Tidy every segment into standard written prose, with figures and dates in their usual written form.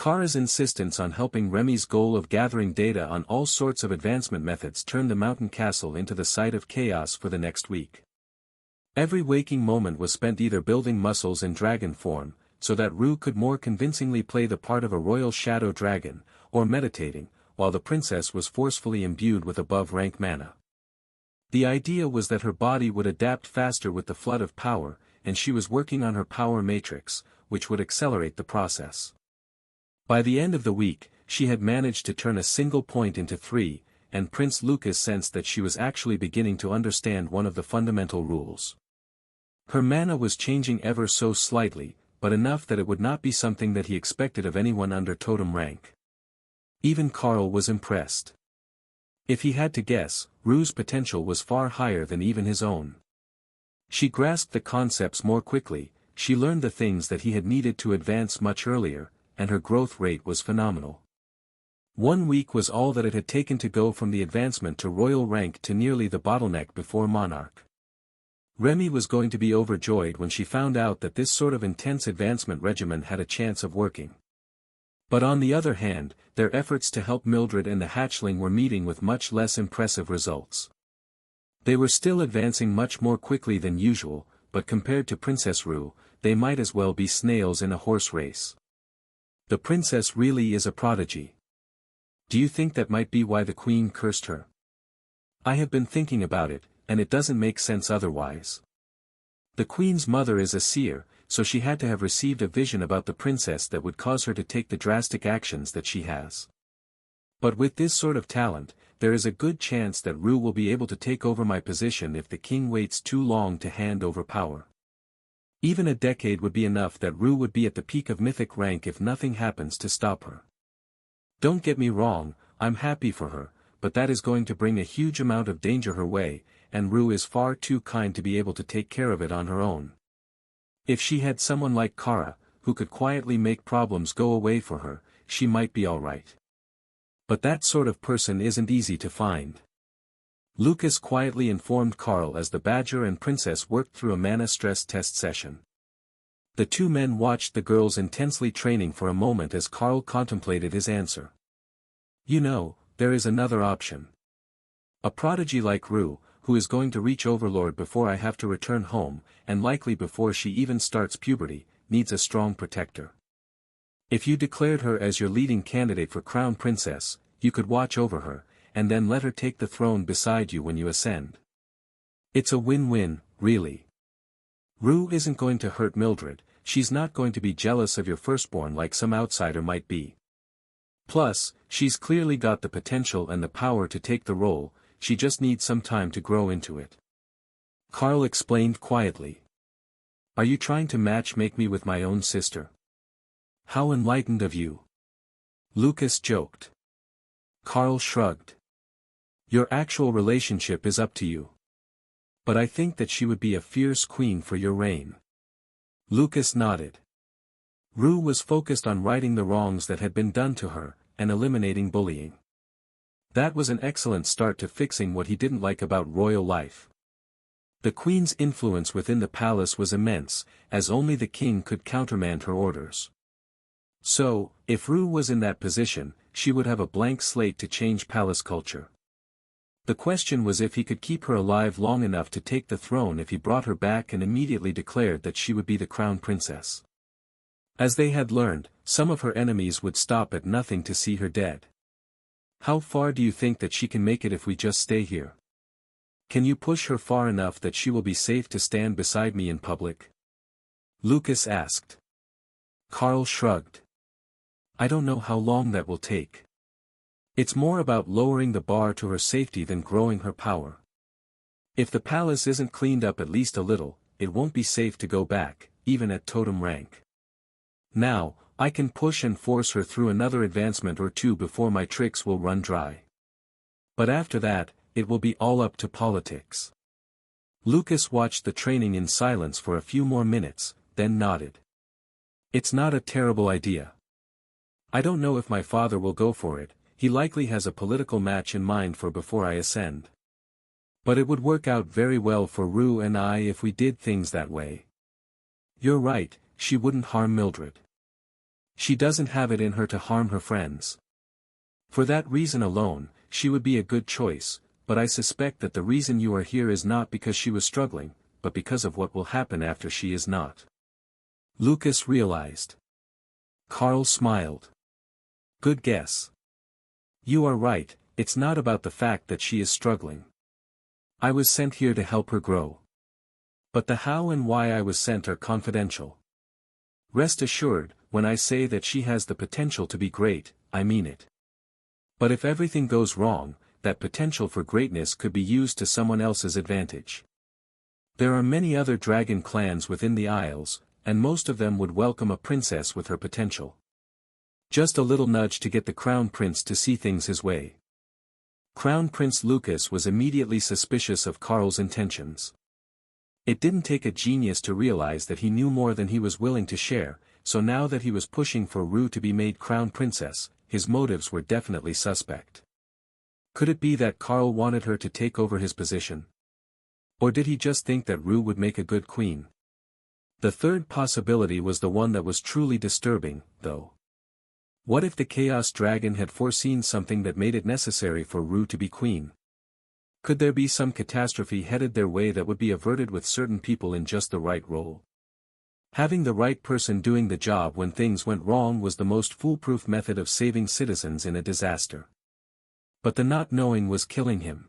Kara's insistence on helping Remy's goal of gathering data on all sorts of advancement methods turned the mountain castle into the site of chaos for the next week. Every waking moment was spent either building muscles in dragon form, so that Rue could more convincingly play the part of a royal shadow dragon, or meditating, while the princess was forcefully imbued with above-rank mana. The idea was that her body would adapt faster with the flood of power, and she was working on her power matrix, which would accelerate the process. By the end of the week, she had managed to turn a single point into 3, and Prince Lucas sensed that she was actually beginning to understand one of the fundamental rules. Her mana was changing ever so slightly, but enough that it would not be something that he expected of anyone under totem rank. Even Karl was impressed. If he had to guess, Rue's potential was far higher than even his own. She grasped the concepts more quickly, she learned the things that he had needed to advance much earlier, and her growth rate was phenomenal. 1 week was all that it had taken to go from the advancement to royal rank to nearly the bottleneck before Monarch. Remy was going to be overjoyed when she found out that this sort of intense advancement regimen had a chance of working. But on the other hand, their efforts to help Mildred and the hatchling were meeting with much less impressive results. They were still advancing much more quickly than usual, but compared to Princess Rue, they might as well be snails in a horse race. The princess really is a prodigy. Do you think that might be why the queen cursed her? I have been thinking about it, and it doesn't make sense otherwise. The queen's mother is a seer, so she had to have received a vision about the princess that would cause her to take the drastic actions that she has. But with this sort of talent, there is a good chance that Rue will be able to take over my position if the king waits too long to hand over power. Even a decade would be enough that Rue would be at the peak of mythic rank if nothing happens to stop her. Don't get me wrong, I'm happy for her, but that is going to bring a huge amount of danger her way, and Rue is far too kind to be able to take care of it on her own. If she had someone like Kara, who could quietly make problems go away for her, she might be alright. But that sort of person isn't easy to find. Lucas quietly informed Karl as the Badger and Princess worked through a mana stress test session. The two men watched the girls intensely training for a moment as Karl contemplated his answer. You know, there is another option. A prodigy like Rue, who is going to reach Overlord before I have to return home, and likely before she even starts puberty, needs a strong protector. If you declared her as your leading candidate for Crown Princess, you could watch over her, and then let her take the throne beside you when you ascend. It's a win-win, really. Rue isn't going to hurt Mildred, she's not going to be jealous of your firstborn like some outsider might be. Plus, she's clearly got the potential and the power to take the role, she just needs some time to grow into it. Karl explained quietly. Are you trying to match-make me with my own sister? How enlightened of you. Lucas joked. Karl shrugged. Your actual relationship is up to you. But I think that she would be a fierce queen for your reign. Lucas nodded. Rue was focused on righting the wrongs that had been done to her, and eliminating bullying. That was an excellent start to fixing what he didn't like about royal life. The queen's influence within the palace was immense, as only the king could countermand her orders. So, if Rue was in that position, she would have a blank slate to change palace culture. The question was if he could keep her alive long enough to take the throne if he brought her back and immediately declared that she would be the crown princess. As they had learned, some of her enemies would stop at nothing to see her dead. How far do you think that she can make it if we just stay here? Can you push her far enough that she will be safe to stand beside me in public? Lucas asked. Karl shrugged. I don't know how long that will take. It's more about lowering the bar to her safety than growing her power. If the palace isn't cleaned up at least a little, it won't be safe to go back, even at totem rank. Now, I can push and force her through another advancement or two before my tricks will run dry. But after that, it will be all up to politics. Lucas watched the training in silence for a few more minutes, then nodded. It's not a terrible idea. I don't know if my father will go for it, he likely has a political match in mind for before I ascend. But it would work out very well for Rue and I if we did things that way. You're right, she wouldn't harm Mildred. She doesn't have it in her to harm her friends. For that reason alone, she would be a good choice, but I suspect that the reason you are here is not because she was struggling, but because of what will happen after she is not. Lucas realized. Carl smiled. Good guess. You are right, it's not about the fact that she is struggling. I was sent here to help her grow. But the how and why I was sent are confidential. Rest assured, when I say that she has the potential to be great, I mean it. But if everything goes wrong, that potential for greatness could be used to someone else's advantage. There are many other dragon clans within the Isles, and most of them would welcome a princess with her potential. Just a little nudge to get the Crown Prince to see things his way. Crown Prince Lucas was immediately suspicious of Carl's intentions. It didn't take a genius to realize that he knew more than he was willing to share, so now that he was pushing for Rue to be made Crown Princess, his motives were definitely suspect. Could it be that Carl wanted her to take over his position? Or did he just think that Rue would make a good queen? The third possibility was the one that was truly disturbing, though. What if the Chaos Dragon had foreseen something that made it necessary for Rue to be queen? Could there be some catastrophe headed their way that would be averted with certain people in just the right role? Having the right person doing the job when things went wrong was the most foolproof method of saving citizens in a disaster. But the not knowing was killing him.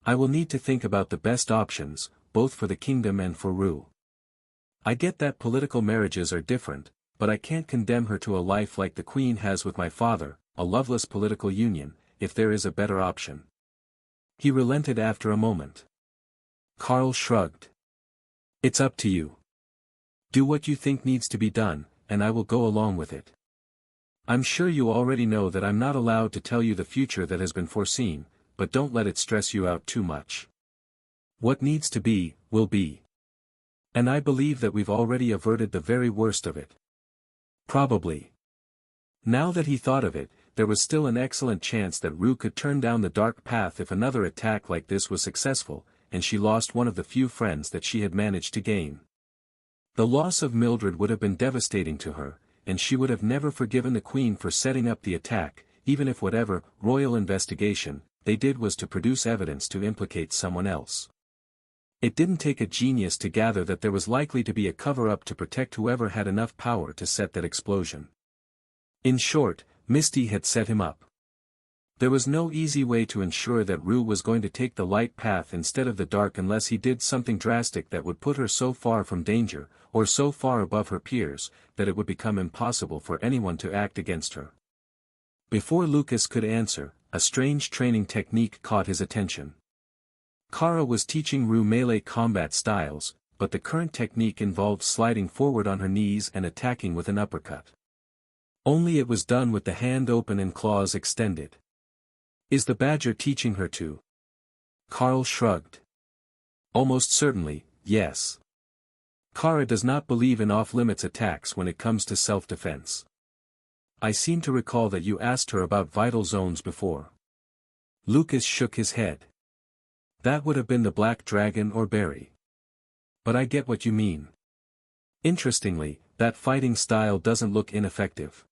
I will need to think about the best options, both for the kingdom and for Rue. I get that political marriages are different, but I can't condemn her to a life like the Queen has with my father, a loveless political union, if there is a better option. He relented after a moment. Carl shrugged. It's up to you. Do what you think needs to be done, and I will go along with it. I'm sure you already know that I'm not allowed to tell you the future that has been foreseen, but don't let it stress you out too much. What needs to be, will be. And I believe that we've already averted the very worst of it. Probably. Now that he thought of it, there was still an excellent chance that Rue could turn down the dark path if another attack like this was successful, and she lost one of the few friends that she had managed to gain. The loss of Mildred would have been devastating to her, and she would have never forgiven the Queen for setting up the attack, even if whatever royal investigation they did was to produce evidence to implicate someone else. It didn't take a genius to gather that there was likely to be a cover-up to protect whoever had enough power to set that explosion. In short, Misty had set him up. There was no easy way to ensure that Rue was going to take the light path instead of the dark unless he did something drastic that would put her so far from danger, or so far above her peers, that it would become impossible for anyone to act against her. Before Lucas could answer, a strange training technique caught his attention. Kara was teaching Rue melee combat styles, but the current technique involved sliding forward on her knees and attacking with an uppercut. Only it was done with the hand open and claws extended. Is the badger teaching her to? Carl shrugged. Almost certainly, yes. Kara does not believe in off-limits attacks when it comes to self-defense. I seem to recall that you asked her about vital zones before. Lucas shook his head. That would have been the Black Dragon or Barry. But I get what you mean. Interestingly, that fighting style doesn't look ineffective.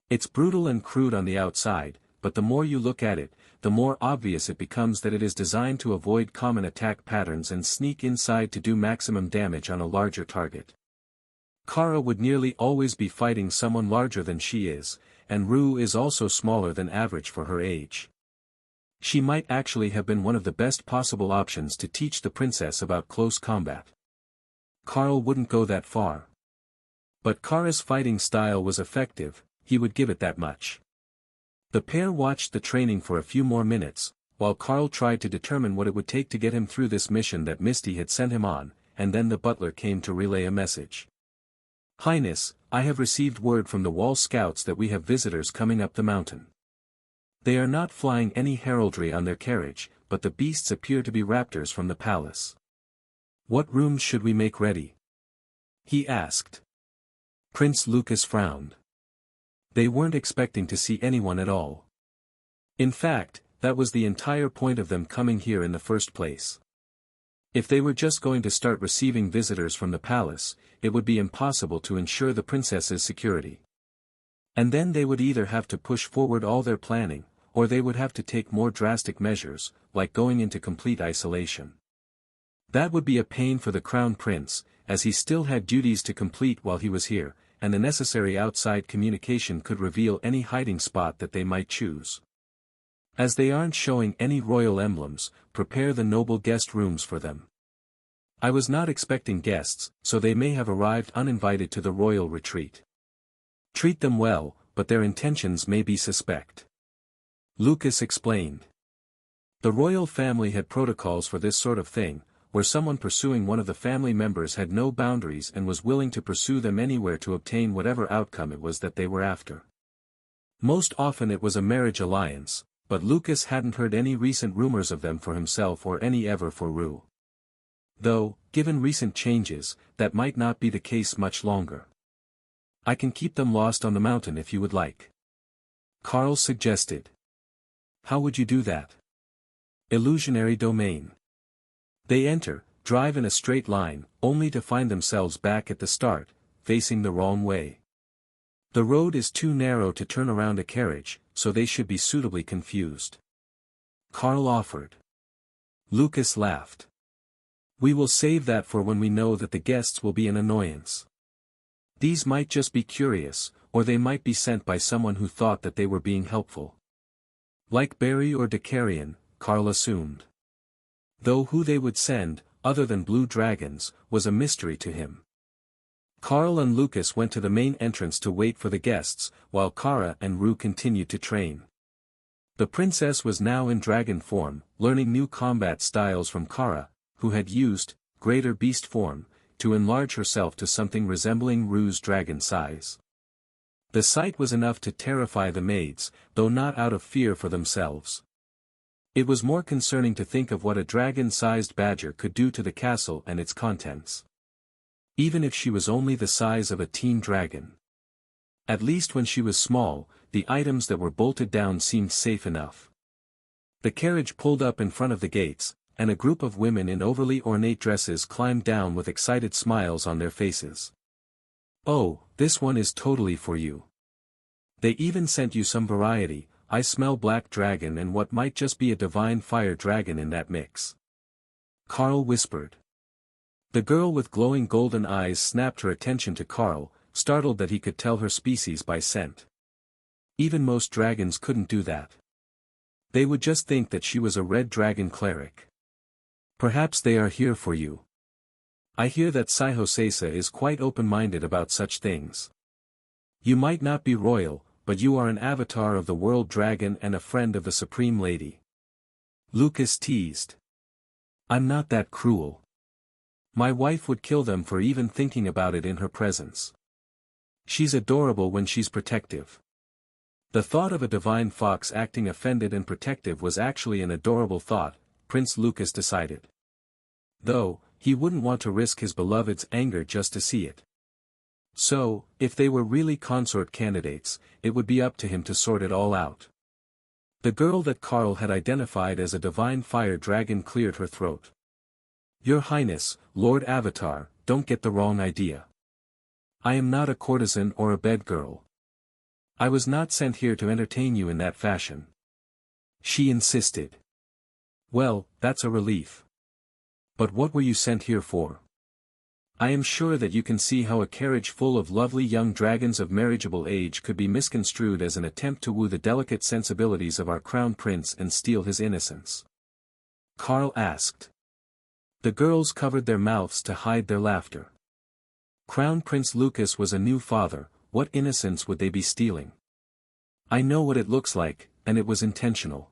It's brutal and crude on the outside, but the more you look at it, the more obvious it becomes that it is designed to avoid common attack patterns and sneak inside to do maximum damage on a larger target. Kara would nearly always be fighting someone larger than she is, and Rue is also smaller than average for her age. She might actually have been one of the best possible options to teach the princess about close combat. Carl wouldn't go that far. But Kara's fighting style was effective, he would give it that much. The pair watched the training for a few more minutes, while Carl tried to determine what it would take to get him through this mission that Misty had sent him on, and then the butler came to relay a message. Highness, I have received word from the Wall Scouts that we have visitors coming up the mountain. They are not flying any heraldry on their carriage, but the beasts appear to be raptors from the palace. What rooms should we make ready? He asked. Prince Lucas frowned. They weren't expecting to see anyone at all. In fact, that was the entire point of them coming here in the first place. If they were just going to start receiving visitors from the palace, it would be impossible to ensure the princess's security. And then they would either have to push forward all their planning, or they would have to take more drastic measures, like going into complete isolation. That would be a pain for the Crown Prince, as he still had duties to complete while he was here, and the necessary outside communication could reveal any hiding spot that they might choose. As they aren't showing any royal emblems, prepare the noble guest rooms for them. I was not expecting guests, so they may have arrived uninvited to the royal retreat. Treat them well, but their intentions may be suspect. Lucas explained. The royal family had protocols for this sort of thing, where someone pursuing one of the family members had no boundaries and was willing to pursue them anywhere to obtain whatever outcome it was that they were after. Most often it was a marriage alliance, but Lucas hadn't heard any recent rumors of them for himself or any ever for Rue. Though, given recent changes, that might not be the case much longer. I can keep them lost on the mountain if you would like. Carl suggested. How would you do that? Illusionary domain. They enter, drive in a straight line, only to find themselves back at the start, facing the wrong way. The road is too narrow to turn around a carriage, so they should be suitably confused. Carl offered. Lucas laughed. We will save that for when we know that the guests will be an annoyance. These might just be curious, or they might be sent by someone who thought that they were being helpful. Like Barry or Decarion, Carl assumed. Though who they would send, other than blue dragons, was a mystery to him. Carl and Lucas went to the main entrance to wait for the guests, while Kara and Rue continued to train. The princess was now in dragon form, learning new combat styles from Kara, who had used greater beast form to enlarge herself to something resembling Rue's dragon size. The sight was enough to terrify the maids, though not out of fear for themselves. It was more concerning to think of what a dragon-sized badger could do to the castle and its contents. Even if she was only the size of a teen dragon. At least when she was small, the items that were bolted down seemed safe enough. The carriage pulled up in front of the gates, and a group of women in overly ornate dresses climbed down with excited smiles on their faces. Oh, this one is totally for you. They even sent you some variety. I smell black dragon and what might just be a divine fire dragon in that mix. Carl whispered. The girl with glowing golden eyes snapped her attention to Carl, startled that he could tell her species by scent. Even most dragons couldn't do that. They would just think that she was a red dragon cleric. Perhaps they are here for you. I hear that Sihosesa is quite open-minded about such things. You might not be royal, but you are an avatar of the world dragon and a friend of the Supreme Lady. Lucas teased. I'm not that cruel. My wife would kill them for even thinking about it in her presence. She's adorable when she's protective. The thought of a divine fox acting offended and protective was actually an adorable thought, Prince Lucas decided. Though, he wouldn't want to risk his beloved's anger just to see it. So, if they were really consort candidates, it would be up to him to sort it all out. The girl that Carl had identified as a divine fire dragon cleared her throat. Your Highness, Lord Avatar, don't get the wrong idea. I am not a courtesan or a bedgirl. I was not sent here to entertain you in that fashion. She insisted. Well, that's a relief. But what were you sent here for? I am sure that you can see how a carriage full of lovely young dragons of marriageable age could be misconstrued as an attempt to woo the delicate sensibilities of our crown prince and steal his innocence. Carl asked. The girls covered their mouths to hide their laughter. Crown Prince Lucas was a new father, what innocence would they be stealing? I know what it looks like, and it was intentional.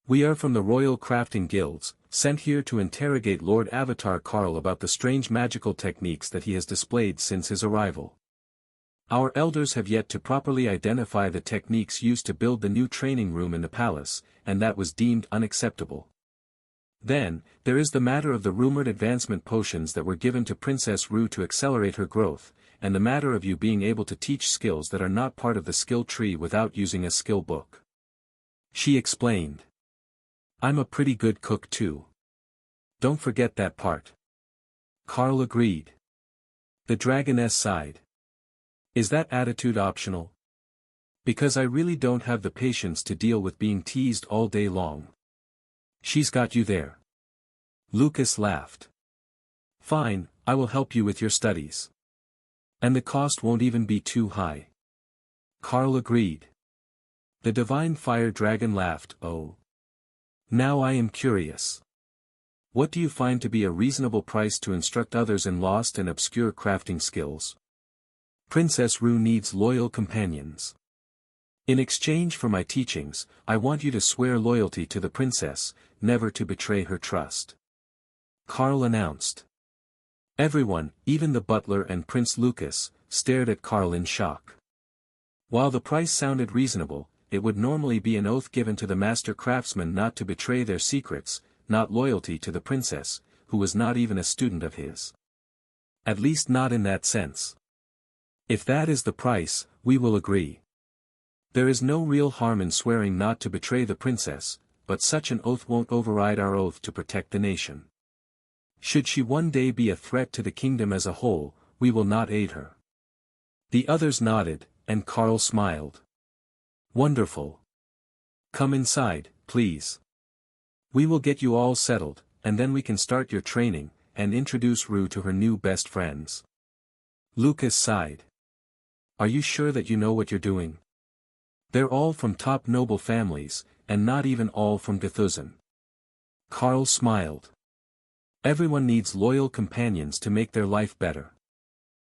We are from the Royal Crafting Guilds, sent here to interrogate Lord Avatar Carl about the strange magical techniques that he has displayed since his arrival. Our elders have yet to properly identify the techniques used to build the new training room in the palace, and that was deemed unacceptable. Then, there is the matter of the rumored advancement potions that were given to Princess Rue to accelerate her growth, and the matter of you being able to teach skills that are not part of the skill tree without using a skill book. She explained. I'm a pretty good cook too. Don't forget that part. Carl agreed. The dragoness sighed. Is that attitude optional? Because I really don't have the patience to deal with being teased all day long. She's got you there. Lucas laughed. Fine, I will help you with your studies. And the cost won't even be too high. Carl agreed. The divine fire dragon laughed. Oh. Now I am curious. What do you find to be a reasonable price to instruct others in lost and obscure crafting skills? Princess Rue needs loyal companions. In exchange for my teachings, I want you to swear loyalty to the princess, never to betray her trust. Carl announced. Everyone, even the butler and Prince Lucas, stared at Carl in shock. While the price sounded reasonable, it would normally be an oath given to the master craftsman not to betray their secrets, not loyalty to the princess, who was not even a student of his. At least not in that sense. If that is the price, we will agree. There is no real harm in swearing not to betray the princess, but such an oath won't override our oath to protect the nation. Should she one day be a threat to the kingdom as a whole, we will not aid her. The others nodded, and Carl smiled. Wonderful. Come inside, please. We will get you all settled, and then we can start your training, and introduce Rue to her new best friends. Lucas sighed. Are you sure that you know what you're doing? They're all from top noble families, and not even all from Gthuzan. Carl smiled. Everyone needs loyal companions to make their life better.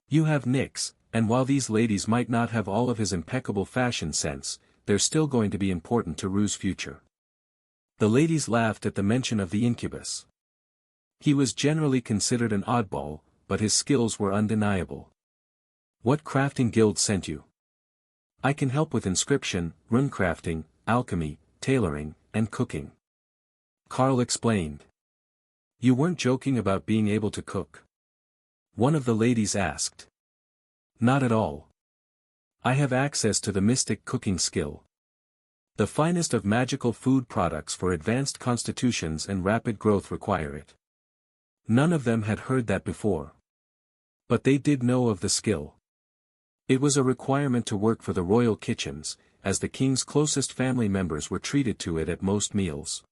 You have Nyx, and while these ladies might not have all of his impeccable fashion sense, they're still going to be important to Rue's future. The ladies laughed at the mention of the incubus. He was generally considered an oddball, but his skills were undeniable. What crafting guild sent you? I can help with inscription, runecrafting, alchemy, tailoring, and cooking. Carl explained. You weren't joking about being able to cook? One of the ladies asked. Not at all. I have access to the mystic cooking skill. The finest of magical food products for advanced constitutions and rapid growth require it. None of them had heard that before. But they did know of the skill. It was a requirement to work for the royal kitchens, as the king's closest family members were treated to it at most meals.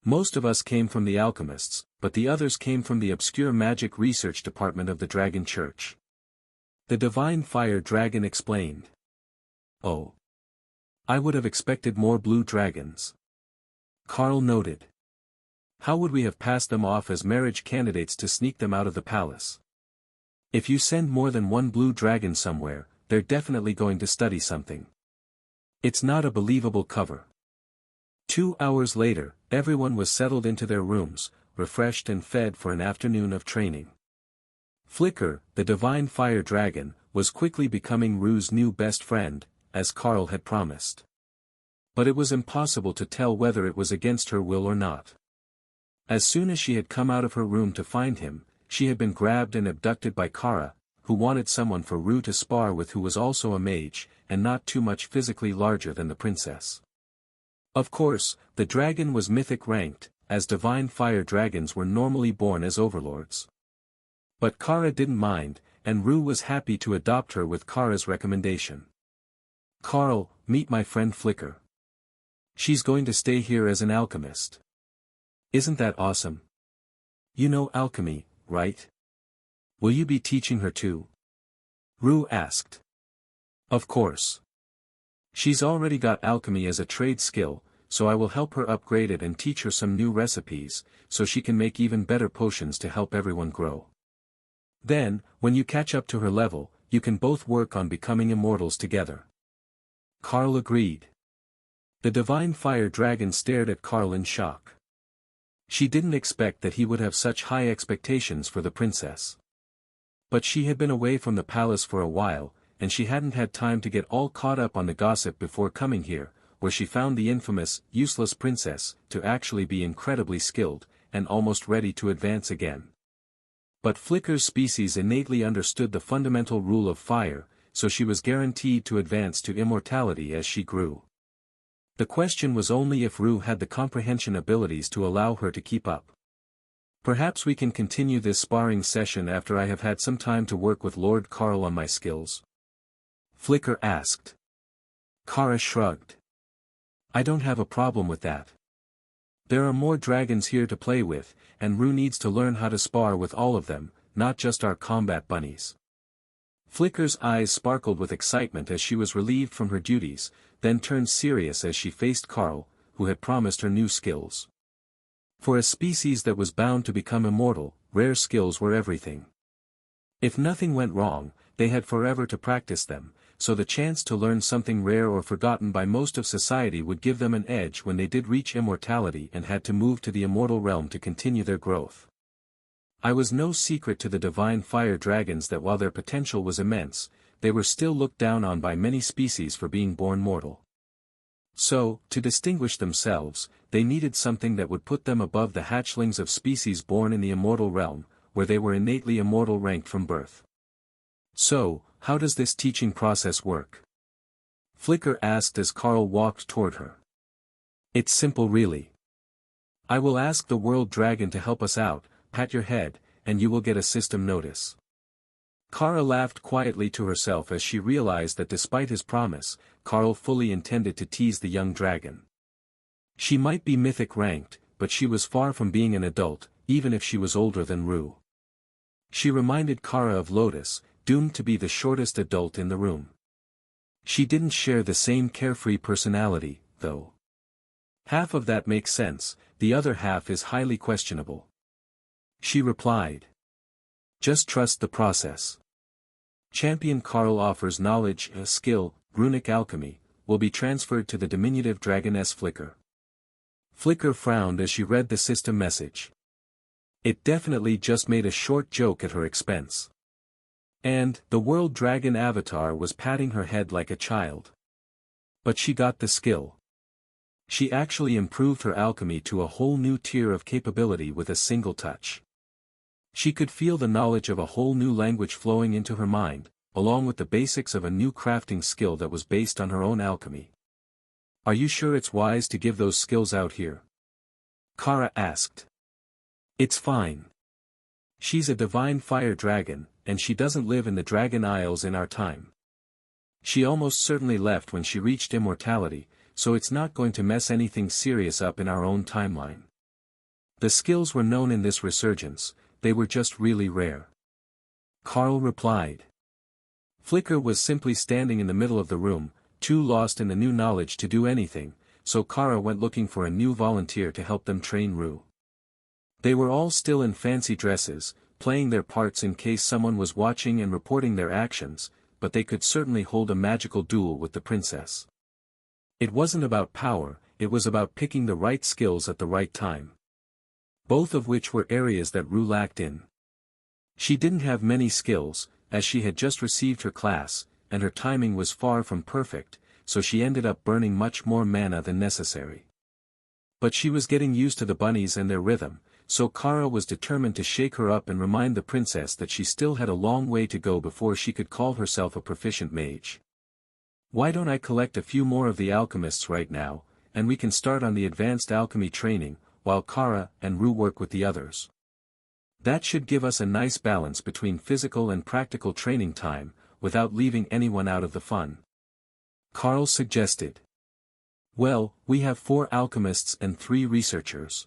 Most of us came from the alchemists, but the others came from the obscure magic research department of the Dragon Church. The divine fire dragon explained. Oh. I would have expected more blue dragons. Carl noted. How would we have passed them off as marriage candidates to sneak them out of the palace? If you send more than one blue dragon somewhere, they're definitely going to study something. It's not a believable cover. 2 hours later, everyone was settled into their rooms, refreshed and fed for an afternoon of training. Flicker, the divine fire dragon, was quickly becoming Rue's new best friend, as Carl had promised. But it was impossible to tell whether it was against her will or not. As soon as she had come out of her room to find him, she had been grabbed and abducted by Kara, who wanted someone for Rue to spar with who was also a mage, and not too much physically larger than the princess. Of course, the dragon was mythic ranked, as divine fire dragons were normally born as overlords. But Kara didn't mind, and Rue was happy to adopt her with Kara's recommendation. Carl, meet my friend Flicker. She's going to stay here as an alchemist. Isn't that awesome? You know alchemy, right? Will you be teaching her too? Rue asked. Of course. She's already got alchemy as a trade skill, so I will help her upgrade it and teach her some new recipes, so she can make even better potions to help everyone grow. Then, when you catch up to her level, you can both work on becoming immortals together. Carl agreed. The divine fire dragon stared at Carl in shock. She didn't expect that he would have such high expectations for the princess. But she had been away from the palace for a while, and she hadn't had time to get all caught up on the gossip before coming here, where she found the infamous, useless princess, to actually be incredibly skilled, and almost ready to advance again. But Flicker's species innately understood the fundamental rule of fire, so she was guaranteed to advance to immortality as she grew. The question was only if Rue had the comprehension abilities to allow her to keep up. Perhaps we can continue this sparring session after I have had some time to work with Lord Carl on my skills? Flicker asked. Kara shrugged. I don't have a problem with that. There are more dragons here to play with, and Rue needs to learn how to spar with all of them, not just our combat bunnies. Flicker's eyes sparkled with excitement as she was relieved from her duties, then turned serious as she faced Carl, who had promised her new skills. For a species that was bound to become immortal, rare skills were everything. If nothing went wrong, they had forever to practice them, so the chance to learn something rare or forgotten by most of society would give them an edge when they did reach immortality and had to move to the immortal realm to continue their growth. I was no secret to the divine fire dragons that while their potential was immense, they were still looked down on by many species for being born mortal. So, to distinguish themselves, they needed something that would put them above the hatchlings of species born in the immortal realm, where they were innately immortal ranked from birth. So, how does this teaching process work? Flicker asked as Carl walked toward her. It's simple really. I will ask the world dragon to help us out, pat your head, and you will get a system notice. Kara laughed quietly to herself as she realized that despite his promise, Carl fully intended to tease the young dragon. She might be mythic ranked, but she was far from being an adult, even if she was older than Rue. She reminded Kara of Lotus, doomed to be the shortest adult in the room. She didn't share the same carefree personality, though. Half of that makes sense, the other half is highly questionable. She replied. Just trust the process. Champion Carl offers knowledge, skill, runic alchemy, will be transferred to the diminutive dragoness Flicker. Flicker frowned as she read the system message. It definitely just made a short joke at her expense. And, the world dragon avatar was patting her head like a child. But she got the skill. She actually improved her alchemy to a whole new tier of capability with a single touch. She could feel the knowledge of a whole new language flowing into her mind, along with the basics of a new crafting skill that was based on her own alchemy. Are you sure it's wise to give those skills out here? Kara asked. It's fine. She's a divine fire dragon, and she doesn't live in the Dragon Isles in our time. She almost certainly left when she reached immortality, so it's not going to mess anything serious up in our own timeline. The skills were known in this resurgence, they were just really rare. Carl replied. Flicker was simply standing in the middle of the room, too lost in the new knowledge to do anything, so Kara went looking for a new volunteer to help them train Rue. They were all still in fancy dresses, playing their parts in case someone was watching and reporting their actions, but they could certainly hold a magical duel with the princess. It wasn't about power, it was about picking the right skills at the right time. Both of which were areas that Rue lacked in. She didn't have many skills, as she had just received her class, and her timing was far from perfect, so she ended up burning much more mana than necessary. But she was getting used to the bunnies and their rhythm, so Kara was determined to shake her up and remind the princess that she still had a long way to go before she could call herself a proficient mage. Why don't I collect a few more of the alchemists right now, and we can start on the advanced alchemy training, while Kara and Rue work with the others. That should give us a nice balance between physical and practical training time, without leaving anyone out of the fun. Carl suggested. Well, we have 4 alchemists and 3 researchers.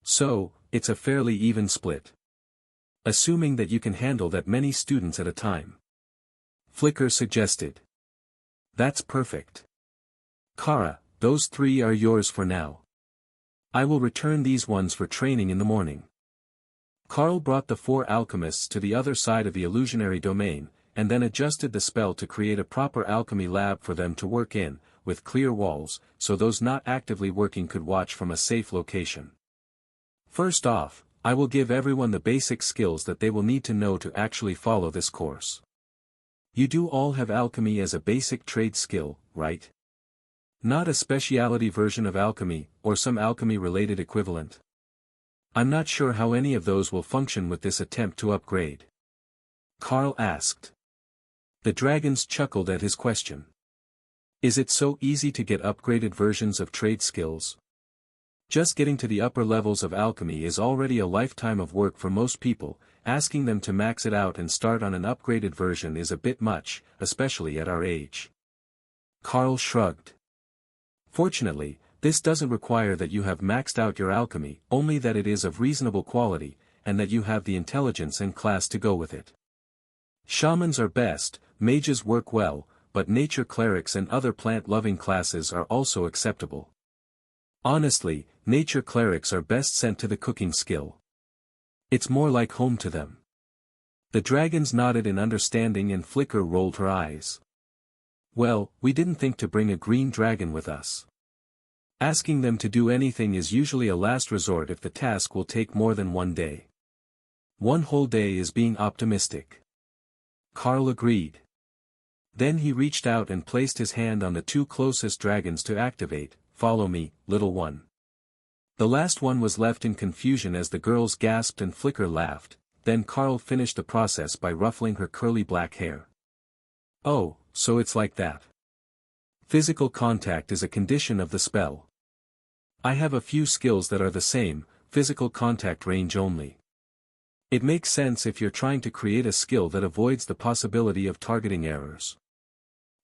So, it's a fairly even split. Assuming that you can handle that many students at a time. Flicker suggested. That's perfect. Kara, those 3 are yours for now. I will return these ones for training in the morning. Carl brought the 4 alchemists to the other side of the illusionary domain, and then adjusted the spell to create a proper alchemy lab for them to work in, with clear walls, so those not actively working could watch from a safe location. First off, I will give everyone the basic skills that they will need to know to actually follow this course. You do all have alchemy as a basic trade skill, right? Not a specialty version of alchemy, or some alchemy-related equivalent. I'm not sure how any of those will function with this attempt to upgrade. Carl asked. The dragons chuckled at his question. Is it so easy to get upgraded versions of trade skills? Just getting to the upper levels of alchemy is already a lifetime of work for most people, asking them to max it out and start on an upgraded version is a bit much, especially at our age. Carl shrugged. Fortunately, this doesn't require that you have maxed out your alchemy, only that it is of reasonable quality, and that you have the intelligence and class to go with it. Shamans are best, mages work well, but nature clerics and other plant-loving classes are also acceptable. Honestly, nature clerics are best sent to the cooking skill. It's more like home to them. The dragons nodded in understanding and Flicker rolled her eyes. Well, we didn't think to bring a green dragon with us. Asking them to do anything is usually a last resort if the task will take more than one day. One whole day is being optimistic. Carl agreed. Then he reached out and placed his hand on the two closest dragons to activate. Follow me, little one. The last one was left in confusion as the girls gasped and Flicker laughed, then Carl finished the process by ruffling her curly black hair. Oh, so it's like that. Physical contact is a condition of the spell. I have a few skills that are the same, physical contact range only. It makes sense if you're trying to create a skill that avoids the possibility of targeting errors.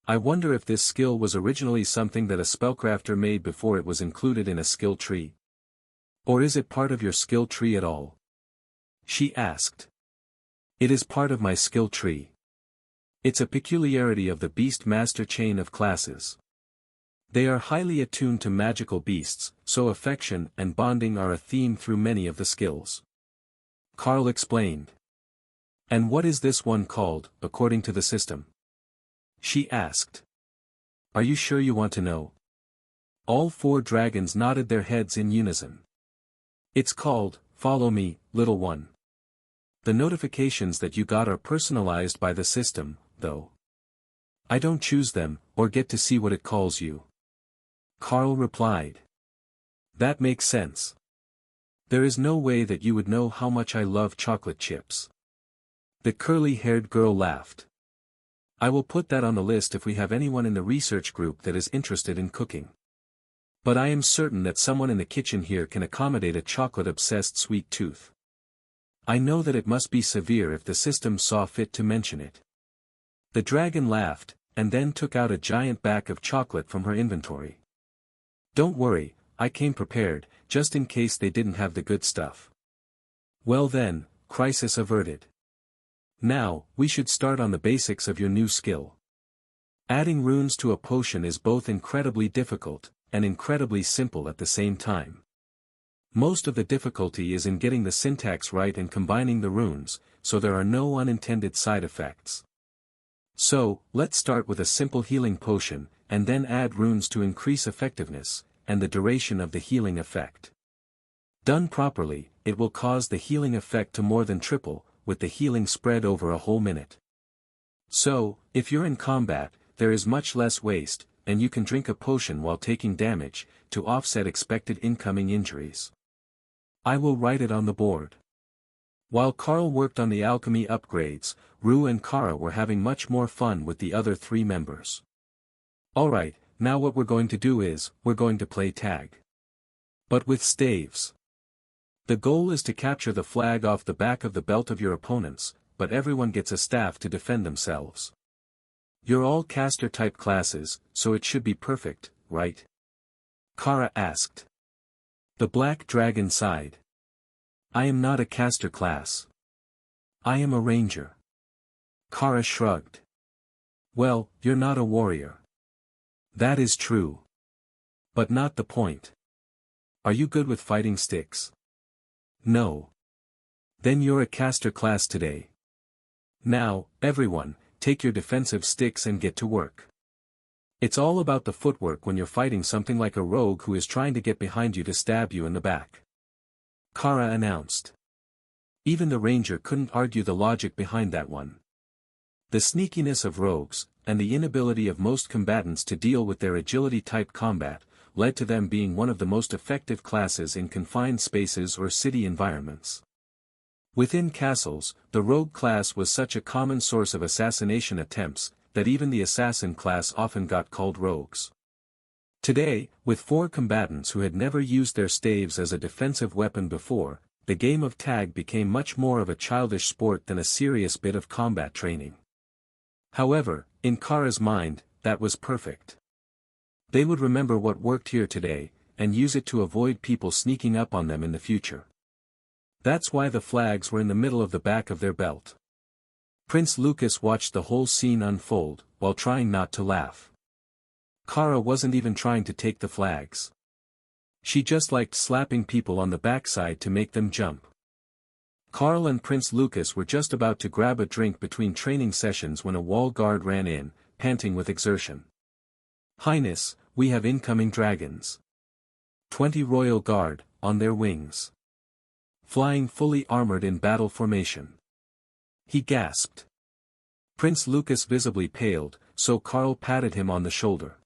I wonder if this skill was originally something that a spellcrafter made before it was included in a skill tree. Or is it part of your skill tree at all? She asked. It is part of my skill tree. It's a peculiarity of the Beast Master chain of classes. They are highly attuned to magical beasts, so affection and bonding are a theme through many of the skills. Carl explained. And what is this one called, according to the system? She asked. Are you sure you want to know? All four dragons nodded their heads in unison. It's called, Follow Me, Little One. The notifications that you got are personalized by the system, though. I don't choose them, or get to see what it calls you. Carl replied. That makes sense. There is no way that you would know how much I love chocolate chips. The curly-haired girl laughed. I will put that on the list if we have anyone in the research group that is interested in cooking. But I am certain that someone in the kitchen here can accommodate a chocolate-obsessed sweet tooth. I know that it must be severe if the system saw fit to mention it. The dragon laughed, and then took out a giant bag of chocolate from her inventory. Don't worry, I came prepared, just in case they didn't have the good stuff. Well then, crisis averted. Now, we should start on the basics of your new skill. Adding runes to a potion is both incredibly difficult, and incredibly simple at the same time. Most of the difficulty is in getting the syntax right and combining the runes, so there are no unintended side effects. So, let's start with a simple healing potion, and then add runes to increase effectiveness, and the duration of the healing effect. Done properly, it will cause the healing effect to more than triple, with the healing spread over a whole minute. So, if you're in combat, there is much less waste, and you can drink a potion while taking damage, to offset expected incoming injuries. I will write it on the board. While Carl worked on the alchemy upgrades, Rue and Kara were having much more fun with the other three members. Alright, now what we're going to do is, we're going to play tag. But with staves. The goal is to capture the flag off the back of the belt of your opponents, but everyone gets a staff to defend themselves. You're all caster-type classes, so it should be perfect, right? Kara asked. The black dragon sighed. I am not a caster class. I am a ranger. Kara shrugged. Well, you're not a warrior. That is true. But not the point. Are you good with fighting sticks? No. Then you're a caster class today. Now, everyone, take your defensive sticks and get to work. It's all about the footwork when you're fighting something like a rogue who is trying to get behind you to stab you in the back. Kara announced. Even the ranger couldn't argue the logic behind that one. The sneakiness of rogues, and the inability of most combatants to deal with their agility-type combat, led to them being one of the most effective classes in confined spaces or city environments. Within castles, the rogue class was such a common source of assassination attempts, that even the assassin class often got called rogues. Today, with four combatants who had never used their staves as a defensive weapon before, the game of tag became much more of a childish sport than a serious bit of combat training. However, in Kara's mind, that was perfect. They would remember what worked here today, and use it to avoid people sneaking up on them in the future. That's why the flags were in the middle of the back of their belt. Prince Lucas watched the whole scene unfold, while trying not to laugh. Kara wasn't even trying to take the flags. She just liked slapping people on the backside to make them jump. Carl and Prince Lucas were just about to grab a drink between training sessions when a wall guard ran in, panting with exertion. "Highness, we have incoming dragons. 20 royal guard, on their wings. Flying fully armored in battle formation." He gasped. Prince Lucas visibly paled, so Carl patted him on the shoulder.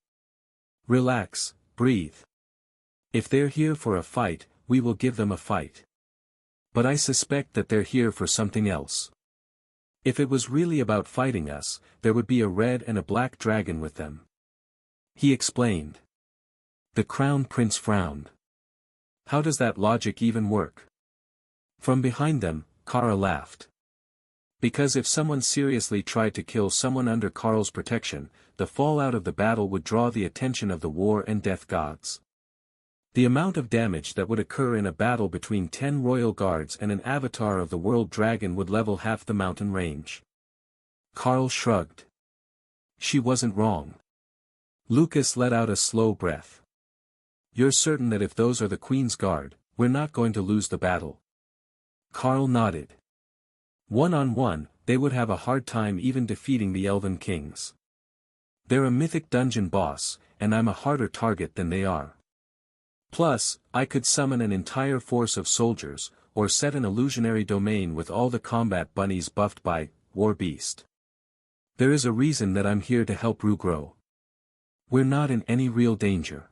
"Relax, breathe. If they're here for a fight, we will give them a fight. But I suspect that they're here for something else. If it was really about fighting us, there would be a red and a black dragon with them," he explained. The Crown Prince frowned. "How does that logic even work?" From behind them, Kara laughed. Because if someone seriously tried to kill someone under Karl's protection, the fallout of the battle would draw the attention of the war and death gods. The amount of damage that would occur in a battle between 10 royal guards and an avatar of the world dragon would level half the mountain range. Carl shrugged. She wasn't wrong. Lucas let out a slow breath. "You're certain that if those are the Queen's Guard, we're not going to lose the battle?" Carl nodded. One-on-one, they would have a hard time even defeating the Elven Kings. They're a mythic dungeon boss, and I'm a harder target than they are. Plus, I could summon an entire force of soldiers, or set an illusionary domain with all the combat bunnies buffed by War Beast. There is a reason that I'm here to help Rue grow. We're not in any real danger.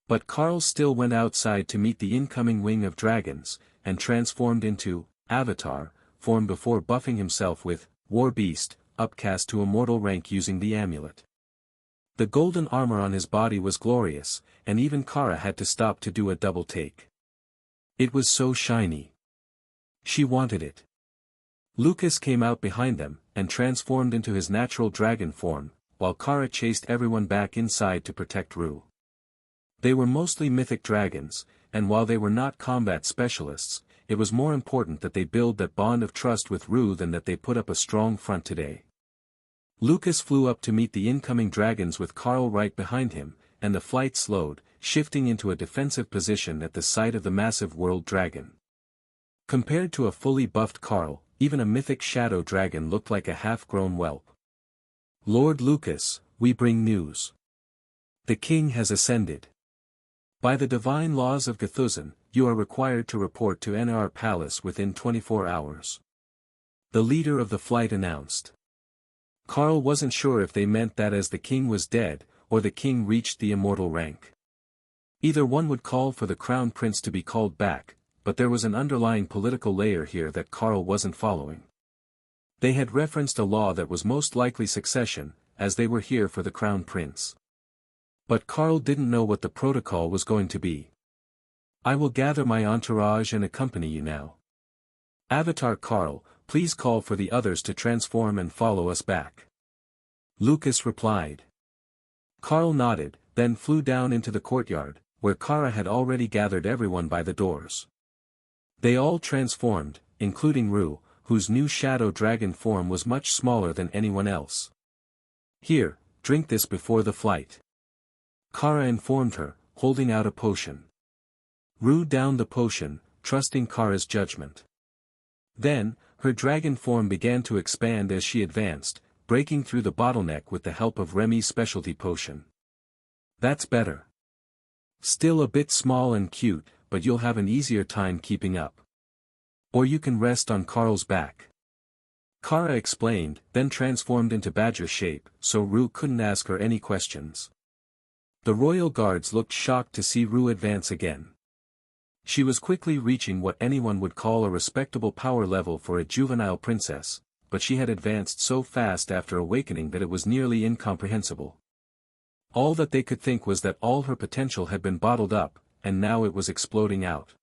But Carl still went outside to meet the incoming wing of dragons, and transformed into Avatar form before buffing himself with War Beast, upcast to immortal rank using the amulet. The golden armor on his body was glorious, and even Kara had to stop to do a double take. It was so shiny. She wanted it. Lucas came out behind them, and transformed into his natural dragon form, while Kara chased everyone back inside to protect Rue. They were mostly mythic dragons, and while they were not combat specialists, it was more important that they build that bond of trust with Rue than that they put up a strong front today. Lucas flew up to meet the incoming dragons with Carl right behind him, and the flight slowed, shifting into a defensive position at the sight of the massive world dragon. Compared to a fully buffed Carl, even a mythic shadow dragon looked like a half-grown whelp. "Lord Lucas, we bring news. The king has ascended. By the divine laws of Gthuzan, you are required to report to NR Palace within 24 hours. The leader of the flight announced. Carl wasn't sure if they meant that as the king was dead, or the king reached the immortal rank. Either one would call for the crown prince to be called back, but there was an underlying political layer here that Carl wasn't following. They had referenced a law that was most likely succession, as they were here for the crown prince. But Carl didn't know what the protocol was going to be. "I will gather my entourage and accompany you now. Avatar Carl, please call for the others to transform and follow us back." Lucas replied. Carl nodded, then flew down into the courtyard, where Kara had already gathered everyone by the doors. They all transformed, including Rue, whose new shadow dragon form was much smaller than anyone else. "Here, drink this before the flight," Kara informed her, holding out a potion. Rue downed the potion, trusting Kara's judgment. Then, her dragon form began to expand as she advanced, breaking through the bottleneck with the help of Remy's specialty potion. "That's better. Still a bit small and cute, but you'll have an easier time keeping up. Or you can rest on Carl's back," Kara explained, then transformed into badger shape, so Rue couldn't ask her any questions. The royal guards looked shocked to see Rue advance again. She was quickly reaching what anyone would call a respectable power level for a juvenile princess, but she had advanced so fast after awakening that it was nearly incomprehensible. All that they could think was that all her potential had been bottled up, and now it was exploding out.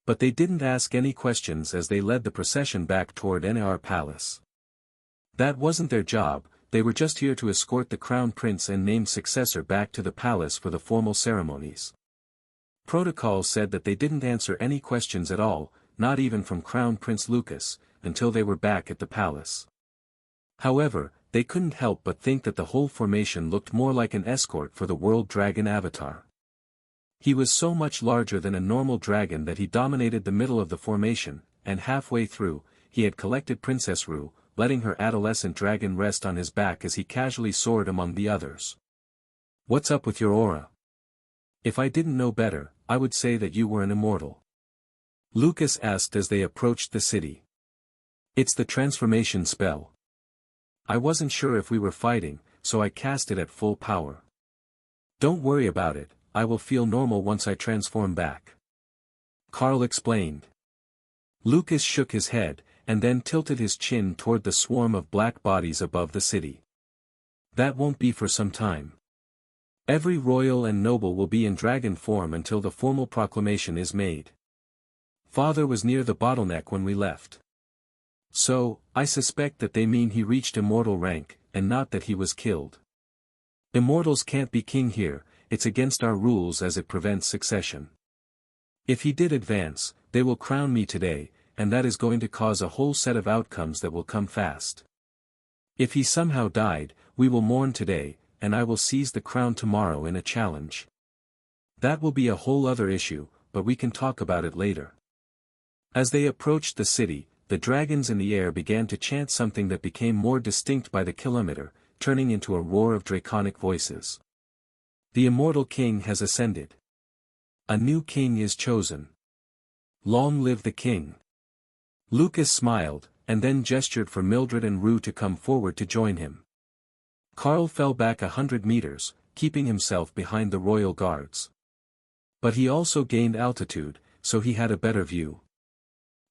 But they didn't ask any questions as they led the procession back toward NR Palace. That wasn't their job, they were just here to escort the crown prince and named successor back to the palace for the formal ceremonies. Protocol said that they didn't answer any questions at all, not even from Crown Prince Lucas, until they were back at the palace. However, they couldn't help but think that the whole formation looked more like an escort for the World Dragon avatar. He was so much larger than a normal dragon that he dominated the middle of the formation, and halfway through, he had collected Princess Rue, letting her adolescent dragon rest on his back as he casually soared among the others. "What's up with your aura? If I didn't know better, I would say that you were an immortal," Lucas asked as they approached the city. "It's the transformation spell. I wasn't sure if we were fighting, so I cast it at full power. Don't worry about it, I will feel normal once I transform back," Carl explained. Lucas shook his head, and then tilted his chin toward the swarm of black bodies above the city. "That won't be for some time. Every royal and noble will be in dragon form until the formal proclamation is made. Father was near the bottleneck when we left. So, I suspect that they mean he reached immortal rank, and not that he was killed. Immortals can't be king here, it's against our rules as it prevents succession. If he did advance, they will crown me today, and that is going to cause a whole set of outcomes that will come fast. If he somehow died, we will mourn today, and I will seize the crown tomorrow in a challenge. That will be a whole other issue, but we can talk about it later." As they approached the city, the dragons in the air began to chant something that became more distinct by the kilometer, turning into a roar of draconic voices. "The immortal king has ascended. A new king is chosen. Long live the king." Lucas smiled, and then gestured for Mildred and Rue to come forward to join him. Carl fell back 100 meters, keeping himself behind the royal guards. But he also gained altitude, so he had a better view.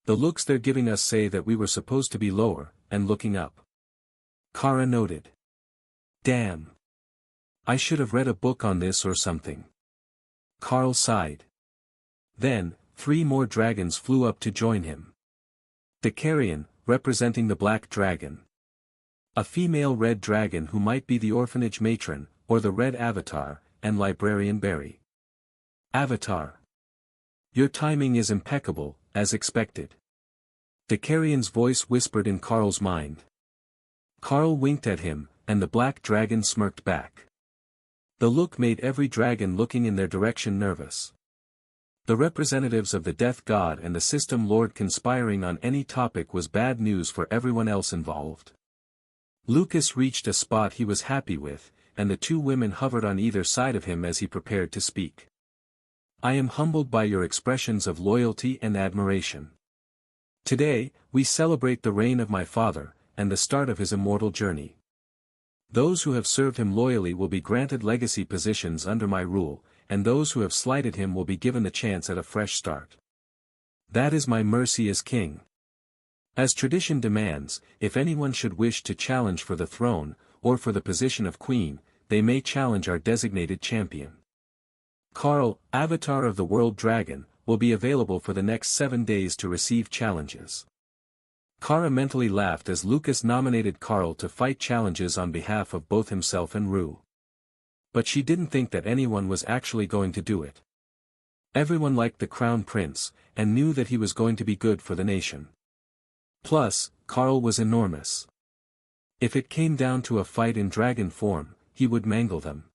"The looks they're giving us say that we were supposed to be lower, and looking up," Kara noted. "Damn. I should have read a book on this or something." Carl sighed. Then, 3 more dragons flew up to join him. The carrion, representing the black dragon. A female red dragon who might be the orphanage matron, or the red avatar, and librarian Barry. "Avatar. Your timing is impeccable, as expected." The carrion's voice whispered in Carl's mind. Carl winked at him, and the black dragon smirked back. The look made every dragon looking in their direction nervous. The representatives of the Death God and the System Lord conspiring on any topic was bad news for everyone else involved. Lucas reached a spot he was happy with, and the 2 women hovered on either side of him as he prepared to speak. "I am humbled by your expressions of loyalty and admiration. Today, we celebrate the reign of my father, and the start of his immortal journey. Those who have served him loyally will be granted legacy positions under my rule, and those who have slighted him will be given the chance at a fresh start. That is my mercy as king. As tradition demands, if anyone should wish to challenge for the throne, or for the position of queen, they may challenge our designated champion. Carl, Avatar of the World Dragon, will be available for the next 7 days to receive challenges." Kara mentally laughed as Lucas nominated Carl to fight challenges on behalf of both himself and Rue. But she didn't think that anyone was actually going to do it. Everyone liked the Crown Prince, and knew that he was going to be good for the nation. Plus, Carl was enormous. If it came down to a fight in dragon form, he would mangle them.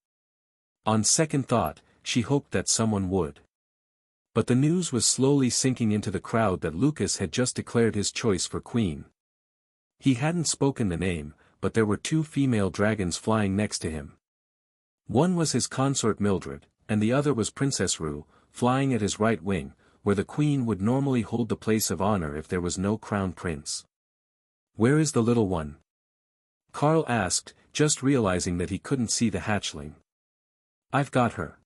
On second thought, she hoped that someone would. But the news was slowly sinking into the crowd that Lucas had just declared his choice for queen. He hadn't spoken the name, but there were 2 female dragons flying next to him. One was his consort Mildred, and the other was Princess Rue, flying at his right wing, where the queen would normally hold the place of honor if there was no crown prince. "Where is the little one?" Carl asked, just realizing that he couldn't see the hatchling. "I've got her.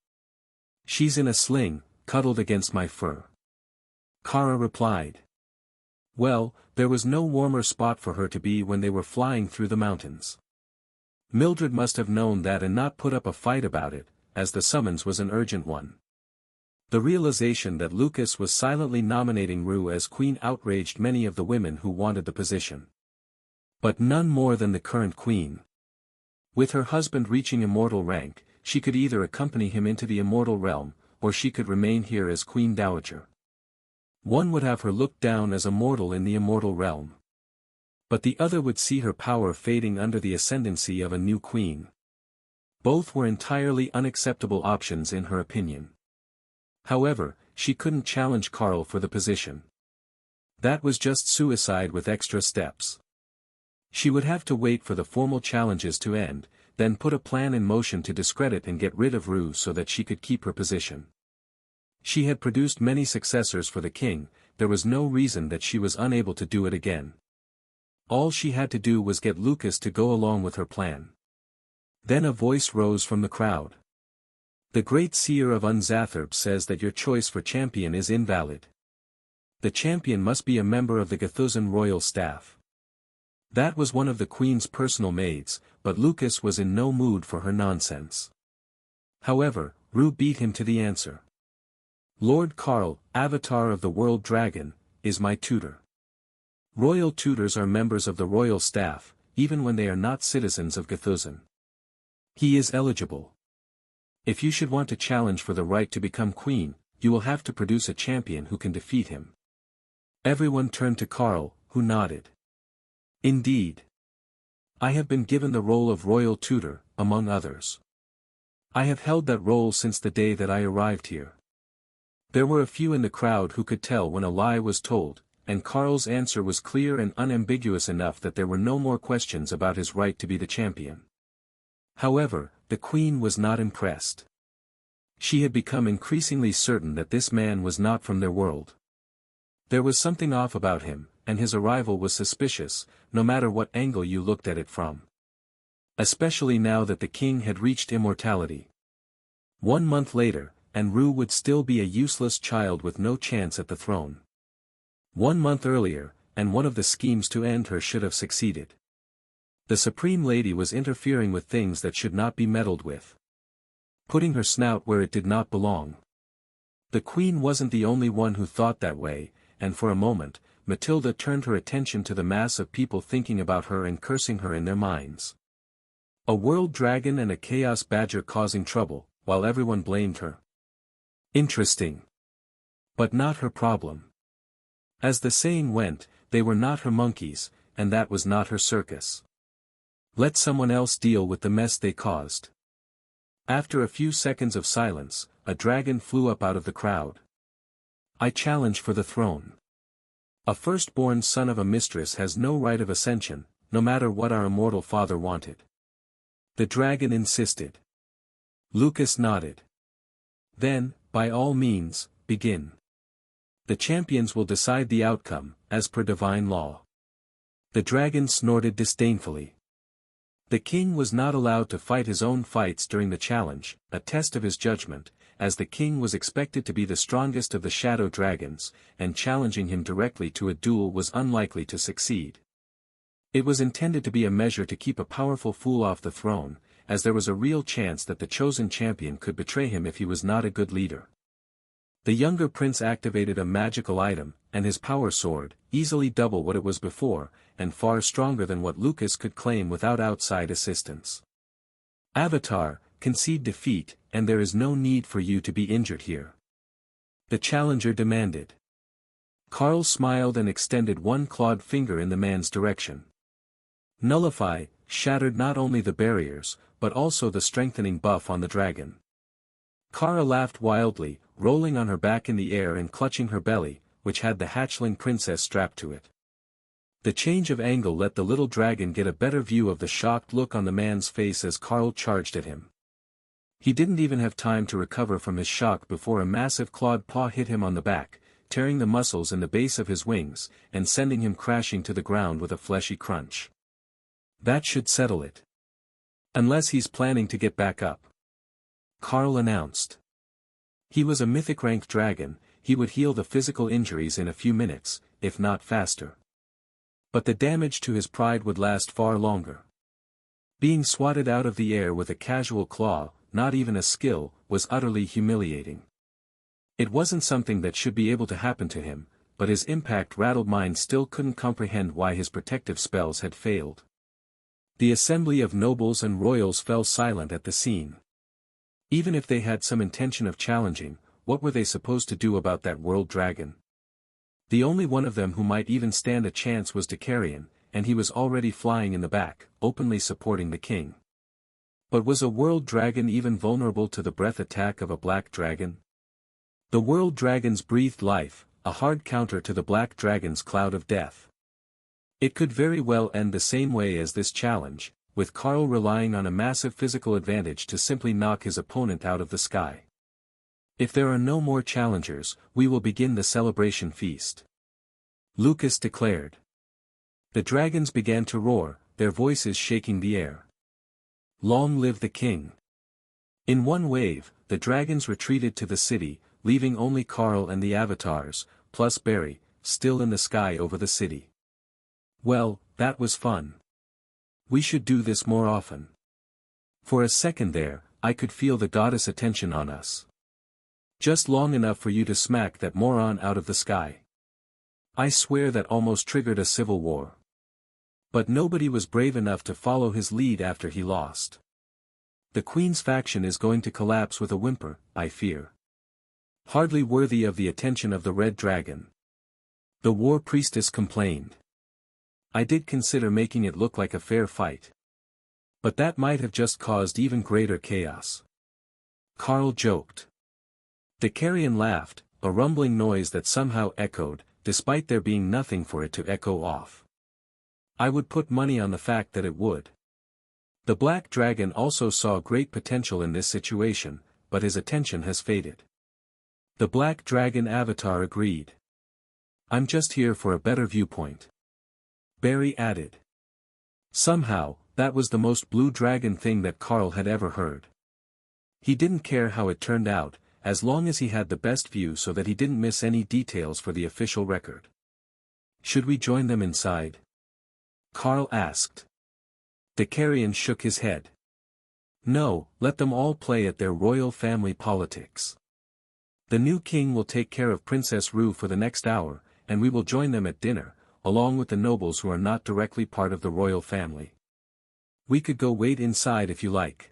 She's in a sling, cuddled against my fur," Kara replied. Well, there was no warmer spot for her to be when they were flying through the mountains. Mildred must have known that and not put up a fight about it, as the summons was an urgent one. The realization that Lucas was silently nominating Rue as queen outraged many of the women who wanted the position. But none more than the current queen. With her husband reaching immortal rank, she could either accompany him into the immortal realm, or she could remain here as Queen Dowager. One would have her looked down as a mortal in the immortal realm. But the other would see her power fading under the ascendancy of a new queen. Both were entirely unacceptable options in her opinion. However, she couldn't challenge Karl for the position. That was just suicide with extra steps. She would have to wait for the formal challenges to end, then put a plan in motion to discredit and get rid of Rue so that she could keep her position. She had produced many successors for the king, there was no reason that she was unable to do it again. All she had to do was get Lucas to go along with her plan. Then a voice rose from the crowd. The great seer of Unzatherb says that your choice for champion is invalid. The champion must be a member of the Gathuzan royal staff. That was one of the queen's personal maids, but Lucas was in no mood for her nonsense. However, Rue beat him to the answer. Lord Karl, Avatar of the World Dragon, is my tutor. Royal tutors are members of the royal staff, even when they are not citizens of Gathuzan. He is eligible. If you should want to challenge for the right to become queen, you will have to produce a champion who can defeat him. Everyone turned to Karl, who nodded. Indeed. I have been given the role of royal tutor, among others. I have held that role since the day that I arrived here. There were a few in the crowd who could tell when a lie was told, and Karl's answer was clear and unambiguous enough that there were no more questions about his right to be the champion. However, the queen was not impressed. She had become increasingly certain that this man was not from their world. There was something off about him, and his arrival was suspicious, no matter what angle you looked at it from. Especially now that the king had reached immortality. 1 month later, and Rue would still be a useless child with no chance at the throne. 1 month earlier, and one of the schemes to end her should have succeeded. The Supreme Lady was interfering with things that should not be meddled with. Putting her snout where it did not belong. The Queen wasn't the only one who thought that way, and for a moment, Matilda turned her attention to the mass of people thinking about her and cursing her in their minds. A world dragon and a chaos badger causing trouble, while everyone blamed her. Interesting. But not her problem. As the saying went, they were not her monkeys, and that was not her circus. Let someone else deal with the mess they caused. After a few seconds of silence, a dragon flew up out of the crowd. I challenge for the throne. A firstborn son of a mistress has no right of ascension, no matter what our immortal father wanted. The dragon insisted. Lucas nodded. Then, by all means, begin. The champions will decide the outcome, as per divine law. The dragon snorted disdainfully. The king was not allowed to fight his own fights during the challenge, a test of his judgment, as the king was expected to be the strongest of the shadow dragons, and challenging him directly to a duel was unlikely to succeed. It was intended to be a measure to keep a powerful fool off the throne, as there was a real chance that the chosen champion could betray him if he was not a good leader. The younger prince activated a magical item, and his power soared, easily double what it was before, and far stronger than what Lucas could claim without outside assistance. Avatar, concede defeat, and there is no need for you to be injured here. The challenger demanded. Karl smiled and extended one clawed finger in the man's direction. Nullify, shattered not only the barriers, but also the strengthening buff on the dragon. Kara laughed wildly, rolling on her back in the air and clutching her belly, which had the hatchling princess strapped to it. The change of angle let the little dragon get a better view of the shocked look on the man's face as Karl charged at him. He didn't even have time to recover from his shock before a massive clawed paw hit him on the back, tearing the muscles in the base of his wings, and sending him crashing to the ground with a fleshy crunch. That should settle it. Unless he's planning to get back up. Karl announced. He was a mythic-ranked dragon, he would heal the physical injuries in a few minutes, if not faster. But the damage to his pride would last far longer. Being swatted out of the air with a casual claw, not even a skill, was utterly humiliating. It wasn't something that should be able to happen to him, but his impact-rattled mind still couldn't comprehend why his protective spells had failed. The assembly of nobles and royals fell silent at the scene. Even if they had some intention of challenging, what were they supposed to do about that world dragon? The only one of them who might even stand a chance was Dicarion, and he was already flying in the back, openly supporting the king. But was a world dragon even vulnerable to the breath attack of a black dragon? The world dragons breathed life, a hard counter to the black dragon's cloud of death. It could very well end the same way as this challenge, with Karl relying on a massive physical advantage to simply knock his opponent out of the sky. If there are no more challengers, we will begin the celebration feast. Lucas declared. The dragons began to roar, their voices shaking the air. Long live the king! In one wave, the dragons retreated to the city, leaving only Karl and the avatars, plus Barry, still in the sky over the city. Well, that was fun. We should do this more often. For a second there, I could feel the goddess' attention on us. Just long enough for you to smack that moron out of the sky. I swear that almost triggered a civil war. But nobody was brave enough to follow his lead after he lost. The Queen's faction is going to collapse with a whimper, I fear. Hardly worthy of the attention of the Red Dragon. The War Priestess complained. I did consider making it look like a fair fight. But that might have just caused even greater chaos. Karl joked. Dicarion laughed, a rumbling noise that somehow echoed, despite there being nothing for it to echo off. I would put money on the fact that it would. The Black Dragon also saw great potential in this situation, but his attention has faded. The Black Dragon Avatar agreed. I'm just here for a better viewpoint. Barry added. Somehow, that was the most blue dragon thing that Karl had ever heard. He didn't care how it turned out, as long as he had the best view so that he didn't miss any details for the official record. Should we join them inside? Karl asked. Dicarion shook his head. No, let them all play at their royal family politics. The new king will take care of Princess Rue for the next hour, and we will join them at dinner, along with the nobles who are not directly part of the royal family. We could go wait inside if you like.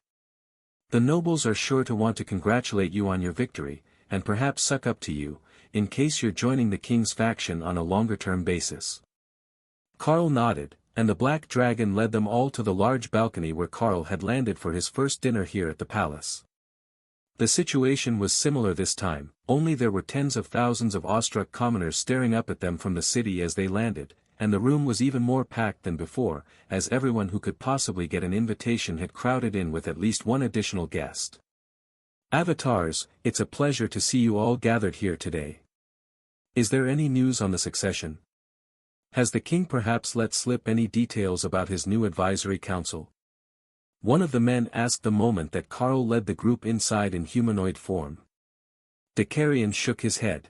The nobles are sure to want to congratulate you on your victory, and perhaps suck up to you, in case you're joining the king's faction on a longer-term basis. Karl nodded, and the Black Dragon led them all to the large balcony where Karl had landed for his first dinner here at the palace. The situation was similar this time, only there were tens of thousands of awestruck commoners staring up at them from the city as they landed, and the room was even more packed than before, as everyone who could possibly get an invitation had crowded in with at least one additional guest. Avatars, it's a pleasure to see you all gathered here today. Is there any news on the succession? Has the king perhaps let slip any details about his new advisory council? One of the men asked the moment that Karl led the group inside in humanoid form. Dicarion shook his head.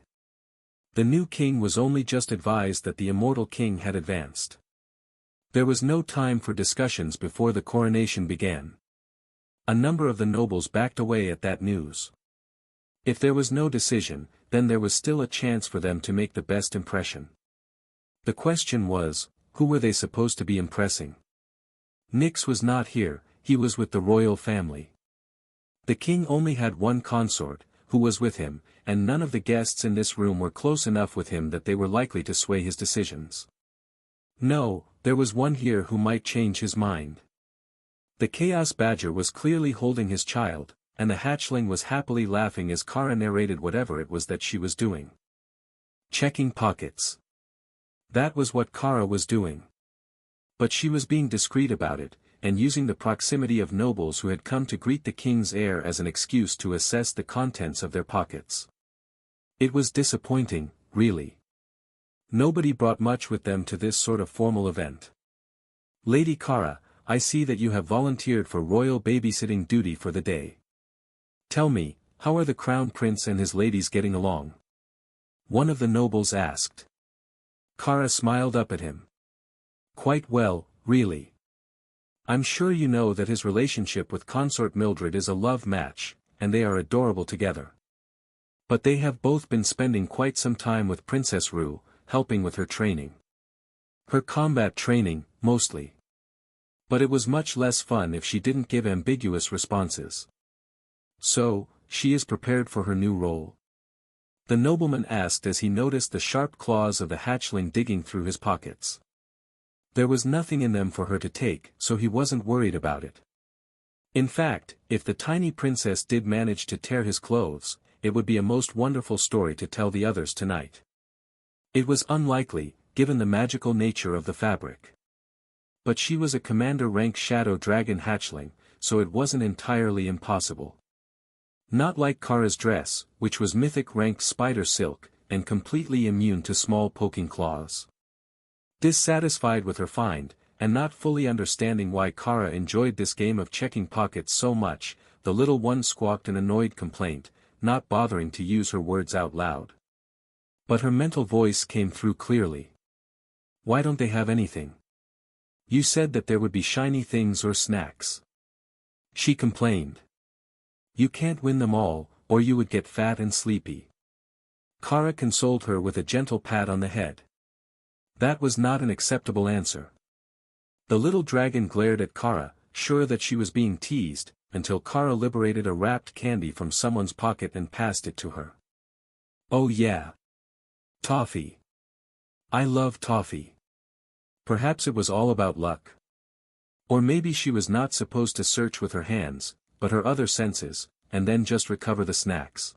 The new king was only just advised that the immortal king had advanced. There was no time for discussions before the coronation began. A number of the nobles backed away at that news. If there was no decision, then there was still a chance for them to make the best impression. The question was, who were they supposed to be impressing? Nyx was not here. He was with the royal family. The king only had one consort, who was with him, and none of the guests in this room were close enough with him that they were likely to sway his decisions. No, there was one here who might change his mind. The Chaos Badger was clearly holding his child, and the hatchling was happily laughing as Kara narrated whatever it was that she was doing. Checking pockets. That was what Kara was doing. But she was being discreet about it, and using the proximity of nobles who had come to greet the king's heir as an excuse to assess the contents of their pockets. It was disappointing, really. Nobody brought much with them to this sort of formal event. Lady Kara, I see that you have volunteered for royal babysitting duty for the day. Tell me, how are the crown prince and his ladies getting along? One of the nobles asked. Kara smiled up at him. Quite well, really. I'm sure you know that his relationship with consort Mildred is a love match, and they are adorable together. But they have both been spending quite some time with Princess Rue, helping with her training. Her combat training, mostly. But it was much less fun if she didn't give ambiguous responses. So, she is prepared for her new role? The nobleman asked as he noticed the sharp claws of the hatchling digging through his pockets. There was nothing in them for her to take, so he wasn't worried about it. In fact, if the tiny princess did manage to tear his clothes, it would be a most wonderful story to tell the others tonight. It was unlikely, given the magical nature of the fabric. But she was a commander-rank shadow dragon hatchling, so it wasn't entirely impossible. Not like Kara's dress, which was mythic-rank spider silk, and completely immune to small poking claws. Dissatisfied with her find, and not fully understanding why Kara enjoyed this game of checking pockets so much, the little one squawked an annoyed complaint, not bothering to use her words out loud. But her mental voice came through clearly. Why don't they have anything? You said that there would be shiny things or snacks. She complained. You can't win them all, or you would get fat and sleepy. Kara consoled her with a gentle pat on the head. That was not an acceptable answer. The little dragon glared at Kara, sure that she was being teased, until Kara liberated a wrapped candy from someone's pocket and passed it to her. Oh yeah. Toffee. I love toffee. Perhaps it was all about luck. Or maybe she was not supposed to search with her hands, but her other senses, and then just recover the snacks.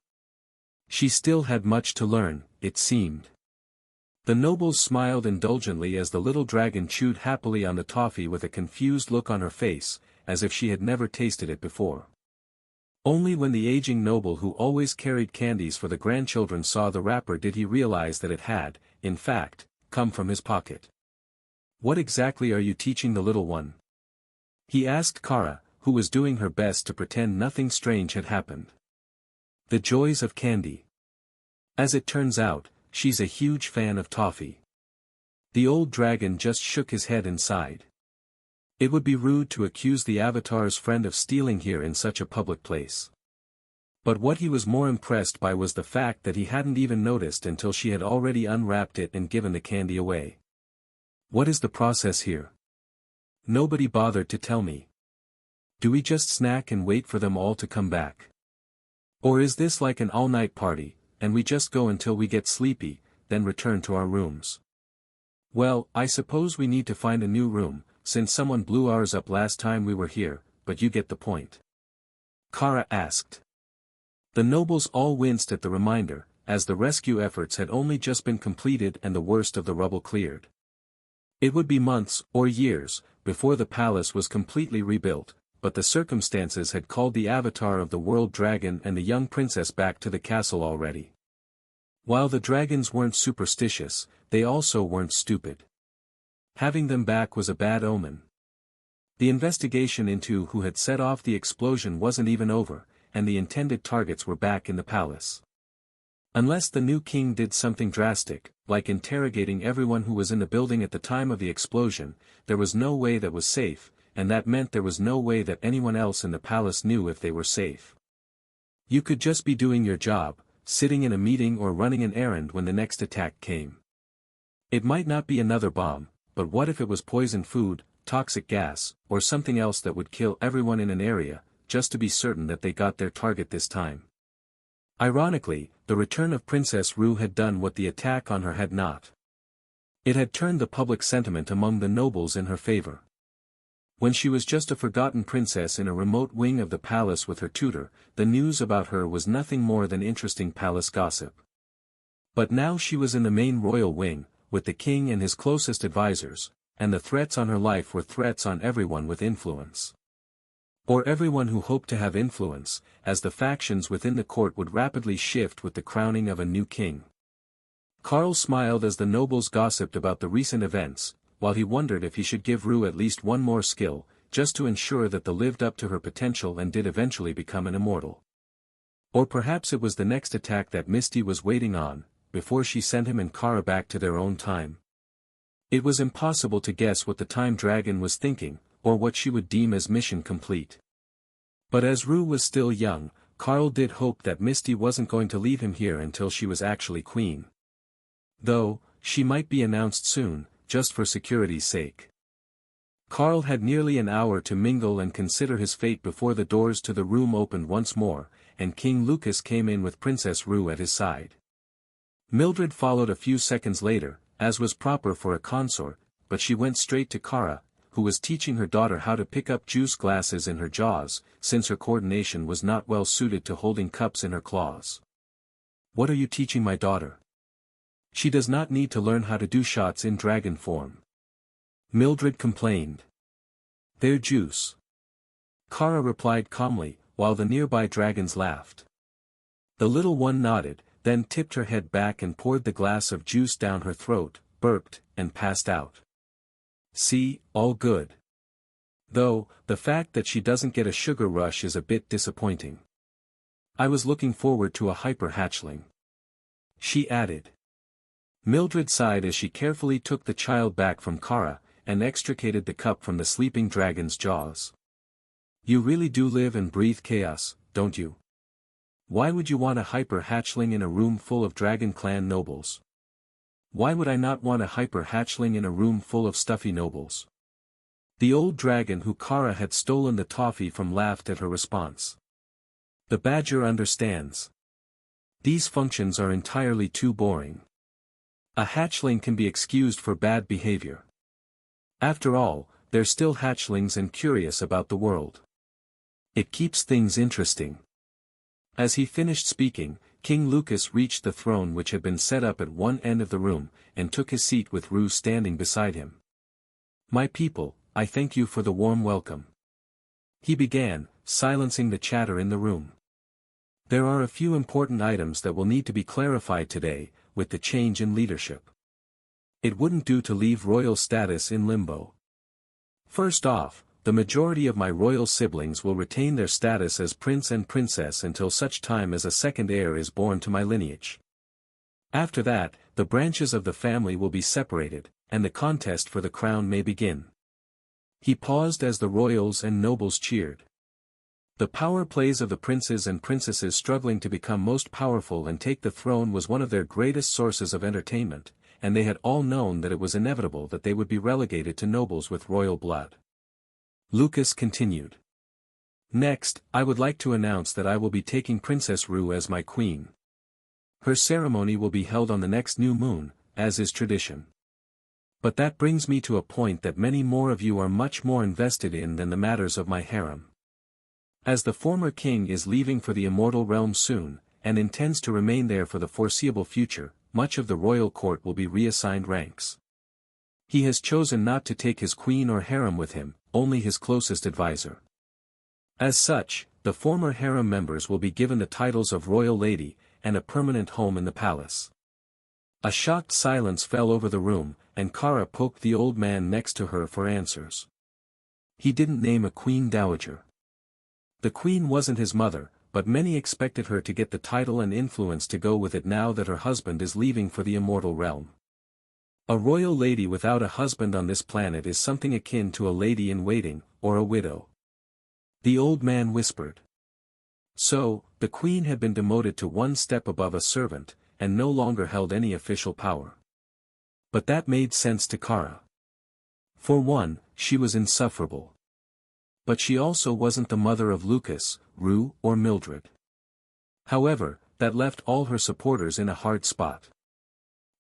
She still had much to learn, it seemed. The nobles smiled indulgently as the little dragon chewed happily on the toffee with a confused look on her face, as if she had never tasted it before. Only when the aging noble who always carried candies for the grandchildren saw the wrapper did he realize that it had, in fact, come from his pocket. What exactly are you teaching the little one? He asked Kara, who was doing her best to pretend nothing strange had happened. The joys of candy. As it turns out, she's a huge fan of toffee. The old dragon just shook his head and sighed. It would be rude to accuse the Avatar's friend of stealing here in such a public place. But what he was more impressed by was the fact that he hadn't even noticed until she had already unwrapped it and given the candy away. What is the process here? Nobody bothered to tell me. Do we just snack and wait for them all to come back? Or is this like an all-night party, and we just go until we get sleepy, then return to our rooms? Well, I suppose we need to find a new room, since someone blew ours up last time we were here, but you get the point. Kara asked. The nobles all winced at the reminder, as the rescue efforts had only just been completed and the worst of the rubble cleared. It would be months, or years, before the palace was completely rebuilt, but the circumstances had called the avatar of the world dragon and the young princess back to the castle already. While the dragons weren't superstitious, they also weren't stupid. Having them back was a bad omen. The investigation into who had set off the explosion wasn't even over, and the intended targets were back in the palace. Unless the new king did something drastic, like interrogating everyone who was in the building at the time of the explosion, there was no way that was safe, and that meant there was no way that anyone else in the palace knew if they were safe. You could just be doing your job, sitting in a meeting or running an errand when the next attack came. It might not be another bomb, but what if it was poisoned food, toxic gas, or something else that would kill everyone in an area, just to be certain that they got their target this time? Ironically, the return of Princess Rue had done what the attack on her had not. It had turned the public sentiment among the nobles in her favor. When she was just a forgotten princess in a remote wing of the palace with her tutor, the news about her was nothing more than interesting palace gossip. But now she was in the main royal wing, with the king and his closest advisors, and the threats on her life were threats on everyone with influence. Or everyone who hoped to have influence, as the factions within the court would rapidly shift with the crowning of a new king. Karl smiled as the nobles gossiped about the recent events, while he wondered if he should give Rue at least one more skill, just to ensure that the lived up to her potential and did eventually become an immortal. Or perhaps it was the next attack that Misty was waiting on, before she sent him and Kara back to their own time. It was impossible to guess what the time dragon was thinking, or what she would deem as mission complete. But as Rue was still young, Karl did hope that Misty wasn't going to leave him here until she was actually queen. Though, she might be announced soon, just for security's sake. Karl had nearly an hour to mingle and consider his fate before the doors to the room opened once more, and King Lucas came in with Princess Rue at his side. Mildred followed a few seconds later, as was proper for a consort, but she went straight to Kara, who was teaching her daughter how to pick up juice glasses in her jaws, since her coordination was not well suited to holding cups in her claws. "What are you teaching my daughter? She does not need to learn how to do shots in dragon form," Mildred complained. "They're juice," Kara replied calmly, while the nearby dragons laughed. The little one nodded, then tipped her head back and poured the glass of juice down her throat, burped, and passed out. "See, all good. Though, the fact that she doesn't get a sugar rush is a bit disappointing. I was looking forward to a hyper hatchling," she added. Mildred sighed as she carefully took the child back from Kara, and extricated the cup from the sleeping dragon's jaws. "You really do live and breathe chaos, don't you? Why would you want a hyper hatchling in a room full of Dragon Clan nobles? Why would I not want a hyper hatchling in a room full of stuffy nobles?" The old dragon who Kara had stolen the toffee from laughed at her response. "The badger understands. These functions are entirely too boring. A hatchling can be excused for bad behavior. After all, they're still hatchlings and curious about the world. It keeps things interesting." As he finished speaking, King Lucas reached the throne which had been set up at one end of the room, and took his seat with Rue standing beside him. "My people, I thank you for the warm welcome," he began, silencing the chatter in the room. "There are a few important items that will need to be clarified today, with the change in leadership. It wouldn't do to leave royal status in limbo. First off, the majority of my royal siblings will retain their status as prince and princess until such time as a second heir is born to my lineage. After that, the branches of the family will be separated, and the contest for the crown may begin." He paused as the royals and nobles cheered. The power plays of the princes and princesses struggling to become most powerful and take the throne was one of their greatest sources of entertainment, and they had all known that it was inevitable that they would be relegated to nobles with royal blood. Lucas continued. "Next, I would like to announce that I will be taking Princess Rue as my queen. Her ceremony will be held on the next new moon, as is tradition. But that brings me to a point that many more of you are much more invested in than the matters of my harem. As the former king is leaving for the immortal realm soon, and intends to remain there for the foreseeable future, much of the royal court will be reassigned ranks. He has chosen not to take his queen or harem with him, only his closest advisor. As such, the former harem members will be given the titles of royal lady, and a permanent home in the palace." A shocked silence fell over the room, and Kara poked the old man next to her for answers. He didn't name a queen dowager. The queen wasn't his mother, but many expected her to get the title and influence to go with it now that her husband is leaving for the immortal realm. A royal lady without a husband on this planet is something akin to a lady-in-waiting, or a widow. The old man whispered. So, the queen had been demoted to one step above a servant, and no longer held any official power. But that made sense to Kara. For one, she was insufferable. But she also wasn't the mother of Lucas, Rue, or Mildred. However, that left all her supporters in a hard spot.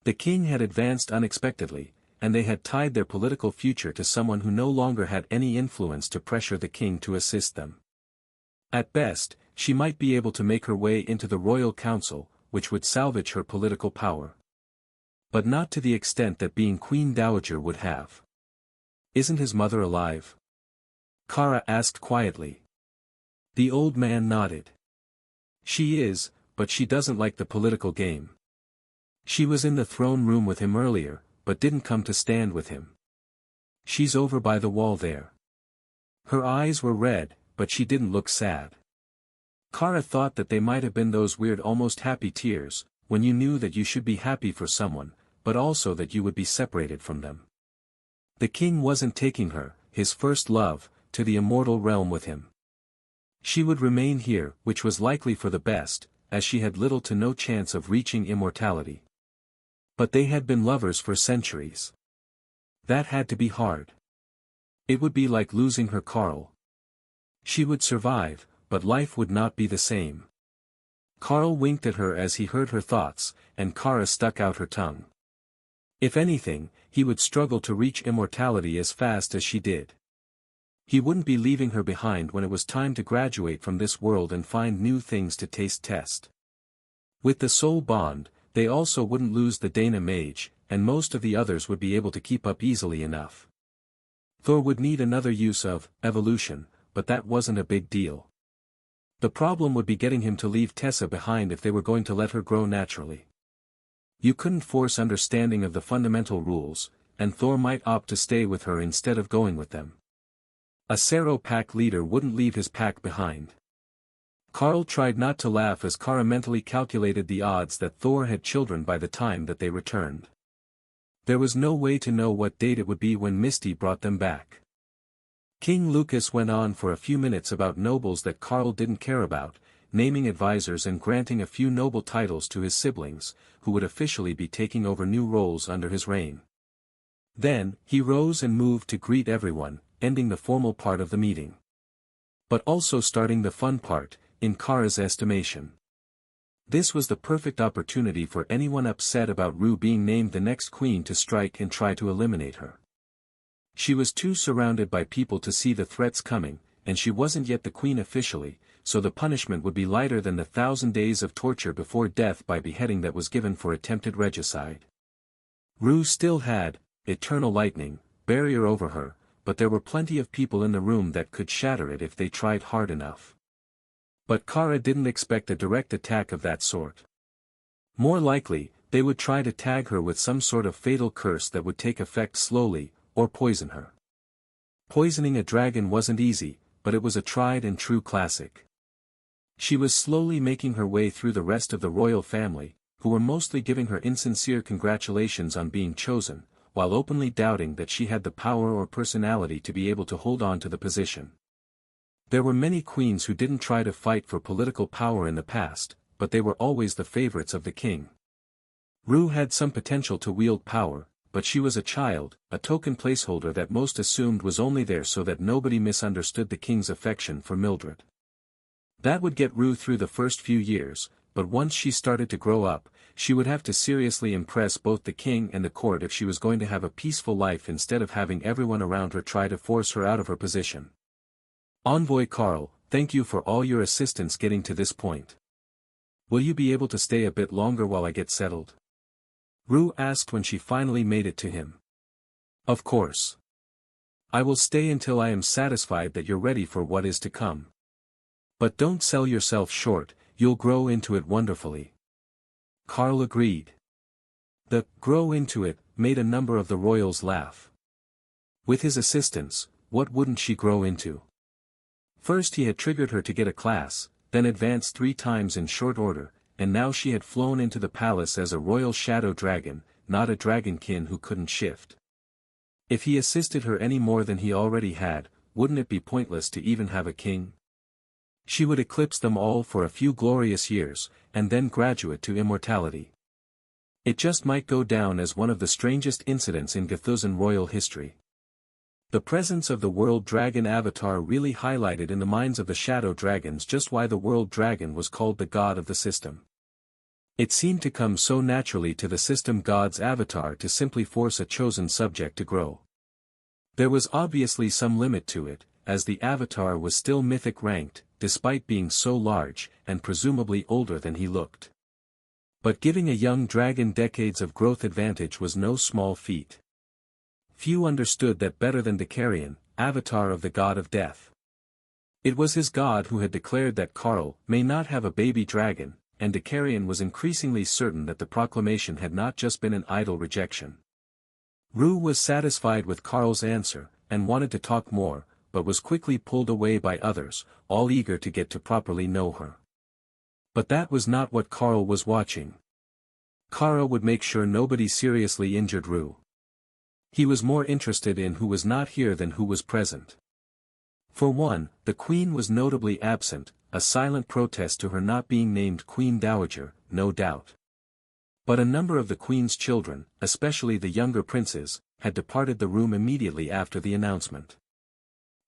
The king had advanced unexpectedly, and they had tied their political future to someone who no longer had any influence to pressure the king to assist them. At best, she might be able to make her way into the royal council, which would salvage her political power. But not to the extent that being queen dowager would have. "Isn't his mother alive?" Kara asked quietly. The old man nodded. "She is, but she doesn't like the political game. She was in the throne room with him earlier, but didn't come to stand with him. She's over by the wall there." Her eyes were red, but she didn't look sad. Kara thought that they might have been those weird almost happy tears, when you knew that you should be happy for someone, but also that you would be separated from them. The king wasn't taking her, his first love, to the immortal realm with him. She would remain here, which was likely for the best, as she had little to no chance of reaching immortality. But they had been lovers for centuries. That had to be hard. It would be like losing her Carl. She would survive, but life would not be the same. Carl winked at her as he heard her thoughts, and Kara stuck out her tongue. If anything, he would struggle to reach immortality as fast as she did. He wouldn't be leaving her behind when it was time to graduate from this world and find new things to taste test. With the soul bond, they also wouldn't lose the Dana mage, and most of the others would be able to keep up easily enough. Thor would need another use of evolution, but that wasn't a big deal. The problem would be getting him to leave Tessa behind if they were going to let her grow naturally. You couldn't force understanding of the fundamental rules, and Thor might opt to stay with her instead of going with them. A Sero pack leader wouldn't leave his pack behind. Carl tried not to laugh as Kara mentally calculated the odds that Thor had children by the time that they returned. There was no way to know what date it would be when Misty brought them back. King Lucas went on for a few minutes about nobles that Carl didn't care about, naming advisors and granting a few noble titles to his siblings, who would officially be taking over new roles under his reign. Then, he rose and moved to greet everyone, ending the formal part of the meeting. But also starting the fun part, in Kara's estimation. This was the perfect opportunity for anyone upset about Rue being named the next queen to strike and try to eliminate her. She was too surrounded by people to see the threats coming, and she wasn't yet the queen officially, so the punishment would be lighter than the 1,000 days of torture before death by beheading that was given for attempted regicide. Rue still had, eternal lightning, barrier over her, but there were plenty of people in the room that could shatter it if they tried hard enough. But Kara didn't expect a direct attack of that sort. More likely, they would try to tag her with some sort of fatal curse that would take effect slowly, or poison her. Poisoning a dragon wasn't easy, but it was a tried and true classic. She was slowly making her way through the rest of the royal family, who were mostly giving her insincere congratulations on being chosen, while openly doubting that she had the power or personality to be able to hold on to the position. There were many queens who didn't try to fight for political power in the past, but they were always the favorites of the king. Rue had some potential to wield power, but she was a child, a token placeholder that most assumed was only there so that nobody misunderstood the king's affection for Mildred. That would get Rue through the first few years, but once she started to grow up, she would have to seriously impress both the king and the court if she was going to have a peaceful life instead of having everyone around her try to force her out of her position. Envoy Carl, thank you for all your assistance getting to this point. Will you be able to stay a bit longer while I get settled? Rue asked when she finally made it to him. Of course. I will stay until I am satisfied that you're ready for what is to come. But don't sell yourself short, you'll grow into it wonderfully. Carl agreed. The "grow into it" made a number of the royals laugh. With his assistance, what wouldn't she grow into? First he had triggered her to get a class, then advanced 3 times in short order, and now she had flown into the palace as a royal shadow dragon, not a dragonkin who couldn't shift. If he assisted her any more than he already had, wouldn't it be pointless to even have a king? She would eclipse them all for a few glorious years, and then graduate to immortality. It just might go down as one of the strangest incidents in Gthuzan royal history. The presence of the World Dragon avatar really highlighted in the minds of the Shadow Dragons just why the World Dragon was called the god of the system. It seemed to come so naturally to the system god's avatar to simply force a chosen subject to grow. There was obviously some limit to it, as the avatar was still mythic ranked, despite being so large, and presumably older than he looked. But giving a young dragon decades of growth advantage was no small feat. Few understood that better than Dicarion, avatar of the god of death. It was his god who had declared that Carl may not have a baby dragon, and Dicarion was increasingly certain that the proclamation had not just been an idle rejection. Rue was satisfied with Carl's answer, and wanted to talk more, but was quickly pulled away by others, all eager to get to properly know her. But that was not what Carl was watching. Kara would make sure nobody seriously injured Rue. He was more interested in who was not here than who was present. For one, the queen was notably absent, a silent protest to her not being named Queen Dowager, no doubt. But a number of the queen's children, especially the younger princes, had departed the room immediately after the announcement.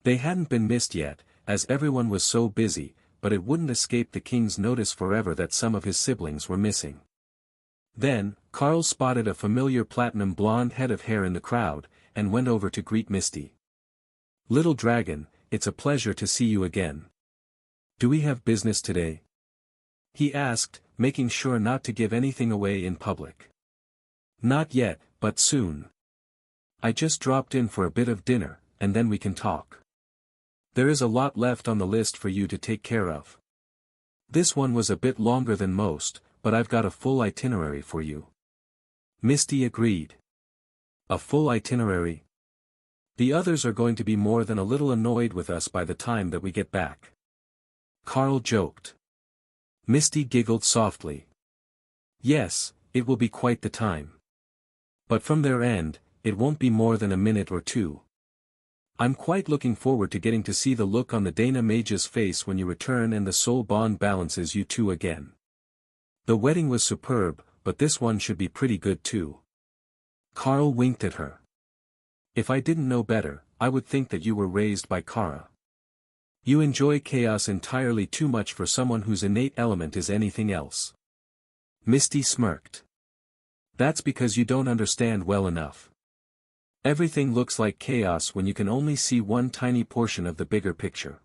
They hadn't been missed yet, as everyone was so busy, but it wouldn't escape the king's notice forever that some of his siblings were missing. Then, Carl spotted a familiar platinum blonde head of hair in the crowd, and went over to greet Misty. "Little dragon, it's a pleasure to see you again. Do we have business today?" he asked, making sure not to give anything away in public. "Not yet, but soon. I just dropped in for a bit of dinner, and then we can talk. There is a lot left on the list for you to take care of. This one was a bit longer than most, but I've got a full itinerary for you." Misty agreed. "A full itinerary? The others are going to be more than a little annoyed with us by the time that we get back." Carl joked. Misty giggled softly. "Yes, it will be quite the time. But from their end, it won't be more than a minute or two. I'm quite looking forward to getting to see the look on the Dana Mage's face when you return and the soul bond balances you two again. The wedding was superb, but this one should be pretty good too." Carl winked at her. "If I didn't know better, I would think that you were raised by Kara. You enjoy chaos entirely too much for someone whose innate element is anything else." Misty smirked. "That's because you don't understand well enough. Everything looks like chaos when you can only see one tiny portion of the bigger picture.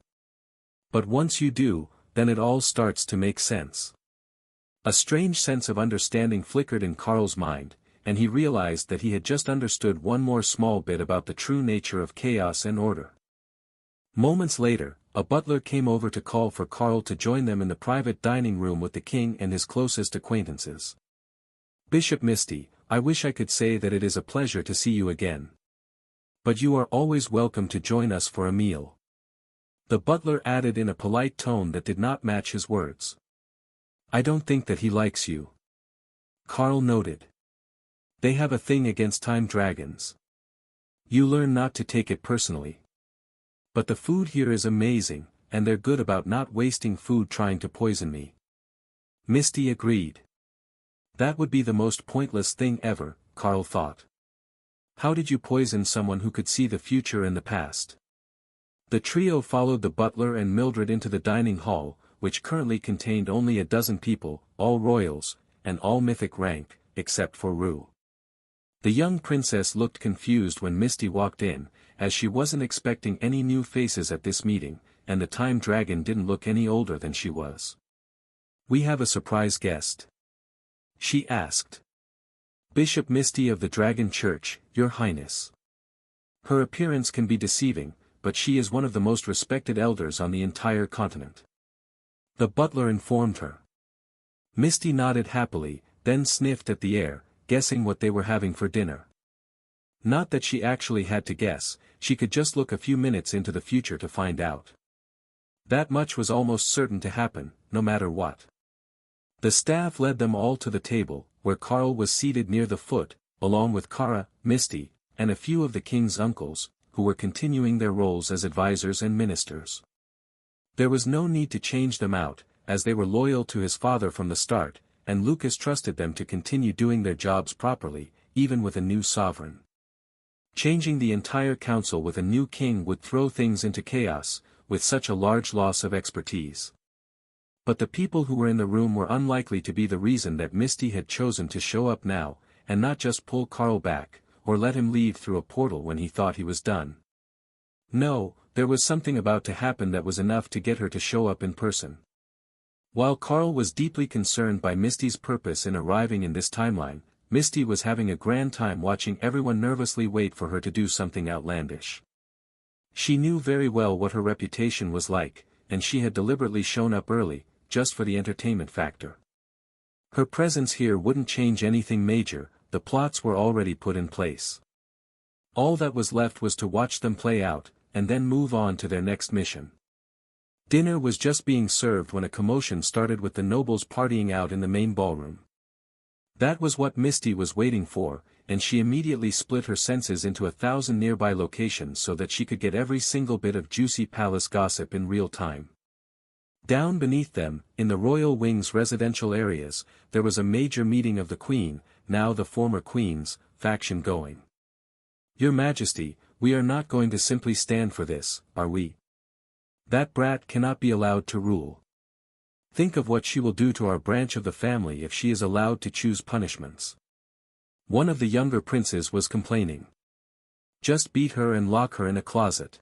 But once you do, then it all starts to make sense." A strange sense of understanding flickered in Carl's mind, and he realized that he had just understood one more small bit about the true nature of chaos and order. Moments later, a butler came over to call for Carl to join them in the private dining room with the king and his closest acquaintances. "Bishop Misty, I wish I could say that it is a pleasure to see you again. But you are always welcome to join us for a meal." The butler added in a polite tone that did not match his words. "I don't think that he likes you." Carl noted. "They have a thing against time dragons. You learn not to take it personally. But the food here is amazing, and they're good about not wasting food trying to poison me." Misty agreed. That would be the most pointless thing ever, Carl thought. How did you poison someone who could see the future and the past? The trio followed the butler and Mildred into the dining hall, which currently contained only a dozen people, all royals, and all mythic rank, except for Rue. The young princess looked confused when Misty walked in, as she wasn't expecting any new faces at this meeting, and the time dragon didn't look any older than she was. "We have a surprise guest," she asked. "Bishop Misty of the Dragon Church, Your Highness. Her appearance can be deceiving, but she is one of the most respected elders on the entire continent," the butler informed her. Misty nodded happily, then sniffed at the air, guessing what they were having for dinner. Not that she actually had to guess, she could just look a few minutes into the future to find out. That much was almost certain to happen, no matter what. The staff led them all to the table, where Carl was seated near the foot, along with Kara, Misty, and a few of the king's uncles, who were continuing their roles as advisors and ministers. There was no need to change them out, as they were loyal to his father from the start, and Lucas trusted them to continue doing their jobs properly, even with a new sovereign. Changing the entire council with a new king would throw things into chaos, with such a large loss of expertise. But the people who were in the room were unlikely to be the reason that Misty had chosen to show up now, and not just pull Carl back, or let him leave through a portal when he thought he was done. No, there was something about to happen that was enough to get her to show up in person. While Carl was deeply concerned by Misty's purpose in arriving in this timeline, Misty was having a grand time watching everyone nervously wait for her to do something outlandish. She knew very well what her reputation was like, and she had deliberately shown up early, just for the entertainment factor. Her presence here wouldn't change anything major, the plots were already put in place. All that was left was to watch them play out, and then move on to their next mission. Dinner was just being served when a commotion started with the nobles partying out in the main ballroom. That was what Misty was waiting for, and she immediately split her senses into 1,000 nearby locations so that she could get every single bit of juicy palace gossip in real time. Down beneath them, in the royal wing's residential areas, there was a major meeting of the Queen, now the former Queen's, faction going. "Your Majesty, We are not going to simply stand for this, are we? That brat cannot be allowed to rule. Think of what she will do to our branch of the family if she is allowed to choose punishments. One of the younger princes was complaining. Just beat her and lock her in a closet.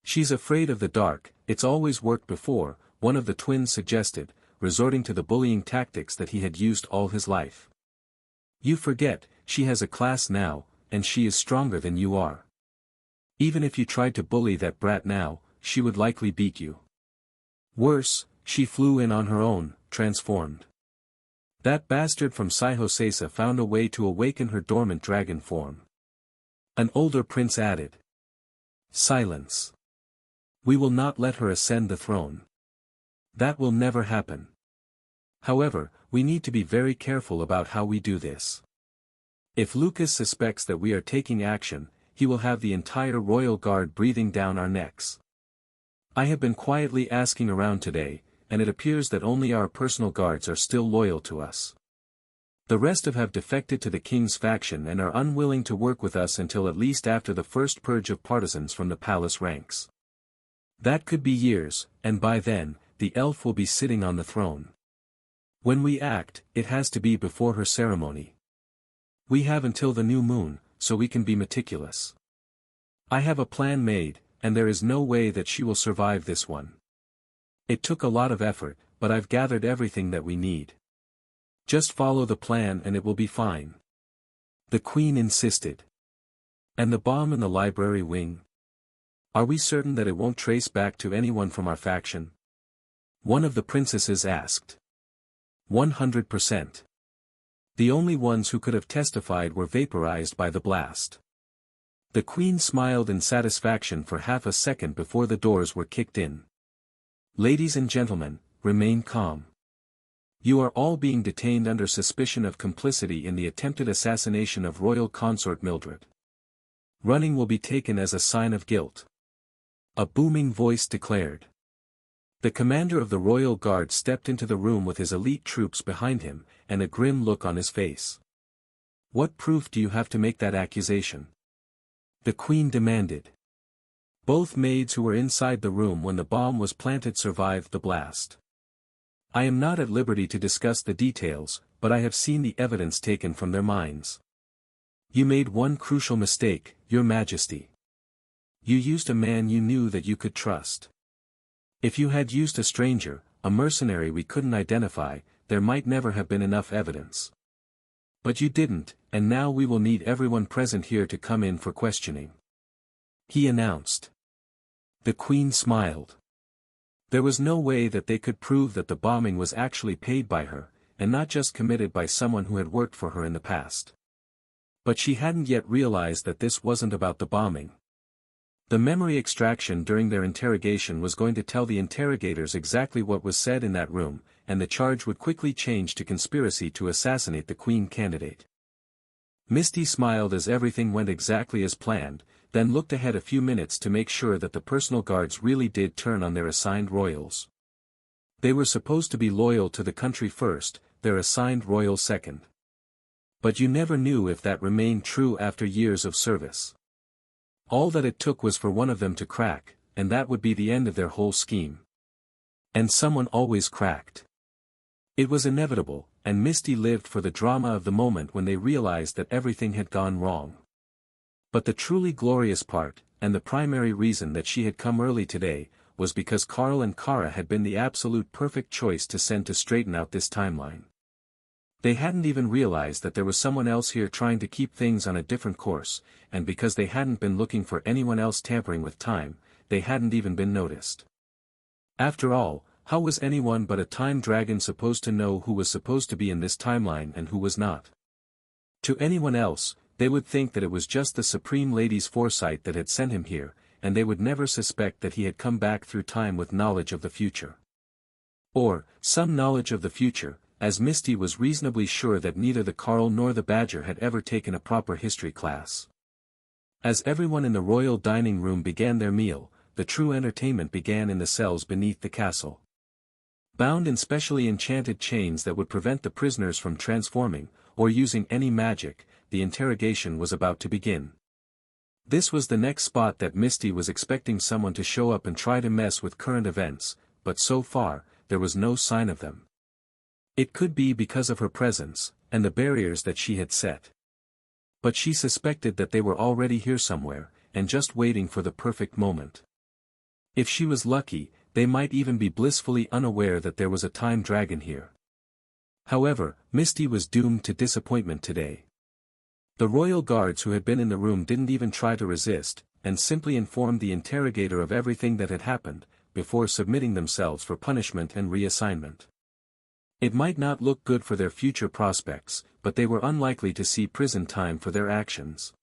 She's afraid of the dark, it's always worked before, one of the twins suggested, resorting to the bullying tactics that he had used all his life. You forget, she has a class now, and she is stronger than you are. Even if you tried to bully that brat now, she would likely beat you. Worse, she flew in on her own, transformed. That bastard from Sihosesa found a way to awaken her dormant dragon form. An older prince added. Silence. We will not let her ascend the throne. That will never happen. However, we need to be very careful about how we do this. If Lucas suspects that we are taking action, he will have the entire royal guard breathing down our necks. I have been quietly asking around today, and it appears that only our personal guards are still loyal to us. The rest have defected to the king's faction and are unwilling to work with us until at least after the first purge of partisans from the palace ranks. That could be years, and by then, the elf will be sitting on the throne. When we act, it has to be before her ceremony. We have until the new moon, so we can be meticulous. I have a plan made, and there is no way that she will survive this one. It took a lot of effort, but I've gathered everything that we need. Just follow the plan and it will be fine. The queen insisted. And the bomb in the library wing? Are we certain that it won't trace back to anyone from our faction? One of the princesses asked. 100%. The only ones who could have testified were vaporized by the blast. The queen smiled in satisfaction for half a second before the doors were kicked in. Ladies and gentlemen, remain calm. You are all being detained under suspicion of complicity in the attempted assassination of royal consort Mildred. Running will be taken as a sign of guilt. A booming voice declared. The commander of the royal guard stepped into the room with his elite troops behind him, and a grim look on his face. What proof do you have to make that accusation? The queen demanded. Both maids who were inside the room when the bomb was planted survived the blast. I am not at liberty to discuss the details, but I have seen the evidence taken from their minds. You made one crucial mistake, Your Majesty. You used a man you knew that you could trust. If you had used a stranger, a mercenary we couldn't identify, there might never have been enough evidence. But you didn't, and now we will need everyone present here to come in for questioning. He announced. The queen smiled. There was no way that they could prove that the bombing was actually paid by her, and not just committed by someone who had worked for her in the past. But she hadn't yet realized that this wasn't about the bombing. The memory extraction during their interrogation was going to tell the interrogators exactly what was said in that room, and the charge would quickly change to conspiracy to assassinate the queen candidate. Misty smiled as everything went exactly as planned, then looked ahead a few minutes to make sure that the personal guards really did turn on their assigned royals. They were supposed to be loyal to the country first, their assigned royal second. But you never knew if that remained true after years of service. All that it took was for one of them to crack, and that would be the end of their whole scheme. And someone always cracked. It was inevitable, and Misty lived for the drama of the moment when they realized that everything had gone wrong. But the truly glorious part, and the primary reason that she had come early today, was because Carl and Kara had been the absolute perfect choice to send to straighten out this timeline. They hadn't even realized that there was someone else here trying to keep things on a different course, and because they hadn't been looking for anyone else tampering with time, they hadn't even been noticed. After all, how was anyone but a time dragon supposed to know who was supposed to be in this timeline and who was not? To anyone else, they would think that it was just the Supreme Lady's foresight that had sent him here, and they would never suspect that he had come back through time with knowledge of the future. Or, some knowledge of the future, as Misty was reasonably sure that neither the Carl nor the Badger had ever taken a proper history class. As everyone in the royal dining room began their meal, the true entertainment began in the cells beneath the castle. Bound in specially enchanted chains that would prevent the prisoners from transforming, or using any magic, the interrogation was about to begin. This was the next spot that Misty was expecting someone to show up and try to mess with current events, but so far, there was no sign of them. It could be because of her presence, and the barriers that she had set. But she suspected that they were already here somewhere, and just waiting for the perfect moment. If she was lucky, they might even be blissfully unaware that there was a time dragon here. However, Misty was doomed to disappointment today. The royal guards who had been in the room didn't even try to resist, and simply informed the interrogator of everything that had happened, before submitting themselves for punishment and reassignment. It might not look good for their future prospects, but they were unlikely to see prison time for their actions.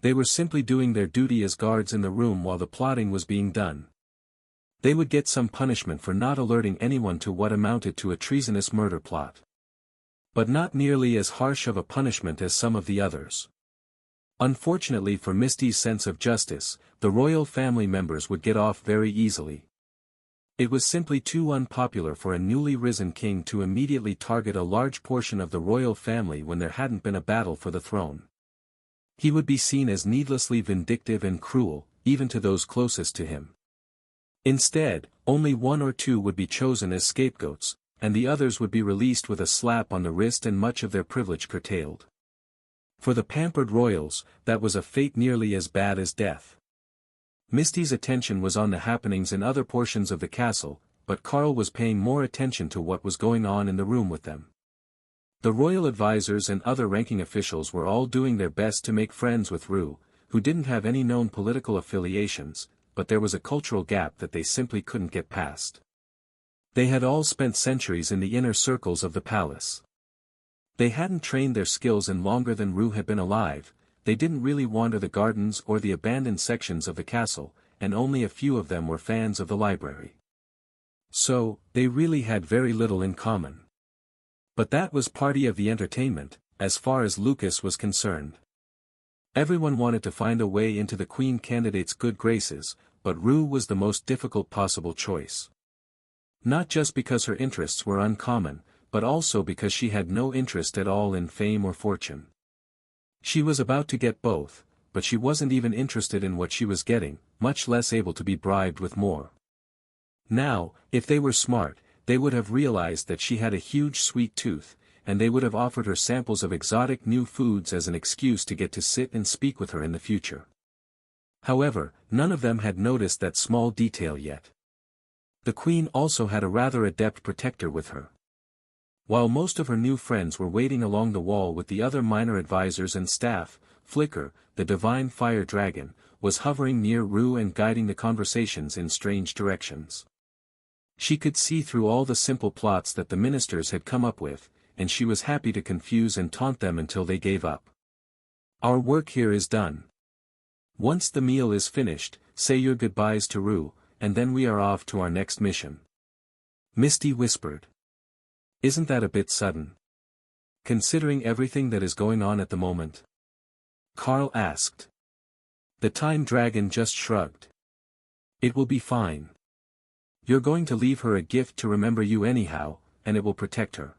They were simply doing their duty as guards in the room while the plotting was being done. They would get some punishment for not alerting anyone to what amounted to a treasonous murder plot. But not nearly as harsh of a punishment as some of the others. Unfortunately for Misty's sense of justice, the royal family members would get off very easily. It was simply too unpopular for a newly risen king to immediately target a large portion of the royal family when there hadn't been a battle for the throne. He would be seen as needlessly vindictive and cruel, even to those closest to him. Instead, only one or two would be chosen as scapegoats, and the others would be released with a slap on the wrist and much of their privilege curtailed. For the pampered royals, that was a fate nearly as bad as death. Misty's attention was on the happenings in other portions of the castle, but Carl was paying more attention to what was going on in the room with them. The royal advisors and other ranking officials were all doing their best to make friends with Rue, who didn't have any known political affiliations, but there was a cultural gap that they simply couldn't get past. They had all spent centuries in the inner circles of the palace. They hadn't trained their skills in longer than Rue had been alive, they didn't really wander the gardens or the abandoned sections of the castle, and only a few of them were fans of the library. So, they really had very little in common. But that was part of the entertainment, as far as Lucas was concerned. Everyone wanted to find a way into the queen candidate's good graces, but Rue was the most difficult possible choice. Not just because her interests were uncommon, but also because she had no interest at all in fame or fortune. She was about to get both, but she wasn't even interested in what she was getting, much less able to be bribed with more. Now, if they were smart, they would have realized that she had a huge sweet tooth, and they would have offered her samples of exotic new foods as an excuse to get to sit and speak with her in the future. However, none of them had noticed that small detail yet. The queen also had a rather adept protector with her. While most of her new friends were waiting along the wall with the other minor advisors and staff, Flicker, the divine fire dragon, was hovering near Rue and guiding the conversations in strange directions. She could see through all the simple plots that the ministers had come up with, and she was happy to confuse and taunt them until they gave up. Our work here is done. Once the meal is finished, say your goodbyes to Rue, and then we are off to our next mission. Misty whispered. Isn't that a bit sudden? Considering everything that is going on at the moment? Carl asked. The time dragon just shrugged. It will be fine. You're going to leave her a gift to remember you anyhow, and it will protect her.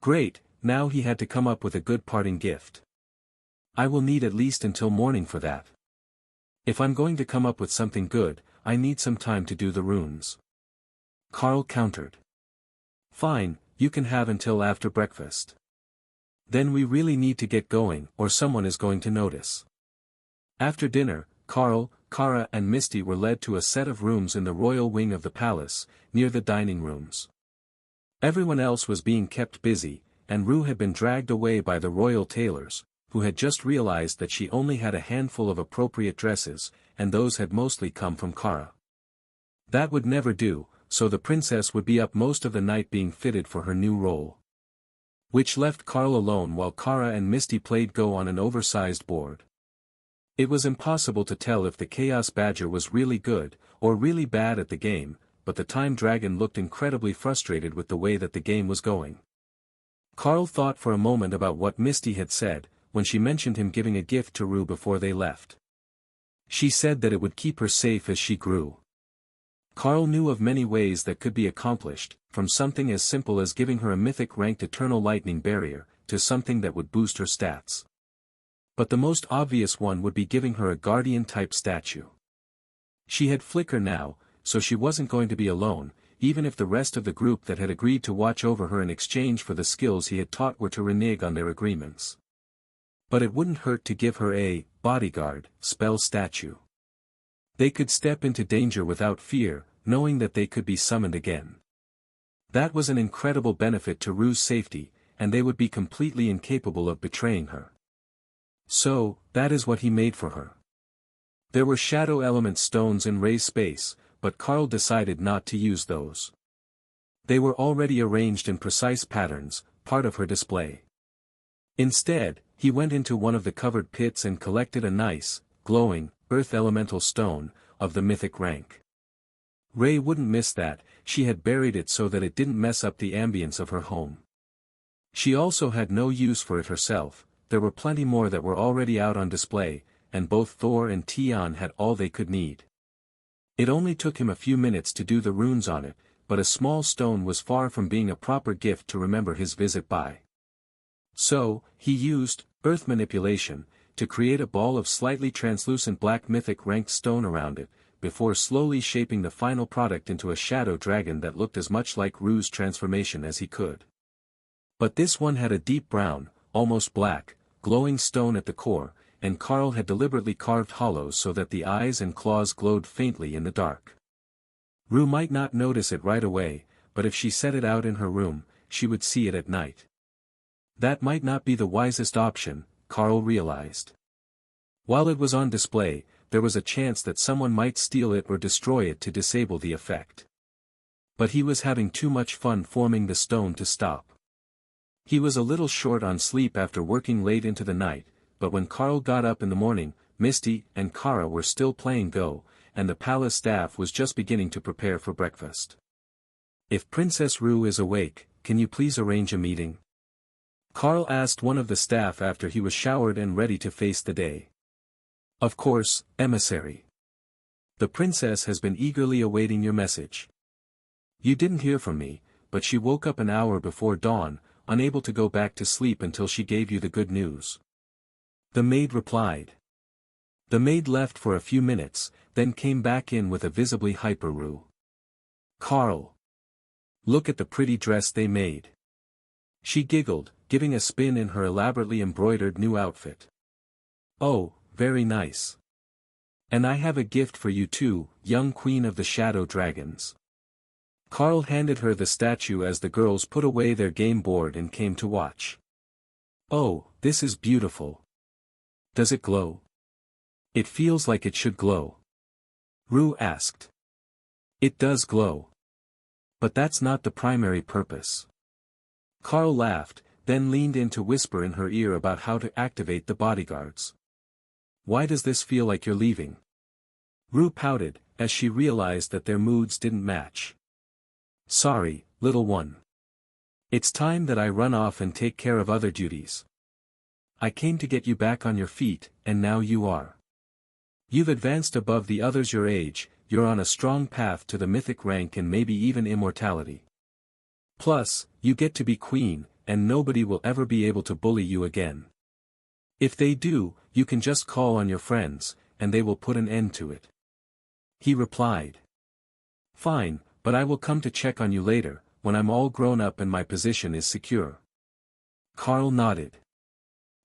Great, now he had to come up with a good parting gift. I will need at least until morning for that. If I'm going to come up with something good, I need some time to do the runes. Carl countered. Fine, you can have until after breakfast. Then we really need to get going, or someone is going to notice. After dinner, Carl, Kara and Misty were led to a set of rooms in the royal wing of the palace, near the dining rooms. Everyone else was being kept busy, and Rue had been dragged away by the royal tailors, who had just realized that she only had a handful of appropriate dresses, and those had mostly come from Kara. That would never do, so the princess would be up most of the night being fitted for her new role. Which left Carl alone while Kara and Misty played Go on an oversized board. It was impossible to tell if the Chaos Badger was really good, or really bad at the game, but the Time Dragon looked incredibly frustrated with the way that the game was going. Carl thought for a moment about what Misty had said, when she mentioned him giving a gift to Rue before they left. She said that it would keep her safe as she grew. Carl knew of many ways that could be accomplished, from something as simple as giving her a mythic-ranked Eternal Lightning Barrier, to something that would boost her stats. But the most obvious one would be giving her a guardian-type statue. She had Flicker now, so she wasn't going to be alone, even if the rest of the group that had agreed to watch over her in exchange for the skills he had taught were to renege on their agreements. But it wouldn't hurt to give her a bodyguard spell statue. They could step into danger without fear, knowing that they could be summoned again. That was an incredible benefit to Rue's safety, and they would be completely incapable of betraying her. So, that is what he made for her. There were shadow element stones in Ray's space, but Carl decided not to use those. They were already arranged in precise patterns, part of her display. Instead, he went into one of the covered pits and collected a nice, glowing, earth elemental stone, of the mythic rank. Ray wouldn't miss that, she had buried it so that it didn't mess up the ambience of her home. She also had no use for it herself, there were plenty more that were already out on display, and both Thor and Tion had all they could need. It only took him a few minutes to do the runes on it, but a small stone was far from being a proper gift to remember his visit by. So, he used earth manipulation to create a ball of slightly translucent black mythic ranked stone around it, before slowly shaping the final product into a shadow dragon that looked as much like Rue's transformation as he could. But this one had a deep brown, almost black, glowing stone at the core, and Carl had deliberately carved hollows so that the eyes and claws glowed faintly in the dark. Rue might not notice it right away, but if she set it out in her room, she would see it at night. That might not be the wisest option, Carl realized. While it was on display, there was a chance that someone might steal it or destroy it to disable the effect. But he was having too much fun forming the stone to stop. He was a little short on sleep after working late into the night, but when Carl got up in the morning, Misty and Kara were still playing Go, and the palace staff was just beginning to prepare for breakfast. "If Princess Rue is awake, can you please arrange a meeting?" Carl asked one of the staff after he was showered and ready to face the day. "Of course, emissary. The princess has been eagerly awaiting your message. You didn't hear from me, but she woke up an hour before dawn, unable to go back to sleep until she gave you the good news." The maid replied. The maid left for a few minutes, then came back in with a visibly hyper Rue. "Carl! Look at the pretty dress they made." She giggled, giving a spin in her elaborately embroidered new outfit. "Oh, very nice. And I have a gift for you too, young queen of the shadow dragons." Carl handed her the statue as the girls put away their game board and came to watch. "Oh, this is beautiful. Does it glow?" "It feels like it should glow." Rue asked. "It does glow. But that's not the primary purpose." Carl laughed, then leaned in to whisper in her ear about how to activate the bodyguards. "Why does this feel like you're leaving?" Rue pouted, as she realized that their moods didn't match. "Sorry, little one. It's time that I run off and take care of other duties. I came to get you back on your feet, and now you are. You've advanced above the others your age, you're on a strong path to the mythic rank and maybe even immortality. Plus, you get to be queen, and nobody will ever be able to bully you again. If they do, you can just call on your friends, and they will put an end to it." He replied. "Fine, but I will come to check on you later, when I'm all grown up and my position is secure." Carl nodded.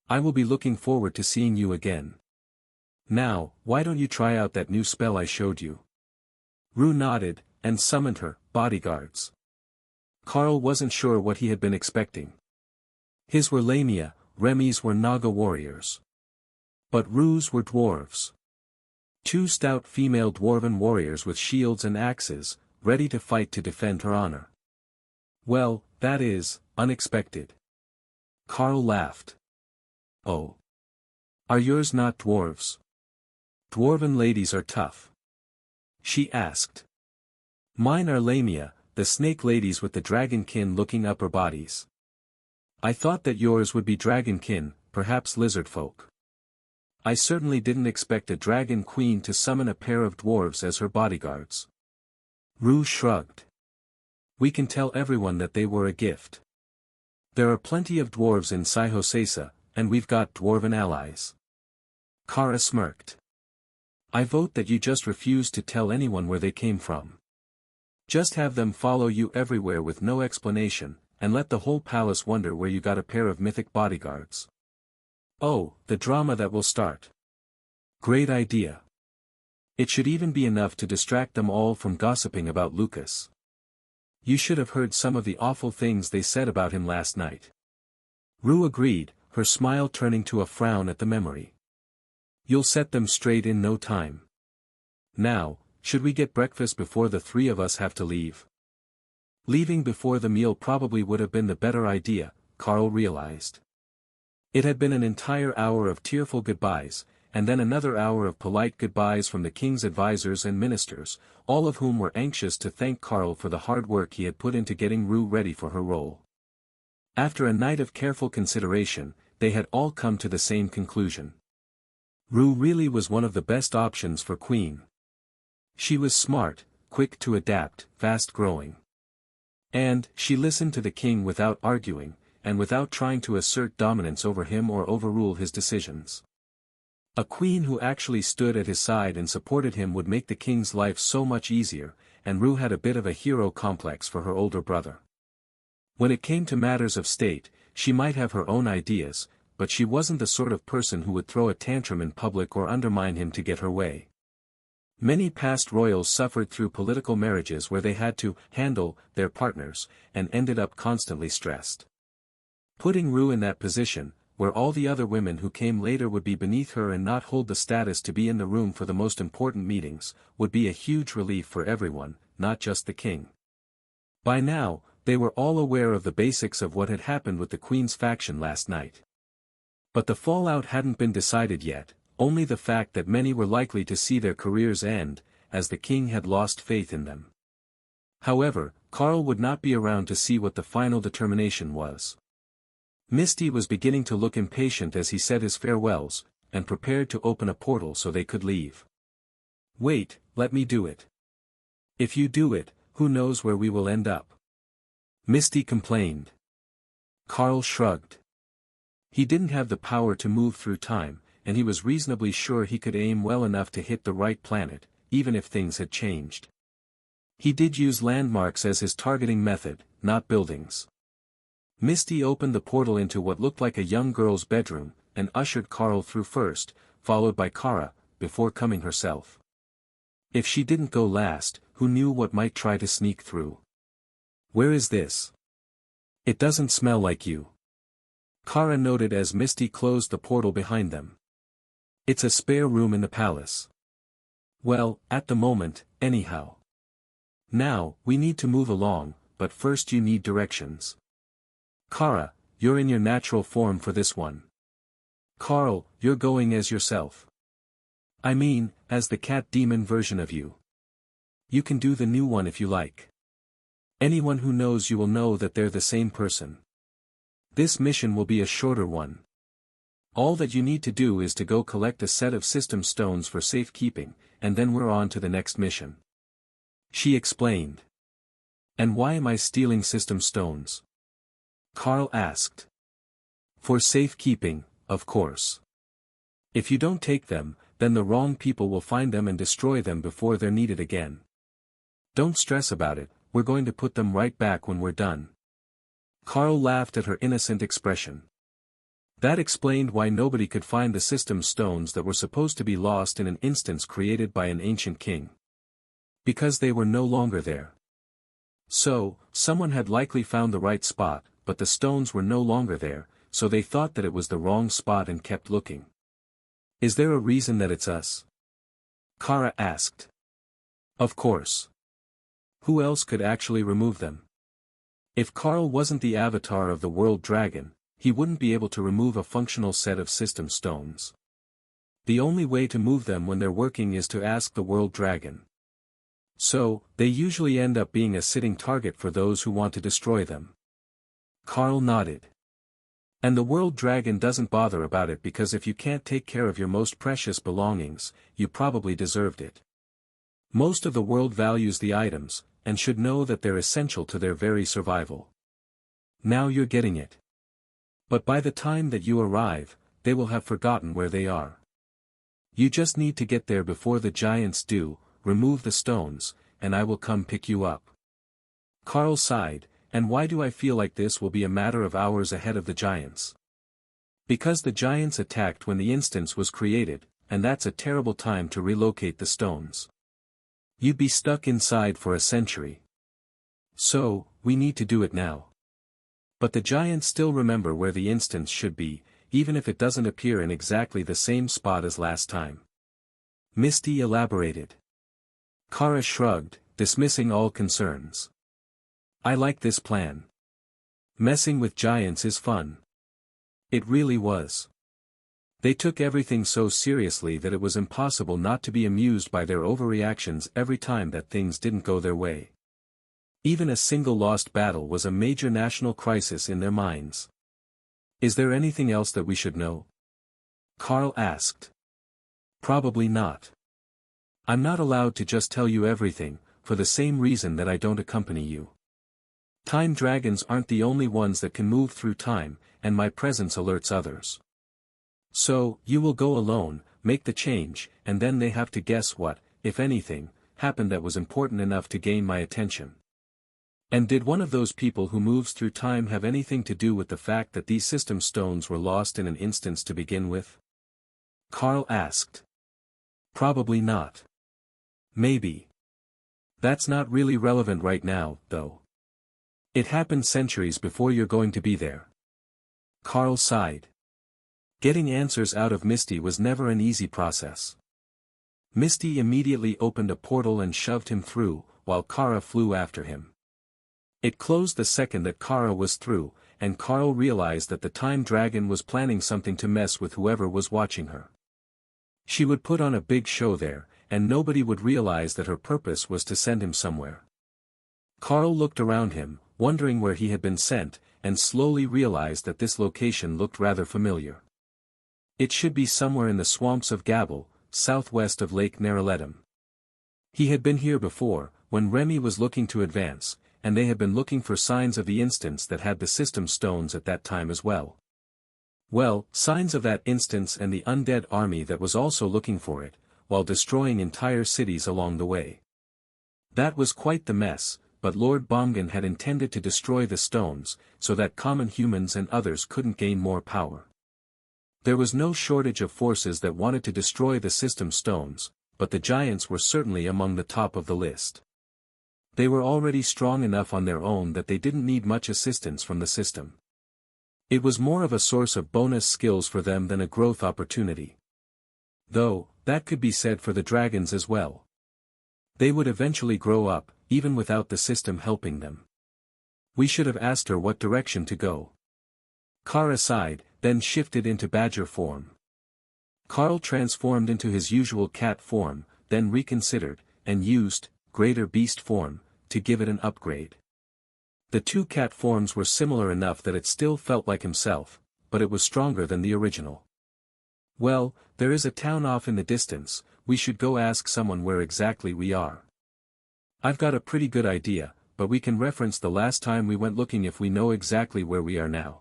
"I will be looking forward to seeing you again. Now, why don't you try out that new spell I showed you?" Rue nodded, and summoned her bodyguards. Carl wasn't sure what he had been expecting. His were Lamia, Remy's were Naga warriors. But Rue's were dwarves. 2 stout female dwarven warriors with shields and axes, ready to fight to defend her honor. "Well, that is unexpected." Carl laughed. "Oh. Are yours not dwarves? Dwarven ladies are tough." She asked. "Mine are Lamia, the snake ladies with the dragonkin-looking upper bodies. I thought that yours would be dragonkin, perhaps lizard folk. I certainly didn't expect a dragon queen to summon a pair of dwarves as her bodyguards." Rue shrugged. "We can tell everyone that they were a gift. There are plenty of dwarves in Saihosesa, and we've got dwarven allies." Kara smirked. I vote that you just refuse to tell anyone where they came from. Just have them follow you everywhere with no explanation, and let the whole palace wonder where you got a pair of mythic bodyguards. Oh, the drama that will start. Great idea. It should even be enough to distract them all from gossiping about Lucas. You should have heard some of the awful things they said about him last night. Rue agreed, her smile turning to a frown at the memory. You'll set them straight in no time. Now, should we get breakfast before the three of us have to leave? Leaving before the meal probably would have been the better idea, Carl realized. It had been an entire hour of tearful goodbyes, and then another hour of polite goodbyes from the king's advisors and ministers, all of whom were anxious to thank Carl for the hard work he had put into getting Rue ready for her role. After a night of careful consideration, they had all come to the same conclusion. Rue really was one of the best options for Queen. She was smart, quick to adapt, fast-growing. And, she listened to the king without arguing, and without trying to assert dominance over him or overrule his decisions. A queen who actually stood at his side and supported him would make the king's life so much easier, and Rue had a bit of a hero complex for her older brother. When it came to matters of state, she might have her own ideas, but she wasn't the sort of person who would throw a tantrum in public or undermine him to get her way. Many past royals suffered through political marriages where they had to handle their partners, and ended up constantly stressed. Putting Rue in that position, where all the other women who came later would be beneath her and not hold the status to be in the room for the most important meetings, would be a huge relief for everyone, not just the king. By now, they were all aware of the basics of what had happened with the Queen's faction last night. But the fallout hadn't been decided yet, only the fact that many were likely to see their careers end, as the king had lost faith in them. However, Carl would not be around to see what the final determination was. Misty was beginning to look impatient as he said his farewells, and prepared to open a portal so they could leave. Wait, let me do it. If you do it, who knows where we will end up? Misty complained. Carl shrugged. He didn't have the power to move through time, and he was reasonably sure he could aim well enough to hit the right planet, even if things had changed. He did use landmarks as his targeting method, not buildings. Misty opened the portal into what looked like a young girl's bedroom, and ushered Carl through first, followed by Kara, before coming herself. If she didn't go last, who knew what might try to sneak through? Where is this? It doesn't smell like you. Kara noted as Misty closed the portal behind them. It's a spare room in the palace. Well, at the moment, anyhow. Now, we need to move along, but first you need directions. Kara, you're in your natural form for this one. Carl, you're going as yourself. I mean, as the cat demon version of you. You can do the new one if you like. Anyone who knows you will know that they're the same person. This mission will be a shorter one. All that you need to do is to go collect a set of system stones for safekeeping, and then we're on to the next mission. She explained. And why am I stealing system stones? Carl asked. For safekeeping, of course. If you don't take them, then the wrong people will find them and destroy them before they're needed again. Don't stress about it, we're going to put them right back when we're done. Carl laughed at her innocent expression. That explained why nobody could find the system stones that were supposed to be lost in an instance created by an ancient king. Because they were no longer there. So, someone had likely found the right spot, but the stones were no longer there, so they thought that it was the wrong spot and kept looking. Is there a reason that it's us? Kara asked. Of course. Who else could actually remove them? If Carl wasn't the avatar of the world dragon, he wouldn't be able to remove a functional set of system stones. The only way to move them when they're working is to ask the world dragon. So, they usually end up being a sitting target for those who want to destroy them. Carl nodded. And the world dragon doesn't bother about it because if you can't take care of your most precious belongings, you probably deserved it. Most of the world values the items, and should know that they're essential to their very survival. Now you're getting it. But by the time that you arrive, they will have forgotten where they are. You just need to get there before the giants do, remove the stones, and I will come pick you up. Carl sighed, and why do I feel like this will be a matter of hours ahead of the giants? Because the giants attacked when the instance was created, and that's a terrible time to relocate the stones. You'd be stuck inside for a century. So, we need to do it now. But the giants still remember where the instance should be, even if it doesn't appear in exactly the same spot as last time. Misty elaborated. Kara shrugged, dismissing all concerns. I like this plan. Messing with giants is fun. It really was. They took everything so seriously that it was impossible not to be amused by their overreactions every time that things didn't go their way. Even a single lost battle was a major national crisis in their minds. Is there anything else that we should know? Carl asked. Probably not. I'm not allowed to just tell you everything, for the same reason that I don't accompany you. Time dragons aren't the only ones that can move through time, and my presence alerts others. So, you will go alone, make the change, and then they have to guess what, if anything, happened that was important enough to gain my attention. And did one of those people who moves through time have anything to do with the fact that these system stones were lost in an instance to begin with? Carl asked. Probably not. Maybe. That's not really relevant right now, though. It happened centuries before you're going to be there. Carl sighed. Getting answers out of Misty was never an easy process. Misty immediately opened a portal and shoved him through, while Kara flew after him. It closed the second that Kara was through, and Carl realized that the time dragon was planning something to mess with whoever was watching her. She would put on a big show there, and nobody would realize that her purpose was to send him somewhere. Carl looked around him, wondering where he had been sent, and slowly realized that this location looked rather familiar. It should be somewhere in the swamps of Gabble, southwest of Lake Neraletum. He had been here before, when Remy was looking to advance, and they had been looking for signs of the instance that had the system stones at that time as well. Well, signs of that instance and the undead army that was also looking for it, while destroying entire cities along the way. That was quite the mess, but Lord Bomgan had intended to destroy the stones, so that common humans and others couldn't gain more power. There was no shortage of forces that wanted to destroy the system stones, but the giants were certainly among the top of the list. They were already strong enough on their own that they didn't need much assistance from the system. It was more of a source of bonus skills for them than a growth opportunity. Though, that could be said for the dragons as well. They would eventually grow up, even without the system helping them. We should have asked her what direction to go. Kara sighed, then shifted into badger form. Carl transformed into his usual cat form, then reconsidered, and used greater beast form to give it an upgrade. The two cat forms were similar enough that it still felt like himself, but it was stronger than the original. Well, there is a town off in the distance, we should go ask someone where exactly we are. I've got a pretty good idea, but we can reference the last time we went looking if we know exactly where we are now.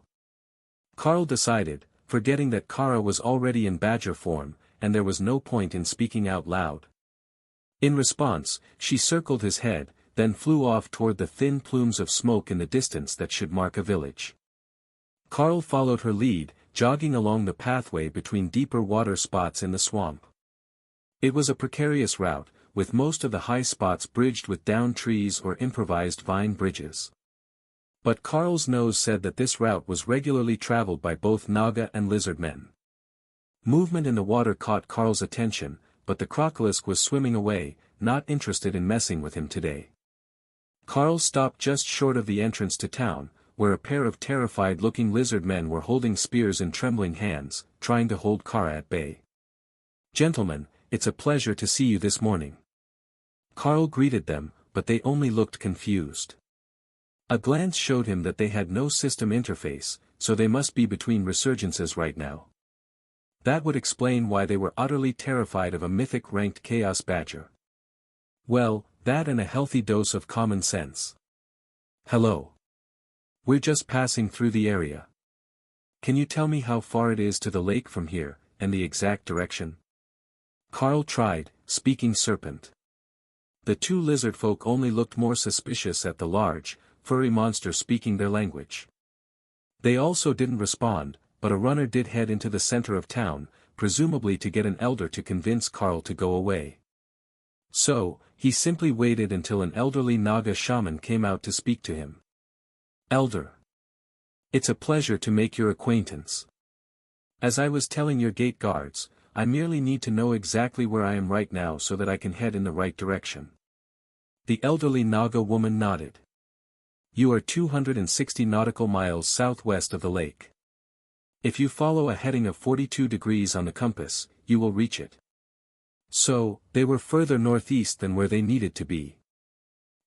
Carl decided, forgetting that Kara was already in badger form, and there was no point in speaking out loud. In response, she circled his head, then flew off toward the thin plumes of smoke in the distance that should mark a village. Carl followed her lead, jogging along the pathway between deeper water spots in the swamp. It was a precarious route, with most of the high spots bridged with downed trees or improvised vine bridges. But Carl's nose said that this route was regularly traveled by both Naga and lizard men. Movement in the water caught Carl's attention, but the crocolisk was swimming away, not interested in messing with him today. Carl stopped just short of the entrance to town, where a pair of terrified-looking lizard men were holding spears in trembling hands, trying to hold Kara at bay. "Gentlemen, it's a pleasure to see you this morning." Carl greeted them, but they only looked confused. A glance showed him that they had no system interface, so they must be between resurgences right now. That would explain why they were utterly terrified of a mythic-ranked Chaos Badger. Well, that and a healthy dose of common sense. "Hello. We're just passing through the area. Can you tell me how far it is to the lake from here, and the exact direction?" Carl tried, speaking serpent. The two lizard folk only looked more suspicious at the large, furry monster speaking their language. They also didn't respond, but a runner did head into the center of town, presumably to get an elder to convince Carl to go away. So, he simply waited until an elderly Naga shaman came out to speak to him. Elder. It's a pleasure to make your acquaintance. As I was telling your gate guards, I merely need to know exactly where I am right now so that I can head in the right direction. The elderly Naga woman nodded. You are 260 nautical miles southwest of the lake. If you follow a heading of 42 degrees on the compass, you will reach it. So, they were further northeast than where they needed to be.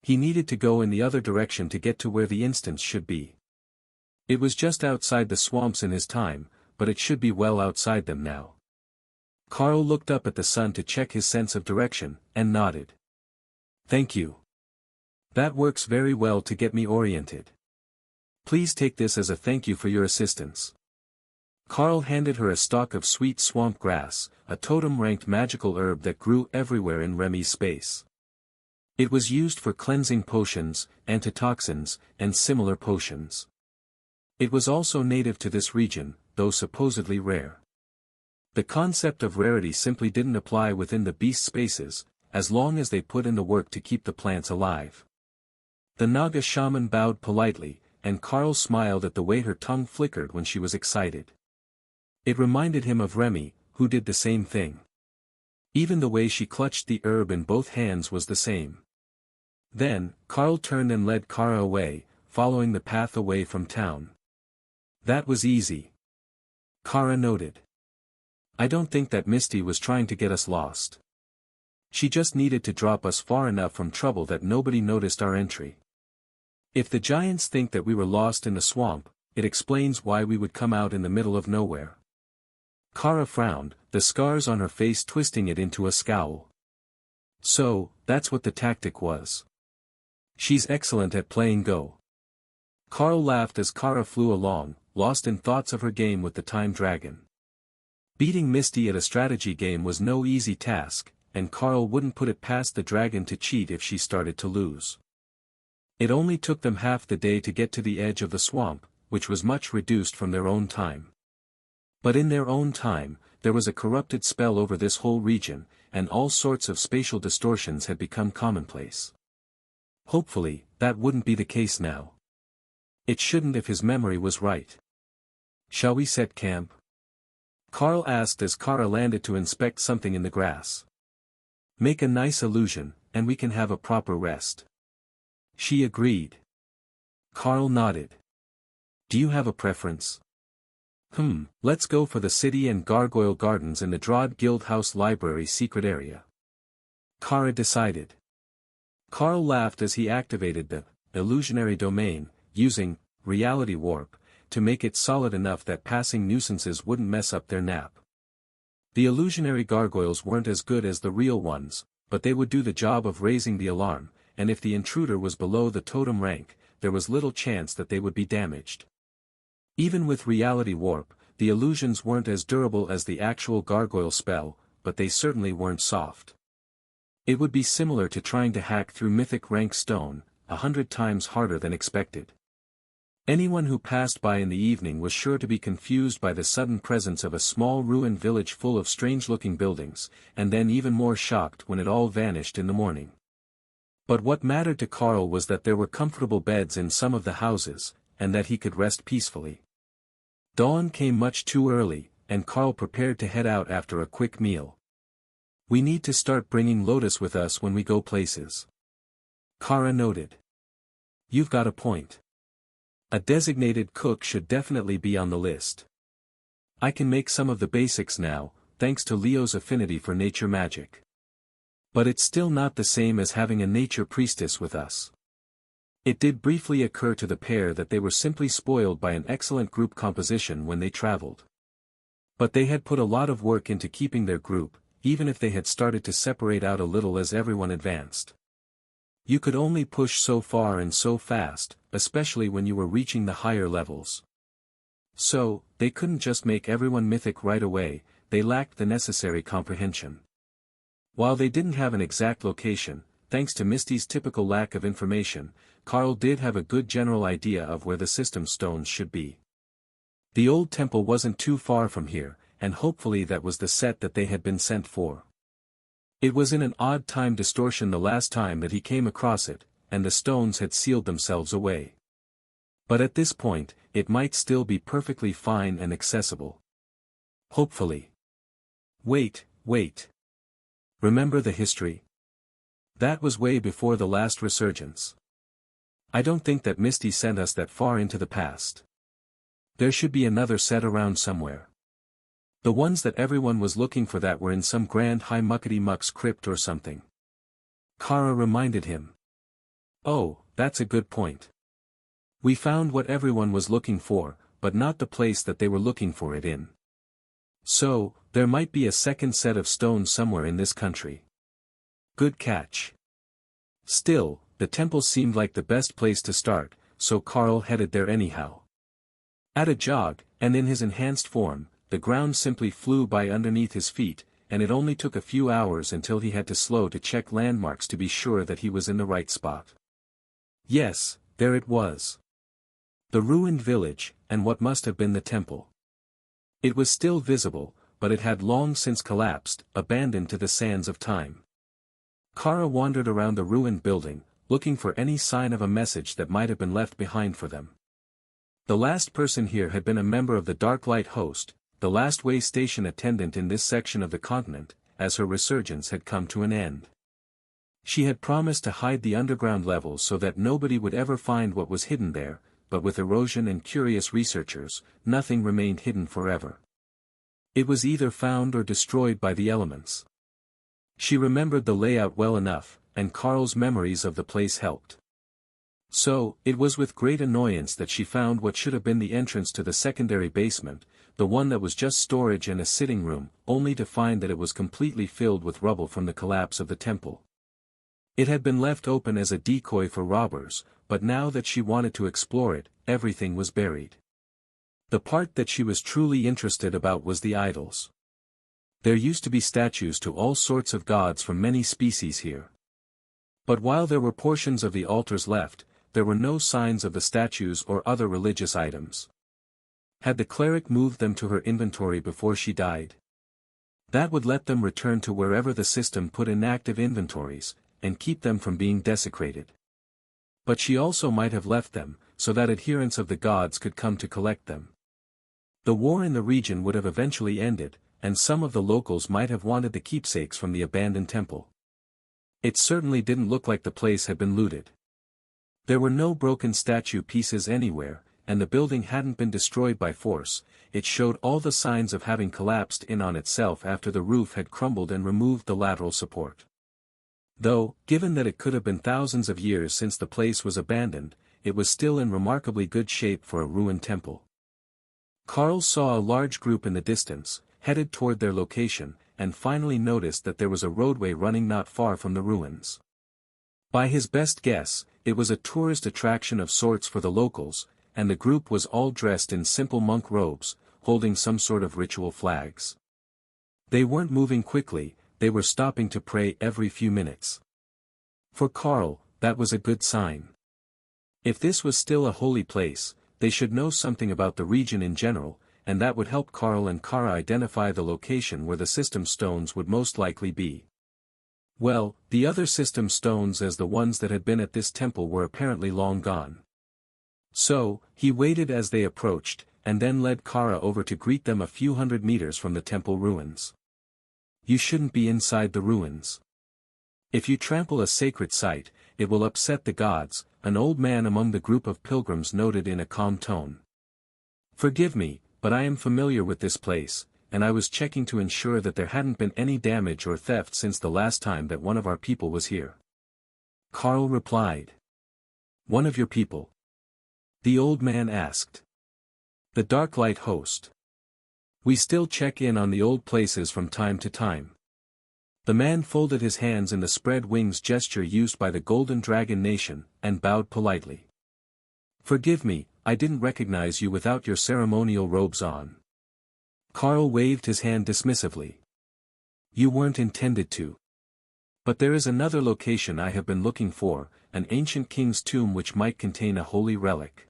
He needed to go in the other direction to get to where the instance should be. It was just outside the swamps in his time, but it should be well outside them now. Carl looked up at the sun to check his sense of direction, and nodded. Thank you. That works very well to get me oriented. Please take this as a thank you for your assistance. Carl handed her a stalk of sweet swamp grass, a totem-ranked magical herb that grew everywhere in Remy's space. It was used for cleansing potions, antitoxins, and similar potions. It was also native to this region, though supposedly rare. The concept of rarity simply didn't apply within the beast spaces, as long as they put in the work to keep the plants alive. The Naga shaman bowed politely, and Carl smiled at the way her tongue flickered when she was excited. It reminded him of Remy, who did the same thing. Even the way she clutched the herb in both hands was the same. Then, Carl turned and led Kara away, following the path away from town. That was easy. Kara noted. I don't think that Misty was trying to get us lost. She just needed to drop us far enough from trouble that nobody noticed our entry. If the giants think that we were lost in the swamp, it explains why we would come out in the middle of nowhere. Kara frowned, the scars on her face twisting it into a scowl. So, that's what the tactic was. She's excellent at playing Go. Carl laughed as Kara flew along, lost in thoughts of her game with the time dragon. Beating Misty at a strategy game was no easy task, and Carl wouldn't put it past the dragon to cheat if she started to lose. It only took them half the day to get to the edge of the swamp, which was much reduced from their own time. But in their own time, there was a corrupted spell over this whole region, and all sorts of spatial distortions had become commonplace. Hopefully, that wouldn't be the case now. It shouldn't if his memory was right. Shall we set camp? Carl asked as Kara landed to inspect something in the grass. Make a nice illusion, and we can have a proper rest. She agreed. Carl nodded. Do you have a preference? Let's go for the city and gargoyle gardens in the Drod Guild House Library secret area. Kara decided. Carl laughed as he activated the illusionary domain, using reality warp, to make it solid enough that passing nuisances wouldn't mess up their nap. The illusionary gargoyles weren't as good as the real ones, but they would do the job of raising the alarm, and if the intruder was below the totem rank, there was little chance that they would be damaged. Even with reality warp, the illusions weren't as durable as the actual gargoyle spell, but they certainly weren't soft. It would be similar to trying to hack through mythic rank stone, 100 times harder than expected. Anyone who passed by in the evening was sure to be confused by the sudden presence of a small ruined village full of strange-looking buildings, and then even more shocked when it all vanished in the morning. But what mattered to Carl was that there were comfortable beds in some of the houses, and that he could rest peacefully. Dawn came much too early, and Carl prepared to head out after a quick meal. We need to start bringing Lotus with us when we go places. Kara noted. You've got a point. A designated cook should definitely be on the list. I can make some of the basics now, thanks to Leo's affinity for nature magic. But it's still not the same as having a nature priestess with us. It did briefly occur to the pair that they were simply spoiled by an excellent group composition when they traveled. But they had put a lot of work into keeping their group, even if they had started to separate out a little as everyone advanced. You could only push so far and so fast, especially when you were reaching the higher levels. So, they couldn't just make everyone mythic right away, they lacked the necessary comprehension. While they didn't have an exact location, thanks to Misty's typical lack of information, Carl did have a good general idea of where the system stones should be. The old temple wasn't too far from here, and hopefully that was the set that they had been sent for. It was in an odd time distortion the last time that he came across it, and the stones had sealed themselves away. But at this point, it might still be perfectly fine and accessible. Hopefully. Wait. Remember the history? That was way before the last resurgence. I don't think that Misty sent us that far into the past. There should be another set around somewhere. The ones that everyone was looking for that were in some grand high muckety-muck's crypt or something. Kara reminded him. Oh, that's a good point. We found what everyone was looking for, but not the place that they were looking for it in. So, there might be a second set of stones somewhere in this country. Good catch. Still, the temple seemed like the best place to start, so Carl headed there anyhow. At a jog, and in his enhanced form, the ground simply flew by underneath his feet, and it only took a few hours until he had to slow to check landmarks to be sure that he was in the right spot. Yes, there it was. The ruined village, and what must have been the temple. It was still visible, but it had long since collapsed, abandoned to the sands of time. Kara wandered around the ruined building, looking for any sign of a message that might have been left behind for them. The last person here had been a member of the Dark Light Host, the last way station attendant in this section of the continent, as her resurgence had come to an end. She had promised to hide the underground levels so that nobody would ever find what was hidden there, but with erosion and curious researchers, nothing remained hidden forever. It was either found or destroyed by the elements. She remembered the layout well enough, and Carl's memories of the place helped. So, it was with great annoyance that she found what should have been the entrance to the secondary basement, the one that was just storage and a sitting room, only to find that it was completely filled with rubble from the collapse of the temple. It had been left open as a decoy for robbers, but now that she wanted to explore it, everything was buried. The part that she was truly interested about was the idols. There used to be statues to all sorts of gods from many species here. But while there were portions of the altars left, there were no signs of the statues or other religious items. Had the cleric moved them to her inventory before she died? That would let them return to wherever the system put inactive inventories, and keep them from being desecrated. But she also might have left them, so that adherents of the gods could come to collect them. The war in the region would have eventually ended, and some of the locals might have wanted the keepsakes from the abandoned temple. It certainly didn't look like the place had been looted. There were no broken statue pieces anywhere, and the building hadn't been destroyed by force. It showed all the signs of having collapsed in on itself after the roof had crumbled and removed the lateral support. Though, given that it could have been thousands of years since the place was abandoned, it was still in remarkably good shape for a ruined temple. Carl saw a large group in the distance, headed toward their location, and finally noticed that there was a roadway running not far from the ruins. By his best guess, it was a tourist attraction of sorts for the locals, and the group was all dressed in simple monk robes, holding some sort of ritual flags. They weren't moving quickly, they were stopping to pray every few minutes. For Carl, that was a good sign. If this was still a holy place, they should know something about the region in general, and that would help Carl and Kara identify the location where the system stones would most likely be. Well, the other system stones as the ones that had been at this temple were apparently long gone. So, he waited as they approached, and then led Kara over to greet them a few hundred meters from the temple ruins. You shouldn't be inside the ruins. If you trample a sacred site, it will upset the gods, an old man among the group of pilgrims noted in a calm tone. Forgive me, but I am familiar with this place, and I was checking to ensure that there hadn't been any damage or theft since the last time that one of our people was here. Carl replied. One of your people? The old man asked. The Dark Light Host. We still check in on the old places from time to time. The man folded his hands in the spread wings gesture used by the Golden Dragon Nation, and bowed politely. Forgive me, I didn't recognize you without your ceremonial robes on. Carl waved his hand dismissively. You weren't intended to. But there is another location I have been looking for, an ancient king's tomb which might contain a holy relic.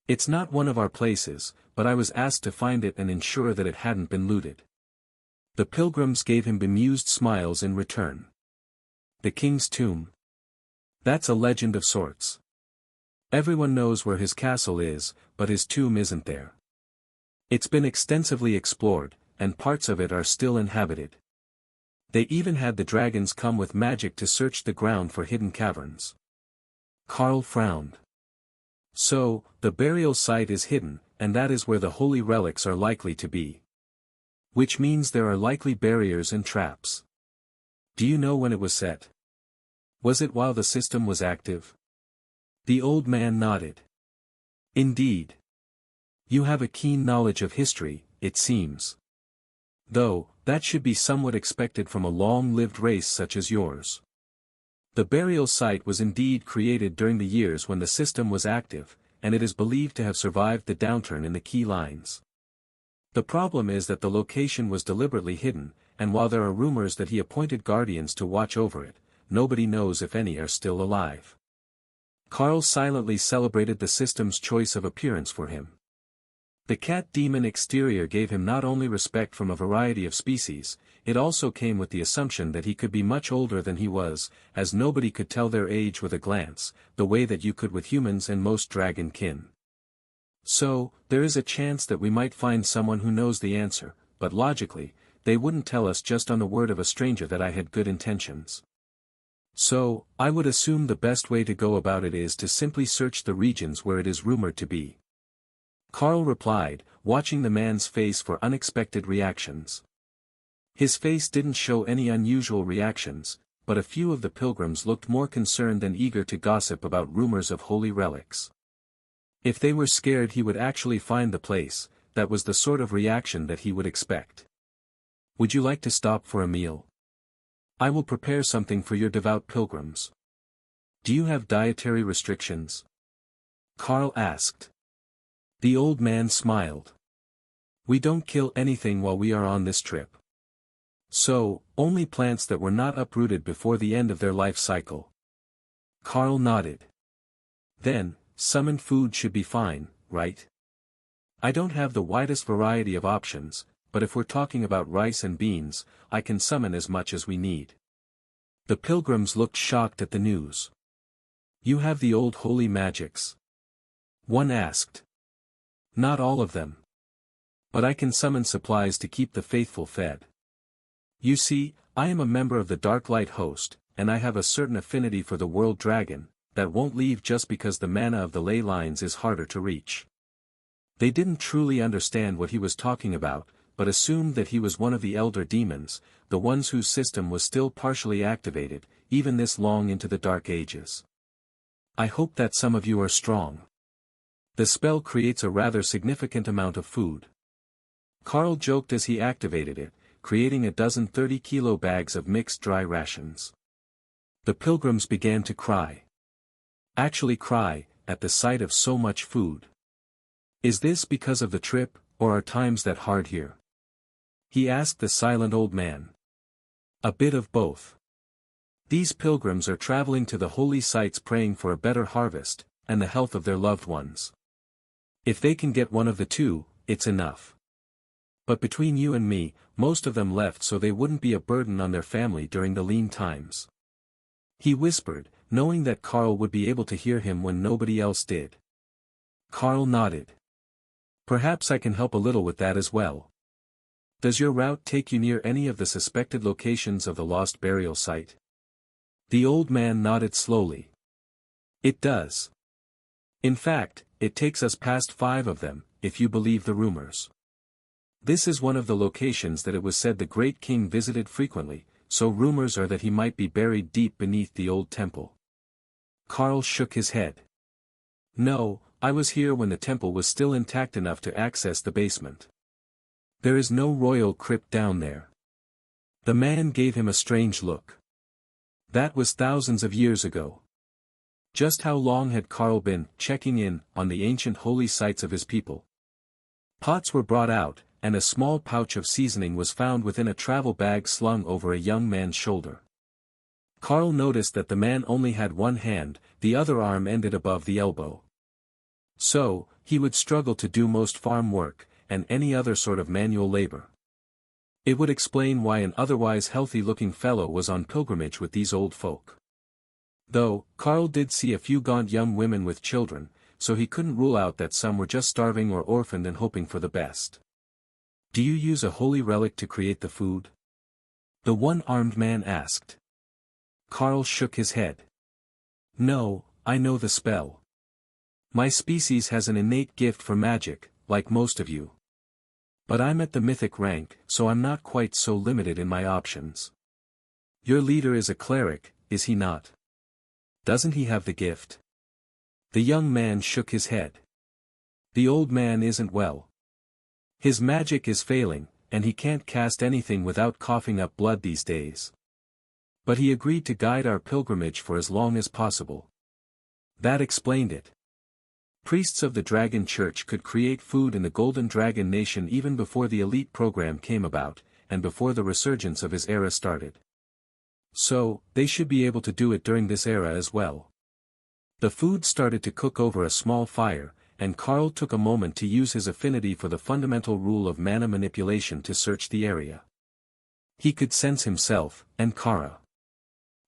It's not one of our places, but I was asked to find it and ensure that it hadn't been looted. The pilgrims gave him bemused smiles in return. The king's tomb? That's a legend of sorts. Everyone knows where his castle is, but his tomb isn't there. It's been extensively explored, and parts of it are still inhabited. They even had the dragons come with magic to search the ground for hidden caverns. Carl frowned. So, the burial site is hidden, and that is where the holy relics are likely to be. Which means there are likely barriers and traps. Do you know when it was set? Was it while the system was active? The old man nodded. Indeed. You have a keen knowledge of history, it seems. Though, that should be somewhat expected from a long-lived race such as yours. The burial site was indeed created during the years when the system was active, and it is believed to have survived the downturn in the key lines. The problem is that the location was deliberately hidden, and while there are rumors that he appointed guardians to watch over it, nobody knows if any are still alive. Carl silently celebrated the system's choice of appearance for him. The cat-demon exterior gave him not only respect from a variety of species, it also came with the assumption that he could be much older than he was, as nobody could tell their age with a glance, the way that you could with humans and most dragon kin. So, there is a chance that we might find someone who knows the answer, but logically, they wouldn't tell us just on the word of a stranger that I had good intentions. So, I would assume the best way to go about it is to simply search the regions where it is rumored to be. Carl replied, watching the man's face for unexpected reactions. His face didn't show any unusual reactions, but a few of the pilgrims looked more concerned than eager to gossip about rumors of holy relics. If they were scared he would actually find the place, that was the sort of reaction that he would expect. Would you like to stop for a meal? I will prepare something for your devout pilgrims. Do you have dietary restrictions? Carl asked. The old man smiled. We don't kill anything while we are on this trip. So, only plants that were not uprooted before the end of their life cycle. Carl nodded. Then, summoned food should be fine, right? I don't have the widest variety of options, but if we're talking about rice and beans, I can summon as much as we need. The pilgrims looked shocked at the news. You have the old holy magics? One asked. Not all of them. But I can summon supplies to keep the faithful fed. You see, I am a member of the Dark Light host, and I have a certain affinity for the world dragon, that won't leave just because the mana of the ley lines is harder to reach. They didn't truly understand what he was talking about, but assumed that he was one of the elder demons, the ones whose system was still partially activated, even this long into the Dark Ages. I hope that some of you are strong. The spell creates a rather significant amount of food. Carl joked as he activated it, creating a dozen 30-kilo bags of mixed dry rations. The pilgrims began to cry. Actually cry, at the sight of so much food. Is this because of the trip, or are times that hard here? He asked the silent old man. A bit of both. These pilgrims are traveling to the holy sites praying for a better harvest, and the health of their loved ones. If they can get one of the two, it's enough. But between you and me, most of them left so they wouldn't be a burden on their family during the lean times. He whispered, knowing that Carl would be able to hear him when nobody else did. Carl nodded. Perhaps I can help a little with that as well. Does your route take you near any of the suspected locations of the lost burial site? The old man nodded slowly. It does. In fact, it takes us past 5 of them, if you believe the rumors. This is one of the locations that it was said the great king visited frequently, so rumors are that he might be buried deep beneath the old temple. Carl shook his head. No, I was here when the temple was still intact enough to access the basement. There is no royal crypt down there. The man gave him a strange look. That was thousands of years ago. Just how long had Carl been checking in on the ancient holy sites of his people? Pots were brought out, and a small pouch of seasoning was found within a travel bag slung over a young man's shoulder. Karl noticed that the man only had one hand, the other arm ended above the elbow. So, he would struggle to do most farm work, and any other sort of manual labor. It would explain why an otherwise healthy-looking fellow was on pilgrimage with these old folk. Though, Karl did see a few gaunt young women with children, so he couldn't rule out that some were just starving or orphaned and hoping for the best. "Do you use a holy relic to create the food?" the one-armed man asked. Karl shook his head. "No, I know the spell. My species has an innate gift for magic, like most of you. But I'm at the mythic rank, so I'm not quite so limited in my options. Your leader is a cleric, is he not? Doesn't he have the gift?" The young man shook his head. "The old man isn't well. His magic is failing, and he can't cast anything without coughing up blood these days. But he agreed to guide our pilgrimage for as long as possible." That explained it. Priests of the Dragon Church could create food in the Golden Dragon Nation even before the elite program came about, and before the resurgence of his era started. So, they should be able to do it during this era as well. The food started to cook over a small fire, and Karl took a moment to use his affinity for the fundamental rule of mana manipulation to search the area. He could sense himself, and Kara.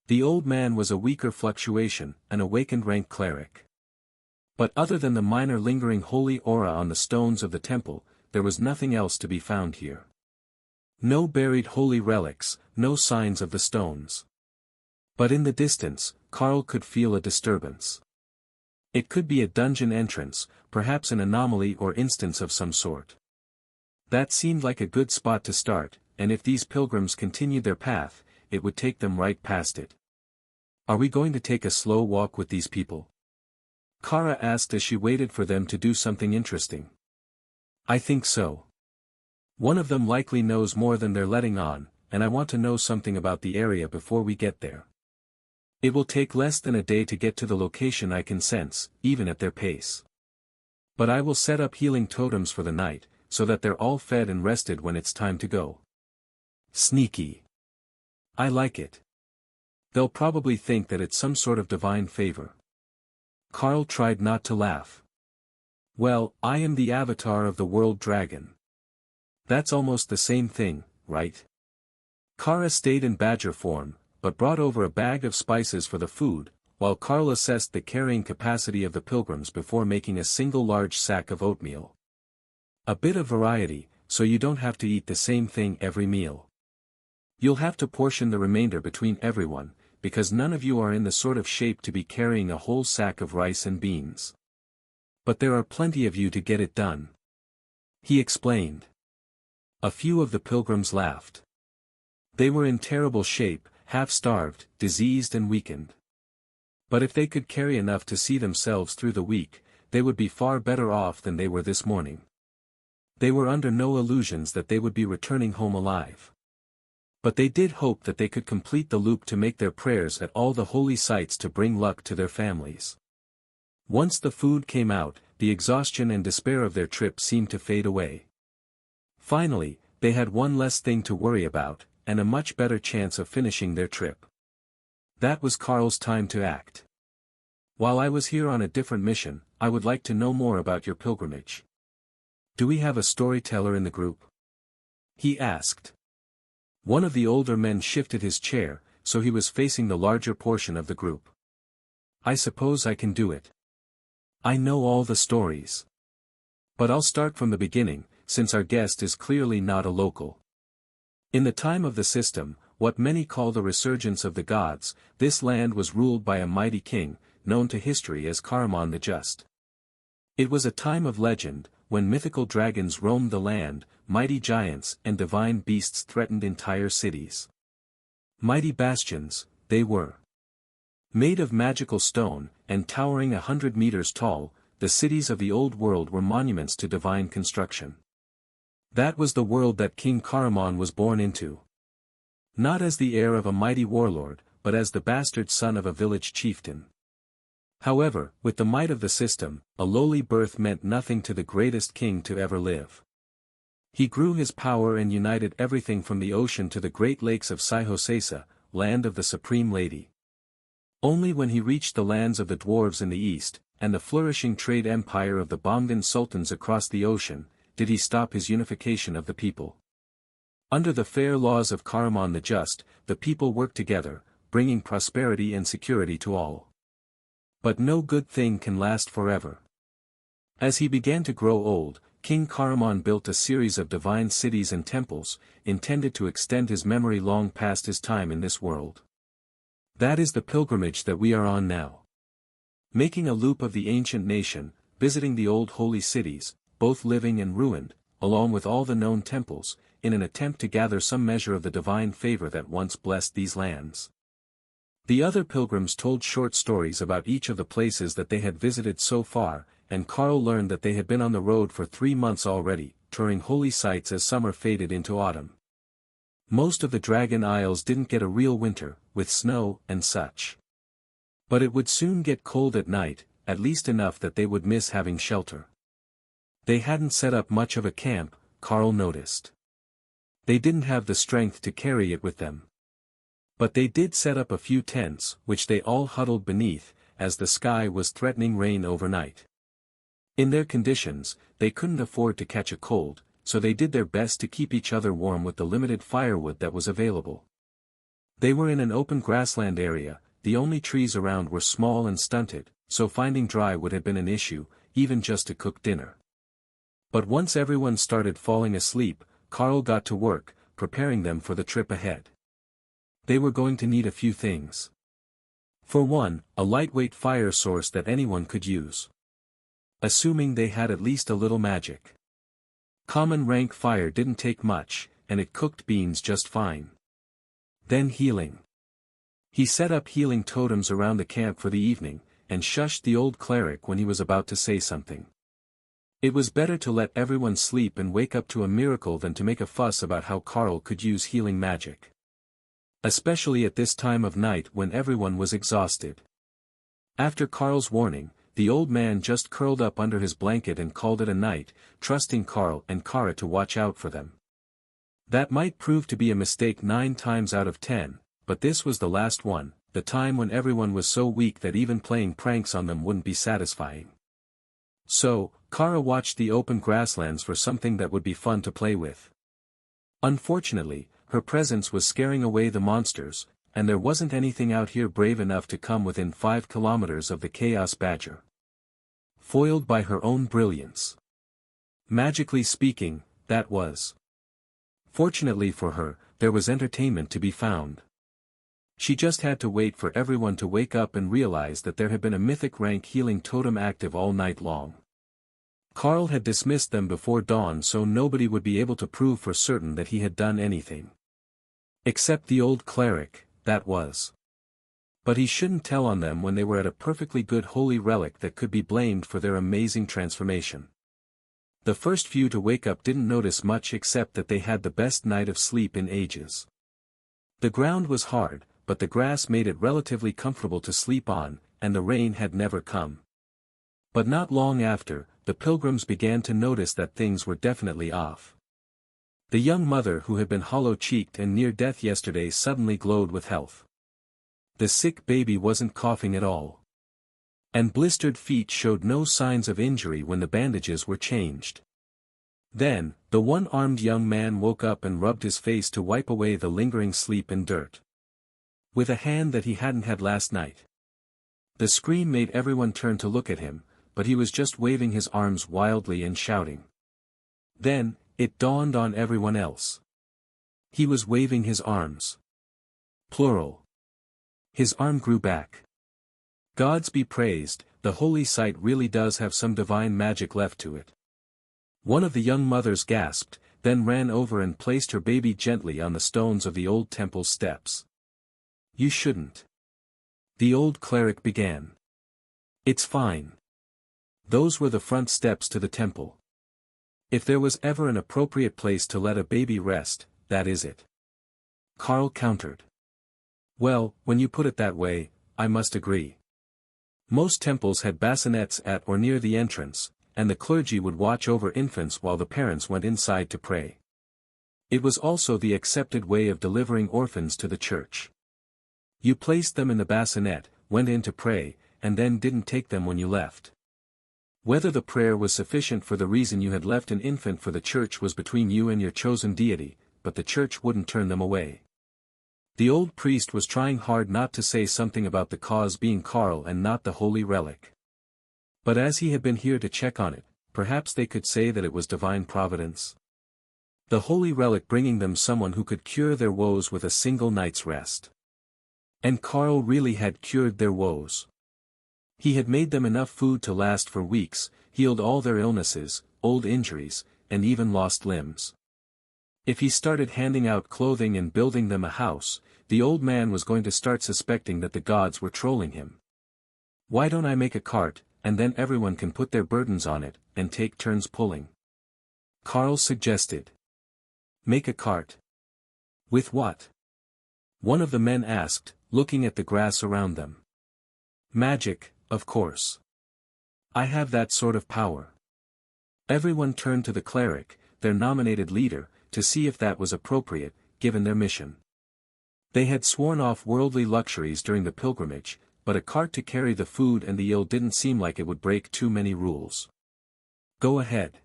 The old man was a weaker fluctuation, an awakened rank cleric. But other than the minor lingering holy aura on the stones of the temple, there was nothing else to be found here. No buried holy relics, no signs of the stones. But in the distance, Karl could feel a disturbance. It could be a dungeon entrance, perhaps an anomaly or instance of some sort. That seemed like a good spot to start, and if these pilgrims continued their path, it would take them right past it. "Are we going to take a slow walk with these people?" Kara asked as she waited for them to do something interesting. "I think so. One of them likely knows more than they're letting on, and I want to know something about the area before we get there. It will take less than a day to get to the location I can sense, even at their pace. But I will set up healing totems for the night, so that they're all fed and rested when it's time to go." Sneaky. I like it. They'll probably think that it's some sort of divine favor. Karl tried not to laugh. "Well, I am the avatar of the world dragon. That's almost the same thing, right?" Kara stayed in badger form, but brought over a bag of spices for the food, while Karl assessed the carrying capacity of the pilgrims before making a single large sack of oatmeal. "A bit of variety, so you don't have to eat the same thing every meal. You'll have to portion the remainder between everyone, because none of you are in the sort of shape to be carrying a whole sack of rice and beans. But there are plenty of you to get it done," he explained. A few of the pilgrims laughed. They were in terrible shape, half-starved, diseased and weakened. But if they could carry enough to see themselves through the week, they would be far better off than they were this morning. They were under no illusions that they would be returning home alive. But they did hope that they could complete the loop to make their prayers at all the holy sites to bring luck to their families. Once the food came out, the exhaustion and despair of their trip seemed to fade away. Finally, they had one less thing to worry about, and a much better chance of finishing their trip. That was Karl's time to act. "While I was here on a different mission, I would like to know more about your pilgrimage. Do we have a storyteller in the group?" he asked. One of the older men shifted his chair, so he was facing the larger portion of the group. "I suppose I can do it. I know all the stories. But I'll start from the beginning, since our guest is clearly not a local. In the time of the system, what many call the resurgence of the gods, this land was ruled by a mighty king, known to history as Karaman the Just. It was a time of legend, when mythical dragons roamed the land, mighty giants and divine beasts threatened entire cities. Mighty bastions, they were. Made of magical stone, and towering 100 meters tall, the cities of the old world were monuments to divine construction. That was the world that King Karaman was born into. Not as the heir of a mighty warlord, but as the bastard son of a village chieftain. However, with the might of the system, a lowly birth meant nothing to the greatest king to ever live. He grew his power and united everything from the ocean to the great lakes of Sihosesa, land of the Supreme Lady. Only when he reached the lands of the dwarves in the east, and the flourishing trade empire of the Bongdan sultans across the ocean, did he stop his unification of the people. Under the fair laws of Karaman the Just, the people worked together, bringing prosperity and security to all. But no good thing can last forever. As he began to grow old, King Karaman built a series of divine cities and temples, intended to extend his memory long past his time in this world. That is the pilgrimage that we are on now. Making a loop of the ancient nation, visiting the old holy cities, both living and ruined, along with all the known temples, in an attempt to gather some measure of the divine favor that once blessed these lands. The other pilgrims told short stories about each of the places that they had visited so far, and Karl learned that they had been on the road for 3 months already, touring holy sites as summer faded into autumn. Most of the Dragon Isles didn't get a real winter, with snow and such. But it would soon get cold at night, at least enough that they would miss having shelter. They hadn't set up much of a camp, Karl noticed. They didn't have the strength to carry it with them. But they did set up a few tents, which they all huddled beneath, as the sky was threatening rain overnight. In their conditions, they couldn't afford to catch a cold, so they did their best to keep each other warm with the limited firewood that was available. They were in an open grassland area, the only trees around were small and stunted, so finding dry wood had been an issue, even just to cook dinner. But once everyone started falling asleep, Karl got to work, preparing them for the trip ahead. They were going to need a few things. For one, a lightweight fire source that anyone could use. Assuming they had at least a little magic. Common rank fire didn't take much, and it cooked beans just fine. Then healing. He set up healing totems around the camp for the evening, and shushed the old cleric when he was about to say something. It was better to let everyone sleep and wake up to a miracle than to make a fuss about how Karl could use healing magic. Especially at this time of night when everyone was exhausted. After Karl's warning, the old man just curled up under his blanket and called it a night, trusting Karl and Kara to watch out for them. That might prove to be a mistake 9 times out of 10, but this was the last one, the time when everyone was so weak that even playing pranks on them wouldn't be satisfying. So, Kara watched the open grasslands for something that would be fun to play with. Unfortunately, her presence was scaring away the monsters, and there wasn't anything out here brave enough to come within 5 kilometers of the Chaos Badger. Foiled by her own brilliance. Magically speaking, that was. Fortunately for her, there was entertainment to be found. She just had to wait for everyone to wake up and realize that there had been a mythic rank healing totem active all night long. Karl had dismissed them before dawn so nobody would be able to prove for certain that he had done anything. Except the old cleric, that was. But he shouldn't tell on them when they were at a perfectly good holy relic that could be blamed for their amazing transformation. The first few to wake up didn't notice much except that they had the best night of sleep in ages. The ground was hard, but the grass made it relatively comfortable to sleep on, and the rain had never come. But not long after, the pilgrims began to notice that things were definitely off. The young mother who had been hollow-cheeked and near death yesterday suddenly glowed with health. The sick baby wasn't coughing at all. And blistered feet showed no signs of injury when the bandages were changed. Then, the one-armed young man woke up and rubbed his face to wipe away the lingering sleep and dirt. With a hand that he hadn't had last night. The scream made everyone turn to look at him, but he was just waving his arms wildly and shouting. Then, it dawned on everyone else. He was waving his arms. Plural. His arm grew back. Gods be praised, the holy site really does have some divine magic left to it. One of the young mothers gasped, then ran over and placed her baby gently on the stones of the old temple's steps. You shouldn't. The old cleric began. It's fine. Those were the front steps to the temple. If there was ever an appropriate place to let a baby rest, that is it. Karl countered. Well, when you put it that way, I must agree. Most temples had bassinets at or near the entrance, and the clergy would watch over infants while the parents went inside to pray. It was also the accepted way of delivering orphans to the church. You placed them in the bassinet, went in to pray, and then didn't take them when you left. Whether the prayer was sufficient for the reason you had left an infant for the church was between you and your chosen deity, but the church wouldn't turn them away. The old priest was trying hard not to say something about the cause being Carl and not the holy relic. But as he had been here to check on it, perhaps they could say that it was divine providence. The holy relic bringing them someone who could cure their woes with a single night's rest. And Carl really had cured their woes. He had made them enough food to last for weeks, healed all their illnesses, old injuries, and even lost limbs. If he started handing out clothing and building them a house, the old man was going to start suspecting that the gods were trolling him. Why don't I make a cart, and then everyone can put their burdens on it, and take turns pulling? Carl suggested. Make a cart. With what? One of the men asked, looking at the grass around them. Magic, of course. I have that sort of power. Everyone turned to the cleric, their nominated leader, to see if that was appropriate, given their mission. They had sworn off worldly luxuries during the pilgrimage, but a cart to carry the food and the ill didn't seem like it would break too many rules. Go ahead.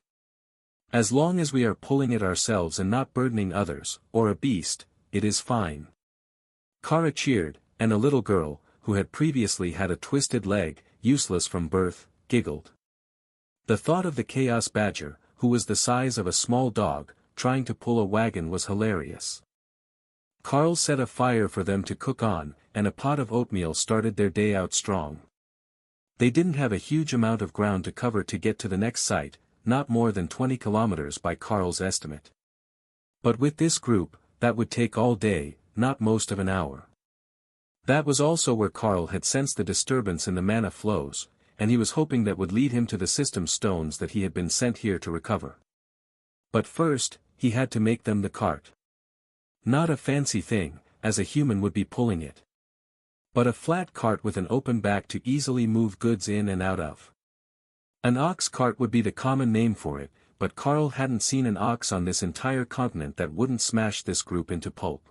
As long as we are pulling it ourselves and not burdening others, or a beast, it is fine. Kara cheered, and a little girl, who had previously had a twisted leg, useless from birth, giggled. The thought of the Chaos Badger, who was the size of a small dog, trying to pull a wagon was hilarious. Carl set a fire for them to cook on, and a pot of oatmeal started their day out strong. They didn't have a huge amount of ground to cover to get to the next site, not more than 20 kilometers by Carl's estimate. But with this group, that would take all day, not most of an hour. That was also where Carl had sensed the disturbance in the mana flows, and he was hoping that would lead him to the system stones that he had been sent here to recover. But first, he had to make them the cart. Not a fancy thing, as a human would be pulling it. But a flat cart with an open back to easily move goods in and out of. An ox cart would be the common name for it, but Carl hadn't seen an ox on this entire continent that wouldn't smash this group into pulp.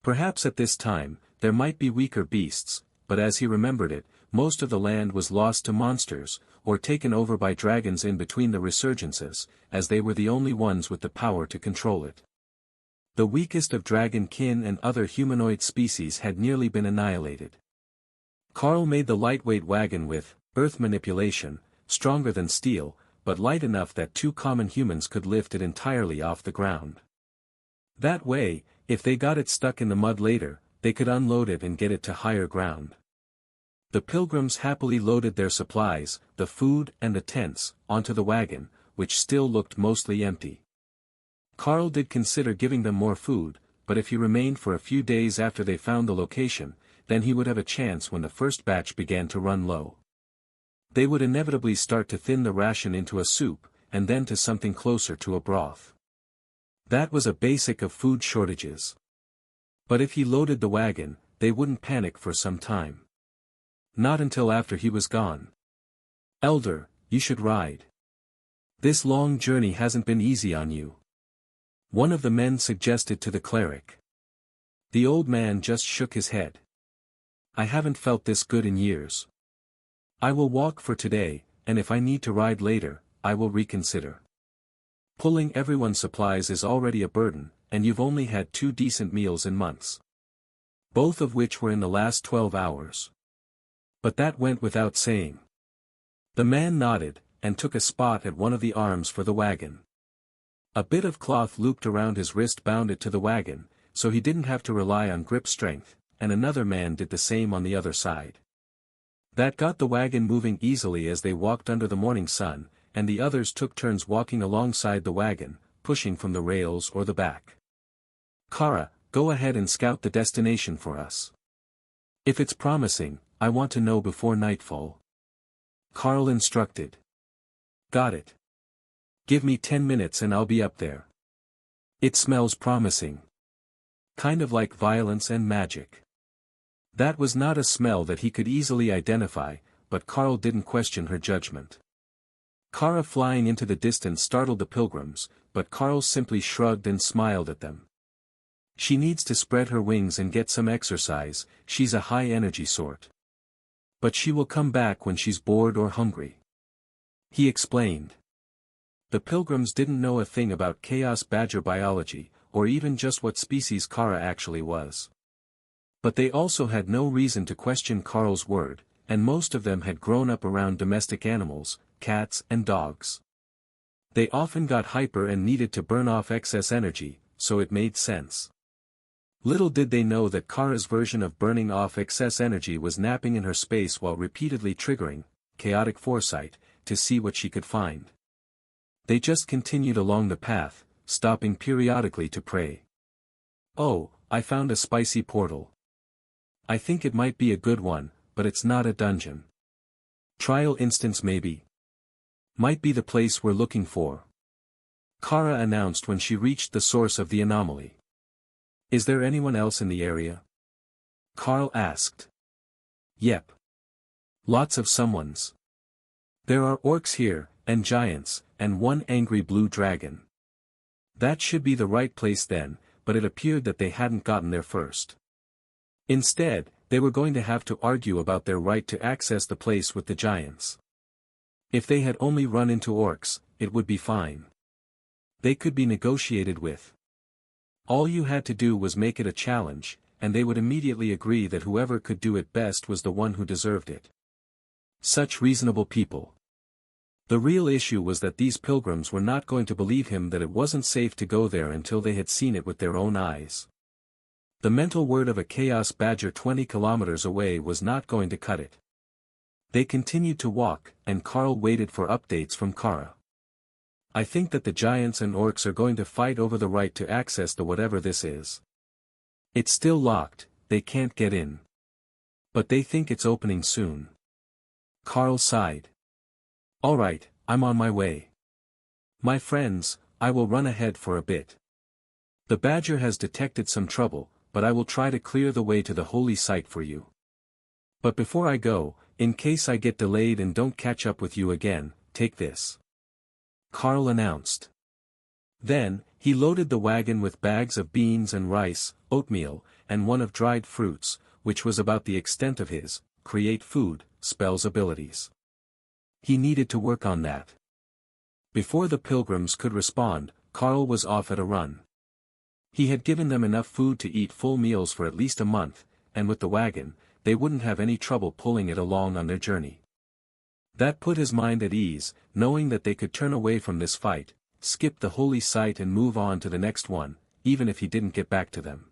Perhaps at this time, there might be weaker beasts, but as he remembered it, most of the land was lost to monsters, or taken over by dragons in between the resurgences, as they were the only ones with the power to control it. The weakest of dragon kin and other humanoid species had nearly been annihilated. Carl made the lightweight wagon with earth manipulation, stronger than steel, but light enough that 2 common humans could lift it entirely off the ground. That way, if they got it stuck in the mud later, they could unload it and get it to higher ground. The pilgrims happily loaded their supplies, the food and the tents, onto the wagon, which still looked mostly empty. Carl did consider giving them more food, but if he remained for a few days after they found the location, then he would have a chance when the first batch began to run low. They would inevitably start to thin the ration into a soup, and then to something closer to a broth. That was a basic of food shortages. But if he loaded the wagon, they wouldn't panic for some time. Not until after he was gone. Elder, you should ride. This long journey hasn't been easy on you. One of the men suggested to the cleric. The old man just shook his head. I haven't felt this good in years. I will walk for today, and if I need to ride later, I will reconsider. Pulling everyone's supplies is already a burden, and you've only had 2 decent meals in months. Both of which were in the last 12 hours. But that went without saying. The man nodded, and took a spot at one of the arms for the wagon. A bit of cloth looped around his wrist bound it to the wagon, so he didn't have to rely on grip strength, and another man did the same on the other side. That got the wagon moving easily as they walked under the morning sun, and the others took turns walking alongside the wagon, pushing from the rails or the back. Kara, go ahead and scout the destination for us. If it's promising, I want to know before nightfall. Carl instructed. Got it. Give me 10 minutes and I'll be up there. It smells promising. Kind of like violence and magic. That was not a smell that he could easily identify, but Carl didn't question her judgment. Kara flying into the distance startled the pilgrims, but Carl simply shrugged and smiled at them. She needs to spread her wings and get some exercise, she's a high-energy sort. But she will come back when she's bored or hungry. He explained. The pilgrims didn't know a thing about chaos badger biology, or even just what species Kara actually was. But they also had no reason to question Carl's word, and most of them had grown up around domestic animals, cats and dogs. They often got hyper and needed to burn off excess energy, so it made sense. Little did they know that Kara's version of burning off excess energy was napping in her space while repeatedly triggering, chaotic foresight, to see what she could find. They just continued along the path, stopping periodically to pray. Oh, I found a spicy portal. I think it might be a good one, but it's not a dungeon. Trial instance maybe. Might be the place we're looking for. Kara announced when she reached the source of the anomaly. Is there anyone else in the area? Carl asked. Yep. Lots of someones. There are orcs here, and giants, and one angry blue dragon. That should be the right place then, but it appeared that they hadn't gotten there first. Instead, they were going to have to argue about their right to access the place with the giants. If they had only run into orcs, it would be fine. They could be negotiated with. All you had to do was make it a challenge, and they would immediately agree that whoever could do it best was the one who deserved it. Such reasonable people. The real issue was that these pilgrims were not going to believe him that it wasn't safe to go there until they had seen it with their own eyes. The mental word of a chaos badger 20 kilometers away was not going to cut it. They continued to walk, and Carl waited for updates from Kara. I think that the giants and orcs are going to fight over the right to access the whatever this is. It's still locked, they can't get in. But they think it's opening soon. Carl sighed. Alright, I'm on my way. My friends, I will run ahead for a bit. The badger has detected some trouble, but I will try to clear the way to the holy site for you. But before I go, in case I get delayed and don't catch up with you again, take this. Carl announced. Then, he loaded the wagon with bags of beans and rice, oatmeal, and one of dried fruits, which was about the extent of his create food spell's abilities. He needed to work on that. Before the pilgrims could respond, Carl was off at a run. He had given them enough food to eat full meals for at least a month, and with the wagon, they wouldn't have any trouble pulling it along on their journey. That put his mind at ease, knowing that they could turn away from this fight, skip the holy site and move on to the next one, even if he didn't get back to them.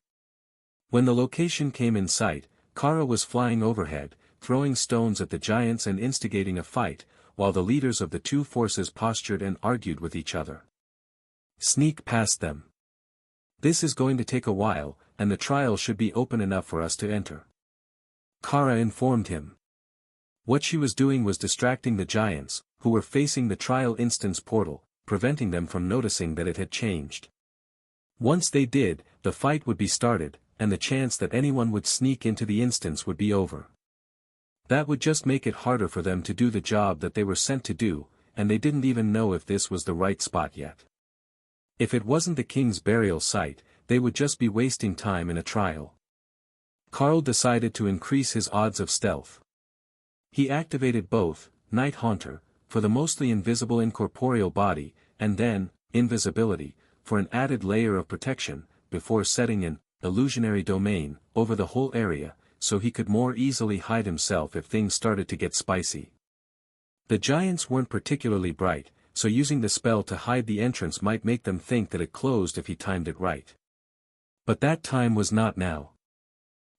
When the location came in sight, Kara was flying overhead, throwing stones at the giants and instigating a fight, while the leaders of the two forces postured and argued with each other. Sneak past them. This is going to take a while, and the trial should be open enough for us to enter. Kara informed him. What she was doing was distracting the giants, who were facing the trial instance portal, preventing them from noticing that it had changed. Once they did, the fight would be started, and the chance that anyone would sneak into the instance would be over. That would just make it harder for them to do the job that they were sent to do, and they didn't even know if this was the right spot yet. If it wasn't the king's burial site, they would just be wasting time in a trial. Carl decided to increase his odds of stealth. He activated both, Night Haunter, for the mostly invisible incorporeal body, and then, Invisibility, for an added layer of protection, before setting an illusionary domain over the whole area, so he could more easily hide himself if things started to get spicy. The giants weren't particularly bright, so using the spell to hide the entrance might make them think that it closed if he timed it right. But that time was not now.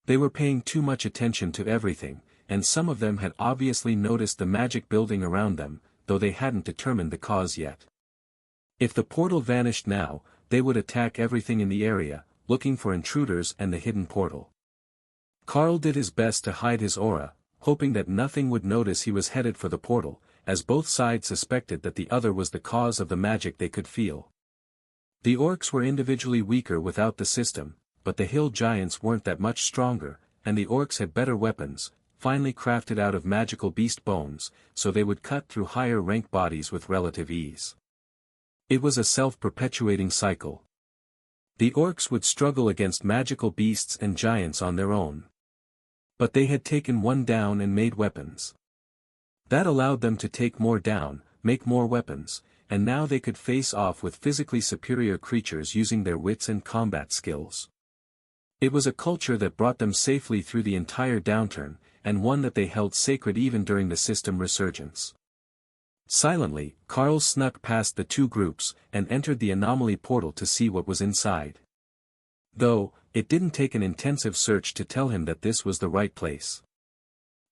They were paying too much attention to everything, and some of them had obviously noticed the magic building around them, though they hadn't determined the cause yet. If the portal vanished now, they would attack everything in the area, looking for intruders and the hidden portal. Carl did his best to hide his aura, hoping that nothing would notice he was headed for the portal, as both sides suspected that the other was the cause of the magic they could feel. The orcs were individually weaker without the system, but the hill giants weren't that much stronger, and the orcs had better weapons, finely crafted out of magical beast bones, so they would cut through higher rank bodies with relative ease. It was a self-perpetuating cycle. The orcs would struggle against magical beasts and giants on their own. But they had taken one down and made weapons. That allowed them to take more down, make more weapons, and now they could face off with physically superior creatures using their wits and combat skills. It was a culture that brought them safely through the entire downturn, and one that they held sacred even during the system resurgence. Silently, Carl snuck past the two groups, and entered the anomaly portal to see what was inside. Though, it didn't take an intensive search to tell him that this was the right place.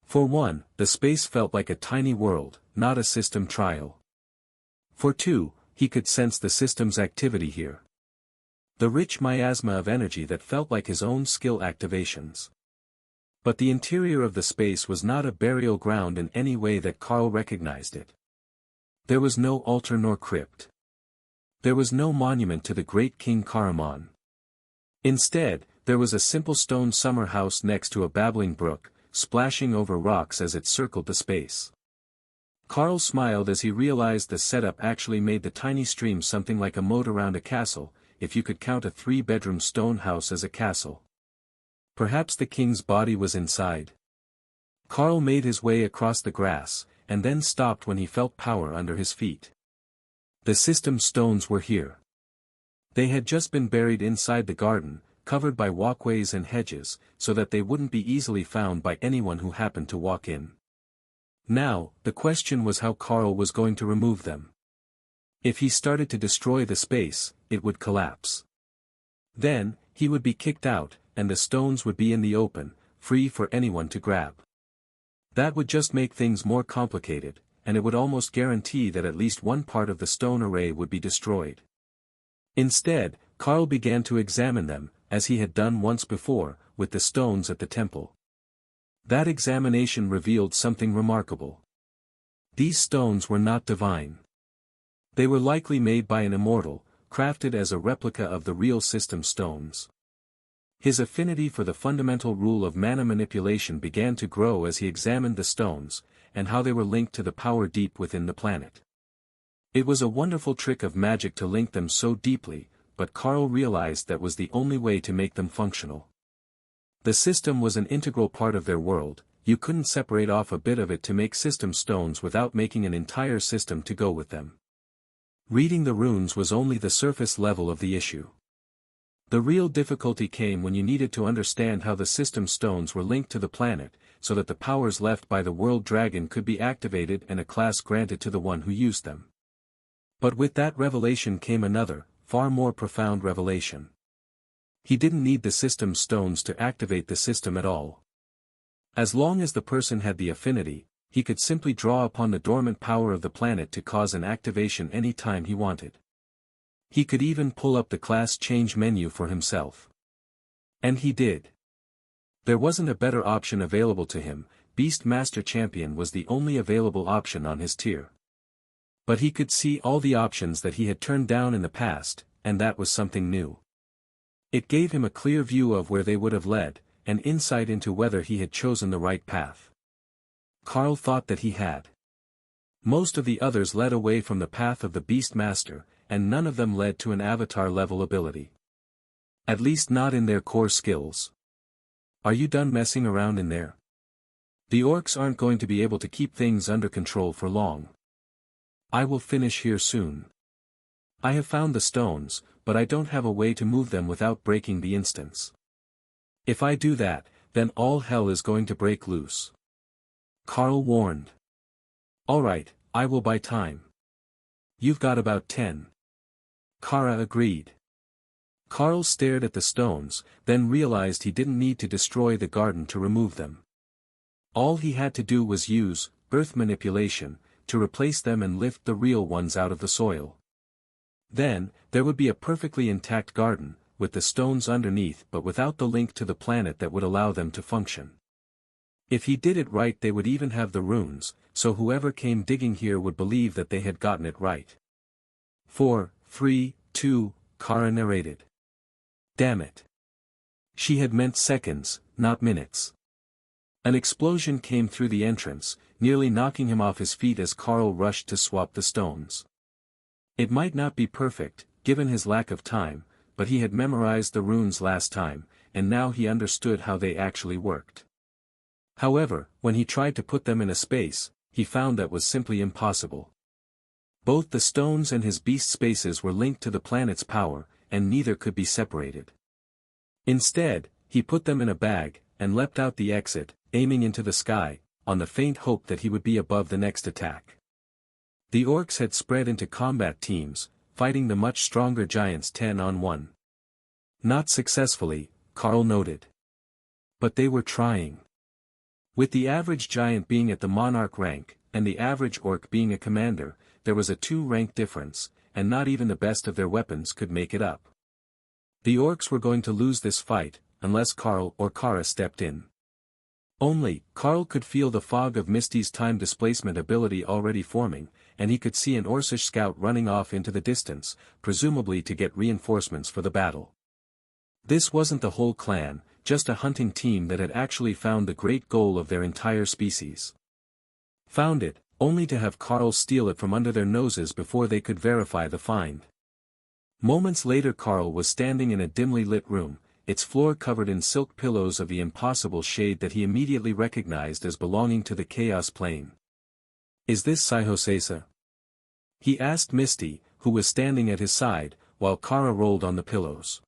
For one, the space felt like a tiny world, not a system trial. For two, he could sense the system's activity here. The rich miasma of energy that felt like his own skill activations. But the interior of the space was not a burial ground in any way that Carl recognized it. There was no altar nor crypt. There was no monument to the great King Karaman. Instead, there was a simple stone summer house next to a babbling brook, splashing over rocks as it circled the space. Carl smiled as he realized the setup actually made the tiny stream something like a moat around a castle, if you could count a 3-bedroom stone house as a castle. Perhaps the king's body was inside. Carl made his way across the grass, and then stopped when he felt power under his feet. The system stones were here. They had just been buried inside the garden, covered by walkways and hedges, so that they wouldn't be easily found by anyone who happened to walk in. Now, the question was how Carl was going to remove them. If he started to destroy the space, it would collapse. Then, he would be kicked out, and the stones would be in the open, free for anyone to grab. That would just make things more complicated, and it would almost guarantee that at least one part of the stone array would be destroyed. Instead, Carl began to examine them, as he had done once before, with the stones at the temple. That examination revealed something remarkable. These stones were not divine. They were likely made by an immortal, crafted as a replica of the real system stones. His affinity for the fundamental rule of mana manipulation began to grow as he examined the stones, and how they were linked to the power deep within the planet. It was a wonderful trick of magic to link them so deeply, but Carl realized that was the only way to make them functional. The system was an integral part of their world, you couldn't separate off a bit of it to make system stones without making an entire system to go with them. Reading the runes was only the surface level of the issue. The real difficulty came when you needed to understand how the system stones were linked to the planet, so that the powers left by the world dragon could be activated and a class granted to the one who used them. But with that revelation came another, far more profound revelation. He didn't need the system stones to activate the system at all. As long as the person had the affinity, he could simply draw upon the dormant power of the planet to cause an activation any time he wanted. He could even pull up the class change menu for himself. And he did. There wasn't a better option available to him, Beast Master Champion was the only available option on his tier. But he could see all the options that he had turned down in the past, and that was something new. It gave him a clear view of where they would have led, and insight into whether he had chosen the right path. Carl thought that he had. Most of the others led away from the path of the Beast Master, and none of them led to an avatar-level ability. At least not in their core skills. Are you done messing around in there? The orcs aren't going to be able to keep things under control for long. I will finish here soon. I have found the stones, but I don't have a way to move them without breaking the instance. If I do that, then all hell is going to break loose. Carl warned. Alright, I will buy time. You've got about 10. Kara agreed. Carl stared at the stones, then realized he didn't need to destroy the garden to remove them. All he had to do was use earth manipulation to replace them and lift the real ones out of the soil. Then, there would be a perfectly intact garden, with the stones underneath but without the link to the planet that would allow them to function. If he did it right they would even have the runes, so whoever came digging here would believe that they had gotten it right. 4, 3, 2, Kara narrated. Damn it. She had meant seconds, not minutes. An explosion came through the entrance, nearly knocking him off his feet as Carl rushed to swap the stones. It might not be perfect, given his lack of time, but he had memorized the runes last time, and now he understood how they actually worked. However, when he tried to put them in a space, he found that was simply impossible. Both the stones and his beast spaces were linked to the planet's power, and neither could be separated. Instead, he put them in a bag, and leapt out the exit, aiming into the sky, on the faint hope that he would be above the next attack. The orcs had spread into combat teams, fighting the much stronger giants 10-on-1. Not successfully, Carl noted. But they were trying. With the average giant being at the monarch rank, and the average orc being a commander, there was a 2-rank difference, and not even the best of their weapons could make it up. The orcs were going to lose this fight, unless Carl or Kara stepped in. Only, Carl could feel the fog of Misty's time displacement ability already forming, and he could see an Orcish scout running off into the distance, presumably to get reinforcements for the battle. This wasn't the whole clan, just a hunting team that had actually found the great goal of their entire species. Found it, only to have Carl steal it from under their noses before they could verify the find. Moments later Carl was standing in a dimly lit room, its floor covered in silk pillows of the impossible shade that he immediately recognized as belonging to the Chaos Plane. "Is this Saihosesa?" he asked Misty, who was standing at his side, while Kara rolled on the pillows.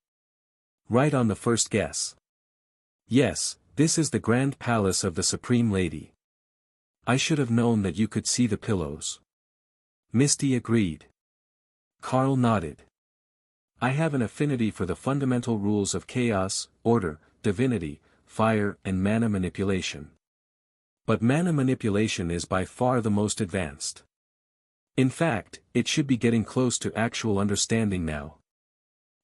"Right on the first guess. Yes, this is the Grand Palace of the Supreme Lady. I should have known that you could see the pillows." Misty agreed. Carl nodded. "I have an affinity for the fundamental rules of chaos, order, divinity, fire and mana manipulation. But mana manipulation is by far the most advanced. In fact, it should be getting close to actual understanding now.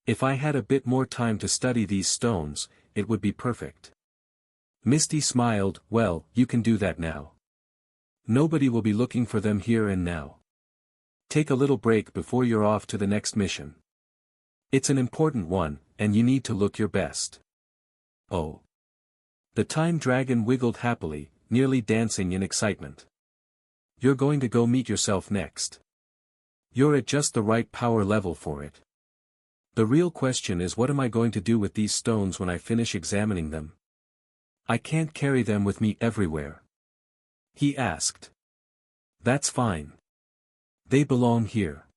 If I had a bit more time to study these stones, it would be perfect." Misty smiled. "Well, you can do that now. Nobody will be looking for them here and now. Take a little break before you're off to the next mission. It's an important one, and you need to look your best." "Oh." The time dragon wiggled happily, nearly dancing in excitement. "You're going to go meet yourself next. You're at just the right power level for it. The real question is, what am I going to do with these stones when I finish examining them? I can't carry them with me everywhere." he asked. "That's fine. They belong here.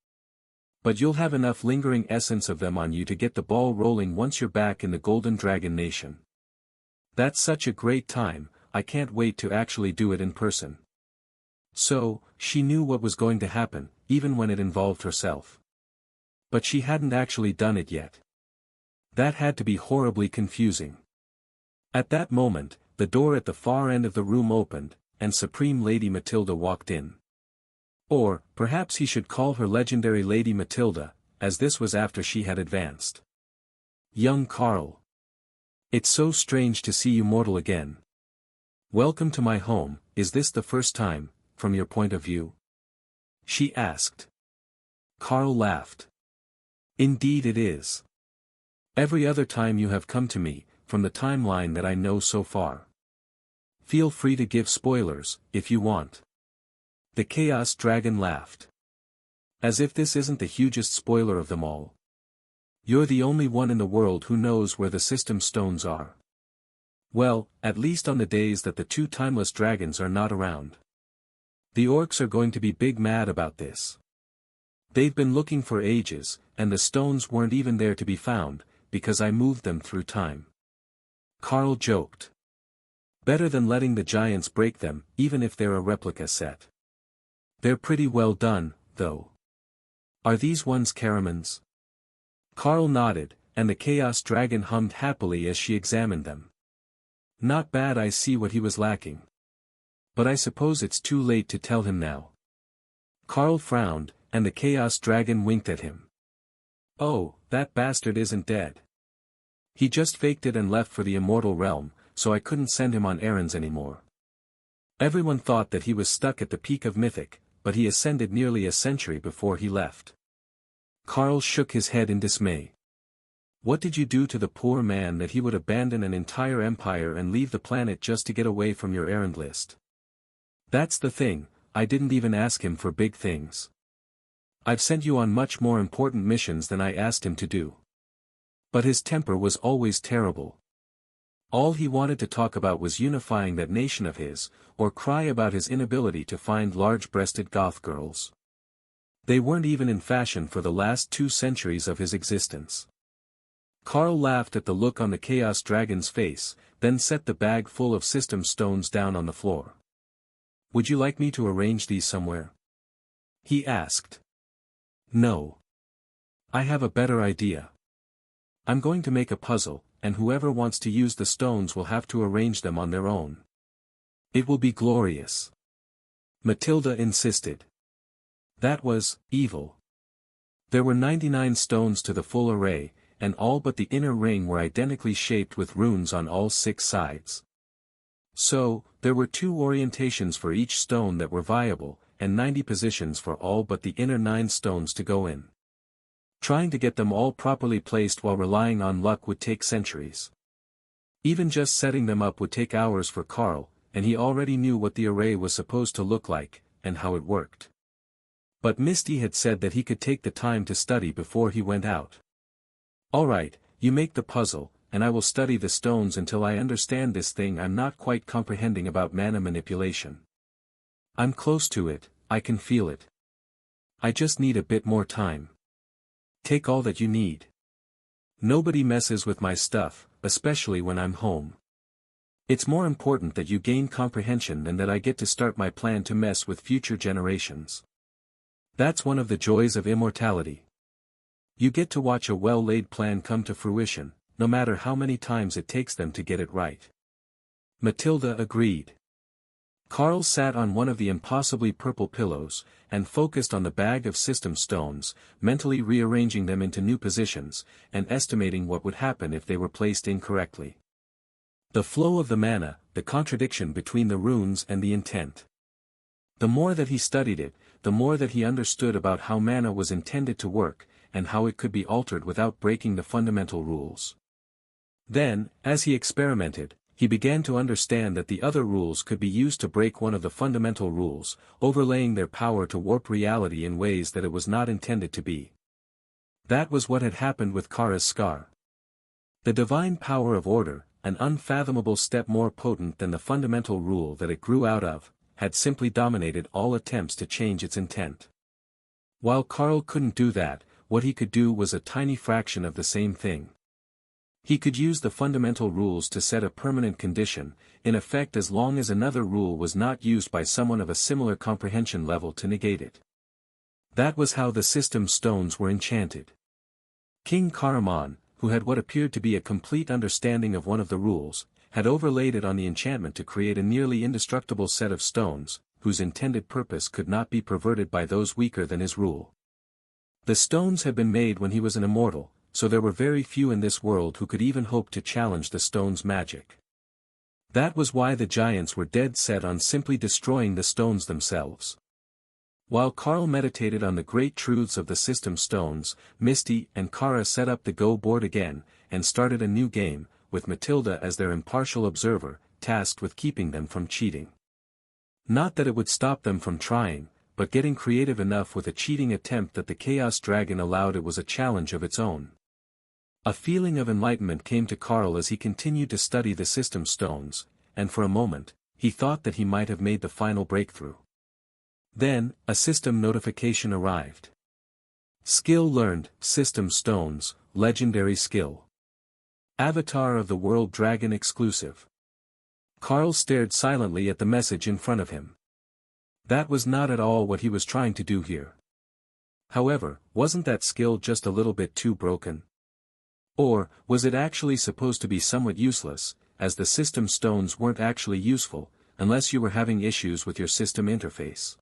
But you'll have enough lingering essence of them on you to get the ball rolling once you're back in the Golden Dragon Nation. That's such a great time, I can't wait to actually do it in person." So, she knew what was going to happen, even when it involved herself. But she hadn't actually done it yet. That had to be horribly confusing. At that moment, the door at the far end of the room opened, and Supreme Lady Matilda walked in. Or, perhaps he should call her legendary Lady Matilda, as this was after she had advanced. "Young Carl. It's so strange to see you mortal again. Welcome to my home. Is this the first time, from your point of view?" she asked. Carl laughed. "Indeed it is. Every other time you have come to me, from the timeline that I know so far. Feel free to give spoilers, if you want." The Chaos Dragon laughed. "As if this isn't the hugest spoiler of them all. You're the only one in the world who knows where the system stones are. Well, at least on the days that the 2 timeless dragons are not around. The orcs are going to be big mad about this. They've been looking for ages, and the stones weren't even there to be found, because I moved them through time." Carl joked. "Better than letting the giants break them, even if they're a replica set. They're pretty well done, though. Are these ones Karaman's?" Carl nodded, and the Chaos Dragon hummed happily as she examined them. "Not bad. I see what he was lacking. But I suppose it's too late to tell him now." Carl frowned, and the Chaos Dragon winked at him. "Oh, that bastard isn't dead. He just faked it and left for the immortal realm, so I couldn't send him on errands anymore. Everyone thought that he was stuck at the peak of Mythic, but he ascended nearly a century before he left." Carl shook his head in dismay. "What did you do to the poor man that he would abandon an entire empire and leave the planet just to get away from your errand list?" "That's the thing, I didn't even ask him for big things. I've sent you on much more important missions than I asked him to do." But his temper was always terrible. All he wanted to talk about was unifying that nation of his, or cry about his inability to find large-breasted goth girls. They weren't even in fashion for the last 2 centuries of his existence. Carl laughed at the look on the Chaos Dragon's face, then set the bag full of system stones down on the floor. "Would you like me to arrange these somewhere?" he asked. "No. I have a better idea. I'm going to make a puzzle, and whoever wants to use the stones will have to arrange them on their own. It will be glorious." Matilda insisted. That was evil. There were 99 stones to the full array, and all but the inner ring were identically shaped with runes on all 6 sides. So, there were 2 orientations for each stone that were viable, and 90 positions for all but the inner 9 stones to go in. Trying to get them all properly placed while relying on luck would take centuries. Even just setting them up would take hours for Carl, and he already knew what the array was supposed to look like, and how it worked. But Misty had said that he could take the time to study before he went out. "All right, you make the puzzle, and I will study the stones until I understand this thing I'm not quite comprehending about mana manipulation. I'm close to it, I can feel it. I just need a bit more time. Take all that you need. Nobody messes with my stuff, especially when I'm home. It's more important that you gain comprehension than that I get to start my plan to mess with future generations. That's one of the joys of immortality. You get to watch a well-laid plan come to fruition, no matter how many times it takes them to get it right." Matilda agreed. Carl sat on one of the impossibly purple pillows, and focused on the bag of system stones, mentally rearranging them into new positions, and estimating what would happen if they were placed incorrectly. The flow of the mana, the contradiction between the runes and the intent. The more that he studied it, the more that he understood about how mana was intended to work, and how it could be altered without breaking the fundamental rules. Then, as he experimented, he began to understand that the other rules could be used to break one of the fundamental rules, overlaying their power to warp reality in ways that it was not intended to be. That was what had happened with Kara's scar. The divine power of order, an unfathomable step more potent than the fundamental rule that it grew out of, had simply dominated all attempts to change its intent. While Carl couldn't do that, what he could do was a tiny fraction of the same thing. He could use the fundamental rules to set a permanent condition, in effect as long as another rule was not used by someone of a similar comprehension level to negate it. That was how the system stones were enchanted. King Karaman, who had what appeared to be a complete understanding of one of the rules, had overlaid it on the enchantment to create a nearly indestructible set of stones, whose intended purpose could not be perverted by those weaker than his rule. The stones had been made when he was an immortal, so there were very few in this world who could even hope to challenge the stones' magic. That was why the giants were dead set on simply destroying the stones themselves. While Carl meditated on the great truths of the system stones, Misty and Kara set up the Go board again, and started a new game, with Matilda as their impartial observer, tasked with keeping them from cheating. Not that it would stop them from trying, but getting creative enough with a cheating attempt that the Chaos Dragon allowed it was a challenge of its own. A feeling of enlightenment came to Carl as he continued to study the system stones, and for a moment, he thought that he might have made the final breakthrough. Then, a system notification arrived. Skill learned, system stones, legendary skill. Avatar of the World Dragon exclusive. Carl stared silently at the message in front of him. That was not at all what he was trying to do here. However, wasn't that skill just a little bit too broken? Or, was it actually supposed to be somewhat useless, as the system stones weren't actually useful, unless you were having issues with your system interface?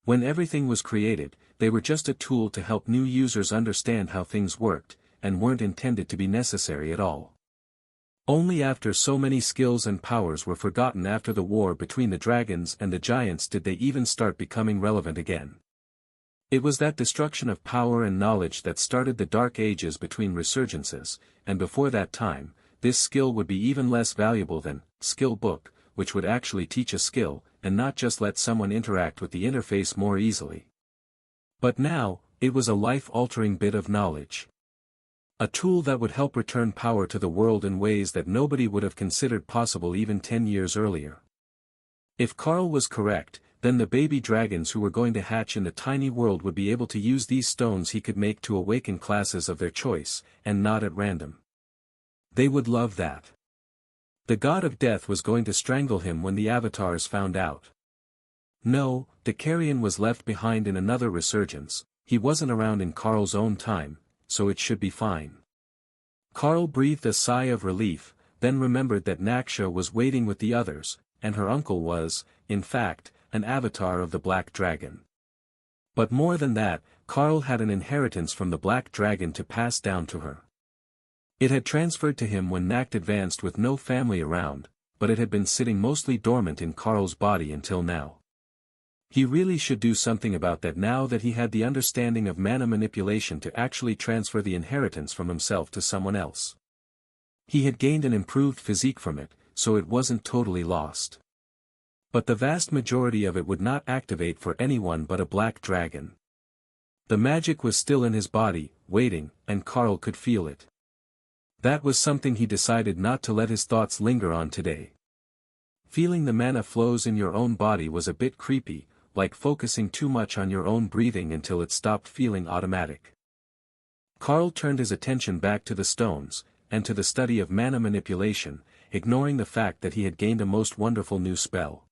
When everything was created, they were just a tool to help new users understand how things worked, and weren't intended to be necessary at all. Only after so many skills and powers were forgotten after the war between the dragons and the giants did they even start becoming relevant again. It was that destruction of power and knowledge that started the dark ages between resurgences, and before that time, this skill would be even less valuable than skill book, which would actually teach a skill, and not just let someone interact with the interface more easily. But now, it was a life-altering bit of knowledge. A tool that would help return power to the world in ways that nobody would have considered possible even 10 years earlier. If Carl was correct, then the baby dragons who were going to hatch in the tiny world would be able to use these stones he could make to awaken classes of their choice, and not at random. They would love that. The god of death was going to strangle him when the avatars found out. No, Dicarion was left behind in another resurgence. He wasn't around in Carl's own time, so it should be fine. Carl breathed a sigh of relief, then remembered that Naksha was waiting with the others, and her uncle was, in fact, an avatar of the Black Dragon. But more than that, Carl had an inheritance from the Black Dragon to pass down to her. It had transferred to him when Nakt advanced with no family around, but it had been sitting mostly dormant in Carl's body until now. He really should do something about that now that he had the understanding of mana manipulation to actually transfer the inheritance from himself to someone else. He had gained an improved physique from it, so it wasn't totally lost. But the vast majority of it would not activate for anyone but a black dragon. The magic was still in his body, waiting, and Carl could feel it. That was something he decided not to let his thoughts linger on today. Feeling the mana flows in your own body was a bit creepy, like focusing too much on your own breathing until it stopped feeling automatic. Carl turned his attention back to the stones, and to the study of mana manipulation, ignoring the fact that he had gained a most wonderful new spell.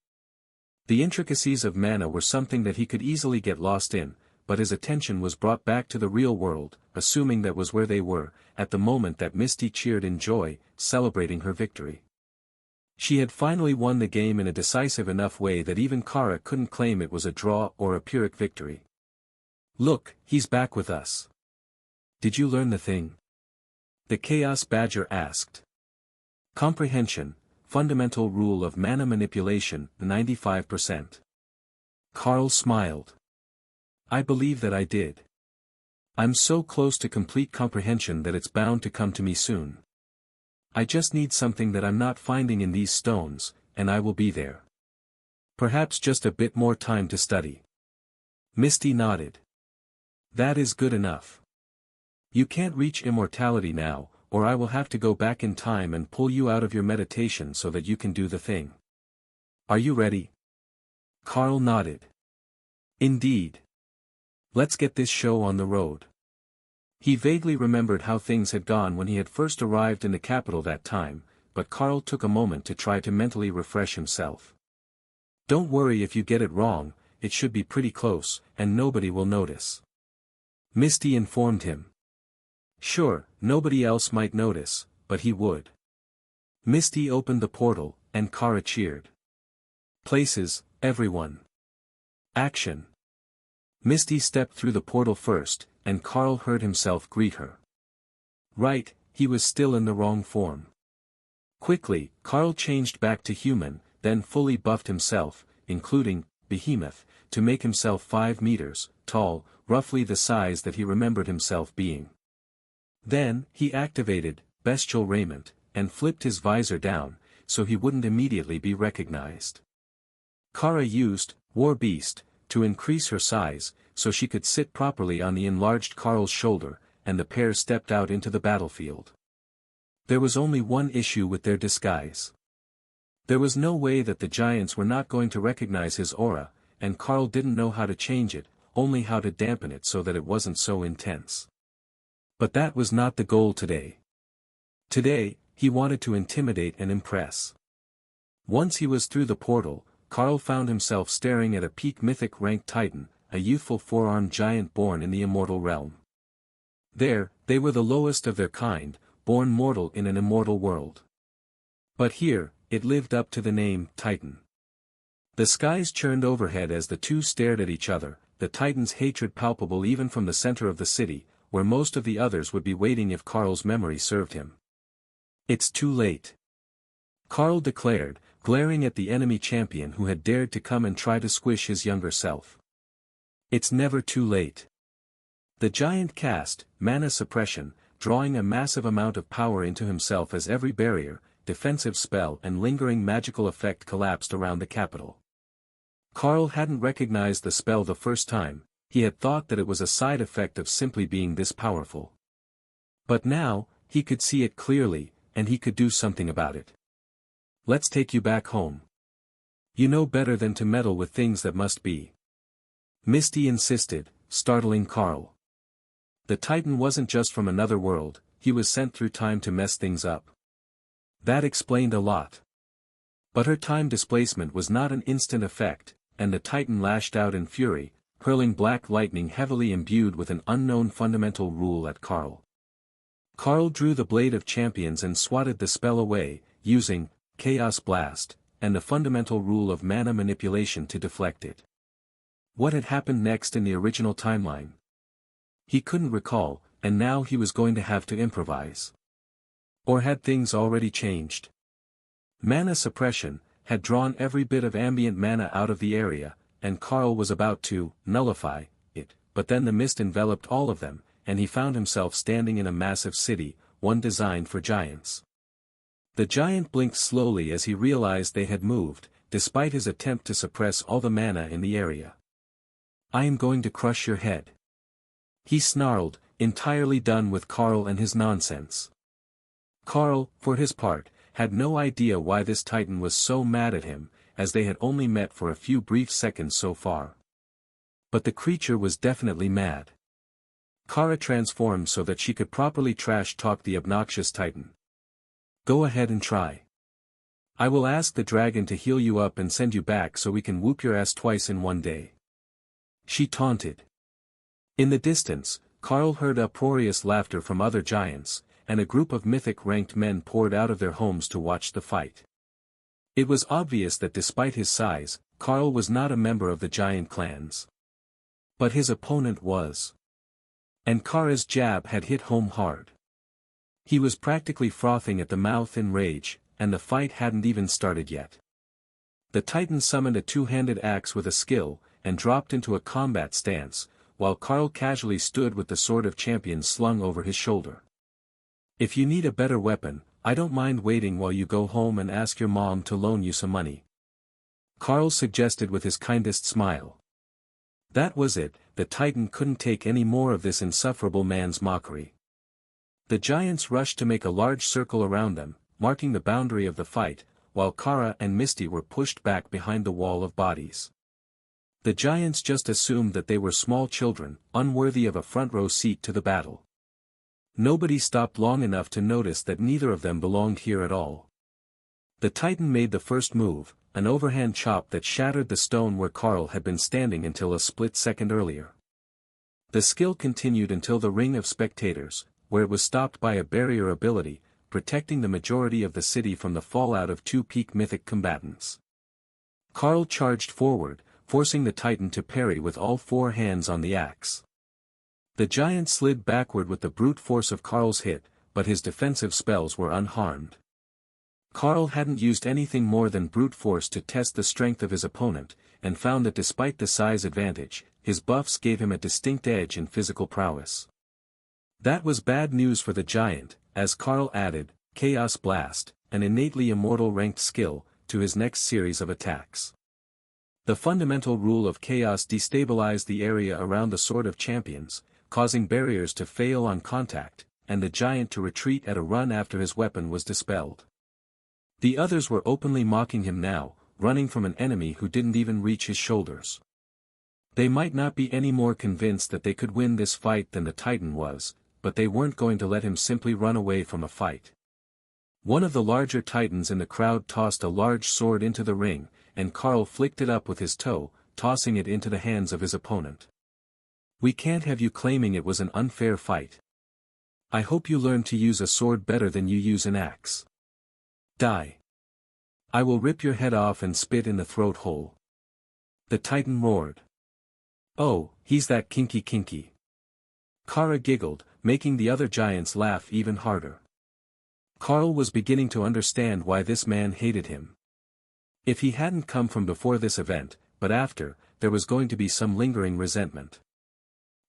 The intricacies of mana were something that he could easily get lost in, but his attention was brought back to the real world, assuming that was where they were, at the moment that Misty cheered in joy, celebrating her victory. She had finally won the game in a decisive enough way that even Kara couldn't claim it was a draw or a Pyrrhic victory. "Look, he's back with us. Did you learn the thing?" The Chaos Badger asked. Comprehension, fundamental rule of mana manipulation, 95%. Carl smiled. "I believe that I did. I'm so close to complete comprehension that it's bound to come to me soon. I just need something that I'm not finding in these stones, and I will be there. Perhaps just a bit more time to study." Misty nodded. "That is good enough. You can't reach immortality now, or I will have to go back in time and pull you out of your meditation so that you can do the thing. Are you ready?" Carl nodded. "Indeed. Let's get this show on the road." He vaguely remembered how things had gone when he had first arrived in the capital that time, but Carl took a moment to try to mentally refresh himself. "Don't worry if you get it wrong, it should be pretty close, and nobody will notice," Misty informed him. Sure, nobody else might notice, but he would. Misty opened the portal, and Kara cheered. "Places, everyone. Action." Misty stepped through the portal first, and Carl heard himself greet her. Right, he was still in the wrong form. Quickly, Carl changed back to human, then fully buffed himself, including behemoth, to make himself 5 meters tall, roughly the size that he remembered himself being. Then, he activated bestial raiment, and flipped his visor down, so he wouldn't immediately be recognized. Kara used War Beast to increase her size, so she could sit properly on the enlarged Carl's shoulder, and the pair stepped out into the battlefield. There was only one issue with their disguise. There was no way that the giants were not going to recognize his aura, and Carl didn't know how to change it, only how to dampen it so that it wasn't so intense. But that was not the goal today. Today, he wanted to intimidate and impress. Once he was through the portal, Carl found himself staring at a peak mythic ranked titan, a youthful 4-armed giant born in the immortal realm. There, they were the lowest of their kind, born mortal in an immortal world. But here, it lived up to the name, Titan. The skies churned overhead as the two stared at each other, the Titan's hatred palpable even from the center of the city, where most of the others would be waiting if Carl's memory served him. "It's too late," Carl declared, glaring at the enemy champion who had dared to come and try to squish his younger self. "It's never too late." The giant cast mana suppression, drawing a massive amount of power into himself as every barrier, defensive spell and lingering magical effect collapsed around the capital. Carl hadn't recognized the spell the first time, he had thought that it was a side effect of simply being this powerful. But now, he could see it clearly, and he could do something about it. Let's take you back home. You know better than to meddle with things that must be. Misty insisted, startling Carl. The Titan wasn't just from another world, he was sent through time to mess things up. That explained a lot. But her time displacement was not an instant effect, and the Titan lashed out in fury, hurling black lightning heavily imbued with an unknown fundamental rule at Carl. Carl drew the Blade of Champions and swatted the spell away, using Chaos Blast, and the fundamental rule of mana manipulation to deflect it. What had happened next in the original timeline? He couldn't recall, and now he was going to have to improvise. Or had things already changed? Mana suppression had drawn every bit of ambient mana out of the area, and Carl was about to nullify it, but then the mist enveloped all of them, and he found himself standing in a massive city, one designed for giants. The giant blinked slowly as he realized they had moved, despite his attempt to suppress all the mana in the area. I am going to crush your head. He snarled, entirely done with Carl and his nonsense. Carl, for his part, had no idea why this Titan was so mad at him, as they had only met for a few brief seconds so far. But the creature was definitely mad. Kara transformed so that she could properly trash-talk the obnoxious Titan. Go ahead and try. I will ask the dragon to heal you up and send you back so we can whoop your ass twice in one day. She taunted. In the distance, Carl heard uproarious laughter from other giants, and a group of mythic-ranked men poured out of their homes to watch the fight. It was obvious that despite his size, Carl was not a member of the giant clans. But his opponent was. And Kara's jab had hit home hard. He was practically frothing at the mouth in rage, and the fight hadn't even started yet. The Titan summoned a two-handed axe with a skill, and dropped into a combat stance, while Carl casually stood with the Sword of Champions slung over his shoulder. If you need a better weapon, I don't mind waiting while you go home and ask your mom to loan you some money. Carl suggested with his kindest smile. That was it, the Titan couldn't take any more of this insufferable man's mockery. The giants rushed to make a large circle around them, marking the boundary of the fight, while Kara and Misty were pushed back behind the wall of bodies. The giants just assumed that they were small children, unworthy of a front-row seat to the battle. Nobody stopped long enough to notice that neither of them belonged here at all. The Titan made the first move, an overhand chop that shattered the stone where Carl had been standing until a split second earlier. The skill continued until the ring of spectators, where it was stopped by a barrier ability, protecting the majority of the city from the fallout of two peak mythic combatants. Carl charged forward, forcing the Titan to parry with all four hands on the axe. The giant slid backward with the brute force of Carl's hit, but his defensive spells were unharmed. Carl hadn't used anything more than brute force to test the strength of his opponent, and found that despite the size advantage, his buffs gave him a distinct edge in physical prowess. That was bad news for the giant, as Carl added, Chaos Blast, an innately immortal ranked skill, to his next series of attacks. The fundamental rule of chaos destabilized the area around the Sword of Champions, causing barriers to fail on contact, and the giant to retreat at a run after his weapon was dispelled. The others were openly mocking him now, running from an enemy who didn't even reach his shoulders. They might not be any more convinced that they could win this fight than the Titan was, but they weren't going to let him simply run away from a fight. One of the larger Titans in the crowd tossed a large sword into the ring, and Carl flicked it up with his toe, tossing it into the hands of his opponent. We can't have you claiming it was an unfair fight. I hope you learn to use a sword better than you use an axe. Die. I will rip your head off and spit in the throat hole. The Titan roared. Oh, he's that kinky. Kara giggled, making the other giants laugh even harder. Carl was beginning to understand why this man hated him. If he hadn't come from before this event, but after, there was going to be some lingering resentment.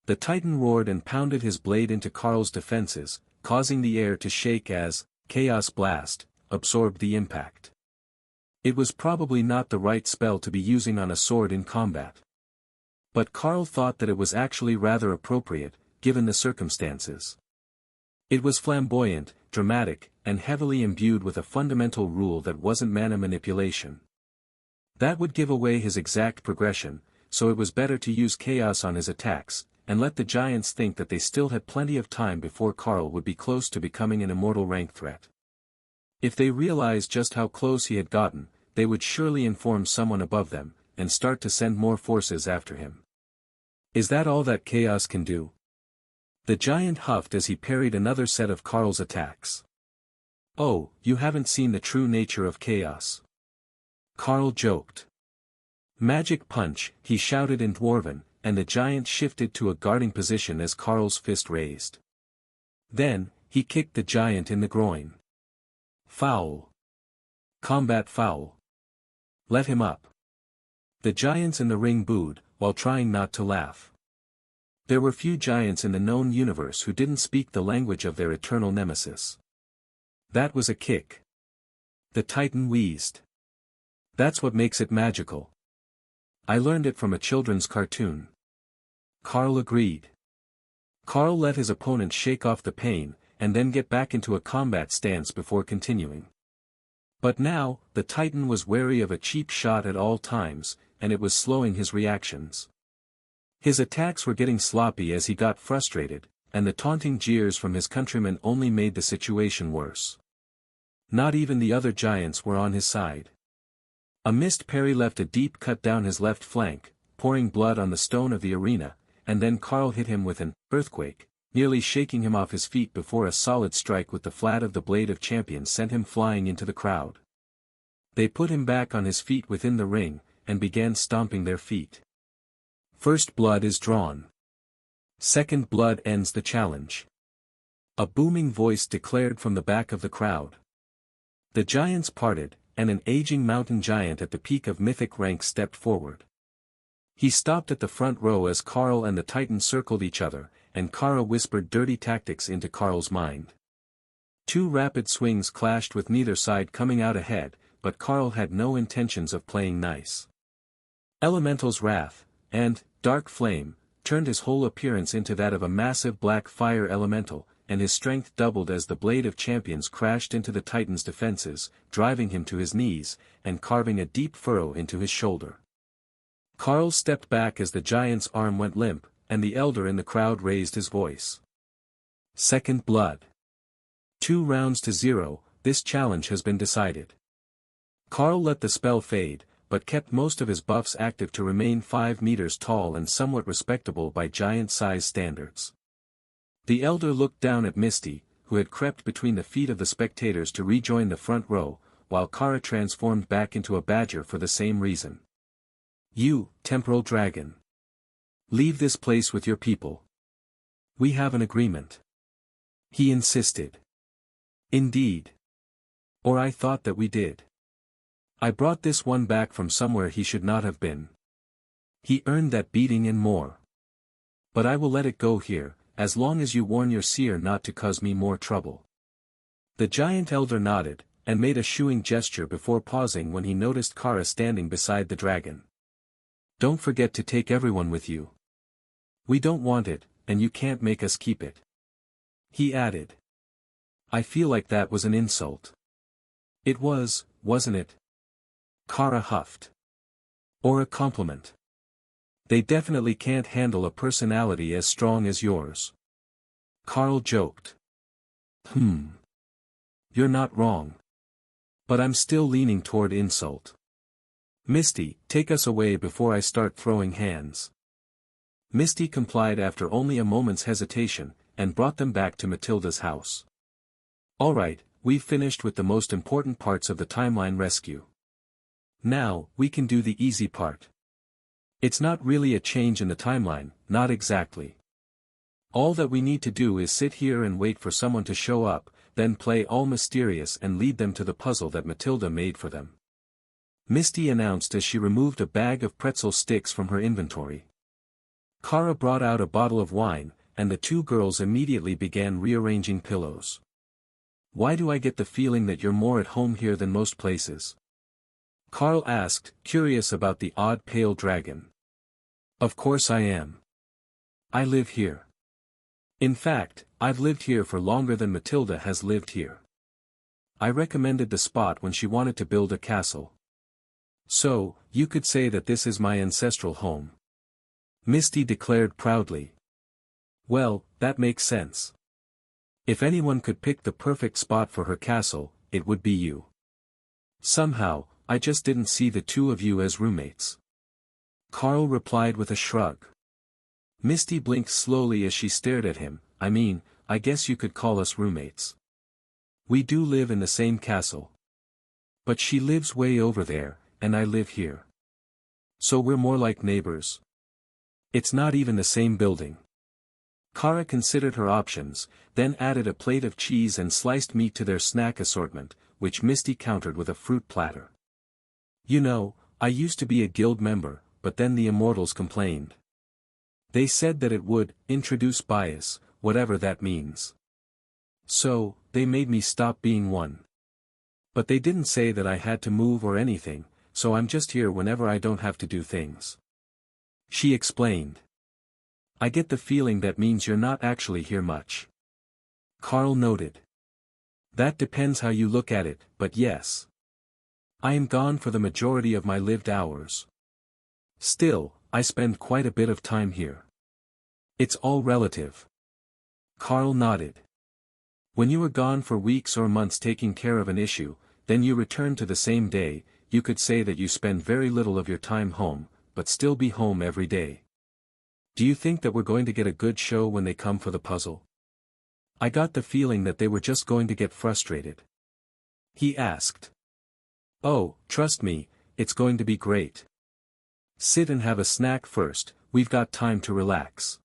The Titan roared and pounded his blade into Carl's defenses, causing the air to shake as Chaos Blast absorbed the impact. It was probably not the right spell to be using on a sword in combat. But Carl thought that it was actually rather appropriate, given the circumstances. It was flamboyant, dramatic, and heavily imbued with a fundamental rule that wasn't mana manipulation. That would give away his exact progression, so it was better to use chaos on his attacks, and let the giants think that they still had plenty of time before Karl would be close to becoming an immortal rank threat. If they realized just how close he had gotten, they would surely inform someone above them, and start to send more forces after him. Is that all that chaos can do? The giant huffed as he parried another set of Karl's attacks. Oh, you haven't seen the true nature of chaos. Karl joked. Magic punch, he shouted in Dwarven, and the giant shifted to a guarding position as Karl's fist raised. Then, he kicked the giant in the groin. Foul. Combat foul. Let him up. The giants in the ring booed, while trying not to laugh. There were few giants in the known universe who didn't speak the language of their eternal nemesis. That was a kick. The Titan wheezed. That's what makes it magical. I learned it from a children's cartoon. Karl agreed. Karl let his opponent shake off the pain, and then get back into a combat stance before continuing. But now, the Titan was wary of a cheap shot at all times, and it was slowing his reactions. His attacks were getting sloppy as he got frustrated, and the taunting jeers from his countrymen only made the situation worse. Not even the other giants were on his side. A missed parry left a deep cut down his left flank, pouring blood on the stone of the arena, and then Karl hit him with an earthquake, nearly shaking him off his feet before a solid strike with the flat of the blade of champion sent him flying into the crowd. They put him back on his feet within the ring, and began stomping their feet. First blood is drawn. Second blood ends the challenge. A booming voice declared from the back of the crowd. The giants parted, and an aging mountain giant at the peak of mythic rank stepped forward. He stopped at the front row as Karl and the Titan circled each other, and Kara whispered dirty tactics into Karl's mind. Two rapid swings clashed with neither side coming out ahead, but Karl had no intentions of playing nice. Elemental's Wrath, and Dark Flame, turned his whole appearance into that of a massive black fire elemental, and his strength doubled as the blade of champions crashed into the Titan's defenses, driving him to his knees, and carving a deep furrow into his shoulder. Karl stepped back as the giant's arm went limp, and the elder in the crowd raised his voice. Second blood. 2 rounds to 0, this challenge has been decided. Karl let the spell fade, but kept most of his buffs active to remain 5 meters tall and somewhat respectable by giant-size standards. The elder looked down at Misty, who had crept between the feet of the spectators to rejoin the front row, while Kara transformed back into a badger for the same reason. You, temporal dragon. Leave this place with your people. We have an agreement. He insisted. Indeed. Or I thought that we did. I brought this one back from somewhere he should not have been. He earned that beating and more. But I will let it go here, as long as you warn your seer not to cause me more trouble. The giant elder nodded, and made a shooing gesture before pausing when he noticed Kara standing beside the dragon. Don't forget to take everyone with you. We don't want it, and you can't make us keep it. He added. I feel like that was an insult. It was, wasn't it? Kara huffed. Or a compliment. They definitely can't handle a personality as strong as yours. Karl joked. You're not wrong. But I'm still leaning toward insult. Misty, take us away before I start throwing hands. Misty complied after only a moment's hesitation, and brought them back to Matilda's house. Alright, we've finished with the most important parts of the timeline rescue. Now, we can do the easy part. It's not really a change in the timeline, not exactly. All that we need to do is sit here and wait for someone to show up, then play all mysterious and lead them to the puzzle that Matilda made for them. Misty announced as she removed a bag of pretzel sticks from her inventory. Kara brought out a bottle of wine, and the two girls immediately began rearranging pillows. Why do I get the feeling that you're more at home here than most places? Karl asked, curious about the odd pale dragon. Of course I am. I live here. In fact, I've lived here for longer than Matilda has lived here. I recommended the spot when she wanted to build a castle. So, you could say that this is my ancestral home. Misty declared proudly. Well, that makes sense. If anyone could pick the perfect spot for her castle, it would be you. Somehow, I just didn't see the two of you as roommates. Carl replied with a shrug. Misty blinked slowly as she stared at him. I mean, I guess you could call us roommates. We do live in the same castle. But she lives way over there, and I live here. So we're more like neighbors. It's not even the same building. Kara considered her options, then added a plate of cheese and sliced meat to their snack assortment, which Misty countered with a fruit platter. You know, I used to be a guild member, but then the immortals complained. They said that it would introduce bias, whatever that means. So, they made me stop being one. But they didn't say that I had to move or anything, so I'm just here whenever I don't have to do things. She explained. I get the feeling that means you're not actually here much. Carl noted. That depends how you look at it, but yes. I am gone for the majority of my lived hours. Still, I spend quite a bit of time here. It's all relative. Carl nodded. When you are gone for weeks or months taking care of an issue, then you return to the same day, you could say that you spend very little of your time home, but still be home every day. Do you think that we're going to get a good show when they come for the puzzle? I got the feeling that they were just going to get frustrated. He asked. Oh, trust me, it's going to be great. Sit and have a snack first, we've got time to relax.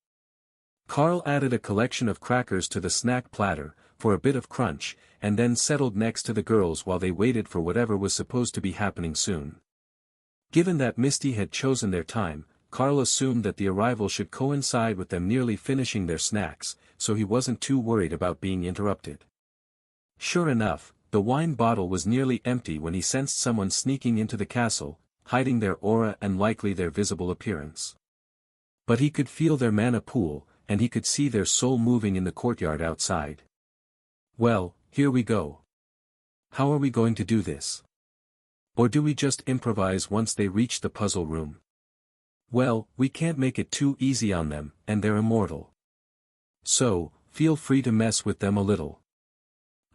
Carl added a collection of crackers to the snack platter, for a bit of crunch, and then settled next to the girls while they waited for whatever was supposed to be happening soon. Given that Misty had chosen their time, Carl assumed that the arrival should coincide with them nearly finishing their snacks, so he wasn't too worried about being interrupted. Sure enough, the wine bottle was nearly empty when he sensed someone sneaking into the castle, hiding their aura and likely their visible appearance. But he could feel their mana pool, and he could see their soul moving in the courtyard outside. Well, here we go. How are we going to do this? Or do we just improvise once they reach the puzzle room? Well, we can't make it too easy on them, and they're immortal. So, feel free to mess with them a little.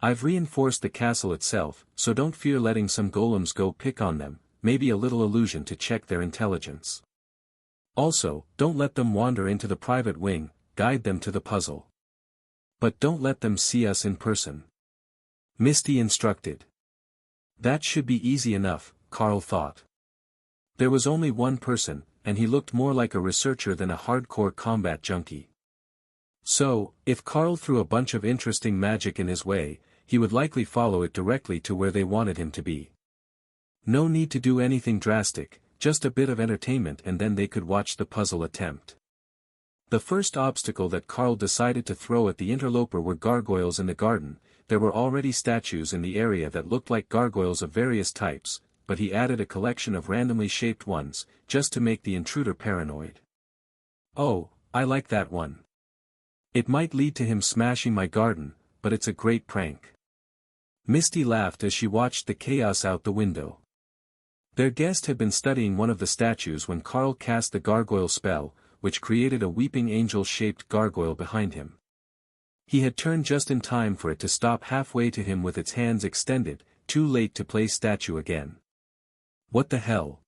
I've reinforced the castle itself, so don't fear letting some golems go pick on them, maybe a little illusion to check their intelligence. Also, don't let them wander into the private wing, guide them to the puzzle. But don't let them see us in person. Misty instructed. That should be easy enough, Carl thought. There was only one person, and he looked more like a researcher than a hardcore combat junkie. So, if Carl threw a bunch of interesting magic in his way, he would likely follow it directly to where they wanted him to be. No need to do anything drastic, just a bit of entertainment and then they could watch the puzzle attempt. The first obstacle that Carl decided to throw at the interloper were gargoyles in the garden. There were already statues in the area that looked like gargoyles of various types, but he added a collection of randomly shaped ones, just to make the intruder paranoid. Oh, I like that one. It might lead to him smashing my garden, but it's a great prank. Misty laughed as she watched the chaos out the window. Their guest had been studying one of the statues when Carl cast the gargoyle spell, which created a weeping angel-shaped gargoyle behind him. He had turned just in time for it to stop halfway to him with its hands extended, too late to play statue again. What the hell?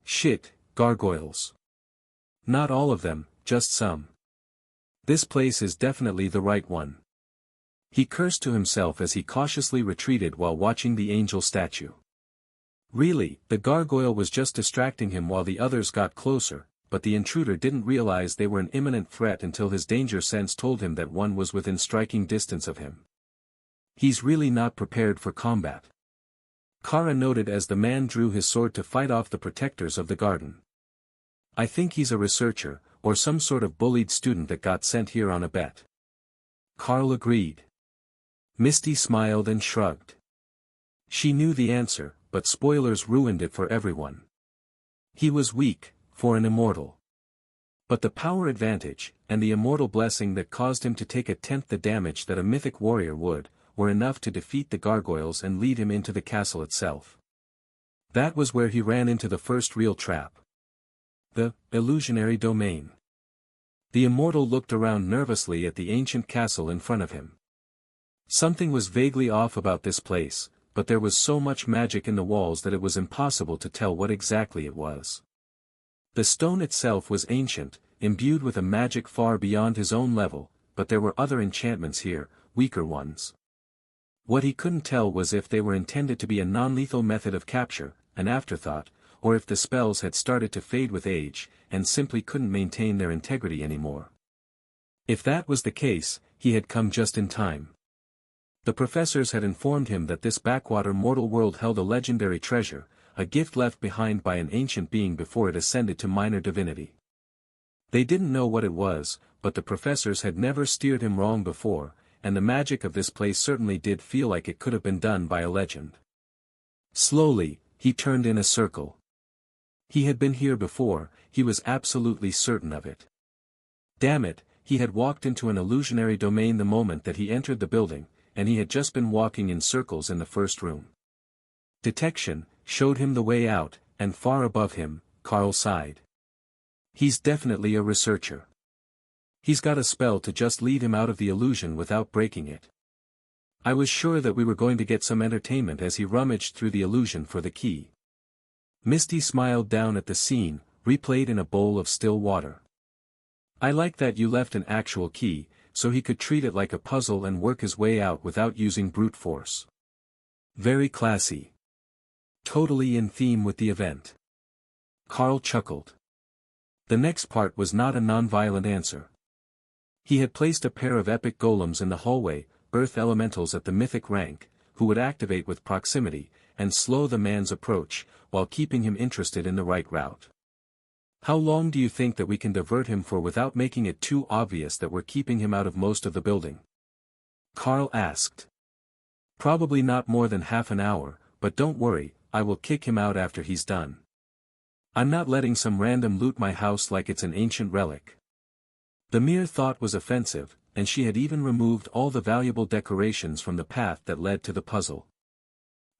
Shit, gargoyles. Not all of them, just some. This place is definitely the right one. He cursed to himself as he cautiously retreated while watching the angel statue. Really, the gargoyle was just distracting him while the others got closer, but the intruder didn't realize they were an imminent threat until his danger sense told him that one was within striking distance of him. He's really not prepared for combat. Kara noted as the man drew his sword to fight off the protectors of the garden. I think he's a researcher, or some sort of bullied student that got sent here on a bet. Carl agreed. Misty smiled and shrugged. She knew the answer, but spoilers ruined it for everyone. He was weak, for an immortal. But the power advantage, and the immortal blessing that caused him to take 1/10 the damage that a mythic warrior would, were enough to defeat the gargoyles and lead him into the castle itself. That was where he ran into the first real trap. The illusionary domain. The immortal looked around nervously at the ancient castle in front of him. Something was vaguely off about this place, but there was so much magic in the walls that it was impossible to tell what exactly it was. The stone itself was ancient, imbued with a magic far beyond his own level, but there were other enchantments here, weaker ones. What he couldn't tell was if they were intended to be a non-lethal method of capture, an afterthought, or if the spells had started to fade with age, and simply couldn't maintain their integrity anymore. If that was the case, he had come just in time. The professors had informed him that this backwater mortal world held a legendary treasure, a gift left behind by an ancient being before it ascended to minor divinity. They didn't know what it was, but the professors had never steered him wrong before, and the magic of this place certainly did feel like it could have been done by a legend. Slowly, he turned in a circle. He had been here before, he was absolutely certain of it. Damn it, he had walked into an illusionary domain the moment that he entered the building, and he had just been walking in circles in the first room. Detection showed him the way out, and far above him, Carl sighed. He's definitely a researcher. He's got a spell to just lead him out of the illusion without breaking it. I was sure that we were going to get some entertainment as he rummaged through the illusion for the key. Misty smiled down at the scene, replayed in a bowl of still water. I like that you left an actual key, so he could treat it like a puzzle and work his way out without using brute force. Very classy. Totally in theme with the event. Carl chuckled. The next part was not a non-violent answer. He had placed a pair of epic golems in the hallway, earth elementals at the mythic rank, who would activate with proximity, and slow the man's approach, while keeping him interested in the right route. How long do you think that we can divert him for without making it too obvious that we're keeping him out of most of the building? Carl asked. Probably not more than half an hour, but don't worry, I will kick him out after he's done. I'm not letting some random loot my house like it's an ancient relic. The mere thought was offensive, and she had even removed all the valuable decorations from the path that led to the puzzle.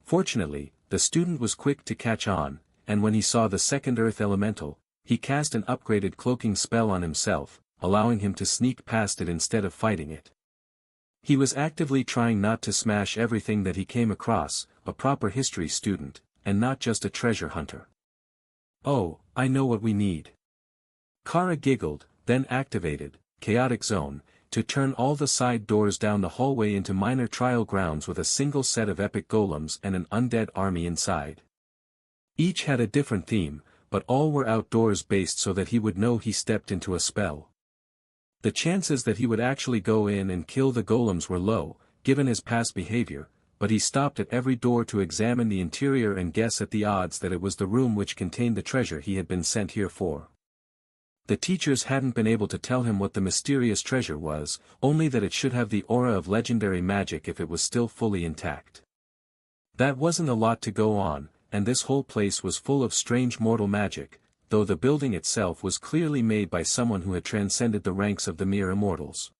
Fortunately, the student was quick to catch on, and when he saw the second earth elemental, he cast an upgraded cloaking spell on himself, allowing him to sneak past it instead of fighting it. He was actively trying not to smash everything that he came across, a proper history student, and not just a treasure hunter. Oh, I know what we need. Kara giggled, then activated, Chaotic Zone, to turn all the side doors down the hallway into minor trial grounds with a single set of epic golems and an undead army inside. Each had a different theme, but all were outdoors based so that he would know he stepped into a spell. The chances that he would actually go in and kill the golems were low, given his past behavior, but he stopped at every door to examine the interior and guess at the odds that it was the room which contained the treasure he had been sent here for. The teachers hadn't been able to tell him what the mysterious treasure was, only that it should have the aura of legendary magic if it was still fully intact. That wasn't a lot to go on, and this whole place was full of strange mortal magic, though the building itself was clearly made by someone who had transcended the ranks of the mere immortals.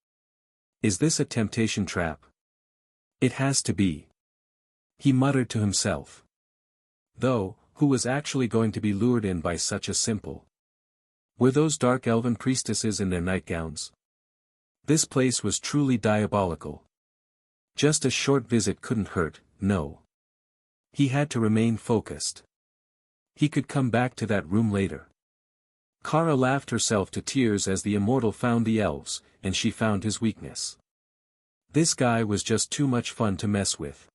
Is this a temptation trap? It has to be. He muttered to himself. Though, who was actually going to be lured in by such a simple? Were those dark elven priestesses in their nightgowns? This place was truly diabolical. Just a short visit couldn't hurt, no. He had to remain focused. He could come back to that room later. Kara laughed herself to tears as the immortal found the elves, and she found his weakness. This guy was just too much fun to mess with.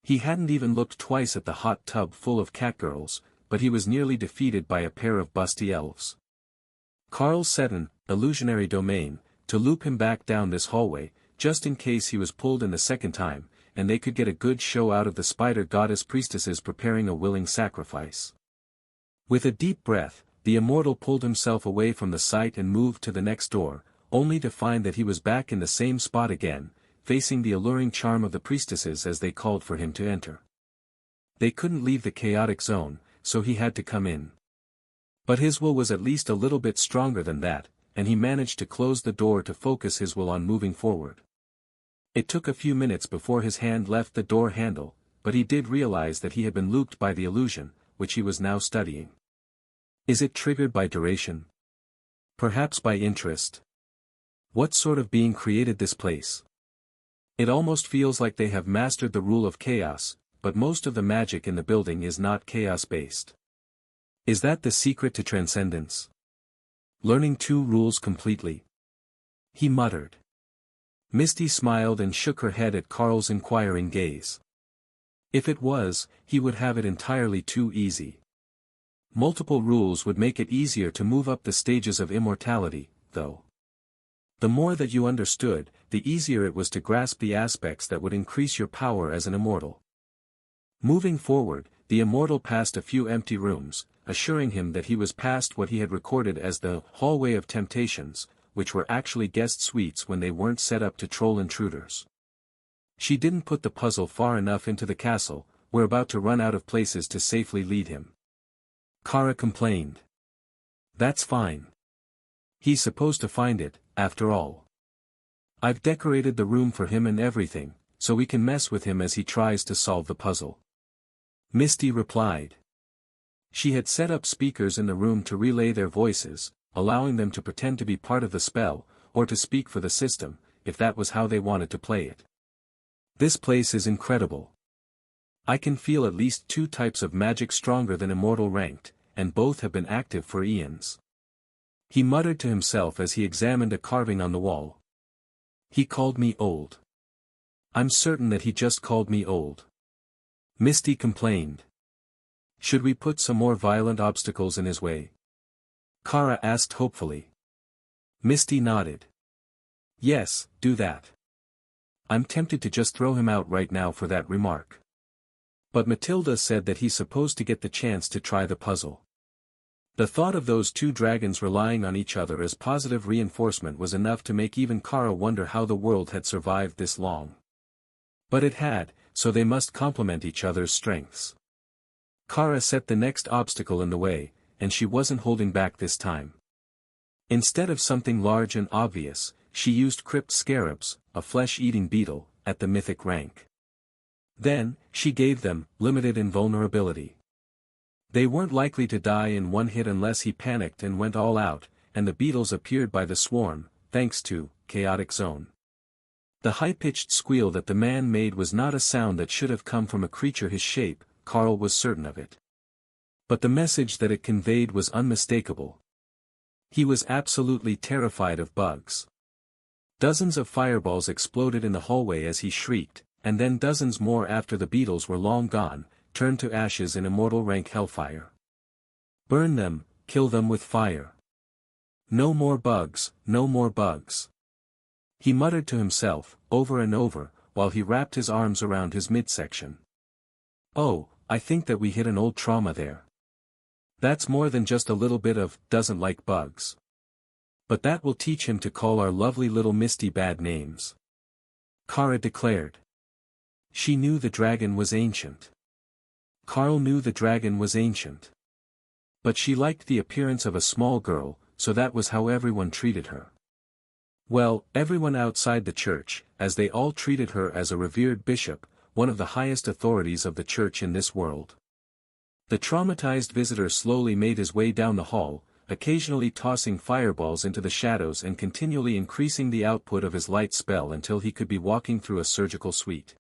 He hadn't even looked twice at the hot tub full of catgirls, but he was nearly defeated by a pair of busty elves. Carl set an illusionary domain to loop him back down this hallway, just in case he was pulled in the second time, and they could get a good show out of the spider goddess priestesses preparing a willing sacrifice. With a deep breath, the immortal pulled himself away from the sight and moved to the next door, only to find that he was back in the same spot again, facing the alluring charm of the priestesses as they called for him to enter. They couldn't leave the chaotic zone, so he had to come in. But his will was at least a little bit stronger than that, and he managed to close the door to focus his will on moving forward. It took a few minutes before his hand left the door handle, but he did realize that he had been looped by the illusion, which he was now studying. Is it triggered by duration? Perhaps by interest? What sort of being created this place? It almost feels like they have mastered the rule of chaos, but most of the magic in the building is not chaos-based. Is that the secret to transcendence? Learning two rules completely? He muttered. Misty smiled and shook her head at Carl's inquiring gaze. If it was, he would have it entirely too easy. Multiple rules would make it easier to move up the stages of immortality, though. The more that you understood, the easier it was to grasp the aspects that would increase your power as an immortal. Moving forward, the immortal passed a few empty rooms, assuring him that he was past what he had recorded as the hallway of temptations, which were actually guest suites when they weren't set up to troll intruders. She didn't put the puzzle far enough into the castle, we're about to run out of places to safely lead him. Kara complained. That's fine. He's supposed to find it, after all. I've decorated the room for him and everything, so we can mess with him as he tries to solve the puzzle. Misty replied. She had set up speakers in the room to relay their voices, allowing them to pretend to be part of the spell, or to speak for the system, if that was how they wanted to play it. This place is incredible. I can feel at least two types of magic stronger than immortal ranked, and both have been active for eons. He muttered to himself as he examined a carving on the wall. He called me old. I'm certain that he just called me old. Misty complained. Should we put some more violent obstacles in his way? Kara asked hopefully. Misty nodded. Yes, do that. I'm tempted to just throw him out right now for that remark. But Matilda said that he's supposed to get the chance to try the puzzle. The thought of those two dragons relying on each other as positive reinforcement was enough to make even Kara wonder how the world had survived this long. But it had, so they must complement each other's strengths. Kara set the next obstacle in the way, and she wasn't holding back this time. Instead of something large and obvious, she used crypt scarabs, a flesh-eating beetle, at the mythic rank. Then, she gave them limited invulnerability. They weren't likely to die in one hit unless he panicked and went all out, and the beetles appeared by the swarm, thanks to Chaotic Zone. The high-pitched squeal that the man made was not a sound that should have come from a creature his shape, Carl was certain of it. But the message that it conveyed was unmistakable. He was absolutely terrified of bugs. Dozens of fireballs exploded in the hallway as he shrieked, and then dozens more after the beetles were long gone, turned to ashes in immortal rank hellfire. Burn them, kill them with fire. No more bugs, no more bugs. He muttered to himself, over and over, while he wrapped his arms around his midsection. Oh, I think that we hit an old trauma there. That's more than just a little bit of, doesn't like bugs. But that will teach him to call our lovely little Misty bad names. Kara declared. She knew the dragon was ancient. Carl knew the dragon was ancient. But she liked the appearance of a small girl, so that was how everyone treated her. Well, everyone outside the church, as they all treated her as a revered bishop, one of the highest authorities of the church in this world. The traumatized visitor slowly made his way down the hall, occasionally tossing fireballs into the shadows and continually increasing the output of his light spell until he could be walking through a surgical suite.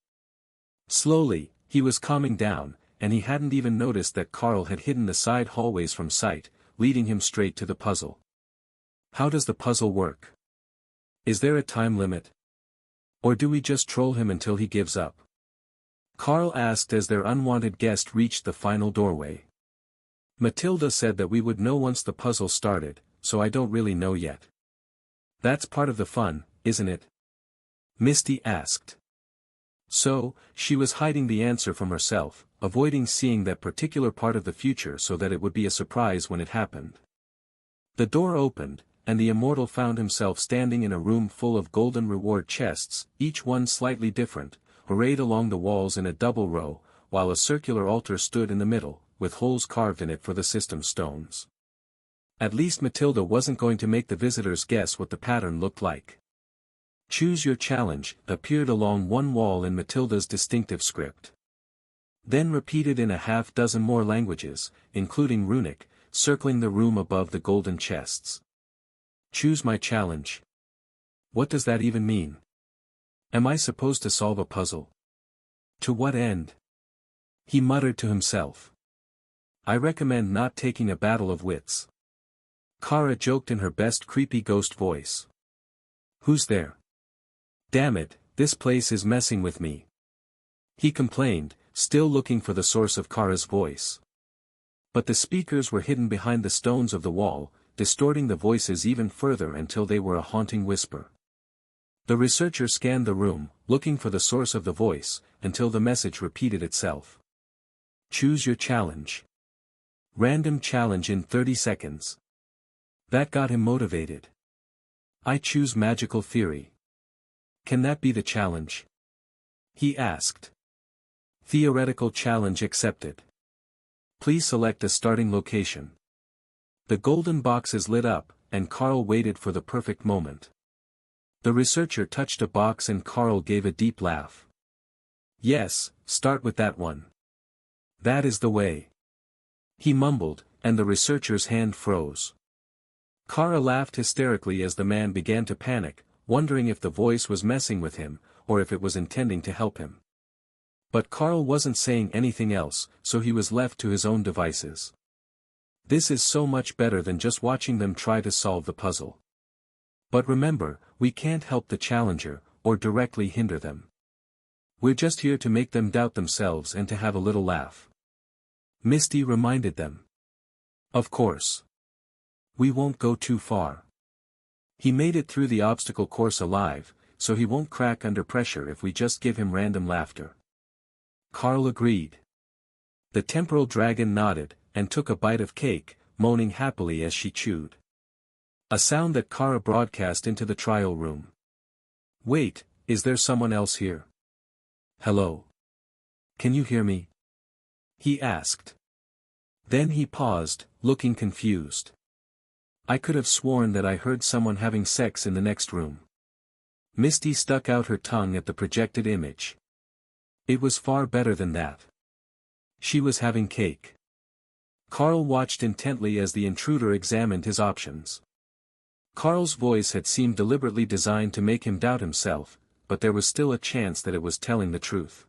Slowly, he was calming down, and he hadn't even noticed that Carl had hidden the side hallways from sight, leading him straight to the puzzle. How does the puzzle work? Is there a time limit? Or do we just troll him until he gives up? Carl asked as their unwanted guest reached the final doorway. Matilda said that we would know once the puzzle started, so I don't really know yet. That's part of the fun, isn't it? Misty asked. So, she was hiding the answer from herself, avoiding seeing that particular part of the future so that it would be a surprise when it happened. The door opened, and the immortal found himself standing in a room full of golden reward chests, each one slightly different, arrayed along the walls in a double row, while a circular altar stood in the middle, with holes carved in it for the system stones. At least Matilda wasn't going to make the visitors guess what the pattern looked like. "Choose your challenge" appeared along one wall in Matilda's distinctive script. Then repeated in a half-dozen more languages, including runic, circling the room above the golden chests. "Choose my challenge." What does that even mean? Am I supposed to solve a puzzle? To what end? He muttered to himself. I recommend not taking a battle of wits. Kara joked in her best creepy ghost voice. Who's there? Damn it, this place is messing with me. He complained, still looking for the source of Kara's voice. But the speakers were hidden behind the stones of the wall, distorting the voices even further until they were a haunting whisper. The researcher scanned the room, looking for the source of the voice, until the message repeated itself. Choose your challenge. Random challenge in 30 seconds. That got him motivated. I choose magical theory. Can that be the challenge? He asked. Theoretical challenge accepted. Please select a starting location. The golden boxes lit up, and Carl waited for the perfect moment. The researcher touched a box and Carl gave a deep laugh. Yes, start with that one. That is the way. He mumbled, and the researcher's hand froze. Kara laughed hysterically as the man began to panic, wondering if the voice was messing with him, or if it was intending to help him. But Carl wasn't saying anything else, so he was left to his own devices. This is so much better than just watching them try to solve the puzzle. But remember, we can't help the challenger, or directly hinder them. We're just here to make them doubt themselves and to have a little laugh. Misty reminded them. Of course. We won't go too far. He made it through the obstacle course alive, so he won't crack under pressure if we just give him random laughter. Carl agreed. The temporal dragon nodded, and took a bite of cake, moaning happily as she chewed. A sound that Kara broadcast into the trial room. Wait, is there someone else here? Hello? Can you hear me? He asked. Then he paused, looking confused. I could have sworn that I heard someone having sex in the next room. Misty stuck out her tongue at the projected image. It was far better than that. She was having cake. Carl watched intently as the intruder examined his options. Carl's voice had seemed deliberately designed to make him doubt himself, but there was still a chance that it was telling the truth.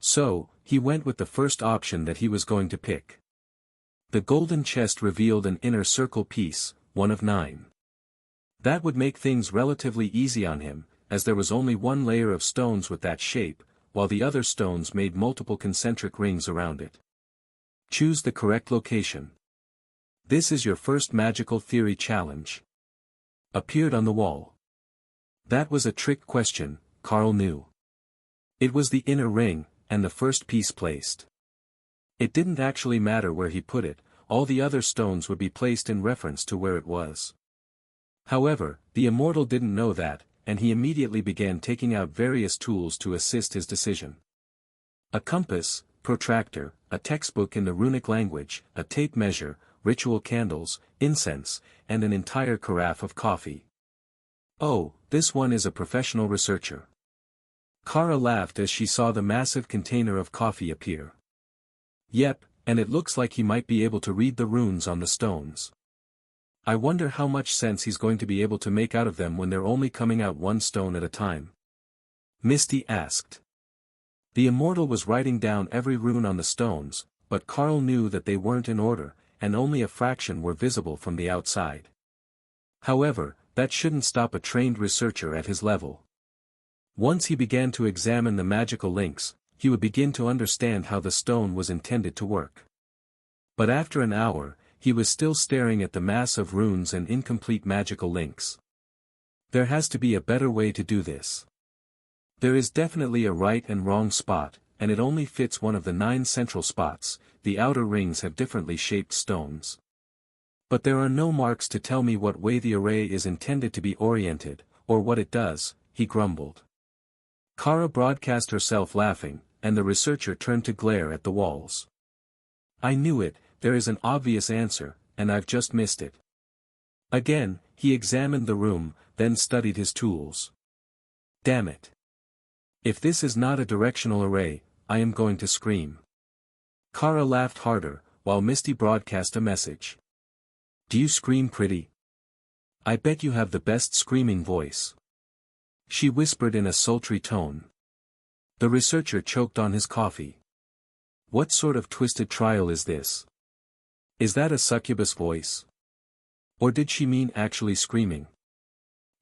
So, he went with the first option that he was going to pick. The golden chest revealed an inner circle piece, one of 9. That would make things relatively easy on him, as there was only one layer of stones with that shape, while the other stones made multiple concentric rings around it. Choose the correct location. This is your first magical theory challenge. Appeared on the wall. That was a trick question, Carl knew. It was the inner ring, and the first piece placed. It didn't actually matter where he put it, all the other stones would be placed in reference to where it was. However, the immortal didn't know that, and he immediately began taking out various tools to assist his decision. A compass, protractor, a textbook in the runic language, a tape measure, ritual candles, incense, and an entire carafe of coffee. Oh, this one is a professional researcher. Kara laughed as she saw the massive container of coffee appear. Yep, and it looks like he might be able to read the runes on the stones. I wonder how much sense he's going to be able to make out of them when they're only coming out one stone at a time. Misty asked. The immortal was writing down every rune on the stones, but Carl knew that they weren't in order, and only a fraction were visible from the outside. However, that shouldn't stop a trained researcher at his level. Once he began to examine the magical links, he would begin to understand how the stone was intended to work. But after an hour, he was still staring at the mass of runes and incomplete magical links. There has to be a better way to do this. There is definitely a right and wrong spot, and it only fits one of the 9 central spots. The outer rings have differently shaped stones. But there are no marks to tell me what way the array is intended to be oriented, or what it does, he grumbled. Kara broadcast herself laughing, and the researcher turned to glare at the walls. I knew it, there is an obvious answer, and I've just missed it. Again, he examined the room, then studied his tools. Damn it. If this is not a directional array, I am going to scream. Kara laughed harder, while Misty broadcast a message. Do you scream pretty? I bet you have the best screaming voice. She whispered in a sultry tone. The researcher choked on his coffee. What sort of twisted trial is this? Is that a succubus voice? Or did she mean actually screaming?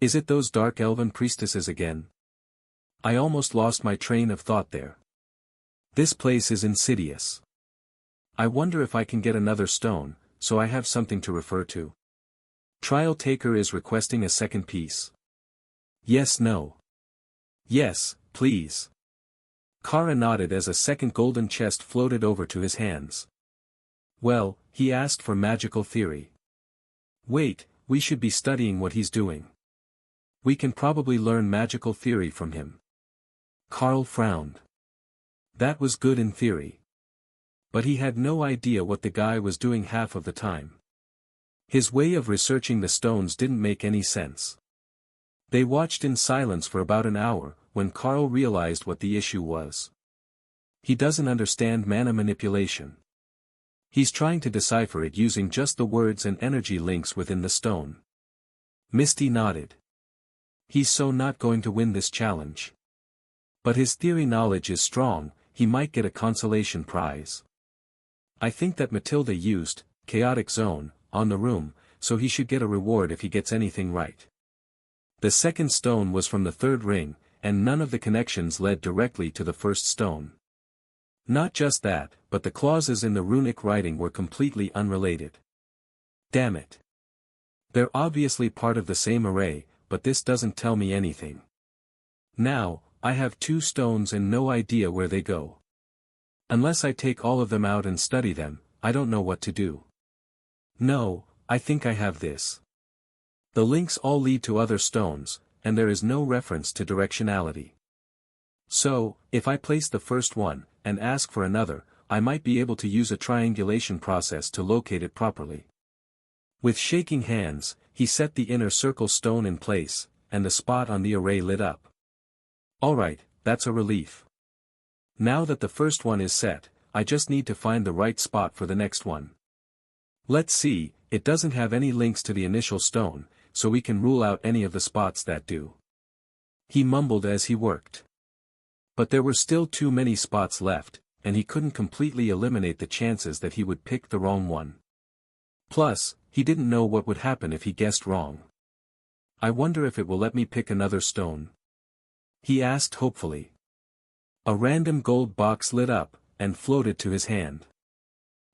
Is it those dark elven priestesses again? I almost lost my train of thought there. This place is insidious. I wonder if I can get another stone, so I have something to refer to. Trial taker is requesting a second piece. Yes, no. Yes, please. Kara nodded as a second golden chest floated over to his hands. Well, he asked for magical theory. Wait, we should be studying what he's doing. We can probably learn magical theory from him. Carl frowned. That was good in theory. But he had no idea what the guy was doing half of the time. His way of researching the stones didn't make any sense. They watched in silence for about an hour, when Carl realized what the issue was. He doesn't understand mana manipulation. He's trying to decipher it using just the words and energy links within the stone. Misty nodded. He's so not going to win this challenge. But his theory knowledge is strong, he might get a consolation prize. I think that Matilda used chaotic zone on the room, so he should get a reward if he gets anything right. The second stone was from the third ring, and none of the connections led directly to the first stone. Not just that, but the clauses in the runic writing were completely unrelated. Damn it. They're obviously part of the same array, but this doesn't tell me anything. Now, I have 2 stones and no idea where they go. Unless I take all of them out and study them, I don't know what to do. No, I think I have this. The links all lead to other stones, and there is no reference to directionality. So, if I place the first one, and ask for another, I might be able to use a triangulation process to locate it properly. With shaking hands, he set the inner circle stone in place, and the spot on the array lit up. Alright, that's a relief. Now that the first one is set, I just need to find the right spot for the next one. Let's see, it doesn't have any links to the initial stone, so we can rule out any of the spots that do. He mumbled as he worked. But there were still too many spots left, and he couldn't completely eliminate the chances that he would pick the wrong one. Plus, he didn't know what would happen if he guessed wrong. I wonder if it will let me pick another stone. He asked hopefully. A random gold box lit up, and floated to his hand.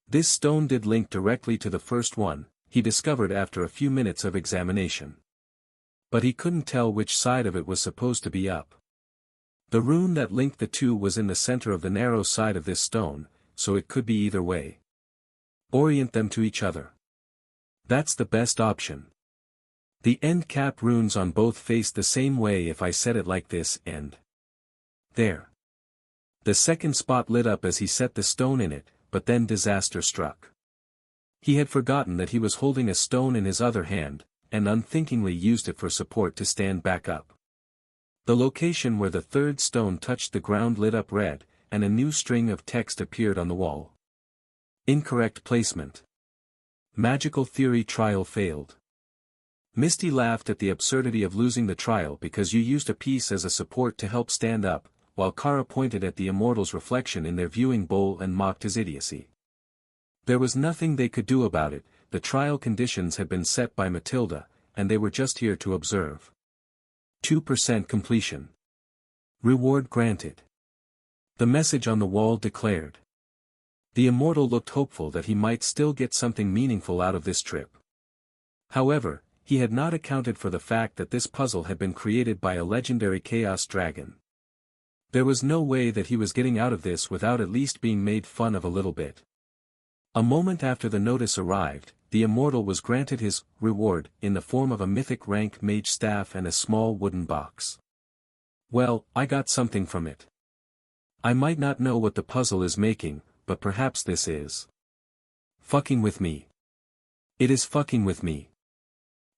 This stone did link directly to the first one, he discovered after a few minutes of examination. But he couldn't tell which side of it was supposed to be up. The rune that linked the two was in the center of the narrow side of this stone, so it could be either way. Orient them to each other. That's the best option. The end cap runes on both face the same way if I set it like this and there. The second spot lit up as he set the stone in it, but then disaster struck. He had forgotten that he was holding a stone in his other hand, and unthinkingly used it for support to stand back up. The location where the third stone touched the ground lit up red, and a new string of text appeared on the wall. Incorrect placement. Magical theory trial failed. Misty laughed at the absurdity of losing the trial because you used a piece as a support to help stand up, while Kara pointed at the immortal's reflection in their viewing bowl and mocked his idiocy. There was nothing they could do about it, the trial conditions had been set by Matilda, and they were just here to observe. 2% completion. Reward granted. The message on the wall declared. The immortal looked hopeful that he might still get something meaningful out of this trip. However, he had not accounted for the fact that this puzzle had been created by a legendary chaos dragon. There was no way that he was getting out of this without at least being made fun of a little bit. A moment after the notice arrived, the immortal was granted his reward in the form of a mythic rank mage staff and a small wooden box. Well, I got something from it. I might not know what the puzzle is making, but perhaps this is fucking with me. It is fucking with me.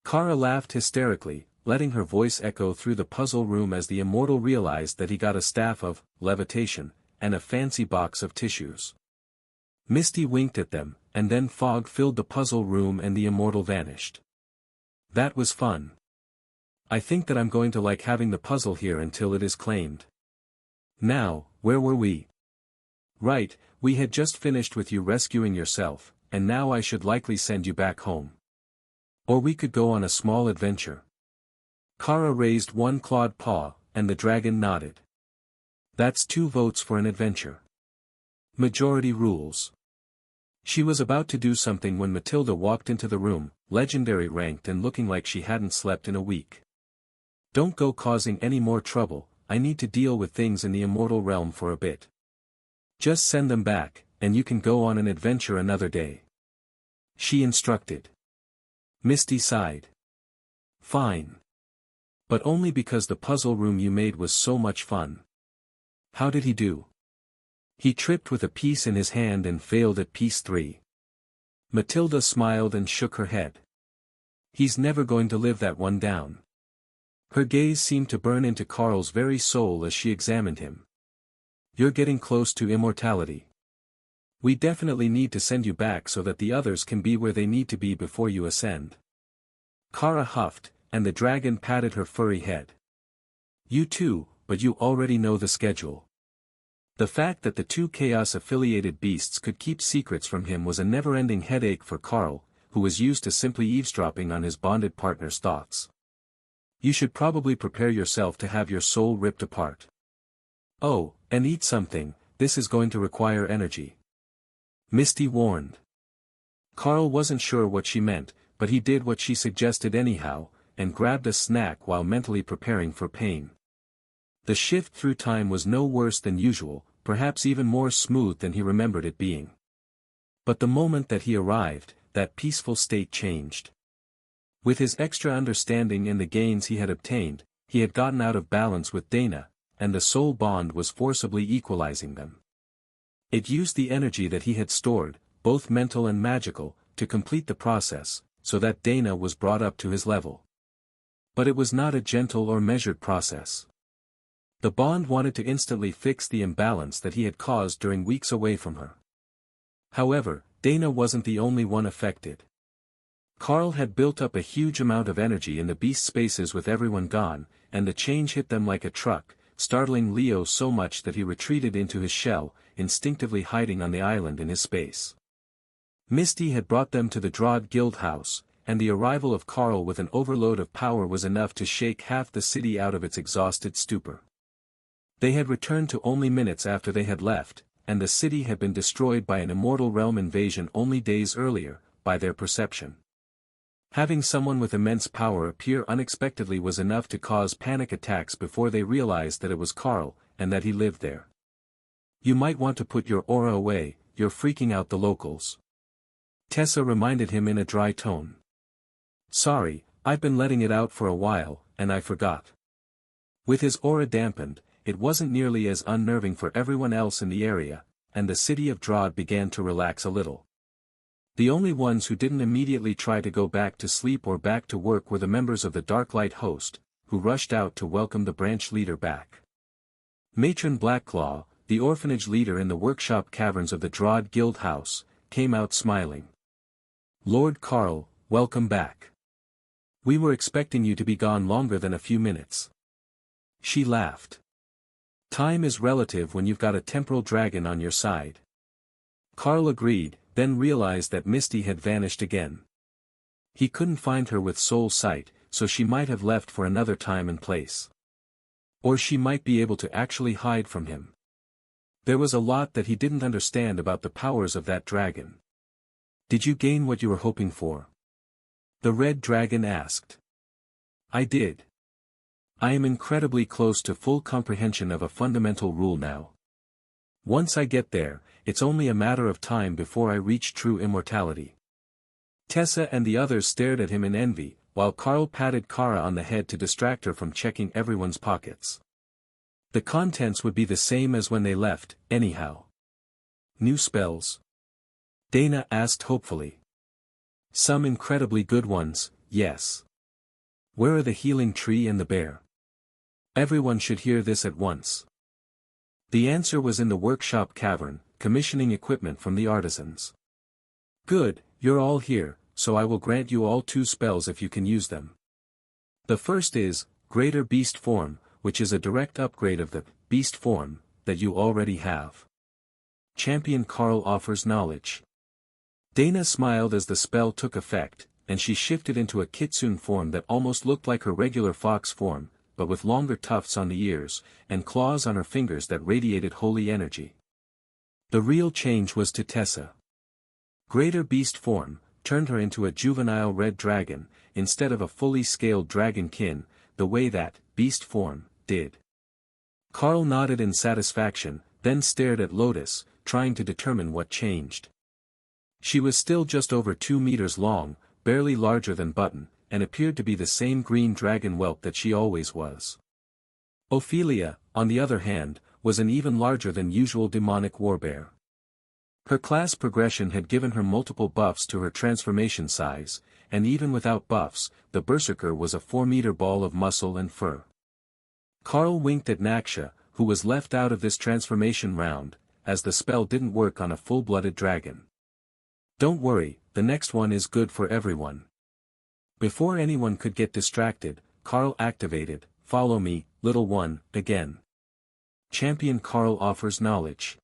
Kara laughed hysterically, letting her voice echo through the puzzle room as the immortal realized that he got a staff of levitation and a fancy box of tissues. Misty winked at them, and then fog filled the puzzle room and the immortal vanished. That was fun. I think that I'm going to like having the puzzle here until it is claimed. Now, where were we? Right, we had just finished with you rescuing yourself, and now I should likely send you back home. Or we could go on a small adventure. Kara raised one clawed paw, and the dragon nodded. That's 2 votes for an adventure. Majority rules. She was about to do something when Matilda walked into the room, legendary ranked and looking like she hadn't slept in a week. Don't go causing any more trouble, I need to deal with things in the immortal realm for a bit. Just send them back, and you can go on an adventure another day. She instructed. Misty sighed. Fine. But only because the puzzle room you made was so much fun. How did he do? He tripped with a piece in his hand and failed at piece 3. Matilda smiled and shook her head. He's never going to live that one down. Her gaze seemed to burn into Carl's very soul as she examined him. You're getting close to immortality. We definitely need to send you back so that the others can be where they need to be before you ascend. Kara huffed, and the dragon patted her furry head. You too, but you already know the schedule. The fact that the 2 chaos-affiliated beasts could keep secrets from him was a never-ending headache for Carl, who was used to simply eavesdropping on his bonded partner's thoughts. You should probably prepare yourself to have your soul ripped apart. Oh, and eat something, this is going to require energy. Misty warned. Carl wasn't sure what she meant, but he did what she suggested anyhow, and grabbed a snack while mentally preparing for pain. The shift through time was no worse than usual, perhaps even more smooth than he remembered it being. But the moment that he arrived, that peaceful state changed. With his extra understanding and the gains he had obtained, he had gotten out of balance with Dana, and the soul bond was forcibly equalizing them. It used the energy that he had stored, both mental and magical, to complete the process, so that Dana was brought up to his level. But it was not a gentle or measured process. The bond wanted to instantly fix the imbalance that he had caused during weeks away from her. However, Dana wasn't the only one affected. Carl had built up a huge amount of energy in the beast spaces with everyone gone, and the change hit them like a truck, startling Leo so much that he retreated into his shell, instinctively hiding on the island in his space. Misty had brought them to the Drod Guild house, and the arrival of Carl with an overload of power was enough to shake half the city out of its exhausted stupor. They had returned to only minutes after they had left, and the city had been destroyed by an immortal realm invasion only days earlier, by their perception. Having someone with immense power appear unexpectedly was enough to cause panic attacks before they realized that it was Carl, and that he lived there. You might want to put your aura away, you're freaking out the locals. Tessa reminded him in a dry tone. Sorry, I've been letting it out for a while, and I forgot. With his aura dampened, it wasn't nearly as unnerving for everyone else in the area, and the city of Drod began to relax a little. The only ones who didn't immediately try to go back to sleep or back to work were the members of the Darklight host, who rushed out to welcome the branch leader back. Matron Blackclaw, the orphanage leader in the workshop caverns of the Drod Guild house, came out smiling. Lord Carl, welcome back. We were expecting you to be gone longer than a few minutes. She laughed. Time is relative when you've got a temporal dragon on your side. Carl agreed, then realized that Misty had vanished again. He couldn't find her with soul sight, so she might have left for another time and place. Or she might be able to actually hide from him. There was a lot that he didn't understand about the powers of that dragon. Did you gain what you were hoping for? The red dragon asked. I did. I am incredibly close to full comprehension of a fundamental rule now. Once I get there, it's only a matter of time before I reach true immortality. Tessa and the others stared at him in envy, while Carl patted Kara on the head to distract her from checking everyone's pockets. The contents would be the same as when they left, anyhow. New spells? Dana asked hopefully. Some incredibly good ones, yes. Where are the healing tree and the bear? Everyone should hear this at once. The answer was in the workshop cavern, commissioning equipment from the artisans. Good, you're all here, so I will grant you all 2 spells if you can use them. The first is, Greater Beast Form, which is a direct upgrade of the Beast Form that you already have. Champion Carl offers knowledge. Dana smiled as the spell took effect, and she shifted into a kitsune form that almost looked like her regular fox form, but with longer tufts on the ears, and claws on her fingers that radiated holy energy. The real change was to Tessa. Greater Beast Form turned her into a juvenile red dragon, instead of a fully scaled dragonkin, the way that Beast Form did. Carl nodded in satisfaction, then stared at Lotus, trying to determine what changed. She was still just over 2 meters long, barely larger than Button, and appeared to be the same green dragon whelp that she always was. Ophelia, on the other hand, was an even larger than usual demonic warbear. Her class progression had given her multiple buffs to her transformation size, and even without buffs, the berserker was a 4-meter ball of muscle and fur. Carl winked at Naksha, who was left out of this transformation round, as the spell didn't work on a full-blooded dragon. Don't worry, the next one is good for everyone. Before anyone could get distracted, Carl activated, Follow me, little one, again. Champion Carl offers knowledge.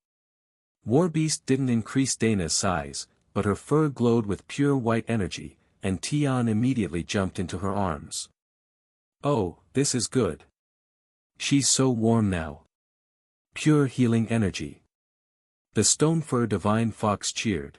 Warbeast didn't increase Dana's size, but her fur glowed with pure white energy, and Tion immediately jumped into her arms. Oh, this is good. She's so warm now. Pure healing energy. The stone fur divine fox cheered.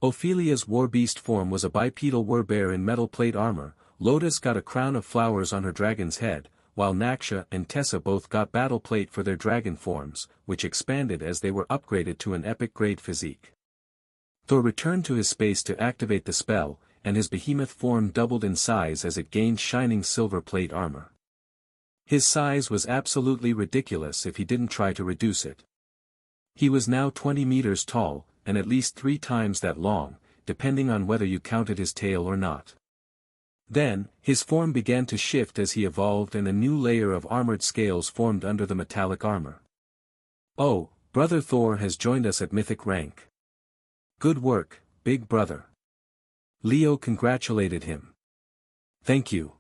Ophelia's warbeast form was a bipedal warbear in metal plate armor. Lotus got a crown of flowers on her dragon's head, while Naksha and Tessa both got battle plate for their dragon forms, which expanded as they were upgraded to an epic-grade physique. Thor returned to his space to activate the spell, and his behemoth form doubled in size as it gained shining silver plate armor. His size was absolutely ridiculous if he didn't try to reduce it. He was now 20 meters tall, and at least 3 times that long, depending on whether you counted his tail or not. Then, his form began to shift as he evolved and a new layer of armored scales formed under the metallic armor. Oh, Brother Thor has joined us at mythic rank. Good work, big brother. Leo congratulated him. Thank you.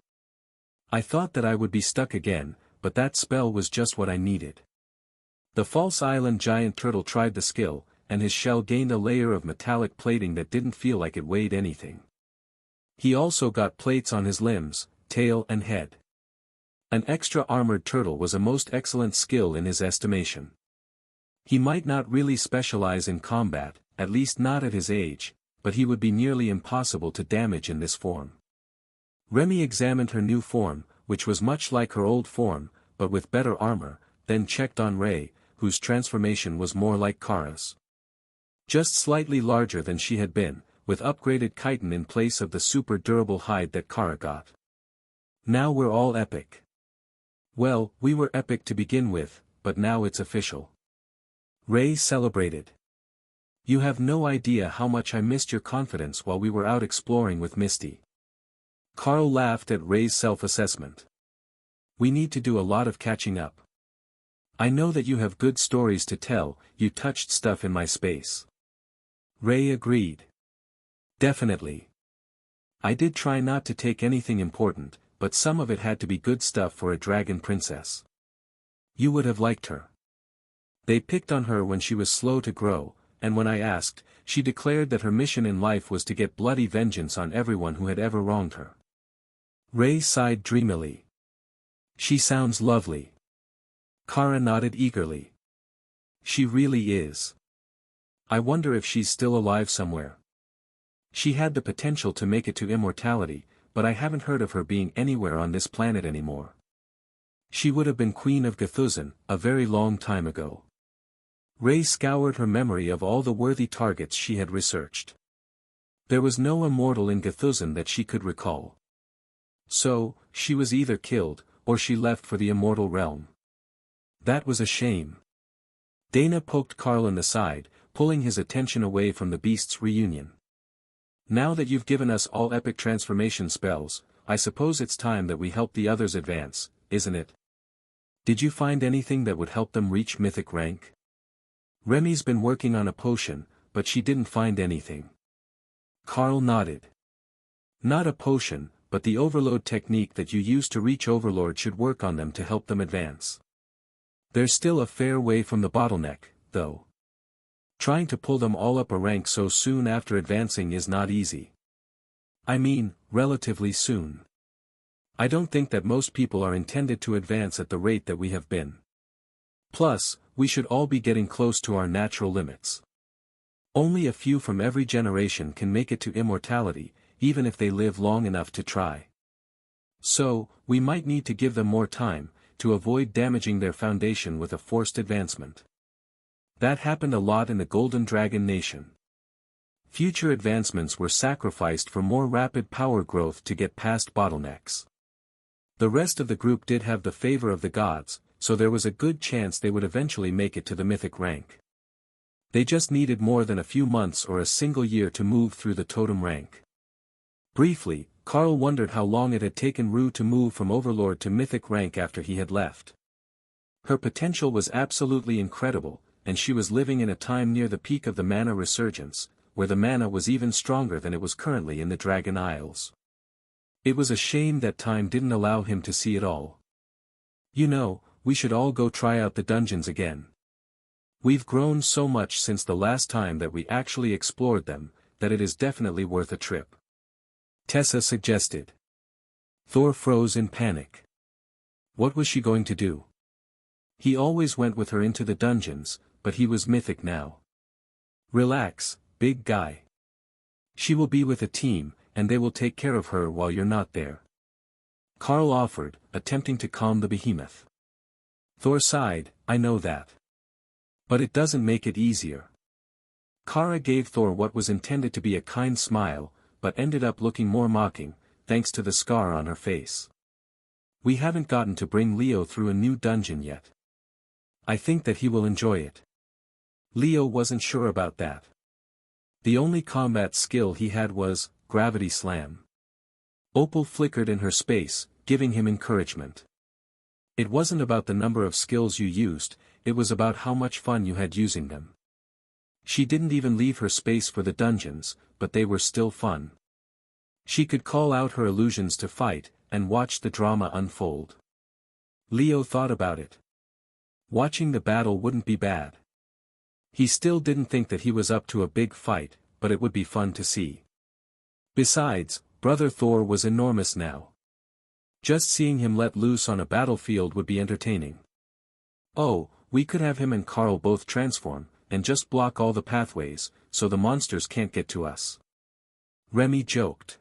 I thought that I would be stuck again, but that spell was just what I needed. The false island giant turtle tried the skill, and his shell gained a layer of metallic plating that didn't feel like it weighed anything. He also got plates on his limbs, tail and head. An extra armored turtle was a most excellent skill in his estimation. He might not really specialize in combat, at least not at his age, but he would be nearly impossible to damage in this form. Remy examined her new form, which was much like her old form, but with better armor, then checked on Ray, whose transformation was more like Kara's. Just slightly larger than she had been, with upgraded chitin in place of the super durable hide that Kara got. Now we're all epic. Well, we were epic to begin with, but now it's official. Ray celebrated. You have no idea how much I missed your confidence while we were out exploring with Misty. Carl laughed at Ray's self-assessment. We need to do a lot of catching up. I know that you have good stories to tell, you touched stuff in my space. Ray agreed. Definitely. I did try not to take anything important, but some of it had to be good stuff for a dragon princess. You would have liked her. They picked on her when she was slow to grow, and when I asked, she declared that her mission in life was to get bloody vengeance on everyone who had ever wronged her. Ray sighed dreamily. She sounds lovely. Kara nodded eagerly. She really is. I wonder if she's still alive somewhere. She had the potential to make it to immortality, but I haven't heard of her being anywhere on this planet anymore. She would have been Queen of Gethuzan, a very long time ago. Ray scoured her memory of all the worthy targets she had researched. There was no immortal in Gethuzan that she could recall. So, she was either killed, or she left for the immortal realm. That was a shame. Dana poked Carl in the side, pulling his attention away from the beast's reunion. Now that you've given us all epic transformation spells, I suppose it's time that we help the others advance, isn't it? Did you find anything that would help them reach mythic rank? Remy's been working on a potion, but she didn't find anything. Carl nodded. Not a potion, but the overload technique that you use to reach overlord should work on them to help them advance. There's still a fair way from the bottleneck, though. Trying to pull them all up a rank so soon after advancing is not easy. I mean, relatively soon. I don't think that most people are intended to advance at the rate that we have been. Plus, we should all be getting close to our natural limits. Only a few from every generation can make it to immortality, even if they live long enough to try. So, we might need to give them more time, to avoid damaging their foundation with a forced advancement. That happened a lot in the Golden Dragon Nation. Future advancements were sacrificed for more rapid power growth to get past bottlenecks. The rest of the group did have the favor of the gods, so there was a good chance they would eventually make it to the mythic rank. They just needed more than a few months or a single year to move through the totem rank. Briefly, Carl wondered how long it had taken Rue to move from overlord to mythic rank after he had left. Her potential was absolutely incredible, and she was living in a time near the peak of the mana resurgence, where the mana was even stronger than it was currently in the Dragon Isles. It was a shame that time didn't allow him to see it all. You know, we should all go try out the dungeons again. We've grown so much since the last time that we actually explored them, that it is definitely worth a trip. Tessa suggested. Thor froze in panic. What was she going to do? He always went with her into the dungeons, but he was mythic now. Relax, big guy. She will be with a team, and they will take care of her while you're not there. Carl offered, attempting to calm the behemoth. Thor sighed, I know that. But it doesn't make it easier. Kara gave Thor what was intended to be a kind smile, but ended up looking more mocking, thanks to the scar on her face. We haven't gotten to bring Leo through a new dungeon yet. I think that he will enjoy it. Leo wasn't sure about that. The only combat skill he had was, Gravity Slam. Opal flickered in her space, giving him encouragement. It wasn't about the number of skills you used, it was about how much fun you had using them. She didn't even leave her space for the dungeons, but they were still fun. She could call out her illusions to fight, and watch the drama unfold. Leo thought about it. Watching the battle wouldn't be bad. He still didn't think that he was up to a big fight, but it would be fun to see. Besides, Brother Thor was enormous now. Just seeing him let loose on a battlefield would be entertaining. Oh, we could have him and Carl both transform, and just block all the pathways, so the monsters can't get to us. Remy joked.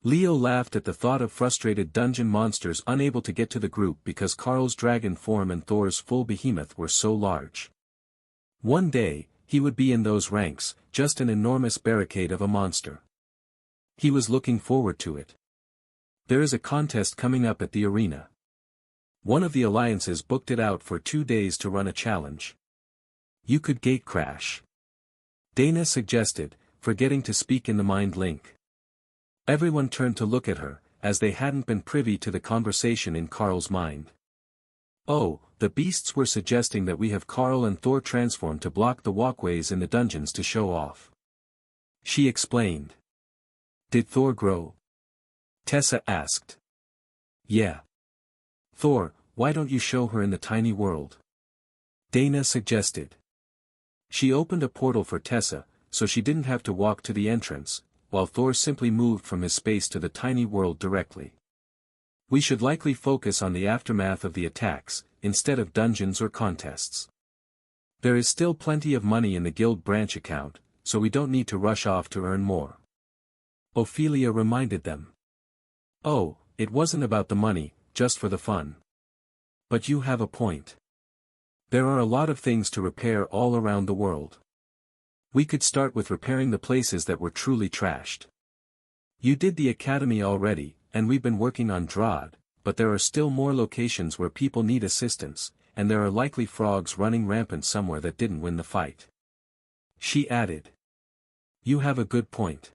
Leo laughed at the thought of frustrated dungeon monsters unable to get to the group because Carl's dragon form and Thor's full behemoth were so large. One day, he would be in those ranks, just an enormous barricade of a monster. He was looking forward to it. There is a contest coming up at the arena. One of the alliances booked it out for 2 days to run a challenge. You could gatecrash. Dana suggested, forgetting to speak in the mind link. Everyone turned to look at her, as they hadn't been privy to the conversation in Carl's mind. Oh, the beasts were suggesting that we have Carl and Thor transform to block the walkways in the dungeons to show off. She explained. Did Thor grow? Tessa asked. Yeah. Thor, why don't you show her in the tiny world? Dana suggested. She opened a portal for Tessa, so she didn't have to walk to the entrance, while Thor simply moved from his space to the tiny world directly. We should likely focus on the aftermath of the attacks, instead of dungeons or contests. There is still plenty of money in the guild branch account, so we don't need to rush off to earn more. Ophelia reminded them. Oh, it wasn't about the money, just for the fun. But you have a point. There are a lot of things to repair all around the world. We could start with repairing the places that were truly trashed. You did the academy already, and we've been working on Drod, but there are still more locations where people need assistance, and there are likely frogs running rampant somewhere that didn't win the fight. She added. You have a good point.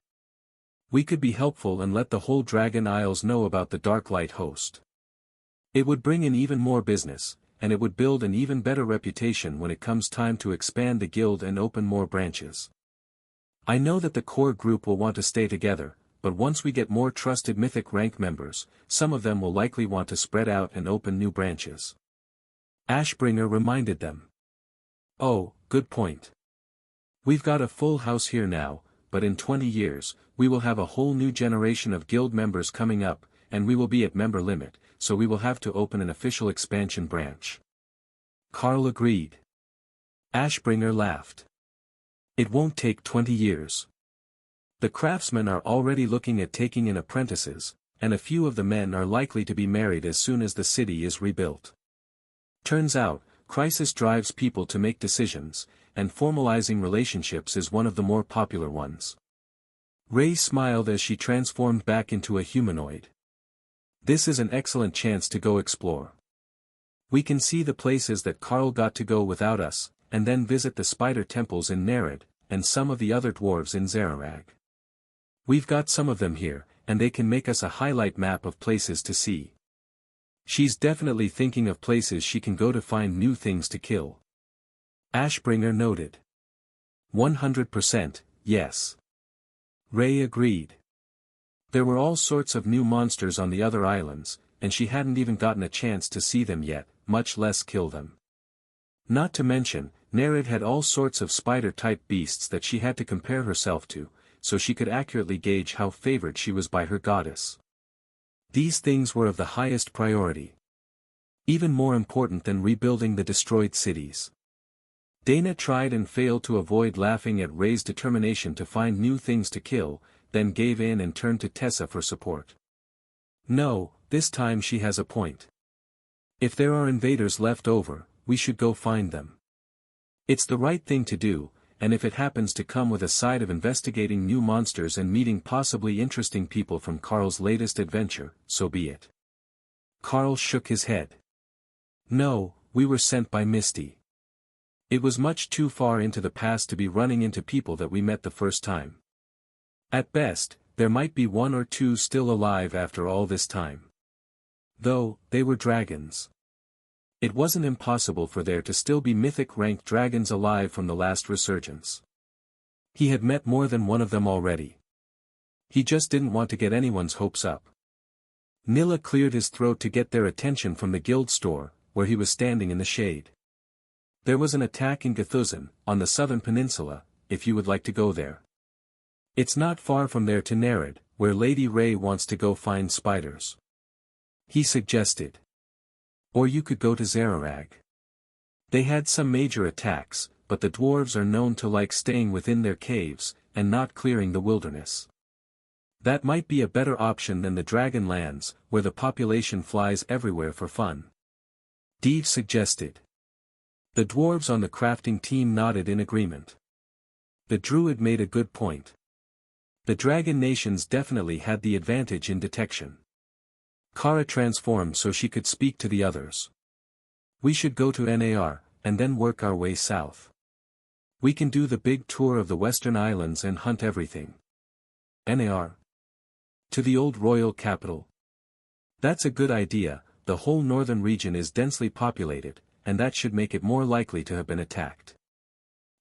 We could be helpful and let the whole Dragon Isles know about the Dark Light host. It would bring in even more business, and it would build an even better reputation when it comes time to expand the guild and open more branches. I know that the core group will want to stay together, but once we get more trusted mythic rank members, some of them will likely want to spread out and open new branches. Ashbringer reminded them. Oh, good point. We've got a full house here now, but in 20 years, we will have a whole new generation of guild members coming up, and we will be at member limit, so we will have to open an official expansion branch. Carl agreed. Ashbringer laughed. It won't take 20 years. The craftsmen are already looking at taking in apprentices, and a few of the men are likely to be married as soon as the city is rebuilt. Turns out, crisis drives people to make decisions, and formalizing relationships is one of the more popular ones. Ray smiled as she transformed back into a humanoid. This is an excellent chance to go explore. We can see the places that Carl got to go without us, and then visit the spider temples in Nerid, and some of the other dwarves in Zararag. We've got some of them here, and they can make us a highlight map of places to see. She's definitely thinking of places she can go to find new things to kill. Ashbringer noted. 100%, yes. Ray agreed. There were all sorts of new monsters on the other islands, and she hadn't even gotten a chance to see them yet, much less kill them. Not to mention, Nerid had all sorts of spider-type beasts that she had to compare herself to, so she could accurately gauge how favored she was by her goddess. These things were of the highest priority. Even more important than rebuilding the destroyed cities. Dana tried and failed to avoid laughing at Ray's determination to find new things to kill, then gave in and turned to Tessa for support. No, this time she has a point. If there are invaders left over, we should go find them. It's the right thing to do, and if it happens to come with a side of investigating new monsters and meeting possibly interesting people from Carl's latest adventure, so be it. Carl shook his head. No, we were sent by Misty. It was much too far into the past to be running into people that we met the first time. At best, there might be one or two still alive after all this time. Though, they were dragons. It wasn't impossible for there to still be mythic-ranked dragons alive from the last resurgence. He had met more than one of them already. He just didn't want to get anyone's hopes up. Nilla cleared his throat to get their attention from the guild store, where he was standing in the shade. There was an attack in Gathuzan, on the southern peninsula, if you would like to go there. It's not far from there to Nerid, where Lady Ray wants to go find spiders. He suggested. Or you could go to Zararag. They had some major attacks, but the dwarves are known to like staying within their caves, and not clearing the wilderness. That might be a better option than the Dragon Lands, where the population flies everywhere for fun. Dave suggested. The dwarves on the crafting team nodded in agreement. The druid made a good point. The dragon nations definitely had the advantage in detection. Kara transformed so she could speak to the others. We should go to Nar, and then work our way south. We can do the big tour of the Western Islands and hunt everything. Nar. To the old royal capital. That's a good idea. The whole northern region is densely populated, and that should make it more likely to have been attacked.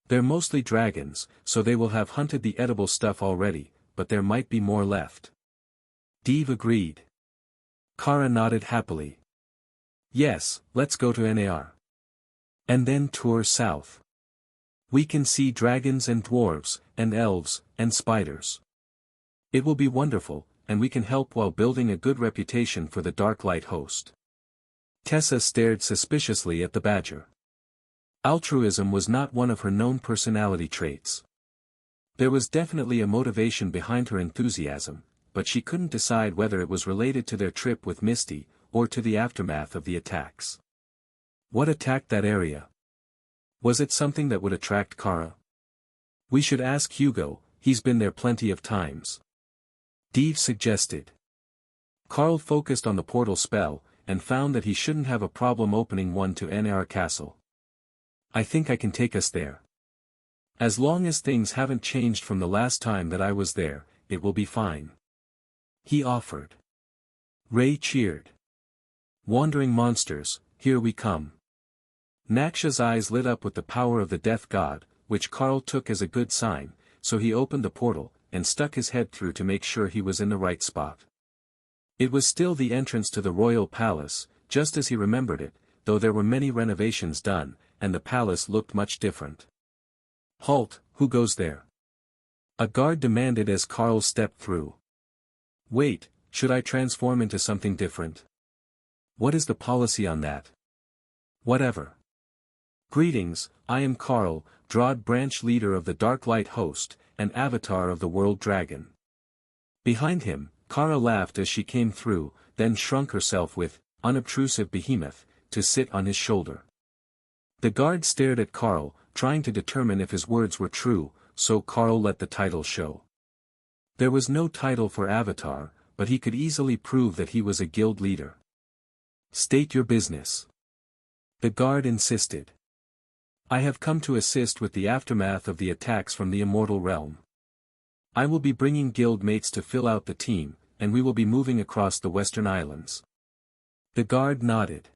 They're mostly dragons, so they will have hunted the edible stuff already, but there might be more left. Dave agreed. Kara nodded happily. Yes, let's go to Nar. And then tour south. We can see dragons and dwarves, and elves, and spiders. It will be wonderful, and we can help while building a good reputation for the Dark Light host. Tessa stared suspiciously at the badger. Altruism was not one of her known personality traits. There was definitely a motivation behind her enthusiasm, but she couldn't decide whether it was related to their trip with Misty, or to the aftermath of the attacks. What attacked that area? Was it something that would attract Kara? We should ask Hugo, he's been there plenty of times. Dave suggested. Carl focused on the portal spell, and found that he shouldn't have a problem opening one to Nar Castle. I think I can take us there. As long as things haven't changed from the last time that I was there, it will be fine. He offered. Ray cheered. Wandering monsters, here we come. Naksha's eyes lit up with the power of the death god, which Carl took as a good sign, so he opened the portal, and stuck his head through to make sure he was in the right spot. It was still the entrance to the royal palace, just as he remembered it, though there were many renovations done, and the palace looked much different. Halt, who goes there? A guard demanded as Carl stepped through. Wait, should I transform into something different? What is the policy on that? Whatever. Greetings, I am Carl, Drod branch leader of the Dark Light host, and avatar of the World Dragon. Behind him, Kara laughed as she came through, then shrunk herself with, unobtrusive behemoth, to sit on his shoulder. The guard stared at Carl, trying to determine if his words were true, so Carl let the title show. There was no title for avatar, but he could easily prove that he was a guild leader. State your business. The guard insisted. I have come to assist with the aftermath of the attacks from the immortal realm. I will be bringing guild mates to fill out the team, and we will be moving across the Western Islands. The guard nodded.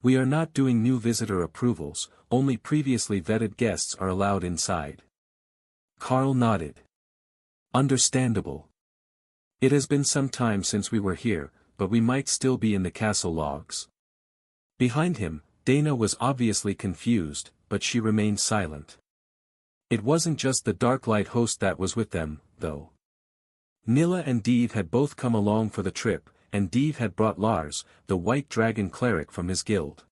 We are not doing new visitor approvals, only previously vetted guests are allowed inside. Carl nodded. Understandable. It has been some time since we were here, but we might still be in the castle logs. Behind him, Dana was obviously confused, but she remained silent. It wasn't just the Dark Light host that was with them, though. Nilla and Deeve had both come along for the trip, and Deeve had brought Lars, the White Dragon cleric from his guild.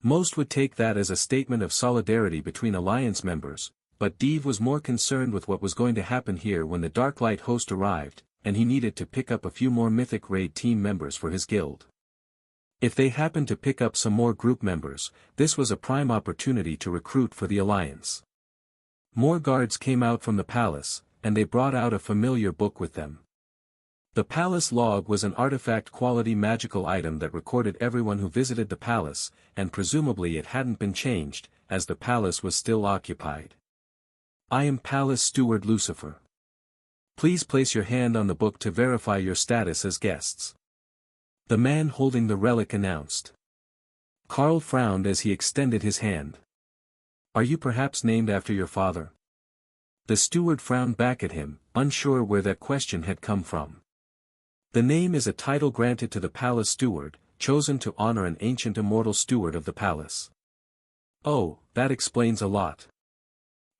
Most would take that as a statement of solidarity between alliance members, but Deeve was more concerned with what was going to happen here when the Dark Light host arrived, and he needed to pick up a few more Mythic Raid team members for his guild. If they happened to pick up some more group members, this was a prime opportunity to recruit for the alliance. More guards came out from the palace, and they brought out a familiar book with them. The palace log was an artifact-quality magical item that recorded everyone who visited the palace, and presumably it hadn't been changed, as the palace was still occupied. I am Palace Steward Lucifer. Please place your hand on the book to verify your status as guests. The man holding the relic announced. Carl frowned as he extended his hand. Are you perhaps named after your father? The steward frowned back at him, unsure where that question had come from. The name is a title granted to the palace steward, chosen to honor an ancient immortal steward of the palace. Oh, that explains a lot.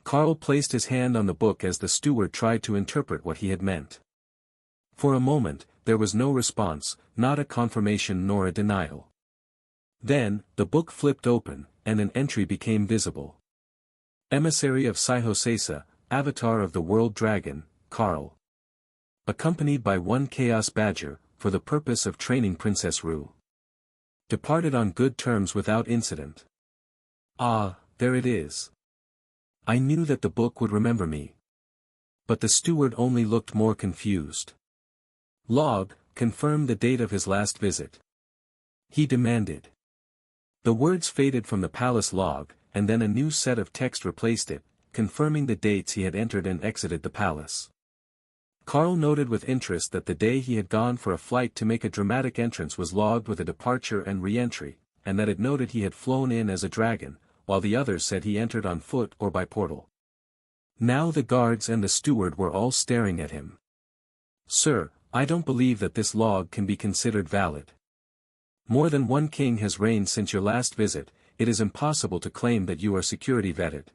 Carl placed his hand on the book as the steward tried to interpret what he had meant. For a moment, there was no response, not a confirmation nor a denial. Then, the book flipped open, and an entry became visible. Emissary of Saihosesa, avatar of the World Dragon, Carl. Accompanied by one Chaos Badger, for the purpose of training Princess Rue. Departed on good terms without incident. Ah, there it is. I knew that the book would remember me. But the steward only looked more confused. Log, confirm the date of his last visit. He demanded. The words faded from the palace log, and then a new set of text replaced it, confirming the dates he had entered and exited the palace. Carl noted with interest that the day he had gone for a flight to make a dramatic entrance was logged with a departure and re-entry, and that it noted he had flown in as a dragon, while the others said he entered on foot or by portal. Now the guards and the steward were all staring at him. Sir, I don't believe that this log can be considered valid. More than one king has reigned since your last visit, it is impossible to claim that you are security vetted.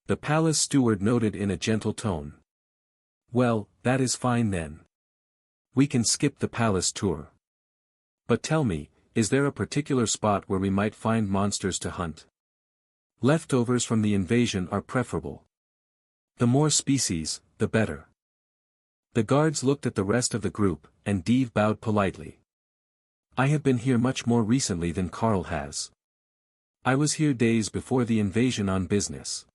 The palace steward noted in a gentle tone. Well, that is fine then. We can skip the palace tour. But tell me, is there a particular spot where we might find monsters to hunt? Leftovers from the invasion are preferable. The more species, the better. The guards looked at the rest of the group, and Deeve bowed politely. I have been here much more recently than Carl has. I was here days before the invasion on business.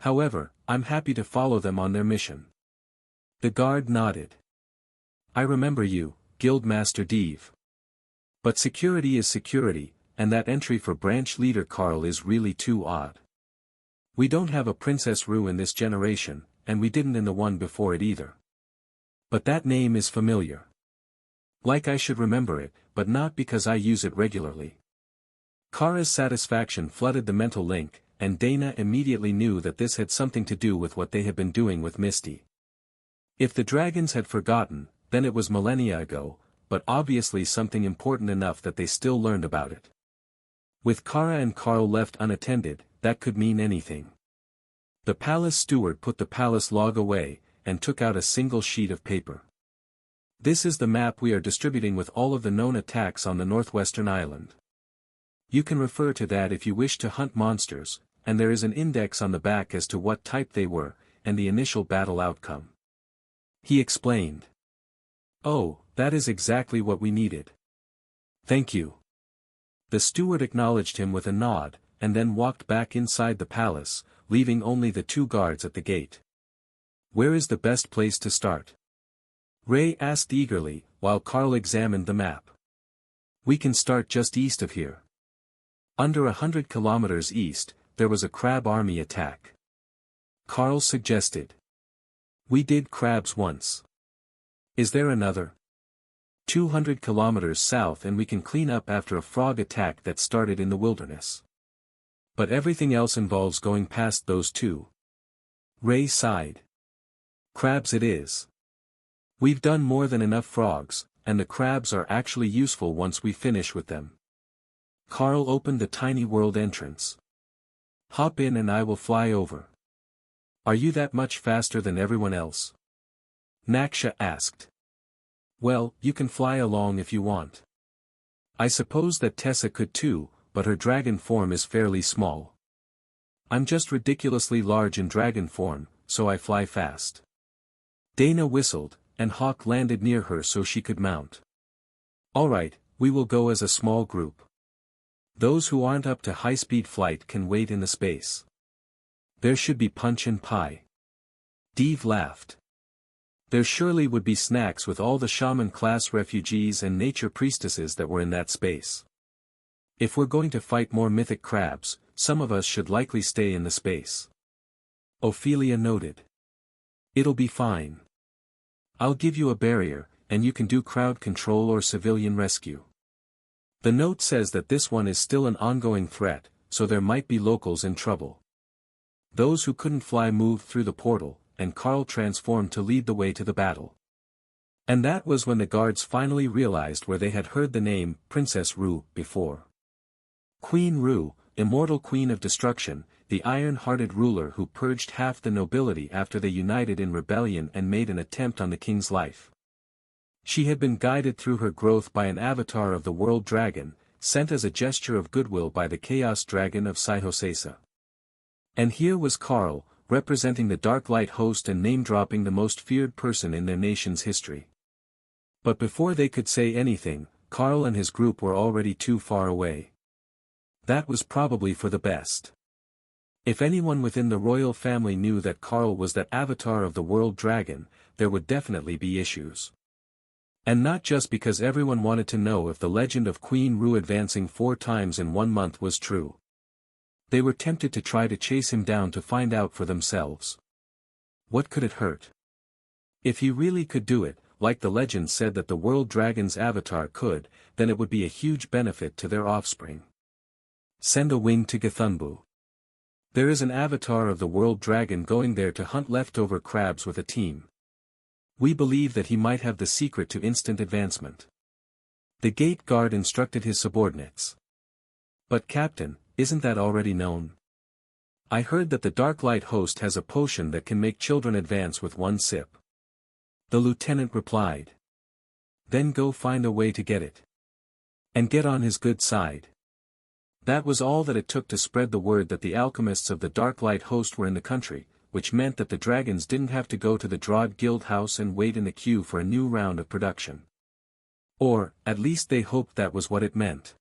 However, I'm happy to follow them on their mission. The guard nodded. I remember you, Guildmaster Deeve. But security is security, and that entry for branch leader Carl is really too odd. We don't have a Princess Rue in this generation, and we didn't in the one before it either. But that name is familiar. Like I should remember it, but not because I use it regularly. Kara's satisfaction flooded the mental link, and Dana immediately knew that this had something to do with what they had been doing with Misty. If the dragons had forgotten, then it was millennia ago, but obviously something important enough that they still learned about it. With Kara and Carl left unattended, that could mean anything. The palace steward put the palace log away, and took out a single sheet of paper. This is the map we are distributing with all of the known attacks on the northwestern island. You can refer to that if you wish to hunt monsters, and there is an index on the back as to what type they were, and the initial battle outcome. He explained. Oh, that is exactly what we needed. Thank you. The steward acknowledged him with a nod, and then walked back inside the palace, leaving only the 2 guards at the gate. Where is the best place to start? Ray asked eagerly, while Carl examined the map. We can start just east of here. Under 100 kilometers east, there was a crab army attack. Carl suggested. We did crabs once. Is there another? 200 kilometers south and we can clean up after a frog attack that started in the wilderness. But everything else involves going past those 2. Ray sighed. Crabs it is. We've done more than enough frogs, and the crabs are actually useful once we finish with them. Carl opened the tiny world entrance. Hop in and I will fly over. Are you that much faster than everyone else? Naksha asked. Well, you can fly along if you want. I suppose that Tessa could too, but her dragon form is fairly small. I'm just ridiculously large in dragon form, so I fly fast. Dana whistled, and Hawk landed near her so she could mount. All right, we will go as a small group. Those who aren't up to high-speed flight can wait in the space. There should be punch and pie. Dave laughed. There surely would be snacks with all the shaman-class refugees and nature priestesses that were in that space. If we're going to fight more mythic crabs, some of us should likely stay in the space. Ophelia noted. It'll be fine. I'll give you a barrier, and you can do crowd control or civilian rescue. The note says that this one is still an ongoing threat, so there might be locals in trouble. Those who couldn't fly moved through the portal, and Carl transformed to lead the way to the battle. And that was when the guards finally realized where they had heard the name Princess Rue before. Queen Rue, immortal queen of destruction, the iron-hearted ruler who purged half the nobility after they united in rebellion and made an attempt on the king's life. She had been guided through her growth by an avatar of the world dragon, sent as a gesture of goodwill by the chaos dragon of Saihosesa. And here was Carl, representing the Dark Light host and name-dropping the most feared person in their nation's history. But before they could say anything, Carl and his group were already too far away. That was probably for the best. If anyone within the royal family knew that Carl was that avatar of the world dragon, there would definitely be issues. And not just because everyone wanted to know if the legend of Queen Rue advancing 4 times in 1 month was true. They were tempted to try to chase him down to find out for themselves. What could it hurt? If he really could do it, like the legend said that the world dragon's avatar could, then it would be a huge benefit to their offspring. Send a wing to Githunbu. There is an avatar of the world dragon going there to hunt leftover crabs with a team. We believe that he might have the secret to instant advancement. The gate guard instructed his subordinates. But Captain, isn't that already known? I heard that the Dark Light host has a potion that can make children advance with 1 sip. The lieutenant replied. Then go find a way to get it. And get on his good side. That was all that it took to spread the word that the alchemists of the Dark Light host were in the country, which meant that the dragons didn't have to go to the Drod Guild house and wait in the queue for a new round of production. Or, at least they hoped that was what it meant.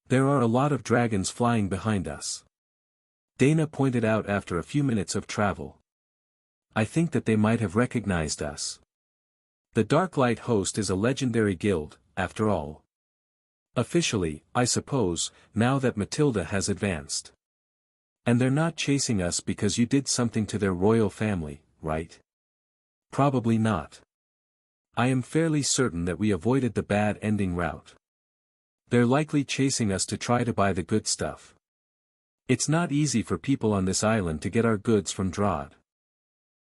There are a lot of dragons flying behind us. Dana pointed out after a few minutes of travel. I think that they might have recognized us. The Dark Light host is a legendary guild, after all. Officially, I suppose, now that Matilda has advanced. And they're not chasing us because you did something to their royal family, right? Probably not. I am fairly certain that we avoided the bad ending route. They're likely chasing us to try to buy the good stuff. It's not easy for people on this island to get our goods from Drod.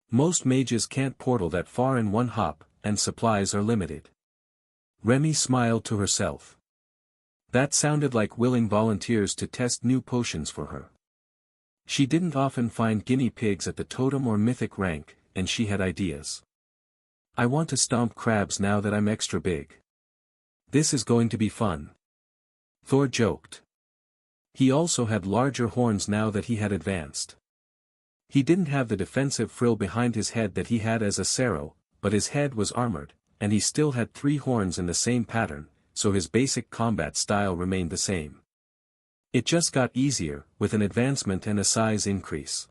Most mages can't portal that far in one hop, and supplies are limited. Remy smiled to herself. That sounded like willing volunteers to test new potions for her. She didn't often find guinea pigs at the totem or mythic rank, and she had ideas. I want to stomp crabs now that I'm extra big. This is going to be fun. Thor joked. He also had larger horns now that he had advanced. He didn't have the defensive frill behind his head that he had as a Sero, but his head was armored, and he still had 3 horns in the same pattern, so his basic combat style remained the same. It just got easier, with an advancement and a size increase.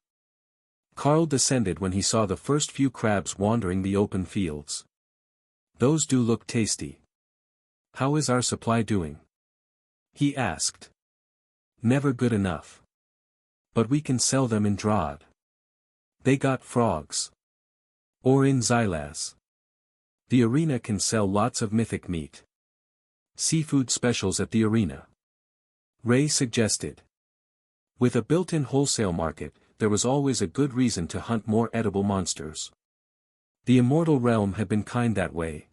Carl descended when he saw the first few crabs wandering the open fields. Those do look tasty. How is our supply doing? He asked. Never good enough. But we can sell them in Drod. They got frogs. Or in Xylaz. The arena can sell lots of mythic meat. Seafood specials at the arena. Ray suggested. With a built-in wholesale market, there was always a good reason to hunt more edible monsters. The immortal realm had been kind that way.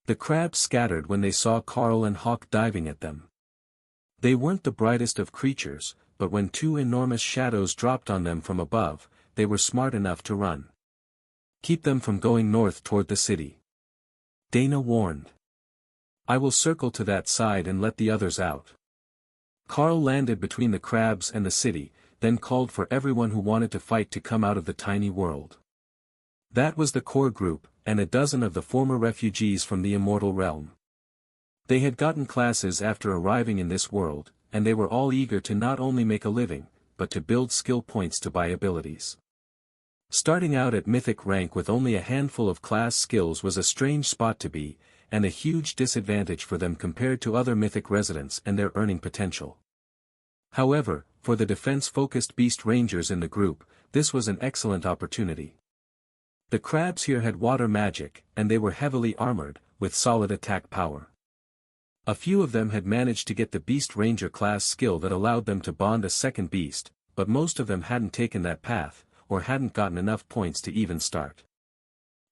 The crabs scattered when they saw Carl and Hawk diving at them. They weren't the brightest of creatures, but when 2 enormous shadows dropped on them from above, they were smart enough to run. Keep them from going north toward the city. Dana warned. I will circle to that side and let the others out. Carl landed between the crabs and the city, then called for everyone who wanted to fight to come out of the tiny world. That was the core group, and a dozen of the former refugees from the immortal realm. They had gotten classes after arriving in this world, and they were all eager to not only make a living, but to build skill points to buy abilities. Starting out at mythic rank with only a handful of class skills was a strange spot to be, and a huge disadvantage for them compared to other mythic residents and their earning potential. However, for the defense-focused beast rangers in the group, this was an excellent opportunity. The crabs here had water magic, and they were heavily armored, with solid attack power. A few of them had managed to get the beast ranger class skill that allowed them to bond a second beast, but most of them hadn't taken that path, or hadn't gotten enough points to even start.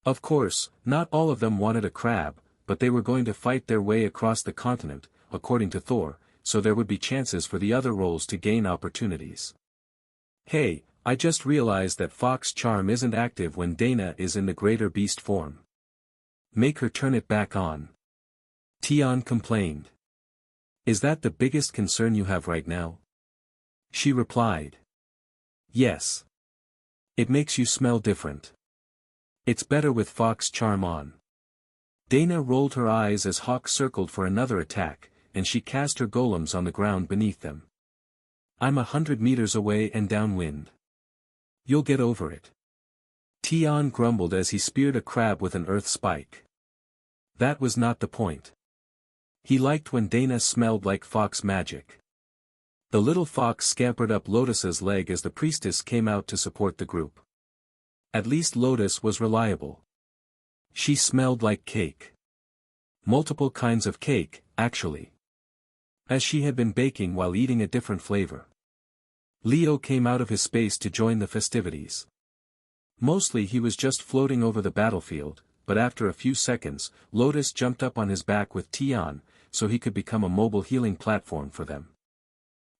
Of course, not all of them wanted a crab, but they were going to fight their way across the continent, according to Thor, so there would be chances for the other roles to gain opportunities. Hey, I just realized that Fox Charm isn't active when Dana is in the greater beast form. Make her turn it back on. Tion complained. Is that the biggest concern you have right now? She replied. Yes. It makes you smell different. It's better with Fox Charm on. Dana rolled her eyes as Hawk circled for another attack, and she cast her golems on the ground beneath them. I'm 100 meters away and downwind. You'll get over it. Tion grumbled as he speared a crab with an earth spike. That was not the point. He liked when Dana smelled like fox magic. The little fox scampered up Lotus's leg as the priestess came out to support the group. At least Lotus was reliable. She smelled like cake. Multiple kinds of cake, actually. As she had been baking while eating a different flavor. Leo came out of his space to join the festivities. Mostly he was just floating over the battlefield, but after a few seconds, Lotus jumped up on his back with Tion, so he could become a mobile healing platform for them.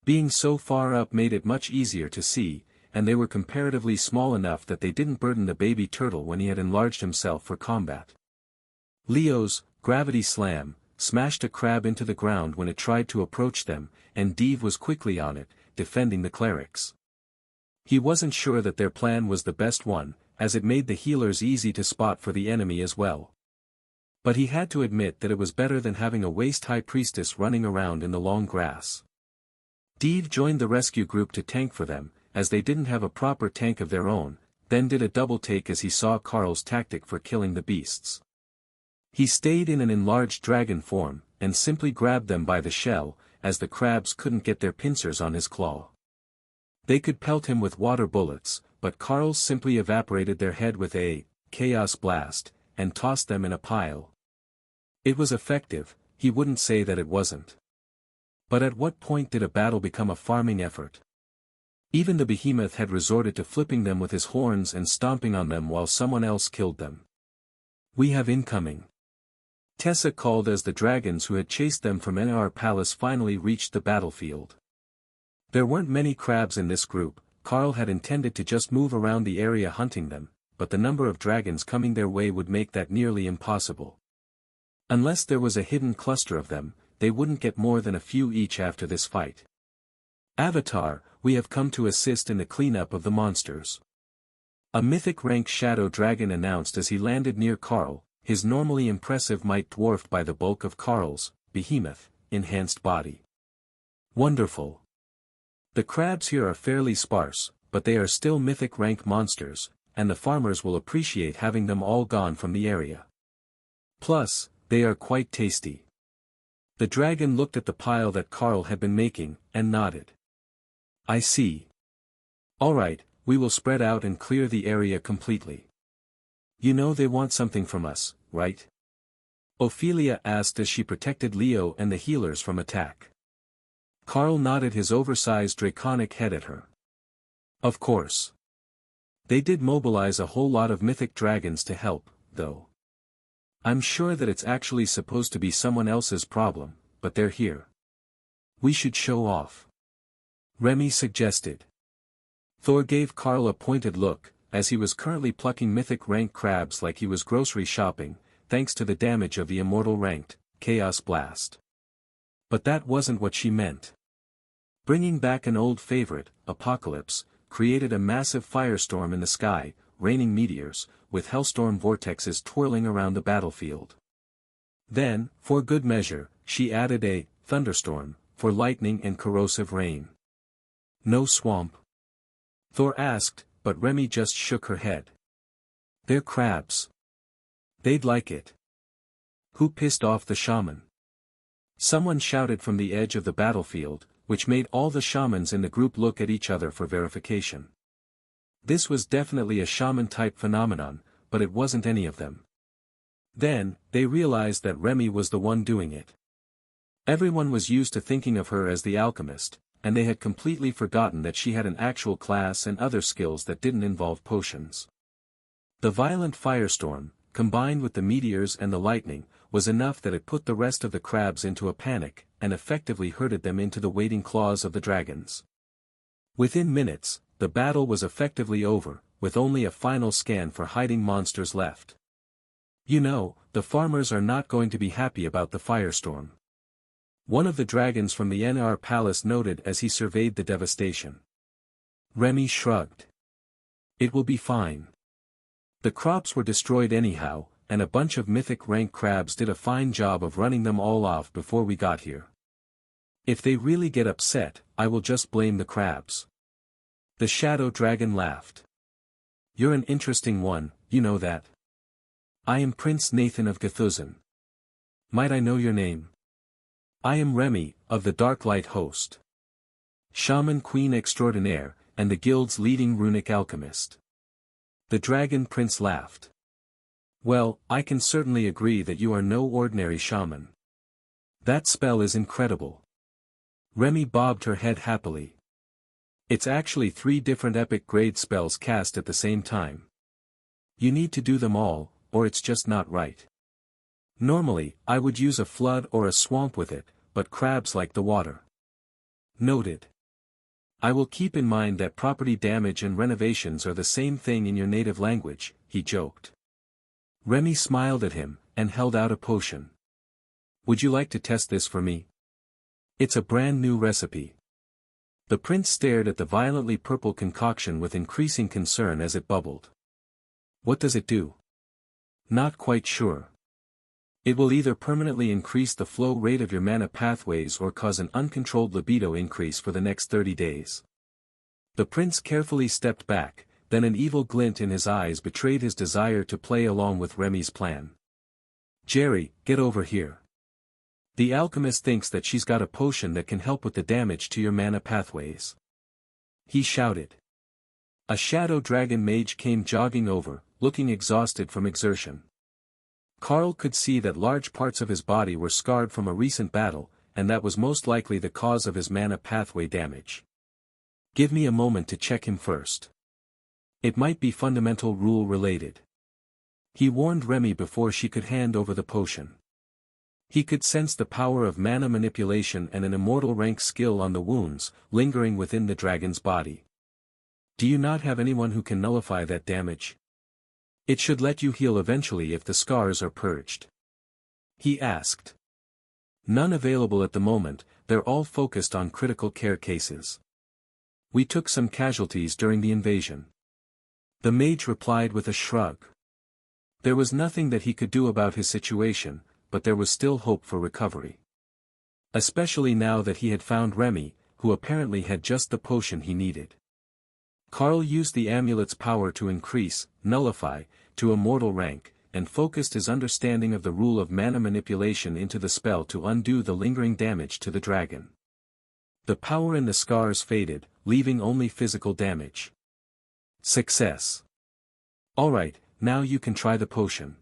Being so far up made it much easier to see, and they were comparatively small enough that they didn't burden the baby turtle when he had enlarged himself for combat. Leo's gravity slam smashed a crab into the ground when it tried to approach them, and Deve was quickly on it, defending the clerics. He wasn't sure that their plan was the best one, as it made the healers easy to spot for the enemy as well. But he had to admit that it was better than having a waist-high priestess running around in the long grass. Deve joined the rescue group to tank for them, as they didn't have a proper tank of their own, then did a double take as he saw Carl's tactic for killing the beasts. He stayed in an enlarged dragon form, and simply grabbed them by the shell, as the crabs couldn't get their pincers on his claw. They could pelt him with water bullets, but Carl simply evaporated their head with a chaos blast, and tossed them in a pile. It was effective, he wouldn't say that it wasn't. But at what point did a battle become a farming effort? Even the behemoth had resorted to flipping them with his horns and stomping on them while someone else killed them. "We have incoming," Tessa called as the dragons who had chased them from NR Palace finally reached the battlefield. There weren't many crabs in this group. Carl had intended to just move around the area hunting them, but the number of dragons coming their way would make that nearly impossible. Unless there was a hidden cluster of them, they wouldn't get more than a few each after this fight. "Avatar, we have come to assist in the cleanup of the monsters," a mythic rank shadow dragon announced as he landed near Carl, his normally impressive might dwarfed by the bulk of Carl's behemoth, enhanced body. "Wonderful. The crabs here are fairly sparse, but they are still mythic rank monsters, and the farmers will appreciate having them all gone from the area. Plus, they are quite tasty." The dragon looked at the pile that Carl had been making, and nodded. "I see. Alright, we will spread out and clear the area completely. You know they want something from us, right?" Ophelia asked as she protected Leo and the healers from attack. Carl nodded his oversized draconic head at her. "Of course. They did mobilize a whole lot of mythic dragons to help, though. I'm sure that it's actually supposed to be someone else's problem, but they're here. We should show off," Remy suggested. Thor gave Carl a pointed look, as he was currently plucking mythic rank crabs like he was grocery shopping, thanks to the damage of the immortal ranked Chaos Blast. But that wasn't what she meant. Bringing back an old favorite, Apocalypse, created a massive firestorm in the sky, raining meteors, with hellstorm vortexes twirling around the battlefield. Then, for good measure, she added a thunderstorm, for lightning and corrosive rain. "No swamp?" Thor asked, but Remy just shook her head. "They're crabs. They'd like it." "Who pissed off the shaman?" Someone shouted from the edge of the battlefield, which made all the shamans in the group look at each other for verification. This was definitely a shaman-type phenomenon, but it wasn't any of them. Then, they realized that Remy was the one doing it. Everyone was used to thinking of her as the alchemist, and they had completely forgotten that she had an actual class and other skills that didn't involve potions. The violent firestorm, combined with the meteors and the lightning, was enough that it put the rest of the crabs into a panic, and effectively herded them into the waiting claws of the dragons. Within minutes, the battle was effectively over, with only a final scan for hiding monsters left. "You know, the farmers are not going to be happy about the firestorm," one of the dragons from the NR Palace noted as he surveyed the devastation. Remy shrugged. "It will be fine. The crops were destroyed anyhow, and a bunch of mythic rank crabs did a fine job of running them all off before we got here. If they really get upset, I will just blame the crabs." The shadow dragon laughed. "You're an interesting one, you know that. I am Prince Nathan of Gethuzan. Might I know your name?" "I am Remy, of the Darklight Host. Shaman Queen Extraordinaire, and the guild's leading runic alchemist." The dragon prince laughed. "Well, I can certainly agree that you are no ordinary shaman. That spell is incredible." Remy bobbed her head happily. "It's actually 3 different epic grade spells cast at the same time. You need to do them all, or it's just not right. Normally, I would use a flood or a swamp with it, but crabs like the water." Noted. "I will keep in mind that property damage and renovations are the same thing in your native language," he joked. Remy smiled at him, and held out a potion. "Would you like to test this for me? It's a brand new recipe." The prince stared at the violently purple concoction with increasing concern as it bubbled. "What does it do?" "Not quite sure. It will either permanently increase the flow rate of your mana pathways or cause an uncontrolled libido increase for the next 30 days. The prince carefully stepped back, then an evil glint in his eyes betrayed his desire to play along with Remy's plan. "Jerry, get over here. The alchemist thinks that she's got a potion that can help with the damage to your mana pathways," he shouted. A shadow dragon mage came jogging over, looking exhausted from exertion. Carl could see that large parts of his body were scarred from a recent battle, and that was most likely the cause of his mana pathway damage. Give me a moment to check him first. It might be fundamental rule related. He warned Remy before she could hand over the potion. He could sense the power of mana manipulation and an immortal rank skill on the wounds, lingering within the dragon's body. Do you not have anyone who can nullify that damage? It should let you heal eventually if the scars are purged. He asked. None available at the moment, they're all focused on critical care cases. We took some casualties during the invasion. The mage replied with a shrug. There was nothing that he could do about his situation, but there was still hope for recovery. Especially now that he had found Remy, who apparently had just the potion he needed. Carl used the amulet's power to increase, nullify, to immortal rank, and focused his understanding of the rule of mana manipulation into the spell to undo the lingering damage to the dragon. The power in the scars faded, leaving only physical damage. Success. Alright, now you can try the potion.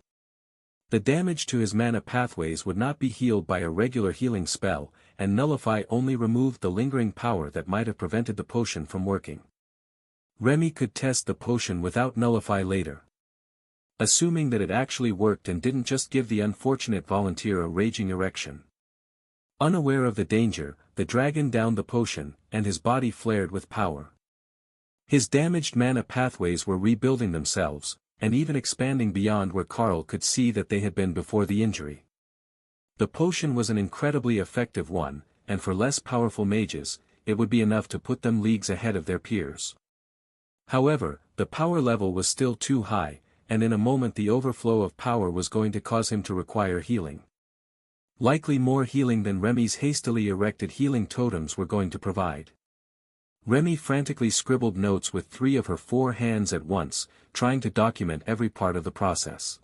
The damage to his mana pathways would not be healed by a regular healing spell, and nullify only removed the lingering power that might have prevented the potion from working. Remy could test the potion without nullify later. Assuming that it actually worked and didn't just give the unfortunate volunteer a raging erection. Unaware of the danger, the dragon downed the potion, and his body flared with power. His damaged mana pathways were rebuilding themselves, and even expanding beyond where Carl could see that they had been before the injury. The potion was an incredibly effective one, and for less powerful mages, it would be enough to put them leagues ahead of their peers. However, the power level was still too high, and in a moment the overflow of power was going to cause him to require healing. Likely more healing than Remy's hastily erected healing totems were going to provide. Remy frantically scribbled notes with 3 of her 4 hands at once, trying to document every part of the process.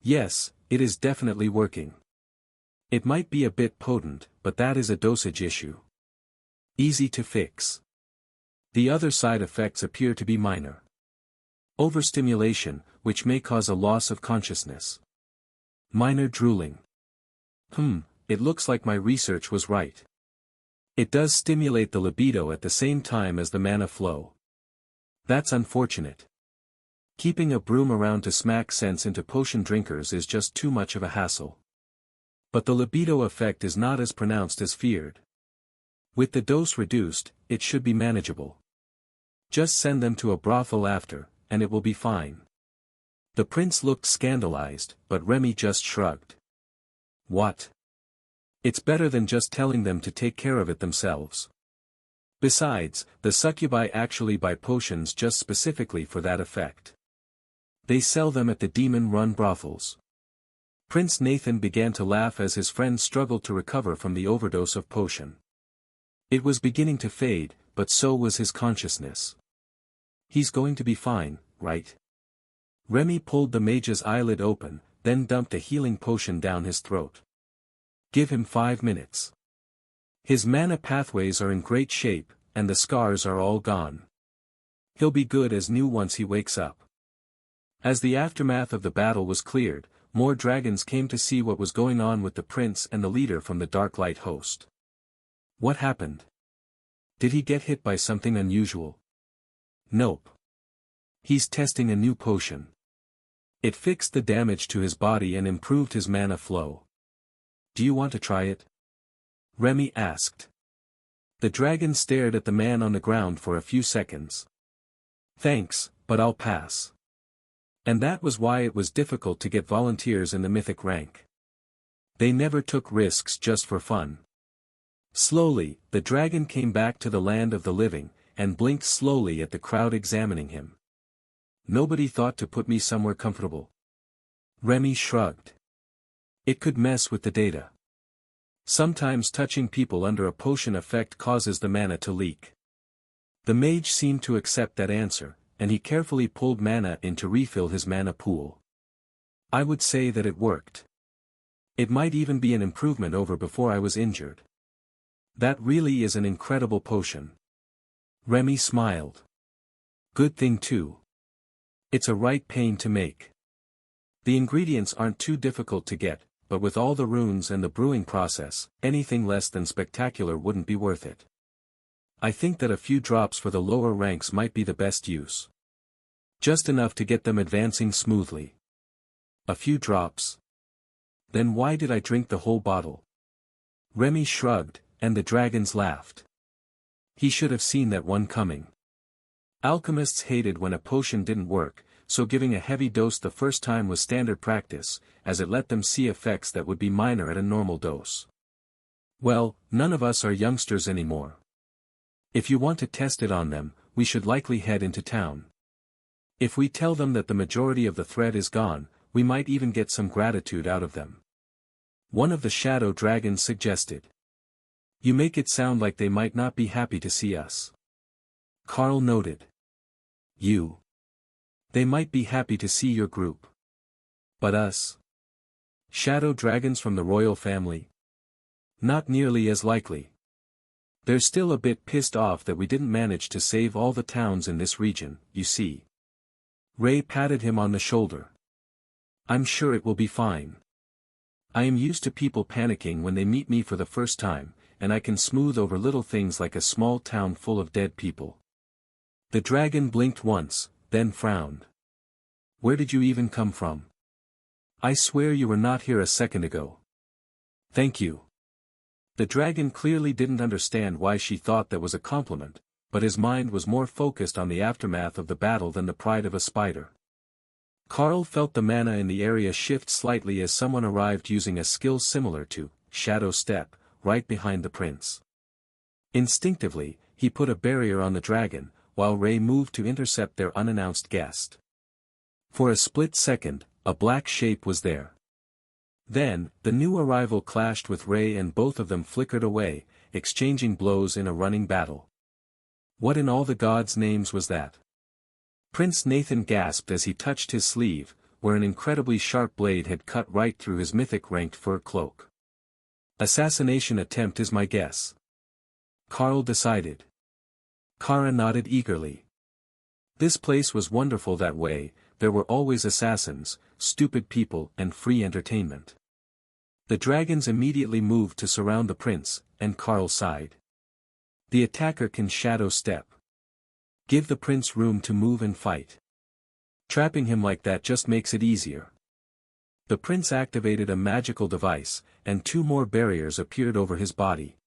Yes, it is definitely working. It might be a bit potent, but that is a dosage issue. Easy to fix. The other side effects appear to be minor. Overstimulation, which may cause a loss of consciousness. Minor drooling. It looks like my research was right. It does stimulate the libido at the same time as the mana flow. That's unfortunate. Keeping a broom around to smack sense into potion drinkers is just too much of a hassle. But the libido effect is not as pronounced as feared. With the dose reduced, it should be manageable. Just send them to a brothel after, and it will be fine. The prince looked scandalized, but Remy just shrugged. What? It's better than just telling them to take care of it themselves. Besides, the succubi actually buy potions just specifically for that effect. They sell them at the demon-run brothels. Prince Nathan began to laugh as his friend struggled to recover from the overdose of potion. It was beginning to fade, but so was his consciousness. He's going to be fine, right? Remy pulled the mage's eyelid open, then dumped a healing potion down his throat. Give him 5 minutes. His mana pathways are in great shape, and the scars are all gone. He'll be good as new once he wakes up. As the aftermath of the battle was cleared, more dragons came to see what was going on with the prince and the leader from the Dark Light host. What happened? Did he get hit by something unusual? Nope. He's testing a new potion. It fixed the damage to his body and improved his mana flow. Do you want to try it? Remy asked. The dragon stared at the man on the ground for a few seconds. Thanks, but I'll pass. And that was why it was difficult to get volunteers in the mythic rank. They never took risks just for fun. Slowly, the dragon came back to the land of the living, and blinked slowly at the crowd examining him. Nobody thought to put me somewhere comfortable. Remy shrugged. It could mess with the data. Sometimes touching people under a potion effect causes the mana to leak. The mage seemed to accept that answer, and he carefully pulled mana in to refill his mana pool. I would say that it worked. It might even be an improvement over before I was injured. That really is an incredible potion. Remy smiled. Good thing too. It's a right pain to make. The ingredients aren't too difficult to get, but with all the runes and the brewing process, anything less than spectacular wouldn't be worth it. I think that a few drops for the lower ranks might be the best use. Just enough to get them advancing smoothly. A few drops? Then why did I drink the whole bottle? Remy shrugged, and the dragons laughed. He should have seen that one coming. Alchemists hated when a potion didn't work, so giving a heavy dose the first time was standard practice, as it let them see effects that would be minor at a normal dose. Well, none of us are youngsters anymore. If you want to test it on them, we should likely head into town. If we tell them that the majority of the thread is gone, we might even get some gratitude out of them. One of the shadow dragons suggested. You make it sound like they might not be happy to see us. Carl noted. They might be happy to see your group. But us? Shadow dragons from the royal family? Not nearly as likely. They're still a bit pissed off that we didn't manage to save all the towns in this region, you see. Ray patted him on the shoulder. I'm sure it will be fine. I am used to people panicking when they meet me for the first time, and I can smooth over little things like a small town full of dead people. The dragon blinked once, then frowned. Where did you even come from? I swear you were not here a second ago. Thank you. The dragon clearly didn't understand why she thought that was a compliment, but his mind was more focused on the aftermath of the battle than the pride of a spider. Carl felt the mana in the area shift slightly as someone arrived using a skill similar to Shadow Step, right behind the prince. Instinctively, he put a barrier on the dragon, while Ray moved to intercept their unannounced guest. For a split second, a black shape was there. Then, the new arrival clashed with Ray and both of them flickered away, exchanging blows in a running battle. What in all the gods' names was that? Prince Nathan gasped as he touched his sleeve, where an incredibly sharp blade had cut right through his mythic-ranked fur cloak. Assassination attempt is my guess. Carl decided. Kara nodded eagerly. This place was wonderful that way, there were always assassins, stupid people and free entertainment. The dragons immediately moved to surround the prince, and Carl sighed. The attacker can shadow step. Give the prince room to move and fight. Trapping him like that just makes it easier. The prince activated a magical device, and 2 more barriers appeared over his body.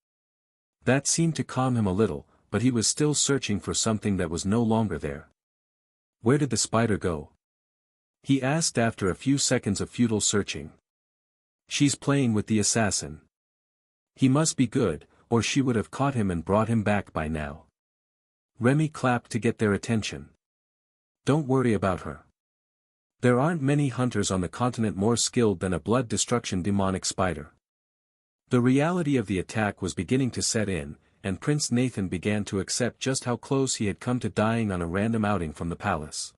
That seemed to calm him a little, but he was still searching for something that was no longer there. Where did the spider go? He asked after a few seconds of futile searching. She's playing with the assassin. He must be good, or she would have caught him and brought him back by now. Remy clapped to get their attention. Don't worry about her. There aren't many hunters on the continent more skilled than a blood destruction demonic spider. The reality of the attack was beginning to set in, and Prince Nathan began to accept just how close he had come to dying on a random outing from the palace.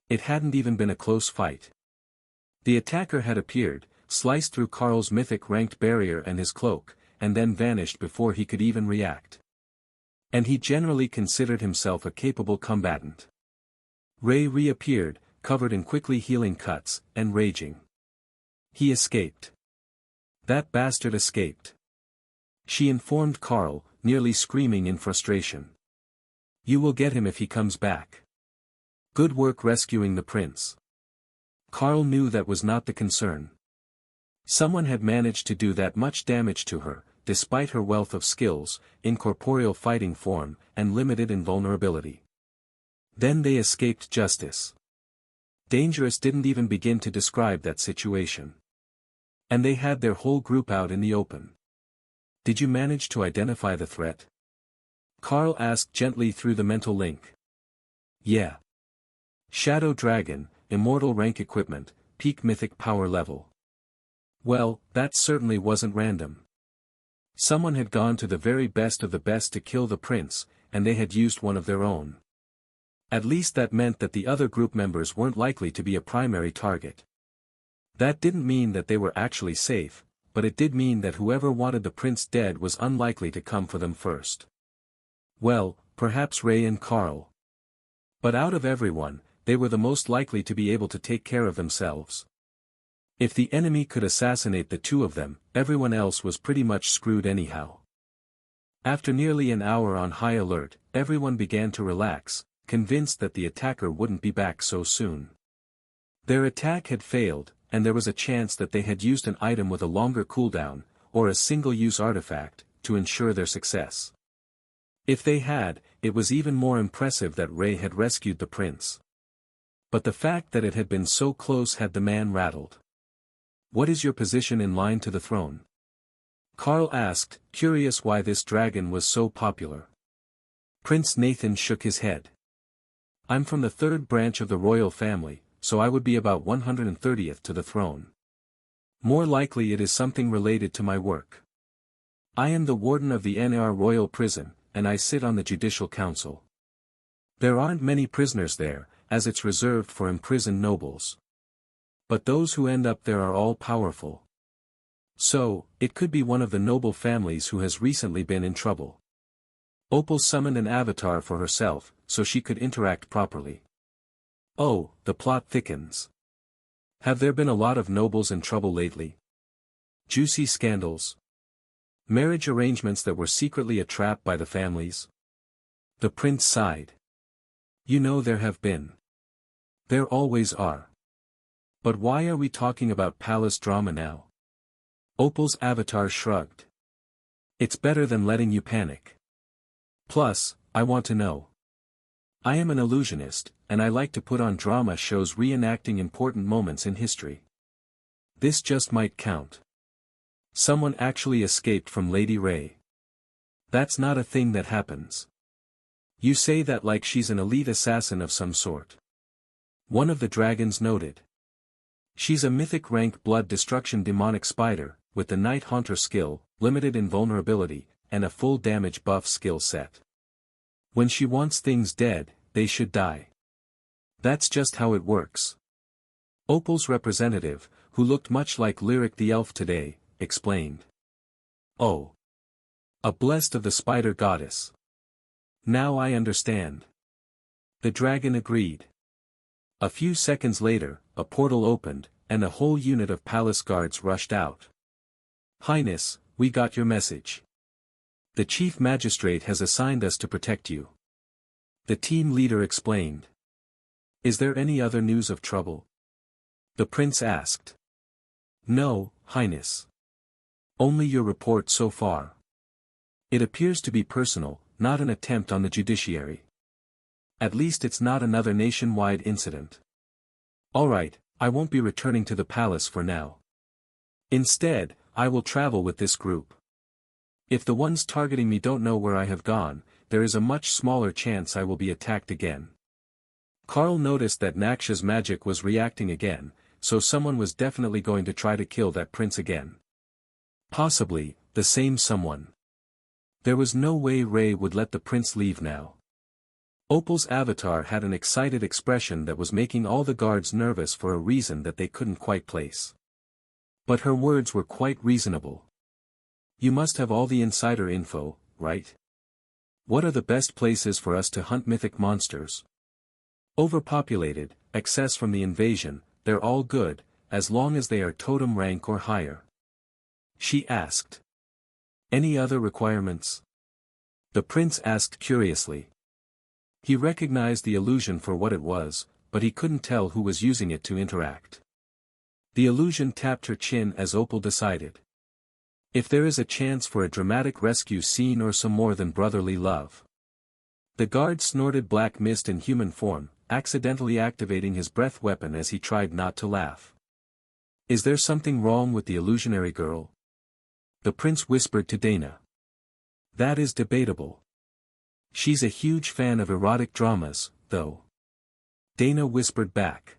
It hadn't even been a close fight. The attacker had appeared, sliced through Carl's mythic-ranked barrier and his cloak, and then vanished before he could even react. And he generally considered himself a capable combatant. Ray reappeared, covered in quickly healing cuts, and raging. He escaped. That bastard escaped. She informed Carl, nearly screaming in frustration. You will get him if he comes back. Good work rescuing the prince. Carl knew that was not the concern. Someone had managed to do that much damage to her, despite her wealth of skills, incorporeal fighting form, and limited invulnerability. Then they escaped justice. Dangerous didn't even begin to describe that situation. And they had their whole group out in the open. Did you manage to identify the threat? Carl asked gently through the mental link. Yeah. Shadow Dragon, immortal rank equipment, peak mythic power level. Well, that certainly wasn't random. Someone had gone to the very best of the best to kill the prince, and they had used one of their own. At least that meant that the other group members weren't likely to be a primary target. That didn't mean that they were actually safe, but it did mean that whoever wanted the prince dead was unlikely to come for them first. Well, perhaps Ray and Carl. But out of everyone, they were the most likely to be able to take care of themselves. If the enemy could assassinate the two of them, everyone else was pretty much screwed anyhow. After nearly an hour on high alert, everyone began to relax, convinced that the attacker wouldn't be back so soon. Their attack had failed, and there was a chance that they had used an item with a longer cooldown, or a single-use artifact, to ensure their success. If they had, it was even more impressive that Ray had rescued the prince. But the fact that it had been so close had the man rattled. "What is your position in line to the throne?" Carl asked, curious why this dragon was so popular. Prince Nathan shook his head. "I'm from the third branch of the royal family, so I would be about 130th to the throne. More likely it is something related to my work. I am the warden of the NR Royal Prison, and I sit on the Judicial Council. There aren't many prisoners there, as it's reserved for imprisoned nobles. But those who end up there are all powerful. So, it could be one of the noble families who has recently been in trouble." Opal summoned an avatar for herself, so she could interact properly. "Oh, the plot thickens. Have there been a lot of nobles in trouble lately? Juicy scandals? Marriage arrangements that were secretly a trap by the families?" The prince sighed. "You know there have been. There always are. But why are we talking about palace drama now?" Opal's avatar shrugged. "It's better than letting you panic. Plus, I want to know. I am an illusionist, and I like to put on drama shows reenacting important moments in history. This just might count. Someone actually escaped from Lady Ray. That's not a thing that happens. You say that like she's an elite assassin of some sort." One of the dragons noted. "She's a mythic rank blood destruction demonic spider, with the Night Haunter skill, limited invulnerability, and a full damage buff skill set. When she wants things dead, they should die. That's just how it works." Opal's representative, who looked much like Lyric the elf today, explained. "Oh. A blessed of the spider goddess. Now I understand." The dragon agreed. A few seconds later, a portal opened, and a whole unit of palace guards rushed out. "Highness, we got your message. The chief magistrate has assigned us to protect you." The team leader explained. "Is there any other news of trouble?" the prince asked. "No, Highness. Only your report so far. It appears to be personal, not an attempt on the judiciary. At least it's not another nationwide incident. All right, I won't be returning to the palace for now. Instead, I will travel with this group. If the ones targeting me don't know where I have gone, there is a much smaller chance I will be attacked again." Carl noticed that Naksha's magic was reacting again, so someone was definitely going to try to kill that prince again. Possibly, the same someone. There was no way Ray would let the prince leave now. Opal's avatar had an excited expression that was making all the guards nervous for a reason that they couldn't quite place. But her words were quite reasonable. "You must have all the insider info, right? What are the best places for us to hunt mythic monsters? Overpopulated, excess from the invasion, they're all good, as long as they are totem rank or higher." She asked. "Any other requirements?" the prince asked curiously. He recognized the illusion for what it was, but he couldn't tell who was using it to interact. The illusion tapped her chin as Opal decided. "If there is a chance for a dramatic rescue scene or some more than brotherly love." The guard snorted black mist in human form, accidentally activating his breath weapon as he tried not to laugh. "Is there something wrong with the illusionary girl?" the prince whispered to Dana. "That is debatable. She's a huge fan of erotic dramas, though." Dana whispered back.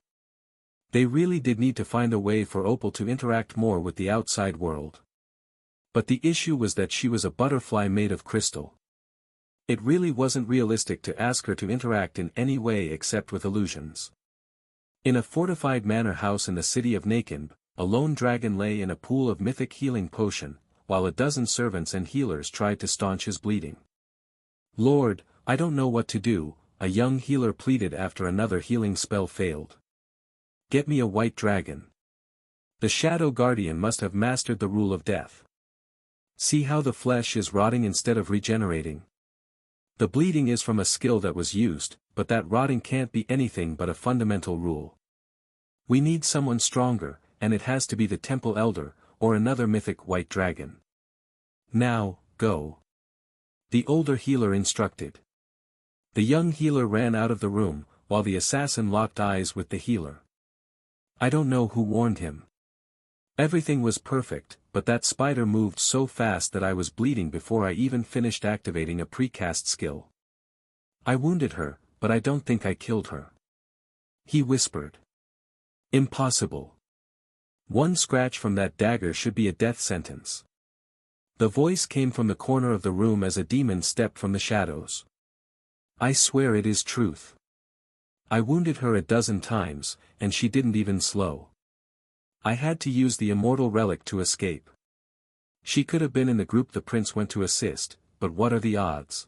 They really did need to find a way for Opal to interact more with the outside world. But the issue was that she was a butterfly made of crystal. It really wasn't realistic to ask her to interact in any way except with illusions. In a fortified manor house in the city of Nakemb, a lone dragon lay in a pool of mythic healing potion, while a dozen servants and healers tried to staunch his bleeding. "Lord, I don't know what to do," a young healer pleaded after another healing spell failed. Get me a white dragon. The Shadow Guardian must have mastered the rule of death. See how the flesh is rotting instead of regenerating. The bleeding is from a skill that was used, but that rotting can't be anything but a fundamental rule. We need someone stronger, and it has to be the Temple Elder, or another mythic white dragon. Now, go. The older healer instructed. The young healer ran out of the room, while the assassin locked eyes with the healer. I don't know who warned him. Everything was perfect, but that spider moved so fast that I was bleeding before I even finished activating a precast skill. I wounded her, but I don't think I killed her. He whispered. Impossible. One scratch from that dagger should be a death sentence. The voice came from the corner of the room as a demon stepped from the shadows. I swear it is truth. I wounded her a dozen times, and she didn't even slow. I had to use the immortal relic to escape. She could have been in the group the prince went to assist, but what are the odds?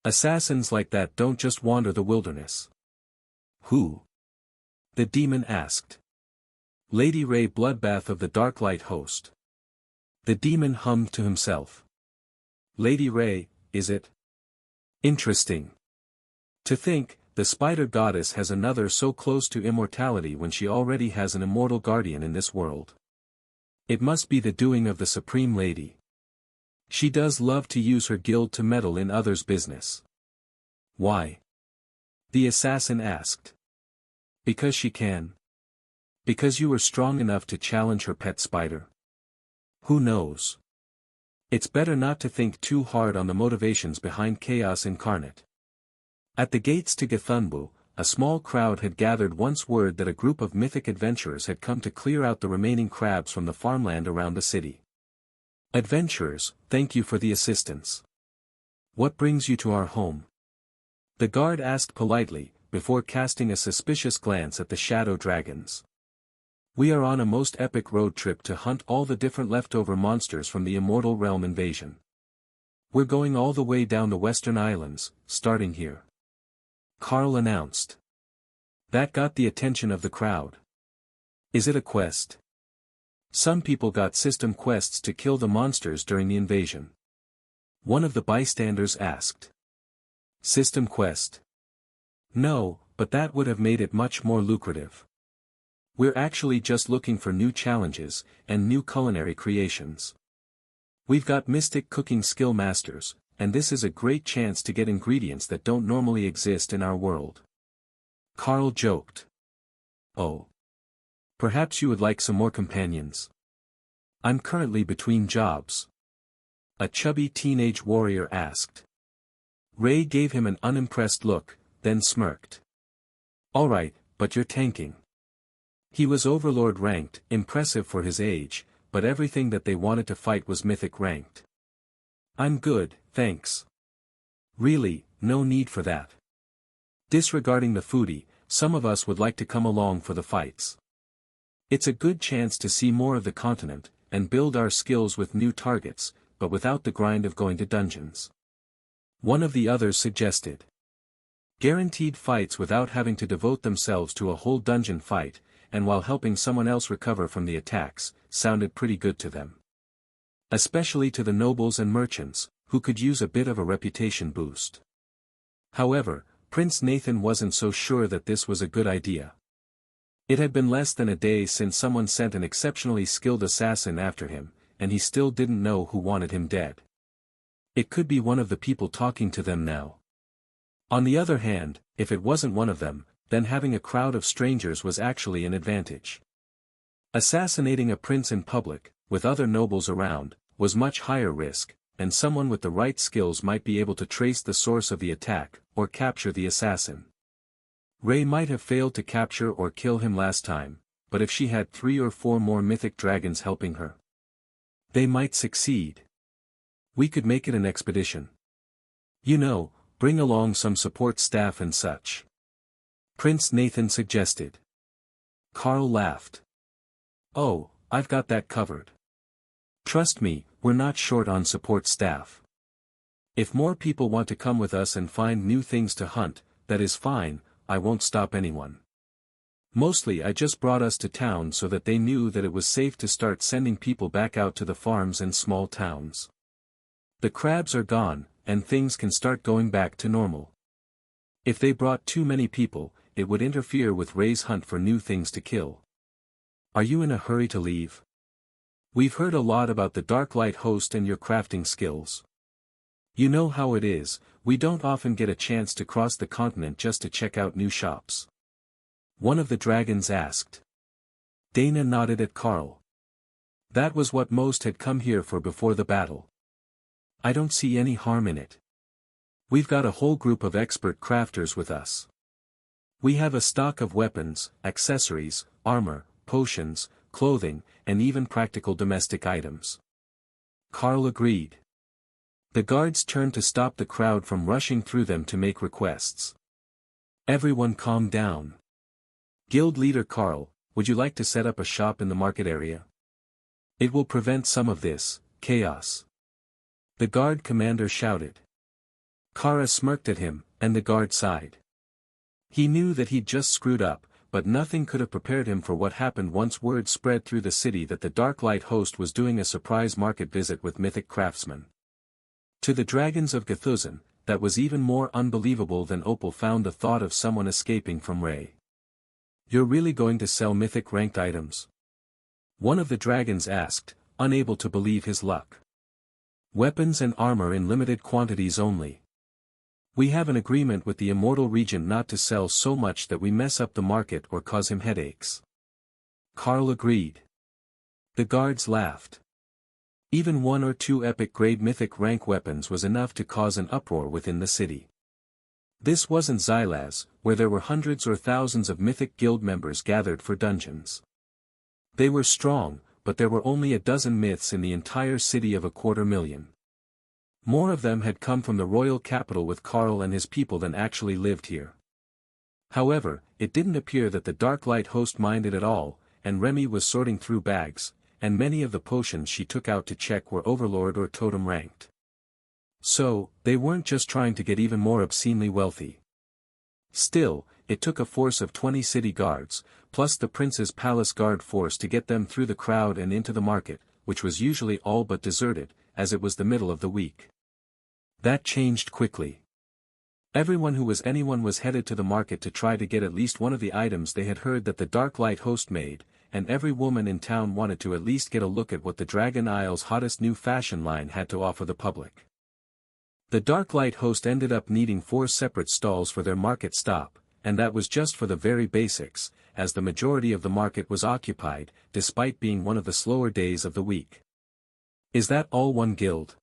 Assassins like that don't just wander the wilderness. Who? The demon asked. Lady Ray Bloodbath of the Darklight host. The demon hummed to himself. Lady Ray, is it? Interesting. To think, the spider goddess has another so close to immortality when she already has an immortal guardian in this world. It must be the doing of the Supreme Lady. She does love to use her guild to meddle in others' business. Why? The assassin asked. Because she can. Because you were strong enough to challenge her pet spider. Who knows? It's better not to think too hard on the motivations behind Chaos Incarnate. At the gates to Githunbu, a small crowd had gathered once word that a group of mythic adventurers had come to clear out the remaining crabs from the farmland around the city. Adventurers, thank you for the assistance. What brings you to our home? The guard asked politely, before casting a suspicious glance at the shadow dragons. We are on a most epic road trip to hunt all the different leftover monsters from the Immortal Realm invasion. We're going all the way down the Western Islands, starting here. Carl announced. That got the attention of the crowd. Is it a quest? Some people got system quests to kill the monsters during the invasion. One of the bystanders asked. System quest? No, but that would have made it much more lucrative. We're actually just looking for new challenges, and new culinary creations. We've got mystic cooking skill masters, and this is a great chance to get ingredients that don't normally exist in our world. Carl joked. Oh. Perhaps you would like some more companions. I'm currently between jobs. A chubby teenage warrior asked. Ray gave him an unimpressed look, then smirked. Alright, but you're tanking. He was Overlord ranked, impressive for his age, but everything that they wanted to fight was mythic ranked. I'm good, thanks. Really, no need for that. Disregarding the foodie, some of us would like to come along for the fights. It's a good chance to see more of the continent, and build our skills with new targets, but without the grind of going to dungeons. One of the others suggested. Guaranteed fights without having to devote themselves to a whole dungeon fight, and while helping someone else recover from the attacks, sounded pretty good to them. Especially to the nobles and merchants, who could use a bit of a reputation boost. However, Prince Nathan wasn't so sure that this was a good idea. It had been less than a day since someone sent an exceptionally skilled assassin after him, and he still didn't know who wanted him dead. It could be one of the people talking to them now. On the other hand, if it wasn't one of them, then having a crowd of strangers was actually an advantage. Assassinating a prince in public, with other nobles around, was much higher risk, and someone with the right skills might be able to trace the source of the attack, or capture the assassin. Ray might have failed to capture or kill him last time, but if she had 3 or 4 more mythic dragons helping her, they might succeed. We could make it an expedition. You know, bring along some support staff and such. Prince Nathan suggested. Carl laughed. Oh, I've got that covered. Trust me, we're not short on support staff. If more people want to come with us and find new things to hunt, that is fine, I won't stop anyone. Mostly I just brought us to town so that they knew that it was safe to start sending people back out to the farms and small towns. The crabs are gone, and things can start going back to normal. If they brought too many people, it would interfere with Ray's hunt for new things to kill. Are you in a hurry to leave? We've heard a lot about the Dark Light Host and your crafting skills. You know how it is, we don't often get a chance to cross the continent just to check out new shops. One of the dragons asked. Dana nodded at Carl. That was what most had come here for before the battle. I don't see any harm in it. We've got a whole group of expert crafters with us. We have a stock of weapons, accessories, armor, potions, clothing, and even practical domestic items. Carl agreed. The guards turned to stop the crowd from rushing through them to make requests. Everyone calmed down. Guild leader Carl, would you like to set up a shop in the market area? It will prevent some of this chaos. The guard commander shouted. Kara smirked at him, and the guard sighed. He knew that he'd just screwed up, but nothing could have prepared him for what happened once word spread through the city that the Dark Light Host was doing a surprise market visit with mythic craftsmen. To the dragons of Gthuzan, that was even more unbelievable than Opal found the thought of someone escaping from Ray. You're really going to sell mythic ranked items? One of the dragons asked, unable to believe his luck. Weapons and armor in limited quantities only. We have an agreement with the immortal regent not to sell so much that we mess up the market or cause him headaches. Carl agreed. The guards laughed. Even 1 or 2 epic-grade mythic rank weapons was enough to cause an uproar within the city. This wasn't Xylaz, where there were hundreds or thousands of mythic guild members gathered for dungeons. They were strong, but there were only a dozen myths in the entire city of 250,000. More of them had come from the royal capital with Carl and his people than actually lived here. However, it didn't appear that the Dark Light Host minded at all, and Remy was sorting through bags, and many of the potions she took out to check were Overlord or Totem ranked. So, they weren't just trying to get even more obscenely wealthy. Still, it took a force of 20 city guards, plus the prince's palace guard force to get them through the crowd and into the market, which was usually all but deserted, as it was the middle of the week. That changed quickly. Everyone who was anyone was headed to the market to try to get at least one of the items they had heard that the Dark Light Host made, and every woman in town wanted to at least get a look at what the Dragon Isle's hottest new fashion line had to offer the public. The Dark Light Host ended up needing 4 separate stalls for their market stop, and that was just for the very basics, as the majority of the market was occupied, despite being one of the slower days of the week. Is that all one guild?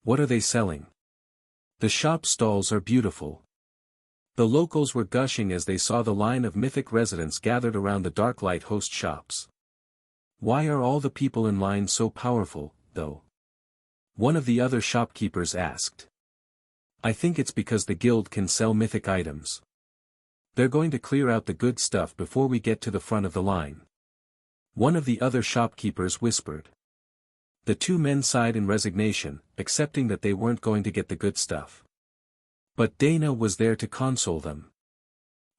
What are they selling? The shop stalls are beautiful. The locals were gushing as they saw the line of mythic residents gathered around the Dark Light Host shops. Why are all the people in line so powerful, though? One of the other shopkeepers asked. I think it's because the guild can sell mythic items. They're going to clear out the good stuff before we get to the front of the line. One of the other shopkeepers whispered. The 2 men sighed in resignation, accepting that they weren't going to get the good stuff. But Dana was there to console them.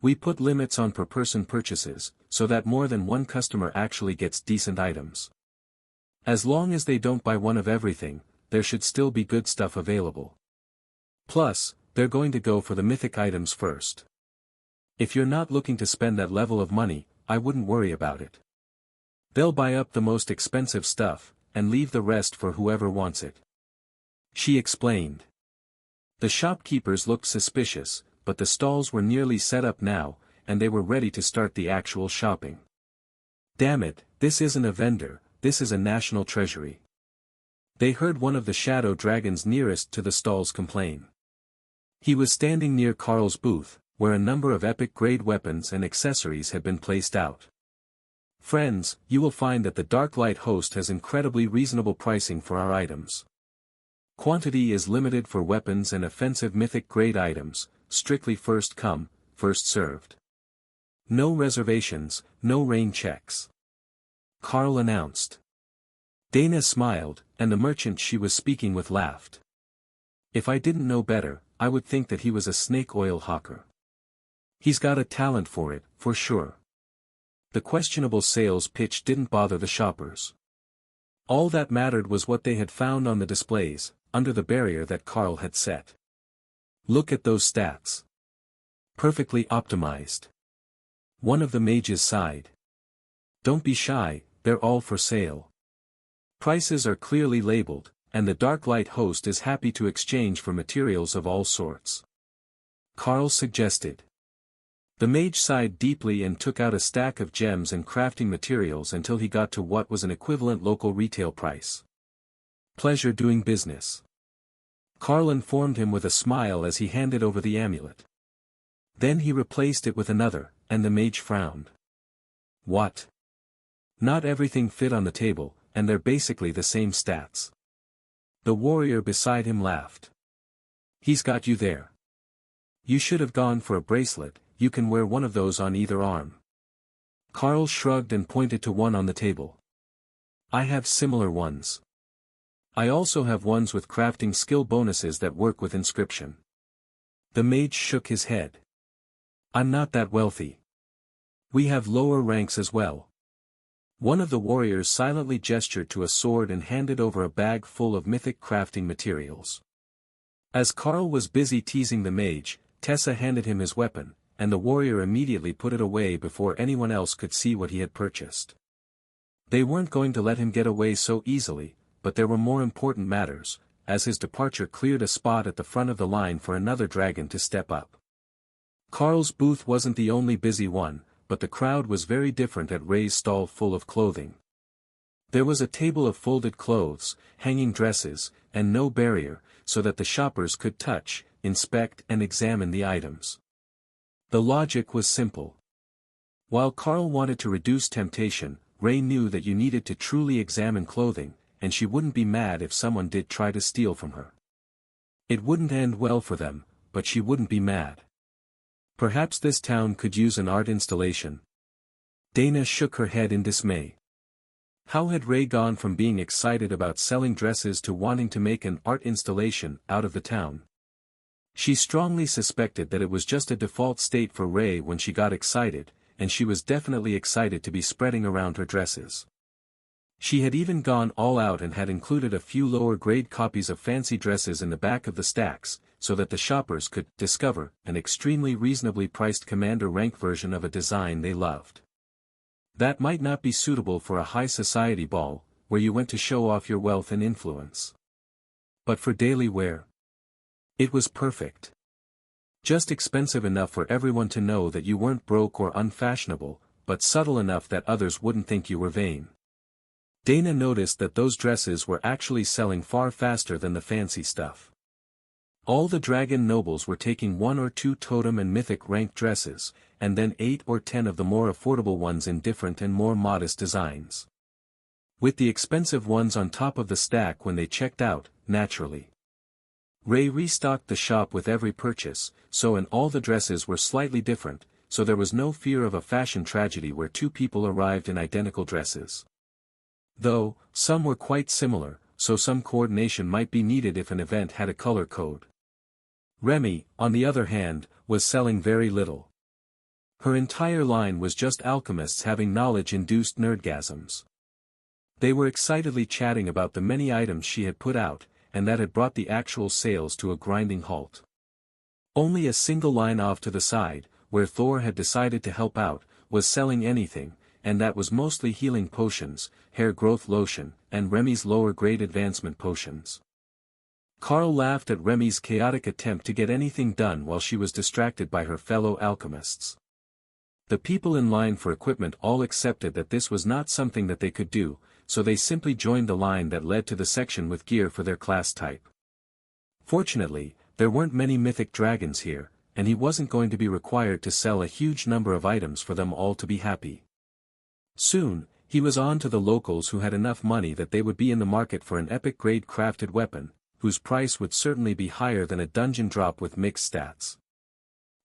We put limits on per-person purchases, so that more than one customer actually gets decent items. As long as they don't buy one of everything, there should still be good stuff available. Plus, they're going to go for the mythic items first. If you're not looking to spend that level of money, I wouldn't worry about it. They'll buy up the most expensive stuff, and leave the rest for whoever wants it. She explained. The shopkeepers looked suspicious, but the stalls were nearly set up now, and they were ready to start the actual shopping. Damn it, this isn't a vendor, this is a national treasury. They heard one of the shadow dragons nearest to the stalls complain. He was standing near Carl's booth, where a number of epic-grade weapons and accessories had been placed out. Friends, you will find that the Dark Light Host has incredibly reasonable pricing for our items. Quantity is limited for weapons and offensive mythic-grade items, strictly first come, first served. No reservations, no rain checks. Carl announced. Dana smiled, and the merchant she was speaking with laughed. If I didn't know better, I would think that he was a snake oil hawker. He's got a talent for it, for sure. The questionable sales pitch didn't bother the shoppers. All that mattered was what they had found on the displays, under the barrier that Carl had set. Look at those stats. Perfectly optimized. One of the mages sighed. Don't be shy, they're all for sale. Prices are clearly labeled, and the Dark Light host is happy to exchange for materials of all sorts. Carl suggested. The mage sighed deeply and took out a stack of gems and crafting materials until he got to what was an equivalent local retail price. Pleasure doing business. Carl informed him with a smile as he handed over the amulet. Then he replaced it with another, and the mage frowned. What? Not everything fit on the table, and they're basically the same stats. The warrior beside him laughed. He's got you there. You should have gone for a bracelet, you can wear one of those on either arm. Carl shrugged and pointed to one on the table. I have similar ones. I also have ones with crafting skill bonuses that work with inscription. The mage shook his head. I'm not that wealthy. We have lower ranks as well. One of the warriors silently gestured to a sword and handed over a bag full of mythic crafting materials. As Carl was busy teasing the mage, Tessa handed him his weapon, and the warrior immediately put it away before anyone else could see what he had purchased. They weren't going to let him get away so easily, but there were more important matters, as his departure cleared a spot at the front of the line for another dragon to step up. Carl's booth wasn't the only busy one, but the crowd was very different at Ray's stall full of clothing. There was a table of folded clothes, hanging dresses, and no barrier, so that the shoppers could touch, inspect and examine the items. The logic was simple. While Carl wanted to reduce temptation, Ray knew that you needed to truly examine clothing, and she wouldn't be mad if someone did try to steal from her. It wouldn't end well for them, but she wouldn't be mad. Perhaps this town could use an art installation. Dana shook her head in dismay. How had Ray gone from being excited about selling dresses to wanting to make an art installation out of the town? She strongly suspected that it was just a default state for Ray when she got excited, and she was definitely excited to be spreading around her dresses. She had even gone all out and had included a few lower-grade copies of fancy dresses in the back of the stacks, so that the shoppers could discover an extremely reasonably priced commander-rank version of a design they loved. That might not be suitable for a high-society ball, where you went to show off your wealth and influence. But for daily wear, it was perfect. Just expensive enough for everyone to know that you weren't broke or unfashionable, but subtle enough that others wouldn't think you were vain. Dana noticed that those dresses were actually selling far faster than the fancy stuff. All the dragon nobles were taking 1 or 2 totem and mythic ranked dresses, and then 8 or 10 of the more affordable ones in different and more modest designs. With the expensive ones on top of the stack when they checked out, naturally. Ray restocked the shop with every purchase, and all the dresses were slightly different, so there was no fear of a fashion tragedy where 2 people arrived in identical dresses. Though, some were quite similar, so some coordination might be needed if an event had a color code. Remy, on the other hand, was selling very little. Her entire line was just alchemists having knowledge-induced nerdgasms. They were excitedly chatting about the many items she had put out, and that had brought the actual sales to a grinding halt. Only a single line off to the side, where Thor had decided to help out, was selling anything, and that was mostly healing potions, hair growth lotion, and Remy's lower-grade advancement potions. Carl laughed at Remy's chaotic attempt to get anything done while she was distracted by her fellow alchemists. The people in line for equipment all accepted that this was not something that they could do, so they simply joined the line that led to the section with gear for their class type. Fortunately, there weren't many mythic dragons here, and he wasn't going to be required to sell a huge number of items for them all to be happy. Soon, he was on to the locals who had enough money that they would be in the market for an epic-grade crafted weapon, whose price would certainly be higher than a dungeon drop with mixed stats.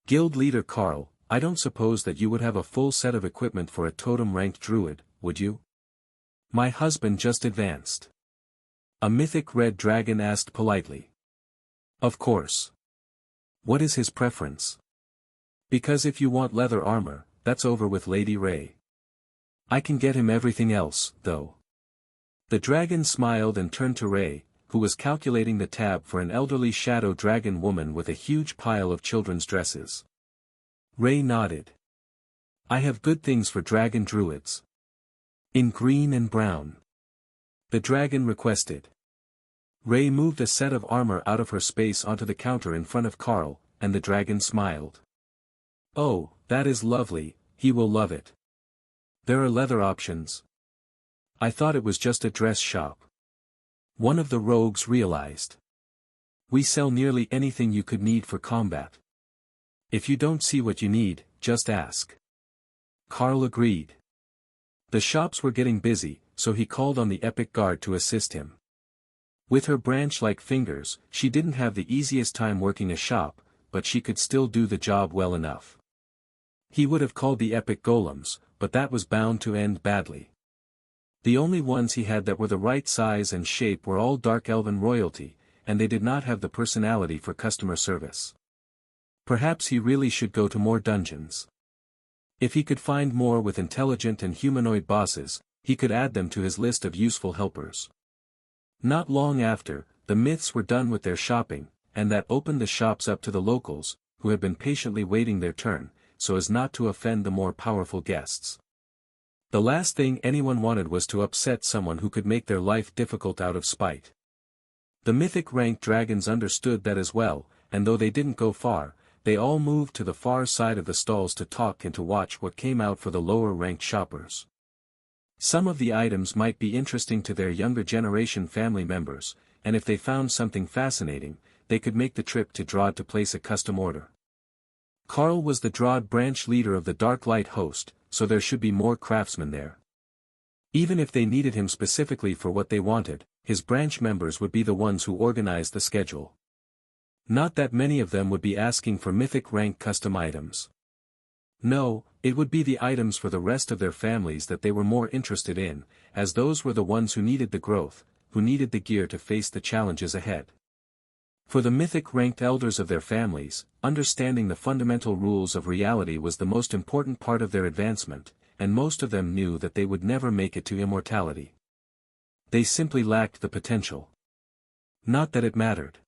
Guild leader Carl, I don't suppose that you would have a full set of equipment for a totem-ranked druid, would you? My husband just advanced. A mythic red dragon asked politely. Of course. What is his preference? Because if you want leather armor, that's over with Lady Ray. I can get him everything else, though. The dragon smiled and turned to Ray, who was calculating the tab for an elderly shadow dragon woman with a huge pile of children's dresses. Ray nodded. I have good things for dragon druids. In green and brown. The dragon requested. Ray moved a set of armor out of her space onto the counter in front of Carl, and the dragon smiled. Oh, that is lovely, he will love it. There are leather options. I thought it was just a dress shop. One of the rogues realized. We sell nearly anything you could need for combat. If you don't see what you need, just ask. Carl agreed. The shops were getting busy, so he called on the epic guard to assist him. With her branch-like fingers, she didn't have the easiest time working a shop, but she could still do the job well enough. He would have called the epic golems, but that was bound to end badly. The only ones he had that were the right size and shape were all dark elven royalty, and they did not have the personality for customer service. Perhaps he really should go to more dungeons. If he could find more with intelligent and humanoid bosses, he could add them to his list of useful helpers. Not long after, the myths were done with their shopping, and that opened the shops up to the locals, who had been patiently waiting their turn, so as not to offend the more powerful guests. The last thing anyone wanted was to upset someone who could make their life difficult out of spite. The mythic-ranked dragons understood that as well, and though they didn't go far, they all moved to the far side of the stalls to talk and to watch what came out for the lower-ranked shoppers. Some of the items might be interesting to their younger generation family members, and if they found something fascinating, they could make the trip to Drod to place a custom order. Carl was the Drod branch leader of the Dark Light host, so there should be more craftsmen there. Even if they needed him specifically for what they wanted, his branch members would be the ones who organized the schedule. Not that many of them would be asking for mythic rank custom items. No, it would be the items for the rest of their families that they were more interested in, as those were the ones who needed the growth, who needed the gear to face the challenges ahead. For the mythic-ranked elders of their families, understanding the fundamental rules of reality was the most important part of their advancement, and most of them knew that they would never make it to immortality. They simply lacked the potential. Not that it mattered.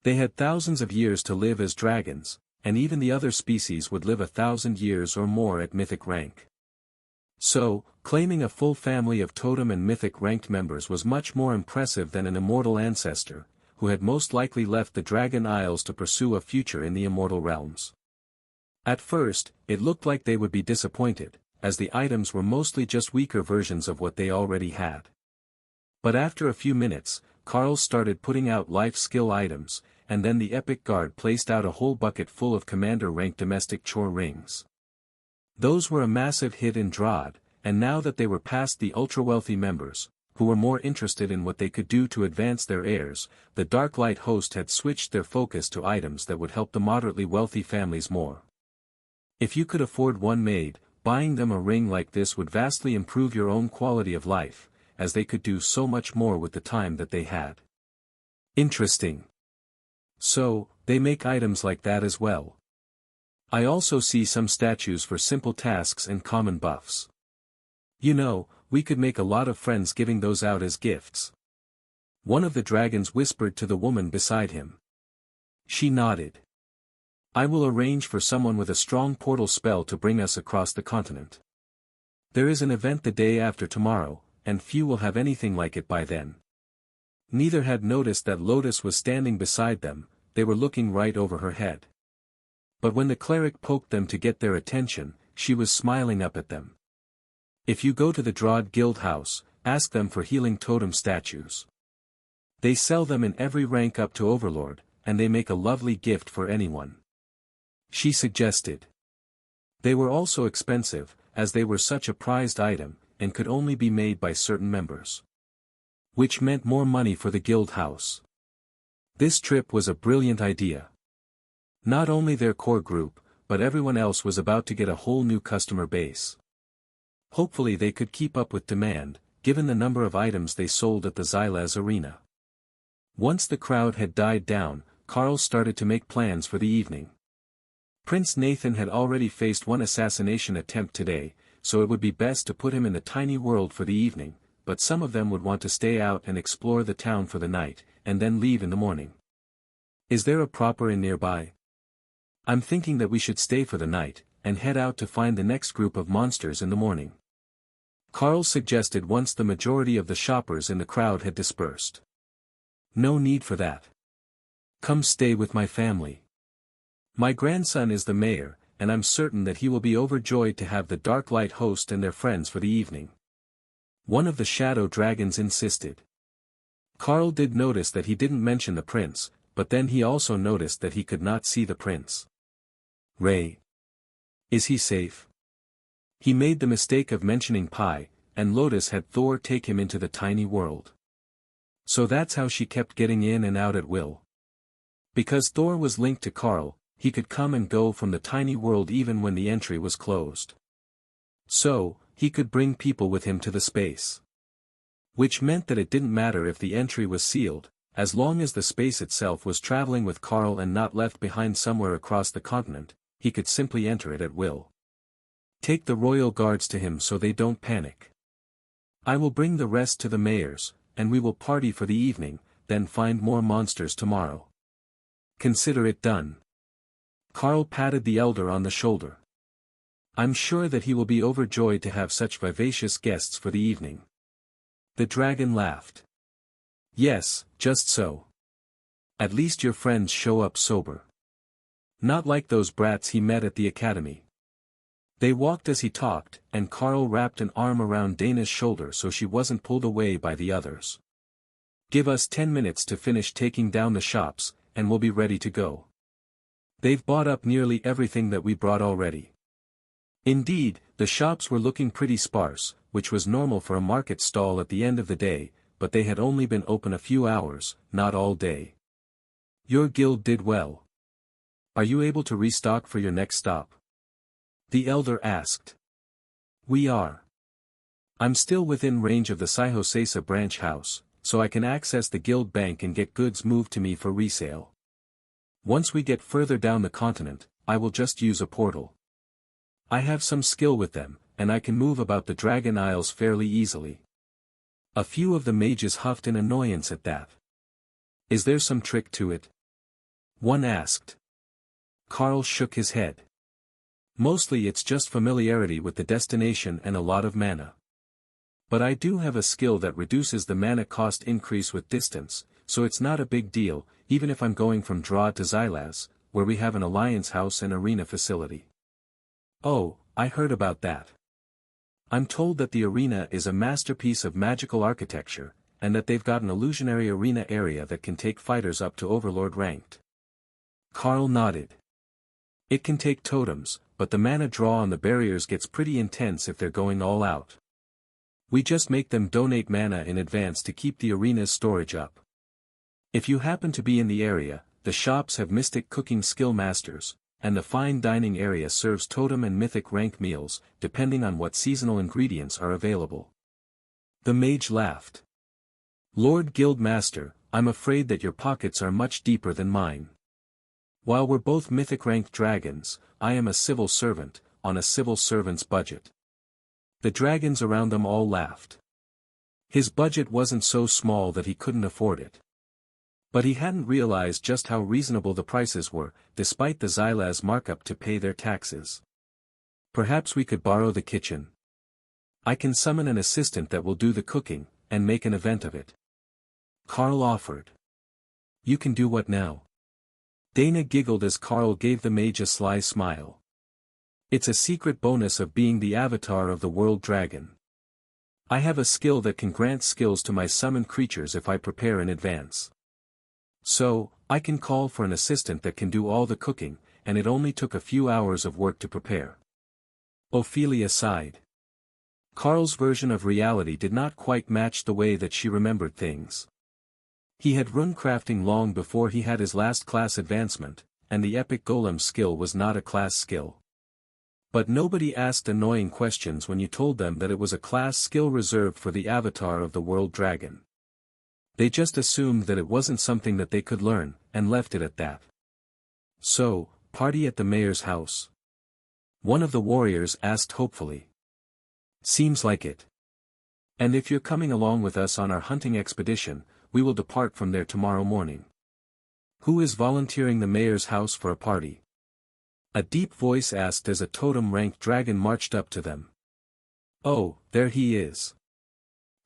They had thousands of years to live as dragons, and even the other species would live 1,000 years or more at mythic rank. So, claiming a full family of totem and mythic-ranked members was much more impressive than an immortal ancestor, who had most likely left the Dragon Isles to pursue a future in the immortal realms. At first, it looked like they would be disappointed, as the items were mostly just weaker versions of what they already had. But after a few minutes, Carl started putting out life skill items, and then the epic guard placed out a whole bucket full of commander-ranked domestic chore rings. Those were a massive hit in Drod, and now that they were past the ultra-wealthy members, who were more interested in what they could do to advance their heirs, the Dark Light host had switched their focus to items that would help the moderately wealthy families more. If you could afford one made, buying them a ring like this would vastly improve your own quality of life, as they could do so much more with the time that they had. Interesting. So, they make items like that as well. I also see some statues for simple tasks and common buffs. You know, we could make a lot of friends giving those out as gifts. One of the dragons whispered to the woman beside him. She nodded. I will arrange for someone with a strong portal spell to bring us across the continent. There is an event the day after tomorrow, and few will have anything like it by then. Neither had noticed that Lotus was standing beside them, they were looking right over her head. But when the cleric poked them to get their attention, she was smiling up at them. If you go to the Drod Guild House, ask them for healing totem statues. They sell them in every rank up to Overlord, and they make a lovely gift for anyone. She suggested. They were also expensive, as they were such a prized item, and could only be made by certain members. Which meant more money for the guild house. This trip was a brilliant idea. Not only their core group, but everyone else was about to get a whole new customer base. Hopefully they could keep up with demand, given the number of items they sold at the Xylaz arena. Once the crowd had died down, Carl started to make plans for the evening. Prince Nathan had already faced one assassination attempt today, so it would be best to put him in the tiny world for the evening, but some of them would want to stay out and explore the town for the night, and then leave in the morning. Is there a proper inn nearby? I'm thinking that we should stay for the night, and head out to find the next group of monsters in the morning. Carl suggested once the majority of the shoppers in the crowd had dispersed. No need for that. Come stay with my family. My grandson is the mayor, and I'm certain that he will be overjoyed to have the Dark Light host and their friends for the evening. One of the shadow dragons insisted. Carl did notice that he didn't mention the prince, but then he also noticed that he could not see the prince. Ray. Is he safe? He made the mistake of mentioning Pi, and Lotus had Thor take him into the tiny world. So that's how she kept getting in and out at will. Because Thor was linked to Carl, he could come and go from the tiny world even when the entry was closed. So, he could bring people with him to the space. Which meant that it didn't matter if the entry was sealed, as long as the space itself was traveling with Carl and not left behind somewhere across the continent, he could simply enter it at will. Take the royal guards to him so they don't panic. I will bring the rest to the mayor's, and we will party for the evening, then find more monsters tomorrow. Consider it done. Carl patted the elder on the shoulder. I'm sure that he will be overjoyed to have such vivacious guests for the evening. The dragon laughed. Yes, just so. At least your friends show up sober. Not like those brats he met at the academy. They walked as he talked, and Carl wrapped an arm around Dana's shoulder so she wasn't pulled away by the others. Give us 10 minutes to finish taking down the shops, and we'll be ready to go. They've bought up nearly everything that we brought already. Indeed, the shops were looking pretty sparse, which was normal for a market stall at the end of the day, but they had only been open a few hours, not all day. Your guild did well. Are you able to restock for your next stop? The elder asked. We are. I'm still within range of the Sihosesa branch house, so I can access the guild bank and get goods moved to me for resale. Once we get further down the continent, I will just use a portal. I have some skill with them, and I can move about the Dragon Isles fairly easily. A few of the mages huffed in annoyance at that. Is there some trick to it? One asked. Carl shook his head. Mostly it's just familiarity with the destination and a lot of mana. But I do have a skill that reduces the mana cost increase with distance, so it's not a big deal, even if I'm going from Draw to Xylaz, where we have an alliance house and arena facility. Oh, I heard about that. I'm told that the arena is a masterpiece of magical architecture, and that they've got an illusionary arena area that can take fighters up to Overlord ranked. Carl nodded. It can take totems, but the mana draw on the barriers gets pretty intense if they're going all out. We just make them donate mana in advance to keep the arena's storage up. If you happen to be in the area, the shops have mystic cooking skill masters, and the fine dining area serves totem and mythic rank meals, depending on what seasonal ingredients are available. The mage laughed. Lord Guildmaster, I'm afraid that your pockets are much deeper than mine. While we're both mythic-ranked dragons, I am a civil servant, on a civil servant's budget. The dragons around them all laughed. His budget wasn't so small that he couldn't afford it. But he hadn't realized just how reasonable the prices were, despite the Xylaz markup to pay their taxes. Perhaps we could borrow the kitchen. I can summon an assistant that will do the cooking, and make an event of it. Carl offered. You can do what now? Dana giggled as Carl gave the mage a sly smile. It's a secret bonus of being the avatar of the world dragon. I have a skill that can grant skills to my summoned creatures if I prepare in advance. So, I can call for an assistant that can do all the cooking, and it only took a few hours of work to prepare. Ophelia sighed. Carl's version of reality did not quite match the way that she remembered things. He had runecrafting long before he had his last class advancement, and the epic golem skill was not a class skill. But nobody asked annoying questions when you told them that it was a class skill reserved for the avatar of the world dragon. They just assumed that it wasn't something that they could learn, and left it at that. So, Party at the mayor's house? One of the warriors asked hopefully. Seems like it. And if you're coming along with us on our hunting expedition, we will depart from there tomorrow morning. Who is volunteering the mayor's house for a party? A deep voice asked as a totem-ranked dragon marched up to them. Oh, there he is.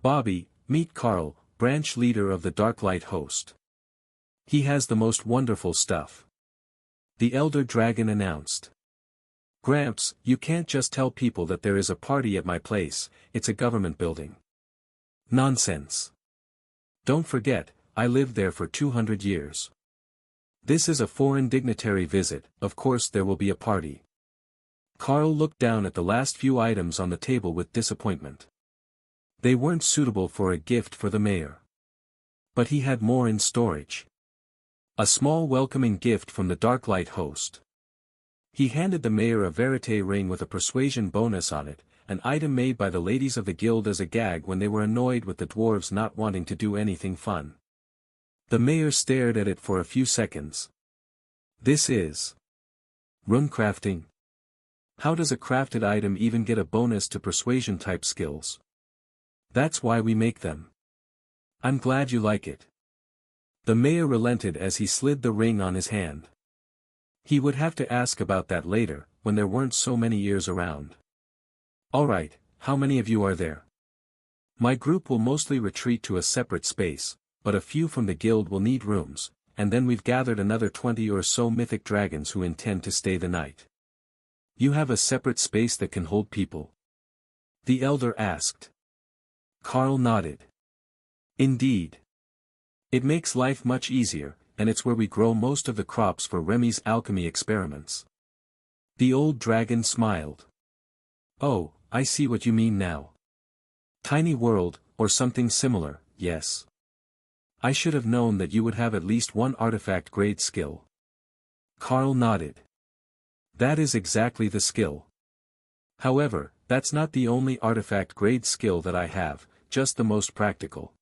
Bobby, meet Carl, branch leader of the Darklight host. He has the most wonderful stuff. The elder dragon announced. Gramps, you can't just tell people that there is a party at my place, it's a government building. Nonsense. Don't forget, I lived there for 200 years. This is a foreign dignitary visit, of course there will be a party. Carl looked down at the last few items on the table with disappointment. They weren't suitable for a gift for the mayor. But he had more in storage. A small welcoming gift from the Darklight host. He handed the mayor a verite ring with a persuasion bonus on it, an item made by the ladies of the guild as a gag when they were annoyed with the dwarves not wanting to do anything fun. The mayor stared at it for a few seconds. This is runecrafting. How does a crafted item even get a bonus to persuasion type skills? That's why we make them. I'm glad you like it. The mayor relented as he slid the ring on his hand. He would have to ask about that later, when there weren't so many ears around. Alright, how many of you are there? My group will mostly retreat to a separate space, but a few from the guild will need rooms, and then we've gathered another 20 or so mythic dragons who intend to stay the night. You have a separate space that can hold people? The elder asked. Carl nodded. Indeed. It makes life much easier, and it's where we grow most of the crops for Remy's alchemy experiments. The old dragon smiled. Oh, I see what you mean now. Tiny world, or something similar, yes. I should have known that you would have at least one artifact grade skill. Carl nodded. That is exactly the skill. However, that's not the only artifact grade skill that I have, just the most practical.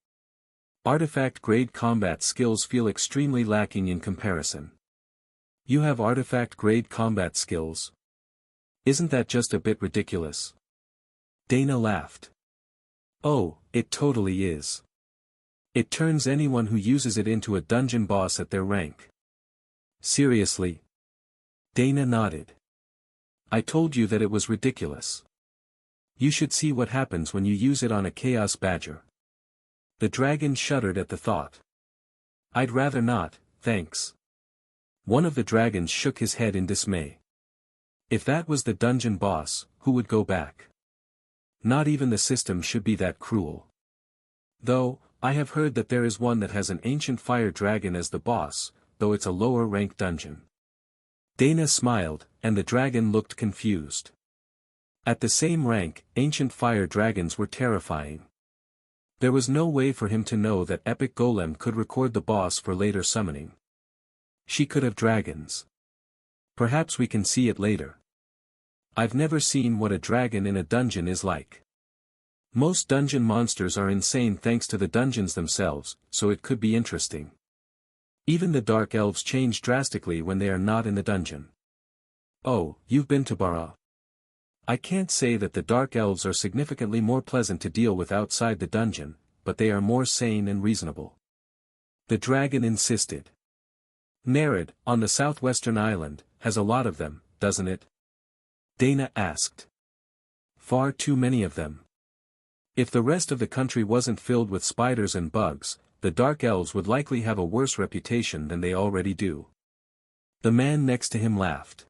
Artifact grade combat skills feel extremely lacking in comparison. You have artifact grade combat skills? Isn't that just a bit ridiculous? Dana laughed. Oh, it totally is. It turns anyone who uses it into a dungeon boss at their rank. Seriously? Dana nodded. I told you that it was ridiculous. You should see what happens when you use it on a chaos badger. The dragon shuddered at the thought. I'd rather not, thanks. One of the dragons shook his head in dismay. If that was the dungeon boss, who would go back? Not even the system should be that cruel. Though, I have heard that there is one that has an ancient fire dragon as the boss, though it's a lower rank dungeon. Dana smiled, and the dragon looked confused. At the same rank, ancient fire dragons were terrifying. There was no way for him to know that Epic Golem could record the boss for later summoning. She could have dragons. Perhaps we can see it later. I've never seen what a dragon in a dungeon is like. Most dungeon monsters are insane thanks to the dungeons themselves, so it could be interesting. Even the dark elves change drastically when they are not in the dungeon. Oh, you've been to Bara. I can't say that the dark elves are significantly more pleasant to deal with outside the dungeon, but they are more sane and reasonable. The dragon insisted. Nerid, on the southwestern island, has a lot of them, doesn't it? Dana asked. Far too many of them. If the rest of the country wasn't filled with spiders and bugs, the dark elves would likely have a worse reputation than they already do. The man next to him laughed.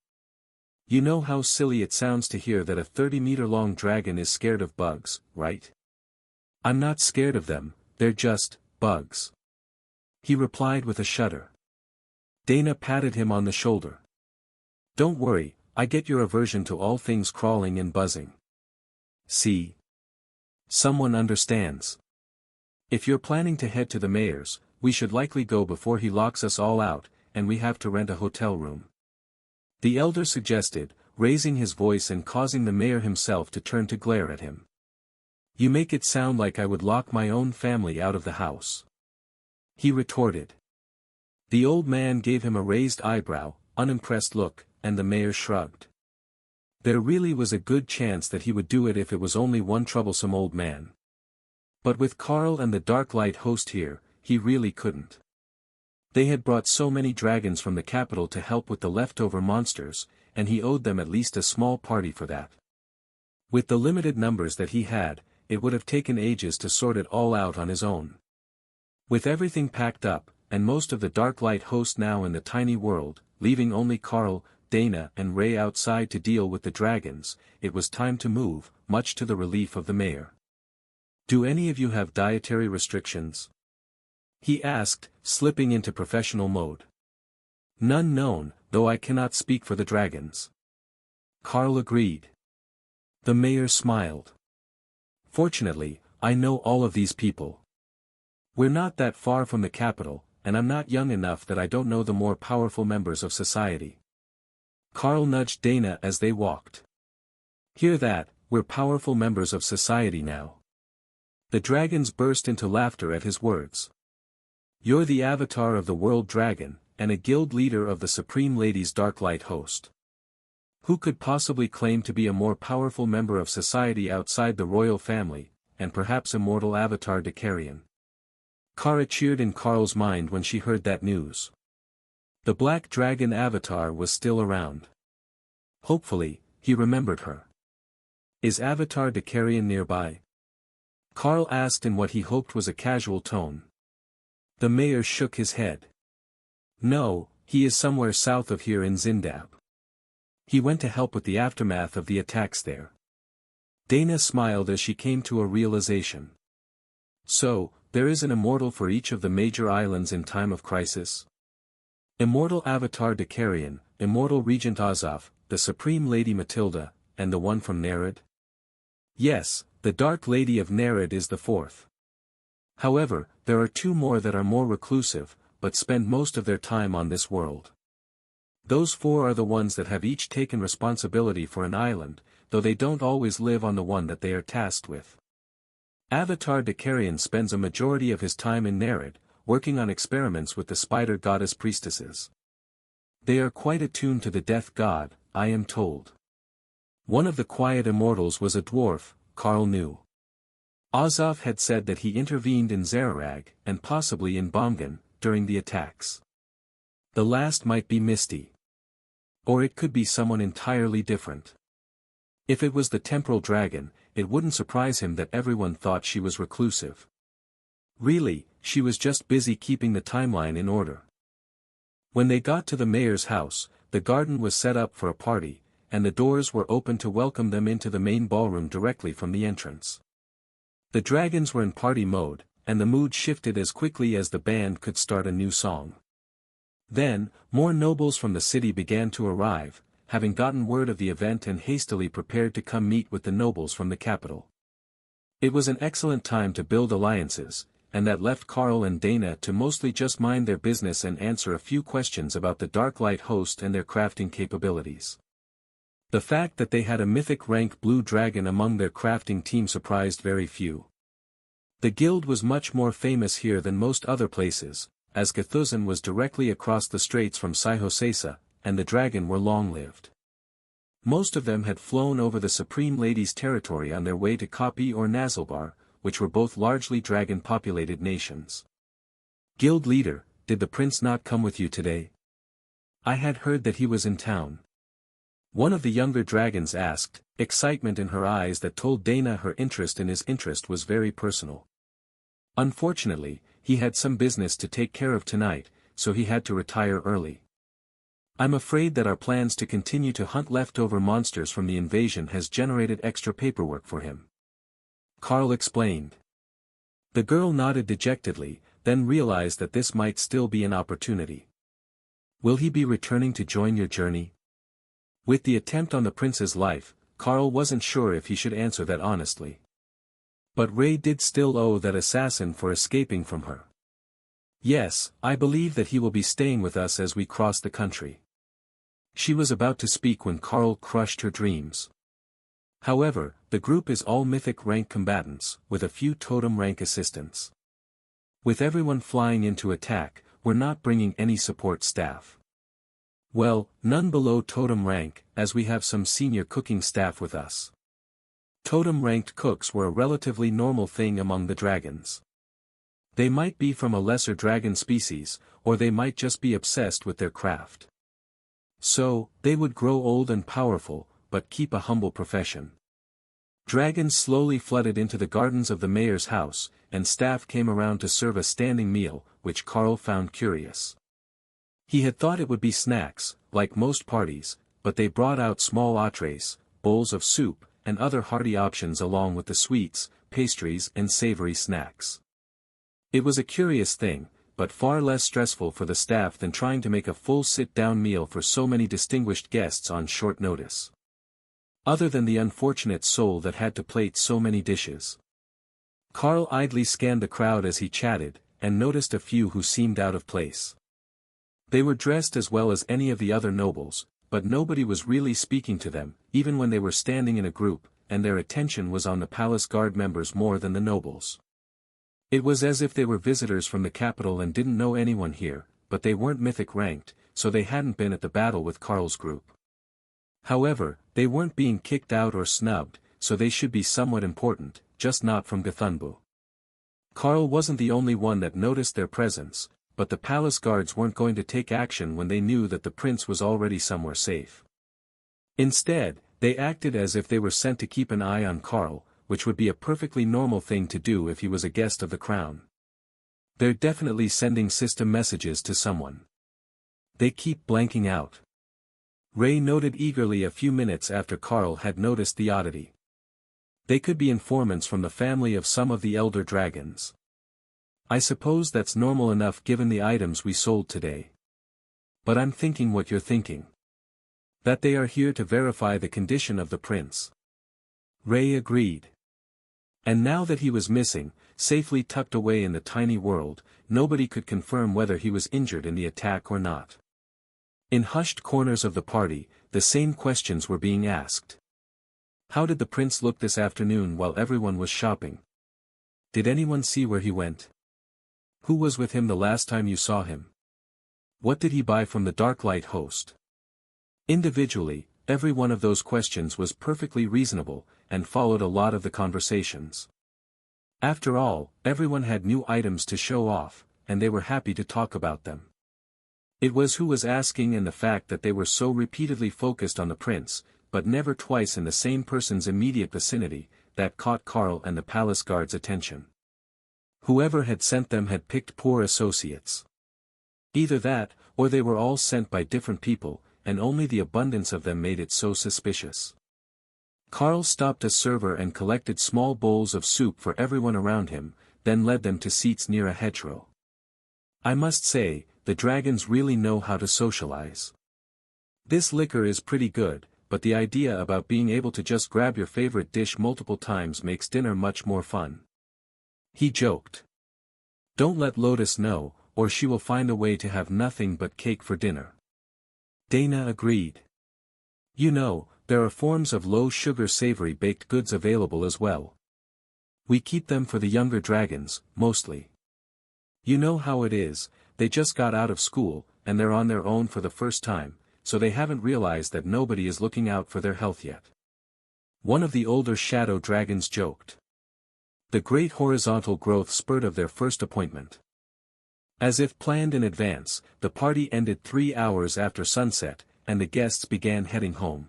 You know how silly it sounds to hear that a 30-meter-long dragon is scared of bugs, right? I'm not scared of them, they're just bugs. He replied with a shudder. Dana patted him on the shoulder. Don't worry, I get your aversion to all things crawling and buzzing. See? Someone understands. If you're planning to head to the mayor's, we should likely go before he locks us all out, and we have to rent a hotel room. The elder suggested, raising his voice and causing the mayor himself to turn to glare at him. You make it sound like I would lock my own family out of the house. He retorted. The old man gave him a raised eyebrow, unimpressed look, and the mayor shrugged. There really was a good chance that he would do it if it was only one troublesome old man. But with Carl and the Dark Light host here, he really couldn't. They had brought so many dragons from the capital to help with the leftover monsters, and he owed them at least a small party for that. With the limited numbers that he had, it would have taken ages to sort it all out on his own. With everything packed up, and most of the Dark Light host now in the tiny world, leaving only Carl, Dana and Ray outside to deal with the dragons, it was time to move, much to the relief of the mayor. "Do any of you have dietary restrictions?" he asked, slipping into professional mode. "None known, though I cannot speak for the dragons." Carl agreed. The mayor smiled. "Fortunately, I know all of these people. We're not that far from the capital, and I'm not young enough that I don't know the more powerful members of society." Carl nudged Dana as they walked. "Hear that, we're powerful members of society now." The dragons burst into laughter at his words. "You're the avatar of the world dragon, and a guild leader of the Supreme Lady's Dark Light host. Who could possibly claim to be a more powerful member of society outside the royal family, and perhaps immortal avatar Decarion?" Kara cheered in Carl's mind when she heard that news. The black dragon avatar was still around. Hopefully, he remembered her. "Is Avatar Decarion nearby?" Carl asked in what he hoped was a casual tone. The mayor shook his head. "No, he is somewhere south of here in Zindab. He went to help with the aftermath of the attacks there." Dana smiled as she came to a realization. "So, there is an immortal for each of the major islands in time of crisis? Immortal Avatar Decarion, Immortal Regent Azov, the Supreme Lady Matilda, and the one from Nerid?" "Yes, the Dark Lady of Nerid is the fourth. However, there are two more that are more reclusive, but spend most of their time on this world. Those four are the ones that have each taken responsibility for an island, though they don't always live on the one that they are tasked with. Avatar Decarion spends a majority of his time in Nerid, working on experiments with the spider goddess priestesses. They are quite attuned to the death god, I am told. One of the quiet immortals was a dwarf, Carl knew. Azov had said that he intervened in Zararag, and possibly in Bomgan, during the attacks. The last might be Misty. Or it could be someone entirely different. If it was the temporal dragon, it wouldn't surprise him that everyone thought she was reclusive. Really, she was just busy keeping the timeline in order. When they got to the mayor's house, the garden was set up for a party, and the doors were open to welcome them into the main ballroom directly from the entrance. The dragons were in party mode, and the mood shifted as quickly as the band could start a new song. Then, more nobles from the city began to arrive, having gotten word of the event and hastily prepared to come meet with the nobles from the capital. It was an excellent time to build alliances, and that left Carl and Dana to mostly just mind their business and answer a few questions about the Dark Light host and their crafting capabilities. The fact that they had a mythic rank blue dragon among their crafting team surprised very few. The guild was much more famous here than most other places, as Gathuzan was directly across the straits from Sihosesa, and the dragon were long-lived. Most of them had flown over the Supreme Lady's territory on their way to Kapi or Nazilbar, which were both largely dragon-populated nations. "Guild leader, did the prince not come with you today? I had heard that he was in town." One of the younger dragons asked, excitement in her eyes that told Dana her interest in his interest was very personal. "Unfortunately, he had some business to take care of tonight, so he had to retire early. I'm afraid that our plans to continue to hunt leftover monsters from the invasion has generated extra paperwork for him," Carl explained. The girl nodded dejectedly, then realized that this might still be an opportunity. "Will he be returning to join your journey?" With the attempt on the prince's life, Carl wasn't sure if he should answer that honestly. But Ray did still owe that assassin for escaping from her. "Yes, I believe that he will be staying with us as we cross the country." She was about to speak when Carl crushed her dreams. However, the group is all mythic rank combatants, with a few totem rank assistants. With everyone flying in to attack, we're not bringing any support staff. Well, none below totem rank, as we have some senior cooking staff with us. Totem-ranked cooks were a relatively normal thing among the dragons. They might be from a lesser dragon species, or they might just be obsessed with their craft. So, they would grow old and powerful, but keep a humble profession. Dragons slowly flooded into the gardens of the mayor's house, and staff came around to serve a standing meal, which Carl found curious. He had thought it would be snacks, like most parties, but they brought out small entrees, bowls of soup, and other hearty options along with the sweets, pastries and savory snacks. It was a curious thing, but far less stressful for the staff than trying to make a full sit-down meal for so many distinguished guests on short notice. Other than the unfortunate soul that had to plate so many dishes. Carl idly scanned the crowd as he chatted, and noticed a few who seemed out of place. They were dressed as well as any of the other nobles, but nobody was really speaking to them, even when they were standing in a group, and their attention was on the palace guard members more than the nobles. It was as if they were visitors from the capital and didn't know anyone here, but they weren't mythic ranked, so they hadn't been at the battle with Carl's group. However, they weren't being kicked out or snubbed, so they should be somewhat important, just not from Gthunbu. Carl wasn't the only one that noticed their presence, but the palace guards weren't going to take action when they knew that the prince was already somewhere safe. Instead, they acted as if they were sent to keep an eye on Carl, which would be a perfectly normal thing to do if he was a guest of the crown. They're definitely sending system messages to someone. They keep blanking out. Ray noted eagerly a few minutes after Carl had noticed the oddity. They could be informants from the family of some of the elder dragons. I suppose that's normal enough given the items we sold today. But I'm thinking what you're thinking. That they are here to verify the condition of the prince. Ray agreed. And now that he was missing, safely tucked away in the tiny world, nobody could confirm whether he was injured in the attack or not. In hushed corners of the party, the same questions were being asked. How did the prince look this afternoon while everyone was shopping? Did anyone see where he went? Who was with him the last time you saw him? What did he buy from the Darklight host? Individually, every one of those questions was perfectly reasonable, and followed a lot of the conversations. After all, everyone had new items to show off, and they were happy to talk about them. It was who was asking and the fact that they were so repeatedly focused on the prince, but never twice in the same person's immediate vicinity, that caught Carl and the palace guard's attention. Whoever had sent them had picked poor associates. Either that, or they were all sent by different people, and only the abundance of them made it so suspicious. Carl stopped a server and collected small bowls of soup for everyone around him, then led them to seats near a hedgerow. I must say, the dragons really know how to socialize. This liquor is pretty good, but the idea about being able to just grab your favorite dish multiple times makes dinner much more fun. He joked. Don't let Lotus know, or she will find a way to have nothing but cake for dinner. Dana agreed. You know, there are forms of low-sugar savory baked goods available as well. We keep them for the younger dragons, mostly. You know how it is, they just got out of school, and they're on their own for the first time, so they haven't realized that nobody is looking out for their health yet. One of the older shadow dragons joked. The great horizontal growth spurt of their first appointment. As if planned in advance, the party ended 3 hours after sunset, and the guests began heading home.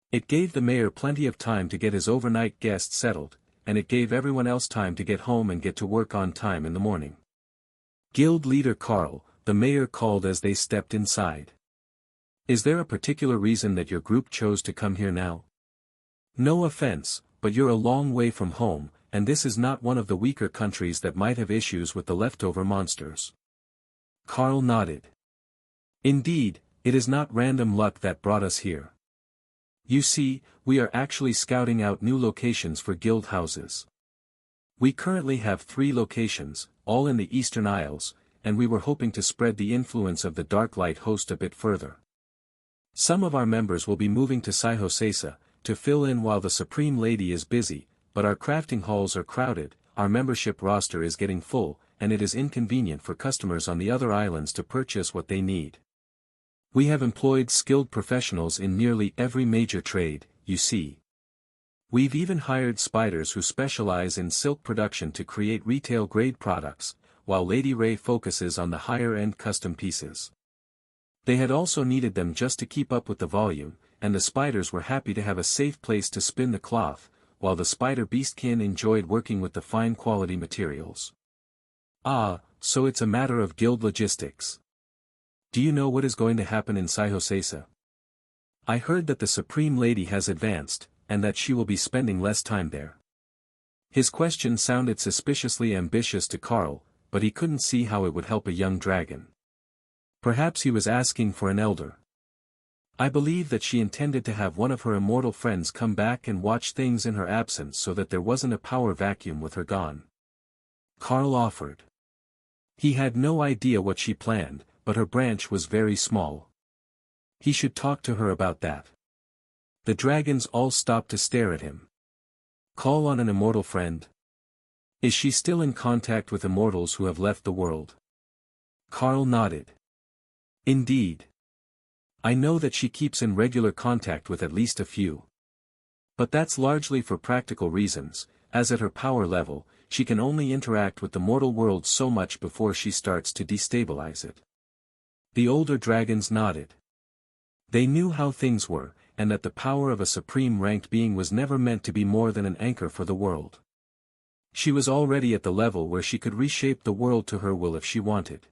It gave the mayor plenty of time to get his overnight guests settled, and it gave everyone else time to get home and get to work on time in the morning. Guild leader Carl, the mayor called as they stepped inside. Is there a particular reason that your group chose to come here now? No offense, but you're a long way from home, and this is not one of the weaker countries that might have issues with the leftover monsters. Carl nodded. Indeed, it is not random luck that brought us here. You see, we are actually scouting out new locations for guild houses. We currently have 3 locations, all in the Eastern Isles, and we were hoping to spread the influence of the Darklight host a bit further. Some of our members will be moving to Saihosesa, to fill in while the Supreme Lady is busy, but our crafting halls are crowded, our membership roster is getting full, and it is inconvenient for customers on the other islands to purchase what they need. We have employed skilled professionals in nearly every major trade, you see. We've even hired spiders who specialize in silk production to create retail-grade products, while Lady Ray focuses on the higher-end custom pieces. They had also needed them just to keep up with the volume, and the spiders were happy to have a safe place to spin the cloth, while the spider beastkin enjoyed working with the fine-quality materials. Ah, so it's a matter of guild logistics. Do you know what is going to happen in Saihosesa? I heard that the Supreme Lady has advanced, and that she will be spending less time there. His question sounded suspiciously ambitious to Karl, but he couldn't see how it would help a young dragon. Perhaps he was asking for an elder. I believe that she intended to have one of her immortal friends come back and watch things in her absence so that there wasn't a power vacuum with her gone. Karl offered. He had no idea what she planned, but her branch was very small. He should talk to her about that. The dragons all stopped to stare at him. Call on an immortal friend? Is she still in contact with immortals who have left the world? Karl nodded. Indeed. I know that she keeps in regular contact with at least a few. But that's largely for practical reasons, as at her power level, she can only interact with the mortal world so much before she starts to destabilize it. The older dragons nodded. They knew how things were, and that the power of a supreme-ranked being was never meant to be more than an anchor for the world. She was already at the level where she could reshape the world to her will if she wanted.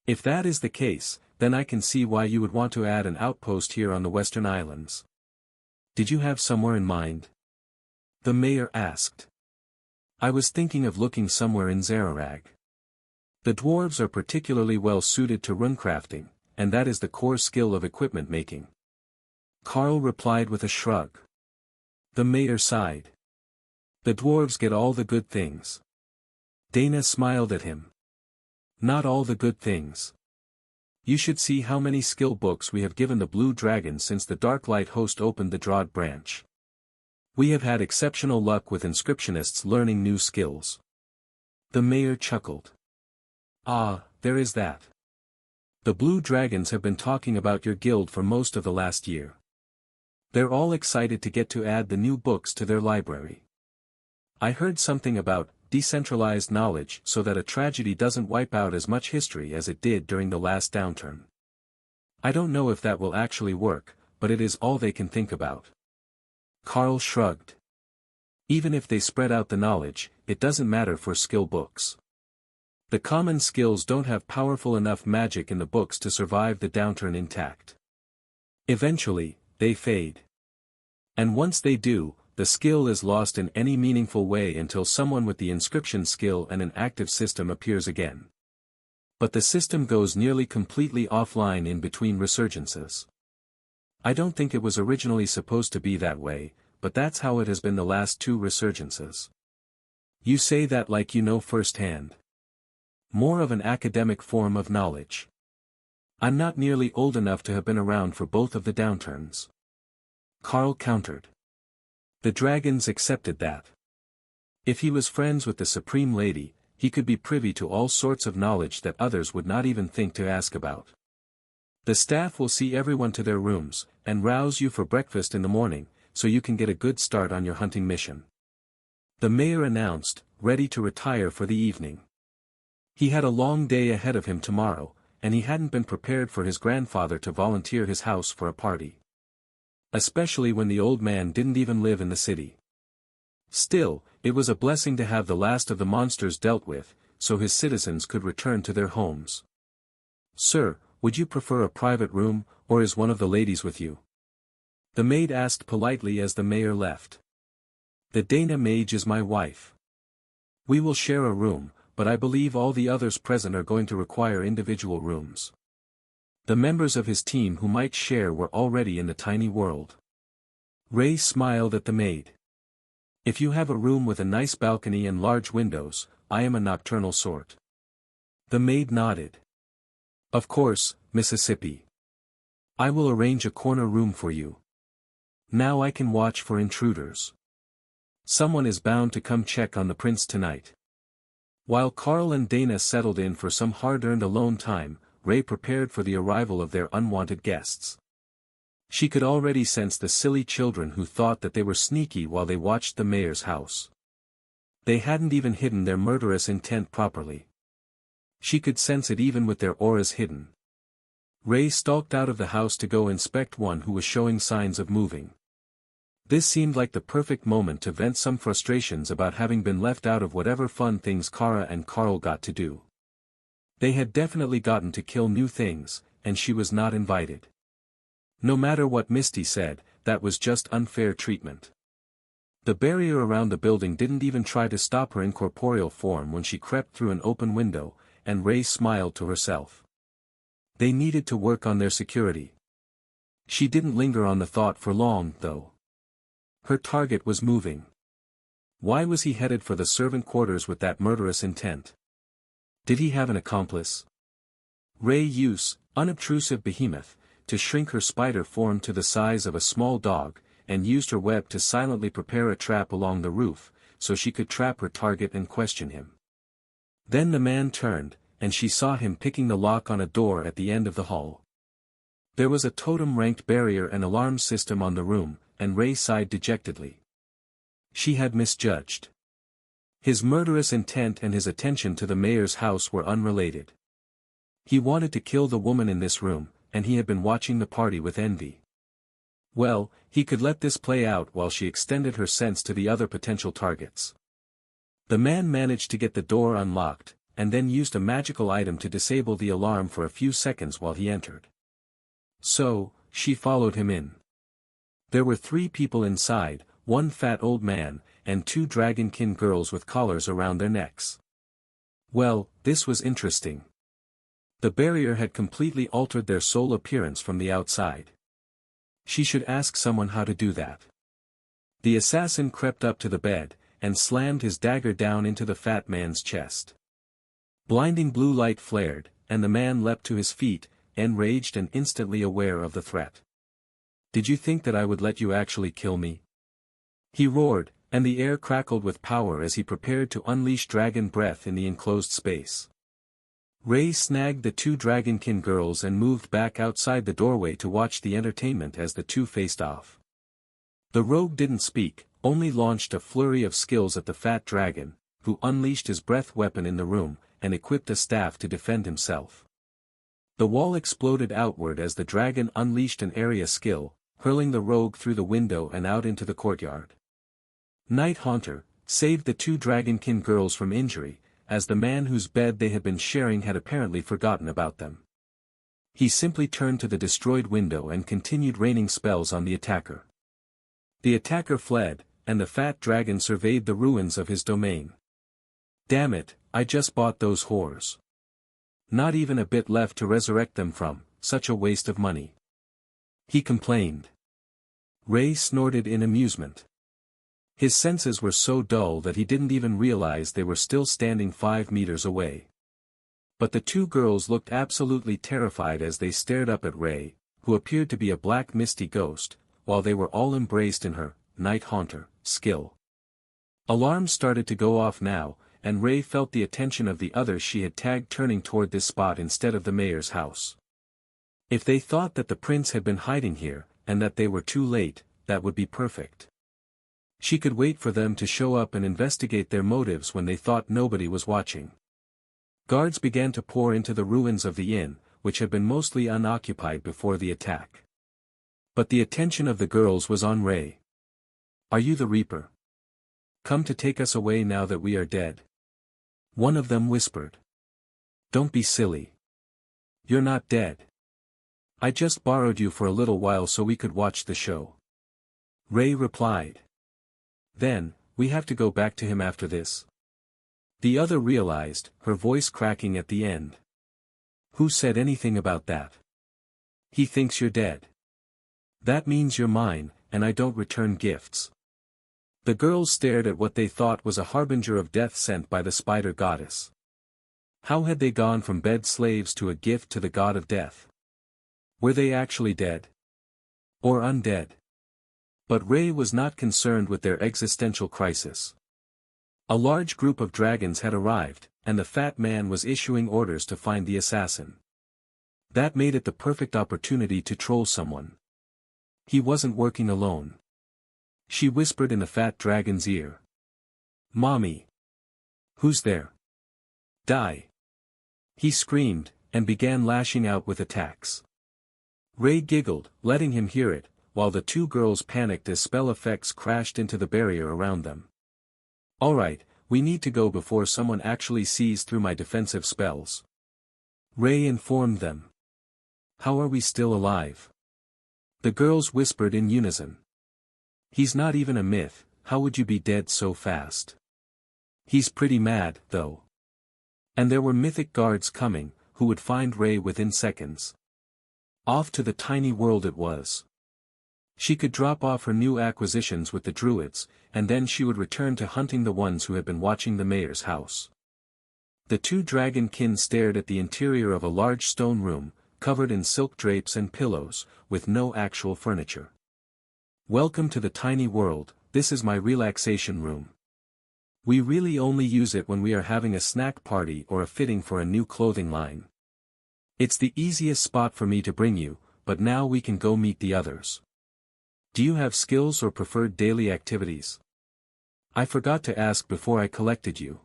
If that is the case, then I can see why you would want to add an outpost here on the Western Islands. Did you have somewhere in mind? The mayor asked. I was thinking of looking somewhere in Zararag. The dwarves are particularly well suited to runecrafting, and that is the core skill of equipment making. Karl replied with a shrug. The mayor sighed. The dwarves get all the good things. Dana smiled at him. Not all the good things. You should see how many skill books we have given the Blue Dragon since the Darklight host opened the Draught branch. We have had exceptional luck with inscriptionists learning new skills. The mayor chuckled. Ah, there is that. The Blue Dragons have been talking about your guild for most of the last year. They're all excited to get to add the new books to their library. I heard something about decentralized knowledge so that a tragedy doesn't wipe out as much history as it did during the last downturn. I don't know if that will actually work, but it is all they can think about. Karl shrugged. Even if they spread out the knowledge, it doesn't matter for skill books. The common skills don't have powerful enough magic in the books to survive the downturn intact. Eventually, they fade. And once they do, the skill is lost in any meaningful way until someone with the inscription skill and an active system appears again. But the system goes nearly completely offline in between resurgences. I don't think it was originally supposed to be that way, but that's how it has been the last 2 resurgences. You say that like you know firsthand. More of an academic form of knowledge. I'm not nearly old enough to have been around for both of the downturns. Karl countered. The dragons accepted that. If he was friends with the Supreme Lady, he could be privy to all sorts of knowledge that others would not even think to ask about. The staff will see everyone to their rooms, and rouse you for breakfast in the morning, so you can get a good start on your hunting mission. The mayor announced, ready to retire for the evening. He had a long day ahead of him tomorrow, and he hadn't been prepared for his grandfather to volunteer his house for a party. Especially when the old man didn't even live in the city. Still, it was a blessing to have the last of the monsters dealt with, so his citizens could return to their homes. Sir, would you prefer a private room, or is one of the ladies with you? The maid asked politely as the mayor left. The Dana mage is my wife. We will share a room, but I believe all the others present are going to require individual rooms. The members of his team who might share were already in the tiny world. Ray smiled at the maid. If you have a room with a nice balcony and large windows, I am a nocturnal sort. The maid nodded. Of course, Mississippi. I will arrange a corner room for you. Now I can watch for intruders. Someone is bound to come check on the prince tonight. While Karl and Dana settled in for some hard-earned alone time, Ray prepared for the arrival of their unwanted guests. She could already sense the silly children who thought that they were sneaky while they watched the mayor's house. They hadn't even hidden their murderous intent properly. She could sense it even with their auras hidden. Ray stalked out of the house to go inspect one who was showing signs of moving. This seemed like the perfect moment to vent some frustrations about having been left out of whatever fun things Kara and Carl got to do. They had definitely gotten to kill new things, and she was not invited. No matter what Misty said, that was just unfair treatment. The barrier around the building didn't even try to stop her incorporeal form when she crept through an open window, and Ray smiled to herself. They needed to work on their security. She didn't linger on the thought for long, though. Her target was moving. Why was he headed for the servant quarters with that murderous intent? Did he have an accomplice? Ray used, unobtrusive behemoth, to shrink her spider form to the size of a small dog, and used her web to silently prepare a trap along the roof, so she could trap her target and question him. Then the man turned, and she saw him picking the lock on a door at the end of the hall. There was a totem-ranked barrier and alarm system on the room, and Ray sighed dejectedly. She had misjudged. His murderous intent and his attention to the mayor's house were unrelated. He wanted to kill the woman in this room, and he had been watching the party with envy. Well, he could let this play out while she extended her sense to the other potential targets. The man managed to get the door unlocked, and then used a magical item to disable the alarm for a few seconds while he entered. So, she followed him in. There were 3 people inside, 1 fat old man, and 2 dragonkin girls with collars around their necks. Well, this was interesting. The barrier had completely altered their sole appearance from the outside. She should ask someone how to do that. The assassin crept up to the bed, and slammed his dagger down into the fat man's chest. Blinding blue light flared, and the man leapt to his feet, enraged and instantly aware of the threat. "Did you think that I would let you actually kill me?" he roared, and the air crackled with power as he prepared to unleash dragon breath in the enclosed space. Ray snagged the 2 dragonkin girls and moved back outside the doorway to watch the entertainment as the 2 faced off. The rogue didn't speak, only launched a flurry of skills at the fat dragon, who unleashed his breath weapon in the room, and equipped a staff to defend himself. The wall exploded outward as the dragon unleashed an area skill, hurling the rogue through the window and out into the courtyard. Night Haunter saved the 2 dragonkin girls from injury, as the man whose bed they had been sharing had apparently forgotten about them. He simply turned to the destroyed window and continued raining spells on the attacker. The attacker fled, and the fat dragon surveyed the ruins of his domain. "Damn it, I just bought those whores. Not even a bit left to resurrect them from, such a waste of money," he complained. Ray snorted in amusement. His senses were so dull that he didn't even realize they were still standing 5 meters away. But the 2 girls looked absolutely terrified as they stared up at Ray, who appeared to be a black misty ghost, while they were all embraced in her Night Haunter skill. Alarms started to go off now, and Ray felt the attention of the others she had tagged turning toward this spot instead of the mayor's house. If they thought that the prince had been hiding here, and that they were too late, that would be perfect. She could wait for them to show up and investigate their motives when they thought nobody was watching. Guards began to pour into the ruins of the inn, which had been mostly unoccupied before the attack. But the attention of the girls was on Ray. "Are you the Reaper? Come to take us away now that we are dead?" One of them whispered. "Don't be silly. You're not dead. I just borrowed you for a little while so we could watch the show," Ray replied. "Then, we have to go back to him after this?" The other realized, her voice cracking at the end. "Who said anything about that? He thinks you're dead. That means you're mine, and I don't return gifts." The girls stared at what they thought was a harbinger of death sent by the spider goddess. How had they gone from bed slaves to a gift to the god of death? Were they actually dead? Or undead? But Ray was not concerned with their existential crisis. A large group of dragons had arrived, and the fat man was issuing orders to find the assassin. That made it the perfect opportunity to troll someone. He wasn't working alone. She whispered in the fat dragon's ear. "Mommy! Who's there? Die!" He screamed, and began lashing out with attacks. Ray giggled, letting him hear it, while the two girls panicked as spell effects crashed into the barrier around them. "Alright, we need to go before someone actually sees through my defensive spells," Ray informed them. "How are we still alive?" The girls whispered in unison. "He's not even a myth, how would you be dead so fast?" "He's pretty mad, though." And there were mythic guards coming, who would find Ray within seconds. Off to the tiny world it was. She could drop off her new acquisitions with the druids, and then she would return to hunting the ones who had been watching the mayor's house. The two dragonkin stared at the interior of a large stone room, covered in silk drapes and pillows, with no actual furniture. "Welcome to the tiny world, this is my relaxation room. We really only use it when we are having a snack party or a fitting for a new clothing line. It's the easiest spot for me to bring you, but now we can go meet the others. Do you have skills or preferred daily activities? I forgot to ask before I collected you."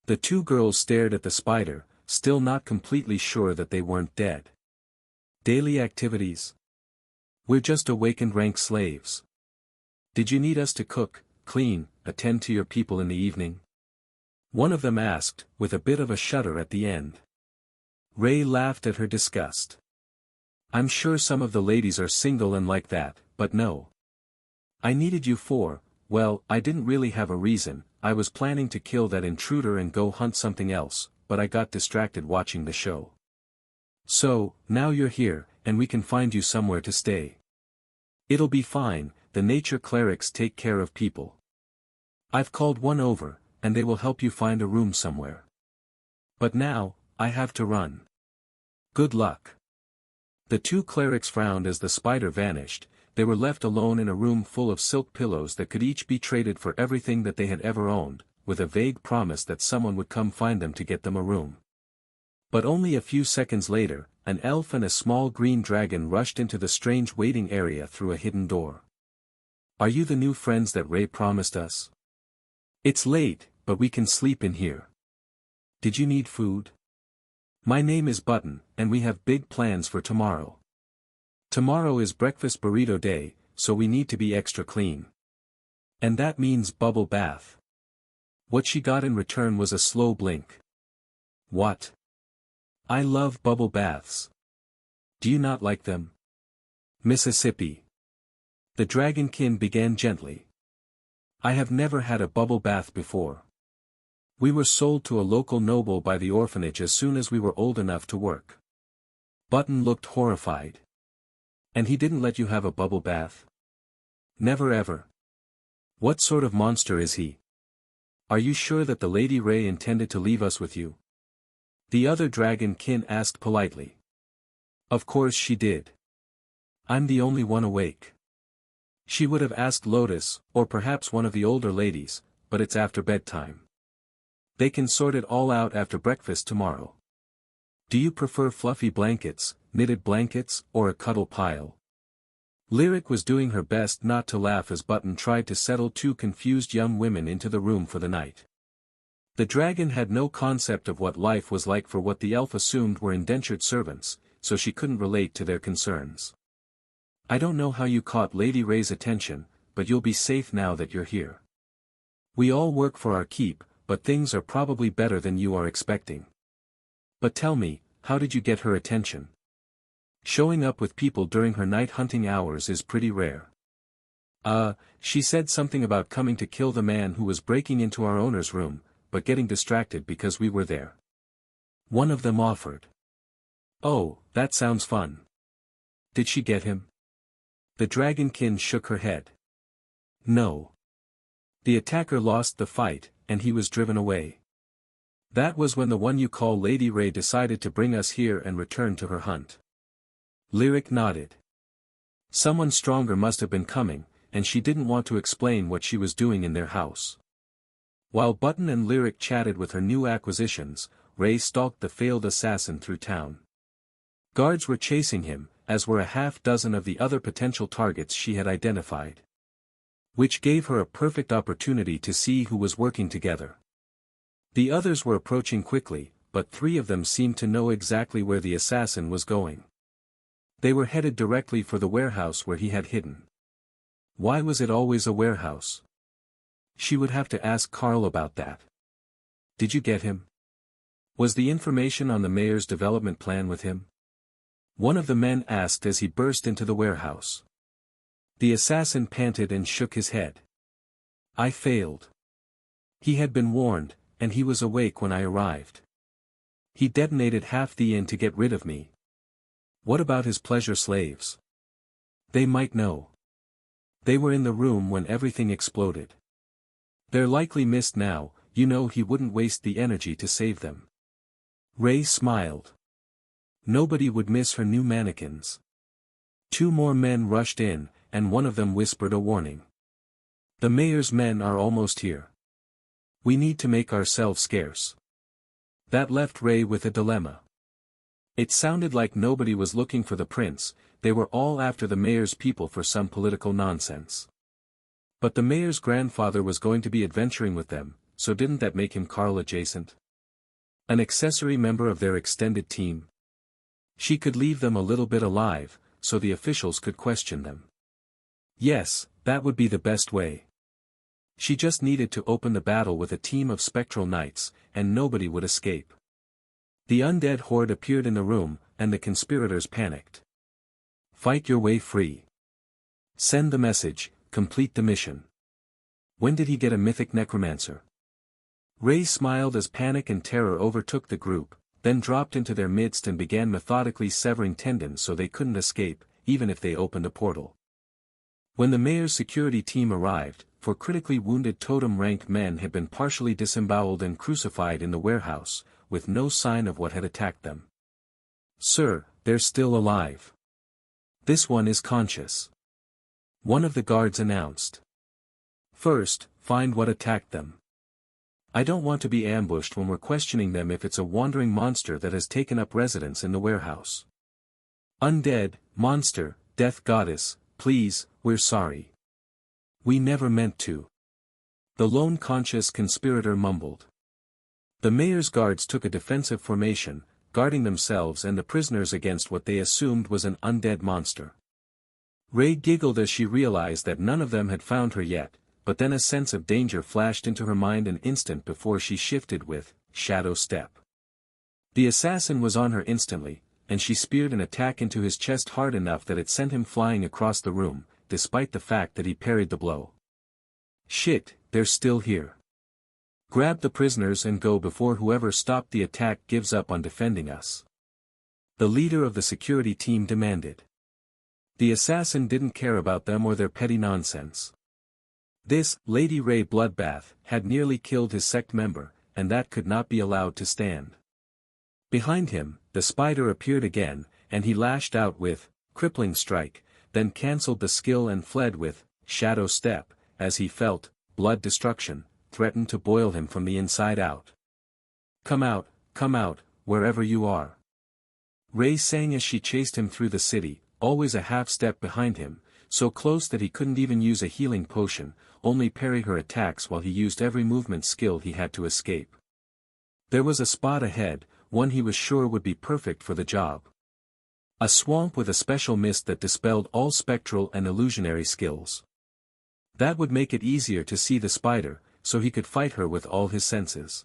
The two girls stared at the spider, still not completely sure that they weren't dead. "Daily activities? We're just awakened rank slaves. Did you need us to cook, clean, attend to your people in the evening?" One of them asked, with a bit of a shudder at the end. Ray laughed at her disgust. "I'm sure some of the ladies are single and like that, but no. I needed you for, well, I didn't really have a reason, I was planning to kill that intruder and go hunt something else, but I got distracted watching the show. So, now you're here, and we can find you somewhere to stay. It'll be fine, the nature clerics take care of people. I've called one over, and they will help you find a room somewhere. But now, I have to run. Good luck." The two clerics frowned as the spider vanished. They were left alone in a room full of silk pillows that could each be traded for everything that they had ever owned, with a vague promise that someone would come find them to get them a room. But only a few seconds later, an elf and a small green dragon rushed into the strange waiting area through a hidden door. "Are you the new friends that Ray promised us? It's late, but we can sleep in here. Did you need food? My name is Button, and we have big plans for tomorrow. Tomorrow is breakfast burrito day, so we need to be extra clean. And that means bubble bath." What she got in return was a slow blink. "What? I love bubble baths. Do you not like them? Mississippi." The dragonkin began gently. "I have never had a bubble bath before. We were sold to a local noble by the orphanage as soon as we were old enough to work." Button looked horrified. "And he didn't let you have a bubble bath?" "Never ever. What sort of monster is he? Are you sure that the Lady Ray intended to leave us with you?" The other dragonkin asked politely. "Of course she did. I'm the only one awake. She would have asked Lotus, or perhaps one of the older ladies, but it's after bedtime. They can sort it all out after breakfast tomorrow. Do you prefer fluffy blankets, knitted blankets, or a cuddle pile?" Lyric was doing her best not to laugh as Button tried to settle two confused young women into the room for the night. The dragon had no concept of what life was like for what the elf assumed were indentured servants, so she couldn't relate to their concerns. "I don't know how you caught Lady Ray's attention, but you'll be safe now that you're here. We all work for our keep, but things are probably better than you are expecting. But tell me, how did you get her attention? Showing up with people during her night hunting hours is pretty rare." She said something about coming to kill the man who was breaking into our owner's room, but getting distracted because we were there. One of them offered. "Oh, that sounds fun. Did she get him?" The dragonkin shook her head. "No. The attacker lost the fight, and he was driven away. That was when the one you call Lady Ray decided to bring us here and return to her hunt." Lyric nodded. Someone stronger must have been coming, and she didn't want to explain what she was doing in their house. While Button and Lyric chatted with her new acquisitions, Ray stalked the failed assassin through town. Guards were chasing him, as were a half-dozen of the other potential targets she had identified. Which gave her a perfect opportunity to see who was working together. The others were approaching quickly, but 3 of them seemed to know exactly where the assassin was going. They were headed directly for the warehouse where he had hidden. Why was it always a warehouse? She would have to ask Carl about that. Did you get him? Was the information on the mayor's development plan with him? One of the men asked as he burst into the warehouse. The assassin panted and shook his head. I failed. He had been warned, and he was awake when I arrived. He detonated half the inn to get rid of me. What about his pleasure slaves? They might know. They were in the room when everything exploded. They're likely missed now, you know he wouldn't waste the energy to save them. Ray smiled. Nobody would miss her new mannequins. 2 more men rushed in, and one of them whispered a warning. The mayor's men are almost here. We need to make ourselves scarce. That left Ray with a dilemma. It sounded like nobody was looking for the prince, they were all after the mayor's people for some political nonsense. But the mayor's grandfather was going to be adventuring with them, so didn't that make him Carl adjacent? An accessory member of their extended team? She could leave them a little bit alive, so the officials could question them. Yes, that would be the best way. She just needed to open the battle with a team of spectral knights, and nobody would escape. The undead horde appeared in the room, and the conspirators panicked. Fight your way free. Send the message, complete the mission. When did he get a mythic necromancer? Ray smiled as panic and terror overtook the group, then dropped into their midst and began methodically severing tendons so they couldn't escape, even if they opened a portal. When the mayor's security team arrived, 4 critically wounded totem-rank men had been partially disemboweled and crucified in the warehouse, with no sign of what had attacked them. Sir, they're still alive. This one is conscious. One of the guards announced. First, find what attacked them. I don't want to be ambushed when we're questioning them if it's a wandering monster that has taken up residence in the warehouse. Undead, monster, death goddess, please, we're sorry. We never meant to. The lone conscious conspirator mumbled. The mayor's guards took a defensive formation, guarding themselves and the prisoners against what they assumed was an undead monster. Ray giggled as she realized that none of them had found her yet, but then a sense of danger flashed into her mind an instant before she shifted with shadow step. The assassin was on her instantly, and she speared an attack into his chest hard enough that it sent him flying across the room, despite the fact that he parried the blow. Shit, they're still here. Grab the prisoners and go before whoever stopped the attack gives up on defending us. The leader of the security team demanded. The assassin didn't care about them or their petty nonsense. This, Lady Ray bloodbath, had nearly killed his sect member, and that could not be allowed to stand. Behind him, the spider appeared again, and he lashed out with crippling strike, then cancelled the skill and fled with shadow step, as he felt blood destruction threatened to boil him from the inside out. Come out, wherever you are. Ray sang as she chased him through the city, always a half step behind him, so close that he couldn't even use a healing potion, only parry her attacks while he used every movement skill he had to escape. There was a spot ahead, one he was sure would be perfect for the job. A swamp with a special mist that dispelled all spectral and illusionary skills. That would make it easier to see the spider, so he could fight her with all his senses.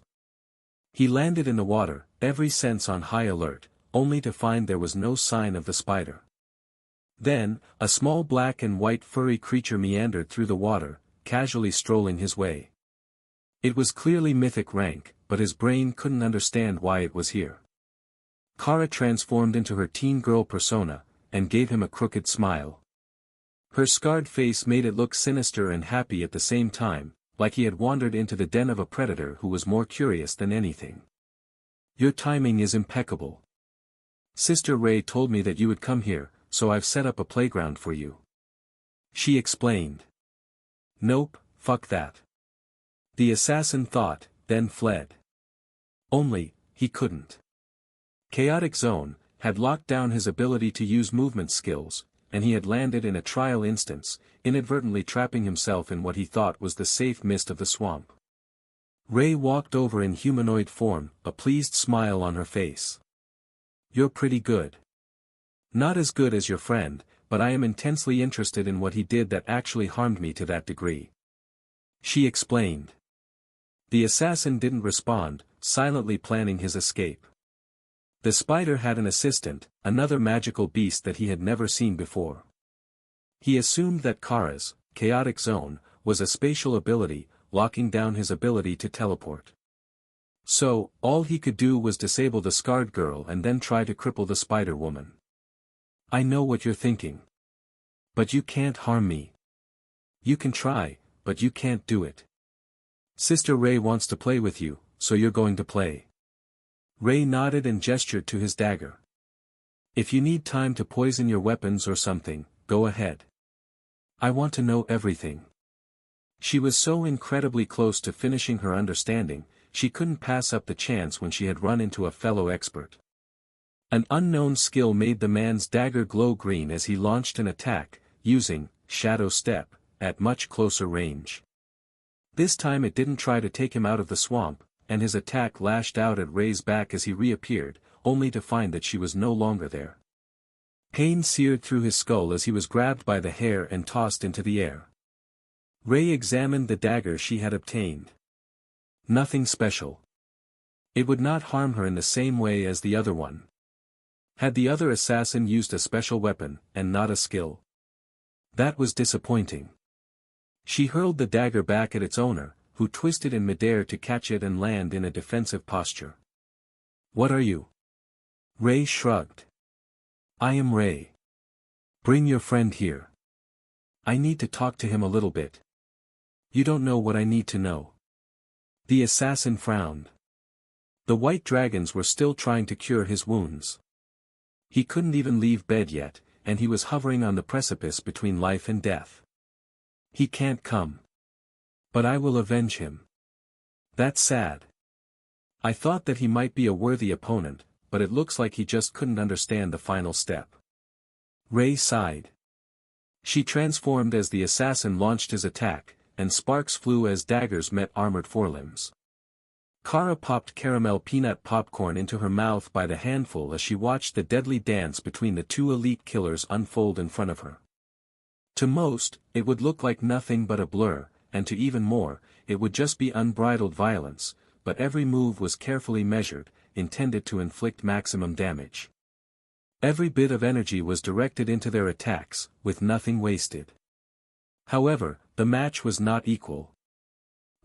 He landed in the water, every sense on high alert, only to find there was no sign of the spider. Then, a small black and white furry creature meandered through the water, casually strolling his way. It was clearly mythic rank, but his brain couldn't understand why it was here. Kara transformed into her teen girl persona, and gave him a crooked smile. Her scarred face made it look sinister and happy at the same time, like he had wandered into the den of a predator who was more curious than anything. Your timing is impeccable. Sister Ray told me that you would come here, so I've set up a playground for you. She explained. Nope, fuck that. The assassin thought, then fled. Only, he couldn't. Chaotic Zone, had locked down his ability to use movement skills, and he had landed in a trial instance, inadvertently trapping himself in what he thought was the safe mist of the swamp. Ray walked over in humanoid form, a pleased smile on her face. "You're pretty good. Not as good as your friend, but I am intensely interested in what he did that actually harmed me to that degree," she explained. The assassin didn't respond, silently planning his escape. The spider had an assistant, another magical beast that he had never seen before. He assumed that Kara's chaotic zone was a spatial ability, locking down his ability to teleport. So, all he could do was disable the scarred girl and then try to cripple the spider woman. "I know what you're thinking. But you can't harm me. You can try, but you can't do it. Sister Ray wants to play with you, so you're going to play." Ray nodded and gestured to his dagger. "If you need time to poison your weapons or something, go ahead. I want to know everything." She was so incredibly close to finishing her understanding, she couldn't pass up the chance when she had run into a fellow expert. An unknown skill made the man's dagger glow green as he launched an attack, using Shadow Step, at much closer range. This time it didn't try to take him out of the swamp, and his attack lashed out at Ray's back as he reappeared, only to find that she was no longer there. Pain seared through his skull as he was grabbed by the hair and tossed into the air. Ray examined the dagger she had obtained. Nothing special. It would not harm her in the same way as the other one. Had the other assassin used a special weapon, and not a skill? That was disappointing. She hurled the dagger back at its owner, who twisted in midair to catch it and land in a defensive posture. "What are you?" Ray shrugged. "I am Ray. Bring your friend here. I need to talk to him a little bit." "You don't know what I need to know." The assassin frowned. The white dragons were still trying to cure his wounds. He couldn't even leave bed yet, and he was hovering on the precipice between life and death. "He can't come. But I will avenge him." "That's sad. I thought that he might be a worthy opponent, but it looks like he just couldn't understand the final step." Ray sighed. She transformed as the assassin launched his attack, and sparks flew as daggers met armored forelimbs. Kara popped caramel peanut popcorn into her mouth by the handful as she watched the deadly dance between the two elite killers unfold in front of her. To most, it would look like nothing but a blur, and to even more, it would just be unbridled violence, but every move was carefully measured, intended to inflict maximum damage. Every bit of energy was directed into their attacks, with nothing wasted. However, the match was not equal.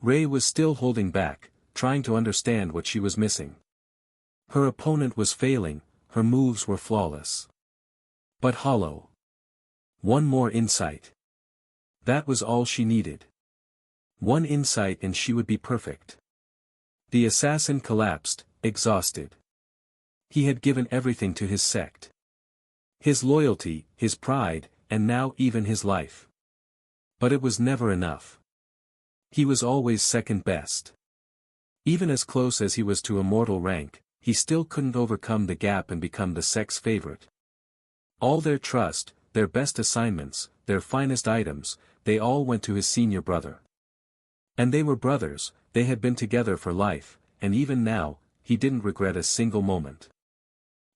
Ray was still holding back, trying to understand what she was missing. Her opponent was failing, her moves were flawless. But hollow. One more insight. That was all she needed. One insight and she would be perfect. The assassin collapsed, exhausted. He had given everything to his sect. His loyalty, his pride, and now even his life. But it was never enough. He was always second best. Even as close as he was to immortal rank, he still couldn't overcome the gap and become the sect's favorite. All their trust, their best assignments, their finest items, they all went to his senior brother. And they were brothers, they had been together for life, and even now, he didn't regret a single moment.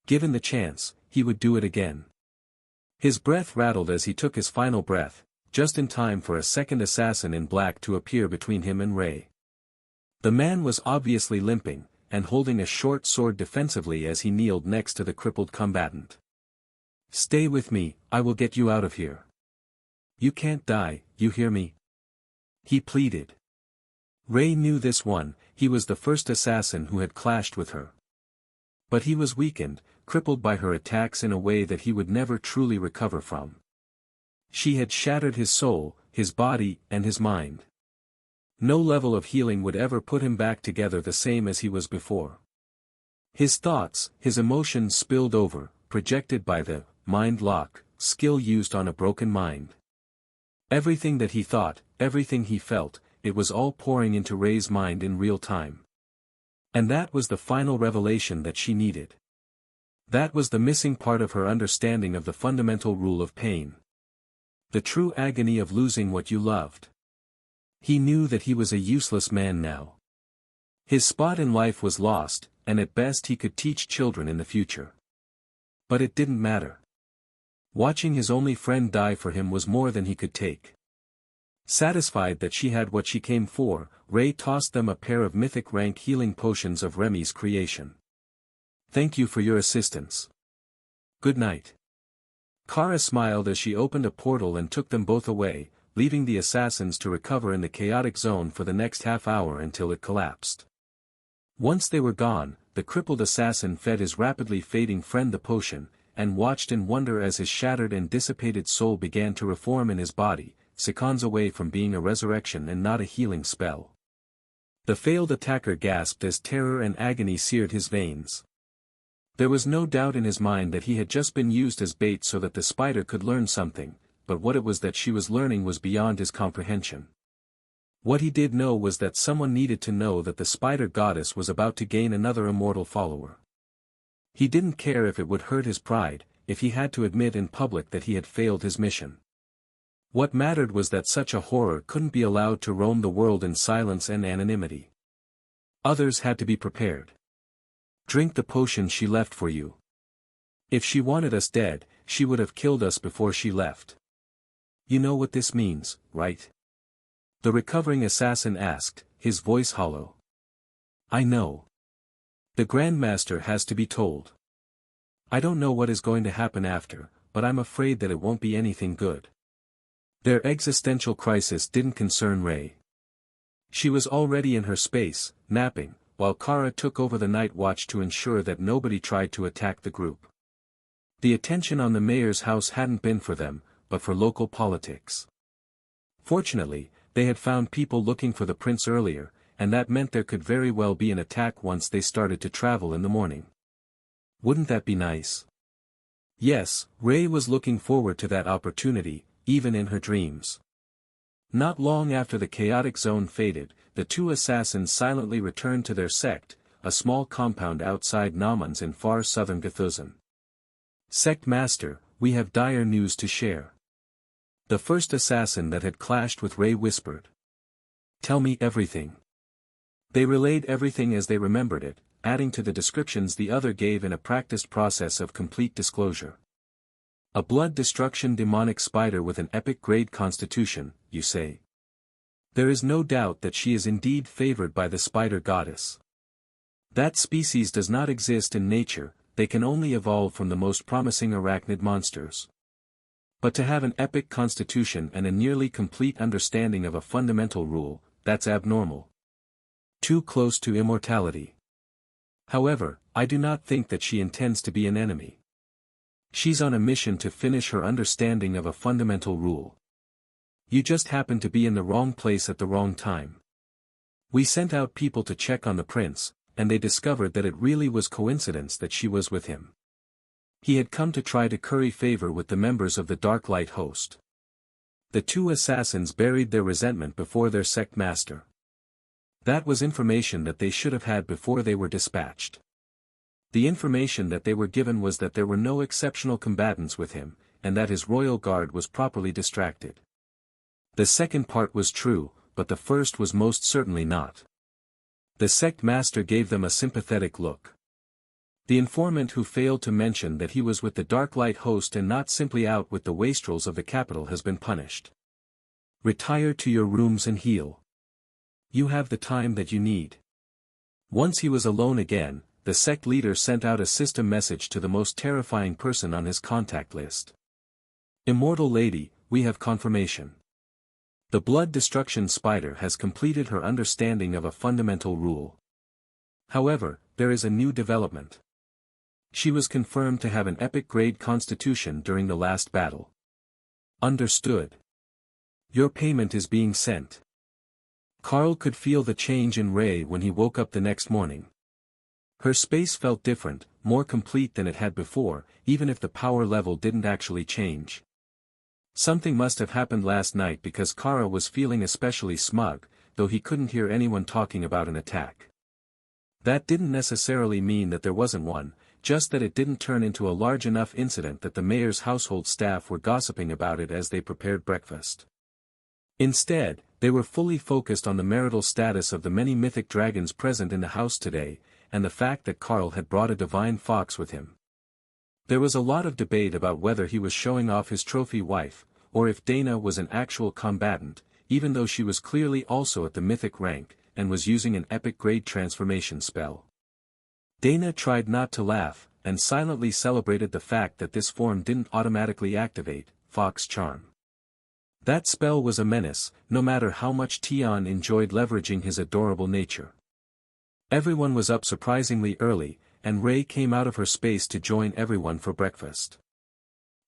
Given the chance, he would do it again. His breath rattled as he took his final breath, just in time for a second assassin in black to appear between him and Ray. The man was obviously limping, and holding a short sword defensively as he kneeled next to the crippled combatant. "Stay with me, I will get you out of here. You can't die, you hear me?" he pleaded. Ray knew this one, he was the first assassin who had clashed with her. But he was weakened, crippled by her attacks in a way that he would never truly recover from. She had shattered his soul, his body, and his mind. No level of healing would ever put him back together the same as he was before. His thoughts, his emotions spilled over, projected by the mind lock skill used on a broken mind. Everything that he thought, everything he felt, it was all pouring into Ray's mind in real time. And that was the final revelation that she needed. That was the missing part of her understanding of the fundamental rule of pain. The true agony of losing what you loved. He knew that he was a useless man now. His spot in life was lost, and at best he could teach children in the future. But it didn't matter. Watching his only friend die for him was more than he could take. Satisfied that she had what she came for, Ray tossed them a pair of mythic rank healing potions of Remy's creation. Thank you for your assistance. Good night. Kara smiled as she opened a portal and took them both away, leaving the assassins to recover in the chaotic zone for the next half hour until it collapsed. Once they were gone, the crippled assassin fed his rapidly fading friend the potion, and watched in wonder as his shattered and dissipated soul began to reform in his body, seconds away from being a resurrection and not a healing spell. The failed attacker gasped as terror and agony seared his veins. There was no doubt in his mind that he had just been used as bait so that the spider could learn something, but what it was that she was learning was beyond his comprehension. What he did know was that someone needed to know that the spider goddess was about to gain another immortal follower. He didn't care if it would hurt his pride, if he had to admit in public that he had failed his mission. What mattered was that such a horror couldn't be allowed to roam the world in silence and anonymity. Others had to be prepared. Drink the potion she left for you. If she wanted us dead, she would have killed us before she left. You know what this means, right? The recovering assassin asked, his voice hollow. I know. The Grandmaster has to be told. I don't know what is going to happen after, but I'm afraid that it won't be anything good. Their existential crisis didn't concern Ray. She was already in her space, napping, while Kara took over the night watch to ensure that nobody tried to attack the group. The attention on the mayor's house hadn't been for them, but for local politics. Fortunately, they had found people looking for the prince earlier, and that meant there could very well be an attack once they started to travel in the morning. Wouldn't that be nice? Yes, Ray was looking forward to that opportunity, even in her dreams. Not long after the chaotic zone faded, the two assassins silently returned to their sect, a small compound outside Namans in far southern Gathuzan. Sect Master, we have dire news to share. The first assassin that had clashed with Ray whispered. Tell me everything. They relayed everything as they remembered it, adding to the descriptions the other gave in a practiced process of complete disclosure. A blood destruction demonic spider with an epic grade constitution, you say. There is no doubt that she is indeed favored by the spider goddess. That species does not exist in nature, they can only evolve from the most promising arachnid monsters. But to have an epic constitution and a nearly complete understanding of a fundamental rule, that's abnormal. Too close to immortality. However, I do not think that she intends to be an enemy. She's on a mission to finish her understanding of a fundamental rule. You just happened to be in the wrong place at the wrong time. We sent out people to check on the prince, and they discovered that it really was coincidence that she was with him. He had come to try to curry favor with the members of the Dark Light host. The two assassins buried their resentment before their sect master. That was information that they should have had before they were dispatched. The information that they were given was that there were no exceptional combatants with him, and that his royal guard was properly distracted. The second part was true, but the first was most certainly not. The sect master gave them a sympathetic look. The informant who failed to mention that he was with the Dark Light host and not simply out with the wastrels of the capital has been punished. Retire to your rooms and heal. You have the time that you need. Once he was alone again, the sect leader sent out a system message to the most terrifying person on his contact list. Immortal lady, we have confirmation. The blood destruction spider has completed her understanding of a fundamental rule. However, there is a new development. She was confirmed to have an epic grade constitution during the last battle. Understood. Your payment is being sent. Carl could feel the change in Ray when he woke up the next morning. Her space felt different, more complete than it had before, even if the power level didn't actually change. Something must have happened last night because Kara was feeling especially smug, though he couldn't hear anyone talking about an attack. That didn't necessarily mean that there wasn't one, just that it didn't turn into a large enough incident that the mayor's household staff were gossiping about it as they prepared breakfast. Instead, they were fully focused on the marital status of the many mythic dragons present in the house today, and the fact that Carl had brought a divine fox with him. There was a lot of debate about whether he was showing off his trophy wife, or if Dana was an actual combatant, even though she was clearly also at the mythic rank, and was using an epic grade transformation spell. Dana tried not to laugh, and silently celebrated the fact that this form didn't automatically activate Fox Charm. That spell was a menace, no matter how much Tion enjoyed leveraging his adorable nature. Everyone was up surprisingly early, and Ray came out of her space to join everyone for breakfast.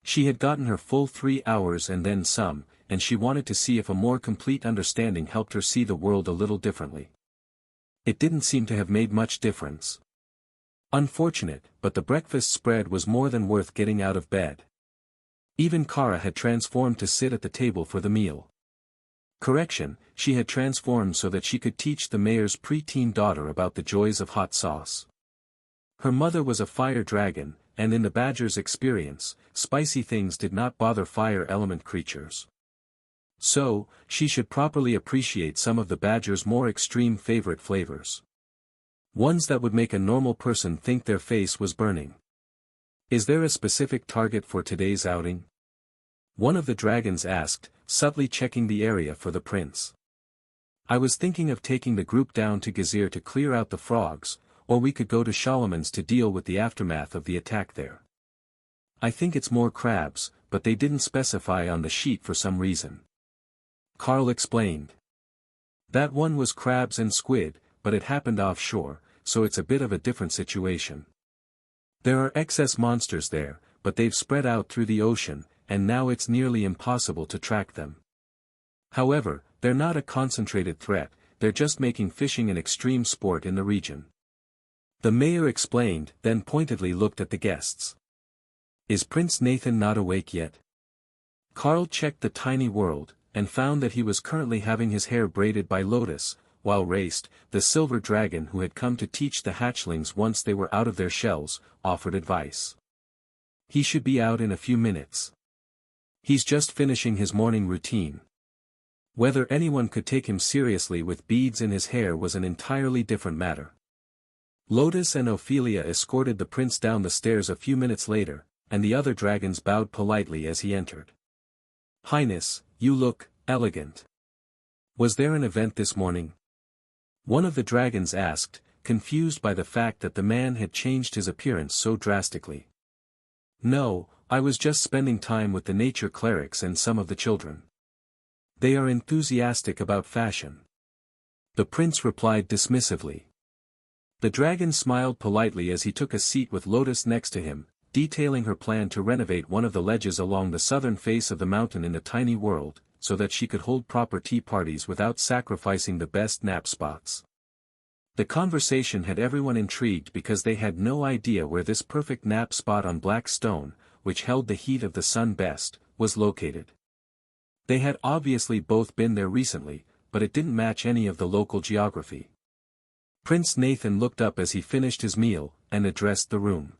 She had gotten her full 3 hours and then some, and she wanted to see if a more complete understanding helped her see the world a little differently. It didn't seem to have made much difference. Unfortunate, but the breakfast spread was more than worth getting out of bed. Even Kara had transformed to sit at the table for the meal. Correction, she had transformed so that she could teach the mayor's preteen daughter about the joys of hot sauce. Her mother was a fire dragon, and in the badger's experience, spicy things did not bother fire element creatures. So, she should properly appreciate some of the badger's more extreme favorite flavors. Ones that would make a normal person think their face was burning. Is there a specific target for today's outing? One of the dragons asked, subtly checking the area for the prince. I was thinking of taking the group down to Gazir to clear out the frogs, or we could go to Shalaman's to deal with the aftermath of the attack there. I think it's more crabs, but they didn't specify on the sheet for some reason. Carl explained. That one was crabs and squid, but it happened offshore, so it's a bit of a different situation. There are excess monsters there, but they've spread out through the ocean, and now it's nearly impossible to track them. However, they're not a concentrated threat, they're just making fishing an extreme sport in the region. The mayor explained, then pointedly looked at the guests. Is Prince Nathan not awake yet? Carl checked the tiny world, and found that he was currently having his hair braided by Lotus, while Raced, the silver dragon who had come to teach the hatchlings once they were out of their shells, offered advice. He should be out in a few minutes. He's just finishing his morning routine. Whether anyone could take him seriously with beads in his hair was an entirely different matter. Lotus and Ophelia escorted the prince down the stairs a few minutes later, and the other dragons bowed politely as he entered. Highness, you look elegant. Was there an event this morning? One of the dragons asked, confused by the fact that the man had changed his appearance so drastically. No, I was just spending time with the nature clerics and some of the children. They are enthusiastic about fashion. The prince replied dismissively. The dragon smiled politely as he took a seat with Lotus next to him, detailing her plan to renovate one of the ledges along the southern face of the mountain in the tiny world, so that she could hold proper tea parties without sacrificing the best nap spots. The conversation had everyone intrigued because they had no idea where this perfect nap spot on black stone, which held the heat of the sun best, was located. They had obviously both been there recently, but it didn't match any of the local geography. Prince Nathan looked up as he finished his meal, and addressed the room.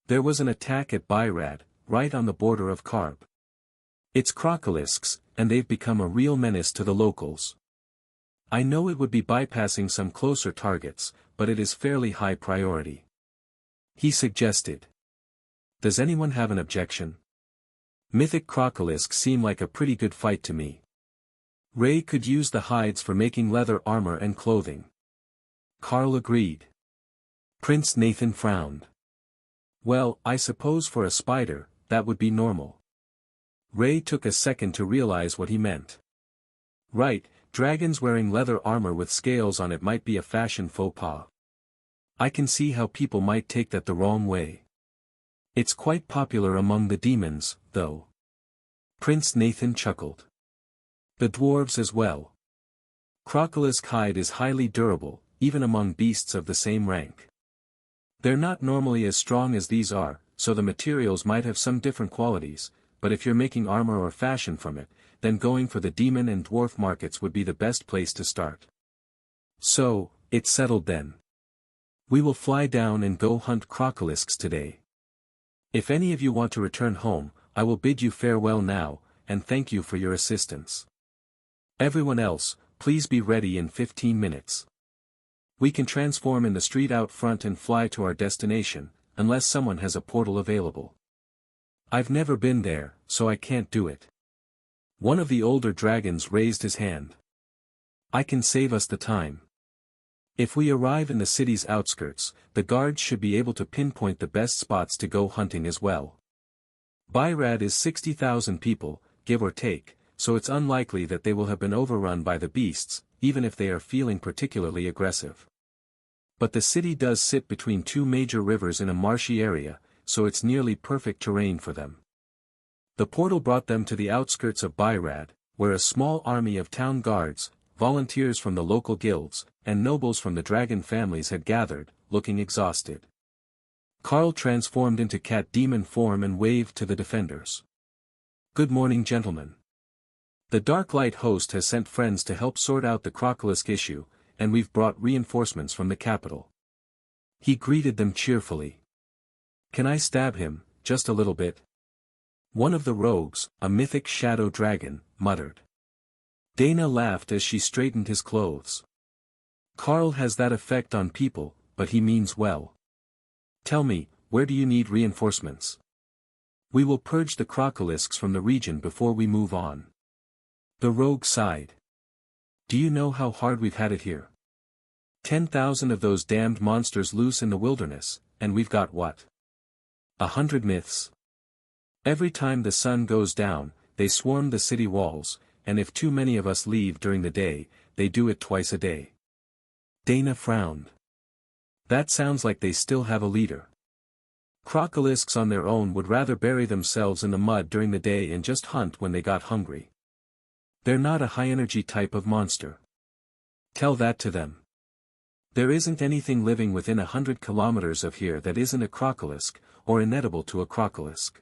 There was an attack at Byrad, right on the border of Karb. It's crocolisks, and they've become a real menace to the locals. I know it would be bypassing some closer targets, but it is fairly high priority. He suggested. Does anyone have an objection? Mythic crocolisks seem like a pretty good fight to me. Ray could use the hides for making leather armor and clothing. Carl agreed. Prince Nathan frowned. Well, I suppose for a spider, that would be normal. Ray took a second to realize what he meant. Right, dragons wearing leather armor with scales on it might be a fashion faux pas. I can see how people might take that the wrong way. It's quite popular among the demons, though. Prince Nathan chuckled. The dwarves as well. Crocolisk hide is highly durable, even among beasts of the same rank. They're not normally as strong as these are, so the materials might have some different qualities, but if you're making armor or fashion from it, then going for the demon and dwarf markets would be the best place to start. So, it's settled then. We will fly down and go hunt crocolisks today. If any of you want to return home, I will bid you farewell now, and thank you for your assistance. Everyone else, please be ready in 15 minutes. We can transform in the street out front and fly to our destination, unless someone has a portal available. I've never been there, so I can't do it. One of the older dragons raised his hand. I can save us the time. If we arrive in the city's outskirts, the guards should be able to pinpoint the best spots to go hunting as well. Byrad is 60,000 people, give or take, so it's unlikely that they will have been overrun by the beasts, even if they are feeling particularly aggressive. But the city does sit between two major rivers in a marshy area, so it's nearly perfect terrain for them. The portal brought them to the outskirts of Byrad, where a small army of town guards, volunteers from the local guilds, and nobles from the dragon families had gathered, looking exhausted. Carl transformed into cat demon form and waved to the defenders. Good morning, gentlemen. The Dark Light host has sent friends to help sort out the crocolisk issue, and we've brought reinforcements from the capital. He greeted them cheerfully. Can I stab him, just a little bit? One of the rogues, a mythic shadow dragon, muttered. Dana laughed as she straightened his clothes. Carl has that effect on people, but he means well. Tell me, where do you need reinforcements? We will purge the crocolisks from the region before we move on. The rogue sighed. Do you know how hard we've had it here? 10,000 of those damned monsters loose in the wilderness, and we've got what? 100 myths. Every time the sun goes down, they swarm the city walls, and if too many of us leave during the day, they do it twice a day. Dana frowned. That sounds like they still have a leader. Crocolisks on their own would rather bury themselves in the mud during the day and just hunt when they got hungry. They're not a high-energy type of monster. Tell that to them. There isn't anything living within 100 kilometers of here that isn't a crocolisk, or inedible to a crocolisk.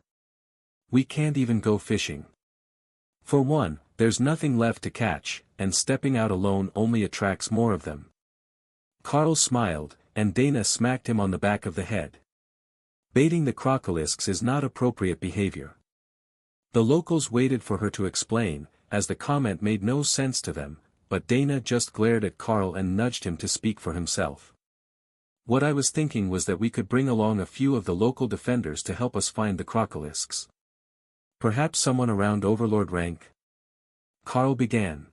We can't even go fishing. For one, there's nothing left to catch, and stepping out alone only attracts more of them. Carl smiled, and Dana smacked him on the back of the head. Baiting the crocolisks is not appropriate behavior. The locals waited for her to explain, as the comment made no sense to them, but Dana just glared at Carl and nudged him to speak for himself. What I was thinking was that we could bring along a few of the local defenders to help us find the crocolisks. Perhaps someone around Overlord rank? Carl began.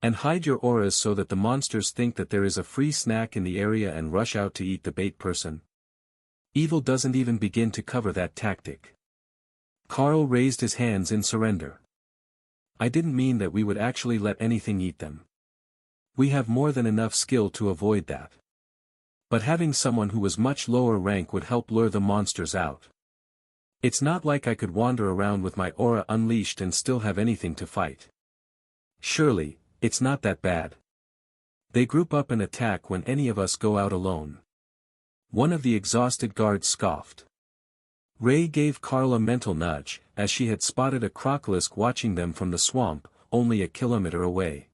And hide your auras so that the monsters think that there is a free snack in the area and rush out to eat the bait person. Evil doesn't even begin to cover that tactic. Carl raised his hands in surrender. I didn't mean that we would actually let anything eat them. We have more than enough skill to avoid that. But having someone who was much lower rank would help lure the monsters out. It's not like I could wander around with my aura unleashed and still have anything to fight. Surely, it's not that bad. They group up and attack when any of us go out alone. One of the exhausted guards scoffed. Ray gave Carl a mental nudge, as she had spotted a crocolisk watching them from the swamp, only a kilometer away.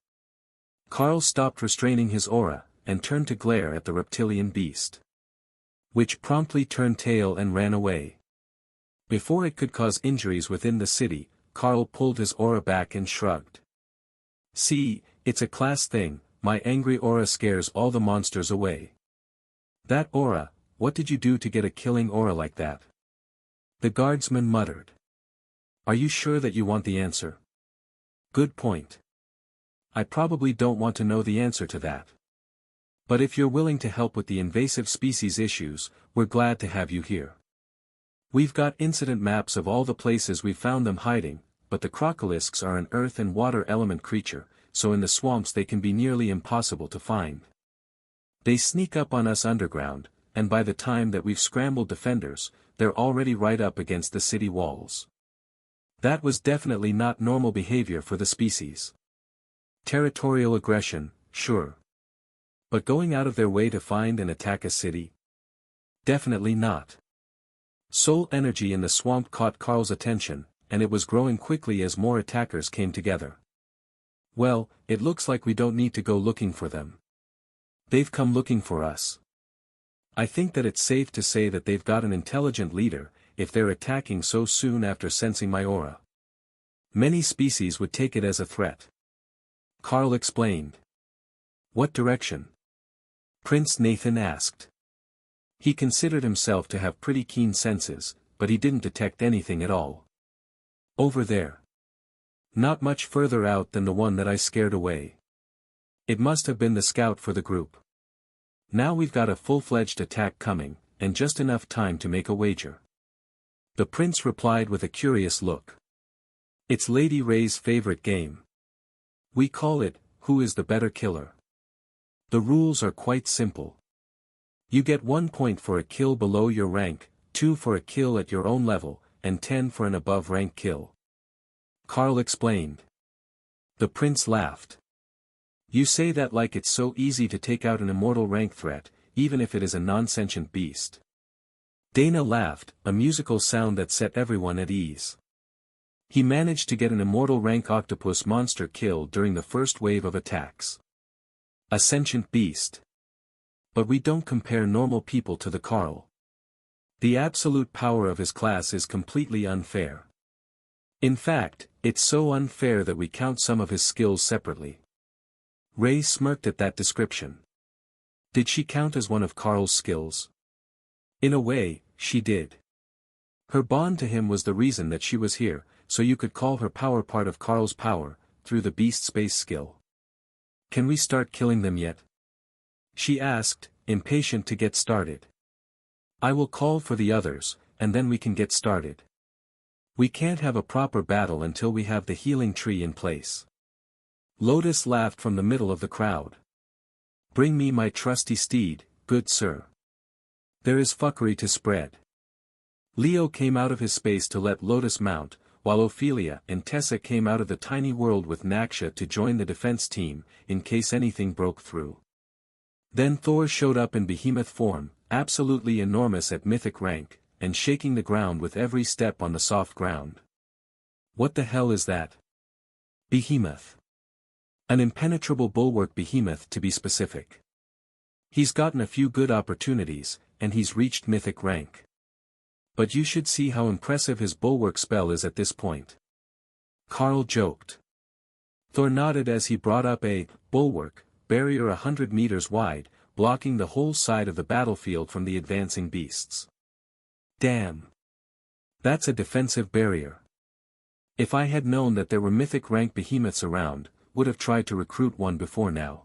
Carl stopped restraining his aura, and turned to glare at the reptilian beast, which promptly turned tail and ran away. Before it could cause injuries within the city, Carl pulled his aura back and shrugged. See, it's a class thing, my angry aura scares all the monsters away. That aura, what did you do to get a killing aura like that? The guardsman muttered. Are you sure that you want the answer? Good point. I probably don't want to know the answer to that. But if you're willing to help with the invasive species issues, we're glad to have you here. We've got incident maps of all the places we've found them hiding, but the crocolisks are an earth and water element creature, so in the swamps they can be nearly impossible to find. They sneak up on us underground, and by the time that we've scrambled defenders, they're already right up against the city walls. That was definitely not normal behavior for the species. Territorial aggression, sure. But going out of their way to find and attack a city? Definitely not. Soul energy in the swamp caught Carl's attention, and it was growing quickly as more attackers came together. Well, it looks like we don't need to go looking for them. They've come looking for us. I think that it's safe to say that they've got an intelligent leader, if they're attacking so soon after sensing my aura. Many species would take it as a threat. Carl explained. What direction? Prince Nathan asked. He considered himself to have pretty keen senses, but he didn't detect anything at all. Over there. Not much further out than the one that I scared away. It must have been the scout for the group. Now we've got a full-fledged attack coming, and just enough time to make a wager. The prince replied with a curious look. It's Lady Ray's favorite game. We call it, Who is the Better Killer? The rules are quite simple. You get 1 point for a kill below your rank, 2 for a kill at your own level, and 10 for an above-rank kill. Carl explained. The prince laughed. You say that like it's so easy to take out an immortal rank threat, even if it is a non-sentient beast. Dana laughed, a musical sound that set everyone at ease. He managed to get an immortal rank octopus monster killed during the first wave of attacks. A sentient beast. But we don't compare normal people to the Carl. The absolute power of his class is completely unfair. In fact, it's so unfair that we count some of his skills separately. Ray smirked at that description. Did she count as one of Carl's skills? In a way, she did. Her bond to him was the reason that she was here, so you could call her power part of Carl's power, through the beast space skill. Can we start killing them yet? She asked, impatient to get started. I will call for the others, and then we can get started. We can't have a proper battle until we have the healing tree in place. Lotus laughed from the middle of the crowd. Bring me my trusty steed, good sir. There is fuckery to spread. Leo came out of his space to let Lotus mount, while Ophelia and Tessa came out of the tiny world with Naksha to join the defense team, in case anything broke through. Then Thor showed up in behemoth form, absolutely enormous at mythic rank, and shaking the ground with every step on the soft ground. What the hell is that? Behemoth. An impenetrable bulwark behemoth to be specific. He's gotten a few good opportunities, and he's reached mythic rank. But you should see how impressive his bulwark spell is at this point. Carl joked. Thor nodded as he brought up a bulwark barrier 100 meters wide, blocking the whole side of the battlefield from the advancing beasts. Damn. That's a defensive barrier. If I had known that there were mythic rank behemoths around, would have tried to recruit one before now.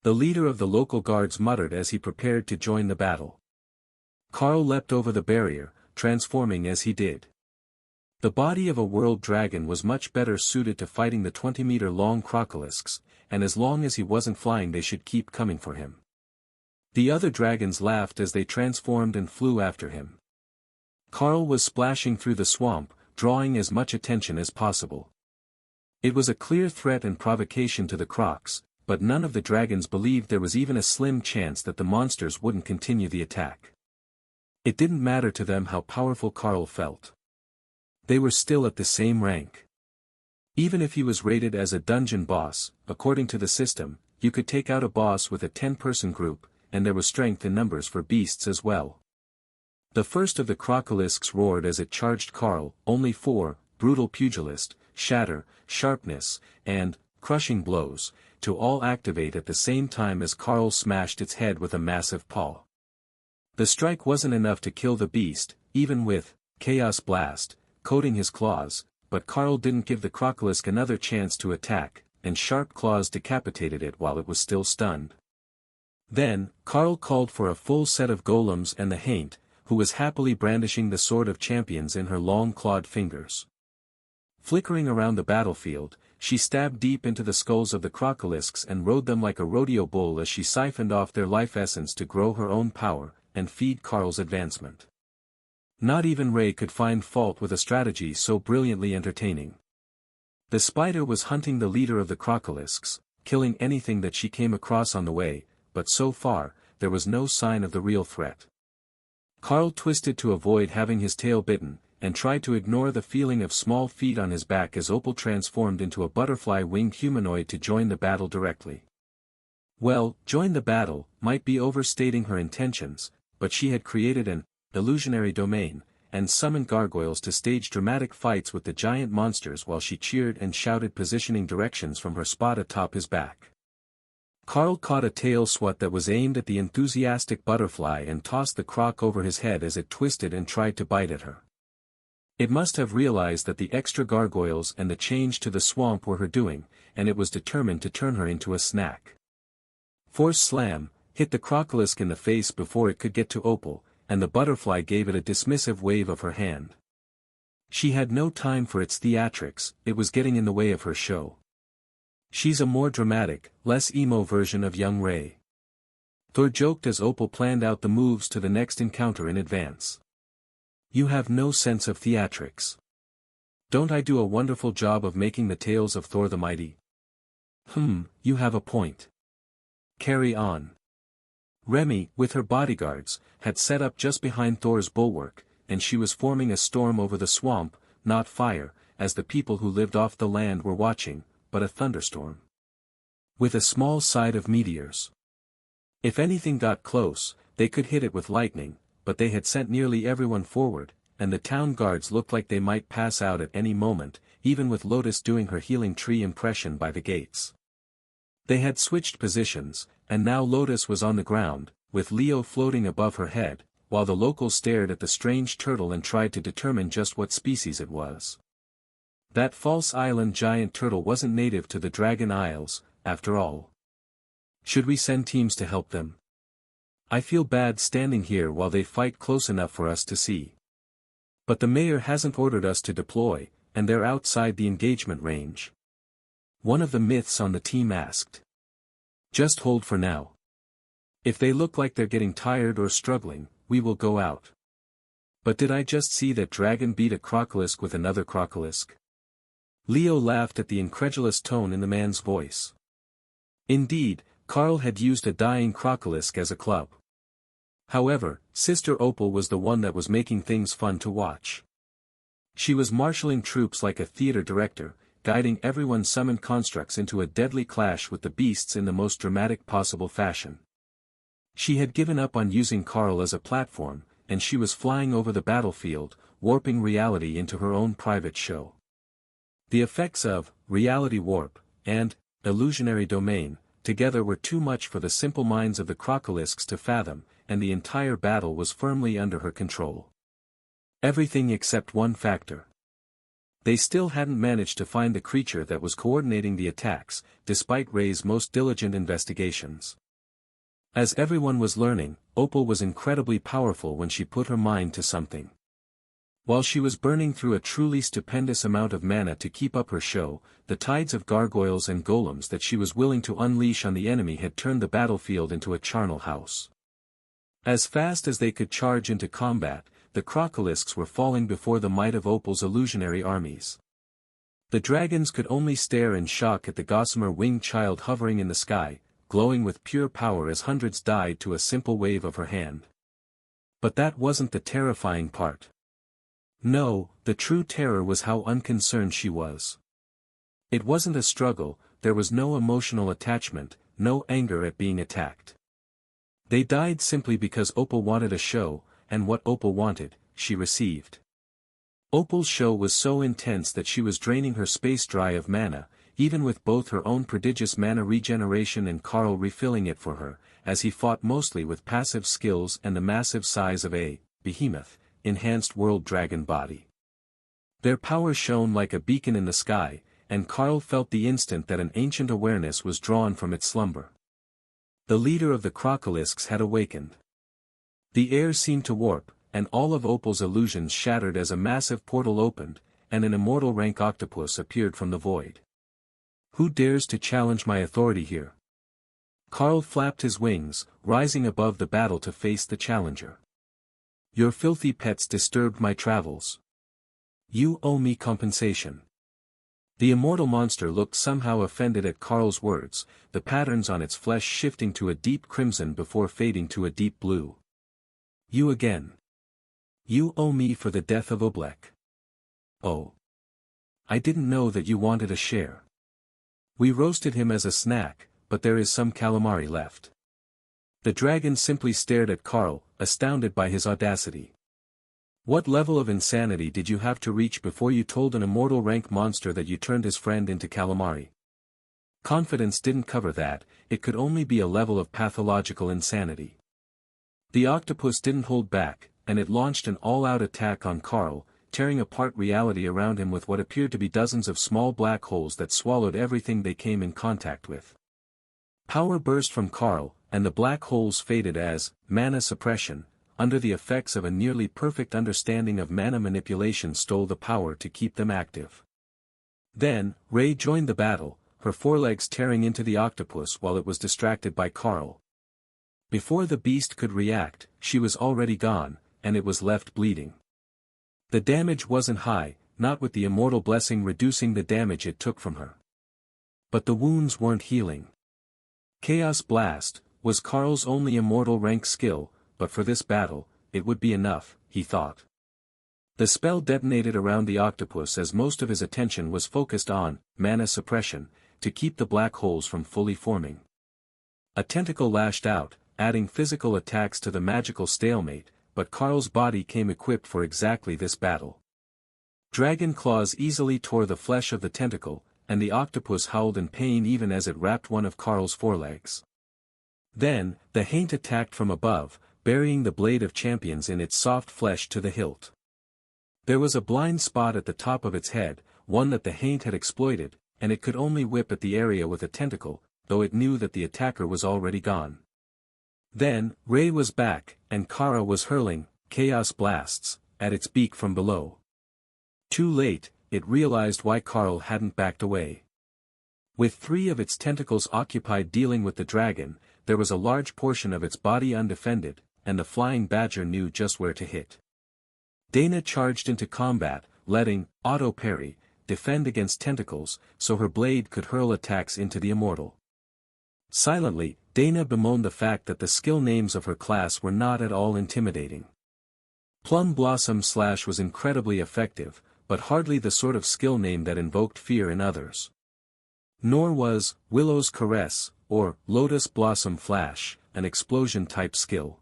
The leader of the local guards muttered as he prepared to join the battle. Carl leapt over the barrier, transforming as he did. The body of a world dragon was much better suited to fighting the 20-meter-long crocolisks, and as long as he wasn't flying they should keep coming for him. The other dragons laughed as they transformed and flew after him. Carl was splashing through the swamp, drawing as much attention as possible. It was a clear threat and provocation to the crocs, but none of the dragons believed there was even a slim chance that the monsters wouldn't continue the attack. It didn't matter to them how powerful Carl felt. They were still at the same rank. Even if he was rated as a dungeon boss, according to the system, you could take out a boss with a 10-person group, and there was strength in numbers for beasts as well. The first of the crocolisks roared as it charged Carl, only 4, brutal pugilist, shatter, sharpness, and crushing blows, to all activate at the same time as Carl smashed its head with a massive paw. The strike wasn't enough to kill the beast, even with Chaos Blast coating his claws, but Carl didn't give the crocolisk another chance to attack, and sharp claws decapitated it while it was still stunned. Then, Carl called for a full set of golems and the Haint, who was happily brandishing the sword of champions in her long clawed fingers. Flickering around the battlefield, she stabbed deep into the skulls of the crocolisks and rode them like a rodeo bull as she siphoned off their life essence to grow her own power, and feed Carl's advancement. Not even Ray could find fault with a strategy so brilliantly entertaining. The spider was hunting the leader of the crocolisks, killing anything that she came across on the way, but so far, there was no sign of the real threat. Carl twisted to avoid having his tail bitten, and tried to ignore the feeling of small feet on his back as Opal transformed into a butterfly-winged humanoid to join the battle directly. Well, join the battle might be overstating her intentions, but she had created an illusionary domain, and summoned gargoyles to stage dramatic fights with the giant monsters while she cheered and shouted positioning directions from her spot atop his back. Carl caught a tail swat that was aimed at the enthusiastic butterfly and tossed the croc over his head as it twisted and tried to bite at her. It must have realized that the extra gargoyles and the change to the swamp were her doing, and it was determined to turn her into a snack. Force slam, hit the crocolisk in the face before it could get to Opal, and the butterfly gave it a dismissive wave of her hand. She had no time for its theatrics, it was getting in the way of her show. She's a more dramatic, less emo version of young Ray. Thor joked as Opal planned out the moves to the next encounter in advance. You have no sense of theatrics. Don't I do a wonderful job of making the tales of Thor the Mighty? You have a point. Carry on. Remy, with her bodyguards, had set up just behind Thor's bulwark, and she was forming a storm over the swamp, not fire, as the people who lived off the land were watching, but a thunderstorm. With a small side of meteors. If anything got close, they could hit it with lightning, but they had sent nearly everyone forward, and the town guards looked like they might pass out at any moment, even with Lotus doing her healing tree impression by the gates. They had switched positions, and now Lotus was on the ground, with Leo floating above her head, while the locals stared at the strange turtle and tried to determine just what species it was. That false island giant turtle wasn't native to the Dragon Isles, after all. Should we send teams to help them? I feel bad standing here while they fight close enough for us to see. But the mayor hasn't ordered us to deploy, and they're outside the engagement range. One of the myths on the team asked. Just hold for now. If they look like they're getting tired or struggling, we will go out. But did I just see that dragon beat a crocolisk with another crocolisk? Leo laughed at the incredulous tone in the man's voice. Indeed, Carl had used a dying crocolisk as a club. However, Sister Opal was the one that was making things fun to watch. She was marshalling troops like a theater director, guiding everyone's summoned constructs into a deadly clash with the beasts in the most dramatic possible fashion. She had given up on using Carl as a platform, and she was flying over the battlefield, warping reality into her own private show. The effects of reality warp and illusionary domain together were too much for the simple minds of the crocolisks to fathom, and the entire battle was firmly under her control. Everything except one factor. They still hadn't managed to find the creature that was coordinating the attacks, despite Ray's most diligent investigations. As everyone was learning, Opal was incredibly powerful when she put her mind to something. While she was burning through a truly stupendous amount of mana to keep up her show, the tides of gargoyles and golems that she was willing to unleash on the enemy had turned the battlefield into a charnel house. As fast as they could charge into combat, the crocolisks were falling before the might of Opal's illusionary armies. The dragons could only stare in shock at the gossamer winged child hovering in the sky, glowing with pure power as hundreds died to a simple wave of her hand. But that wasn't the terrifying part. No, the true terror was how unconcerned she was. It wasn't a struggle, there was no emotional attachment, no anger at being attacked. They died simply because Opal wanted a show, and what Opal wanted, she received. Opal's show was so intense that she was draining her space dry of mana, even with both her own prodigious mana regeneration and Carl refilling it for her, as he fought mostly with passive skills and the massive size of a behemoth, enhanced world dragon body. Their power shone like a beacon in the sky, and Carl felt the instant that an ancient awareness was drawn from its slumber. The leader of the crocolisks had awakened. The air seemed to warp, and all of Opal's illusions shattered as a massive portal opened, and an immortal rank octopus appeared from the void. Who dares to challenge my authority here? Carl flapped his wings, rising above the battle to face the challenger. Your filthy pets disturbed my travels. You owe me compensation. The immortal monster looked somehow offended at Carl's words, the patterns on its flesh shifting to a deep crimson before fading to a deep blue. You again. You owe me for the death of Oblek. Oh. I didn't know that you wanted a share. We roasted him as a snack, but there is some calamari left. The dragon simply stared at Carl, astounded by his audacity. What level of insanity did you have to reach before you told an immortal rank monster that you turned his friend into calamari? Confidence didn't cover that, it could only be a level of pathological insanity. The octopus didn't hold back, and it launched an all-out attack on Carl, tearing apart reality around him with what appeared to be dozens of small black holes that swallowed everything they came in contact with. Power burst from Carl, and the black holes faded as, mana suppression, under the effects of a nearly perfect understanding of mana manipulation, stole the power to keep them active. Then, Ray joined the battle, her forelegs tearing into the octopus while it was distracted by Carl. Before the beast could react, she was already gone, and it was left bleeding. The damage wasn't high, not with the immortal blessing reducing the damage it took from her. But the wounds weren't healing. Chaos Blast was Carl's only immortal rank skill, but for this battle, it would be enough, he thought. The spell detonated around the octopus as most of his attention was focused on mana suppression, to keep the black holes from fully forming. A tentacle lashed out, adding physical attacks to the magical stalemate, but Carl's body came equipped for exactly this battle. Dragon claws easily tore the flesh of the tentacle, and the octopus howled in pain even as it wrapped one of Carl's forelegs. Then, the haint attacked from above, burying the blade of champions in its soft flesh to the hilt. There was a blind spot at the top of its head, one that the haint had exploited, and it could only whip at the area with a tentacle, though it knew that the attacker was already gone. Then, Ray was back, and Kara was hurling chaos blasts at its beak from below. Too late, it realized why Carl hadn't backed away. With 3 of its tentacles occupied dealing with the dragon, there was a large portion of its body undefended, and the flying badger knew just where to hit. Dana charged into combat, letting auto parry defend against tentacles, so her blade could hurl attacks into the immortal. Silently, Dana bemoaned the fact that the skill names of her class were not at all intimidating. Plum Blossom Slash was incredibly effective, but hardly the sort of skill name that invoked fear in others. Nor was Willow's Caress, or Lotus Blossom Flash, an explosion-type skill.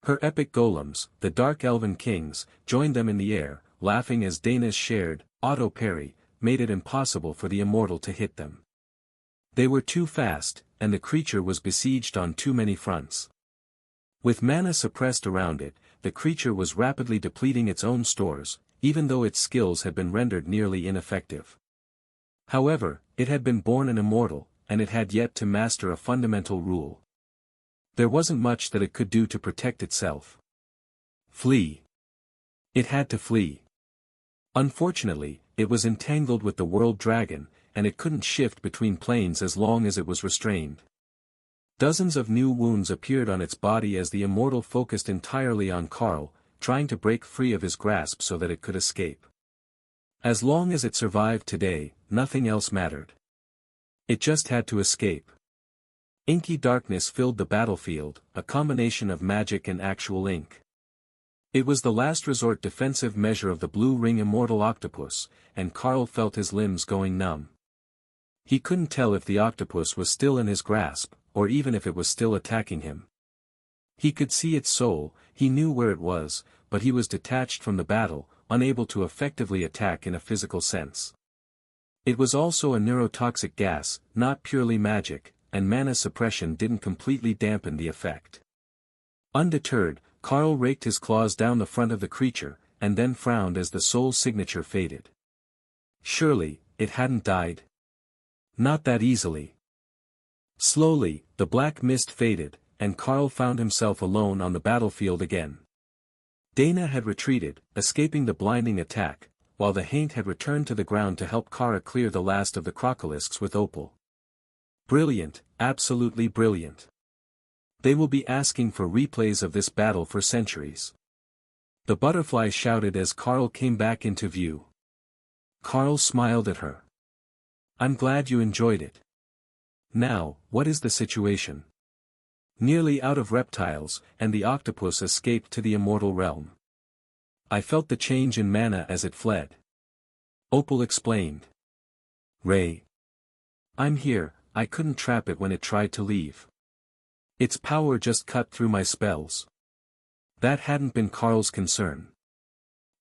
Her epic golems, the Dark Elven Kings, joined them in the air, laughing as Dana's shared auto parry made it impossible for the immortal to hit them. They were too fast, and the creature was besieged on too many fronts. With mana suppressed around it, the creature was rapidly depleting its own stores, even though its skills had been rendered nearly ineffective. However, it had been born an immortal, and it had yet to master a fundamental rule. There wasn't much that it could do to protect itself. Flee. It had to flee. Unfortunately, it was entangled with the world dragon, and it couldn't shift between planes as long as it was restrained. Dozens of new wounds appeared on its body as the immortal focused entirely on Carl, trying to break free of his grasp so that it could escape. As long as it survived today, nothing else mattered. It just had to escape. Inky darkness filled the battlefield, a combination of magic and actual ink. It was the last resort defensive measure of the blue ring immortal octopus, and Carl felt his limbs going numb. He couldn't tell if the octopus was still in his grasp, or even if it was still attacking him. He could see its soul, he knew where it was, but he was detached from the battle, unable to effectively attack in a physical sense. It was also a neurotoxic gas, not purely magic, and mana suppression didn't completely dampen the effect. Undeterred, Carl raked his claws down the front of the creature, and then frowned as the soul signature faded. Surely, it hadn't died. Not that easily. Slowly, the black mist faded, and Carl found himself alone on the battlefield again. Dana had retreated, escaping the blinding attack, while the haint had returned to the ground to help Kara clear the last of the crocolisks with Opal. Brilliant, absolutely brilliant. They will be asking for replays of this battle for centuries. The butterfly shouted as Carl came back into view. Carl smiled at her. I'm glad you enjoyed it. Now, what is the situation? Nearly out of reptiles, and the octopus escaped to the immortal realm. I felt the change in mana as it fled. Opal explained. Ray. I'm here, I couldn't trap it when it tried to leave. Its power just cut through my spells. That hadn't been Carl's concern.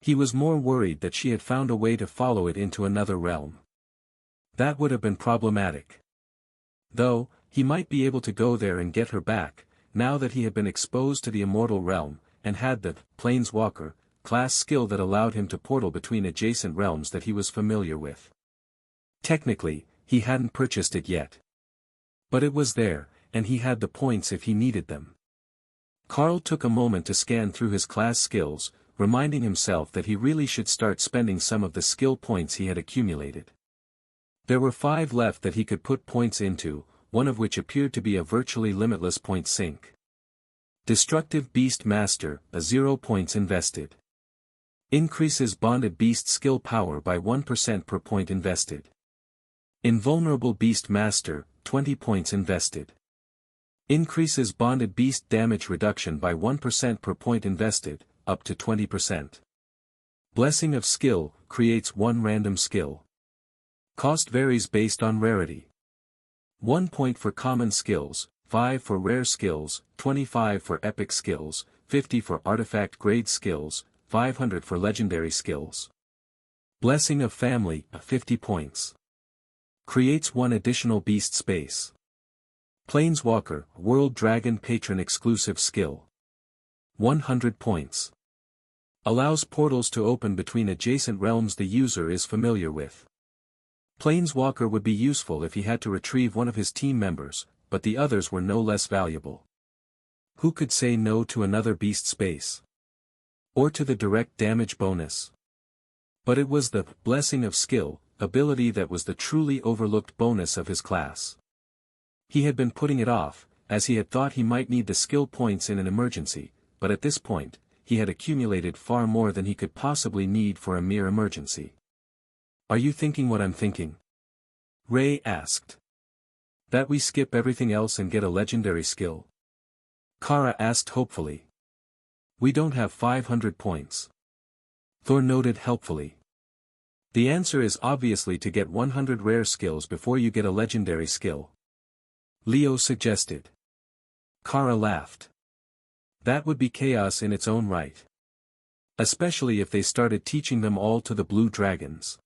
He was more worried that she had found a way to follow it into another realm. That would have been problematic. Though, he might be able to go there and get her back, now that he had been exposed to the immortal realm, and had the Planeswalker class skill that allowed him to portal between adjacent realms that he was familiar with. Technically, he hadn't purchased it yet. But it was there, and he had the points if he needed them. Carl took a moment to scan through his class skills, reminding himself that he really should start spending some of the skill points he had accumulated. There were 5 left that he could put points into, one of which appeared to be a virtually limitless point sink. Destructive Beast Master, 0 points invested. Increases bonded beast skill power by 1% per point invested. Invulnerable Beast Master, 20 points invested. Increases bonded beast damage reduction by 1% per point invested, up to 20%. Blessing of Skill, creates 1 random skill. Cost varies based on rarity. 1 point for common skills, 5 for rare skills, 25 for epic skills, 50 for artifact grade skills, 500 for legendary skills. Blessing of Family, 50 points. Creates 1 additional beast space. Planeswalker, World Dragon Patron exclusive skill. 100 points. Allows portals to open between adjacent realms the user is familiar with. Planeswalker would be useful if he had to retrieve one of his team members, but the others were no less valuable. Who could say no to another beast space? Or to the direct damage bonus? But it was the Blessing of Skill ability that was the truly overlooked bonus of his class. He had been putting it off, as he had thought he might need the skill points in an emergency, but at this point, he had accumulated far more than he could possibly need for a mere emergency. Are you thinking what I'm thinking? Ray asked. That we skip everything else and get a legendary skill? Kara asked hopefully. We don't have 500 points. Thor noted helpfully. The answer is obviously to get 100 rare skills before you get a legendary skill. Leo suggested. Kara laughed. That would be chaos in its own right. Especially if they started teaching them all to the blue dragons.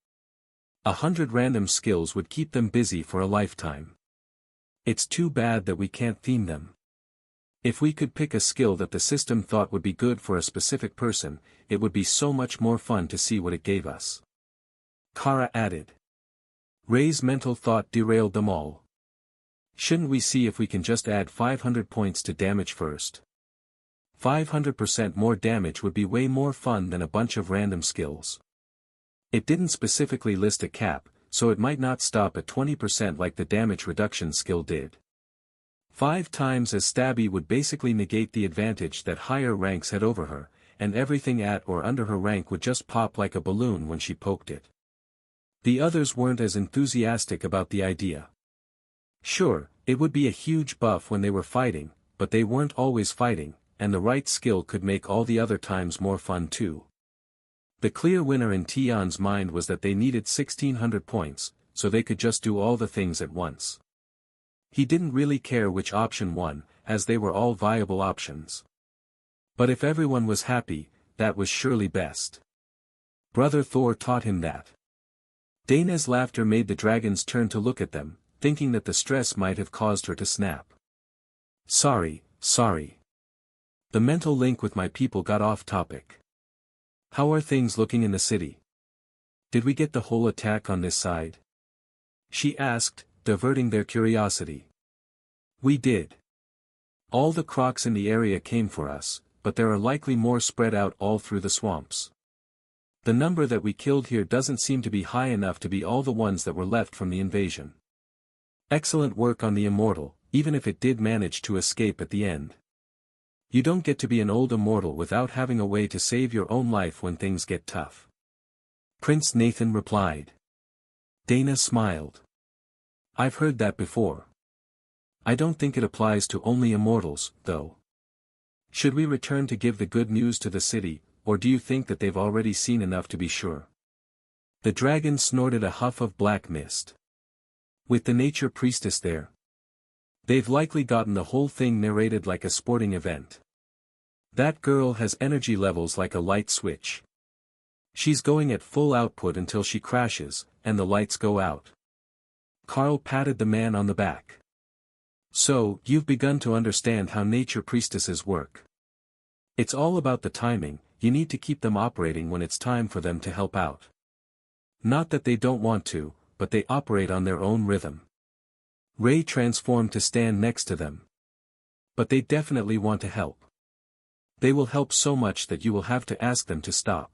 100 random skills would keep them busy for a lifetime. It's too bad that we can't theme them. If we could pick a skill that the system thought would be good for a specific person, it would be so much more fun to see what it gave us. Kara added. Ray's mental thought derailed them all. Shouldn't we see if we can just add 500 points to damage first? 500% more damage would be way more fun than a bunch of random skills. It didn't specifically list a cap, so it might not stop at 20% like the damage reduction skill did. 5 times as stabby would basically negate the advantage that higher ranks had over her, and everything at or under her rank would just pop like a balloon when she poked it. The others weren't as enthusiastic about the idea. Sure, it would be a huge buff when they were fighting, but they weren't always fighting, and the right skill could make all the other times more fun too. The clear winner in Tion's mind was that they needed 1600 points, so they could just do all the things at once. He didn't really care which option won, as they were all viable options. But if everyone was happy, that was surely best. Brother Thor taught him that. Dana's laughter made the dragons turn to look at them, thinking that the stress might have caused her to snap. Sorry. The mental link with my people got off topic. How are things looking in the city? Did we get the whole attack on this side? She asked, diverting their curiosity. We did. All the crocs in the area came for us, but there are likely more spread out all through the swamps. The number that we killed here doesn't seem to be high enough to be all the ones that were left from the invasion. Excellent work on the immortal, even if it did manage to escape at the end. You don't get to be an old immortal without having a way to save your own life when things get tough. Prince Nathan replied. Dana smiled. I've heard that before. I don't think it applies to only immortals, though. Should we return to give the good news to the city, or do you think that they've already seen enough to be sure? The dragon snorted a huff of black mist. With the nature priestess there. They've likely gotten the whole thing narrated like a sporting event. That girl has energy levels like a light switch. She's going at full output until she crashes, and the lights go out. Carl patted the man on the back. So, you've begun to understand how nature priestesses work. It's all about the timing, you need to keep them operating when it's time for them to help out. Not that they don't want to, but they operate on their own rhythm. Ray transformed to stand next to them. But they definitely want to help. They will help so much that you will have to ask them to stop.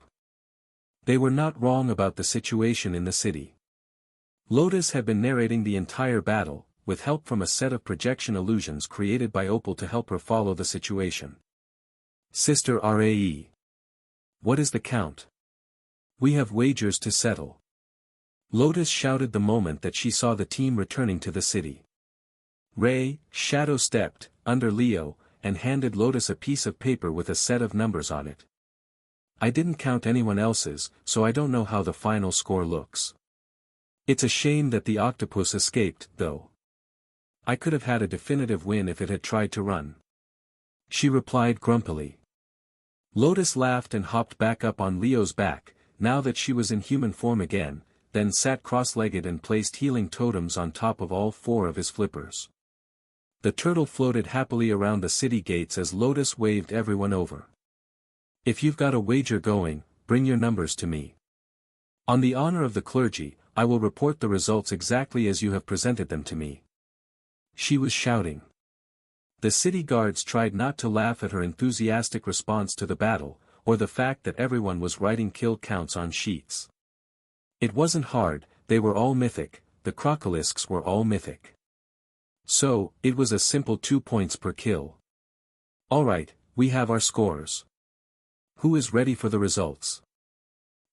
They were not wrong about the situation in the city. Lotus had been narrating the entire battle, with help from a set of projection illusions created by Opal to help her follow the situation. Sister Rae. What is the count? We have wagers to settle. Lotus shouted the moment that she saw the team returning to the city. Ray, shadow-stepped, under Leo, and handed Lotus a piece of paper with a set of numbers on it. I didn't count anyone else's, so I don't know how the final score looks. It's a shame that the octopus escaped, though. I could have had a definitive win if it had tried to run. She replied grumpily. Lotus laughed and hopped back up on Leo's back, now that she was in human form again, then sat cross-legged and placed healing totems on top of all 4 of his flippers. The turtle floated happily around the city gates as Lotus waved everyone over. If you've got a wager going, bring your numbers to me. On the honor of the clergy, I will report the results exactly as you have presented them to me. She was shouting. The city guards tried not to laugh at her enthusiastic response to the battle, or the fact that everyone was writing kill counts on sheets. It wasn't hard, they were all mythic, the crocolisks were all mythic. So, it was a simple 2 points per kill. Alright, we have our scores. Who is ready for the results?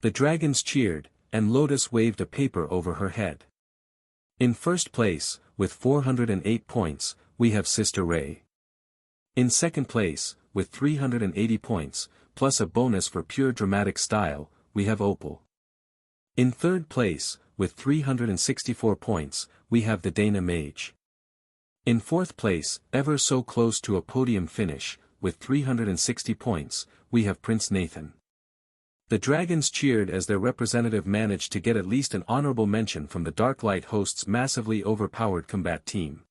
The dragons cheered, and Lotus waved a paper over her head. In first place, with 408 points, we have Sister Ray. In second place, with 380 points, plus a bonus for pure dramatic style, we have Opal. In third place, with 364 points, we have the Dana Mage. In fourth place, ever so close to a podium finish, with 360 points, we have Prince Nathan. The dragons cheered as their representative managed to get at least an honorable mention from the Dark Light host's massively overpowered combat team.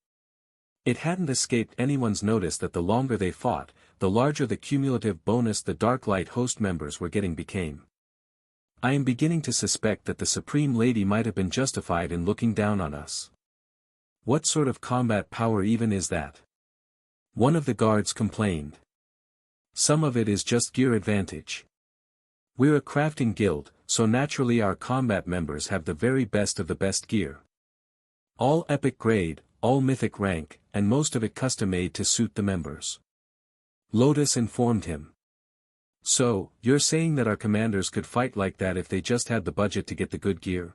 It hadn't escaped anyone's notice that the longer they fought, the larger the cumulative bonus the Dark Light host members were getting became. I am beginning to suspect that the Supreme Lady might have been justified in looking down on us. What sort of combat power even is that? One of the guards complained. Some of it is just gear advantage. We're a crafting guild, so naturally our combat members have the very best of the best gear. All epic grade, all mythic rank, and most of it custom-made to suit the members. Lotus informed him. So, you're saying that our commanders could fight like that if they just had the budget to get the good gear?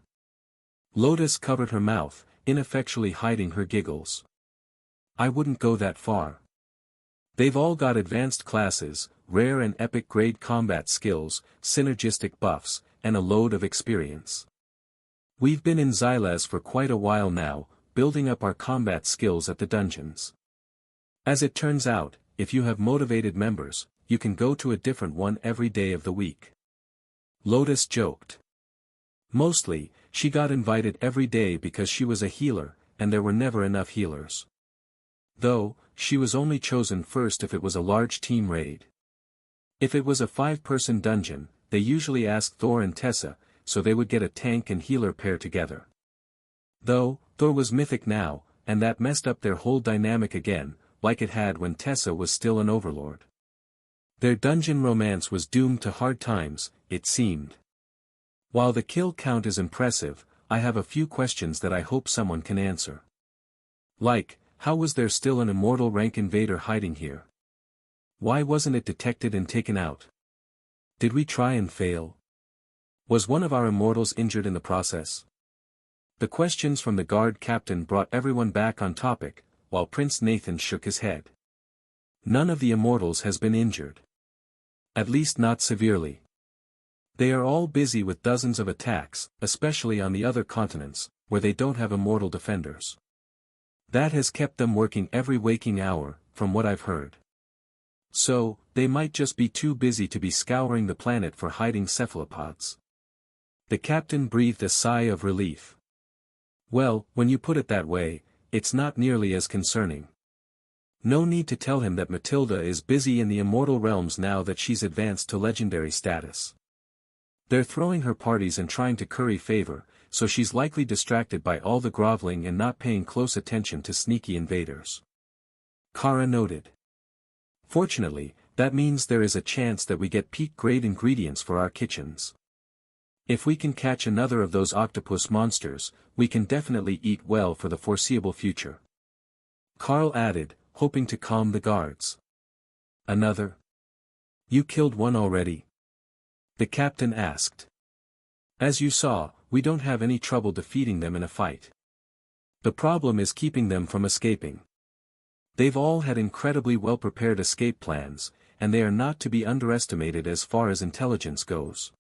Lotus covered her mouth, ineffectually hiding her giggles. I wouldn't go that far. They've all got advanced classes, rare and epic grade combat skills, synergistic buffs, and a load of experience. We've been in Xylaz for quite a while now, building up our combat skills at the dungeons. As it turns out, if you have motivated members, you can go to a different one every day of the week. Lotus joked. Mostly, she got invited every day because she was a healer, and there were never enough healers. Though, she was only chosen first if it was a large team raid. If it was a 5-person dungeon, they usually asked Thor and Tessa, so they would get a tank and healer pair together. Though, Thor was mythic now, and that messed up their whole dynamic again, like it had when Tessa was still an overlord. Their dungeon romance was doomed to hard times, it seemed. While the kill count is impressive, I have a few questions that I hope someone can answer. Like, how was there still an immortal rank invader hiding here? Why wasn't it detected and taken out? Did we try and fail? Was one of our immortals injured in the process? The questions from the guard captain brought everyone back on topic, while Prince Nathan shook his head. None of the immortals has been injured. At least not severely. They are all busy with dozens of attacks, especially on the other continents, where they don't have immortal defenders. That has kept them working every waking hour, from what I've heard. So, they might just be too busy to be scouring the planet for hiding cephalopods. The captain breathed a sigh of relief. Well, when you put it that way, it's not nearly as concerning. No need to tell him that Matilda is busy in the immortal realms now that she's advanced to legendary status. They're throwing her parties and trying to curry favor, so she's likely distracted by all the groveling and not paying close attention to sneaky invaders. Kara noted. Fortunately, that means there is a chance that we get peak-grade ingredients for our kitchens. If we can catch another of those octopus monsters, we can definitely eat well for the foreseeable future. Carl added, hoping to calm the guards. Another? You killed one already? The captain asked. As you saw, we don't have any trouble defeating them in a fight. The problem is keeping them from escaping. They've all had incredibly well-prepared escape plans, and they are not to be underestimated as far as intelligence goes.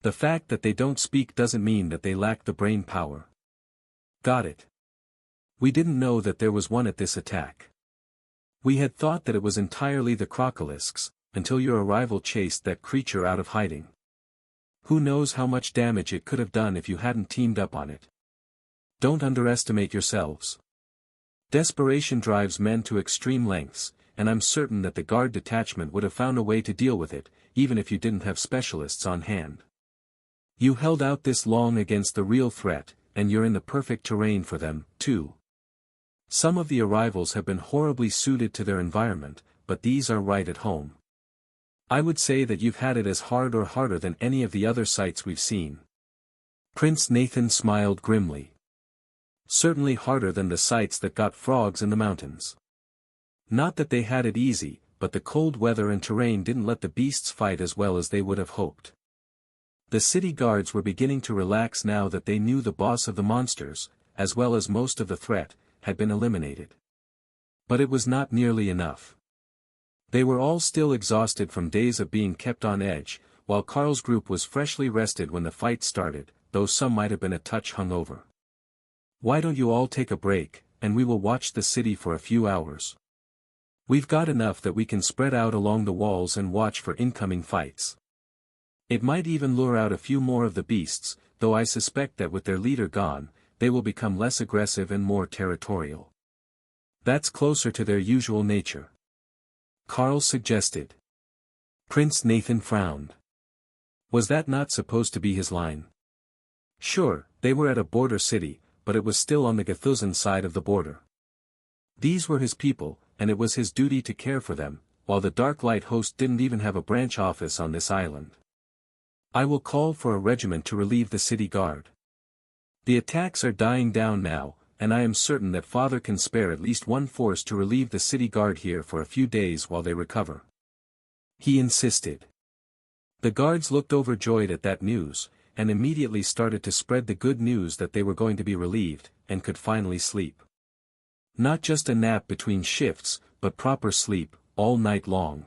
The fact that they don't speak doesn't mean that they lack the brain power. Got it. We didn't know that there was one at this attack. We had thought that it was entirely the crocolisks, until your arrival chased that creature out of hiding. Who knows how much damage it could have done if you hadn't teamed up on it. Don't underestimate yourselves. Desperation drives men to extreme lengths, and I'm certain that the guard detachment would have found a way to deal with it, even if you didn't have specialists on hand. You held out this long against the real threat, and you're in the perfect terrain for them, too. Some of the arrivals have been horribly suited to their environment, but these are right at home. I would say that you've had it as hard or harder than any of the other sights we've seen. Prince Nathan smiled grimly. Certainly harder than the sights that got frogs in the mountains. Not that they had it easy, but the cold weather and terrain didn't let the beasts fight as well as they would have hoped. The city guards were beginning to relax now that they knew the boss of the monsters, as well as most of the threat, had been eliminated. But it was not nearly enough. They were all still exhausted from days of being kept on edge, while Carl's group was freshly rested when the fight started, though some might have been a touch hungover. Why don't you all take a break, and we will watch the city for a few hours. We've got enough that we can spread out along the walls and watch for incoming fights. It might even lure out a few more of the beasts, though I suspect that with their leader gone, they will become less aggressive and more territorial. That's closer to their usual nature. Carl suggested. Prince Nathan frowned. Was that not supposed to be his line? Sure, they were at a border city, but it was still on the Gathuzan side of the border. These were his people, and it was his duty to care for them, while the Dark Light host didn't even have a branch office on this island. I will call for a regiment to relieve the city guard. The attacks are dying down now, and I am certain that Father can spare at least one force to relieve the city guard here for a few days while they recover. He insisted. The guards looked overjoyed at that news, and immediately started to spread the good news that they were going to be relieved, and could finally sleep. Not just a nap between shifts, but proper sleep, all night long.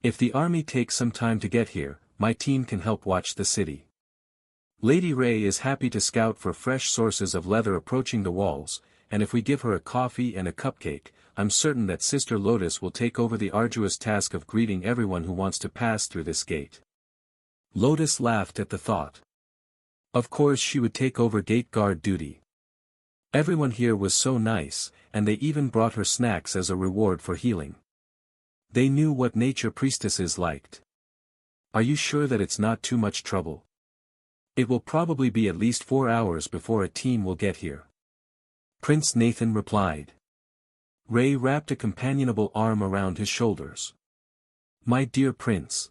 If the army takes some time to get here, my team can help watch the city. Lady Ray is happy to scout for fresh sources of leather approaching the walls, and if we give her a coffee and a cupcake, I'm certain that Sister Lotus will take over the arduous task of greeting everyone who wants to pass through this gate. Lotus laughed at the thought. Of course she would take over gate guard duty. Everyone here was so nice, and they even brought her snacks as a reward for healing. They knew what nature priestesses liked. Are you sure that it's not too much trouble? It will probably be at least 4 hours before a team will get here. Prince Nathan replied. Ray wrapped a companionable arm around his shoulders. My dear prince.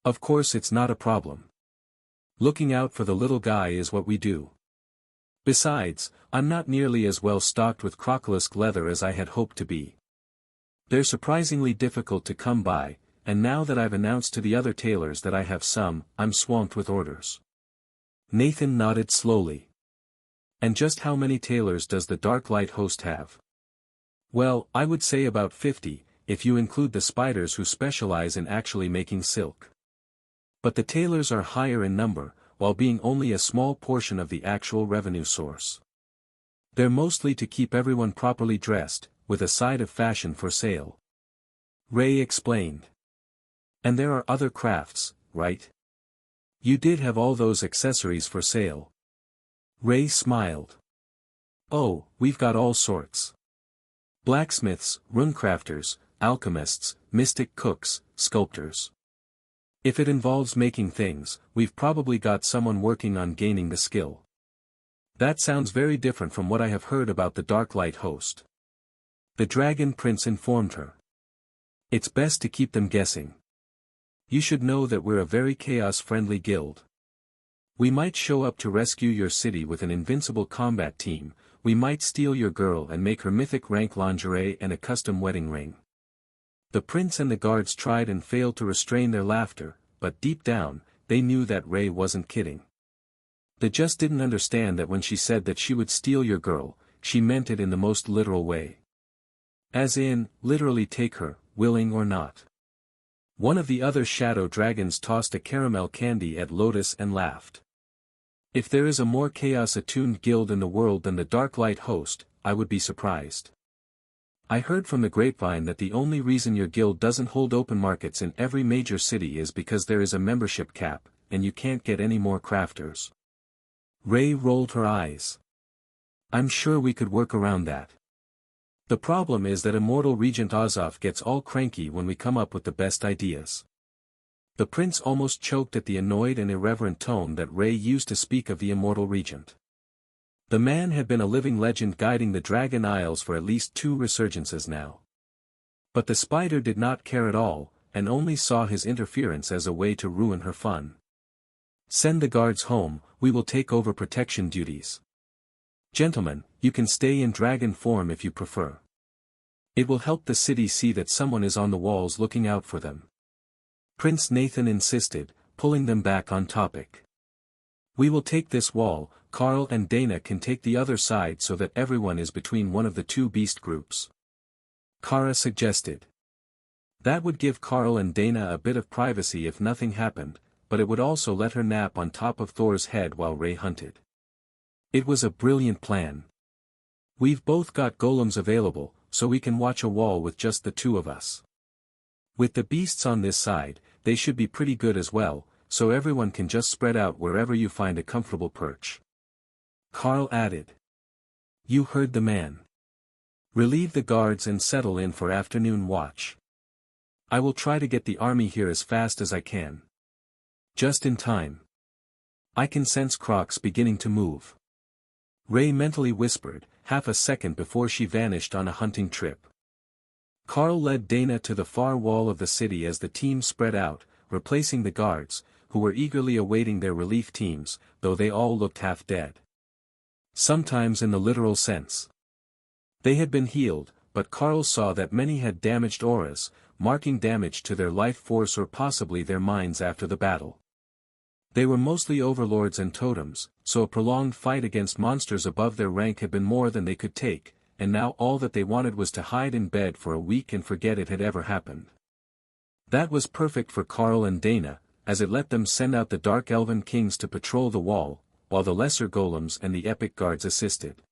Of course it's not a problem. Looking out for the little guy is what we do. Besides, I'm not nearly as well stocked with crocolisk leather as I had hoped to be. They're surprisingly difficult to come by, and now that I've announced to the other tailors that I have some, I'm swamped with orders. Nathan nodded slowly. And just how many tailors does the Dark Light host have? Well, I would say about 50, if you include the spiders who specialize in actually making silk. But the tailors are higher in number, while being only a small portion of the actual revenue source. They're mostly to keep everyone properly dressed, with a side of fashion for sale. Ray explained. And there are other crafts, right? You did have all those accessories for sale. Ray smiled. Oh, we've got all sorts. Blacksmiths, runecrafters, alchemists, mystic cooks, sculptors. If it involves making things, we've probably got someone working on gaining the skill. That sounds very different from what I have heard about the Dark Light host. The Dragon Prince informed her. It's best to keep them guessing. You should know that we're a very chaos-friendly guild. We might show up to rescue your city with an invincible combat team, we might steal your girl and make her mythic rank lingerie and a custom wedding ring. The prince and the guards tried and failed to restrain their laughter, but deep down, they knew that Ray wasn't kidding. They just didn't understand that when she said that she would steal your girl, she meant it in the most literal way. As in, literally take her, willing or not. One of the other shadow dragons tossed a caramel candy at Lotus and laughed. If there is a more chaos-attuned guild in the world than the Dark Light host, I would be surprised. I heard from the grapevine that the only reason your guild doesn't hold open markets in every major city is because there is a membership cap, and you can't get any more crafters. Ray rolled her eyes. I'm sure we could work around that. The problem is that immortal Regent Azoth gets all cranky when we come up with the best ideas. The prince almost choked at the annoyed and irreverent tone that Ray used to speak of the immortal regent. The man had been a living legend guiding the Dragon Isles for at least 2 resurgences now. But the spider did not care at all, and only saw his interference as a way to ruin her fun. Send the guards home, we will take over protection duties. Gentlemen, you can stay in dragon form if you prefer. It will help the city see that someone is on the walls looking out for them. Prince Nathan insisted, pulling them back on topic. We will take this wall, Carl and Dana can take the other side so that everyone is between one of the 2 beast groups. Kara suggested. That would give Carl and Dana a bit of privacy if nothing happened, but it would also let her nap on top of Thor's head while Ray hunted. It was a brilliant plan. We've both got golems available, so we can watch a wall with just the 2 of us. With the beasts on this side, they should be pretty good as well, so everyone can just spread out wherever you find a comfortable perch. Carl added. You heard the man. Relieve the guards and settle in for afternoon watch. I will try to get the army here as fast as I can. Just in time. I can sense Crocs beginning to move. Ray mentally whispered, half a second before she vanished on a hunting trip. Carl led Dana to the far wall of the city as the team spread out, replacing the guards, who were eagerly awaiting their relief teams, though they all looked half dead. Sometimes in the literal sense. They had been healed, but Carl saw that many had damaged auras, marking damage to their life force or possibly their minds after the battle. They were mostly overlords and totems, so a prolonged fight against monsters above their rank had been more than they could take, and now all that they wanted was to hide in bed for a week and forget it had ever happened. That was perfect for Carl and Dana, as it let them send out the Dark Elven Kings to patrol the wall, while the lesser golems and the epic guards assisted.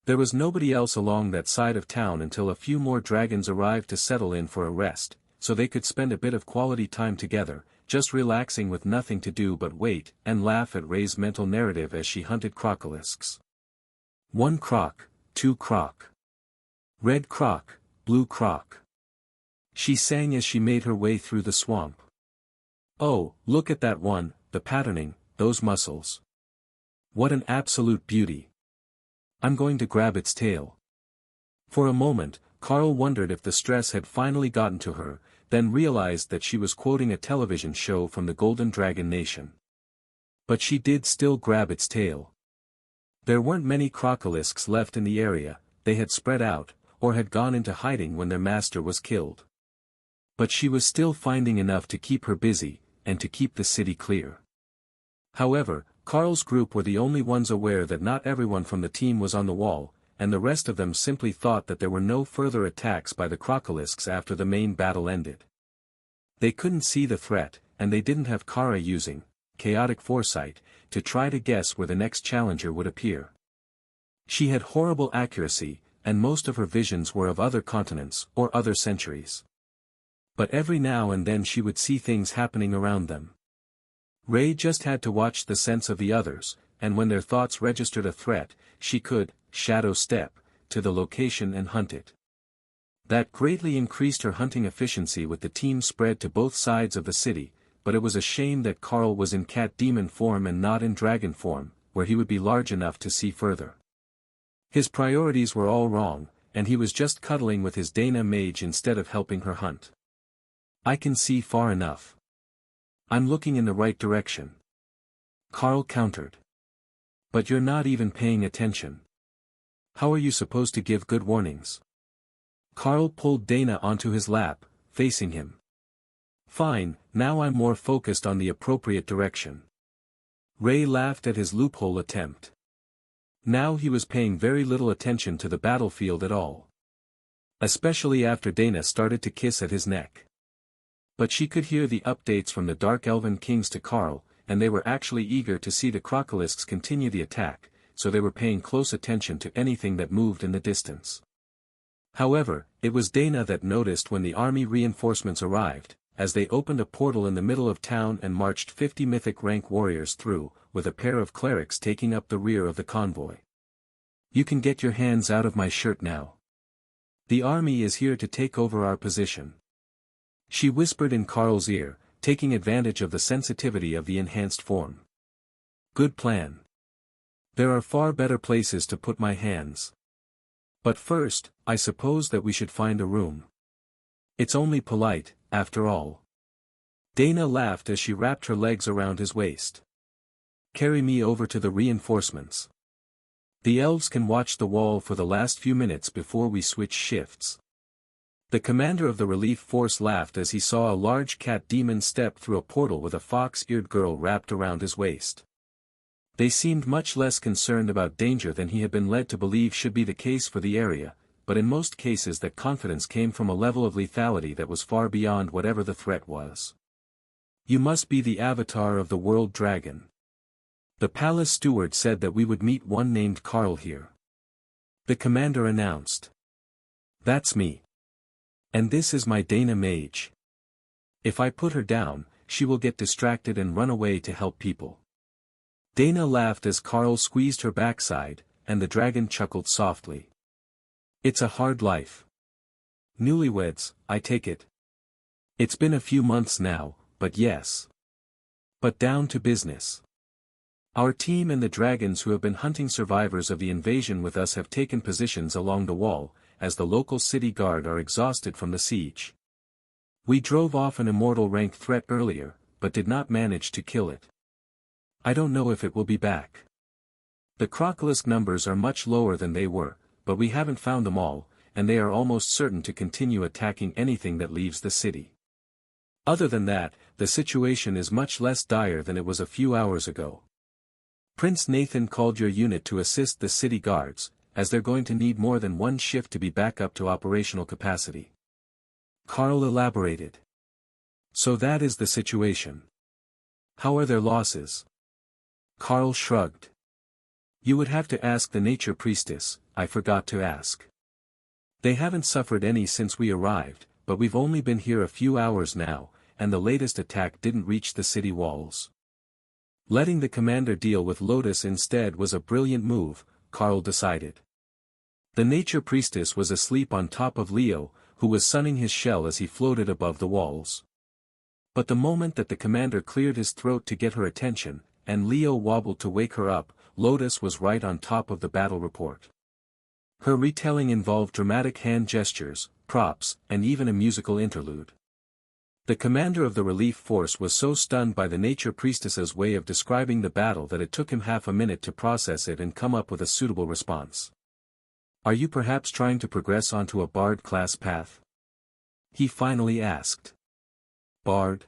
There was nobody else along that side of town until a few more dragons arrived to settle in for a rest, so they could spend a bit of quality time together, just relaxing with nothing to do but wait and laugh at Ray's mental narrative as she hunted crocolisks. 1 croc, 2 croc. Red croc, blue croc. She sang as she made her way through the swamp. Oh, look at that one, the patterning, those muscles. What an absolute beauty. I'm going to grab its tail. For a moment, Carl wondered if the stress had finally gotten to her, then realized that she was quoting a television show from the Golden Dragon Nation. But she did still grab its tail. There weren't many crocolisks left in the area, they had spread out, or had gone into hiding when their master was killed. But she was still finding enough to keep her busy, and to keep the city clear. However, Carl's group were the only ones aware that not everyone from the team was on the wall, and the rest of them simply thought that there were no further attacks by the crocolisks after the main battle ended. They couldn't see the threat, and they didn't have Kara using chaotic foresight, to try to guess where the next challenger would appear. She had horrible accuracy, and most of her visions were of other continents or other centuries. But every now and then she would see things happening around them. Ray just had to watch the sense of the others, and when their thoughts registered a threat, she could shadow step to the location and hunt it. That greatly increased her hunting efficiency with the team spread to both sides of the city, but it was a shame that Carl was in cat demon form and not in dragon form, where he would be large enough to see further. His priorities were all wrong, and he was just cuddling with his Dana mage instead of helping her hunt. I can see far enough. I'm looking in the right direction. Carl countered. But you're not even paying attention. How are you supposed to give good warnings? Carl pulled Dana onto his lap, facing him. Fine, now I'm more focused on the appropriate direction. Ray laughed at his loophole attempt. Now he was paying very little attention to the battlefield at all. Especially after Dana started to kiss at his neck. But she could hear the updates from the Dark Elven Kings to Carl, and they were actually eager to see the Crocolisks continue the attack, so they were paying close attention to anything that moved in the distance. However, it was Dana that noticed when the army reinforcements arrived, as they opened a portal in the middle of town and marched 50 mythic rank warriors through, with a pair of clerics taking up the rear of the convoy. You can get your hands out of my shirt now. The army is here to take over our position. She whispered in Carl's ear, taking advantage of the sensitivity of the enhanced form. Good plan. There are far better places to put my hands. But first, I suppose that we should find a room. It's only polite, after all. Dana laughed as she wrapped her legs around his waist. Carry me over to the reinforcements. The elves can watch the wall for the last few minutes before we switch shifts. The commander of the relief force laughed as he saw a large cat demon step through a portal with a fox-eared girl wrapped around his waist. They seemed much less concerned about danger than he had been led to believe should be the case for the area, but in most cases that confidence came from a level of lethality that was far beyond whatever the threat was. You must be the avatar of the world dragon. The palace steward said that we would meet one named Carl here. The commander announced. That's me. And this is my Dana mage. If I put her down, she will get distracted and run away to help people. Dana laughed as Carl squeezed her backside, and the dragon chuckled softly. It's a hard life. Newlyweds, I take it. It's been a few months now, but yes. But down to business. Our team and the dragons who have been hunting survivors of the invasion with us have taken positions along the wall, as the local city guard are exhausted from the siege. We drove off an immortal ranked threat earlier, but did not manage to kill it. I don't know if it will be back. The Crocolisk numbers are much lower than they were, but we haven't found them all, and they are almost certain to continue attacking anything that leaves the city. Other than that, the situation is much less dire than it was a few hours ago. Prince Nathan called your unit to assist the city guards, as they're going to need more than one shift to be back up to operational capacity. Carl elaborated. So that is the situation. How are their losses? Carl shrugged. You would have to ask the nature priestess, I forgot to ask. They haven't suffered any since we arrived, but we've only been here a few hours now, and the latest attack didn't reach the city walls. Letting the commander deal with Lotus instead was a brilliant move, Carl decided. The nature priestess was asleep on top of Leo, who was sunning his shell as he floated above the walls. But the moment that the commander cleared his throat to get her attention, and Leo wobbled to wake her up, Lotus was right on top of the battle report. Her retelling involved dramatic hand gestures, props, and even a musical interlude. The commander of the relief force was so stunned by the nature priestess's way of describing the battle that it took him half a minute to process it and come up with a suitable response. Are you perhaps trying to progress onto a bard class path? He finally asked. Bard?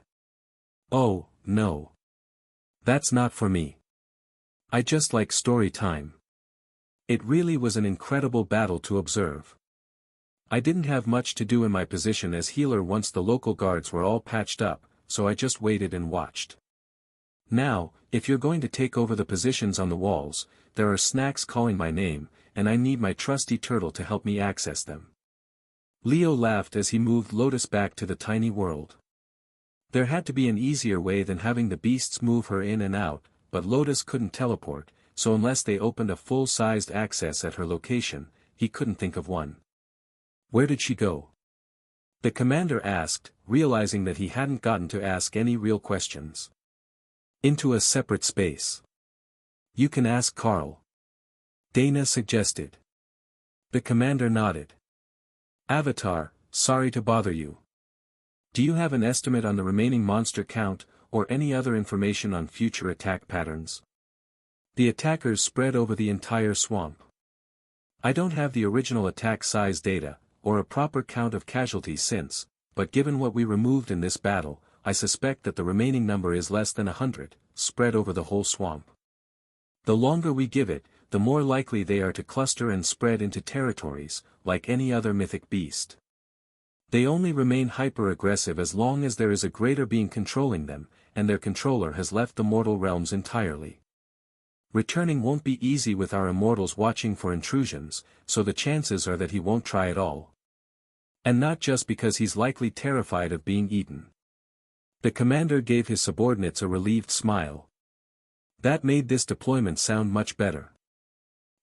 Oh, no. That's not for me. I just like story time. It really was an incredible battle to observe. I didn't have much to do in my position as healer once the local guards were all patched up, so I just waited and watched. Now, if you're going to take over the positions on the walls, there are snacks calling my name, and I need my trusty turtle to help me access them. Leo laughed as he moved Lotus back to the tiny world. There had to be an easier way than having the beasts move her in and out, but Lotus couldn't teleport, so unless they opened a full-sized access at her location, he couldn't think of one. Where did she go? The commander asked, realizing that he hadn't gotten to ask any real questions. Into a separate space. You can ask Carl. Dana suggested. The commander nodded. Avatar, sorry to bother you. Do you have an estimate on the remaining monster count, or any other information on future attack patterns? The attackers spread over the entire swamp. I don't have the original attack size data, or a proper count of casualties since, but given what we removed in this battle, I suspect that the remaining number is less than 100, spread over the whole swamp. The longer we give it, the more likely they are to cluster and spread into territories, like any other mythic beast. They only remain hyper-aggressive as long as there is a greater being controlling them, and their controller has left the mortal realms entirely. Returning won't be easy with our immortals watching for intrusions, so the chances are that he won't try at all. And not just because he's likely terrified of being eaten. The commander gave his subordinates a relieved smile. That made this deployment sound much better.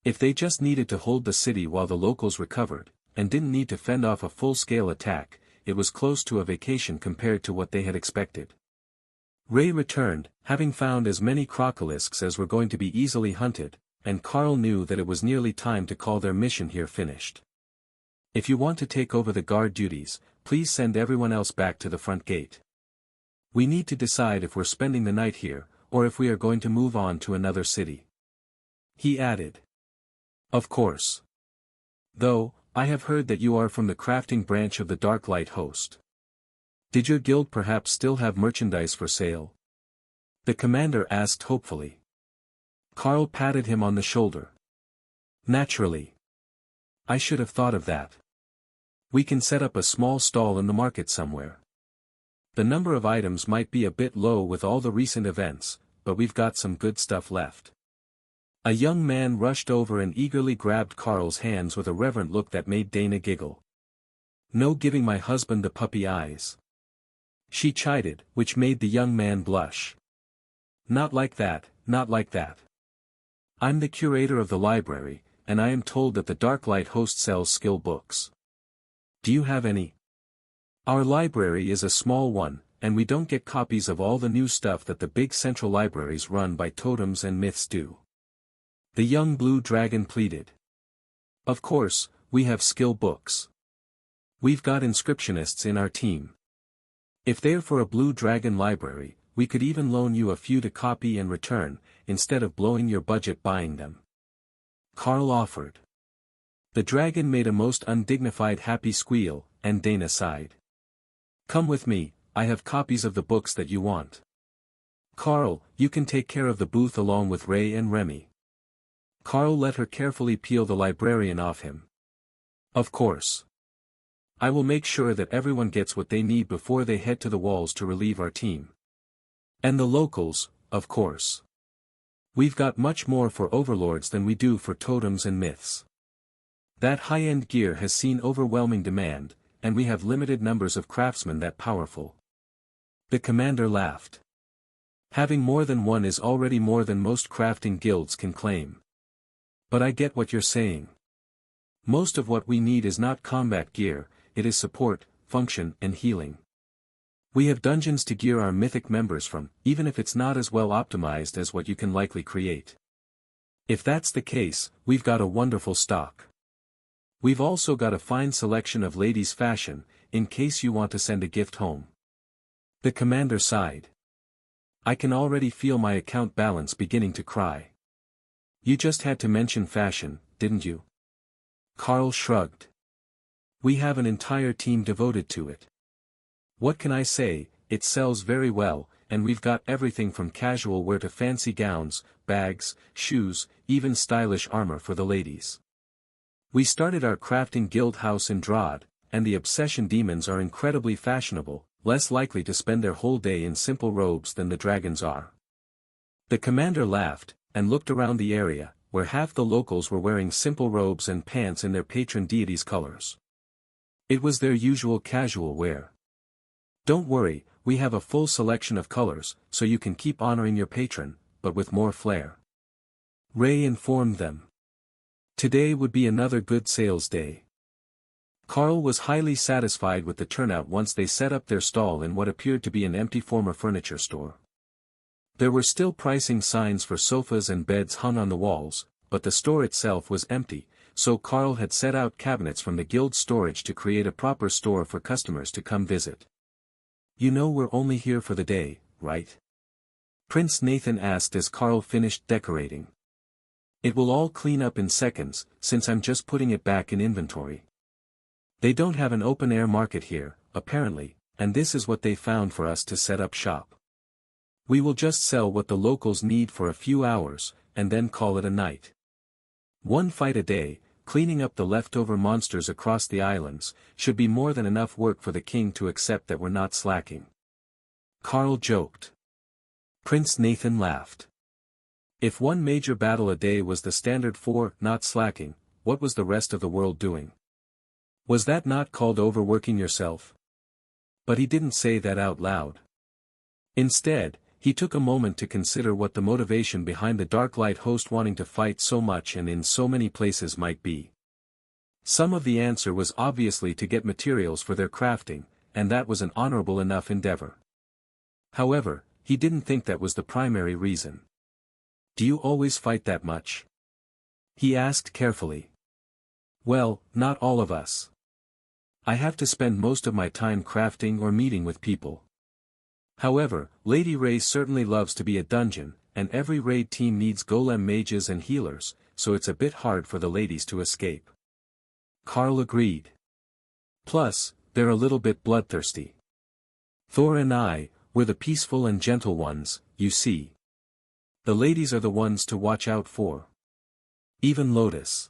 If they just needed to hold the city while the locals recovered, and didn't need to fend off a full-scale attack, it was close to a vacation compared to what they had expected. Ray returned, having found as many crocolisks as were going to be easily hunted, and Carl knew that it was nearly time to call their mission here finished. If you want to take over the guard duties, please send everyone else back to the front gate. We need to decide if we're spending the night here, or if we are going to move on to another city. He added. Of course. Though, I have heard that you are from the crafting branch of the Dark Light host. Did your guild perhaps still have merchandise for sale? The commander asked hopefully. Carl patted him on the shoulder. Naturally. I should have thought of that. We can set up a small stall in the market somewhere. The number of items might be a bit low with all the recent events, but we've got some good stuff left. A young man rushed over and eagerly grabbed Carl's hands with a reverent look that made Dana giggle. No giving my husband the puppy eyes. She chided, which made the young man blush. Not like that, not like that. I'm the curator of the library, and I am told that the Darklight host sells skill books. Do you have any? Our library is a small one, and we don't get copies of all the new stuff that the big central libraries run by totems and myths do. The young blue dragon pleaded. Of course, we have skill books. We've got inscriptionists in our team. If they're for a blue dragon library, we could even loan you a few to copy and return, instead of blowing your budget buying them. Carl offered. The dragon made a most undignified happy squeal, and Dana sighed. Come with me, I have copies of the books that you want. Carl, you can take care of the booth along with Ray and Remy. Carl let her carefully peel the librarian off him. Of course. I will make sure that everyone gets what they need before they head to the walls to relieve our team. And the locals, of course. We've got much more for overlords than we do for totems and myths. That high-end gear has seen overwhelming demand, and we have limited numbers of craftsmen that powerful. The commander laughed. Having more than one is already more than most crafting guilds can claim. But I get what you're saying. Most of what we need is not combat gear, it is support, function, and healing. We have dungeons to gear our mythic members from, even if it's not as well optimized as what you can likely create. If that's the case, we've got a wonderful stock. We've also got a fine selection of ladies' fashion, in case you want to send a gift home. The commander sighed. I can already feel my account balance beginning to cry. You just had to mention fashion, didn't you? Carl shrugged. We have an entire team devoted to it. What can I say, it sells very well, and we've got everything from casual wear to fancy gowns, bags, shoes, even stylish armor for the ladies. We started our crafting guild house in Drod, and the obsession demons are incredibly fashionable, less likely to spend their whole day in simple robes than the dragons are. The commander laughed, and looked around the area, where half the locals were wearing simple robes and pants in their patron deity's colors. It was their usual casual wear. Don't worry, we have a full selection of colors, so you can keep honoring your patron, but with more flair. Ray informed them. Today would be another good sales day. Carl was highly satisfied with the turnout once they set up their stall in what appeared to be an empty former furniture store. There were still pricing signs for sofas and beds hung on the walls, but the store itself was empty, so Carl had set out cabinets from the guild storage to create a proper store for customers to come visit. You know we're only here for the day, right? Prince Nathan asked as Carl finished decorating. It will all clean up in seconds, since I'm just putting it back in inventory. They don't have an open-air market here, apparently, and this is what they found for us to set up shop. We will just sell what the locals need for a few hours, and then call it a night. One fight a day, cleaning up the leftover monsters across the islands, should be more than enough work for the king to accept that we're not slacking. Carl joked. Prince Nathan laughed. If one major battle a day was the standard for not slacking, what was the rest of the world doing? Was that not called overworking yourself? But he didn't say that out loud. Instead, he took a moment to consider what the motivation behind the Dark Light host wanting to fight so much and in so many places might be. Some of the answer was obviously to get materials for their crafting, and that was an honorable enough endeavor. However, he didn't think that was the primary reason. Do you always fight that much? He asked carefully. Well, not all of us. I have to spend most of my time crafting or meeting with people. However, Lady Ray certainly loves to be a dungeon, and every raid team needs golem mages and healers, so it's a bit hard for the ladies to escape. Carl agreed. Plus, they're a little bit bloodthirsty. Thor and I, we're the peaceful and gentle ones, you see. The ladies are the ones to watch out for. Even Lotus.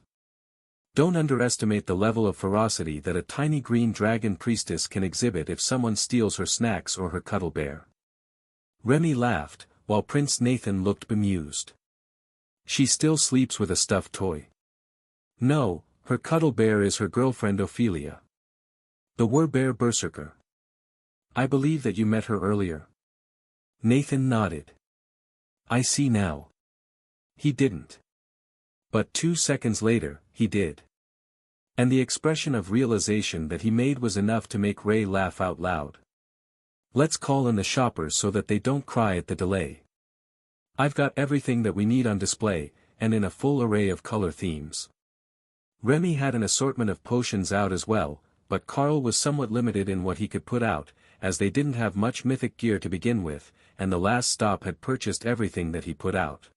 Don't underestimate the level of ferocity that a tiny green dragon priestess can exhibit if someone steals her snacks or her cuddle bear. Remy laughed, while Prince Nathan looked bemused. She still sleeps with a stuffed toy. No, her cuddle bear is her girlfriend Ophelia. The Werbear Berserker. I believe that you met her earlier. Nathan nodded. I see now. He didn't. But 2 seconds later, he did. And the expression of realization that he made was enough to make Ray laugh out loud. Let's call in the shoppers so that they don't cry at the delay. I've got everything that we need on display, and in a full array of color themes. Remy had an assortment of potions out as well, but Carl was somewhat limited in what he could put out, as they didn't have much mythic gear to begin with, and the last stop had purchased everything that he put out.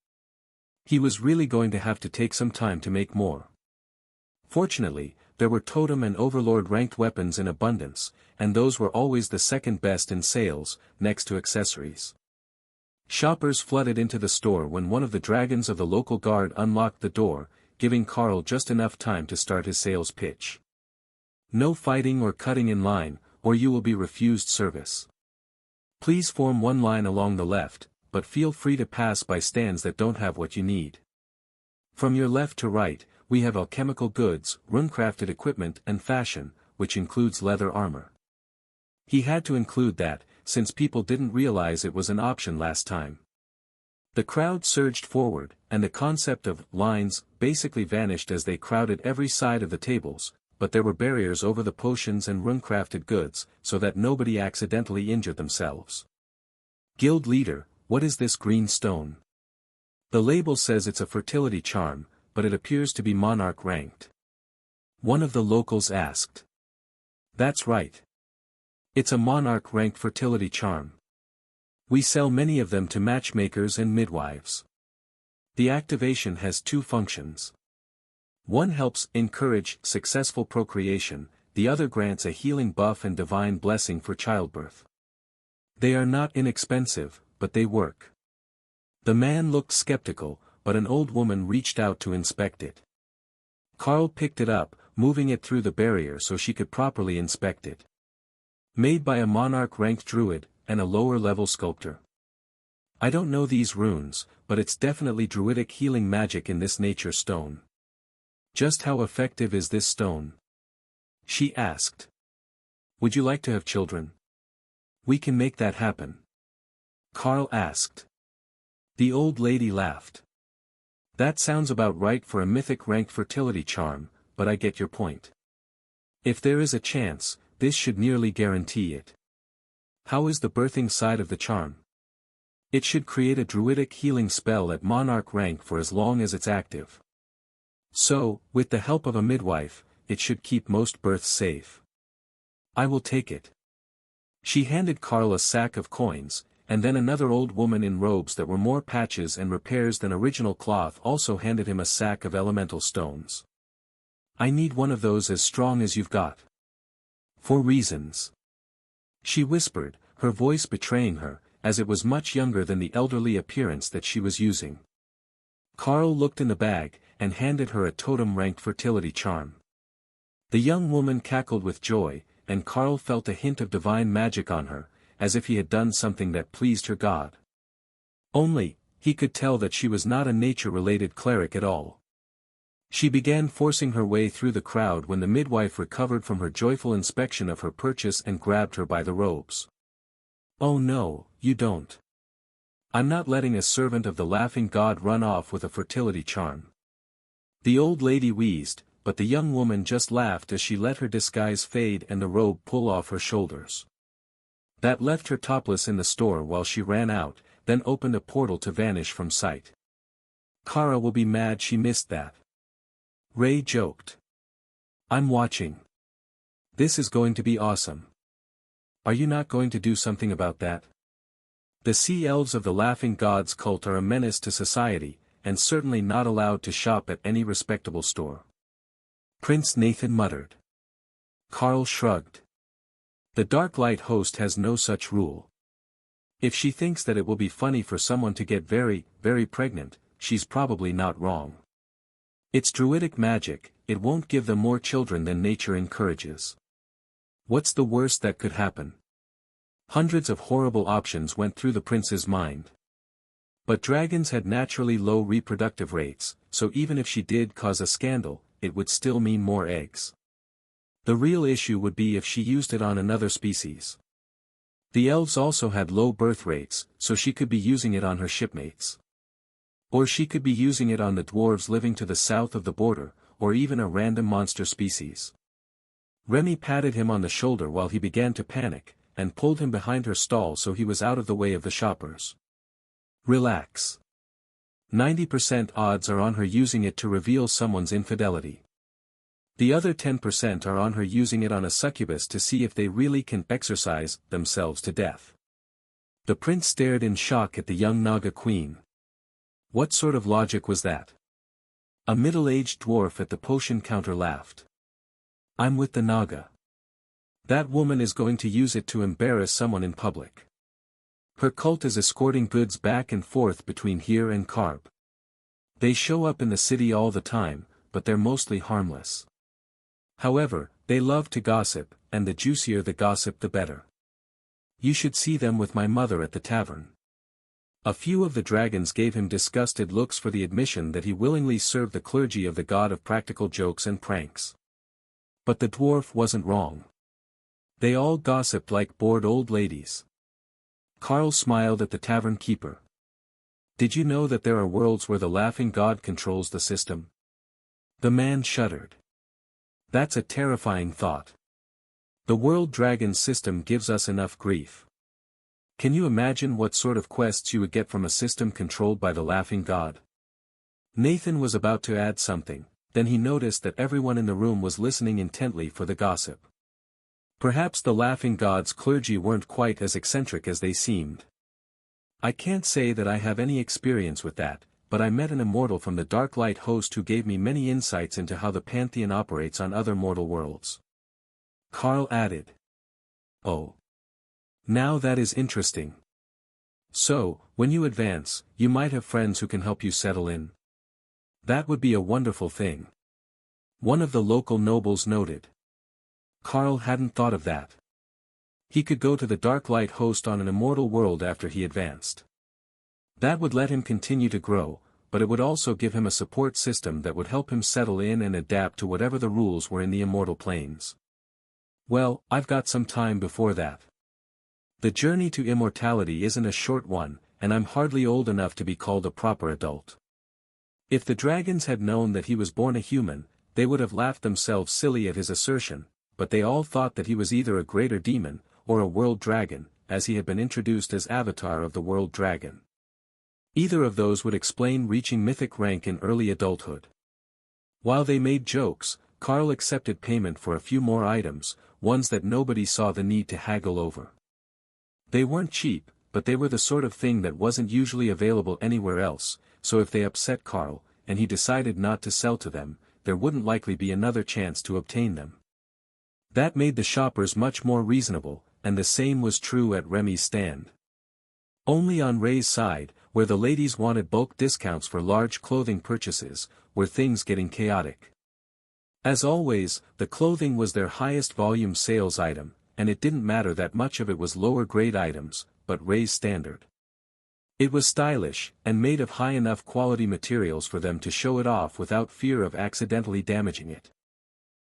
He was really going to have to take some time to make more. Fortunately, there were totem and overlord ranked weapons in abundance, and those were always the second best in sales, next to accessories. Shoppers flooded into the store when one of the dragons of the local guard unlocked the door, giving Carl just enough time to start his sales pitch. No fighting or cutting in line, or you will be refused service. Please form one line along the left, but feel free to pass by stands that don't have what you need. From your left to right, we have alchemical goods, runecrafted equipment and fashion, which includes leather armor. He had to include that, since people didn't realize it was an option last time. The crowd surged forward, and the concept of lines basically vanished as they crowded every side of the tables, but there were barriers over the potions and runecrafted goods, so that nobody accidentally injured themselves. Guild leader, what is this green stone? The label says it's a fertility charm, but it appears to be monarch ranked. One of the locals asked. That's right. It's a monarch ranked fertility charm. We sell many of them to matchmakers and midwives. The activation has 2 functions. One helps encourage successful procreation, the other grants a healing buff and divine blessing for childbirth. They are not inexpensive, but they work. The man looked skeptical, but an old woman reached out to inspect it. Carl picked it up, moving it through the barrier so she could properly inspect it. Made by a monarch-ranked druid, and a lower-level sculptor. I don't know these runes, but it's definitely druidic healing magic in this nature stone. Just how effective is this stone? She asked. Would you like to have children? We can make that happen. Carl asked. The old lady laughed. That sounds about right for a mythic rank fertility charm, but I get your point. If there is a chance, this should nearly guarantee it. How is the birthing side of the charm? It should create a druidic healing spell at monarch rank for as long as it's active. So, with the help of a midwife, it should keep most births safe. I will take it. She handed Carl a sack of coins, and then another old woman in robes that were more patches and repairs than original cloth also handed him a sack of elemental stones. I need one of those as strong as you've got. For reasons. She whispered, her voice betraying her, as it was much younger than the elderly appearance that she was using. Carl looked in the bag, and handed her a totem-ranked fertility charm. The young woman cackled with joy, and Carl felt a hint of divine magic on her, as if he had done something that pleased her god. Only, he could tell that she was not a nature-related cleric at all. She began forcing her way through the crowd when the midwife recovered from her joyful inspection of her purchase and grabbed her by the robes. Oh no, you don't. I'm not letting a servant of the laughing god run off with a fertility charm. The old lady wheezed, but the young woman just laughed as she let her disguise fade and the robe pull off her shoulders. That left her topless in the store while she ran out, then opened a portal to vanish from sight. Kara will be mad she missed that. Ray joked. I'm watching. This is going to be awesome. Are you not going to do something about that? The sea elves of the Laughing Gods cult are a menace to society, and certainly not allowed to shop at any respectable store. Prince Nathan muttered. Carl shrugged. The Dark Light host has no such rule. If she thinks that it will be funny for someone to get very, very pregnant, she's probably not wrong. It's druidic magic, it won't give them more children than nature encourages. What's the worst that could happen? Hundreds of horrible options went through the prince's mind. But dragons had naturally low reproductive rates, so even if she did cause a scandal, it would still mean more eggs. The real issue would be if she used it on another species. The elves also had low birth rates, so she could be using it on her shipmates. Or she could be using it on the dwarves living to the south of the border, or even a random monster species. Remy patted him on the shoulder while he began to panic, and pulled him behind her stall so he was out of the way of the shoppers. Relax. 90% odds are on her using it to reveal someone's infidelity. The other 10% are on her using it on a succubus to see if they really can exorcise themselves to death. The prince stared in shock at the young Naga queen. What sort of logic was that? A middle-aged dwarf at the potion counter laughed. I'm with the Naga. That woman is going to use it to embarrass someone in public. Her cult is escorting goods back and forth between here and Karb. They show up in the city all the time, but they're mostly harmless. However, they love to gossip, and the juicier the gossip the better. You should see them with my mother at the tavern. A few of the dragons gave him disgusted looks for the admission that he willingly served the clergy of the god of practical jokes and pranks. But the dwarf wasn't wrong. They all gossiped like bored old ladies. Carl smiled at the tavern keeper. Did you know that there are worlds where the laughing god controls the system? The man shuddered. That's a terrifying thought. The world dragon system gives us enough grief. Can you imagine what sort of quests you would get from a system controlled by the laughing god? Nathan was about to add something, then he noticed that everyone in the room was listening intently for the gossip. Perhaps the laughing god's clergy weren't quite as eccentric as they seemed. I can't say that I have any experience with that, but I met an immortal from the Dark Light host who gave me many insights into how the pantheon operates on other mortal worlds. Carl added. Oh. Now that is interesting. So, when you advance, you might have friends who can help you settle in. That would be a wonderful thing. One of the local nobles noted. Carl hadn't thought of that. He could go to the Dark Light host on an immortal world after he advanced. That would let him continue to grow, but it would also give him a support system that would help him settle in and adapt to whatever the rules were in the immortal planes. Well, I've got some time before that. The journey to immortality isn't a short one, and I'm hardly old enough to be called a proper adult. If the dragons had known that he was born a human, they would have laughed themselves silly at his assertion, but they all thought that he was either a greater demon, or a world dragon, as he had been introduced as avatar of the world dragon. Either of those would explain reaching mythic rank in early adulthood. While they made jokes, Carl accepted payment for a few more items, ones that nobody saw the need to haggle over. They weren't cheap, but they were the sort of thing that wasn't usually available anywhere else, so if they upset Carl, and he decided not to sell to them, there wouldn't likely be another chance to obtain them. That made the shoppers much more reasonable, and the same was true at Remy's stand. Only on Ray's side, where the ladies wanted bulk discounts for large clothing purchases, were things getting chaotic. As always, the clothing was their highest volume sales item, and it didn't matter that much of it was lower grade items, but Ray's standard. It was stylish, and made of high enough quality materials for them to show it off without fear of accidentally damaging it.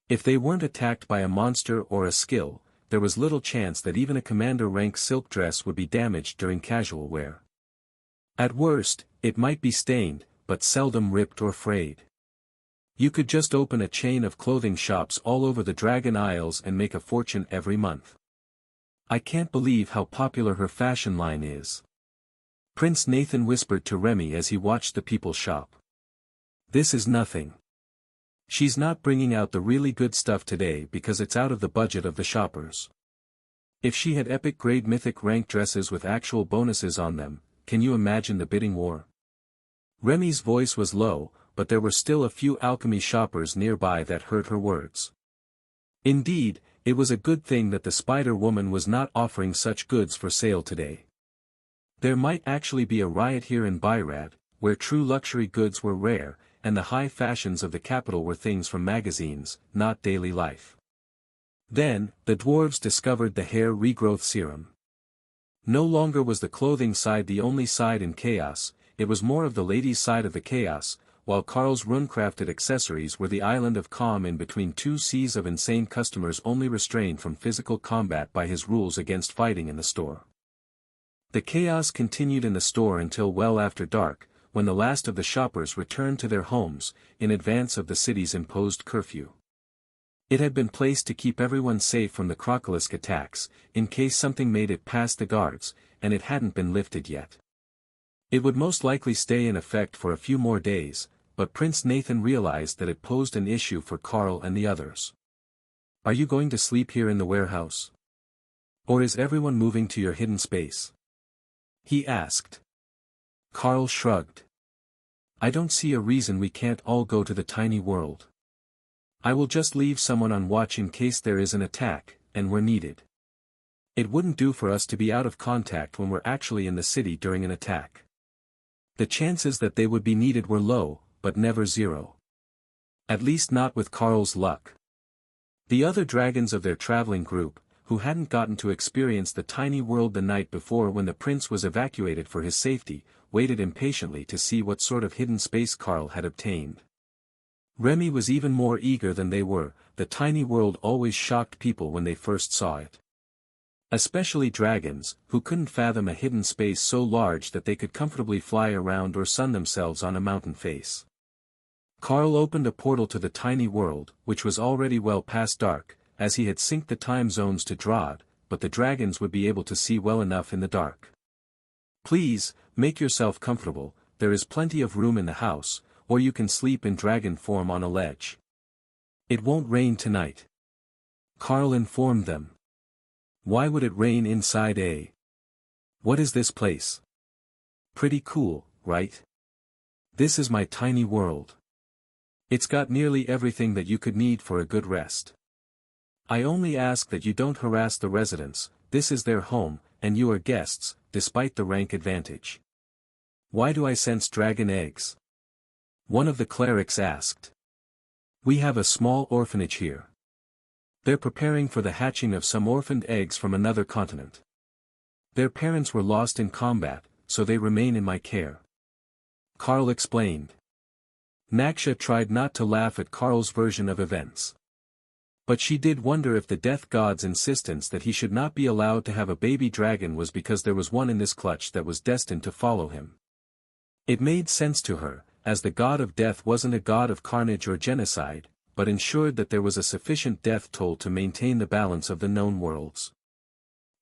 If they weren't attacked by a monster or a skill, there was little chance that even a commander-rank silk dress would be damaged during casual wear. At worst, it might be stained, but seldom ripped or frayed. You could just open a chain of clothing shops all over the Dragon Isles and make a fortune every month. I can't believe how popular her fashion line is. Prince Nathan whispered to Remy as he watched the people shop. This is nothing. She's not bringing out the really good stuff today because it's out of the budget of the shoppers. If she had epic grade mythic rank dresses with actual bonuses on them, can you imagine the bidding war? Remy's voice was low, but there were still a few alchemy shoppers nearby that heard her words. Indeed, it was a good thing that the Spider Woman was not offering such goods for sale today. There might actually be a riot here in Byrad, where true luxury goods were rare, and the high fashions of the capital were things from magazines, not daily life. Then, the dwarves discovered the hair regrowth serum. No longer was the clothing side the only side in chaos, it was more of the ladies' side of the chaos, while Carl's rune-crafted accessories were the island of calm in between two seas of insane customers only restrained from physical combat by his rules against fighting in the store. The chaos continued in the store until well after dark, when the last of the shoppers returned to their homes, in advance of the city's imposed curfew. It had been placed to keep everyone safe from the crocolisk attacks, in case something made it past the guards, and it hadn't been lifted yet. It would most likely stay in effect for a few more days, but Prince Nathan realized that it posed an issue for Carl and the others. Are you going to sleep here in the warehouse? Or is everyone moving to your hidden space? He asked. Carl shrugged. I don't see a reason we can't all go to the tiny world. I will just leave someone on watch in case there is an attack, and we're needed. It wouldn't do for us to be out of contact when we're actually in the city during an attack. The chances that they would be needed were low, but never zero. At least not with Carl's luck. The other dragons of their traveling group, who hadn't gotten to experience the tiny world the night before when the prince was evacuated for his safety, waited impatiently to see what sort of hidden space Carl had obtained. Remy was even more eager than they were. The tiny world always shocked people when they first saw it. Especially dragons, who couldn't fathom a hidden space so large that they could comfortably fly around or sun themselves on a mountain face. Carl opened a portal to the tiny world, which was already well past dark, as he had synced the time zones to Drod, but the dragons would be able to see well enough in the dark. Please, make yourself comfortable, there is plenty of room in the house, or you can sleep in dragon form on a ledge. It won't rain tonight. Carl informed them. Why would it rain inside a? What is this place? Pretty cool, right? This is my tiny world. It's got nearly everything that you could need for a good rest. I only ask that you don't harass the residents, this is their home, and you are guests, despite the rank advantage. Why do I sense dragon eggs? One of the clerics asked. We have a small orphanage here. They're preparing for the hatching of some orphaned eggs from another continent. Their parents were lost in combat, so they remain in my care. Carl explained. Naksha tried not to laugh at Carl's version of events. But she did wonder if the death god's insistence that he should not be allowed to have a baby dragon was because there was one in this clutch that was destined to follow him. It made sense to her, as the god of death wasn't a god of carnage or genocide, but ensured that there was a sufficient death toll to maintain the balance of the known worlds.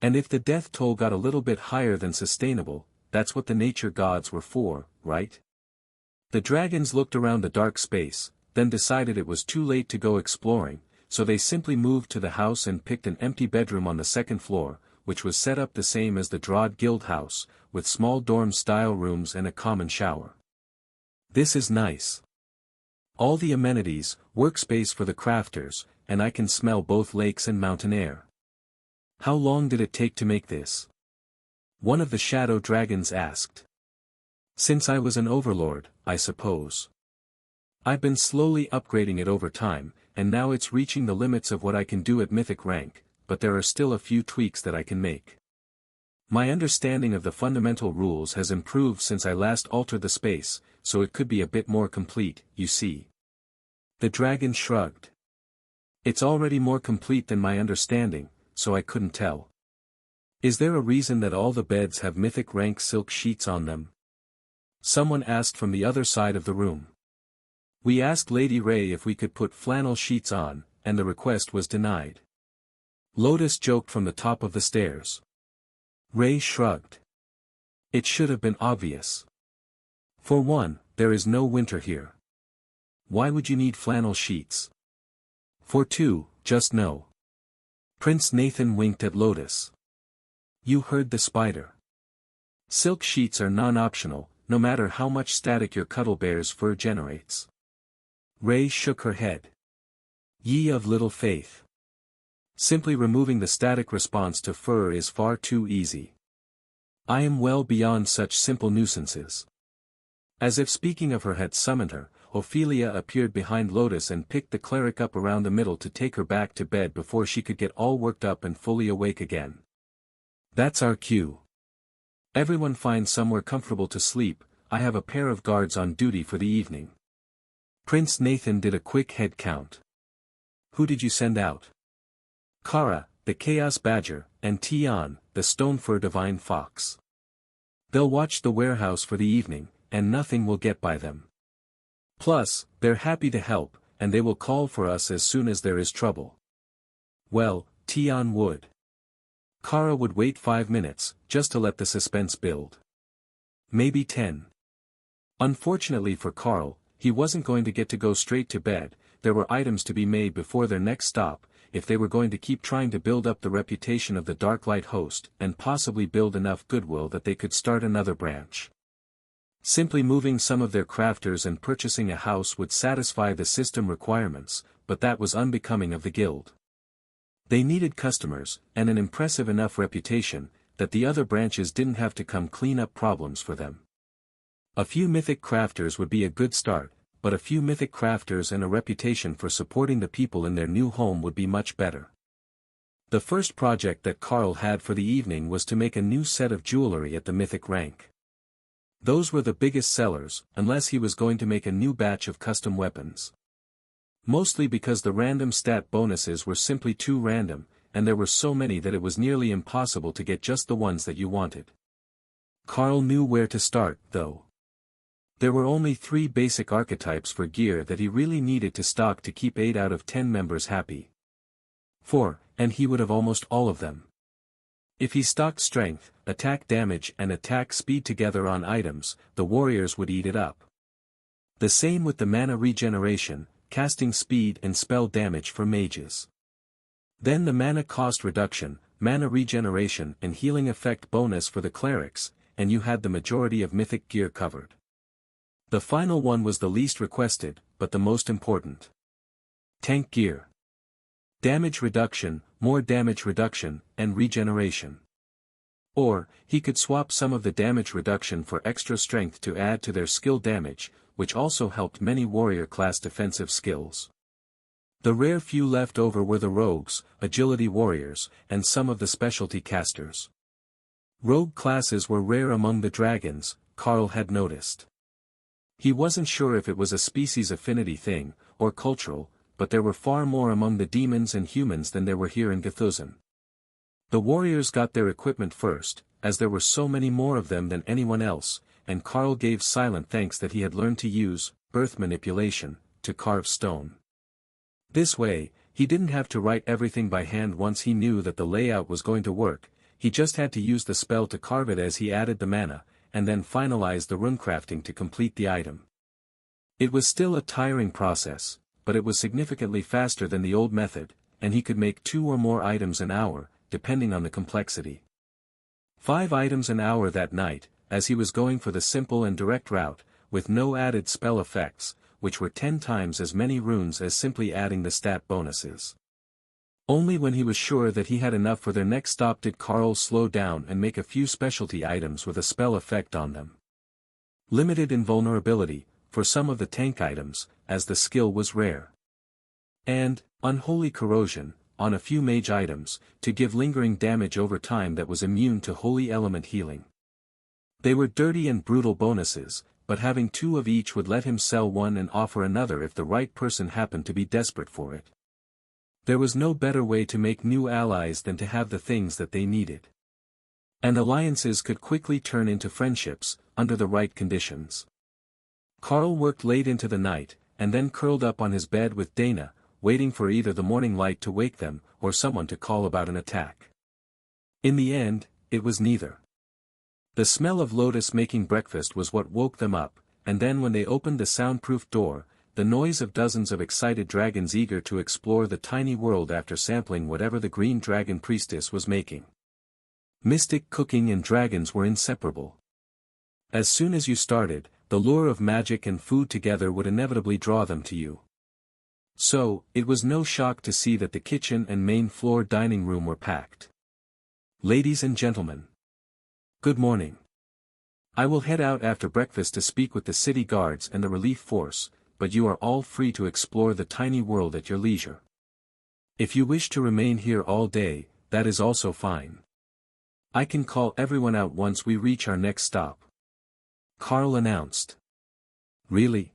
And if the death toll got a little bit higher than sustainable, that's what the nature gods were for, right? The dragons looked around the dark space, then decided it was too late to go exploring, so they simply moved to the house and picked an empty bedroom on the second floor, which was set up the same as the Drod Guild house, with small dorm-style rooms and a common shower. This is nice. All the amenities, workspace for the crafters, and I can smell both lakes and mountain air. How long did it take to make this? One of the shadow dragons asked. Since I was an overlord, I suppose. I've been slowly upgrading it over time, and now it's reaching the limits of what I can do at mythic rank, but there are still a few tweaks that I can make. My understanding of the fundamental rules has improved since I last altered the space, so it could be a bit more complete, you see. The dragon shrugged. It's already more complete than my understanding, so I couldn't tell. Is there a reason that all the beds have mythic rank silk sheets on them? Someone asked from the other side of the room. We asked Lady Ray if we could put flannel sheets on, and the request was denied. Lotus joked from the top of the stairs. Ray shrugged. It should have been obvious. For one, there is no winter here. Why would you need flannel sheets? For two, just no. Prince Nathan winked at Lotus. You heard the spider. Silk sheets are non-optional, no matter how much static your cuddlebear's fur generates. Ray shook her head. Ye of little faith. Simply removing the static response to fur is far too easy. I am well beyond such simple nuisances. As if speaking of her had summoned her, Ophelia appeared behind Lotus and picked the cleric up around the middle to take her back to bed before she could get all worked up and fully awake again. That's our cue. Everyone find somewhere comfortable to sleep, I have a pair of guards on duty for the evening. Prince Nathan did a quick head count. Who did you send out? Kara, the Chaos Badger, and Tian, the Stone-Fur Divine Fox. They'll watch the warehouse for the evening, and nothing will get by them. Plus, they're happy to help, and they will call for us as soon as there is trouble. Well, Tian would. Kara would wait 5 minutes, just to let the suspense build. Maybe 10. Unfortunately for Carl, he wasn't going to get to go straight to bed, there were items to be made before their next stop, if they were going to keep trying to build up the reputation of the Darklight host, and possibly build enough goodwill that they could start another branch. Simply moving some of their crafters and purchasing a house would satisfy the system requirements, but that was unbecoming of the guild. They needed customers, and an impressive enough reputation, that the other branches didn't have to come clean up problems for them. A few mythic crafters would be a good start, but a few mythic crafters and a reputation for supporting the people in their new home would be much better. The first project that Carl had for the evening was to make a new set of jewelry at the mythic rank. Those were the biggest sellers, unless he was going to make a new batch of custom weapons. Mostly because the random stat bonuses were simply too random, and there were so many that it was nearly impossible to get just the ones that you wanted. Carl knew where to start, though. There were only 3 basic archetypes for gear that he really needed to stock to keep 8 out of 10 members happy. 4, and he would have almost all of them. If he stocked strength, attack damage and attack speed together on items, the warriors would eat it up. The same with the mana regeneration, casting speed and spell damage for mages. Then the mana cost reduction, mana regeneration and healing effect bonus for the clerics, and you had the majority of mythic gear covered. The final one was the least requested, but the most important. Tank gear. Damage reduction, more damage reduction, and regeneration. Or, he could swap some of the damage reduction for extra strength to add to their skill damage, which also helped many warrior-class defensive skills. The rare few left over were the rogues, agility warriors, and some of the specialty casters. Rogue classes were rare among the dragons, Carl had noticed. He wasn't sure if it was a species affinity thing, or cultural, but there were far more among the demons and humans than there were here in Gethuzan. The warriors got their equipment first, as there were so many more of them than anyone else, and Carl gave silent thanks that he had learned to use birth manipulation to carve stone. This way, he didn't have to write everything by hand once he knew that the layout was going to work, he just had to use the spell to carve it as he added the mana, and then finalize the runecrafting to complete the item. It was still a tiring process, but it was significantly faster than the old method, and he could make 2 or more items an hour, depending on the complexity. 5 items an hour that night, as he was going for the simple and direct route, with no added spell effects, which were 10 times as many runes as simply adding the stat bonuses. Only when he was sure that he had enough for their next stop did Carl slow down and make a few specialty items with a spell effect on them. Limited invulnerability, for some of the tank items, as the skill was rare. And, unholy corrosion, on a few mage items, to give lingering damage over time that was immune to holy element healing. They were dirty and brutal bonuses, but having 2 of each would let him sell one and offer another if the right person happened to be desperate for it. There was no better way to make new allies than to have the things that they needed. And alliances could quickly turn into friendships, under the right conditions. Carl worked late into the night, and then curled up on his bed with Dana, waiting for either the morning light to wake them, or someone to call about an attack. In the end, it was neither. The smell of Lotus making breakfast was what woke them up, and then when they opened the soundproof door, the noise of dozens of excited dragons eager to explore the tiny world after sampling whatever the green dragon priestess was making. Mystic cooking and dragons were inseparable. As soon as you started, the lure of magic and food together would inevitably draw them to you. So, it was no shock to see that the kitchen and main floor dining room were packed. Ladies and gentlemen, good morning. I will head out after breakfast to speak with the city guards and the relief force, but you are all free to explore the tiny world at your leisure. If you wish to remain here all day, that is also fine. I can call everyone out once we reach our next stop. Carl announced. Really?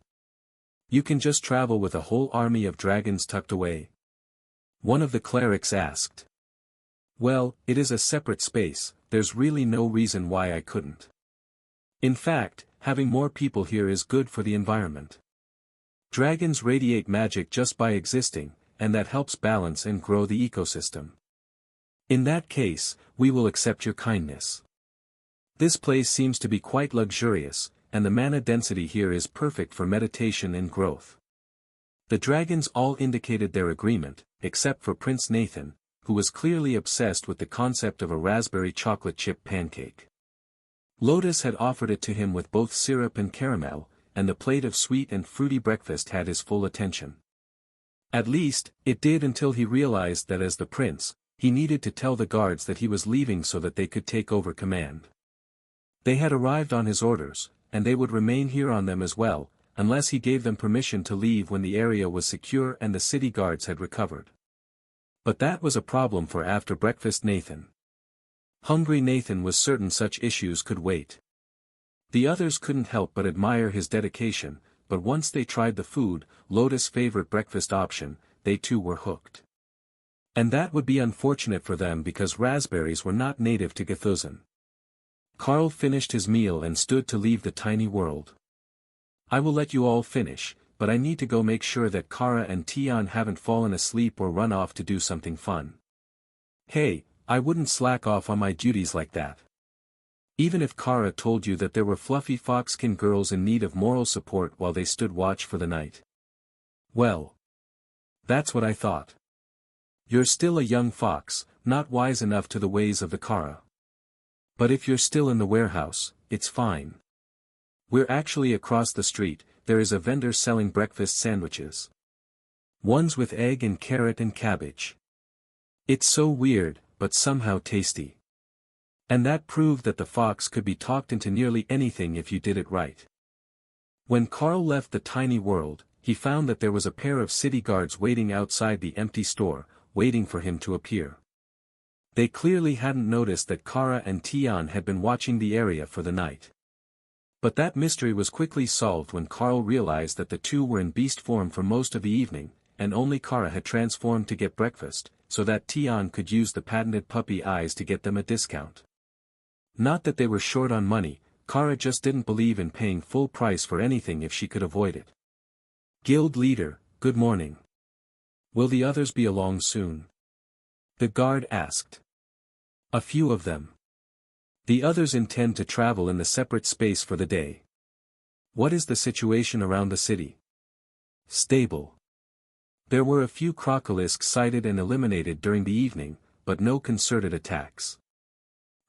You can just travel with a whole army of dragons tucked away? One of the clerics asked. Well, it is a separate space, there's really no reason why I couldn't. In fact, having more people here is good for the environment. Dragons radiate magic just by existing, and that helps balance and grow the ecosystem. In that case, we will accept your kindness. This place seems to be quite luxurious, and the mana density here is perfect for meditation and growth. The dragons all indicated their agreement, except for Prince Nathan, who was clearly obsessed with the concept of a raspberry chocolate chip pancake. Lotus had offered it to him with both syrup and caramel, and the plate of sweet and fruity breakfast had his full attention. At least, it did until he realized that as the prince, he needed to tell the guards that he was leaving so that they could take over command. They had arrived on his orders, and they would remain here on them as well, unless he gave them permission to leave when the area was secure and the city guards had recovered. But that was a problem for after breakfast Nathan. Hungry Nathan was certain such issues could wait. The others couldn't help but admire his dedication, but once they tried the food, Lotus' favorite breakfast option, they too were hooked. And that would be unfortunate for them because raspberries were not native to Gethuzan. Carl finished his meal and stood to leave the tiny world. I will let you all finish, but I need to go make sure that Kara and Tian haven't fallen asleep or run off to do something fun. Hey, I wouldn't slack off on my duties like that. Even if Kara told you that there were fluffy foxkin girls in need of moral support while they stood watch for the night. Well, that's what I thought. You're still a young fox, not wise enough to the ways of the Kara. But if you're still in the warehouse, it's fine. We're actually across the street, there is a vendor selling breakfast sandwiches. Ones with egg and carrot and cabbage. It's so weird, but somehow tasty. And that proved that the fox could be talked into nearly anything if you did it right. When Carl left the tiny world, he found that there was a pair of city guards waiting outside the empty store, waiting for him to appear. They clearly hadn't noticed that Kara and Tian had been watching the area for the night. But that mystery was quickly solved when Carl realized that the two were in beast form for most of the evening, and only Kara had transformed to get breakfast, so that Tian could use the patented puppy eyes to get them a discount. Not that they were short on money, Kara just didn't believe in paying full price for anything if she could avoid it. Guild leader, good morning. Will the others be along soon? The guard asked. A few of them. The others intend to travel in the separate space for the day. What is the situation around the city? Stable. There were a few crocolisks sighted and eliminated during the evening, but no concerted attacks.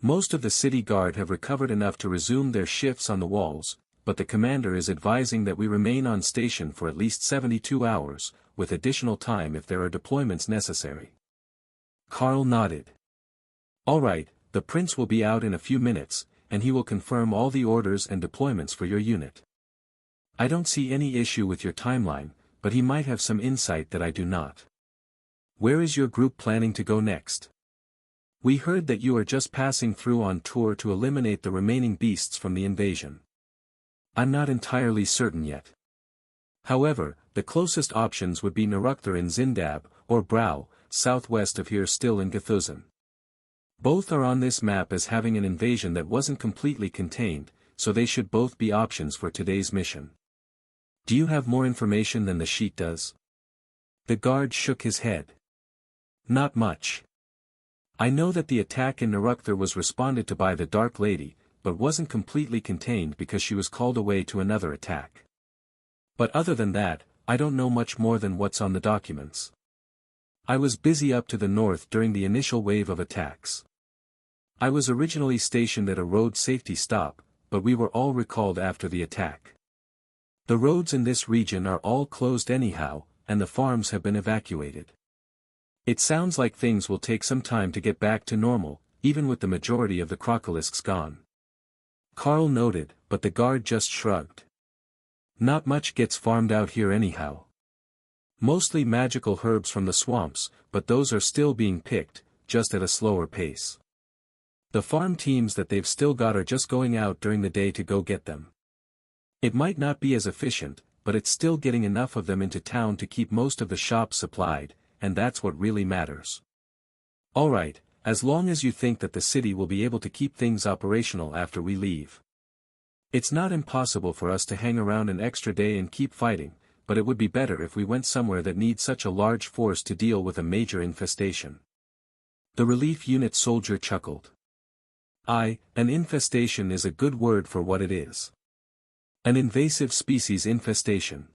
Most of the city guard have recovered enough to resume their shifts on the walls, but the commander is advising that we remain on station for at least 72 hours, with additional time if there are deployments necessary. Carl nodded. All right, the prince will be out in a few minutes, and he will confirm all the orders and deployments for your unit. I don't see any issue with your timeline, but he might have some insight that I do not. Where is your group planning to go next? We heard that you are just passing through on tour to eliminate the remaining beasts from the invasion. I'm not entirely certain yet. However, the closest options would be Narukthar in Zindab, or Brau, southwest of here still in Gathuzan. Both are on this map as having an invasion that wasn't completely contained, so they should both be options for today's mission. Do you have more information than the sheet does? The guard shook his head. Not much. I know that the attack in Narukthar was responded to by the Dark Lady, but wasn't completely contained because she was called away to another attack. But other than that, I don't know much more than what's on the documents. I was busy up to the north during the initial wave of attacks. I was originally stationed at a road safety stop, but we were all recalled after the attack. The roads in this region are all closed anyhow, and the farms have been evacuated. It sounds like things will take some time to get back to normal, even with the majority of the crocolisks gone. Carl noted, but the guard just shrugged. Not much gets farmed out here anyhow. Mostly magical herbs from the swamps, but those are still being picked, just at a slower pace. The farm teams that they've still got are just going out during the day to go get them. It might not be as efficient, but it's still getting enough of them into town to keep most of the shops supplied, and that's what really matters. Alright, as long as you think that the city will be able to keep things operational after we leave. It's not impossible for us to hang around an extra day and keep fighting, but it would be better if we went somewhere that needs such a large force to deal with a major infestation. The relief unit soldier chuckled. An infestation is a good word for what it is. An invasive species infestation.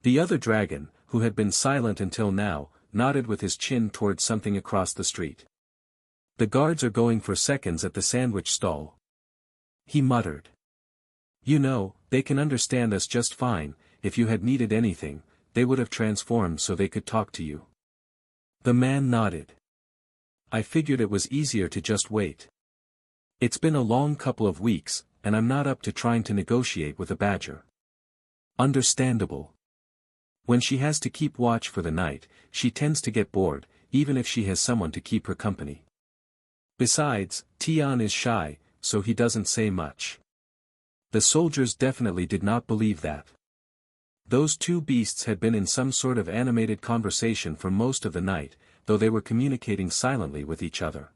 The other dragon, who had been silent until now, nodded with his chin towards something across the street. The guards are going for seconds at the sandwich stall. He muttered. You know, they can understand us just fine. If you had needed anything, they would have transformed so they could talk to you. The man nodded. I figured it was easier to just wait. It's been a long couple of weeks, and I'm not up to trying to negotiate with a badger. Understandable. When she has to keep watch for the night, she tends to get bored, even if she has someone to keep her company. Besides, Tian is shy, so he doesn't say much. The soldiers definitely did not believe that. Those two beasts had been in some sort of animated conversation for most of the night, though they were communicating silently with each other.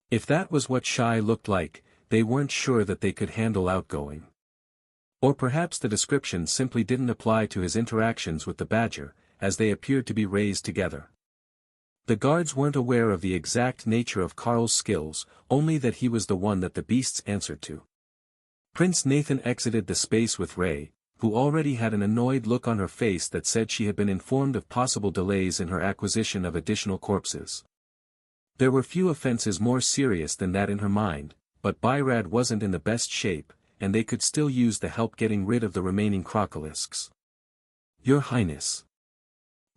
If that was what shy looked like, they weren't sure that they could handle outgoing. Or perhaps the description simply didn't apply to his interactions with the badger, as they appeared to be raised together. The guards weren't aware of the exact nature of Carl's skills, only that he was the one that the beasts answered to. Prince Nathan exited the space with Ray, who already had an annoyed look on her face that said she had been informed of possible delays in her acquisition of additional corpses. There were few offenses more serious than that in her mind, but Byrad wasn't in the best shape, and they could still use the help getting rid of the remaining crocolisks. Your Highness.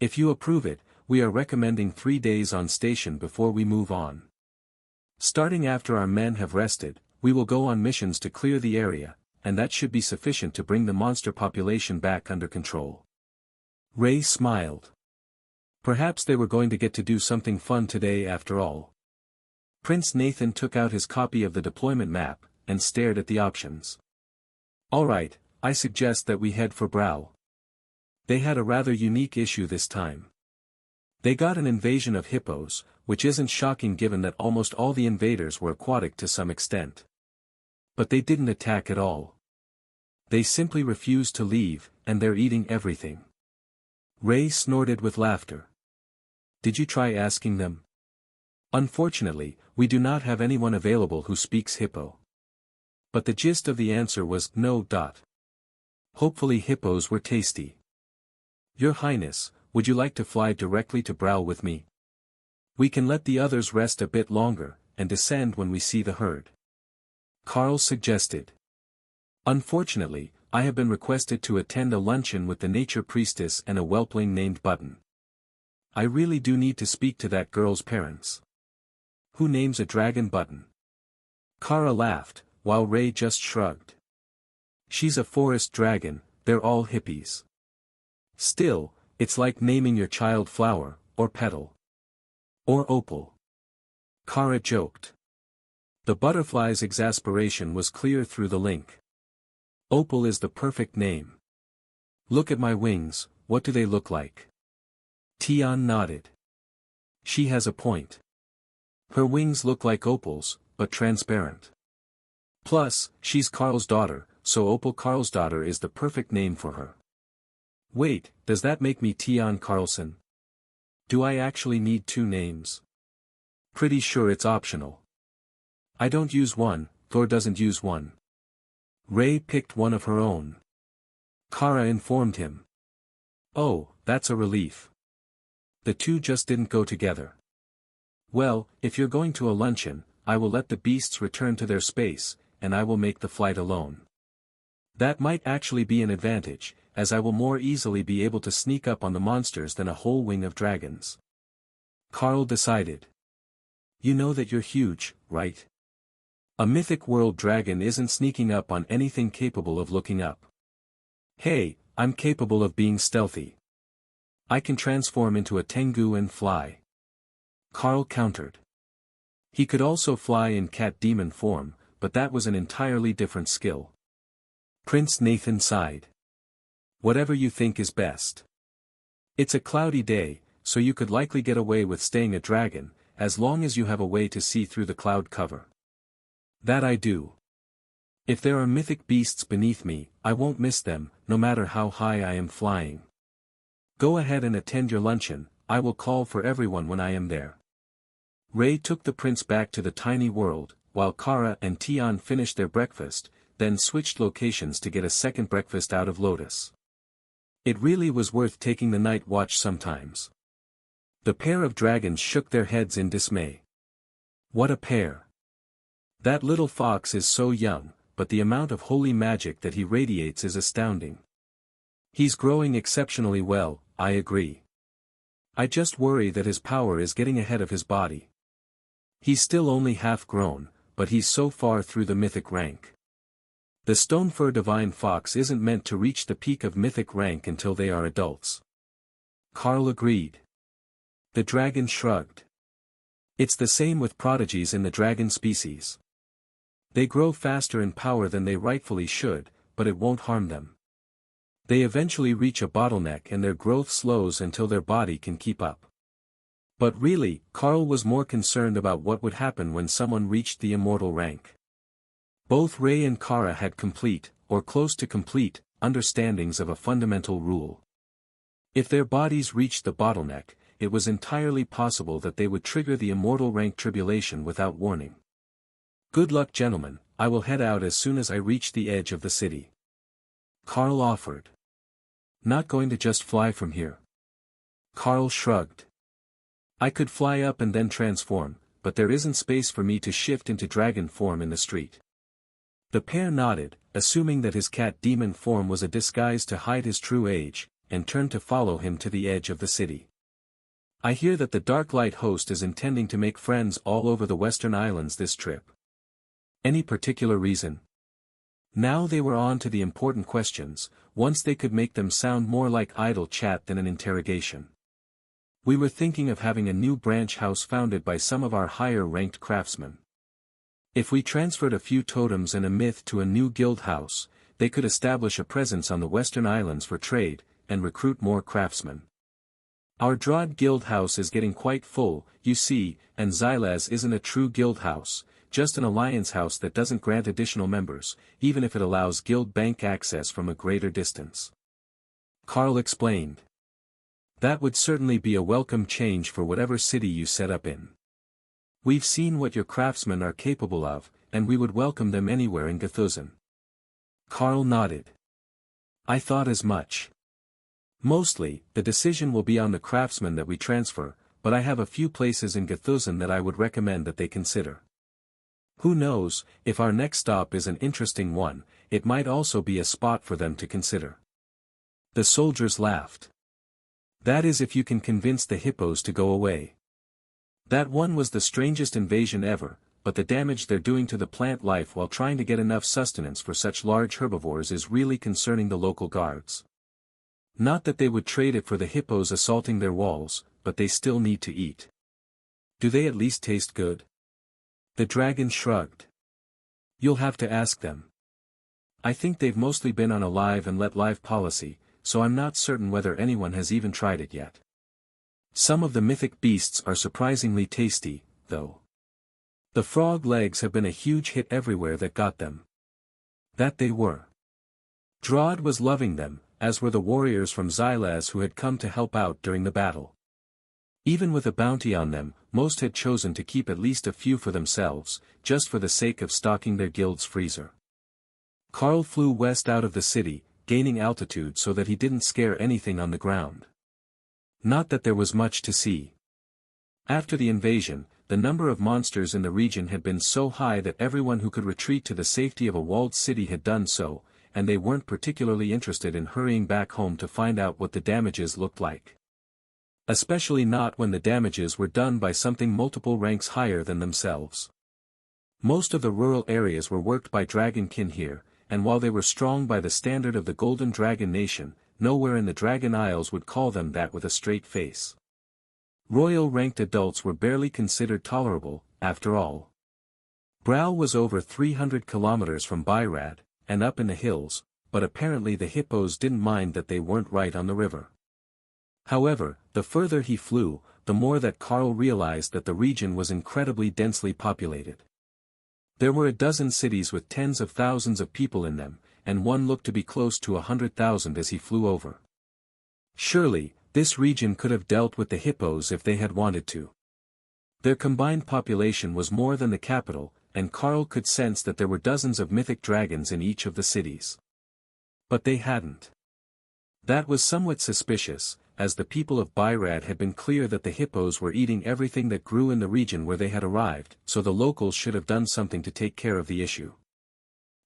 If you approve it, we are recommending 3 days on station before we move on. Starting after our men have rested, we will go on missions to clear the area, and that should be sufficient to bring the monster population back under control. Ray smiled. Perhaps they were going to get to do something fun today after all. Prince Nathan took out his copy of the deployment map, and stared at the options. Alright, I suggest that we head for Brow. They had a rather unique issue this time. They got an invasion of hippos, which isn't shocking given that almost all the invaders were aquatic to some extent. But they didn't attack at all. They simply refused to leave, and they're eating everything. Ray snorted with laughter. Did you try asking them? Unfortunately, we do not have anyone available who speaks Hippo. But the gist of the answer was no. Hopefully hippos were tasty. Your Highness, would you like to fly directly to Brow with me? We can let the others rest a bit longer, and descend when we see the herd. Carl suggested. Unfortunately, I have been requested to attend a luncheon with the nature priestess and a whelpling named Button. I really do need to speak to that girl's parents. Who names a dragon Button? Kara laughed, while Ray just shrugged. She's a forest dragon, they're all hippies. Still, it's like naming your child Flower, or Petal. Or Opal. Kara joked. The butterfly's exasperation was clear through the link. Opal is the perfect name. Look at my wings, what do they look like? Tian nodded. She has a point. Her wings look like opals, but transparent. Plus, she's Carl's daughter, so Opal Carlsdaughter is the perfect name for her. Wait, does that make me Tian Carlson? Do I actually need two names? Pretty sure it's optional. I don't use one, Thor doesn't use one. Ray picked one of her own. Kara informed him. Oh, that's a relief. The two just didn't go together. Well, if you're going to a luncheon, I will let the beasts return to their space, and I will make the flight alone. That might actually be an advantage, as I will more easily be able to sneak up on the monsters than a whole wing of dragons. Carl decided. You know that you're huge, right? A mythic world dragon isn't sneaking up on anything capable of looking up. Hey, I'm capable of being stealthy. I can transform into a Tengu and fly. Carl countered. He could also fly in cat demon form, but that was an entirely different skill. Prince Nathan sighed. Whatever you think is best. It's a cloudy day, so you could likely get away with staying a dragon, as long as you have a way to see through the cloud cover. That I do. If there are mythic beasts beneath me, I won't miss them, no matter how high I am flying. Go ahead and attend your luncheon, I will call for everyone when I am there. Ray took the prince back to the tiny world, while Kara and Tian finished their breakfast, then switched locations to get a second breakfast out of Lotus. It really was worth taking the night watch sometimes. The pair of dragons shook their heads in dismay. What a pair. That little fox is so young, but the amount of holy magic that he radiates is astounding. He's growing exceptionally well, I agree. I just worry that his power is getting ahead of his body. He's still only half grown, but he's so far through the mythic rank. The Stonefur Divine Fox isn't meant to reach the peak of mythic rank until they are adults. Carl agreed. The dragon shrugged. It's the same with prodigies in the dragon species. They grow faster in power than they rightfully should, but it won't harm them. They eventually reach a bottleneck and their growth slows until their body can keep up. But really, Carl was more concerned about what would happen when someone reached the immortal rank. Both Ray and Kara had complete, or close to complete, understandings of a fundamental rule. If their bodies reached the bottleneck, it was entirely possible that they would trigger the immortal rank tribulation without warning. Good luck, gentlemen, I will head out as soon as I reach the edge of the city. Carl offered. Not going to just fly from here. Carl shrugged. I could fly up and then transform, but there isn't space for me to shift into dragon form in the street. The pair nodded, assuming that his cat demon form was a disguise to hide his true age, and turned to follow him to the edge of the city. I hear that the Dark Light host is intending to make friends all over the Western Islands this trip. Any particular reason? Now they were on to the important questions, once they could make them sound more like idle chat than an interrogation. We were thinking of having a new branch house founded by some of our higher-ranked craftsmen. If we transferred a few totems and a myth to a new guild house, they could establish a presence on the Western Islands for trade, and recruit more craftsmen. Our Drod guild house is getting quite full, you see, and Xylaz isn't a true guild house, just an alliance house that doesn't grant additional members, even if it allows guild bank access from a greater distance. Carl explained. That would certainly be a welcome change for whatever city you set up in. We've seen what your craftsmen are capable of, and we would welcome them anywhere in Gthuzan. Carl nodded. I thought as much. Mostly, the decision will be on the craftsmen that we transfer, but I have a few places in Gthuzan that I would recommend that they consider. Who knows, if our next stop is an interesting one, it might also be a spot for them to consider. The soldiers laughed. That is if you can convince the hippos to go away. That one was the strangest invasion ever, but the damage they're doing to the plant life while trying to get enough sustenance for such large herbivores is really concerning the local guards. Not that they would trade it for the hippos assaulting their walls, but they still need to eat. Do they at least taste good? The dragon shrugged. You'll have to ask them. I think they've mostly been on a live and let live policy, so I'm not certain whether anyone has even tried it yet. Some of the mythic beasts are surprisingly tasty, though. The frog legs have been a huge hit everywhere that got them. That they were. Drod was loving them, as were the warriors from Xylaz who had come to help out during the battle. Even with a bounty on them, most had chosen to keep at least a few for themselves, just for the sake of stocking their guild's freezer. Carl flew west out of the city, gaining altitude so that he didn't scare anything on the ground. Not that there was much to see. After the invasion, the number of monsters in the region had been so high that everyone who could retreat to the safety of a walled city had done so, and they weren't particularly interested in hurrying back home to find out what the damages looked like. Especially not when the damages were done by something multiple ranks higher than themselves. Most of the rural areas were worked by dragonkin here, and while they were strong by the standard of the Golden Dragon Nation, nowhere in the Dragon Isles would call them that with a straight face. Royal-ranked adults were barely considered tolerable, after all. Brow was over 300 kilometers from Byrad, and up in the hills, but apparently the hippos didn't mind that they weren't right on the river. However, the further he flew, the more that Carl realized that the region was incredibly densely populated. There were a dozen cities with tens of thousands of people in them, and one looked to be close to 100,000 as he flew over. Surely, this region could have dealt with the hippos if they had wanted to. Their combined population was more than the capital, and Carl could sense that there were dozens of mythic dragons in each of the cities. But they hadn't. That was somewhat suspicious, as the people of Byrad had been clear that the hippos were eating everything that grew in the region where they had arrived, so the locals should have done something to take care of the issue.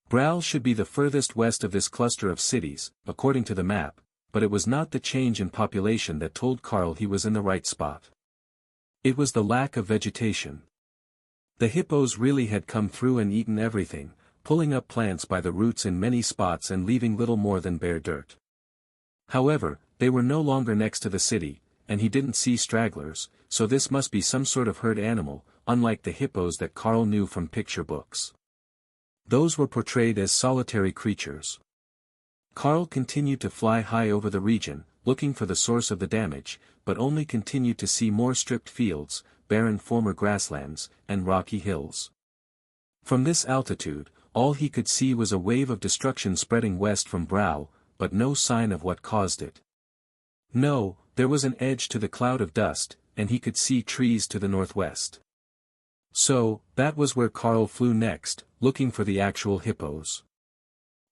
Bral should be the furthest west of this cluster of cities, according to the map, but it was not the change in population that told Carl he was in the right spot. It was the lack of vegetation. The hippos really had come through and eaten everything, pulling up plants by the roots in many spots and leaving little more than bare dirt. However, they were no longer next to the city, and he didn't see stragglers, so this must be some sort of herd animal, unlike the hippos that Carl knew from picture books. Those were portrayed as solitary creatures. Carl continued to fly high over the region, looking for the source of the damage, but only continued to see more stripped fields, barren former grasslands, and rocky hills. From this altitude, all he could see was a wave of destruction spreading west from Brow, but no sign of what caused it. No, there was an edge to the cloud of dust, and he could see trees to the northwest. So, that was where Carl flew next, looking for the actual hippos.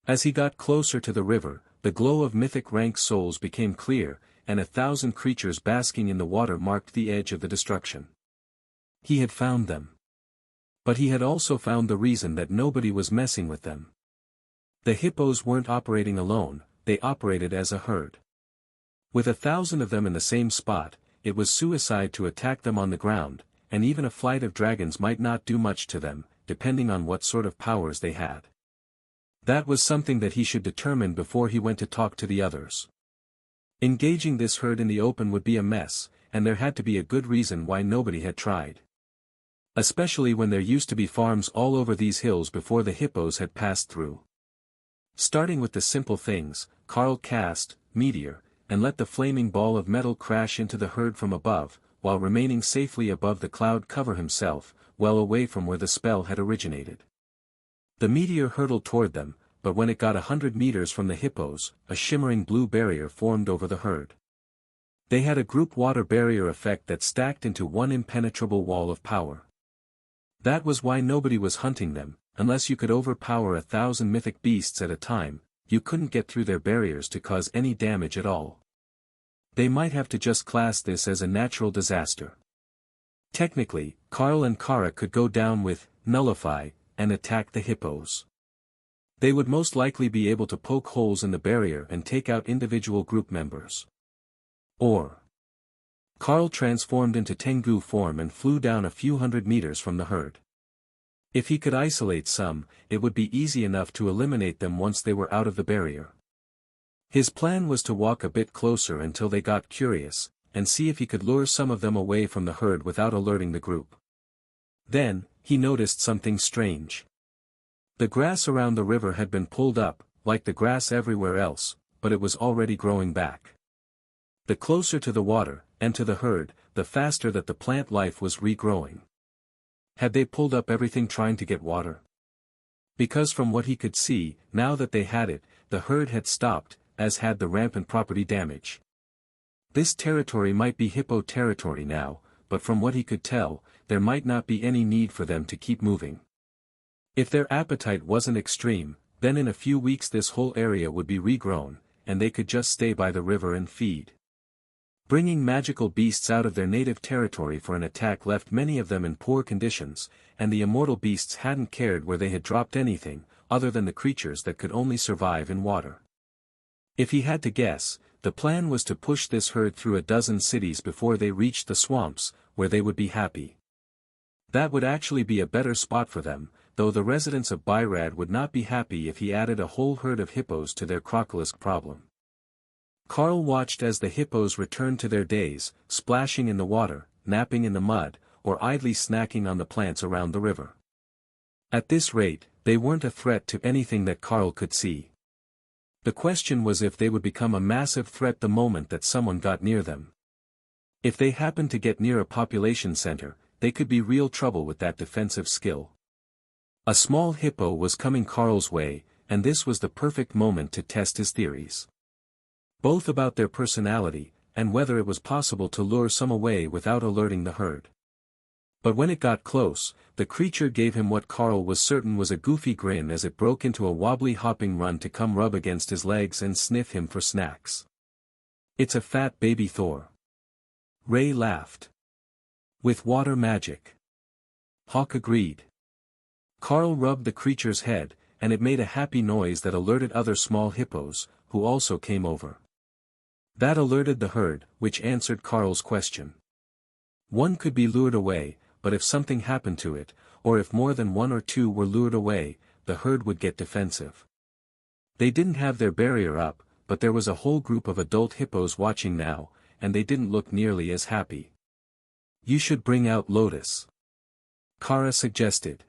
As he got closer to the river, the glow of mythic rank souls became clear, and 1,000 creatures basking in the water marked the edge of the destruction. He had found them. But he had also found the reason that nobody was messing with them. The hippos weren't operating alone, they operated as a herd. With 1,000 of them in the same spot, it was suicide to attack them on the ground, and even a flight of dragons might not do much to them, depending on what sort of powers they had. That was something that he should determine before he went to talk to the others. Engaging this herd in the open would be a mess, and there had to be a good reason why nobody had tried. Especially when there used to be farms all over these hills before the hippos had passed through. Starting with the simple things, Carl cast Meteor, and let the flaming ball of metal crash into the herd from above, while remaining safely above the cloud cover himself, well away from where the spell had originated. The meteor hurtled toward them, but when it got 100 meters from the hippos, a shimmering blue barrier formed over the herd. They had a group water barrier effect that stacked into one impenetrable wall of power. That was why nobody was hunting them. Unless you could overpower 1,000 mythic beasts at a time, you couldn't get through their barriers to cause any damage at all. They might have to just class this as a natural disaster. Technically, Carl and Kara could go down with Nullify and attack the hippos. They would most likely be able to poke holes in the barrier and take out individual group members. Or Carl transformed into Tengu form and flew down a few hundred meters from the herd. If he could isolate some, it would be easy enough to eliminate them once they were out of the barrier. His plan was to walk a bit closer until they got curious, and see if he could lure some of them away from the herd without alerting the group. Then, he noticed something strange. The grass around the river had been pulled up, like the grass everywhere else, but it was already growing back. The closer to the water, and to the herd, the faster that the plant life was regrowing. Had they pulled up everything trying to get water? Because from what he could see, now that they had it, the herd had stopped, as had the rampant property damage. This territory might be hippo territory now, but from what he could tell, there might not be any need for them to keep moving. If their appetite wasn't extreme, then in a few weeks this whole area would be regrown, and they could just stay by the river and feed. Bringing magical beasts out of their native territory for an attack left many of them in poor conditions, and the immortal beasts hadn't cared where they had dropped anything, other than the creatures that could only survive in water. If he had to guess, the plan was to push this herd through a dozen cities before they reached the swamps, where they would be happy. That would actually be a better spot for them, though the residents of Byrad would not be happy if he added a whole herd of hippos to their crocolisk problem. Carl watched as the hippos returned to their days, splashing in the water, napping in the mud, or idly snacking on the plants around the river. At this rate, they weren't a threat to anything that Carl could see. The question was if they would become a massive threat the moment that someone got near them. If they happened to get near a population center, they could be real trouble with that defensive skill. A small hippo was coming Carl's way, and this was the perfect moment to test his theories. Both about their personality, and whether it was possible to lure some away without alerting the herd. But when it got close, the creature gave him what Carl was certain was a goofy grin as it broke into a wobbly hopping run to come rub against his legs and sniff him for snacks. "It's a fat baby Thor." Ray laughed. "With water magic." Hawk agreed. Carl rubbed the creature's head, and it made a happy noise that alerted other small hippos, who also came over. That alerted the herd, which answered Carl's question. One could be lured away, but if something happened to it, or if more than one or two were lured away, the herd would get defensive. They didn't have their barrier up, but there was a whole group of adult hippos watching now, and they didn't look nearly as happy. "You should bring out Lotus," Kara suggested.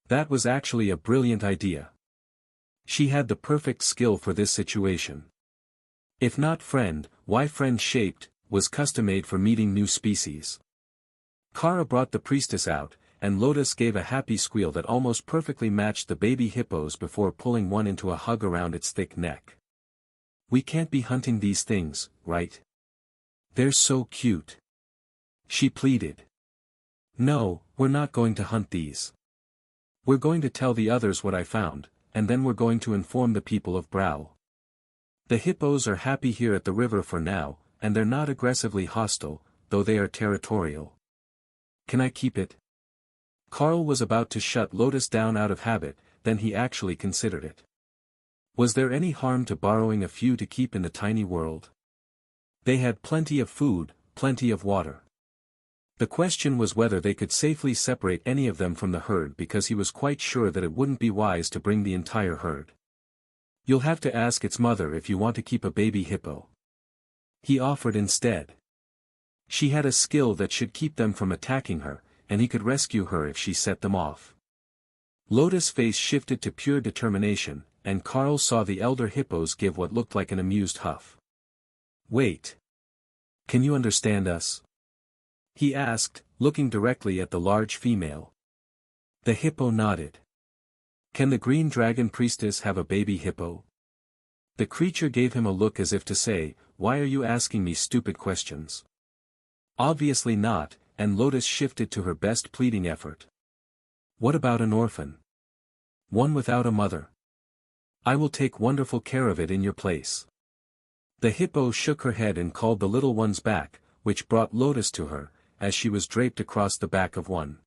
That was actually a brilliant idea. She had the perfect skill for this situation. If not friend, why friend-shaped, was custom-made for meeting new species. Kara brought the priestess out, and Lotus gave a happy squeal that almost perfectly matched the baby hippos before pulling one into a hug around its thick neck. "We can't be hunting these things, right? They're so cute," she pleaded. "No, we're not going to hunt these. We're going to tell the others what I found, and then we're going to inform the people of Brow. The hippos are happy here at the river for now, and they're not aggressively hostile, though they are territorial. Can I keep it?" Carl was about to shut Lotus down out of habit, then he actually considered it. Was there any harm to borrowing a few to keep in the tiny world? They had plenty of food, plenty of water. The question was whether they could safely separate any of them from the herd because he was quite sure that it wouldn't be wise to bring the entire herd. "You'll have to ask its mother if you want to keep a baby hippo," he offered instead. She had a skill that should keep them from attacking her, and he could rescue her if she set them off. Lotus' face shifted to pure determination, and Carl saw the elder hippos give what looked like an amused huff. "Wait. Can you understand us?" he asked, looking directly at the large female. The hippo nodded. "Can the green dragon priestess have a baby hippo?" The creature gave him a look as if to say, "Why are you asking me stupid questions?" Obviously not, and Lotus shifted to her best pleading effort. "What about an orphan? One without a mother? I will take wonderful care of it in your place." The hippo shook her head and called the little ones back, which brought Lotus to her, as she was draped across the back of one.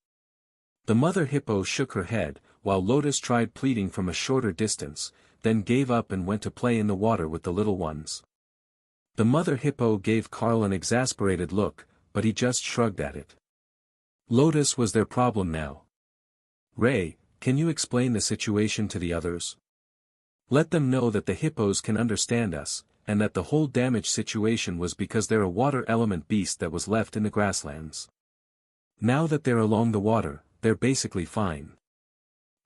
The mother hippo shook her head, while Lotus tried pleading from a shorter distance, then gave up and went to play in the water with the little ones. The mother hippo gave Carl an exasperated look, but he just shrugged at it. Lotus was their problem now. "Ray, can you explain the situation to the others? Let them know that the hippos can understand us, and that the whole damage situation was because they're a water element beast that was left in the grasslands. Now that they're along the water, they're basically fine.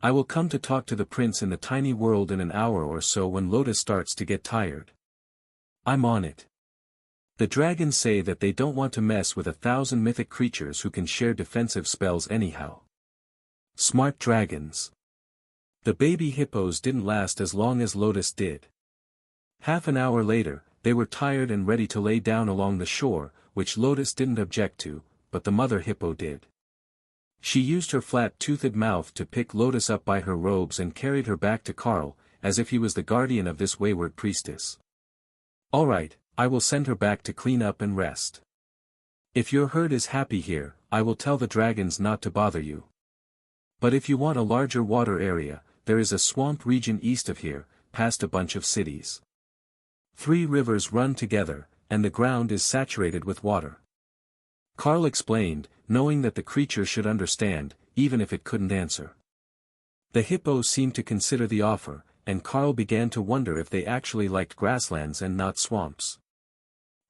I will come to talk to the prince in the tiny world in an hour or so when Lotus starts to get tired. I'm on it. The dragons say that they don't want to mess with 1,000 mythic creatures who can share defensive spells anyhow. Smart dragons. The baby hippos didn't last as long as Lotus did. Half an hour later, they were tired and ready to lay down along the shore, which Lotus didn't object to, but the mother hippo did. She used her flat-toothed mouth to pick Lotus up by her robes and carried her back to Carl, as if he was the guardian of this wayward priestess. "All right, I will send her back to clean up and rest. If your herd is happy here, I will tell the dragons not to bother you. But if you want a larger water area, there is a swamp region east of here, past a bunch of cities. 3 rivers run together, and the ground is saturated with water." Carl explained, knowing that the creature should understand, even if it couldn't answer. The hippo seemed to consider the offer, and Carl began to wonder if they actually liked grasslands and not swamps.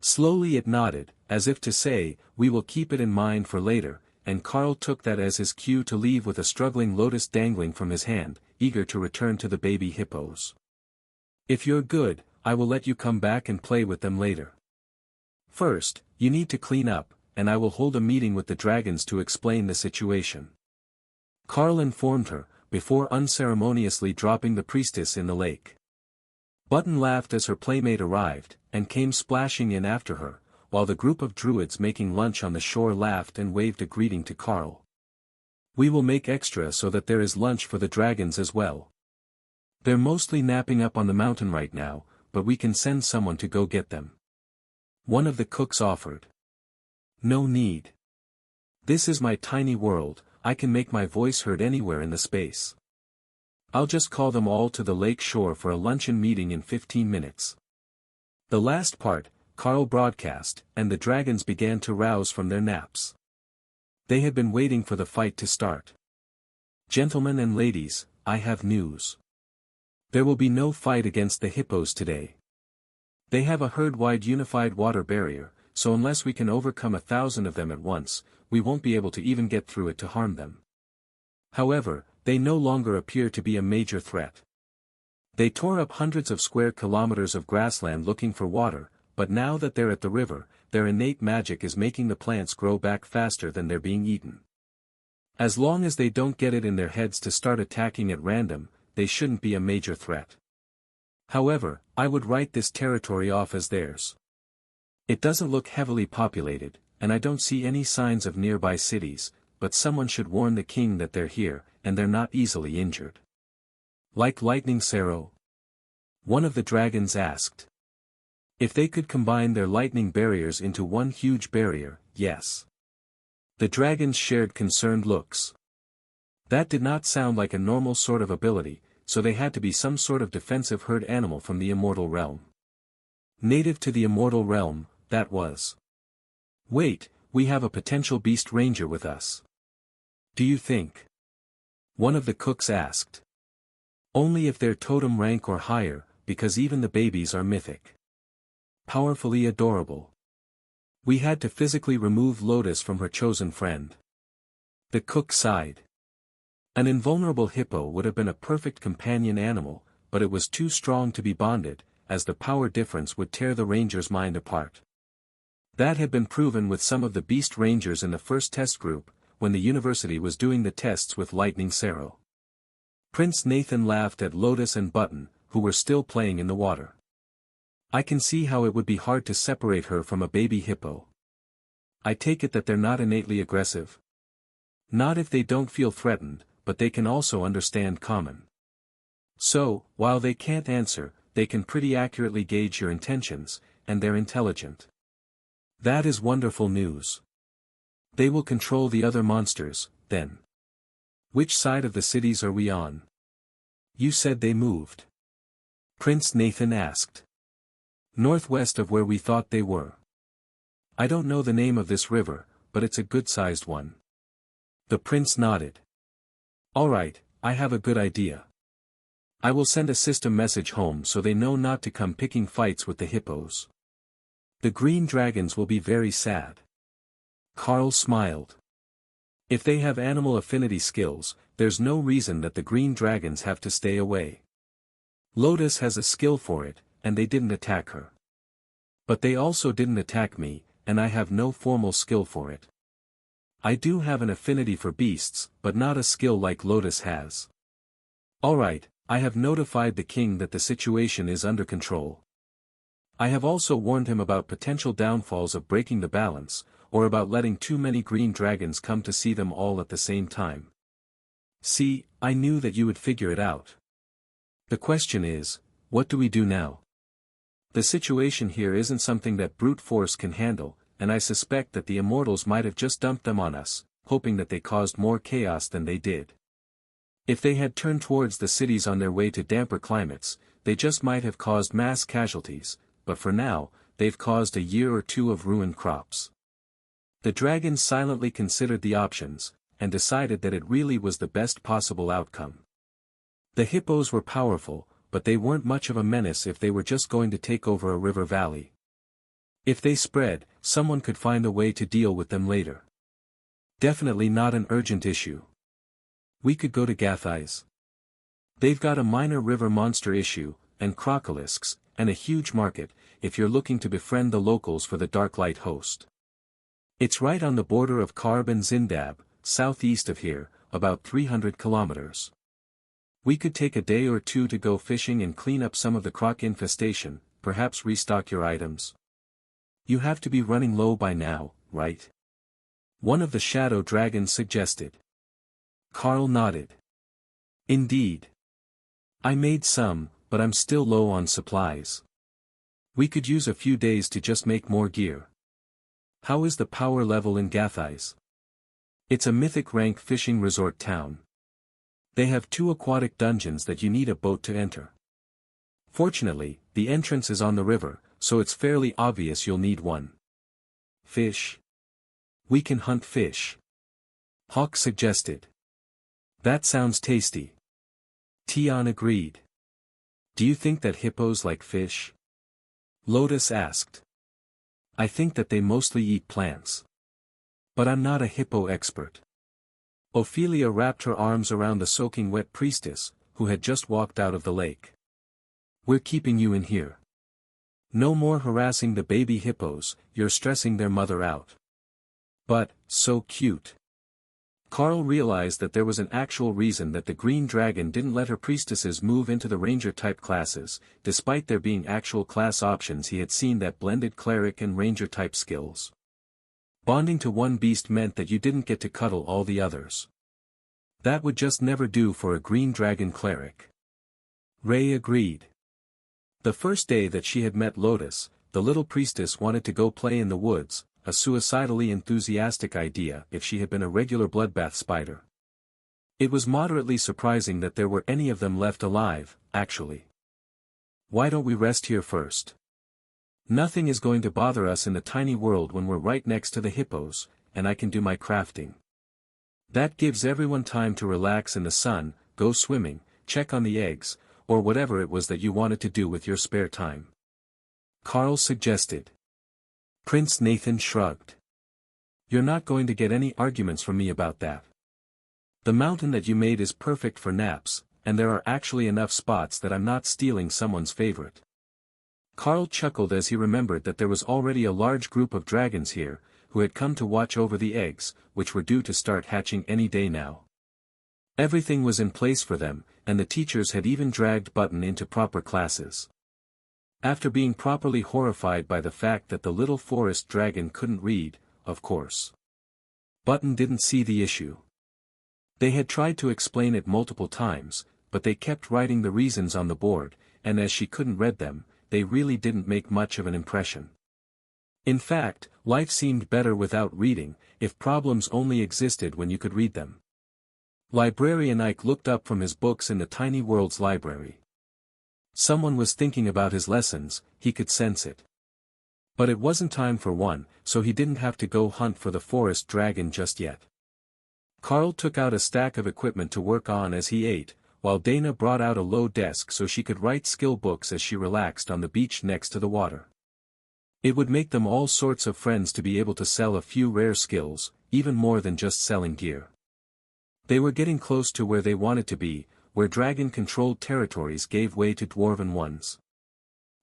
Slowly it nodded, as if to say, "We will keep it in mind for later," and Carl took that as his cue to leave with a struggling Lotus dangling from his hand, eager to return to the baby hippos. "If you're good, I will let you come back and play with them later. First, you need to clean up, and I will hold a meeting with the dragons to explain the situation." Carl informed her, before unceremoniously dropping the priestess in the lake. Button laughed as her playmate arrived, and came splashing in after her, while the group of druids making lunch on the shore laughed and waved a greeting to Carl. "We will make extra so that there is lunch for the dragons as well. They're mostly napping up on the mountain right now, but we can send someone to go get them," one of the cooks offered. "No need. This is my tiny world, I can make my voice heard anywhere in the space. I'll just call them all to the lake shore for a luncheon meeting in 15 minutes. The last part, Carl broadcast, and the dragons began to rouse from their naps. They had been waiting for the fight to start. "Gentlemen and ladies, I have news. There will be no fight against the hippos today. They have a herd-wide unified water barrier, so unless we can overcome 1,000 of them at once, we won't be able to even get through it to harm them. However, they no longer appear to be a major threat. They tore up hundreds of square kilometers of grassland looking for water, but now that they're at the river, their innate magic is making the plants grow back faster than they're being eaten. As long as they don't get it in their heads to start attacking at random, they shouldn't be a major threat. However, I would write this territory off as theirs. It doesn't look heavily populated, and I don't see any signs of nearby cities, but someone should warn the king that they're here, and they're not easily injured." "Like lightning Saro?" one of the dragons asked. "If they could combine their lightning barriers into one huge barrier, yes." The dragons shared concerned looks. That did not sound like a normal sort of ability, so they had to be some sort of defensive herd animal from the immortal realm. Native to the immortal realm, that was. "Wait, we have a potential beast ranger with us. Do you think?" one of the cooks asked. "Only if they're totem rank or higher, because even the babies are mythic. Powerfully adorable. We had to physically remove Lotus from her chosen friend. The cook sighed. An invulnerable hippo would have been a perfect companion animal, but it was too strong to be bonded, as the power difference would tear the ranger's mind apart. That had been proven with some of the beast rangers in the first test group, when the university was doing the tests with Lightning Sarrow. Prince Nathan laughed at Lotus and Button, who were still playing in the water. I can see how it would be hard to separate her from a baby hippo. I take it that they're not innately aggressive. Not if they don't feel threatened, but they can also understand common. So, while they can't answer, they can pretty accurately gauge your intentions, and they're intelligent. That is wonderful news. They will control the other monsters, then. Which side of the cities are we on? You said they moved. Prince Nathan asked. Northwest of where we thought they were. I don't know the name of this river, but it's a good-sized one. The prince nodded. All right, I have a good idea. I will send a system message home so they know not to come picking fights with the hippos. The green dragons will be very sad. Carl smiled. If they have animal affinity skills, there's no reason that the green dragons have to stay away. Lotus has a skill for it, and they didn't attack her. But they also didn't attack me, and I have no formal skill for it. I do have an affinity for beasts, but not a skill like Lotus has. Alright, I have notified the king that the situation is under control. I have also warned him about potential downfalls of breaking the balance, or about letting too many green dragons come to see them all at the same time. See, I knew that you would figure it out. The question is, what do we do now? The situation here isn't something that brute force can handle, and I suspect that the immortals might have just dumped them on us, hoping that they caused more chaos than they did. If they had turned towards the cities on their way to damper climates, they just might have caused mass casualties, but for now, they've caused a year or two of ruined crops. The dragons silently considered the options, and decided that it really was the best possible outcome. The hippos were powerful, but they weren't much of a menace if they were just going to take over a river valley. If they spread, someone could find a way to deal with them later. Definitely not an urgent issue. We could go to Gathai's. They've got a minor river monster issue, and crocolisks, and a huge market, if you're looking to befriend the locals for the Darklight host. It's right on the border of Karb and Zindab, southeast of here, about 300 kilometers. We could take a day or two to go fishing and clean up some of the croc infestation, perhaps restock your items. You have to be running low by now, right? One of the shadow dragons suggested. Carl nodded. Indeed. I made some, but I'm still low on supplies. We could use a few days to just make more gear. How is the power level in Gathai's? It's a mythic rank fishing resort town. They have 2 aquatic dungeons that you need a boat to enter. Fortunately, the entrance is on the river, so it's fairly obvious you'll need one. Fish? We can hunt fish. Hawk suggested. That sounds tasty. Tion agreed. Do you think that hippos like fish? Lotus asked. I think that they mostly eat plants. But I'm not a hippo expert. Ophelia wrapped her arms around the soaking wet priestess, who had just walked out of the lake. We're keeping you in here. No more harassing the baby hippos, you're stressing their mother out. But, so cute. Carl realized that there was an actual reason that the green dragon didn't let her priestesses move into the ranger-type classes, despite there being actual class options he had seen that blended cleric and ranger-type skills. Bonding to one beast meant that you didn't get to cuddle all the others. That would just never do for a green dragon cleric. Ray agreed. The first day that she had met Lotus, the little priestess wanted to go play in the woods, a suicidally enthusiastic idea if she had been a regular bloodbath spider. It was moderately surprising that there were any of them left alive, actually. Why don't we rest here first? Nothing is going to bother us in the tiny world when we're right next to the hippos, and I can do my crafting. That gives everyone time to relax in the sun, go swimming, check on the eggs, or whatever it was that you wanted to do with your spare time. Carl suggested. Prince Nathan shrugged. You're not going to get any arguments from me about that. The mountain that you made is perfect for naps, and there are actually enough spots that I'm not stealing someone's favorite. Carl chuckled as he remembered that there was already a large group of dragons here, who had come to watch over the eggs, which were due to start hatching any day now. Everything was in place for them, and the teachers had even dragged Button into proper classes. After being properly horrified by the fact that the little forest dragon couldn't read, of course. Button didn't see the issue. They had tried to explain it multiple times, but they kept writing the reasons on the board, and as she couldn't read them, they really didn't make much of an impression. In fact, life seemed better without reading, if problems only existed when you could read them. Librarian Ike looked up from his books in the tiny world's library. Someone was thinking about his lessons, he could sense it. But it wasn't time for one, so he didn't have to go hunt for the forest dragon just yet. Carl took out a stack of equipment to work on as he ate, while Dana brought out a low desk so she could write skill books as she relaxed on the beach next to the water. It would make them all sorts of friends to be able to sell a few rare skills, even more than just selling gear. They were getting close to where they wanted to be, where dragon-controlled territories gave way to dwarven ones.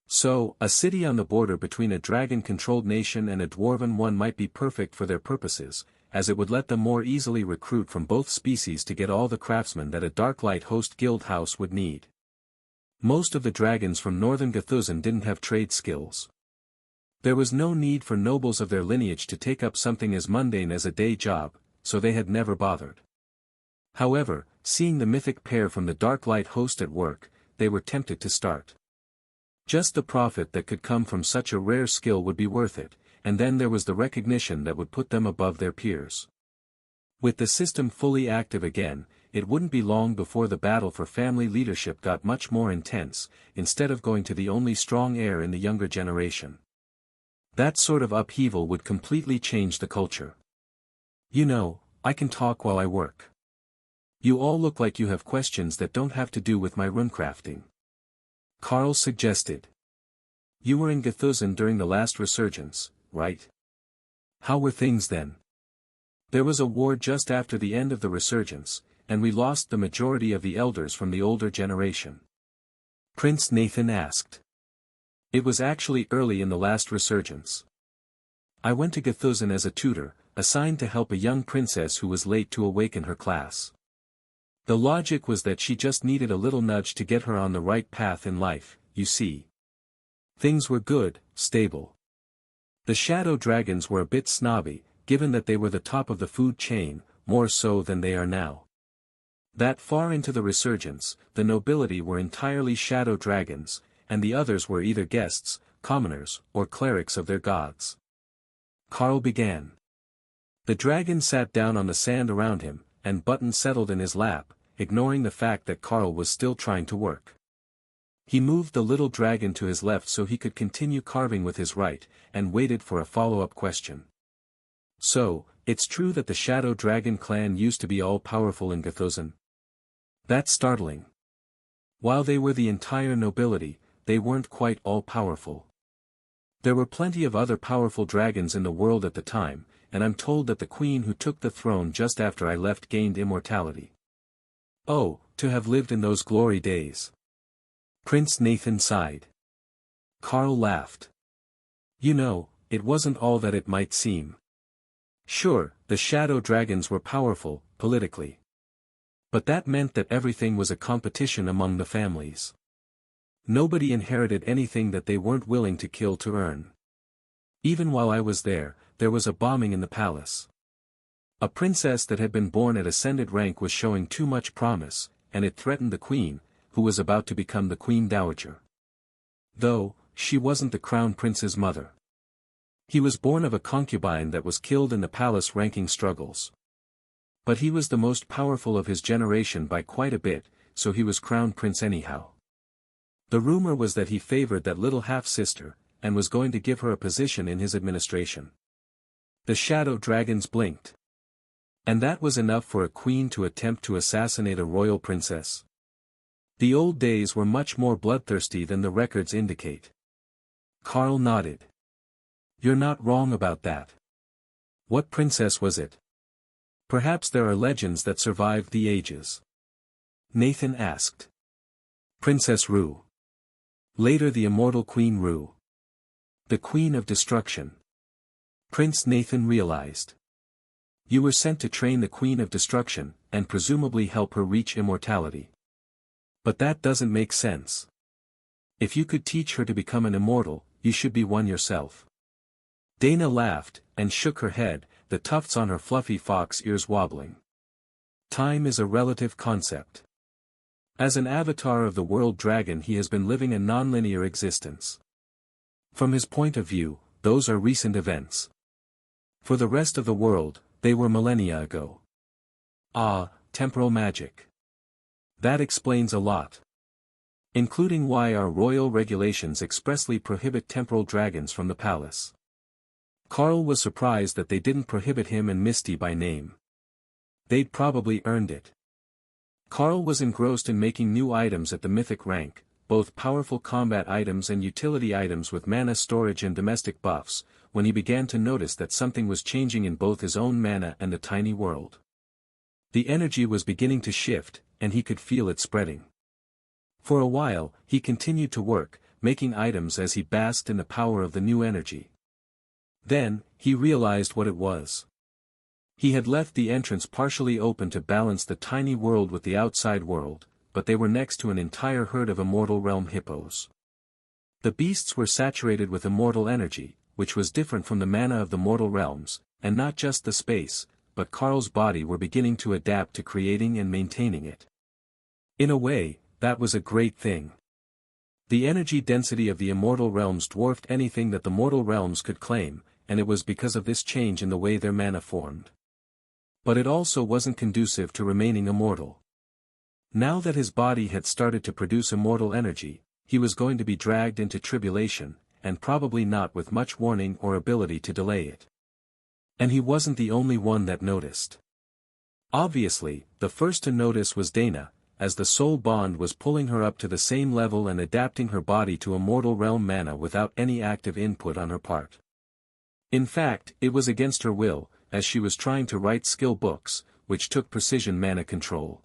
So, a city on the border between a dragon-controlled nation and a dwarven one might be perfect for their purposes, as it would let them more easily recruit from both species to get all the craftsmen that a Darklight Host guild house would need. Most of the dragons from northern Gathuzan didn't have trade skills. There was no need for nobles of their lineage to take up something as mundane as a day job, so they had never bothered. However, seeing the mythic pair from the Darklight Host at work, they were tempted to start. Just the profit that could come from such a rare skill would be worth it, and then there was the recognition that would put them above their peers. With the system fully active again, it wouldn't be long before the battle for family leadership got much more intense, instead of going to the only strong heir in the younger generation. That sort of upheaval would completely change the culture. You know, I can talk while I work. You all look like you have questions that don't have to do with my runecrafting. Carl suggested. You were in Gathuzan during the last resurgence, right? How were things then? There was a war just after the end of the resurgence, and we lost the majority of the elders from the older generation. Prince Nathan asked. It was actually early in the last resurgence. I went to Gathuzan as a tutor, assigned to help a young princess who was late to awaken her class. The logic was that she just needed a little nudge to get her on the right path in life, you see. Things were good, stable. The shadow dragons were a bit snobby, given that they were the top of the food chain, more so than they are now. That far into the resurgence, the nobility were entirely shadow dragons, and the others were either guests, commoners, or clerics of their gods. Carl began. The dragon sat down on the sand around him, and Button settled in his lap, ignoring the fact that Carl was still trying to work. He moved the little dragon to his left so he could continue carving with his right, and waited for a follow-up question. So, it's true that the Shadow Dragon clan used to be all-powerful in Gathuzan? That's startling. While they were the entire nobility, they weren't quite all-powerful. There were plenty of other powerful dragons in the world at the time, and I'm told that the queen who took the throne just after I left gained immortality. Oh, to have lived in those glory days. Prince Nathan sighed. Carl laughed. You know, it wasn't all that it might seem. Sure, the shadow dragons were powerful, politically. But that meant that everything was a competition among the families. Nobody inherited anything that they weren't willing to kill to earn. Even while I was there was a bombing in the palace. A princess that had been born at ascended rank was showing too much promise, and it threatened the queen, who was about to become the queen dowager. Though, she wasn't the crown prince's mother. He was born of a concubine that was killed in the palace ranking struggles. But he was the most powerful of his generation by quite a bit, so he was crown prince anyhow. The rumor was that he favored that little half-sister, and was going to give her a position in his administration. The shadow dragons blinked. And that was enough for a queen to attempt to assassinate a royal princess. The old days were much more bloodthirsty than the records indicate. Carl nodded. You're not wrong about that. What princess was it? Perhaps there are legends that survived the ages. Nathan asked. Princess Rue. Later the immortal Queen Rue. The Queen of Destruction. Prince Nathan realized. You were sent to train the Queen of Destruction, and presumably help her reach immortality. But that doesn't make sense. If you could teach her to become an immortal, you should be one yourself. Dana laughed, and shook her head, the tufts on her fluffy fox ears wobbling. Time is a relative concept. As an avatar of the world dragon he has been living a non-linear existence. From his point of view, those are recent events. For the rest of the world, they were millennia ago. Ah, temporal magic. That explains a lot. Including why our royal regulations expressly prohibit temporal dragons from the palace. Carl was surprised that they didn't prohibit him and Misty by name. They'd probably earned it. Carl was engrossed in making new items at the mythic rank, both powerful combat items and utility items with mana storage and domestic buffs, when he began to notice that something was changing in both his own mana and the tiny world. The energy was beginning to shift, and he could feel it spreading. For a while, he continued to work, making items as he basked in the power of the new energy. Then, he realized what it was. He had left the entrance partially open to balance the tiny world with the outside world, but they were next to an entire herd of immortal realm hippos. The beasts were saturated with immortal energy, which was different from the mana of the mortal realms, and not just the space, but Carl's body were beginning to adapt to creating and maintaining it. In a way, that was a great thing. The energy density of the immortal realms dwarfed anything that the mortal realms could claim, and it was because of this change in the way their mana formed. But it also wasn't conducive to remaining immortal. Now that his body had started to produce immortal energy, he was going to be dragged into tribulation, and probably not with much warning or ability to delay it. And he wasn't the only one that noticed. Obviously, the first to notice was Dana, as the soul bond was pulling her up to the same level and adapting her body to immortal realm mana without any active input on her part. In fact, it was against her will, as she was trying to write skill books, which took precision mana control.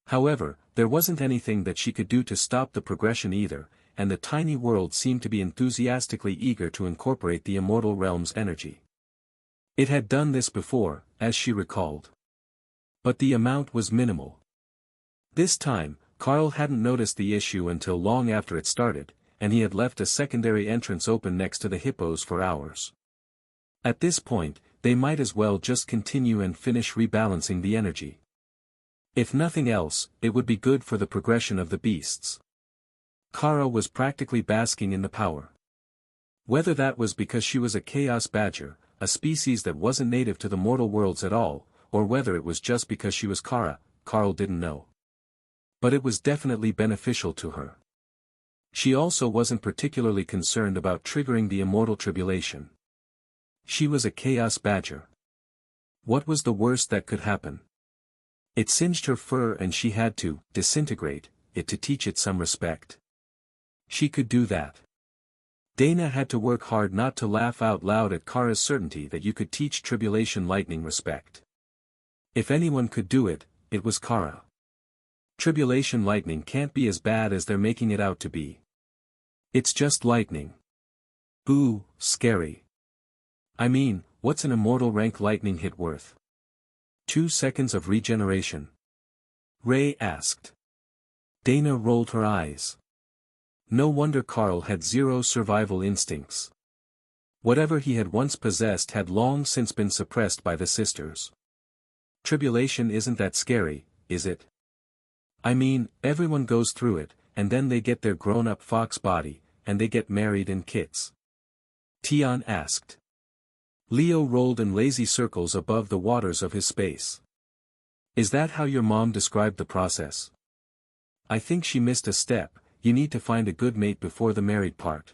However, there wasn't anything that she could do to stop the progression either, and the tiny world seemed to be enthusiastically eager to incorporate the immortal realm's energy. It had done this before, as she recalled. But the amount was minimal. This time, Carl hadn't noticed the issue until long after it started, and he had left a secondary entrance open next to the hippos for hours. At this point, they might as well just continue and finish rebalancing the energy. If nothing else, it would be good for the progression of the beasts. Kara was practically basking in the power. Whether that was because she was a chaos badger, a species that wasn't native to the mortal worlds at all, or whether it was just because she was Kara, Carl didn't know. But it was definitely beneficial to her. She also wasn't particularly concerned about triggering the immortal tribulation. She was a chaos badger. What was the worst that could happen? It singed her fur and she had to disintegrate it to teach it some respect. She could do that. Dana had to work hard not to laugh out loud at Kara's certainty that you could teach Tribulation lightning respect. If anyone could do it, it was Kara. Tribulation lightning can't be as bad as they're making it out to be. It's just lightning. Ooh, scary. I mean, what's an immortal rank lightning hit worth? 2 seconds of regeneration? Ray asked. Dana rolled her eyes. No wonder Carl had 0 survival instincts. Whatever he had once possessed had long since been suppressed by the sisters. Tribulation isn't that scary, is it? I mean, everyone goes through it, and then they get their grown-up fox body, and they get married and kids. Tion asked. Leo rolled in lazy circles above the waters of his space. Is that how your mom described the process? I think she missed a step. You need to find a good mate before the married part.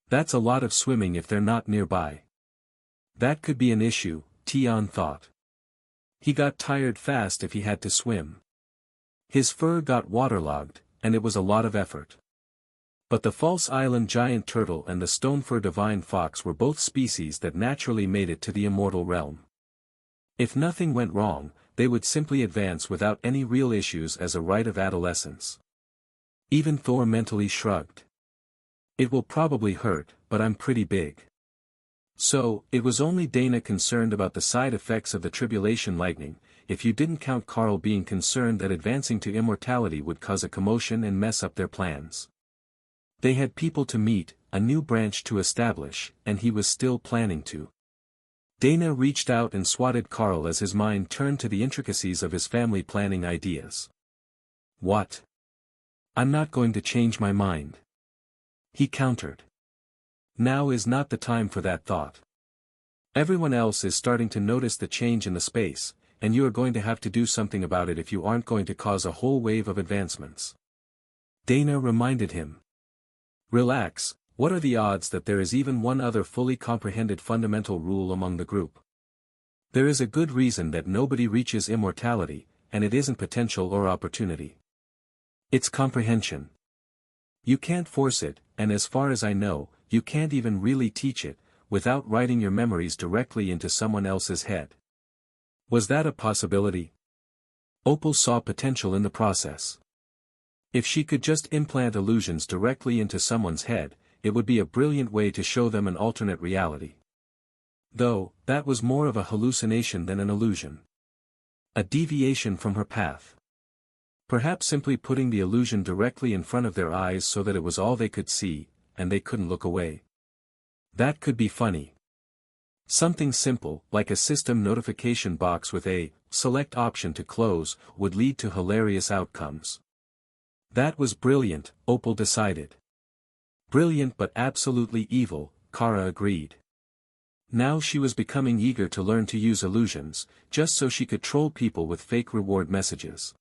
That's a lot of swimming if they're not nearby. That could be an issue, Tion thought. He got tired fast if he had to swim. His fur got waterlogged, and it was a lot of effort. But the false island giant turtle and the stonefur divine fox were both species that naturally made it to the immortal realm. If nothing went wrong, they would simply advance without any real issues as a rite of adolescence. Even Thor mentally shrugged. It will probably hurt, but I'm pretty big. So, it was only Dana concerned about the side effects of the Tribulation lightning, if you didn't count Carl being concerned that advancing to immortality would cause a commotion and mess up their plans. They had people to meet, a new branch to establish, and he was still planning to. Dana reached out and swatted Carl as his mind turned to the intricacies of his family planning ideas. What? I'm not going to change my mind. He countered. Now is not the time for that thought. Everyone else is starting to notice the change in the space, and you are going to have to do something about it if you aren't going to cause a whole wave of advancements. Dana reminded him. Relax, what are the odds that there is even one other fully comprehended fundamental rule among the group? There is a good reason that nobody reaches immortality, and it isn't potential or opportunity. It's comprehension. You can't force it, and as far as I know, you can't even really teach it, without writing your memories directly into someone else's head. Was that a possibility? Opal saw potential in the process. If she could just implant illusions directly into someone's head, it would be a brilliant way to show them an alternate reality. Though, that was more of a hallucination than an illusion. A deviation from her path. Perhaps simply putting the illusion directly in front of their eyes so that it was all they could see, and they couldn't look away. That could be funny. Something simple, like a system notification box with a select option to close, would lead to hilarious outcomes. That was brilliant, Opal decided. Brilliant but absolutely evil, Kara agreed. Now she was becoming eager to learn to use illusions, just so she could troll people with fake reward messages.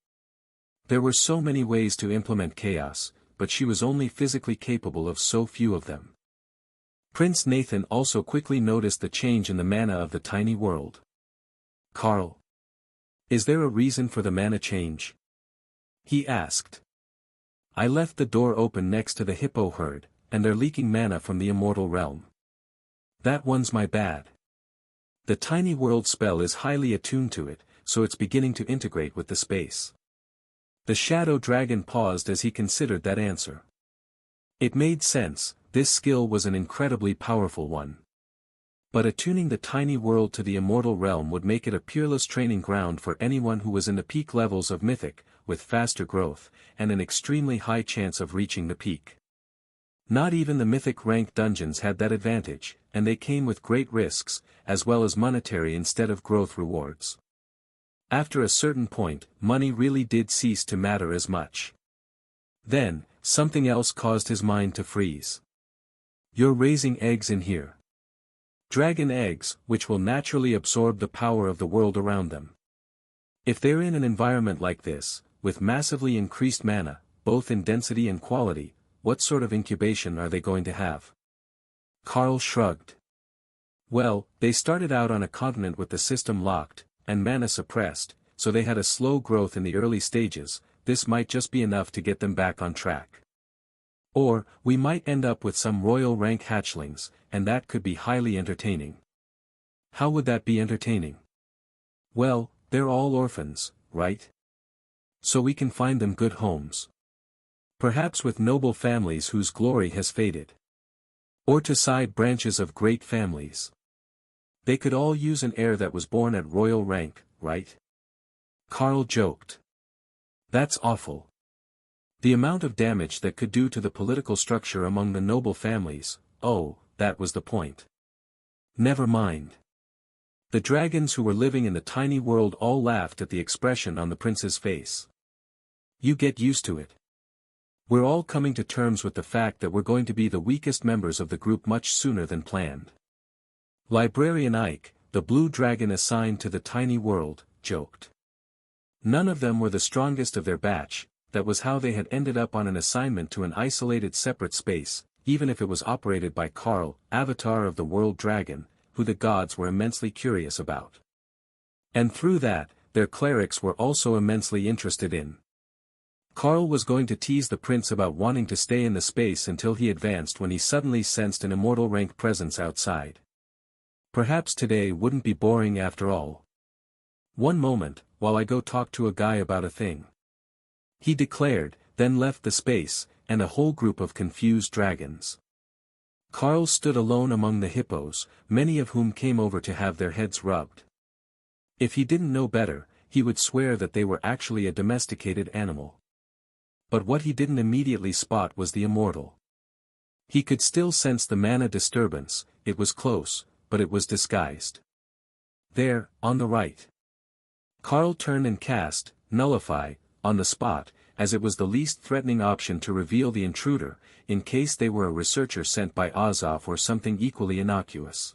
There were so many ways to implement chaos, but she was only physically capable of so few of them. Prince Nathan also quickly noticed the change in the mana of the tiny world. Carl. Is there a reason for the mana change? He asked. I left the door open next to the hippo herd, and they're leaking mana from the immortal realm. That one's my bad. The tiny world spell is highly attuned to it, so it's beginning to integrate with the space. The shadow dragon paused as he considered that answer. It made sense, this skill was an incredibly powerful one. But attuning the tiny world to the immortal realm would make it a peerless training ground for anyone who was in the peak levels of Mythic, with faster growth, and an extremely high chance of reaching the peak. Not even the Mythic ranked dungeons had that advantage, and they came with great risks, as well as monetary instead of growth rewards. After a certain point, money really did cease to matter as much. Then, something else caused his mind to freeze. You're raising eggs in here. Dragon eggs, which will naturally absorb the power of the world around them. If they're in an environment like this, with massively increased mana, both in density and quality, what sort of incubation are they going to have? Carl shrugged. Well, they started out on a continent with the system locked, and mana suppressed, so they had a slow growth in the early stages. This might just be enough to get them back on track. Or, we might end up with some royal rank hatchlings, and that could be highly entertaining. How would that be entertaining? Well, they're all orphans, right? So we can find them good homes. Perhaps with noble families whose glory has faded. Or to side branches of great families. They could all use an heir that was born at royal rank, right? Carl joked. That's awful. The amount of damage that could do to the political structure among the noble families, oh, that was the point. Never mind. The dragons who were living in the tiny world all laughed at the expression on the prince's face. You get used to it. We're all coming to terms with the fact that we're going to be the weakest members of the group much sooner than planned. Librarian Ike, the blue dragon assigned to the tiny world, joked. None of them were the strongest of their batch, that was how they had ended up on an assignment to an isolated separate space, even if it was operated by Carl, avatar of the world dragon, who the gods were immensely curious about. And through that, their clerics were also immensely interested in. Carl was going to tease the prince about wanting to stay in the space until he advanced when he suddenly sensed an immortal rank presence outside. Perhaps today wouldn't be boring after all. One moment, while I go talk to a guy about a thing. He declared, then left the space, and a whole group of confused dragons. Carl stood alone among the hippos, many of whom came over to have their heads rubbed. If he didn't know better, he would swear that they were actually a domesticated animal. But what he didn't immediately spot was the immortal. He could still sense the mana disturbance, it was close, but it was disguised. There, on the right. Carl turned and cast, Nullify, on the spot, as it was the least threatening option to reveal the intruder, in case they were a researcher sent by Azov or something equally innocuous.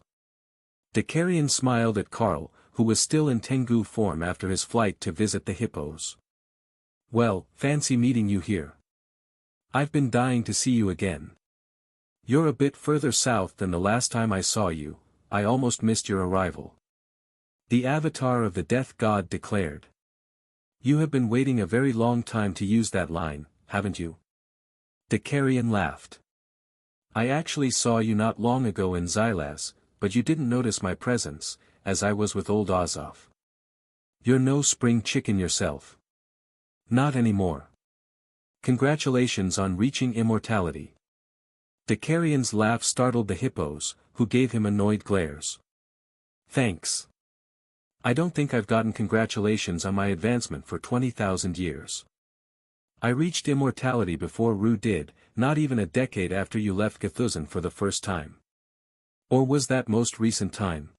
Dakarian smiled at Carl, who was still in Tengu form after his flight to visit the hippos. Well, fancy meeting you here. I've been dying to see you again. You're a bit further south than the last time I saw you, I almost missed your arrival. The avatar of the death god declared. You have been waiting a very long time to use that line, haven't you? Dakarian laughed. I actually saw you not long ago in Xylas, but you didn't notice my presence, as I was with old Azov. You're no spring chicken yourself. Not anymore. Congratulations on reaching immortality. Dakarian's laugh startled the hippos, who gave him annoyed glares. Thanks. I don't think I've gotten congratulations on my advancement for 20,000 years. I reached immortality before Rue did, not even a decade after you left Gathuzan for the first time. Or was that most recent time?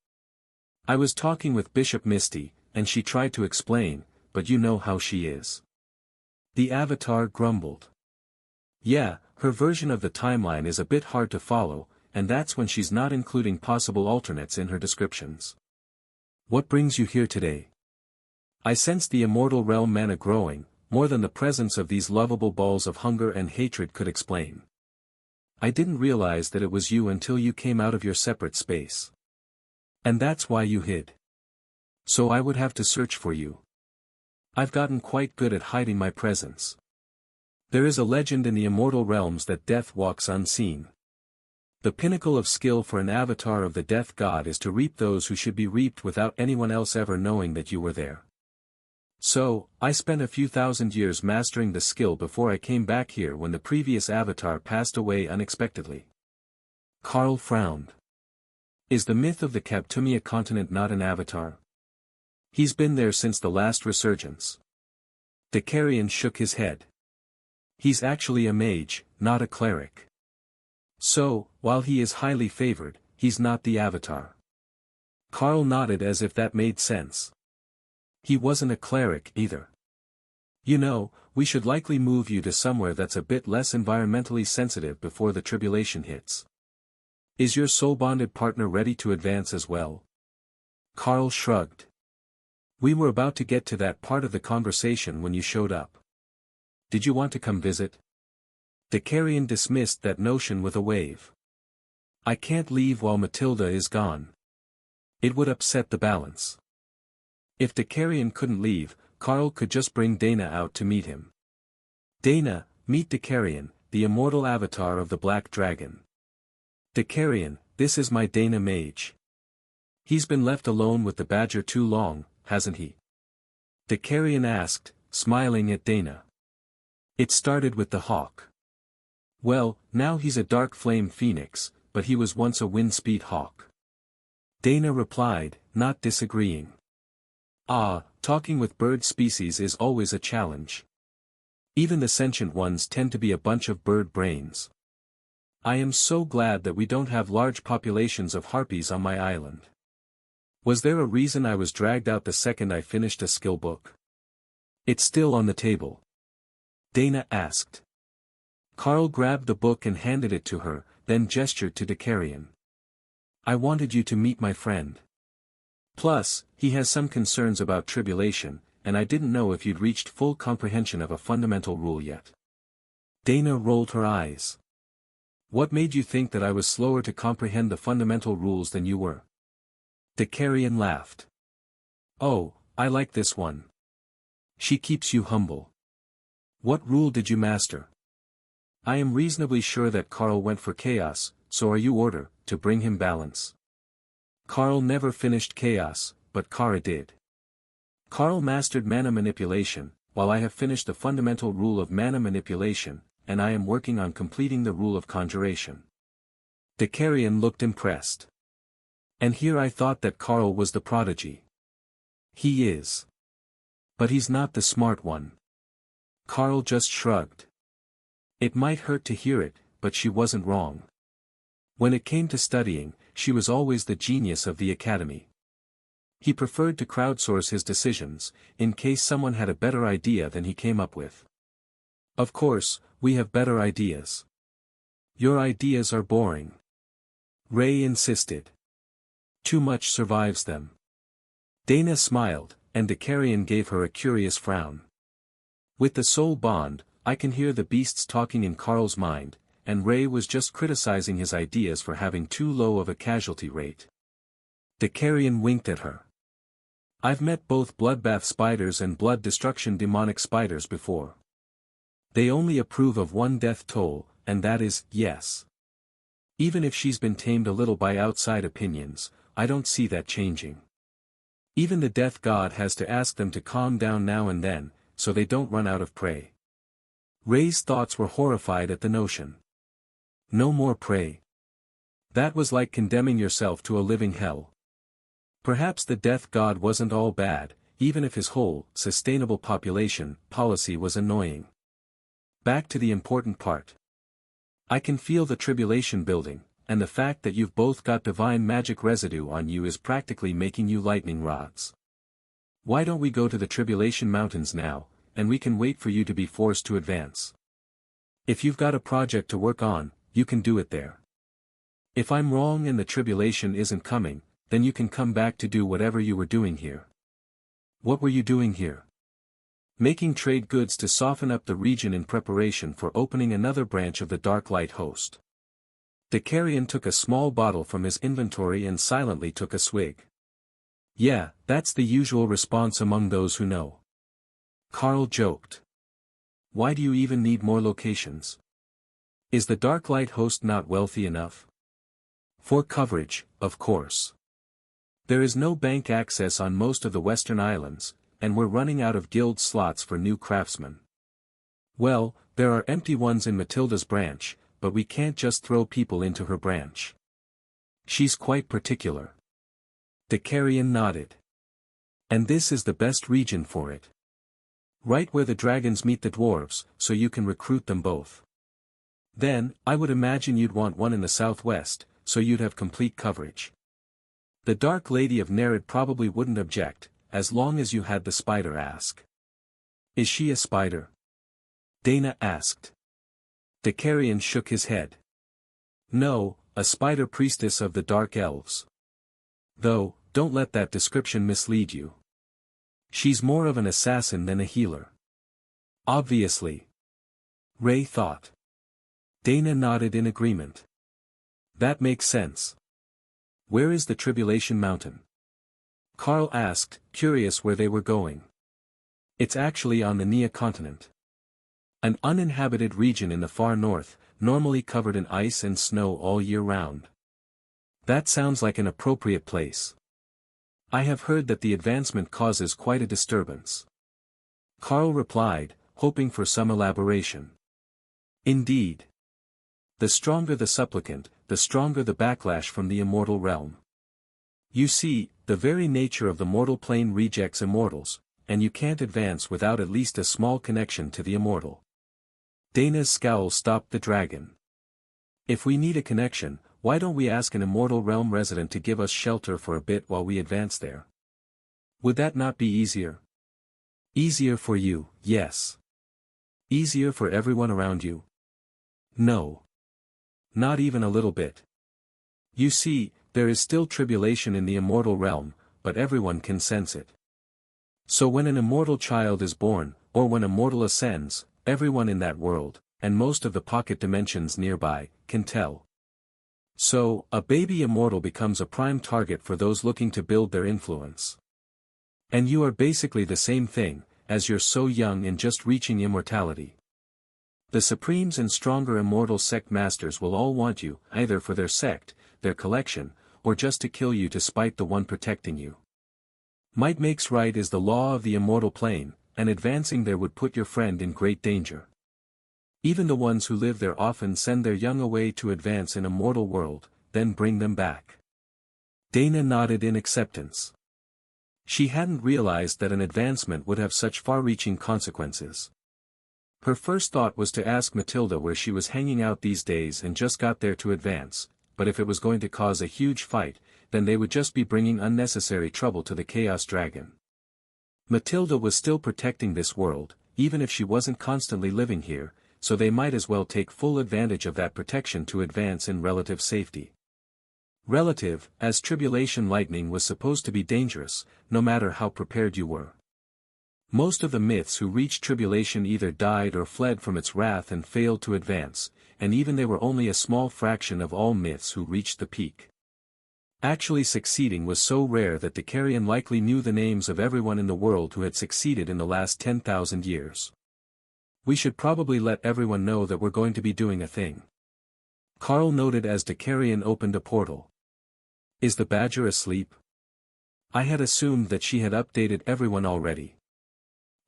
I was talking with Bishop Misty, and she tried to explain, but you know how she is. The avatar grumbled. Yeah, her version of the timeline is a bit hard to follow, and that's when she's not including possible alternates in her descriptions. What brings you here today? I sense the immortal realm mana growing, more than the presence of these lovable balls of hunger and hatred could explain. I didn't realize that it was you until you came out of your separate space. And that's why you hid. So I would have to search for you. I've gotten quite good at hiding my presence. There is a legend in the immortal realms that death walks unseen. The pinnacle of skill for an avatar of the death god is to reap those who should be reaped without anyone else ever knowing that you were there. So, I spent a few thousand years mastering the skill before I came back here when the previous avatar passed away unexpectedly. Carl frowned. Is the myth of the Kaptumia continent not an avatar? He's been there since the last resurgence. Dakarian shook his head. He's actually a mage, not a cleric. So, while he is highly favored, he's not the avatar. Carl nodded as if that made sense. He wasn't a cleric either. You know, we should likely move you to somewhere that's a bit less environmentally sensitive before the tribulation hits. Is your soul-bonded partner ready to advance as well? Carl shrugged. We were about to get to that part of the conversation when you showed up. Did you want to come visit? Dakarian dismissed that notion with a wave. I can't leave while Matilda is gone. It would upset the balance. If Dakarian couldn't leave, Carl could just bring Dana out to meet him. Dana, meet Dakarian, the immortal avatar of the Black Dragon. Dakarian, this is my Dana mage. He's been left alone with the badger too long, hasn't he? Dakarian asked, smiling at Dana. It started with the hawk. Well, now he's a dark flame phoenix, but he was once a wind-speed hawk. Dana replied, not disagreeing. Talking with bird species is always a challenge. Even the sentient ones tend to be a bunch of bird brains. I am so glad that we don't have large populations of harpies on my island. Was there a reason I was dragged out the second I finished a skill book? It's still on the table. Dana asked. Carl grabbed the book and handed it to her, then gestured to Dakarian. I wanted you to meet my friend. Plus, he has some concerns about tribulation, and I didn't know if you'd reached full comprehension of a fundamental rule yet. Dana rolled her eyes. What made you think that I was slower to comprehend the fundamental rules than you were? Dakarian laughed. Oh, I like this one. She keeps you humble. What rule did you master? I am reasonably sure that Carl went for chaos, so are you order, to bring him balance. Carl never finished chaos, but Kara did. Carl mastered mana manipulation, while I have finished the fundamental rule of mana manipulation, and I am working on completing the rule of conjuration. Dakarian looked impressed. And here I thought that Carl was the prodigy. He is. But he's not the smart one. Carl just shrugged. It might hurt to hear it, but she wasn't wrong. When it came to studying, she was always the genius of the academy. He preferred to crowdsource his decisions, in case someone had a better idea than he came up with. Of course, we have better ideas. Your ideas are boring. Ray insisted. Too much survives them. Dana smiled, and Dakarian gave her a curious frown. With the soul bond, I can hear the beasts talking in Carl's mind, and Ray was just criticizing his ideas for having too low of a casualty rate. Dakarian winked at her. I've met both bloodbath spiders and blood destruction demonic spiders before. They only approve of one death toll, and that is, yes. Even if she's been tamed a little by outside opinions, I don't see that changing. Even the death god has to ask them to calm down now and then, so they don't run out of prey. Ray's thoughts were horrified at the notion. No more prey. That was like condemning yourself to a living hell. Perhaps the death god wasn't all bad, even if his whole, sustainable population, policy was annoying. Back to the important part. I can feel the tribulation building, and the fact that you've both got divine magic residue on you is practically making you lightning rods. Why don't we go to the Tribulation Mountains now, and we can wait for you to be forced to advance. If you've got a project to work on, you can do it there. If I'm wrong and the tribulation isn't coming, then you can come back to do whatever you were doing here. What were you doing here? Making trade goods to soften up the region in preparation for opening another branch of the Dark Light host. Dakarian took a small bottle from his inventory and silently took a swig. Yeah, that's the usual response among those who know. Carl joked. Why do you even need more locations? Is the Dark Light host not wealthy enough? For coverage, of course. There is no bank access on most of the Western Islands, and we're running out of guild slots for new craftsmen. Well, there are empty ones in Matilda's branch, but we can't just throw people into her branch. She's quite particular. Dakarian nodded. And this is the best region for it. Right where the dragons meet the dwarves, so you can recruit them both. Then, I would imagine you'd want one in the southwest, so you'd have complete coverage. The Dark Lady of Nerid probably wouldn't object, as long as you had the spider ask. Is she a spider? Dana asked. Dakarian shook his head. No, a spider priestess of the Dark Elves. Though, don't let that description mislead you. She's more of an assassin than a healer. Obviously. Ray thought. Dana nodded in agreement. That makes sense. Where is the Tribulation Mountain? Carl asked, curious where they were going. It's actually on the Nia continent. An uninhabited region in the far north, normally covered in ice and snow all year round. That sounds like an appropriate place. I have heard that the advancement causes quite a disturbance. Carl replied, hoping for some elaboration. Indeed. The stronger the supplicant, the stronger the backlash from the immortal realm. You see, the very nature of the mortal plane rejects immortals, and you can't advance without at least a small connection to the immortal. Dana's scowl stopped the dragon. If we need a connection, why don't we ask an immortal realm resident to give us shelter for a bit while we advance there? Would that not be easier? Easier for you, yes. Easier for everyone around you? No. Not even a little bit. You see, there is still tribulation in the immortal realm, but everyone can sense it. So when an immortal child is born, or when a mortal ascends, everyone in that world, and most of the pocket dimensions nearby, can tell. So, a baby immortal becomes a prime target for those looking to build their influence. And you are basically the same thing, as you're so young and just reaching immortality. The Supremes and stronger immortal sect masters will all want you, either for their sect, their collection, or just to kill you to spite the one protecting you. Might makes right is the law of the immortal plane, and advancing there would put your friend in great danger. Even the ones who live there often send their young away to advance in a mortal world, then bring them back. Dana nodded in acceptance. She hadn't realized that an advancement would have such far-reaching consequences. Her first thought was to ask Matilda where she was hanging out these days and just got there to advance, but if it was going to cause a huge fight, then they would just be bringing unnecessary trouble to the Chaos Dragon. Matilda was still protecting this world, even if she wasn't constantly living here, so they might as well take full advantage of that protection to advance in relative safety. Relative, as Tribulation lightning was supposed to be dangerous, no matter how prepared you were. Most of the myths who reached Tribulation either died or fled from its wrath and failed to advance, and even they were only a small fraction of all myths who reached the peak. Actually succeeding was so rare that Dicarion likely knew the names of everyone in the world who had succeeded in the last 10,000 years. We should probably let everyone know that we're going to be doing a thing. Carl noted as Dicarion opened a portal. Is the badger asleep? I had assumed that she had updated everyone already.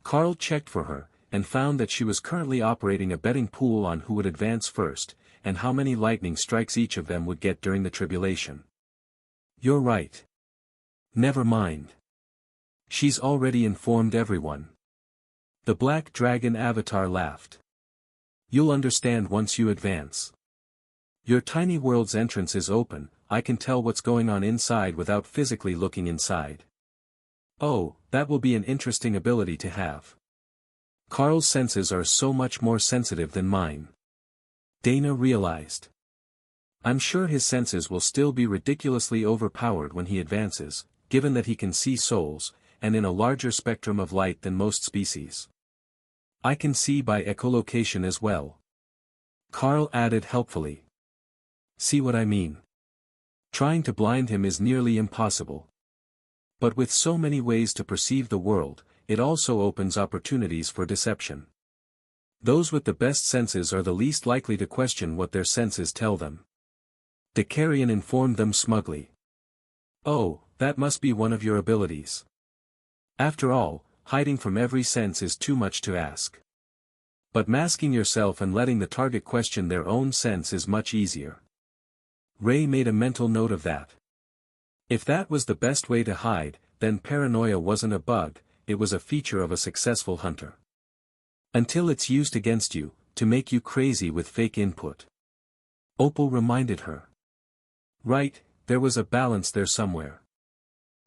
Carl checked for her, and found that she was currently operating a betting pool on who would advance first, and how many lightning strikes each of them would get during the tribulation. You're right. Never mind. She's already informed everyone. The Black Dragon avatar laughed. You'll understand once you advance. Your tiny world's entrance is open, I can tell what's going on inside without physically looking inside. Oh, that will be an interesting ability to have. Carl's senses are so much more sensitive than mine. Dana realized. I'm sure his senses will still be ridiculously overpowered when he advances, given that he can see souls, and in a larger spectrum of light than most species. I can see by echolocation as well. Carl added helpfully. See what I mean? Trying to blind him is nearly impossible. But with so many ways to perceive the world, it also opens opportunities for deception. Those with the best senses are the least likely to question what their senses tell them. Dicarion informed them smugly. Oh, that must be one of your abilities. After all, hiding from every sense is too much to ask. But masking yourself and letting the target question their own sense is much easier. Ray made a mental note of that. If that was the best way to hide, then paranoia wasn't a bug, it was a feature of a successful hunter. Until it's used against you, to make you crazy with fake input. Opal reminded her. Right, there was a balance there somewhere.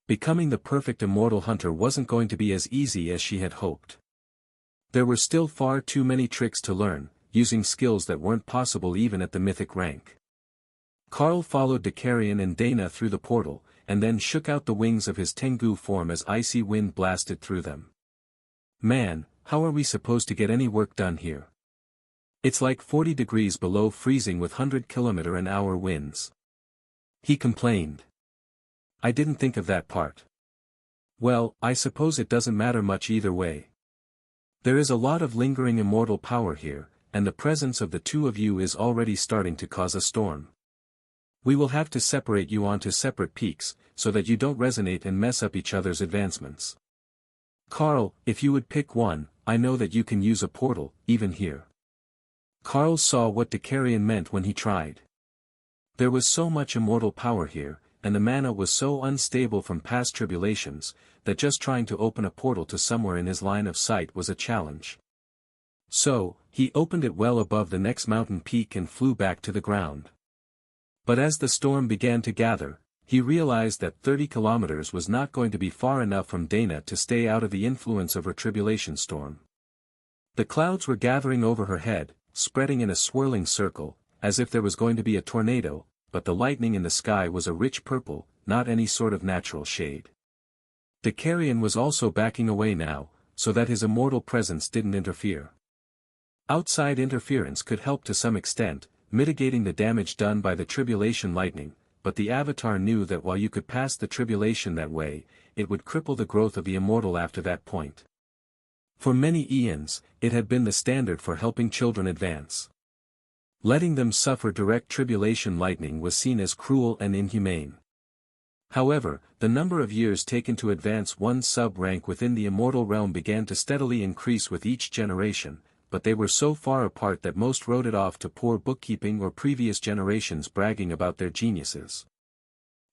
Becoming the perfect immortal hunter wasn't going to be as easy as she had hoped. There were still far too many tricks to learn, using skills that weren't possible even at the mythic rank. Carl followed Dicarion and Dana through the portal, and then shook out the wings of his Tengu form as icy wind blasted through them. Man, how are we supposed to get any work done here? It's like 40 degrees below freezing with 100-kilometer-an-hour winds. He complained. I didn't think of that part. Well, I suppose it doesn't matter much either way. There is a lot of lingering immortal power here, and the presence of the two of you is already starting to cause a storm. We will have to separate you onto separate peaks, so that you don't resonate and mess up each other's advancements. Carl, if you would pick one, I know that you can use a portal, even here. Carl saw what Dicarion meant when he tried. There was so much immortal power here, and the mana was so unstable from past tribulations, that just trying to open a portal to somewhere in his line of sight was a challenge. So, he opened it well above the next mountain peak and flew back to the ground. But as the storm began to gather, he realized that 30 kilometers was not going to be far enough from Dana to stay out of the influence of her tribulation storm. The clouds were gathering over her head, spreading in a swirling circle, as if there was going to be a tornado, but the lightning in the sky was a rich purple, not any sort of natural shade. Dicarion was also backing away now, so that his immortal presence didn't interfere. Outside interference could help to some extent, mitigating the damage done by the tribulation lightning, but the Avatar knew that while you could pass the tribulation that way, it would cripple the growth of the immortal after that point. For many eons, it had been the standard for helping children advance. Letting them suffer direct tribulation lightning was seen as cruel and inhumane. However, the number of years taken to advance one sub-rank within the immortal realm began to steadily increase with each generation, but they were so far apart that most wrote it off to poor bookkeeping or previous generations bragging about their geniuses.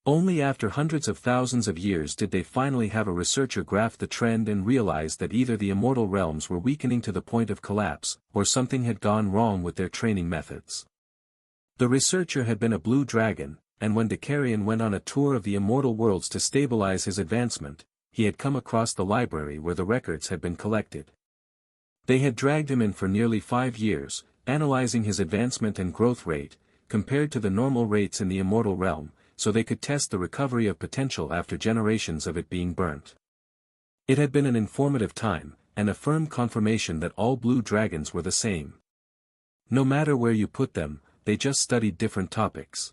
Only after hundreds of thousands of years did they finally have a researcher graph the trend and realize that either the immortal realms were weakening to the point of collapse, or something had gone wrong with their training methods. The researcher had been a blue dragon, and when Decarion went on a tour of the immortal worlds to stabilize his advancement, he had come across the library where the records had been collected. They had dragged him in for nearly 5 years, analyzing his advancement and growth rate, compared to the normal rates in the immortal realm, so they could test the recovery of potential after generations of it being burnt. It had been an informative time, and a firm confirmation that all blue dragons were the same. No matter where you put them, they just studied different topics.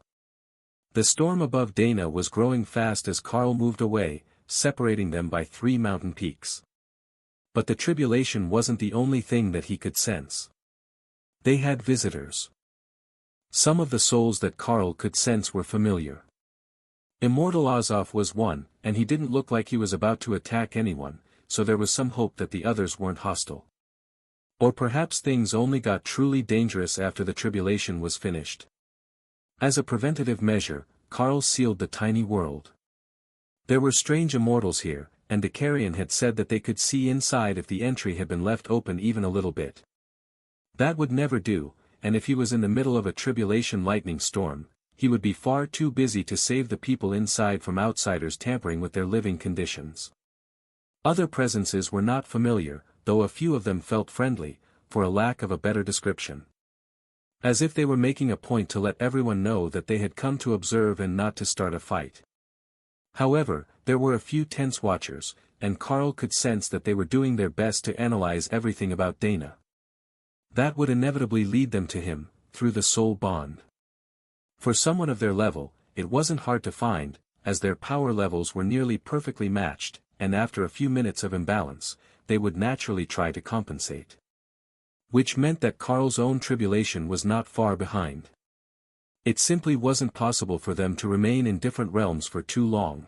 The storm above Dana was growing fast as Carl moved away, separating them by 3 mountain peaks. But the tribulation wasn't the only thing that he could sense. They had visitors. Some of the souls that Carl could sense were familiar. Immortal Azov was one, and he didn't look like he was about to attack anyone, so there was some hope that the others weren't hostile. Or perhaps things only got truly dangerous after the tribulation was finished. As a preventative measure, Carl sealed the tiny world. There were strange immortals here, and Decarion had said that they could see inside if the entry had been left open even a little bit. That would never do, and if he was in the middle of a tribulation lightning storm, he would be far too busy to save the people inside from outsiders tampering with their living conditions. Other presences were not familiar, though a few of them felt friendly, for a lack of a better description. As if they were making a point to let everyone know that they had come to observe and not to start a fight. However, there were a few tense watchers, and Carl could sense that they were doing their best to analyze everything about Dana. That would inevitably lead them to him, through the soul bond. For someone of their level, it wasn't hard to find, as their power levels were nearly perfectly matched, and after a few minutes of imbalance, they would naturally try to compensate. Which meant that Carl's own tribulation was not far behind. It simply wasn't possible for them to remain in different realms for too long.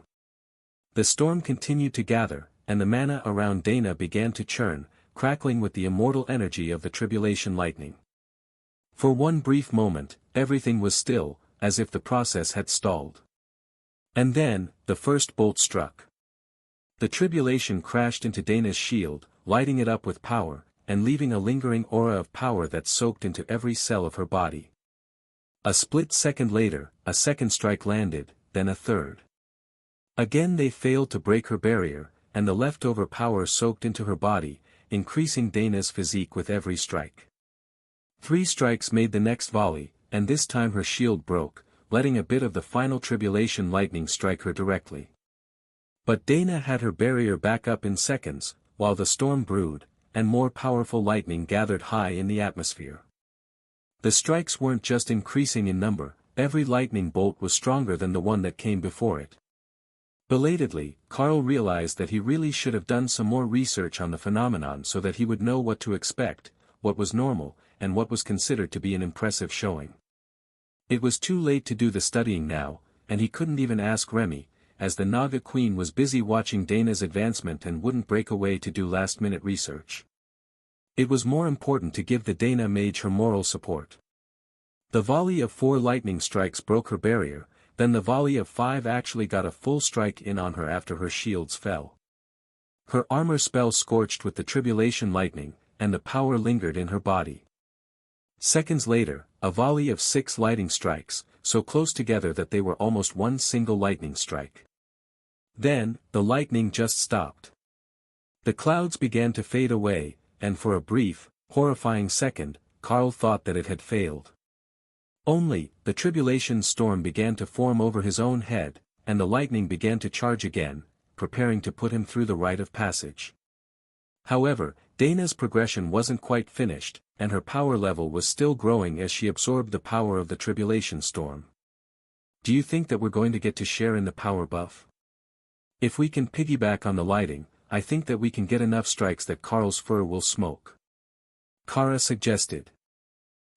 The storm continued to gather, and the mana around Dana began to churn, crackling with the immortal energy of the tribulation lightning. For one brief moment, everything was still, as if the process had stalled. And then, the first bolt struck. The tribulation crashed into Dana's shield, lighting it up with power, and leaving a lingering aura of power that soaked into every cell of her body. A split second later, a second strike landed, then a third. Again they failed to break her barrier, and the leftover power soaked into her body, increasing Dana's physique with every strike. 3 strikes made the next volley, and this time her shield broke, letting a bit of the final tribulation lightning strike her directly. But Dana had her barrier back up in seconds, while the storm brewed, and more powerful lightning gathered high in the atmosphere. The strikes weren't just increasing in number, every lightning bolt was stronger than the one that came before it. Belatedly, Carl realized that he really should have done some more research on the phenomenon so that he would know what to expect, what was normal, and what was considered to be an impressive showing. It was too late to do the studying now, and he couldn't even ask Remy, as the Naga Queen was busy watching Dana's advancement and wouldn't break away to do last-minute research. It was more important to give the Dana mage her moral support. The volley of 4 lightning strikes broke her barrier, then the volley of 5 actually got a full strike in on her after her shields fell. Her armor spell scorched with the tribulation lightning, and the power lingered in her body. Seconds later, a volley of 6 lightning strikes, so close together that they were almost one single lightning strike. Then, the lightning just stopped. The clouds began to fade away, and for a brief, horrifying second, Carl thought that it had failed. Only, the tribulation storm began to form over his own head, and the lightning began to charge again, preparing to put him through the rite of passage. However, Dana's progression wasn't quite finished, and her power level was still growing as she absorbed the power of the tribulation storm. Do you think that we're going to get to share in the power buff? If we can piggyback on the lighting, I think that we can get enough strikes that Karl's fur will smoke. Kara suggested.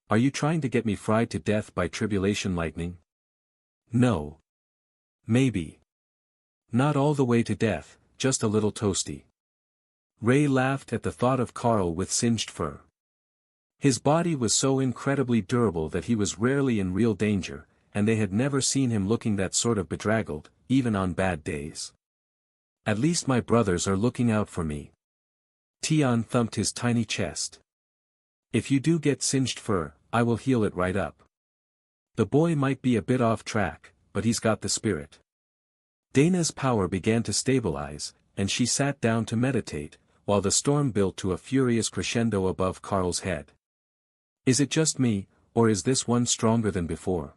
Are you trying to get me fried to death by tribulation lightning? No. Maybe. Not all the way to death, just a little toasty. Ray laughed at the thought of Karl with singed fur. His body was so incredibly durable that he was rarely in real danger, and they had never seen him looking that sort of bedraggled, even on bad days. At least my brothers are looking out for me. Tian thumped his tiny chest. If you do get singed fur, I will heal it right up. The boy might be a bit off track, but he's got the spirit. Dana's power began to stabilize, and she sat down to meditate, while the storm built to a furious crescendo above Karl's head. Is it just me, or is this one stronger than before?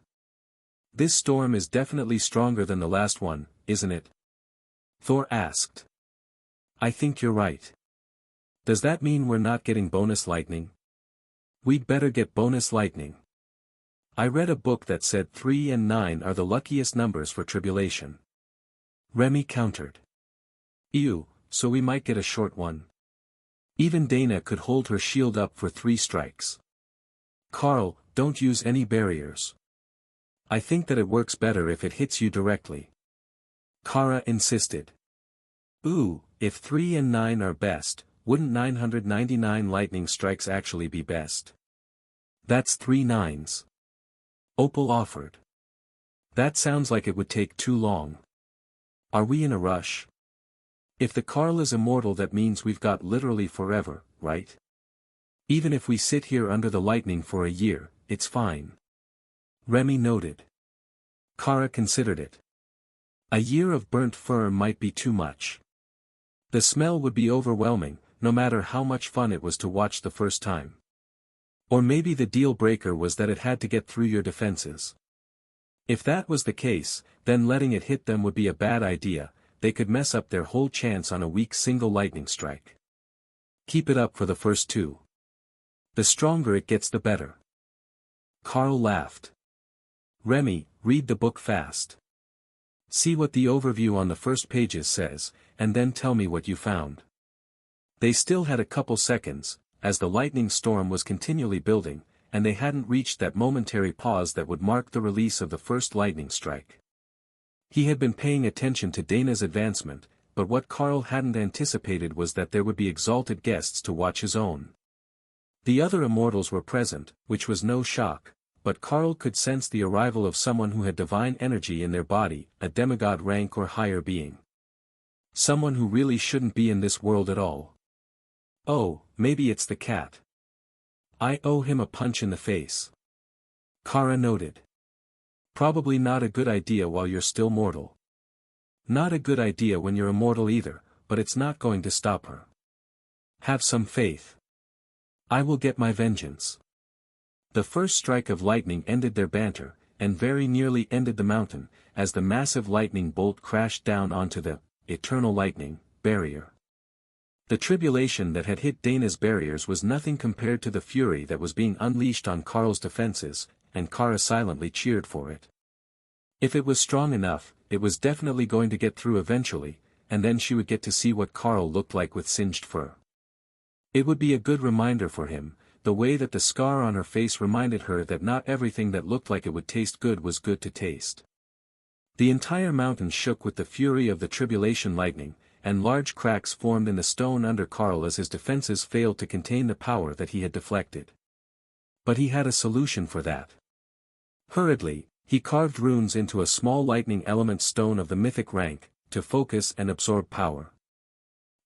This storm is definitely stronger than the last one, isn't it? Thor asked. I think you're right. Does that mean we're not getting bonus lightning? We'd better get bonus lightning. I read a book that said 3 and 9 are the luckiest numbers for tribulation. Remy countered. Ew, so we might get a short one. Even Dana could hold her shield up for 3 strikes. Karl, don't use any barriers. I think that it works better if it hits you directly. Kara insisted. Ooh, if 3 and 9 are best, wouldn't 999 lightning strikes actually be best? That's 3 nines. Opal offered. That sounds like it would take too long. Are we in a rush? If the Karl is immortal, that means we've got literally forever, right? Even if we sit here under the lightning for a year, it's fine. Remy noted. Kara considered it. A year of burnt fur might be too much. The smell would be overwhelming, no matter how much fun it was to watch the first time. Or maybe the deal breaker was that it had to get through your defenses. If that was the case, then letting it hit them would be a bad idea. They could mess up their whole chance on a weak single lightning strike. Keep it up for the first 2. The stronger it gets, the better. Karl laughed. Remy, read the book fast. See what the overview on the first pages says, and then tell me what you found. They still had a couple seconds, as the lightning storm was continually building, and they hadn't reached that momentary pause that would mark the release of the first lightning strike. He had been paying attention to Dana's advancement, but what Karl hadn't anticipated was that there would be exalted guests to watch his own. The other immortals were present, which was no shock, but Karl could sense the arrival of someone who had divine energy in their body, a demigod rank or higher being. Someone who really shouldn't be in this world at all. Oh, maybe it's the cat. I owe him a punch in the face. Kara noted. Probably not a good idea while you're still mortal. Not a good idea when you're immortal either, but it's not going to stop her. Have some faith. I will get my vengeance. The first strike of lightning ended their banter, and very nearly ended the mountain, as the massive lightning bolt crashed down onto the eternal lightning barrier. The tribulation that had hit Dana's barriers was nothing compared to the fury that was being unleashed on Karl's defenses, and Kara silently cheered for it. If it was strong enough, it was definitely going to get through eventually, and then she would get to see what Karl looked like with singed fur. It would be a good reminder for him, the way that the scar on her face reminded her that not everything that looked like it would taste good was good to taste. The entire mountain shook with the fury of the tribulation lightning, and large cracks formed in the stone under Karl as his defenses failed to contain the power that he had deflected. But he had a solution for that. Hurriedly, he carved runes into a small lightning element stone of the mythic rank, to focus and absorb power.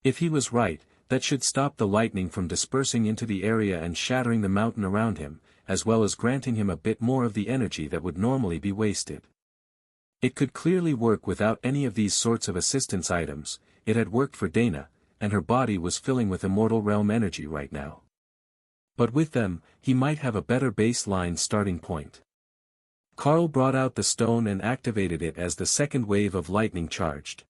If he was right, that should stop the lightning from dispersing into the area and shattering the mountain around him, as well as granting him a bit more of the energy that would normally be wasted. It could clearly work without any of these sorts of assistance items. It had worked for Dana, and her body was filling with immortal realm energy right now. But with them, he might have a better baseline starting point. Karl brought out the stone and activated it as the second wave of lightning charged.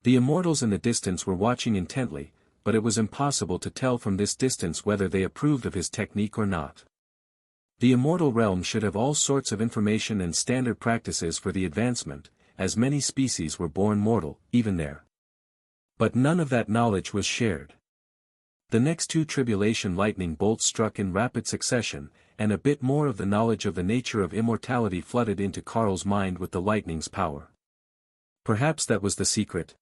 The immortals in the distance were watching intently, but it was impossible to tell from this distance whether they approved of his technique or not. The immortal realm should have all sorts of information and standard practices for the advancement, as many species were born mortal, even there. But none of that knowledge was shared. The next 2 tribulation lightning bolts struck in rapid succession, and a bit more of the knowledge of the nature of immortality flooded into Karl's mind with the lightning's power. Perhaps that was the secret.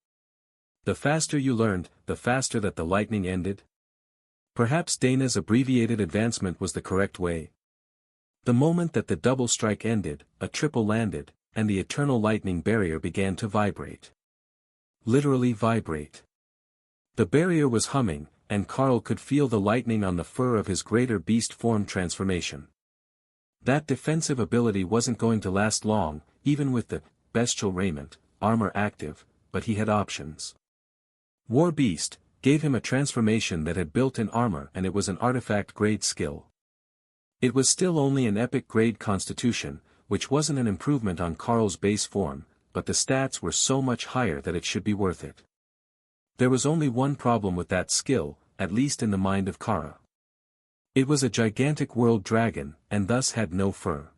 The faster you learned, the faster that the lightning ended. Perhaps Dana's abbreviated advancement was the correct way. The moment that the double strike ended, a triple landed, and the eternal lightning barrier began to vibrate. Literally vibrate. The barrier was humming, and Karl could feel the lightning on the fur of his greater beast form transformation. That defensive ability wasn't going to last long, even with the bestial raiment, armor active, but he had options. War Beast gave him a transformation that had built-in armor, and it was an artifact-grade skill. It was still only an epic-grade constitution, which wasn't an improvement on Karl's base form, but the stats were so much higher that it should be worth it. There was only one problem with that skill, at least in the mind of Kara. It was a gigantic world dragon, and thus had no fur.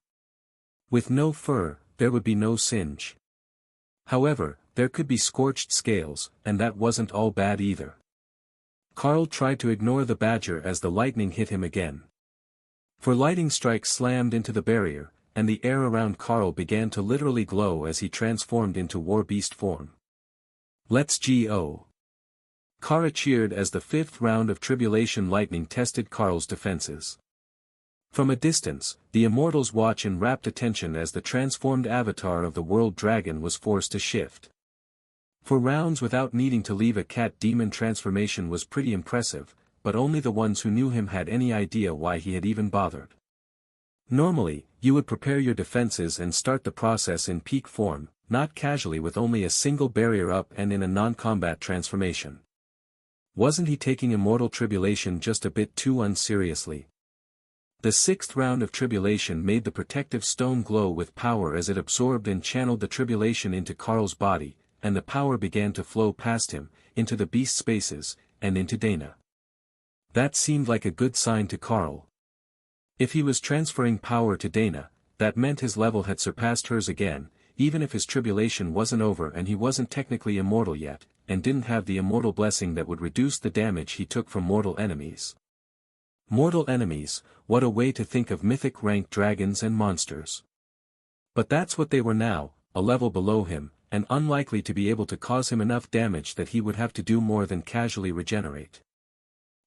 With no fur, there would be no singe. However, there could be scorched scales, and that wasn't all bad either. Karl tried to ignore the badger as the lightning hit him again. For lightning strikes slammed into the barrier, and the air around Karl began to literally glow as he transformed into war beast form. Let's go! Kara cheered as the 5th round of Tribulation lightning tested Karl's defenses. From a distance, the immortals watch in rapt attention as the transformed avatar of the world dragon was forced to shift. For rounds without needing to leave a cat-demon transformation was pretty impressive, but only the ones who knew him had any idea why he had even bothered. Normally, you would prepare your defenses and start the process in peak form, not casually with only a single barrier up and in a non-combat transformation. Wasn't he taking immortal Tribulation just a bit too unseriously? The 6th round of Tribulation made the protective stone glow with power as it absorbed and channeled the Tribulation into Karl's body, and the power began to flow past him, into the beast spaces, and into Dana. That seemed like a good sign to Karl. If he was transferring power to Dana, that meant his level had surpassed hers again, even if his tribulation wasn't over and he wasn't technically immortal yet, and didn't have the immortal blessing that would reduce the damage he took from mortal enemies. Mortal enemies, what a way to think of mythic-ranked dragons and monsters. But that's what they were now, a level below him, and unlikely to be able to cause him enough damage that he would have to do more than casually regenerate.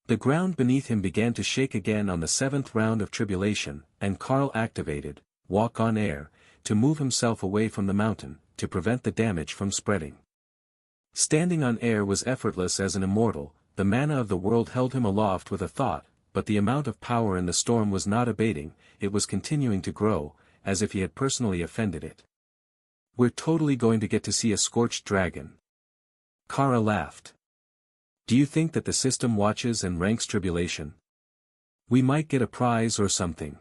The ground beneath him began to shake again on the 7th round of Tribulation, and Karl activated, Walk on Air, to move himself away from the mountain, to prevent the damage from spreading. Standing on air was effortless as an immortal, the mana of the world held him aloft with a thought, but the amount of power in the storm was not abating, it was continuing to grow, as if he had personally offended it. We're totally going to get to see a scorched dragon. Kara laughed. Do you think that the system watches and ranks Tribulation? We might get a prize or something.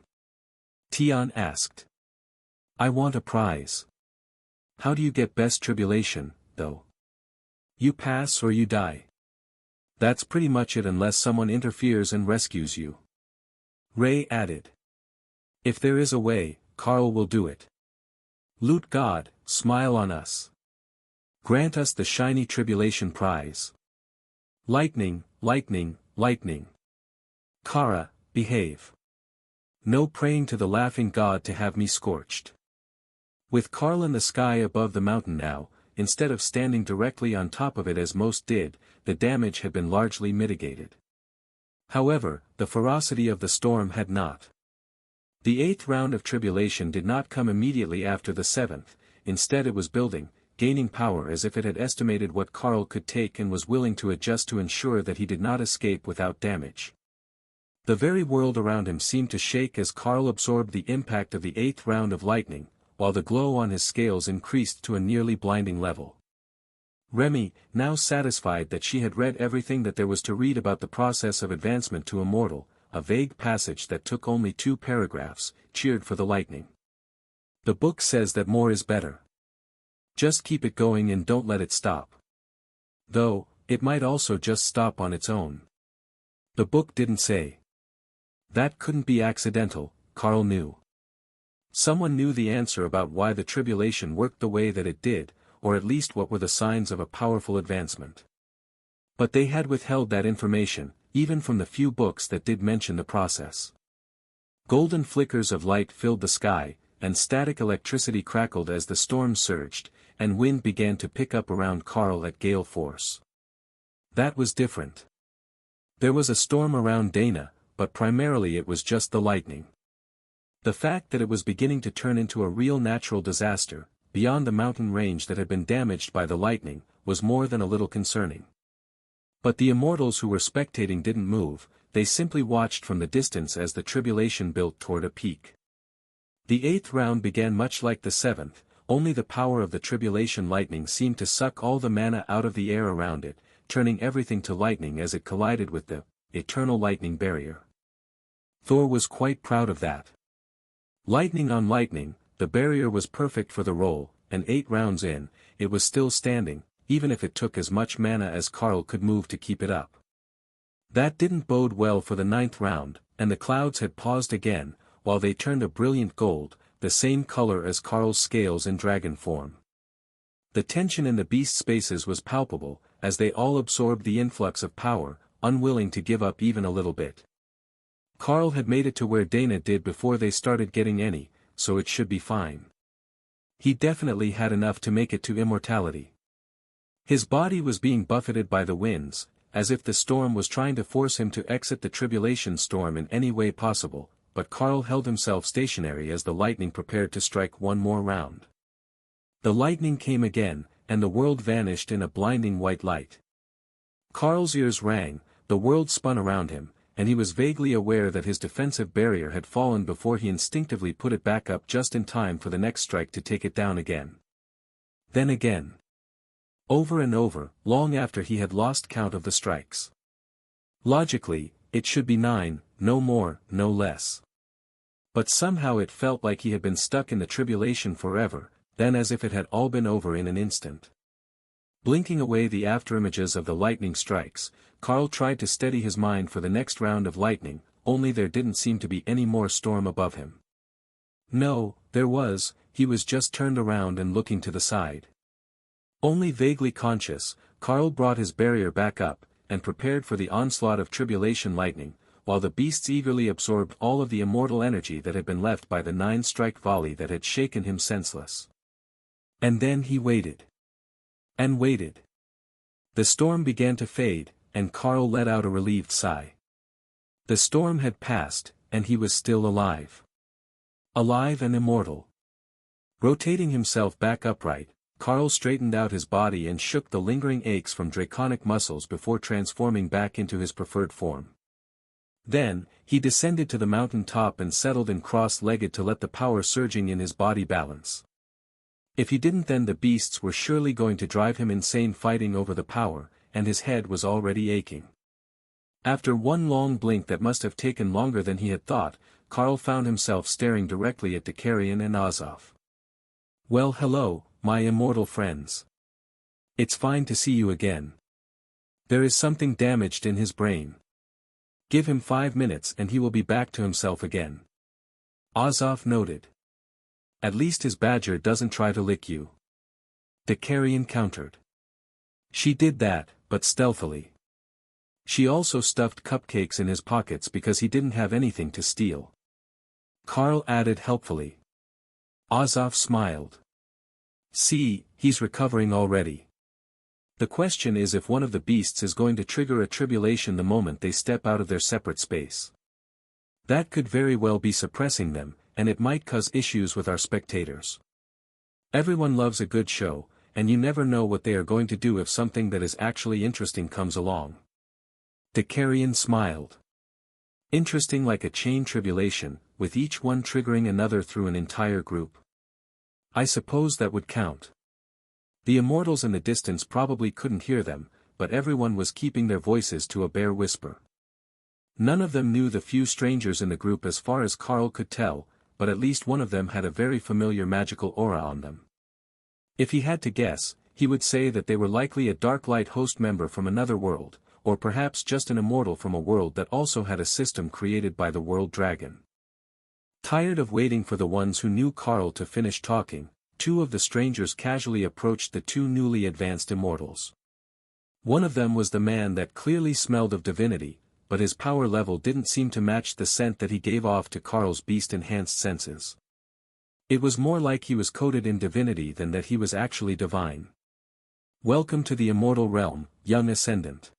Tion asked. I want a prize. How do you get best Tribulation, though? You pass or you die. That's pretty much it unless someone interferes and rescues you. Ray added. If there is a way, Karl will do it. Loot God, smile on us. Grant us the shiny Tribulation prize. Lightning, lightning, lightning. Kara, behave. No praying to the laughing god to have me scorched. With Karl in the sky above the mountain now, instead of standing directly on top of it as most did, the damage had been largely mitigated. However, the ferocity of the storm had not. The 8th round of Tribulation did not come immediately after the 7th, instead it was building, gaining power as if it had estimated what Karl could take and was willing to adjust to ensure that he did not escape without damage. The very world around him seemed to shake as Karl absorbed the impact of the 8th round of lightning, while the glow on his scales increased to a nearly blinding level. Remy, now satisfied that she had read everything that there was to read about the process of advancement to immortal, a vague passage that took only 2 paragraphs, cheered for the lightning. The book says that more is better. Just keep it going and don't let it stop. Though, it might also just stop on its own. The book didn't say. That couldn't be accidental, Karl knew. Someone knew the answer about why the Tribulation worked the way that it did, or at least what were the signs of a powerful advancement. But they had withheld that information, even from the few books that did mention the process. Golden flickers of light filled the sky, and static electricity crackled as the storm surged, and wind began to pick up around Carl at gale force. That was different. There was a storm around Dana, but primarily it was just the lightning. The fact that it was beginning to turn into a real natural disaster, beyond the mountain range that had been damaged by the lightning, was more than a little concerning. But the immortals who were spectating didn't move, they simply watched from the distance as the tribulation built toward a peak. The 8th round began much like the 7th, only the power of the tribulation lightning seemed to suck all the mana out of the air around it, turning everything to lightning as it collided with the eternal lightning barrier. Thor was quite proud of that. Lightning on lightning, the barrier was perfect for the roll, and 8 rounds in, it was still standing, even if it took as much mana as Carl could move to keep it up. That didn't bode well for the 9th round, and the clouds had paused again, while they turned a brilliant gold, the same color as Carl's scales in dragon form. The tension in the beast spaces was palpable, as they all absorbed the influx of power, unwilling to give up even a little bit. Carl had made it to where Dana did before they started getting any, so it should be fine. He definitely had enough to make it to immortality. His body was being buffeted by the winds, as if the storm was trying to force him to exit the tribulation storm in any way possible, but Carl held himself stationary as the lightning prepared to strike one more round. The lightning came again, and the world vanished in a blinding white light. Carl's ears rang, the world spun around him, and he was vaguely aware that his defensive barrier had fallen before he instinctively put it back up just in time for the next strike to take it down again. Then again. Over and over, long after he had lost count of the strikes. Logically, it should be 9, no more, no less. But somehow it felt like he had been stuck in the tribulation forever, then as if it had all been over in an instant. Blinking away the afterimages of the lightning strikes, Carl tried to steady his mind for the next round of lightning, only there didn't seem to be any more storm above him. No, there was, he was just turned around and looking to the side. Only vaguely conscious, Carl brought his barrier back up, and prepared for the onslaught of tribulation lightning, while the beasts eagerly absorbed all of the immortal energy that had been left by the 9-strike volley that had shaken him senseless. And then he waited. And waited. The storm began to fade, and Carl let out a relieved sigh. The storm had passed, and he was still alive. Alive and immortal. Rotating himself back upright, Carl straightened out his body and shook the lingering aches from draconic muscles before transforming back into his preferred form. Then, he descended to the mountain top and settled in cross-legged to let the power surging in his body balance. If he didn't, then the beasts were surely going to drive him insane fighting over the power, and his head was already aching. After one long blink that must have taken longer than he had thought, Carl found himself staring directly at Dakarian and Azov. "Well, hello, my immortal friends. It's fine to see you again. There is something damaged in his brain. Give him 5 minutes and he will be back to himself again." Azov noted. "At least his badger doesn't try to lick you," Dakarian countered. "She did that, but stealthily. She also stuffed cupcakes in his pockets because he didn't have anything to steal," Carl added helpfully. Azov smiled. "See, he's recovering already. The question is if one of the beasts is going to trigger a tribulation the moment they step out of their separate space. That could very well be suppressing them, and it might cause issues with our spectators. Everyone loves a good show, and you never know what they are going to do if something that is actually interesting comes along." Dakarian smiled. "Interesting like a chain tribulation, with each one triggering another through an entire group. I suppose that would count." The immortals in the distance probably couldn't hear them, but everyone was keeping their voices to a bare whisper. None of them knew the few strangers in the group as far as Carl could tell, but at least one of them had a very familiar magical aura on them. If he had to guess, he would say that they were likely a Dark Light host member from another world, or perhaps just an immortal from a world that also had a system created by the World Dragon. Tired of waiting for the ones who knew Carl to finish talking, 2 of the strangers casually approached the 2 newly advanced immortals. One of them was the man that clearly smelled of divinity, but his power level didn't seem to match the scent that he gave off to Carl's beast-enhanced senses. It was more like he was coated in divinity than that he was actually divine. Welcome to the immortal realm, young ascendant.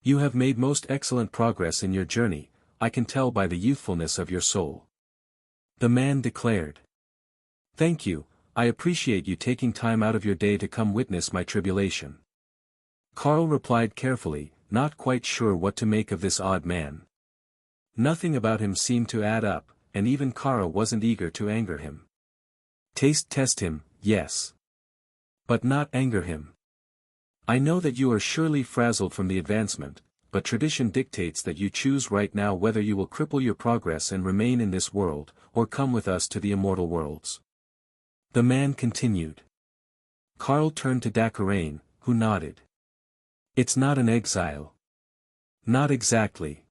You have made most excellent progress in your journey, I can tell by the youthfulness of your soul. The man declared. Thank you, I appreciate you taking time out of your day to come witness my tribulation. Carl replied carefully, not quite sure what to make of this odd man. Nothing about him seemed to add up, and even Carl wasn't eager to anger him. Taste test him, yes. But not anger him. I know that you are surely frazzled from the advancement, but tradition dictates that you choose right now whether you will cripple your progress and remain in this world, or come with us to the immortal worlds. The man continued. Carl turned to Dakarain, who nodded. It's not an exile. Not exactly.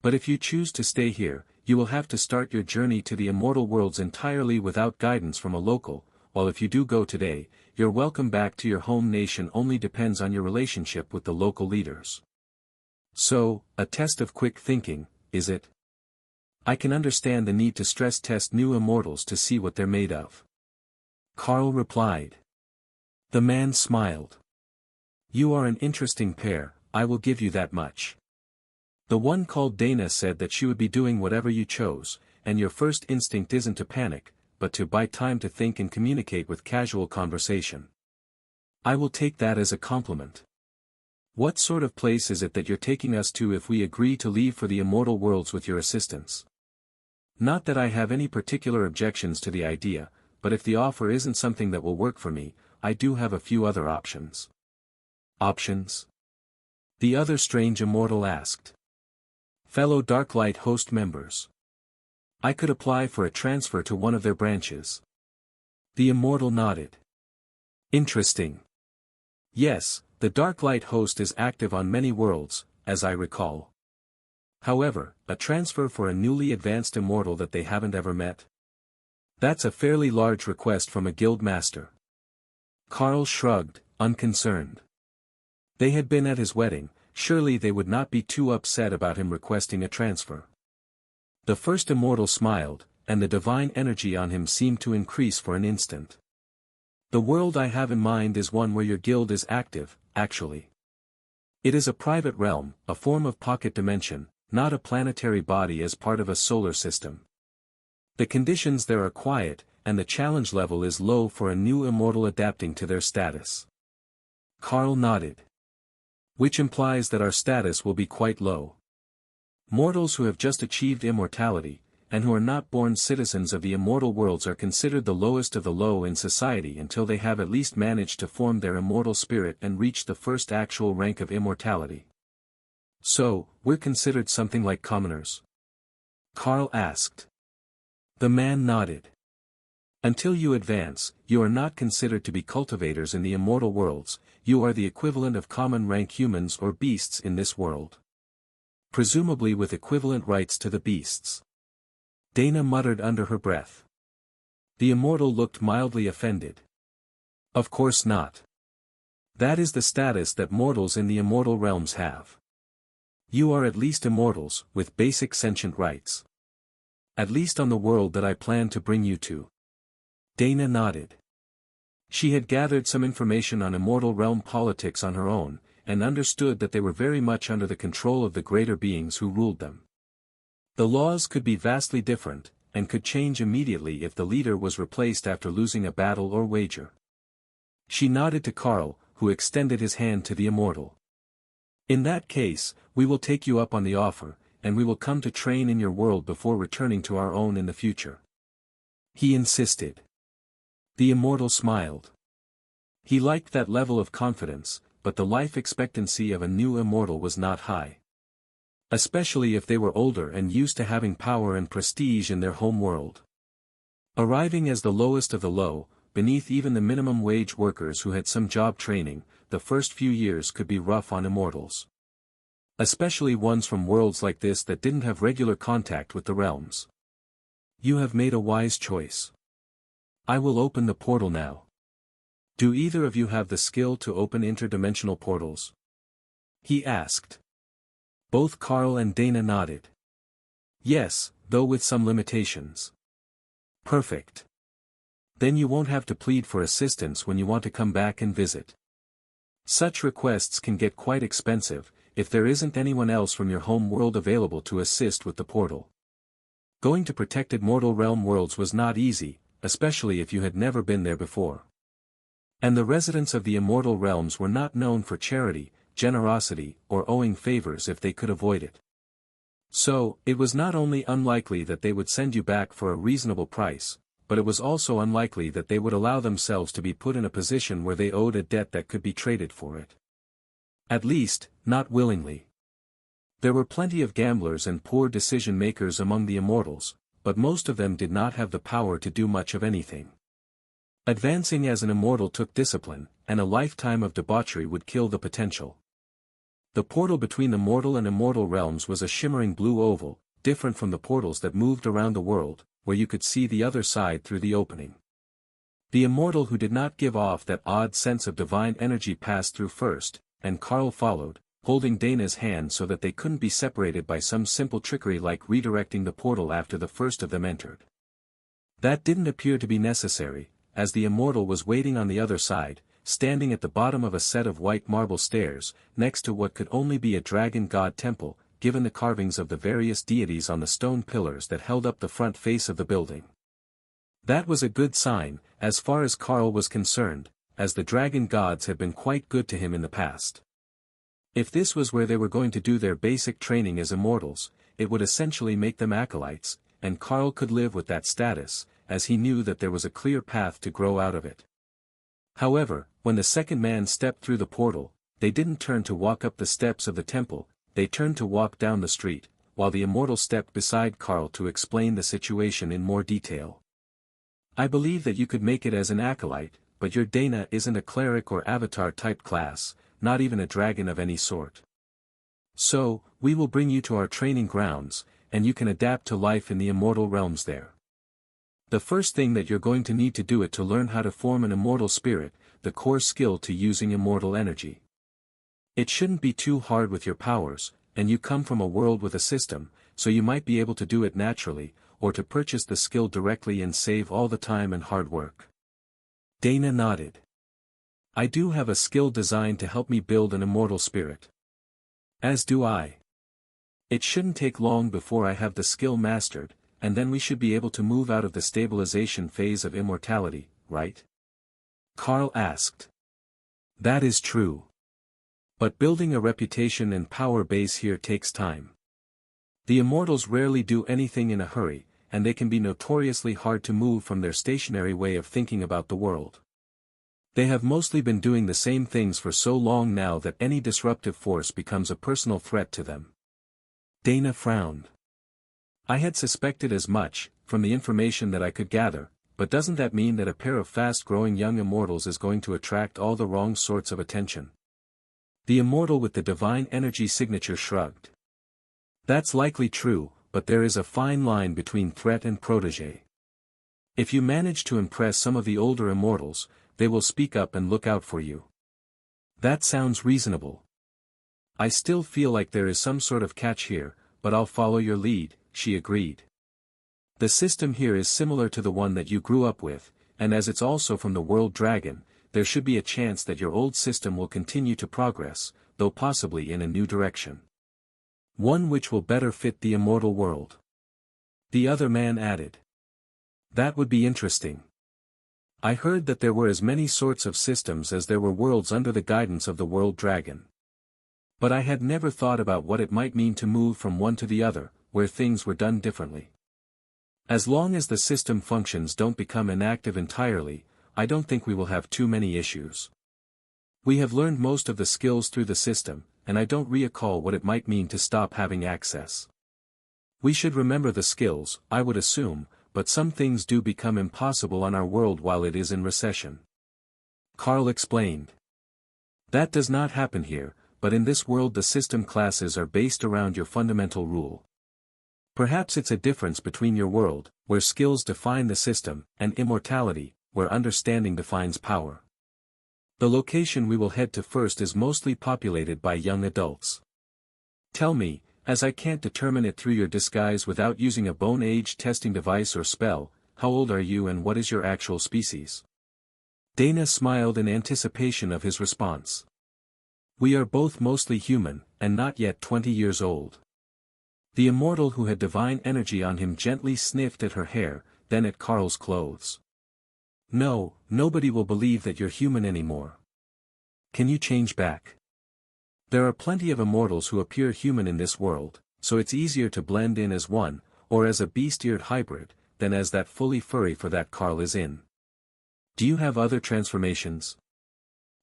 But if you choose to stay here, you will have to start your journey to the immortal worlds entirely without guidance from a local, while if you do go today, your welcome back to your home nation only depends on your relationship with the local leaders. So, a test of quick thinking, is it? I can understand the need to stress test new immortals to see what they're made of. Carl replied. The man smiled. You are an interesting pair, I will give you that much. The one called Dana said that she would be doing whatever you chose, and your first instinct isn't to panic, but to buy time to think and communicate with casual conversation. I will take that as a compliment. What sort of place is it that you're taking us to if we agree to leave for the immortal worlds with your assistance? Not that I have any particular objections to the idea, but if the offer isn't something that will work for me, I do have a few other options. Options? The other strange immortal asked. Fellow Darklight host members. I could apply for a transfer to one of their branches. The immortal nodded. Interesting. Yes, the Darklight host is active on many worlds, as I recall. However, a transfer for a newly advanced immortal that they haven't ever met? That's a fairly large request from a guild master. Carl shrugged, unconcerned. They had been at his wedding, surely they would not be too upset about him requesting a transfer. The first immortal smiled, and the divine energy on him seemed to increase for an instant. The world I have in mind is one where your guild is active, actually. It is a private realm, a form of pocket dimension, not a planetary body as part of a solar system. The conditions there are quiet, and the challenge level is low for a new immortal adapting to their status. Carl nodded. Which implies that our status will be quite low. Mortals who have just achieved immortality, and who are not born citizens of the immortal worlds are considered the lowest of the low in society until they have at least managed to form their immortal spirit and reach the first actual rank of immortality. So, we're considered something like commoners? Carl asked. The man nodded. Until you advance, you are not considered to be cultivators in the immortal worlds, you are the equivalent of common rank humans or beasts in this world. Presumably with equivalent rights to the beasts. Dana muttered under her breath. The immortal looked mildly offended. Of course not. That is the status that mortals in the immortal realms have. You are at least immortals, with basic sentient rights. At least on the world that I plan to bring you to. Dana nodded. She had gathered some information on immortal realm politics on her own, and understood that they were very much under the control of the greater beings who ruled them. The laws could be vastly different, and could change immediately if the leader was replaced after losing a battle or wager. She nodded to Carl, who extended his hand to the immortal. In that case, we will take you up on the offer, and we will come to train in your world before returning to our own in the future. He insisted. The immortal smiled. He liked that level of confidence, but the life expectancy of a new immortal was not high. Especially if they were older and used to having power and prestige in their home world. Arriving as the lowest of the low, beneath even the minimum wage workers who had some job training, the first few years could be rough on immortals. Especially ones from worlds like this that didn't have regular contact with the realms. You have made a wise choice. I will open the portal now. Do either of you have the skill to open interdimensional portals? He asked. Both Carl and Dana nodded. Yes, though with some limitations. Perfect. Then you won't have to plead for assistance when you want to come back and visit. Such requests can get quite expensive, if there isn't anyone else from your home world available to assist with the portal. Going to protected mortal realm worlds was not easy, especially if you had never been there before. And the residents of the immortal realms were not known for charity, generosity, or owing favors if they could avoid it. So, it was not only unlikely that they would send you back for a reasonable price, but it was also unlikely that they would allow themselves to be put in a position where they owed a debt that could be traded for it. At least, not willingly. There were plenty of gamblers and poor decision-makers among the immortals, but most of them did not have the power to do much of anything. Advancing as an immortal took discipline, and a lifetime of debauchery would kill the potential. The portal between the mortal and immortal realms was a shimmering blue oval, different from the portals that moved around the world, where you could see the other side through the opening. The immortal who did not give off that odd sense of divine energy passed through first, and Carl followed, holding Dana's hand so that they couldn't be separated by some simple trickery like redirecting the portal after the first of them entered. That didn't appear to be necessary, as the immortal was waiting on the other side, standing at the bottom of a set of white marble stairs, next to what could only be a dragon god temple, given the carvings of the various deities on the stone pillars that held up the front face of the building. That was a good sign, as far as Carl was concerned, as the dragon gods had been quite good to him in the past. If this was where they were going to do their basic training as immortals, it would essentially make them acolytes, and Carl could live with that status, as he knew that there was a clear path to grow out of it. However, when the second man stepped through the portal, they didn't turn to walk up the steps of the temple, they turned to walk down the street, while the immortal stepped beside Carl to explain the situation in more detail. I believe that you could make it as an acolyte, but your Dana isn't a cleric or avatar-type class, not even a dragon of any sort. So, we will bring you to our training grounds, and you can adapt to life in the immortal realms there. The first thing that you're going to need to do it to learn how to form an immortal spirit, the core skill to using immortal energy. It shouldn't be too hard with your powers, and you come from a world with a system, so you might be able to do it naturally, or to purchase the skill directly and save all the time and hard work. Dana nodded. I do have a skill designed to help me build an immortal spirit. As do I. It shouldn't take long before I have the skill mastered, and then we should be able to move out of the stabilization phase of immortality, right? Carl asked. That is true. But building a reputation and power base here takes time. The immortals rarely do anything in a hurry, and they can be notoriously hard to move from their stationary way of thinking about the world. They have mostly been doing the same things for so long now that any disruptive force becomes a personal threat to them. Dana frowned. I had suspected as much, from the information that I could gather, but doesn't that mean that a pair of fast-growing young immortals is going to attract all the wrong sorts of attention? The immortal with the divine energy signature shrugged. That's likely true, but there is a fine line between threat and protege. If you manage to impress some of the older immortals, they will speak up and look out for you. That sounds reasonable. I still feel like there is some sort of catch here, but I'll follow your lead, she agreed. The system here is similar to the one that you grew up with, and as it's also from the world dragon, there should be a chance that your old system will continue to progress, though possibly in a new direction. One which will better fit the immortal world. The other man added. That would be interesting. I heard that there were as many sorts of systems as there were worlds under the guidance of the world dragon. But I had never thought about what it might mean to move from one to the other, where things were done differently. As long as the system functions don't become inactive entirely, I don't think we will have too many issues. We have learned most of the skills through the system, and I don't recall what it might mean to stop having access. We should remember the skills, I would assume, but some things do become impossible on our world while it is in recession. Carl explained. That does not happen here, but in this world the system classes are based around your fundamental rule. Perhaps it's a difference between your world, where skills define the system, and immortality, where understanding defines power. The location we will head to first is mostly populated by young adults. Tell me, as I can't determine it through your disguise without using a bone age testing device or spell, how old are you and what is your actual species? Dana smiled in anticipation of his response. We are both mostly human, and not yet 20 years old. The immortal who had divine energy on him gently sniffed at her hair, then at Carl's clothes. No, nobody will believe that you're human anymore. Can you change back? There are plenty of immortals who appear human in this world, so it's easier to blend in as one, or as a beast-eared hybrid, than as that fully furry for that Carl is in. Do you have other transformations?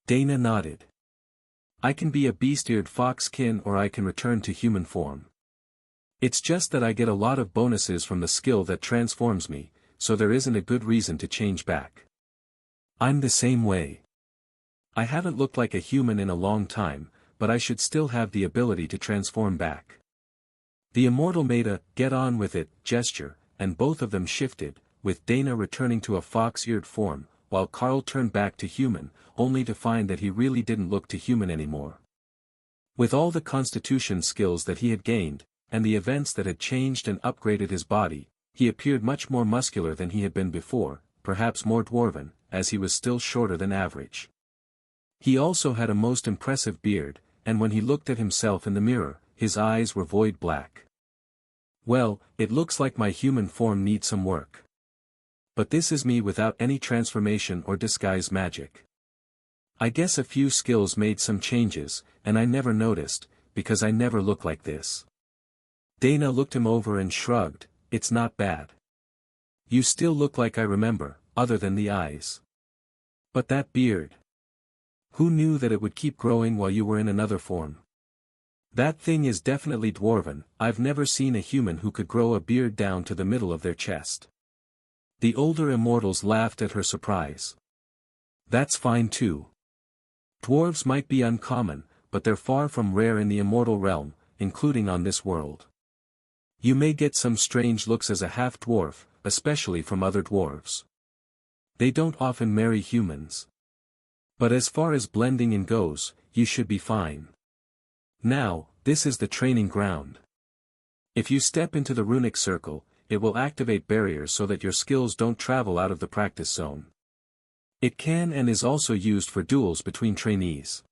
Dana nodded. I can be a beast-eared fox-kin or I can return to human form. It's just that I get a lot of bonuses from the skill that transforms me, so there isn't a good reason to change back. I'm the same way. I haven't looked like a human in a long time, but I should still have the ability to transform back. The immortal made a "get on with it" gesture, and both of them shifted, with Dana returning to a fox-eared form, while Carl turned back to human, only to find that he really didn't look to human anymore. With all the constitution skills that he had gained, and the events that had changed and upgraded his body, he appeared much more muscular than he had been before, perhaps more dwarven, as he was still shorter than average. He also had a most impressive beard, and when he looked at himself in the mirror, his eyes were void black. Well, it looks like my human form needs some work. But this is me without any transformation or disguise magic. I guess a few skills made some changes, and I never noticed, because I never look like this. Dana looked him over and shrugged, it's not bad. You still look like I remember, other than the eyes. But that beard. Who knew that it would keep growing while you were in another form? That thing is definitely dwarven. I've never seen a human who could grow a beard down to the middle of their chest. The older immortals laughed at her surprise. That's fine too. Dwarves might be uncommon, but they're far from rare in the immortal realm, including on this world. You may get some strange looks as a half-dwarf, especially from other dwarves. They don't often marry humans. But as far as blending in goes, you should be fine. Now, this is the training ground. If you step into the runic circle, it will activate barriers so that your skills don't travel out of the practice zone. It can and is also used for duels between trainees.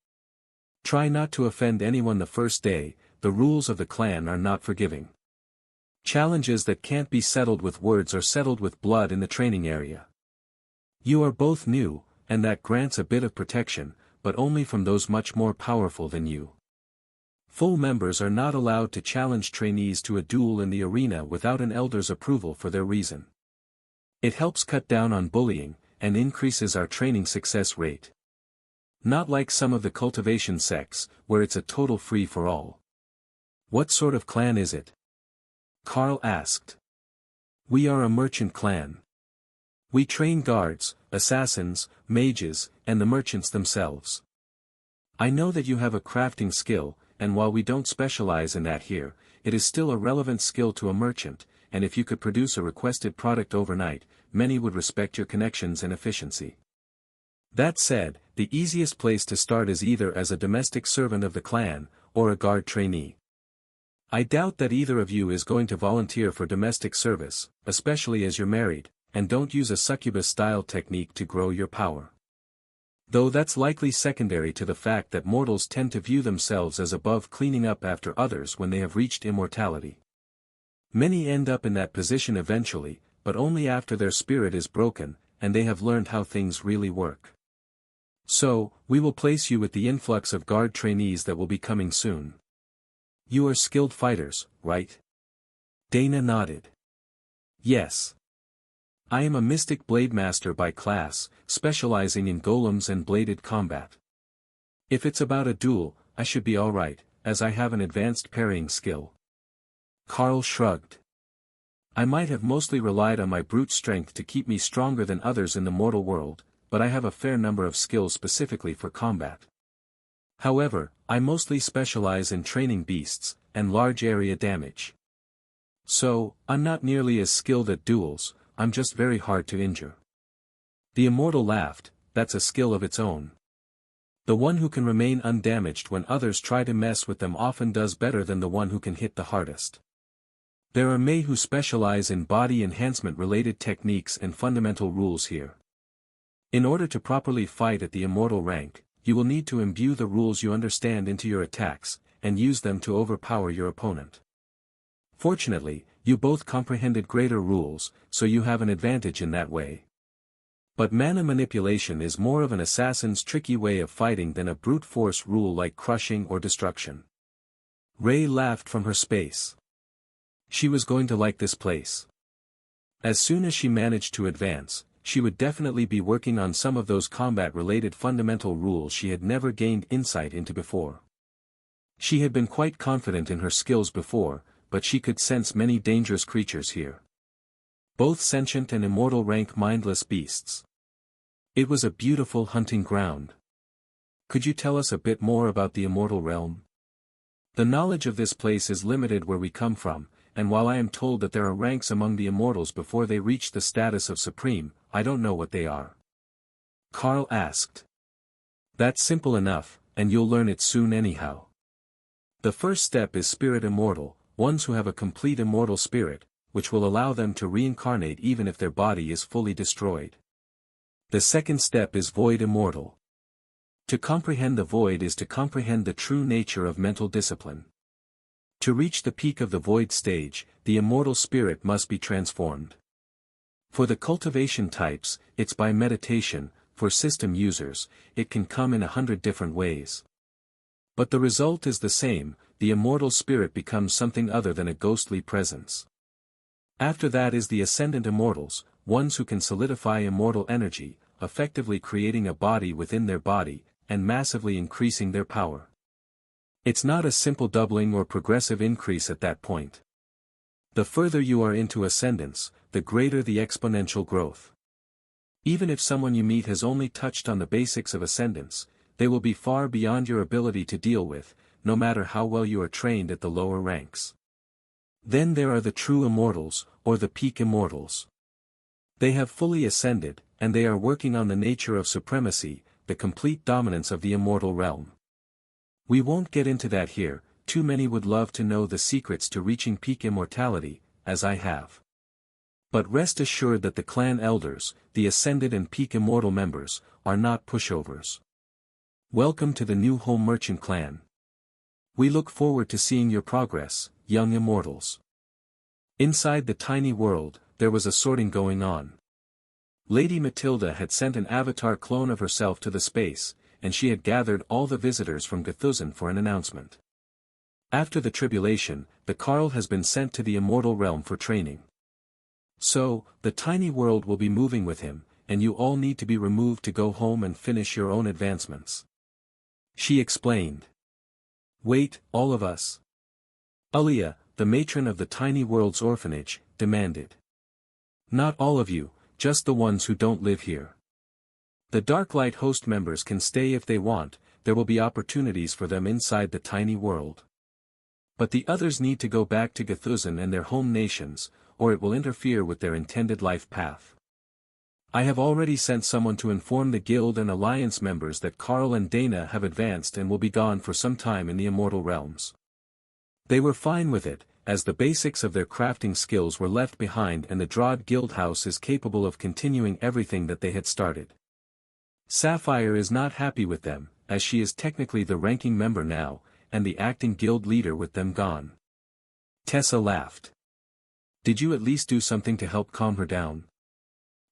Try not to offend anyone the first day, the rules of the clan are not forgiving. Challenges that can't be settled with words are settled with blood in the training area. You are both new, and that grants a bit of protection, but only from those much more powerful than you. Full members are not allowed to challenge trainees to a duel in the arena without an elder's approval for their reason. It helps cut down on bullying, and increases our training success rate. Not like some of the cultivation sects, where it's a total free-for-all. What sort of clan is it? Carl asked. We are a merchant clan. We train guards, assassins, mages, and the merchants themselves. I know that you have a crafting skill, and while we don't specialize in that here, it is still a relevant skill to a merchant, and if you could produce a requested product overnight, many would respect your connections and efficiency. That said, the easiest place to start is either as a domestic servant of the clan, or a guard trainee. I doubt that either of you is going to volunteer for domestic service, especially as you're married, and don't use a succubus-style technique to grow your power. Though that's likely secondary to the fact that mortals tend to view themselves as above cleaning up after others when they have reached immortality. Many end up in that position eventually, but only after their spirit is broken, and they have learned how things really work. So, we will place you with the influx of guard trainees that will be coming soon. You are skilled fighters, right? Dana nodded. Yes. I am a mystic blade master by class, specializing in golems and bladed combat. If it's about a duel, I should be alright, as I have an advanced parrying skill. Carl shrugged. I might have mostly relied on my brute strength to keep me stronger than others in the mortal world, but I have a fair number of skills specifically for combat. However, I mostly specialize in training beasts, and large area damage. So, I'm not nearly as skilled at duels, I'm just very hard to injure. The immortal laughed, that's a skill of its own. The one who can remain undamaged when others try to mess with them often does better than the one who can hit the hardest. There are Mei who specialize in body enhancement related techniques and fundamental rules here. In order to properly fight at the immortal rank, you will need to imbue the rules you understand into your attacks, and use them to overpower your opponent. Fortunately, you both comprehended greater rules, so you have an advantage in that way. But mana manipulation is more of an assassin's tricky way of fighting than a brute force rule like crushing or destruction. Ray laughed from her space. She was going to like this place. As soon as she managed to advance, she would definitely be working on some of those combat-related fundamental rules she had never gained insight into before. She had been quite confident in her skills before, but she could sense many dangerous creatures here. Both sentient and immortal rank mindless beasts. It was a beautiful hunting ground. Could you tell us a bit more about the immortal realm? The knowledge of this place is limited where we come from, and while I am told that there are ranks among the immortals before they reach the status of supreme, I don't know what they are. Carl asked. That's simple enough, and you'll learn it soon anyhow. The first step is spirit immortal, ones who have a complete immortal spirit, which will allow them to reincarnate even if their body is fully destroyed. The second step is void immortal. To comprehend the void is to comprehend the true nature of mental discipline. To reach the peak of the void stage, the immortal spirit must be transformed. For the cultivation types, it's by meditation. For system users, it can come in 100 different ways. But the result is the same, the immortal spirit becomes something other than a ghostly presence. After that is the ascendant immortals, ones who can solidify immortal energy, effectively creating a body within their body, and massively increasing their power. It's not a simple doubling or progressive increase at that point. The further you are into ascendance, the greater the exponential growth. Even if someone you meet has only touched on the basics of ascendance, they will be far beyond your ability to deal with, no matter how well you are trained at the lower ranks. Then there are the true immortals, or the peak immortals. They have fully ascended, and they are working on the nature of supremacy, the complete dominance of the immortal realm. We won't get into that here, too many would love to know the secrets to reaching peak immortality, as I have. But rest assured that the clan elders, the ascended and peak immortal members, are not pushovers. Welcome to the new home merchant clan. We look forward to seeing your progress, young immortals. Inside the tiny world, there was a sorting going on. Lady Matilda had sent an avatar clone of herself to the space, and she had gathered all the visitors from Gathuzan for an announcement. After the tribulation, the Carl has been sent to the immortal realm for training. So, the tiny world will be moving with him, and you all need to be removed to go home and finish your own advancements. She explained. Wait, all of us? Alia, the matron of the tiny world's orphanage, demanded. Not all of you, just the ones who don't live here. The Darklight host members can stay if they want, there will be opportunities for them inside the tiny world. But the others need to go back to Gathuzan and their home nations, or it will interfere with their intended life path. I have already sent someone to inform the Guild and Alliance members that Carl and Dana have advanced and will be gone for some time in the immortal realms. They were fine with it, as the basics of their crafting skills were left behind and the Drod Guildhouse is capable of continuing everything that they had started. Sapphire is not happy with them, as she is technically the ranking member now, and the acting guild leader with them gone. Tessa laughed. Did you at least do something to help calm her down?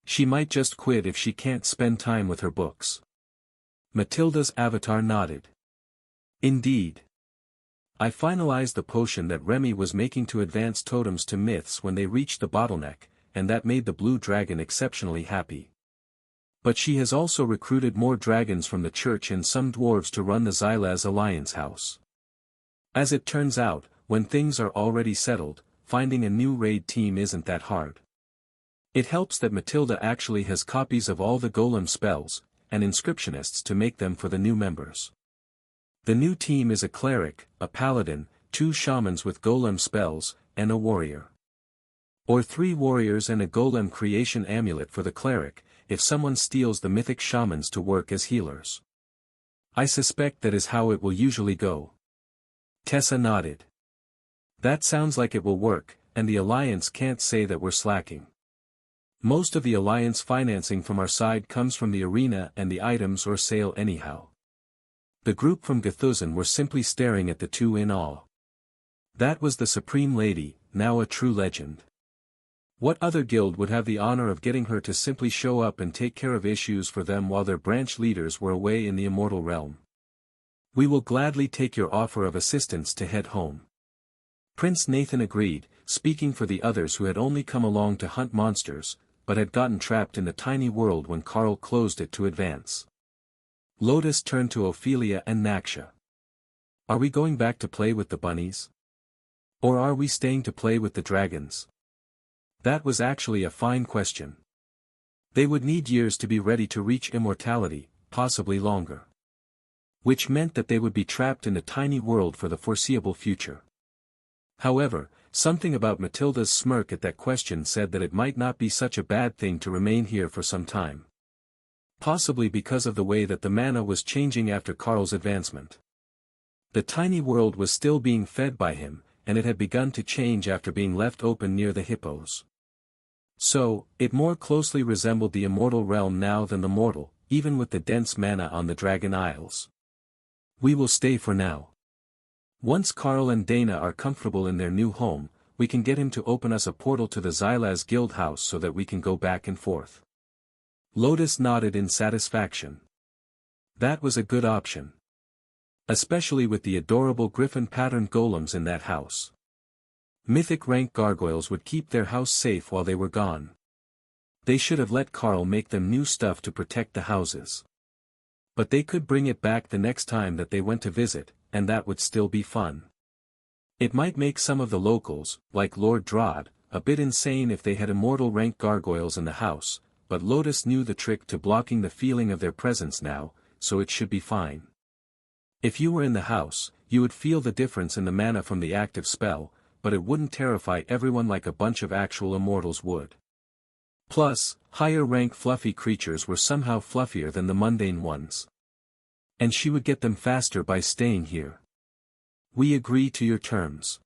She might just quit if she can't spend time with her books. Matilda's avatar nodded. Indeed. I finalized the potion that Remy was making to advance totems to myths when they reached the bottleneck, and that made the blue dragon exceptionally happy. But she has also recruited more dragons from the church and some dwarves to run the Xylaz Alliance house. As it turns out, when things are already settled, finding a new raid team isn't that hard. It helps that Matilda actually has copies of all the golem spells, and inscriptionists to make them for the new members. The new team is a cleric, a paladin, 2 shamans with golem spells, and a warrior. Or 3 warriors and a golem creation amulet for the cleric, if someone steals the mythic shamans to work as healers. I suspect that is how it will usually go. Tessa nodded. That sounds like it will work, and the Alliance can't say that we're slacking. Most of the Alliance financing from our side comes from the arena and the items or sale anyhow. The group from Gthuzan were simply staring at the two in awe. That was the Supreme Lady, now a true legend. What other guild would have the honor of getting her to simply show up and take care of issues for them while their branch leaders were away in the immortal realm? We will gladly take your offer of assistance to head home. Prince Nathan agreed, speaking for the others who had only come along to hunt monsters, but had gotten trapped in the tiny world when Karl closed it to advance. Lotus turned to Ophelia and Naksha. Are we going back to play with the bunnies? Or are we staying to play with the dragons? That was actually a fine question. They would need years to be ready to reach immortality, possibly longer. Which meant that they would be trapped in a tiny world for the foreseeable future. However, something about Matilda's smirk at that question said that it might not be such a bad thing to remain here for some time. Possibly because of the way that the mana was changing after Karl's advancement. The tiny world was still being fed by him, and it had begun to change after being left open near the hippos. So, it more closely resembled the immortal realm now than the mortal, even with the dense mana on the Dragon Isles. We will stay for now. Once Karl and Dana are comfortable in their new home, we can get him to open us a portal to the Xylaz Guild house so that we can go back and forth. Lotus nodded in satisfaction. That was a good option. Especially with the adorable griffin-patterned golems in that house. Mythic rank gargoyles would keep their house safe while they were gone. They should have let Karl make them new stuff to protect the houses. But they could bring it back the next time that they went to visit, and that would still be fun. It might make some of the locals, like Lord Drod, a bit insane if they had immortal rank gargoyles in the house, but Lotus knew the trick to blocking the feeling of their presence now, so it should be fine. If you were in the house, you would feel the difference in the mana from the active spell, but it wouldn't terrify everyone like a bunch of actual immortals would. Plus, higher rank fluffy creatures were somehow fluffier than the mundane ones. And she would get them faster by staying here. We agree to your terms.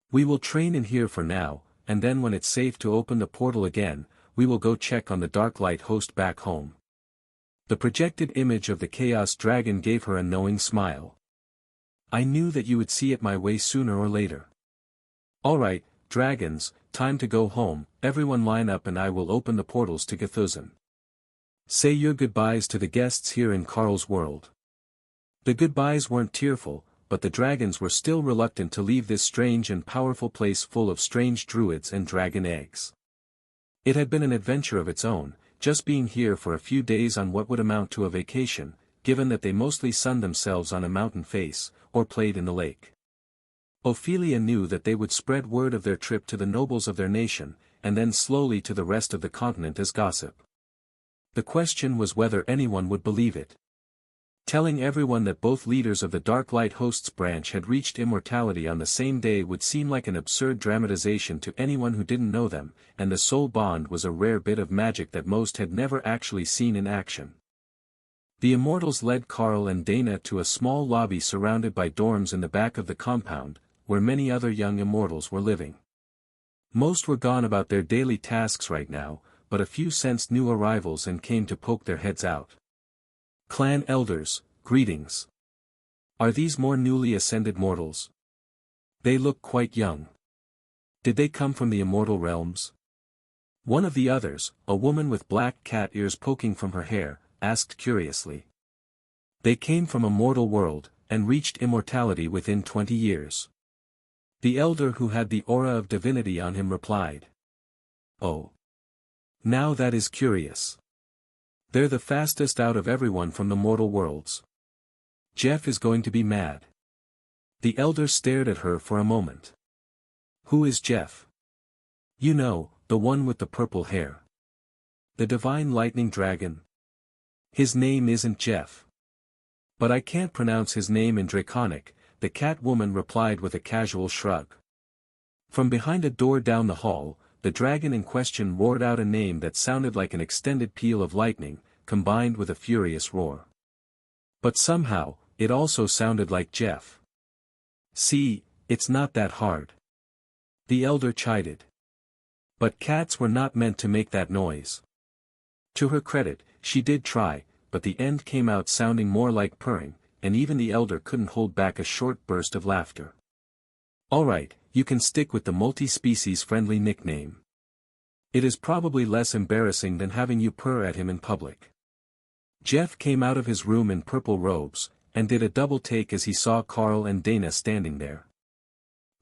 We will train in here for now, and then when it's safe to open the portal again, we will go check on the Darklight host back home. The projected image of the Chaos Dragon gave her a knowing smile. I knew that you would see it my way sooner or later. Alright, dragons, time to go home, everyone line up and I will open the portals to Gthuzan. Say your goodbyes to the guests here in Karl's world. The goodbyes weren't tearful, but the dragons were still reluctant to leave this strange and powerful place full of strange druids and dragon eggs. It had been an adventure of its own, just being here for a few days on what would amount to a vacation, given that they mostly sunned themselves on a mountain face, or played in the lake. Ophelia knew that they would spread word of their trip to the nobles of their nation, and then slowly to the rest of the continent as gossip. The question was whether anyone would believe it. Telling everyone that both leaders of the Darklight Hosts branch had reached immortality on the same day would seem like an absurd dramatization to anyone who didn't know them, and the soul bond was a rare bit of magic that most had never actually seen in action. The Immortals led Karl and Dana to a small lobby surrounded by dorms in the back of the compound, where many other young Immortals were living. Most were gone about their daily tasks right now, but a few sensed new arrivals and came to poke their heads out. Clan elders, greetings. Are these more newly ascended mortals? They look quite young. Did they come from the immortal realms? One of the others, a woman with black cat ears poking from her hair, asked curiously. They came from a mortal world, and reached immortality within 20 years. The elder who had the aura of divinity on him replied. Oh. Now that is curious. They're the fastest out of everyone from the mortal worlds. Jeff is going to be mad. The elder stared at her for a moment. Who is Jeff? You know, the one with the purple hair. The divine lightning dragon. His name isn't Jeff. But I can't pronounce his name in Draconic, the cat woman replied with a casual shrug. From behind a door down the hall, the dragon in question roared out a name that sounded like an extended peal of lightning, combined with a furious roar. But somehow, it also sounded like Jeff. See, it's not that hard. The elder chided. But cats were not meant to make that noise. To her credit, she did try, but the end came out sounding more like purring, and even the elder couldn't hold back a short burst of laughter. Alright, you can stick with the multi-species friendly nickname. It is probably less embarrassing than having you purr at him in public. Jeff came out of his room in purple robes, and did a double take as he saw Carl and Dana standing there.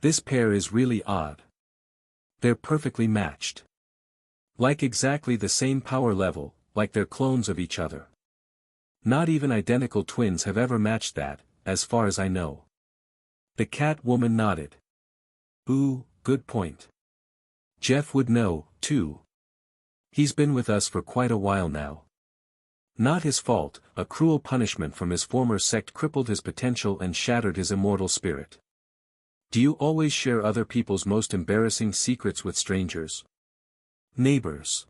This pair is really odd. They're perfectly matched. Like exactly the same power level, like they're clones of each other. Not even identical twins have ever matched that, as far as I know. The cat woman nodded. Ooh, good point. Jeff would know, too. He's been with us for quite a while now. Not his fault, a cruel punishment from his former sect crippled his potential and shattered his immortal spirit. Do you always share other people's most embarrassing secrets with strangers? Neighbors.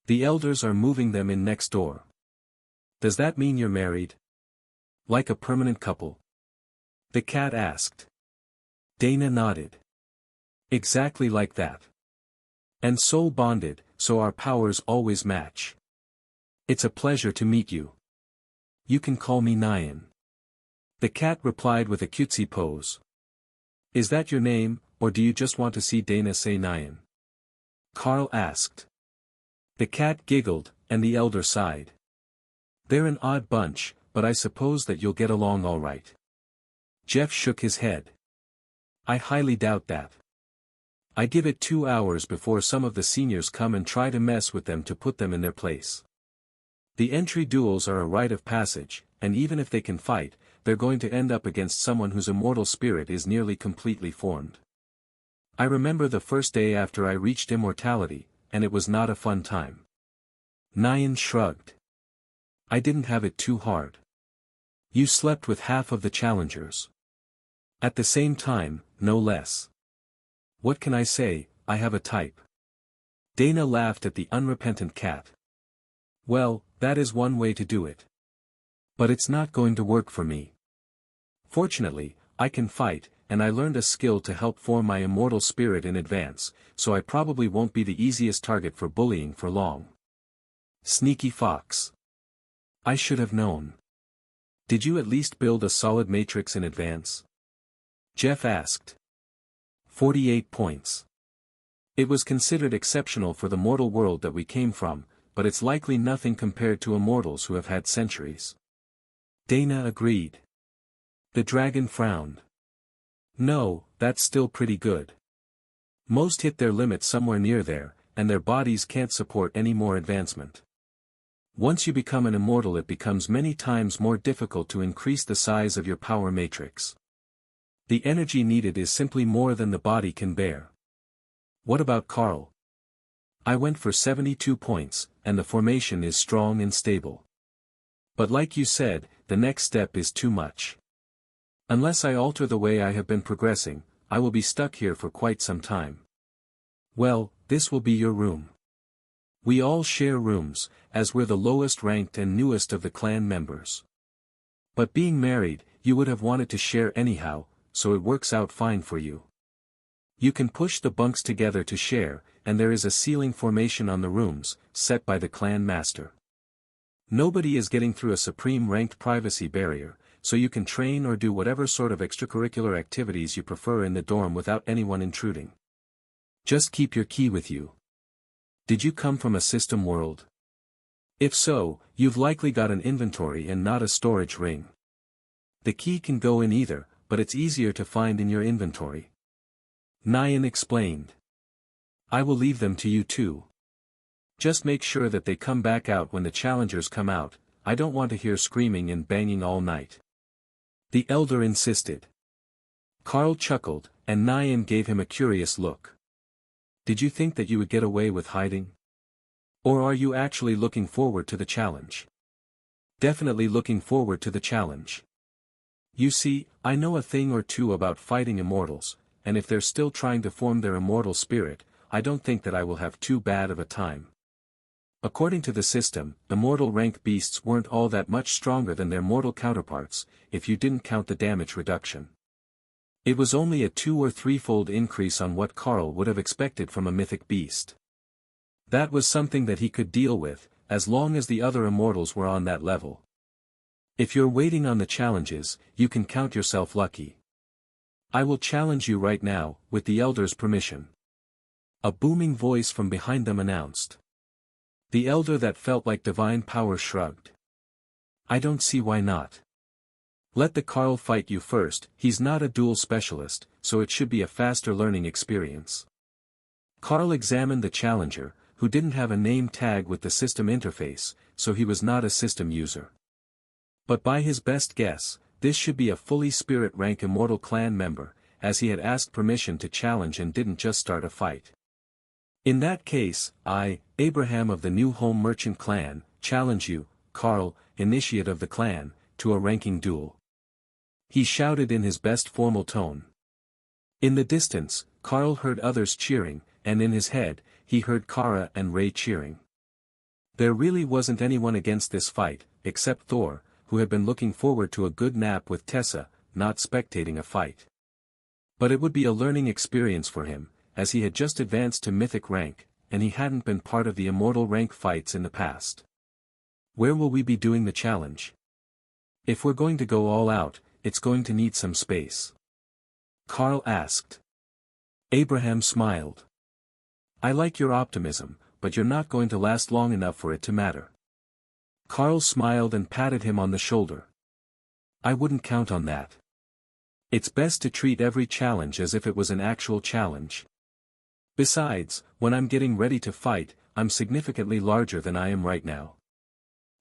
The elders are moving them in next door. Does that mean you're married? Like a permanent couple? The cat asked. Dana nodded. Exactly like that. And soul bonded, so our powers always match. It's a pleasure to meet you. You can call me Nyan. The cat replied with a cutesy pose. Is that your name, or do you just want to see Dana say Nyan? Carl asked. The cat giggled, and the elder sighed. They're an odd bunch, but I suppose that you'll get along all right. Jeff shook his head. I highly doubt that. I give it 2 hours before some of the seniors come and try to mess with them to put them in their place. The entry duels are a rite of passage, and even if they can fight, they're going to end up against someone whose immortal spirit is nearly completely formed. I remember the first day after I reached immortality, and it was not a fun time. Nyan shrugged. I didn't have it too hard. You slept with half of the challengers. At the same time, no less. What can I say, I have a type. Dana laughed at the unrepentant cat. Well, that is one way to do it. But it's not going to work for me. Fortunately, I can fight, and I learned a skill to help form my immortal spirit in advance, so I probably won't be the easiest target for bullying for long. Sneaky fox. I should have known. Did you at least build a solid matrix in advance? Jeff asked. 48 points. It was considered exceptional for the mortal world that we came from, but it's likely nothing compared to immortals who have had centuries. Dana agreed. The dragon frowned. No, that's still pretty good. Most hit their limit somewhere near there, and their bodies can't support any more advancement. Once you become an immortal, it becomes many times more difficult to increase the size of your power matrix. The energy needed is simply more than the body can bear. What about Carl? I went for 72 points, and the formation is strong and stable. But like you said, the next step is too much. Unless I alter the way I have been progressing, I will be stuck here for quite some time. Well, this will be your room. We all share rooms, as we're the lowest ranked and newest of the clan members. But being married, you would have wanted to share anyhow, so it works out fine for you. You can push the bunks together to share, and there is a ceiling formation on the rooms, set by the clan master. Nobody is getting through a supreme ranked privacy barrier, so you can train or do whatever sort of extracurricular activities you prefer in the dorm without anyone intruding. Just keep your key with you. Did you come from a system world? If so, you've likely got an inventory and not a storage ring. The key can go in either, but it's easier to find in your inventory. Nyan explained. I will leave them to you too. Just make sure that they come back out when the challengers come out. I don't want to hear screaming and banging all night. The elder insisted. Carl chuckled, and Nyan gave him a curious look. Did you think that you would get away with hiding? Or are you actually looking forward to the challenge? Definitely looking forward to the challenge. You see, I know a thing or two about fighting immortals, and if they're still trying to form their immortal spirit, I don't think that I will have too bad of a time. According to the system, immortal rank beasts weren't all that much stronger than their mortal counterparts, if you didn't count the damage reduction. It was only a 2- or 3-fold increase on what Carl would have expected from a mythic beast. That was something that he could deal with, as long as the other immortals were on that level. If you're waiting on the challenges, you can count yourself lucky. I will challenge you right now, with the Elder's permission. A booming voice from behind them announced. The Elder that felt like divine power shrugged. I don't see why not. Let the Carl fight you first, he's not a duel specialist, so it should be a faster learning experience. Carl examined the challenger, who didn't have a name tag with the system interface, so he was not a system user. But by his best guess, this should be a fully spirit rank immortal clan member, as he had asked permission to challenge and didn't just start a fight. In that case, I, Abraham of the New Home Merchant clan, challenge you, Carl, initiate of the clan, to a ranking duel. He shouted in his best formal tone. In the distance, Carl heard others cheering, and in his head, he heard Kara and Ray cheering. There really wasn't anyone against this fight, except Thor, who had been looking forward to a good nap with Tessa, not spectating a fight. But it would be a learning experience for him, as he had just advanced to mythic rank, and he hadn't been part of the immortal rank fights in the past. Where will we be doing the challenge? If we're going to go all out, it's going to need some space. Carl asked. Abraham smiled. I like your optimism, but you're not going to last long enough for it to matter. Carl smiled and patted him on the shoulder. I wouldn't count on that. It's best to treat every challenge as if it was an actual challenge. Besides, when I'm getting ready to fight, I'm significantly larger than I am right now.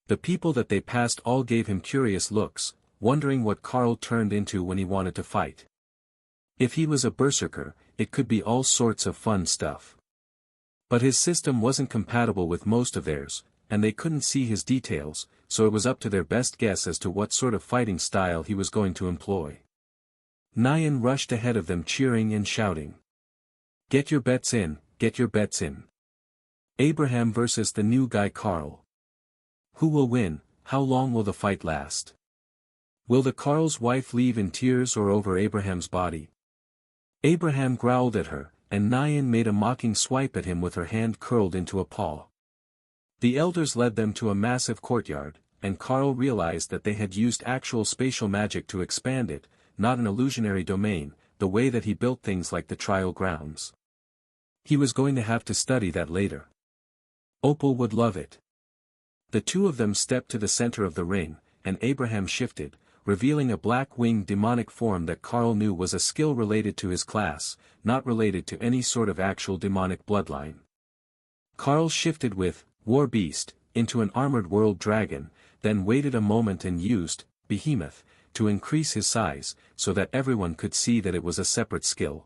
The people that they passed all gave him curious looks, wondering what Carl turned into when he wanted to fight. If he was a berserker, it could be all sorts of fun stuff. But his system wasn't compatible with most of theirs, and they couldn't see his details, so it was up to their best guess as to what sort of fighting style he was going to employ. Nyan rushed ahead of them cheering and shouting. Get your bets in, get your bets in. Abraham versus the new guy Carl. Who will win? How long will the fight last? Will the Carl's wife leave in tears or over Abraham's body? Abraham growled at her, and Nyan made a mocking swipe at him with her hand curled into a paw. The elders led them to a massive courtyard, and Carl realized that they had used actual spatial magic to expand it, not an illusionary domain, the way that he built things like the trial grounds. He was going to have to study that later. Opal would love it. The two of them stepped to the center of the ring, and Abraham shifted, revealing a black-winged demonic form that Carl knew was a skill related to his class, not related to any sort of actual demonic bloodline. Carl shifted with War Beast into an armored world dragon, then waited a moment and used Behemoth to increase his size, so that everyone could see that it was a separate skill.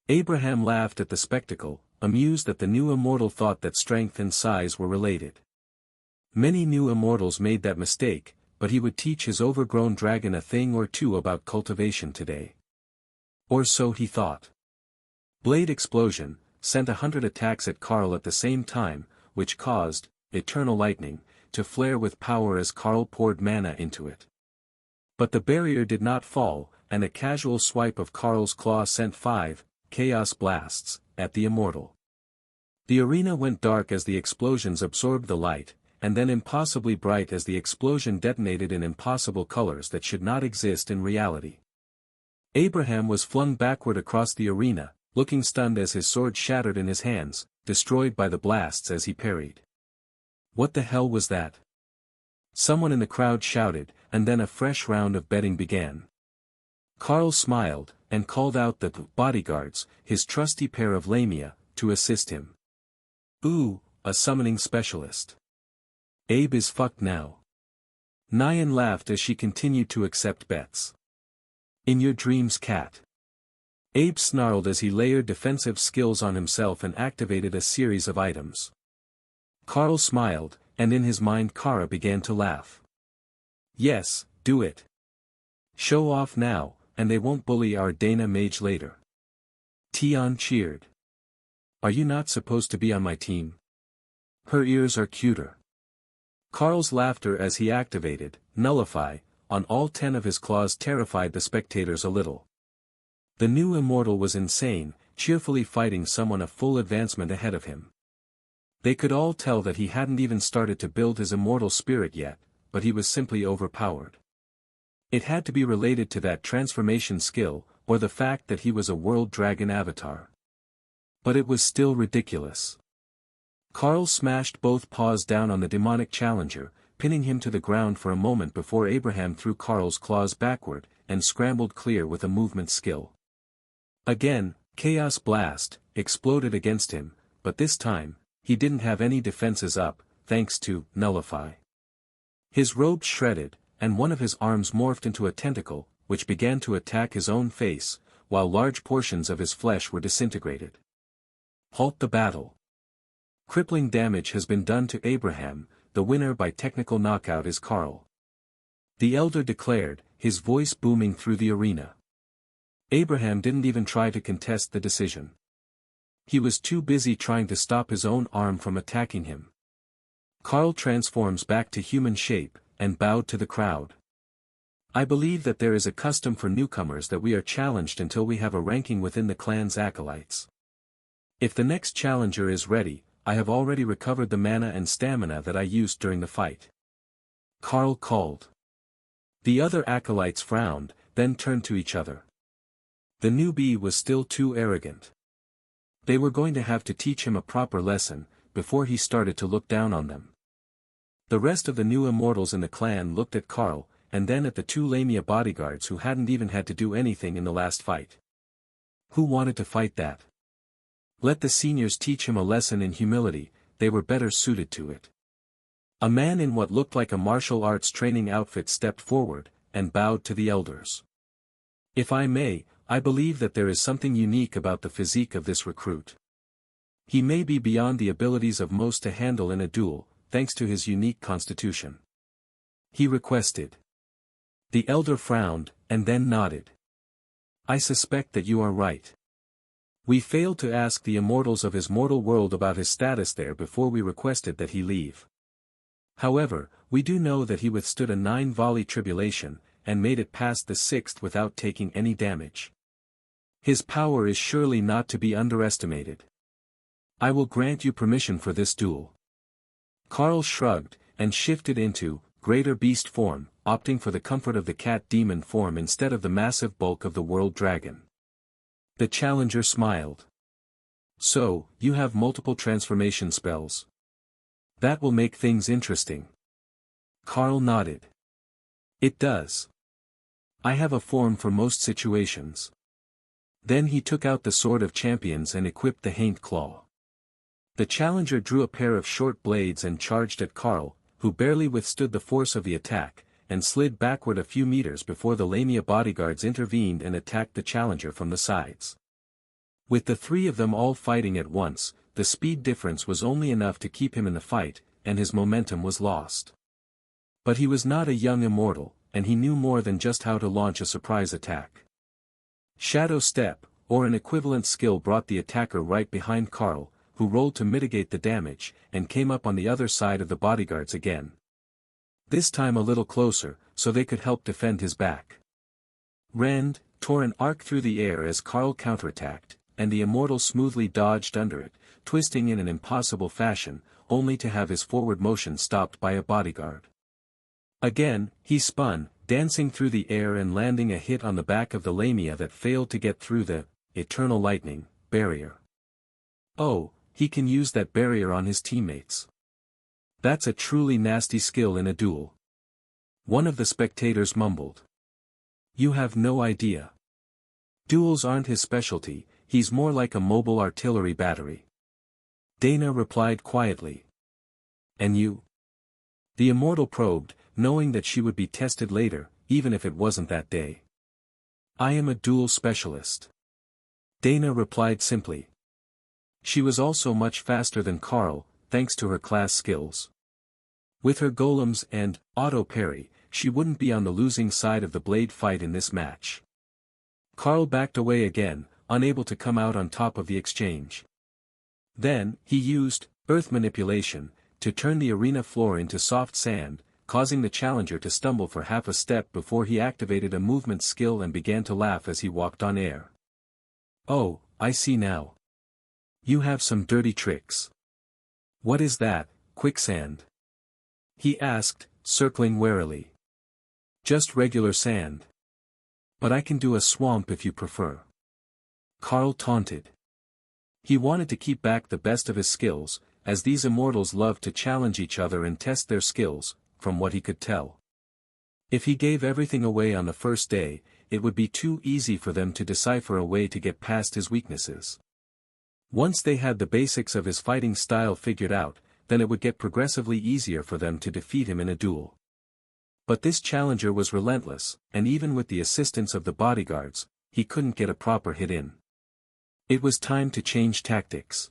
Abraham laughed at the spectacle, amused that the new immortal thought that strength and size were related. Many new immortals made that mistake, but he would teach his overgrown dragon a thing or two about cultivation today. Or so he thought. Blade Explosion sent 100 attacks at Carl at the same time, which caused Eternal Lightning to flare with power as Carl poured mana into it. But the barrier did not fall, and a casual swipe of Carl's claw sent 5 Chaos Blasts at the immortal. The arena went dark as the explosions absorbed the light, and then impossibly bright as the explosion detonated in impossible colors that should not exist in reality. Abraham was flung backward across the arena, looking stunned as his sword shattered in his hands, destroyed by the blasts as he parried. What the hell was that? Someone in the crowd shouted, and then a fresh round of betting began. Carl smiled, and called out the bodyguards, his trusty pair of lamia, to assist him. Ooh, a summoning specialist. Abe is fucked now. Nyan laughed as she continued to accept bets. In your dreams, cat. Abe snarled as he layered defensive skills on himself and activated a series of items. Carl smiled, and in his mind Kara began to laugh. Yes, do it. Show off now, and they won't bully our Dana mage later. Tion cheered. Are you not supposed to be on my team? Her ears are cuter. Carl's laughter as he activated, Nullify, on all 10 of his claws terrified the spectators a little. The new immortal was insane, cheerfully fighting someone a full advancement ahead of him. They could all tell that he hadn't even started to build his immortal spirit yet, but he was simply overpowered. It had to be related to that transformation skill, or the fact that he was a world dragon avatar. But it was still ridiculous. Carl smashed both paws down on the demonic challenger, pinning him to the ground for a moment before Abraham threw Carl's claws backward, and scrambled clear with a movement skill. Again, Chaos Blast exploded against him, but this time, he didn't have any defenses up, thanks to Nullify. His robe shredded, and one of his arms morphed into a tentacle, which began to attack his own face, while large portions of his flesh were disintegrated. Halt the battle. Crippling damage has been done to Abraham, the winner by technical knockout is Carl. The elder declared, his voice booming through the arena. Abraham didn't even try to contest the decision. He was too busy trying to stop his own arm from attacking him. Carl transforms back to human shape, and bowed to the crowd. I believe that there is a custom for newcomers that we are challenged until we have a ranking within the clan's acolytes. If the next challenger is ready, I have already recovered the mana and stamina that I used during the fight. Carl called. The other acolytes frowned, then turned to each other. The newbie was still too arrogant. They were going to have to teach him a proper lesson, before he started to look down on them. The rest of the new immortals in the clan looked at Carl, and then at the 2 Lamia bodyguards who hadn't even had to do anything in the last fight. Who wanted to fight that? Let the seniors teach him a lesson in humility, they were better suited to it. A man in what looked like a martial arts training outfit stepped forward, and bowed to the elders. If I may, I believe that there is something unique about the physique of this recruit. He may be beyond the abilities of most to handle in a duel, thanks to his unique constitution. He requested. The elder frowned, and then nodded. I suspect that you are right. We failed to ask the immortals of his mortal world about his status there before we requested that he leave. However, we do know that he withstood a 9-volley tribulation, and made it past the 6th without taking any damage. His power is surely not to be underestimated. I will grant you permission for this duel. Carl shrugged, and shifted into greater beast form, opting for the comfort of the cat demon form instead of the massive bulk of the world dragon. The challenger smiled. So, you have multiple transformation spells. That will make things interesting. Carl nodded. It does. I have a form for most situations. Then he took out the Sword of Champions and equipped the Haint Claw. The challenger drew a pair of short blades and charged at Carl, who barely withstood the force of the attack, and slid backward a few meters before the Lamia bodyguards intervened and attacked the challenger from the sides. With the 3 of them all fighting at once, the speed difference was only enough to keep him in the fight, and his momentum was lost. But he was not a young immortal, and he knew more than just how to launch a surprise attack. Shadow Step, or an equivalent skill, brought the attacker right behind Carl, who rolled to mitigate the damage, and came up on the other side of the bodyguards again. This time a little closer, so they could help defend his back. Rend tore an arc through the air as Carl counterattacked, and the immortal smoothly dodged under it, twisting in an impossible fashion, only to have his forward motion stopped by a bodyguard. Again, he spun, dancing through the air and landing a hit on the back of the Lamia that failed to get through the eternal lightning barrier. Oh, he can use that barrier on his teammates. That's a truly nasty skill in a duel. One of the spectators mumbled. You have no idea. Duels aren't his specialty, he's more like a mobile artillery battery. Dana replied quietly. And you? The immortal probed, knowing that she would be tested later, even if it wasn't that day. I am a duel specialist. Dana replied simply. She was also much faster than Carl, thanks to her class skills. With her golems and auto parry, she wouldn't be on the losing side of the blade fight in this match. Carl backed away again, unable to come out on top of the exchange. Then, he used earth manipulation, to turn the arena floor into soft sand, causing the challenger to stumble for half a step before he activated a movement skill and began to laugh as he walked on air. "Oh, I see now. You have some dirty tricks." "What is that, quicksand?" he asked, circling warily. "Just regular sand. But I can do a swamp if you prefer," Carl taunted. He wanted to keep back the best of his skills, as these immortals loved to challenge each other and test their skills, from what he could tell. If he gave everything away on the first day, it would be too easy for them to decipher a way to get past his weaknesses. Once they had the basics of his fighting style figured out, then it would get progressively easier for them to defeat him in a duel. But this challenger was relentless, and even with the assistance of the bodyguards, he couldn't get a proper hit in. It was time to change tactics.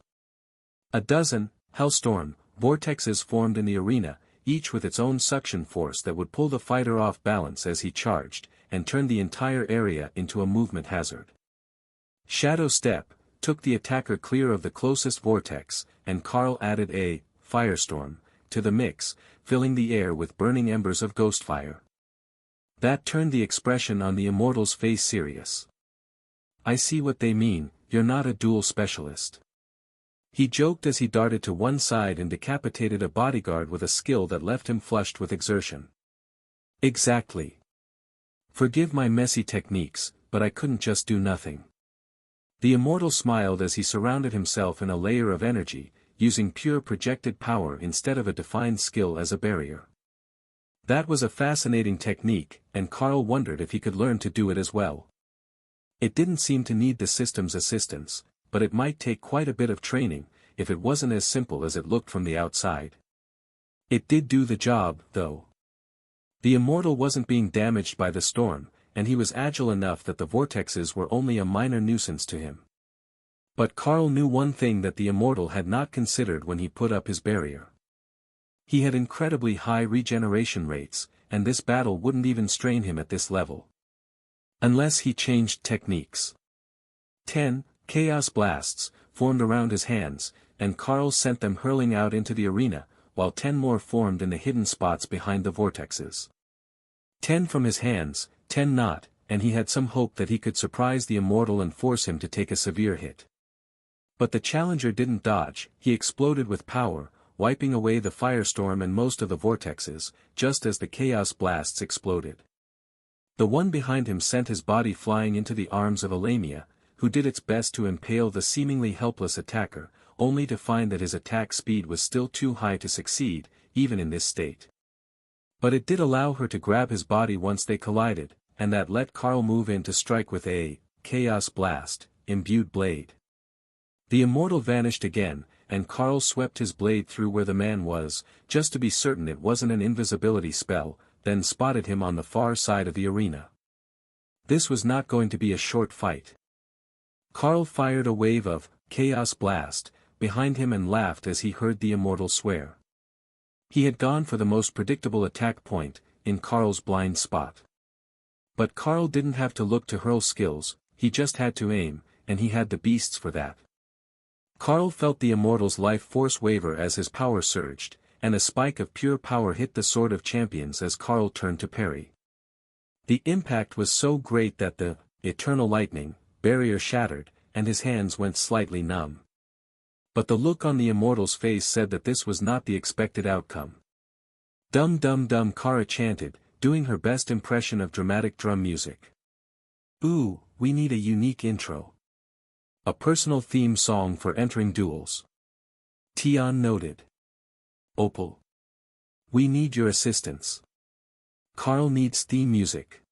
A dozen, hellstorm, vortexes formed in the arena, each with its own suction force that would pull the fighter off balance as he charged, and turn the entire area into a movement hazard. Shadow Step took the attacker clear of the closest vortex, and Carl added a firestorm to the mix, filling the air with burning embers of ghost fire. That turned the expression on the immortal's face serious. "I see what they mean, you're not a duel specialist," he joked as he darted to one side and decapitated a bodyguard with a skill that left him flushed with exertion. "Exactly. Forgive my messy techniques, but I couldn't just do nothing." The immortal smiled as he surrounded himself in a layer of energy, using pure projected power instead of a defined skill as a barrier. That was a fascinating technique, and Carl wondered if he could learn to do it as well. It didn't seem to need the system's assistance, but it might take quite a bit of training, if it wasn't as simple as it looked from the outside. It did do the job, though. The immortal wasn't being damaged by the storm, and he was agile enough that the vortexes were only a minor nuisance to him. But Carl knew one thing that the immortal had not considered when he put up his barrier. He had incredibly high regeneration rates, and this battle wouldn't even strain him at this level. Unless he changed techniques. 10 chaos blasts formed around his hands, and Carl sent them hurling out into the arena, while 10 more formed in the hidden spots behind the vortexes. 10 from his hands, 10 not, and he had some hope that he could surprise the immortal and force him to take a severe hit. But the challenger didn't dodge, he exploded with power, wiping away the firestorm and most of the vortexes, just as the chaos blasts exploded. The one behind him sent his body flying into the arms of Alamia, who did its best to impale the seemingly helpless attacker, only to find that his attack speed was still too high to succeed, even in this state. But it did allow her to grab his body once they collided, and that let Carl move in to strike with a chaos blast, imbued blade. The immortal vanished again, and Carl swept his blade through where the man was, just to be certain it wasn't an invisibility spell, then spotted him on the far side of the arena. This was not going to be a short fight. Carl fired a wave of chaos blast behind him and laughed as he heard the immortal swear. He had gone for the most predictable attack point, in Carl's blind spot. But Carl didn't have to look to hurl skills, he just had to aim, and he had the beasts for that. Carl felt the immortal's life force waver as his power surged, and a spike of pure power hit the Sword of Champions as Carl turned to parry. The impact was so great that the eternal lightning barrier shattered, and his hands went slightly numb. But the look on the immortal's face said that this was not the expected outcome. "Dum dum dum," Kara chanted, doing her best impression of dramatic drum music. "Ooh, we need a unique intro. A personal theme song for entering duels." Tion noted. "Opal. We need your assistance. Carl needs theme music."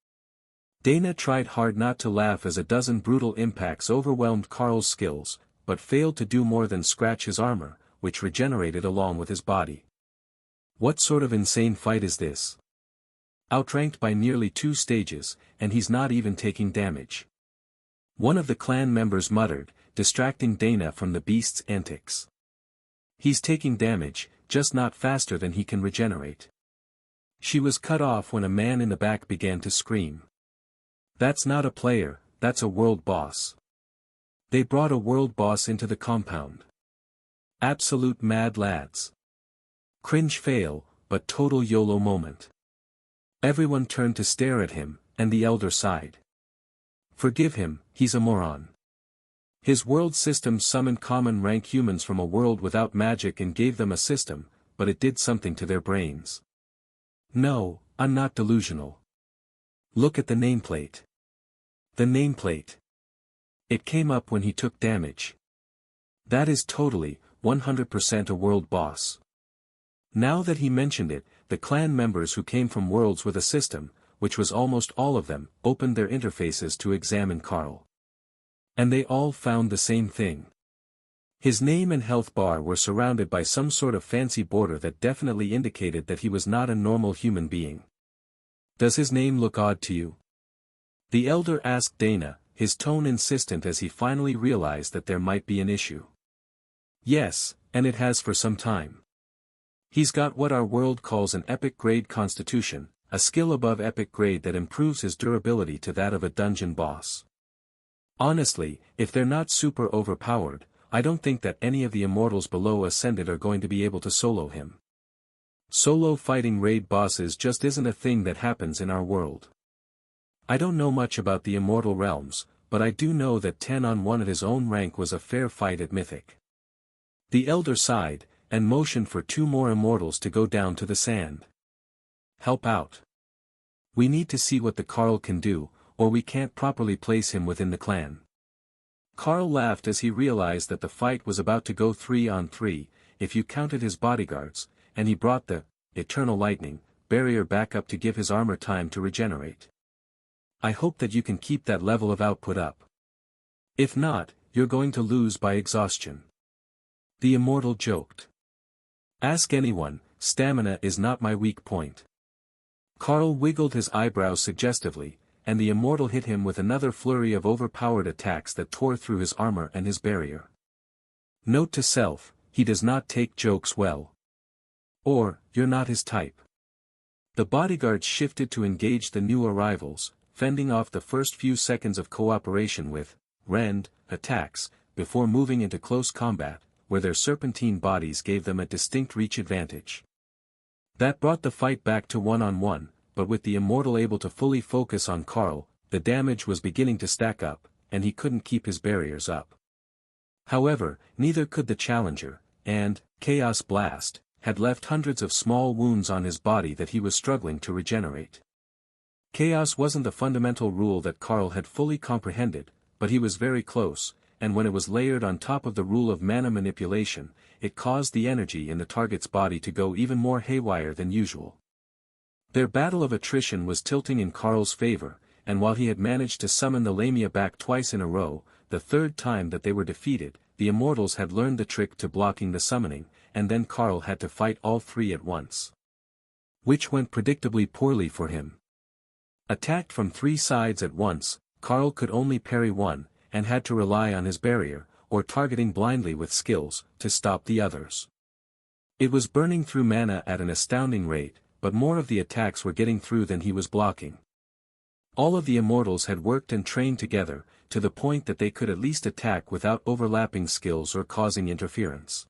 Dana tried hard not to laugh as a dozen brutal impacts overwhelmed Carl's skills, but failed to do more than scratch his armor, which regenerated along with his body. "What sort of insane fight is this? Outranked by nearly 2 stages, and he's not even taking damage," one of the clan members muttered, distracting Dana from the beast's antics. "He's taking damage, just not faster than he can regenerate." She was cut off when a man in the back began to scream. "That's not a player, that's a world boss. They brought a world boss into the compound." Absolute mad lads. Cringe fail, but total YOLO moment. Everyone turned to stare at him, and the elder sighed. Forgive him, he's a moron. His world system summoned common rank humans from a world without magic and gave them a system, but it did something to their brains. No, I'm not delusional. Look at the nameplate. The nameplate. It came up when he took damage. That is totally, 100% a world boss. Now that he mentioned it, the clan members who came from worlds with a system, which was almost all of them, opened their interfaces to examine Carl. And they all found the same thing. His name and health bar were surrounded by some sort of fancy border that definitely indicated that he was not a normal human being. Does his name look odd to you? The elder asked Dana, his tone insistent as he finally realized that there might be an issue. Yes, and it has for some time. He's got what our world calls an epic grade constitution, a skill above epic grade that improves his durability to that of a dungeon boss. Honestly, if they're not super overpowered, I don't think that any of the immortals below Ascended are going to be able to solo him. Solo fighting raid bosses just isn't a thing that happens in our world. I don't know much about the immortal realms, but I do know that 10-on-1 at his own rank was a fair fight at Mythic. The elder sighed, and motioned for 2 more immortals to go down to the sand. Help out. We need to see what the Carl can do, or we can't properly place him within the clan. Carl laughed as he realized that the fight was about to go 3-on-3, if you counted his bodyguards, and he brought the eternal lightning barrier back up to give his armor time to regenerate. I hope that you can keep that level of output up. If not, you're going to lose by exhaustion. The immortal joked. Ask anyone, stamina is not my weak point. Carl wiggled his eyebrows suggestively, and the immortal hit him with another flurry of overpowered attacks that tore through his armor and his barrier. Note to self, he does not take jokes well. Or, you're not his type. The bodyguards shifted to engage the new arrivals, fending off the first few seconds of cooperation with rend attacks, before moving into close combat, where their serpentine bodies gave them a distinct reach advantage. That brought the fight back to 1-on-1, but with the immortal able to fully focus on Carl, the damage was beginning to stack up, and he couldn't keep his barriers up. However, neither could the challenger, and Chaos Blast had left hundreds of small wounds on his body that he was struggling to regenerate. Chaos wasn't the fundamental rule that Carl had fully comprehended, but he was very close, and when it was layered on top of the rule of mana manipulation, it caused the energy in the target's body to go even more haywire than usual. Their battle of attrition was tilting in Carl's favor, and while he had managed to summon the Lamia back twice in a row, the third time that they were defeated, the immortals had learned the trick to blocking the summoning, and then Carl had to fight all 3 at once. Which went predictably poorly for him. Attacked from 3 sides at once, Carl could only parry one, and had to rely on his barrier, or targeting blindly with skills, to stop the others. It was burning through mana at an astounding rate, but more of the attacks were getting through than he was blocking. All of the immortals had worked and trained together, to the point that they could at least attack without overlapping skills or causing interference.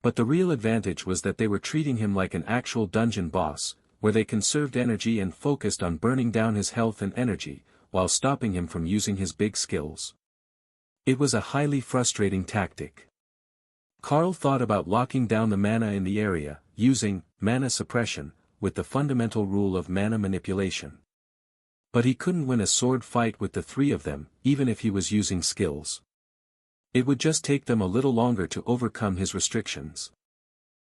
But the real advantage was that they were treating him like an actual dungeon boss, where they conserved energy and focused on burning down his health and energy, while stopping him from using his big skills. It was a highly frustrating tactic. Carl thought about locking down the mana in the area, using mana suppression, with the fundamental rule of mana manipulation. But he couldn't win a sword fight with the 3 of them, even if he was using skills. It would just take them a little longer to overcome his restrictions.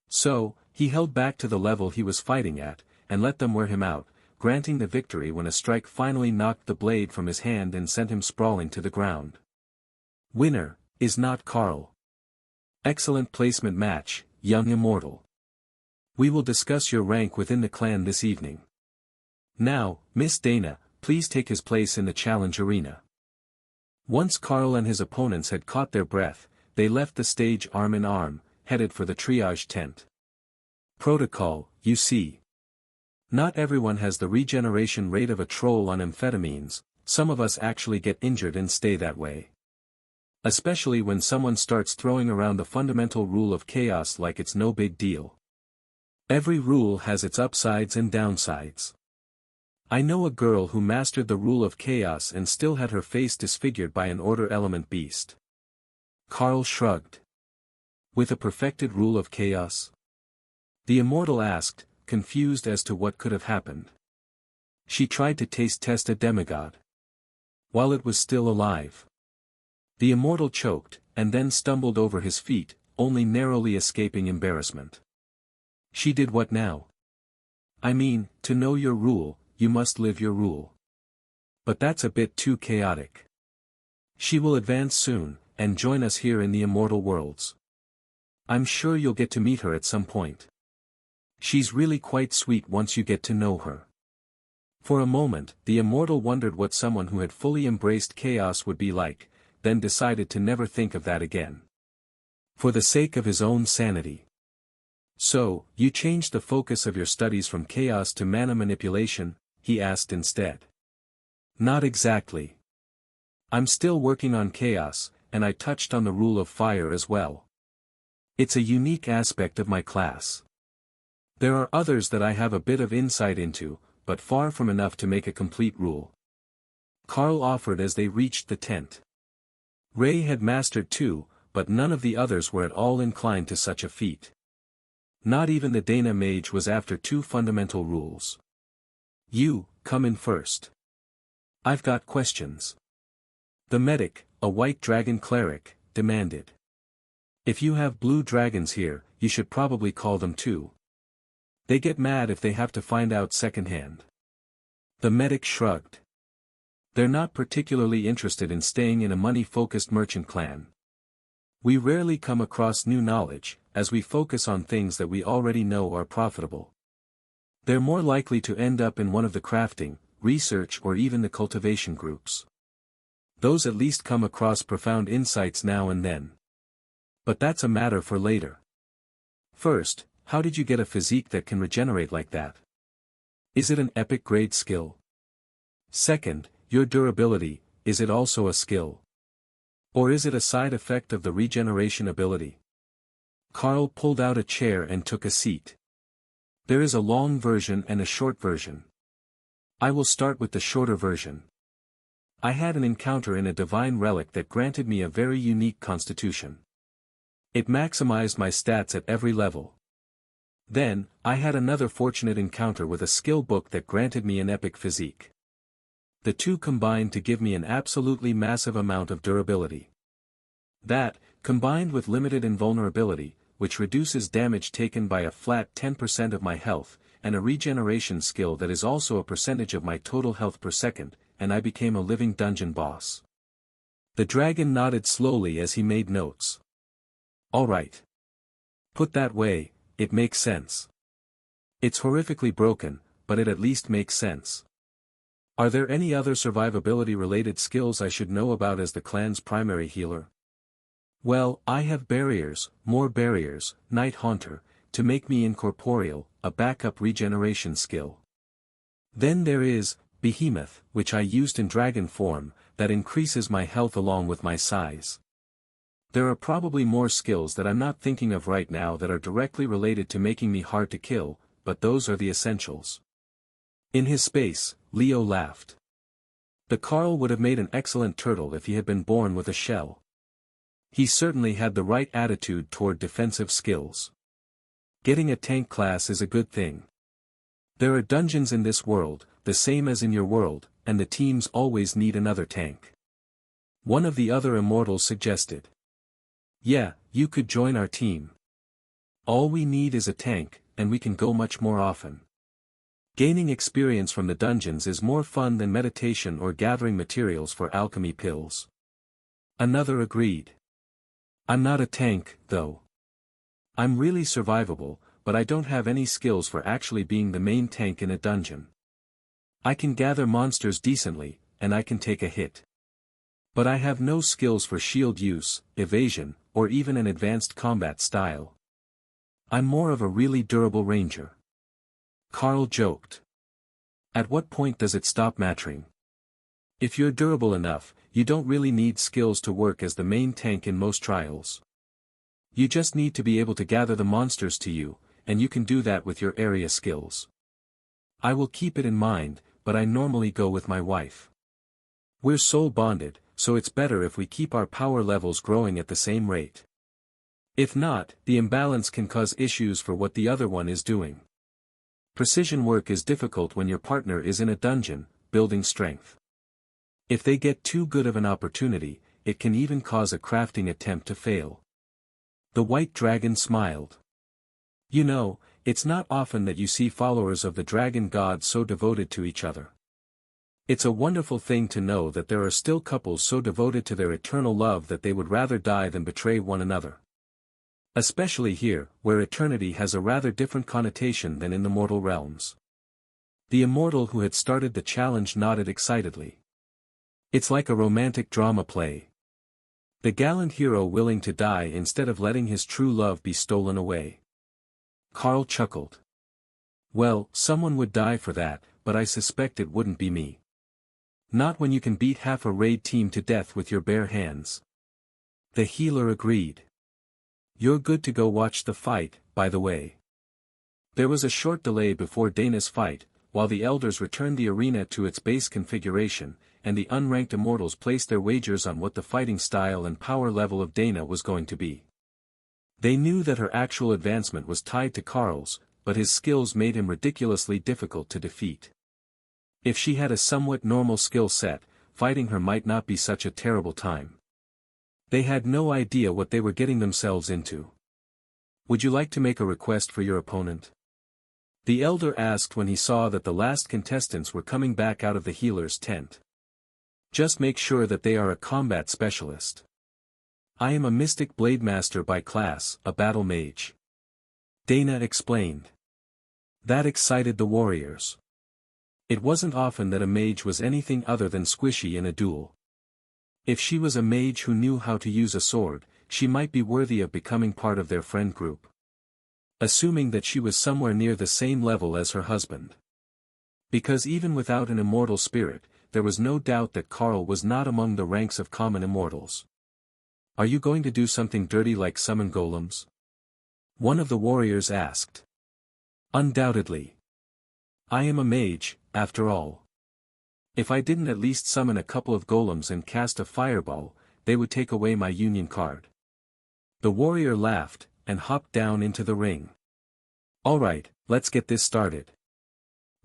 So, he held back to the level he was fighting at, and let them wear him out, granting the victory when a strike finally knocked the blade from his hand and sent him sprawling to the ground. Winner is not Carl. Excellent placement match, young immortal. We will discuss your rank within the clan this evening. Now, Miss Dana, please take his place in the challenge arena. Once Carl and his opponents had caught their breath, they left the stage arm in arm, headed for the triage tent. Protocol, you see. Not everyone has the regeneration rate of a troll on amphetamines, some of us actually get injured and stay that way. Especially when someone starts throwing around the fundamental rule of chaos like it's no big deal. Every rule has its upsides and downsides. I know a girl who mastered the rule of chaos and still had her face disfigured by an order element beast. Carl shrugged. With a perfected rule of chaos? The immortal asked, confused as to what could have happened. She tried to taste test a demigod. While it was still alive. The immortal choked, and then stumbled over his feet, only narrowly escaping embarrassment. She did what now? I mean, to know your rule, you must live your rule. But that's a bit too chaotic. She will advance soon, and join us here in the immortal worlds. I'm sure you'll get to meet her at some point. She's really quite sweet once you get to know her. For a moment, the immortal wondered what someone who had fully embraced chaos would be like, then decided to never think of that again. For the sake of his own sanity. So, you changed the focus of your studies from chaos to mana manipulation, he asked instead. Not exactly. I'm still working on chaos, and I touched on the rule of fire as well. It's a unique aspect of my class. There are others that I have a bit of insight into, but far from enough to make a complete rule. Carl offered as they reached the tent. Ray had mastered two, but none of the others were at all inclined to such a feat. Not even the Dana mage was after two fundamental rules. You, come in first. I've got questions. The medic, a white dragon cleric, demanded. If you have blue dragons here, you should probably call them too. They get mad if they have to find out secondhand. The medic shrugged. They're not particularly interested in staying in a money-focused merchant clan. We rarely come across new knowledge, as we focus on things that we already know are profitable. They're more likely to end up in one of the crafting, research or even the cultivation groups. Those at least come across profound insights now and then. But that's a matter for later. First, how did you get a physique that can regenerate like that? Is it an epic grade skill? Second, your durability, is it also a skill? Or is it a side effect of the regeneration ability? Carl pulled out a chair and took a seat. There is a long version and a short version. I will start with the shorter version. I had an encounter in a divine relic that granted me a very unique constitution. It maximized my stats at every level. Then, I had another fortunate encounter with a skill book that granted me an epic physique. The two combined to give me an absolutely massive amount of durability. That, combined with limited invulnerability, which reduces damage taken by a flat 10% of my health, and a regeneration skill that is also a percentage of my total health per second, and I became a living dungeon boss. The dragon nodded slowly as he made notes. Alright. Put that way, it makes sense. It's horrifically broken, but it at least makes sense. Are there any other survivability-related skills I should know about as the clan's primary healer? Well, I have barriers, more barriers, Night Haunter, to make me incorporeal, a backup regeneration skill. Then there is, Behemoth, which I used in dragon form, that increases my health along with my size. There are probably more skills that I'm not thinking of right now that are directly related to making me hard to kill, but those are the essentials. In his space, Leo laughed. The Carl would have made an excellent turtle if he had been born with a shell. He certainly had the right attitude toward defensive skills. Getting a tank class is a good thing. There are dungeons in this world, the same as in your world, and the teams always need another tank. One of the other immortals suggested. Yeah, you could join our team. All we need is a tank, and we can go much more often. Gaining experience from the dungeons is more fun than meditation or gathering materials for alchemy pills. Another agreed. I'm not a tank, though. I'm really survivable, but I don't have any skills for actually being the main tank in a dungeon. I can gather monsters decently, and I can take a hit. But I have no skills for shield use, evasion, or even an advanced combat style. I'm more of a really durable ranger. Carl joked. At what point does it stop mattering? If you're durable enough, you don't really need skills to work as the main tank in most trials. You just need to be able to gather the monsters to you, and you can do that with your area skills. I will keep it in mind, but I normally go with my wife. We're soul bonded, so it's better if we keep our power levels growing at the same rate. If not, the imbalance can cause issues for what the other one is doing. Precision work is difficult when your partner is in a dungeon, building strength. If they get too good of an opportunity, it can even cause a crafting attempt to fail. The white dragon smiled. You know, it's not often that you see followers of the dragon god so devoted to each other. It's a wonderful thing to know that there are still couples so devoted to their eternal love that they would rather die than betray one another. Especially here, where eternity has a rather different connotation than in the mortal realms. The immortal who had started the challenge nodded excitedly. It's like a romantic drama play. The gallant hero willing to die instead of letting his true love be stolen away. Carl chuckled. Well, someone would die for that, but I suspect it wouldn't be me. Not when you can beat half a raid team to death with your bare hands. The healer agreed. You're good to go watch the fight, by the way. There was a short delay before Dana's fight, while the elders returned the arena to its base configuration, and the unranked immortals placed their wagers on what the fighting style and power level of Dana was going to be. They knew that her actual advancement was tied to Carl's, but his skills made him ridiculously difficult to defeat. If she had a somewhat normal skill set, fighting her might not be such a terrible time. They had no idea what they were getting themselves into. Would you like to make a request for your opponent? The elder asked when he saw that the last contestants were coming back out of the healer's tent. Just make sure that they are a combat specialist. I am a mystic blade master by class, a battle mage. Dana explained. That excited the warriors. It wasn't often that a mage was anything other than squishy in a duel. If she was a mage who knew how to use a sword, she might be worthy of becoming part of their friend group. Assuming that she was somewhere near the same level as her husband. Because even without an immortal spirit, there was no doubt that Carl was not among the ranks of common immortals. Are you going to do something dirty like summon golems? One of the warriors asked. Undoubtedly. I am a mage, after all. If I didn't at least summon a couple of golems and cast a fireball, they would take away my union card. The warrior laughed, and hopped down into the ring. Alright, let's get this started.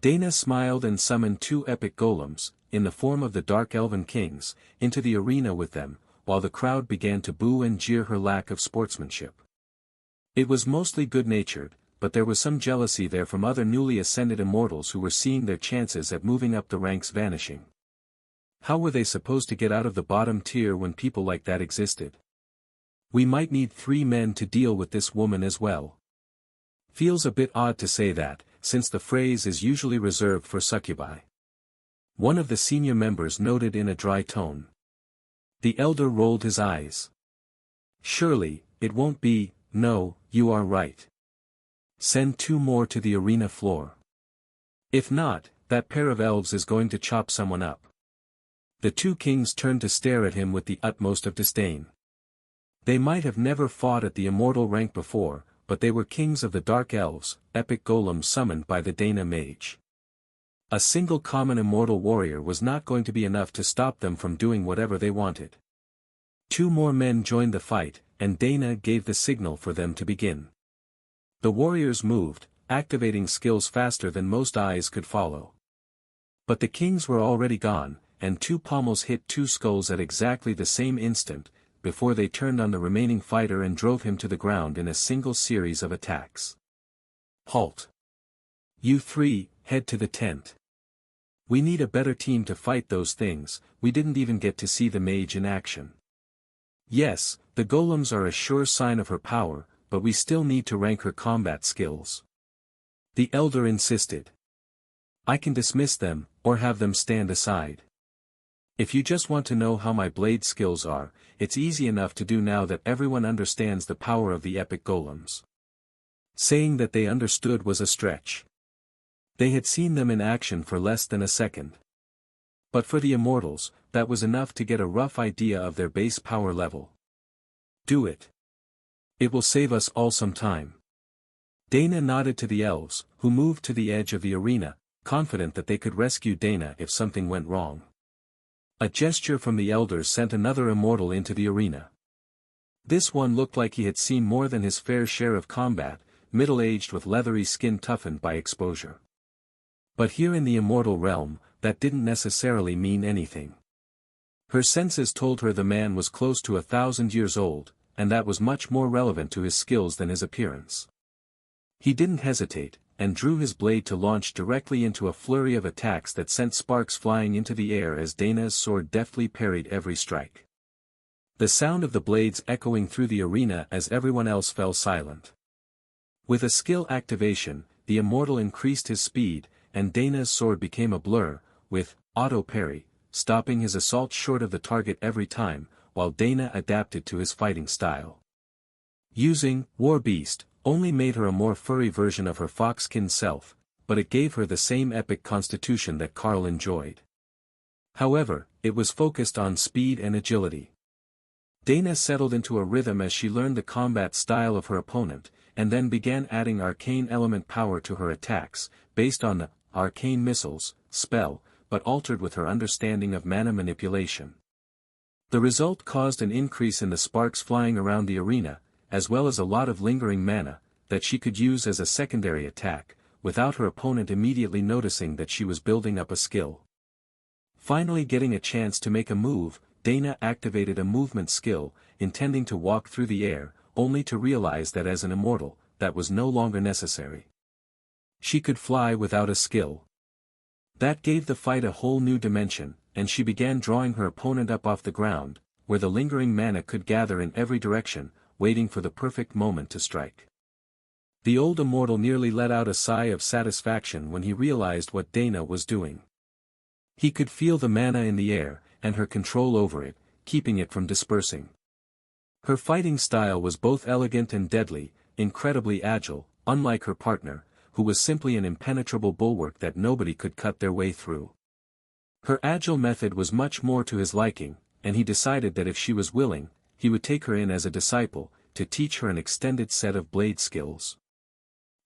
Dana smiled and summoned 2 epic golems, in the form of the Dark Elven Kings, into the arena with them, while the crowd began to boo and jeer her lack of sportsmanship. It was mostly good-natured, but there was some jealousy there from other newly ascended immortals who were seeing their chances at moving up the ranks vanishing. How were they supposed to get out of the bottom tier when people like that existed? We might need 3 men to deal with this woman as well. Feels a bit odd to say that, since the phrase is usually reserved for succubi. One of the senior members noted in a dry tone. The elder rolled his eyes. Surely, it won't be, no, you are right. Send 2 more to the arena floor. If not, that pair of elves is going to chop someone up. The 2 kings turned to stare at him with the utmost of disdain. They might have never fought at the immortal rank before, but they were kings of the Dark Elves, epic golems summoned by the Dana mage. A single common immortal warrior was not going to be enough to stop them from doing whatever they wanted. 2 more men joined the fight, and Dana gave the signal for them to begin. The warriors moved, activating skills faster than most eyes could follow. But the kings were already gone, and 2 pommels hit 2 skulls at exactly the same instant, before they turned on the remaining fighter and drove him to the ground in a single series of attacks. Halt! You 3, head to the tent. We need a better team to fight those things. We didn't even get to see the mage in action. Yes, the golems are a sure sign of her power, but we still need to rank her combat skills. The elder insisted. I can dismiss them, or have them stand aside. If you just want to know how my blade skills are, it's easy enough to do now that everyone understands the power of the epic golems. Saying that they understood was a stretch. They had seen them in action for less than a second. But for the immortals, that was enough to get a rough idea of their base power level. Do it. It will save us all some time. Dana nodded to the elves, who moved to the edge of the arena, confident that they could rescue Dana if something went wrong. A gesture from the elders sent another immortal into the arena. This one looked like he had seen more than his fair share of combat, middle-aged with leathery skin toughened by exposure. But here in the immortal realm, that didn't necessarily mean anything. Her senses told her the man was close to 1,000 years old, and that was much more relevant to his skills than his appearance. He didn't hesitate, and drew his blade to launch directly into a flurry of attacks that sent sparks flying into the air as Dana's sword deftly parried every strike. The sound of the blades echoing through the arena as everyone else fell silent. With a skill activation, the immortal increased his speed, and Dana's sword became a blur, with auto parry, stopping his assault short of the target every time, while Dana adapted to his fighting style. Using War Beast only made her a more furry version of her fox-kin self, but it gave her the same epic constitution that Carl enjoyed. However, it was focused on speed and agility. Dana settled into a rhythm as she learned the combat style of her opponent, and then began adding arcane element power to her attacks, based on the arcane missiles spell, but altered with her understanding of mana manipulation. The result caused an increase in the sparks flying around the arena, as well as a lot of lingering mana, that she could use as a secondary attack, without her opponent immediately noticing that she was building up a skill. Finally getting a chance to make a move, Dana activated a movement skill, intending to walk through the air, only to realize that as an immortal, that was no longer necessary. She could fly without a skill. That gave the fight a whole new dimension, and she began drawing her opponent up off the ground, where the lingering mana could gather in every direction, waiting for the perfect moment to strike. The old immortal nearly let out a sigh of satisfaction when he realized what Dana was doing. He could feel the mana in the air, and her control over it, keeping it from dispersing. Her fighting style was both elegant and deadly, incredibly agile, unlike her partner, who was simply an impenetrable bulwark that nobody could cut their way through. Her agile method was much more to his liking, and he decided that if she was willing, he would take her in as a disciple, to teach her an extended set of blade skills.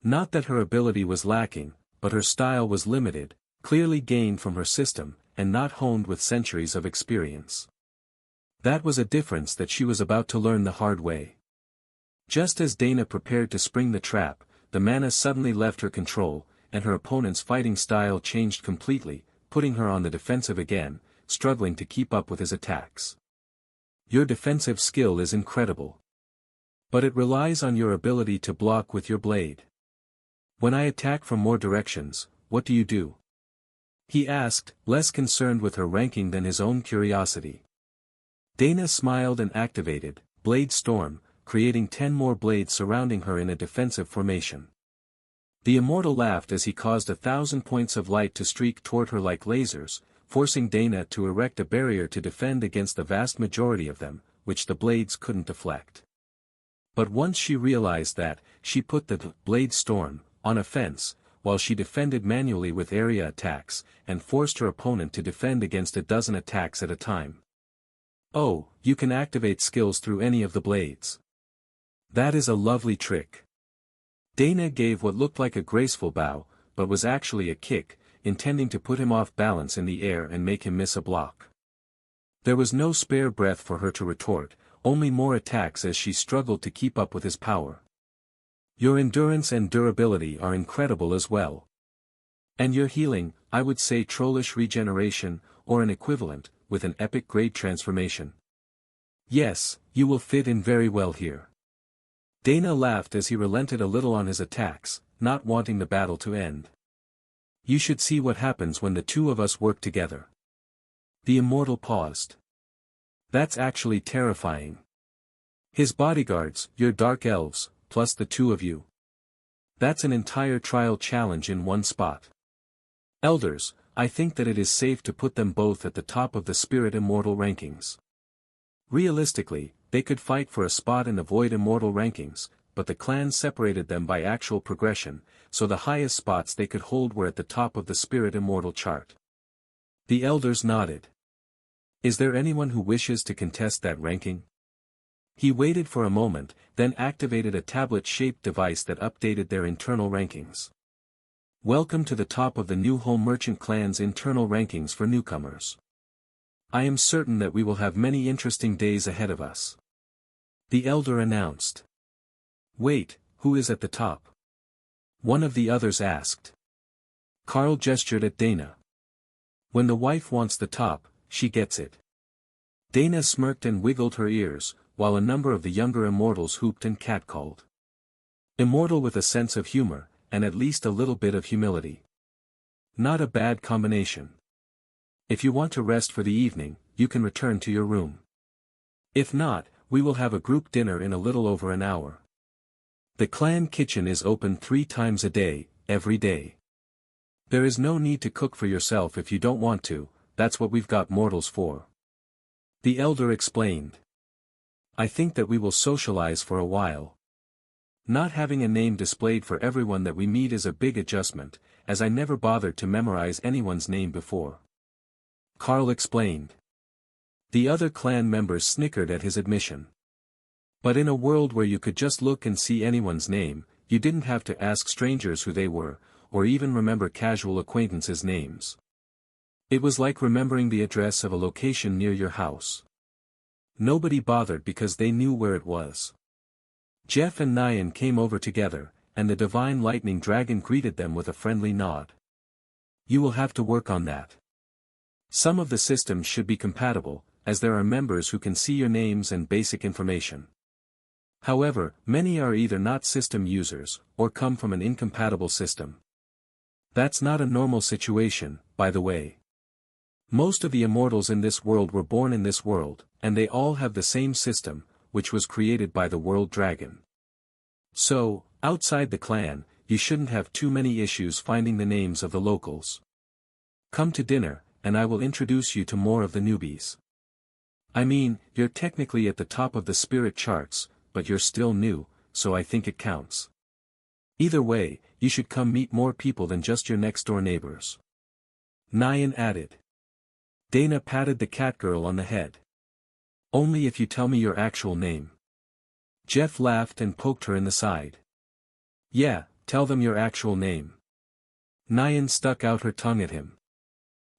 Not that her ability was lacking, but her style was limited, clearly gained from her system, and not honed with centuries of experience. That was a difference that she was about to learn the hard way. Just as Dana prepared to spring the trap, the mana suddenly left her control, and her opponent's fighting style changed completely, putting her on the defensive again, struggling to keep up with his attacks. Your defensive skill is incredible. But it relies on your ability to block with your blade. When I attack from more directions, what do you do? He asked, less concerned with her ranking than his own curiosity. Dana smiled and activated Blade Storm, creating 10 more blades surrounding her in a defensive formation. The immortal laughed as he caused 1,000 points of light to streak toward her like lasers, forcing Dana to erect a barrier to defend against the vast majority of them, which the blades couldn't deflect. But once she realized that, she put the Blade Storm on offense, while she defended manually with area attacks, and forced her opponent to defend against a dozen attacks at a time. Oh, you can activate skills through any of the blades. That is a lovely trick. Dana gave what looked like a graceful bow, but was actually a kick, intending to put him off balance in the air and make him miss a block. There was no spare breath for her to retort, only more attacks as she struggled to keep up with his power. Your endurance and durability are incredible as well. And your healing, I would say trollish regeneration, or an equivalent, with an epic grade transformation. Yes, you will fit in very well here. Dana laughed as he relented a little on his attacks, not wanting the battle to end. You should see what happens when the two of us work together. The immortal paused. That's actually terrifying. His bodyguards, your dark elves, plus the two of you. That's an entire trial challenge in one spot. Elders, I think that it is safe to put them both at the top of the Spirit Immortal rankings. Realistically, they could fight for a spot in the Void Immortal rankings, but the clans separated them by actual progression, so the highest spots they could hold were at the top of the Spirit Immortal chart. The elders nodded. Is there anyone who wishes to contest that ranking? He waited for a moment, then activated a tablet-shaped device that updated their internal rankings. Welcome to the top of the New Home Merchant Clan's internal rankings for newcomers. I am certain that we will have many interesting days ahead of us. The elder announced. Wait, who is at the top? One of the others asked. Carl gestured at Dana. When the wife wants the top, she gets it. Dana smirked and wiggled her ears, while a number of the younger immortals hooped and catcalled. Immortal with a sense of humor, and at least a little bit of humility. Not a bad combination. If you want to rest for the evening, you can return to your room. If not, we will have a group dinner in a little over an hour. The clan kitchen is open 3 times a day, every day. There is no need to cook for yourself if you don't want to, that's what we've got mortals for. The elder explained. I think that we will socialize for a while. Not having a name displayed for everyone that we meet is a big adjustment, as I never bothered to memorize anyone's name before. Carl explained. The other clan members snickered at his admission. But in a world where you could just look and see anyone's name, you didn't have to ask strangers who they were, or even remember casual acquaintances' names. It was like remembering the address of a location near your house. Nobody bothered because they knew where it was. Jeff and Nyan came over together, and the Divine Lightning Dragon greeted them with a friendly nod. You will have to work on that. Some of the systems should be compatible, as there are members who can see your names and basic information. However, many are either not system users, or come from an incompatible system. That's not a normal situation, by the way. Most of the immortals in this world were born in this world, and they all have the same system, which was created by the World Dragon. So, outside the clan, you shouldn't have too many issues finding the names of the locals. Come to dinner, and I will introduce you to more of the newbies. I mean, you're technically at the top of the spirit charts, but you're still new, so I think it counts. Either way, you should come meet more people than just your next-door neighbors. Nyan added. Dana patted the catgirl on the head. Only if you tell me your actual name. Jeff laughed and poked her in the side. Yeah, tell them your actual name. Nyan stuck out her tongue at him.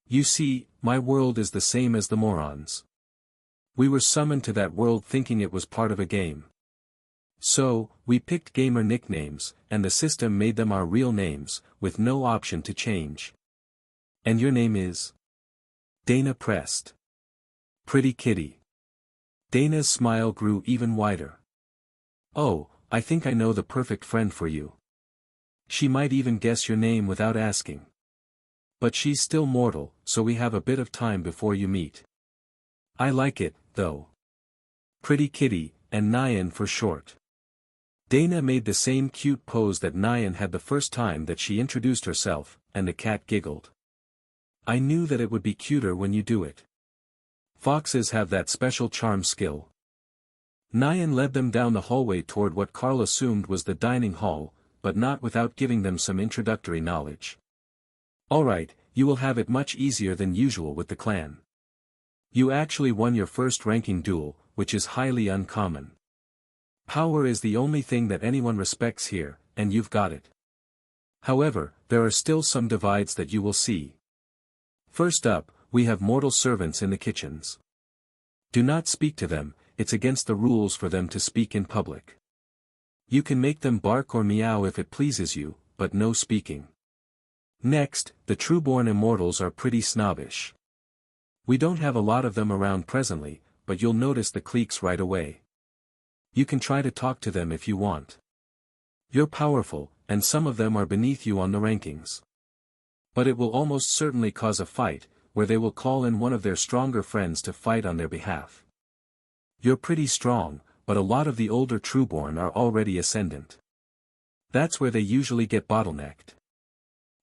You see, my world is the same as the morons. We were summoned to that world thinking it was part of a game. So, we picked gamer nicknames, and the system made them our real names, with no option to change. And your name is? Dana pressed. Pretty Kitty. Dana's smile grew even wider. Oh, I think I know the perfect friend for you. She might even guess your name without asking. But she's still mortal, so we have a bit of time before you meet. I like it, though. Pretty Kitty, and Nyan for short. Dana made the same cute pose that Nyan had the first time that she introduced herself, and the cat giggled. I knew that it would be cuter when you do it. Foxes have that special charm skill. Nyan led them down the hallway toward what Carl assumed was the dining hall, but not without giving them some introductory knowledge. Alright, you will have it much easier than usual with the clan. You actually won your first ranking duel, which is highly uncommon. Power is the only thing that anyone respects here, and you've got it. However, there are still some divides that you will see. First up, we have mortal servants in the kitchens. Do not speak to them, it's against the rules for them to speak in public. You can make them bark or meow if it pleases you, but no speaking. Next, the trueborn immortals are pretty snobbish. We don't have a lot of them around presently, but you'll notice the cliques right away. You can try to talk to them if you want. You're powerful, and some of them are beneath you on the rankings. But it will almost certainly cause a fight, where they will call in one of their stronger friends to fight on their behalf. You're pretty strong, but a lot of the older trueborn are already ascendant. That's where they usually get bottlenecked.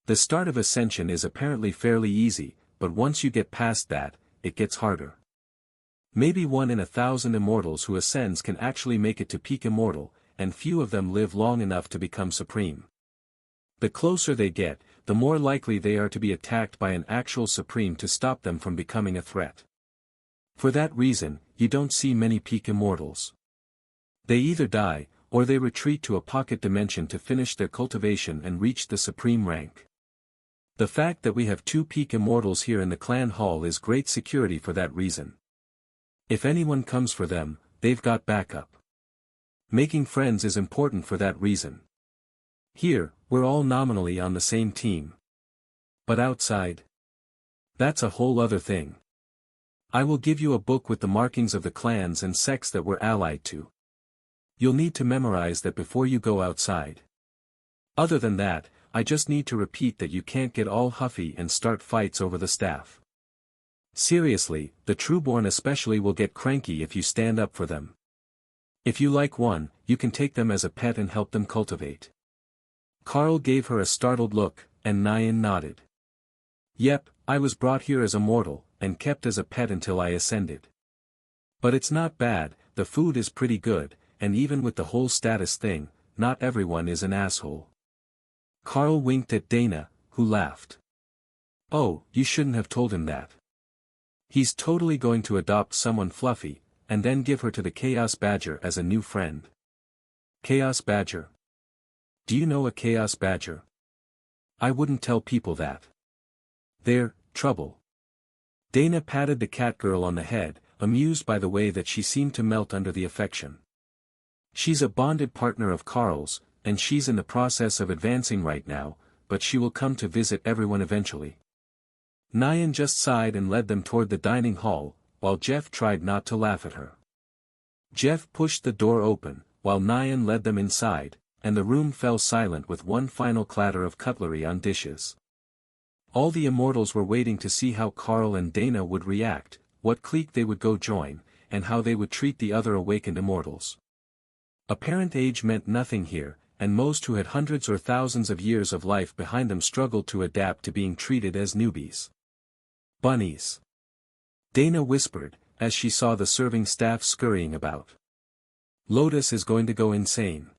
The start of Ascension is apparently fairly easy, but once you get past that, it gets harder. Maybe 1 in 1,000 immortals who ascends can actually make it to peak immortal, and few of them live long enough to become supreme. The closer they get, the more likely they are to be attacked by an actual supreme to stop them from becoming a threat. For that reason, you don't see many peak immortals. They either die, or they retreat to a pocket dimension to finish their cultivation and reach the supreme rank. The fact that we have 2 peak immortals here in the clan hall is great security for that reason. If anyone comes for them, they've got backup. Making friends is important for that reason. Here, we're all nominally on the same team. But outside? That's a whole other thing. I will give you a book with the markings of the clans and sects that we're allied to. You'll need to memorize that before you go outside. Other than that, I just need to repeat that you can't get all huffy and start fights over the staff. Seriously, the Trueborn especially will get cranky if you stand up for them. If you like one, you can take them as a pet and help them cultivate. Carl gave her a startled look, and Nyan nodded. Yep, I was brought here as a mortal, and kept as a pet until I ascended. But it's not bad, the food is pretty good, and even with the whole status thing, not everyone is an asshole. Carl winked at Dana, who laughed. Oh, you shouldn't have told him that. He's totally going to adopt someone fluffy, and then give her to the Chaos Badger as a new friend. Chaos Badger? Do you know a Chaos Badger? I wouldn't tell people that. They're trouble. Dana patted the cat girl on the head, amused by the way that she seemed to melt under the affection. She's a bonded partner of Carl's, and she's in the process of advancing right now, but she will come to visit everyone eventually. Nyan just sighed and led them toward the dining hall, while Jeff tried not to laugh at her. Jeff pushed the door open, while Nyan led them inside, and the room fell silent with one final clatter of cutlery on dishes. All the immortals were waiting to see how Carl and Dana would react, what clique they would go join, and how they would treat the other awakened immortals. Apparent age meant nothing here, and most who had hundreds or thousands of years of life behind them struggled to adapt to being treated as newbies. Bunnies. Dana whispered, as she saw the serving staff scurrying about. Lotus is going to go insane.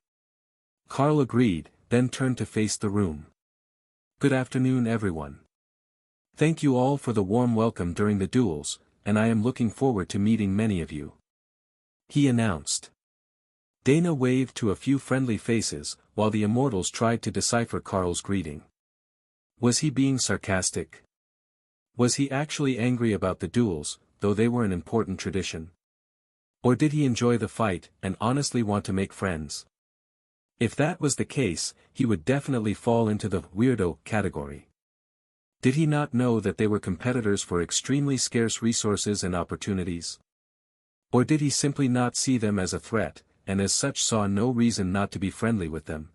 Carl agreed, then turned to face the room. Good afternoon everyone. Thank you all for the warm welcome during the duels, and I am looking forward to meeting many of you. He announced. Dana waved to a few friendly faces, while the immortals tried to decipher Carl's greeting. Was he being sarcastic? Was he actually angry about the duels, though they were an important tradition? Or did he enjoy the fight, and honestly want to make friends? If that was the case, he would definitely fall into the weirdo category. Did he not know that they were competitors for extremely scarce resources and opportunities? Or did he simply not see them as a threat, and as such saw no reason not to be friendly with them?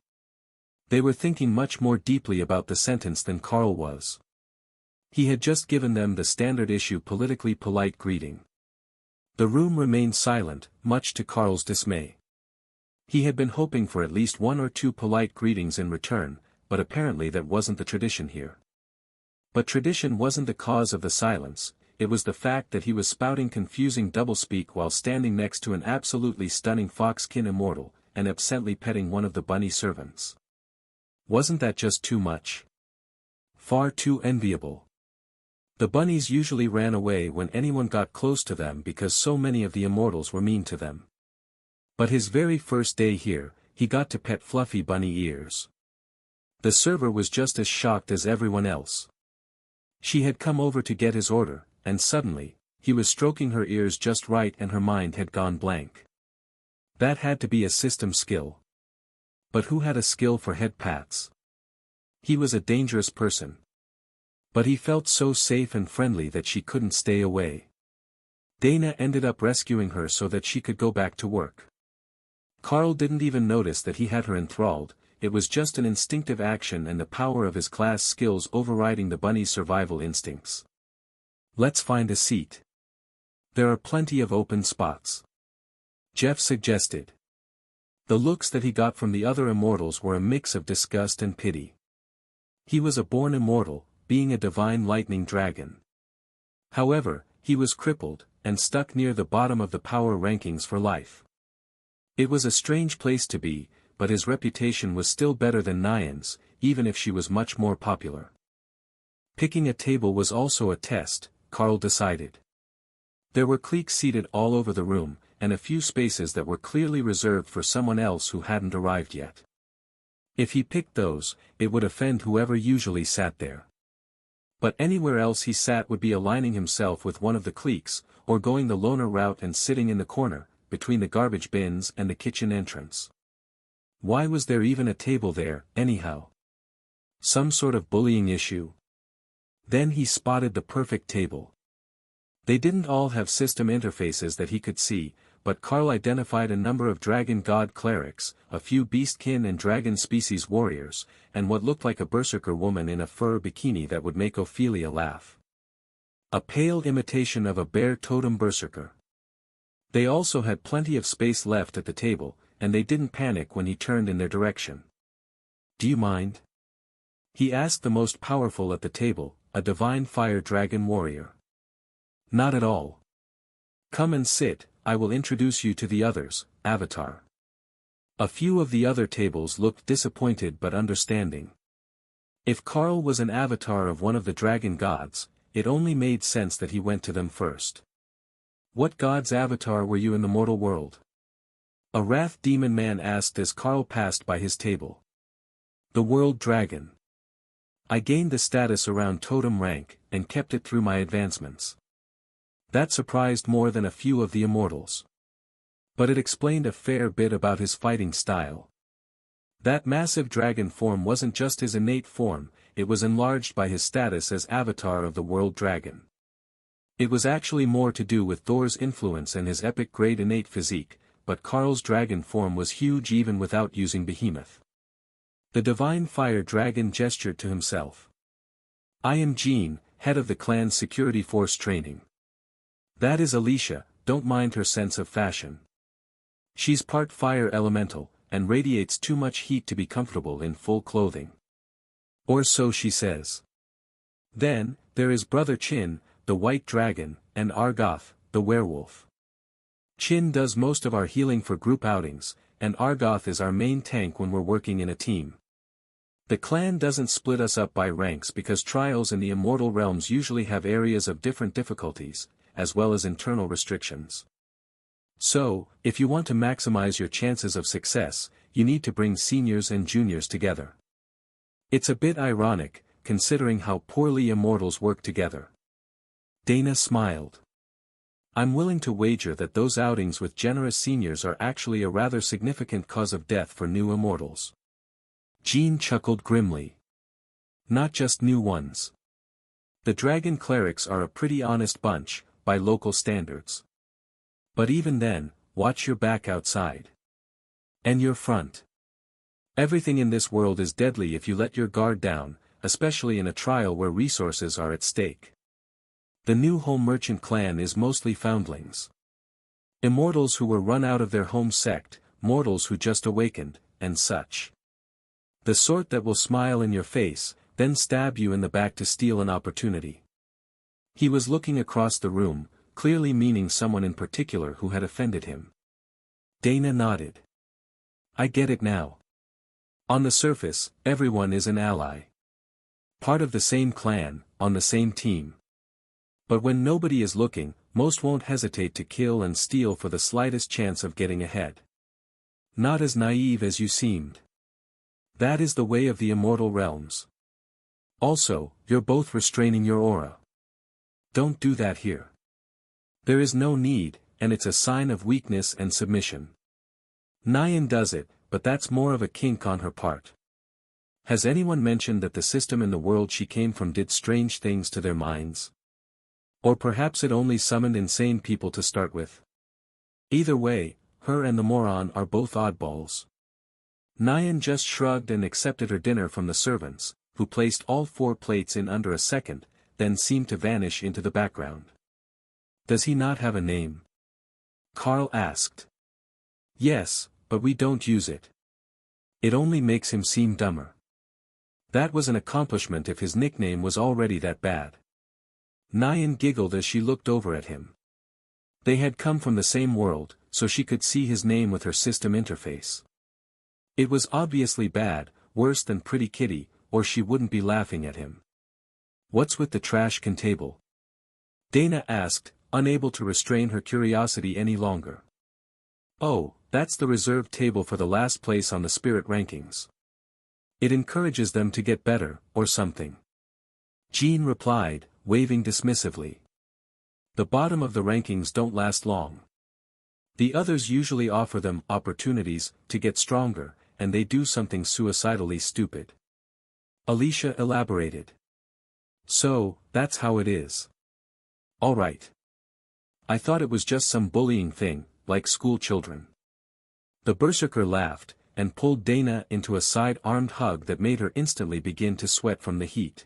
They were thinking much more deeply about the sentence than Carl was. He had just given them the standard issue politically polite greeting. The room remained silent, much to Carl's dismay. He had been hoping for at least 1 or 2 polite greetings in return, but apparently that wasn't the tradition here. But tradition wasn't the cause of the silence, it was the fact that he was spouting confusing doublespeak while standing next to an absolutely stunning foxkin immortal, and absently petting one of the bunny servants. Wasn't that just too much? Far too enviable. The bunnies usually ran away when anyone got close to them because so many of the immortals were mean to them. But his very first day here, he got to pet fluffy bunny ears. The server was just as shocked as everyone else. She had come over to get his order, and suddenly, he was stroking her ears just right and her mind had gone blank. That had to be a system skill. But who had a skill for head pats? He was a dangerous person. But he felt so safe and friendly that she couldn't stay away. Dana ended up rescuing her so that she could go back to work. Carl didn't even notice that he had her enthralled, it was just an instinctive action and the power of his class skills overriding the bunny's survival instincts. Let's find a seat. There are plenty of open spots. Jeff suggested. The looks that he got from the other immortals were a mix of disgust and pity. He was a born immortal, being a divine lightning dragon. However, he was crippled, and stuck near the bottom of the power rankings for life. It was a strange place to be, but his reputation was still better than Nyan's, even if she was much more popular. Picking a table was also a test, Carl decided. There were cliques seated all over the room, and a few spaces that were clearly reserved for someone else who hadn't arrived yet. If he picked those, it would offend whoever usually sat there. But anywhere else he sat would be aligning himself with one of the cliques, or going the loner route and sitting in the corner, between the garbage bins and the kitchen entrance. Why was there even a table there, anyhow? Some sort of bullying issue? Then he spotted the perfect table. They didn't all have system interfaces that he could see, but Carl identified a number of dragon god clerics, a few beastkin and dragon species warriors, and what looked like a berserker woman in a fur bikini that would make Ophelia laugh. A pale imitation of a bear totem berserker. They also had plenty of space left at the table, and they didn't panic when he turned in their direction. "Do you mind?" he asked the most powerful at the table, a divine fire dragon warrior. "Not at all. Come and sit, I will introduce you to the others, Avatar." A few of the other tables looked disappointed but understanding. If Carl was an avatar of one of the dragon gods, it only made sense that he went to them first. "What god's avatar were you in the mortal world?" a wrath demon man asked as Carl passed by his table. "The world dragon. I gained the status around totem rank, and kept it through my advancements." That surprised more than a few of the immortals. But it explained a fair bit about his fighting style. That massive dragon form wasn't just his innate form, it was enlarged by his status as avatar of the world dragon. It was actually more to do with Thor's influence and his epic grade innate physique, but Carl's dragon form was huge even without using behemoth. The divine fire dragon gestured to himself. "I am Jean, head of the clan's security force training. That is Alicia, don't mind her sense of fashion. She's part fire elemental, and radiates too much heat to be comfortable in full clothing. Or so she says. Then, there is Brother Chin, the white dragon, and Argoth, the werewolf. Chin does most of our healing for group outings, and Argoth is our main tank when we're working in a team. The clan doesn't split us up by ranks because trials in the immortal realms usually have areas of different difficulties, as well as internal restrictions. So, if you want to maximize your chances of success, you need to bring seniors and juniors together. It's a bit ironic, considering how poorly immortals work together." Dana smiled. "I'm willing to wager that those outings with generous seniors are actually a rather significant cause of death for new immortals." Jean chuckled grimly. "Not just new ones. The dragon clerics are a pretty honest bunch, by local standards. But even then, watch your back outside. And your front. Everything in this world is deadly if you let your guard down, especially in a trial where resources are at stake. The new home merchant clan is mostly foundlings. Immortals who were run out of their home sect, mortals who just awakened, and such. The sort that will smile in your face, then stab you in the back to steal an opportunity." He was looking across the room, clearly meaning someone in particular who had offended him. Dana nodded. "I get it now. On the surface, everyone is an ally. Part of the same clan, on the same team. But when nobody is looking, most won't hesitate to kill and steal for the slightest chance of getting ahead. Not as naive as you seemed. That is the way of the immortal realms. Also, you're both restraining your aura. Don't do that here. There is no need, and it's a sign of weakness and submission. Nyan does it, but that's more of a kink on her part. Has anyone mentioned that the system in the world she came from did strange things to their minds? Or perhaps it only summoned insane people to start with? Either way, her and the moron are both oddballs." Nyan just shrugged and accepted her dinner from the servants, who placed all 4 plates in under a second, then seemed to vanish into the background. "Does he not have a name?" Carl asked. "Yes, but we don't use it. It only makes him seem dumber." That was an accomplishment if his nickname was already that bad. Nyan giggled as she looked over at him. They had come from the same world, so she could see his name with her system interface. It was obviously bad, worse than Pretty Kitty, or she wouldn't be laughing at him. "What's with the trash can table?" Dana asked, unable to restrain her curiosity any longer. Oh, that's the reserved table for the last place on the spirit rankings. It encourages them to get better, or something. Jean replied, waving dismissively. The bottom of the rankings don't last long. The others usually offer them opportunities to get stronger, and they do something suicidally stupid. Alicia elaborated. So, that's how it is. All right. I thought it was just some bullying thing, like school children. The berserker laughed, and pulled Dana into a side-armed hug that made her instantly begin to sweat from the heat.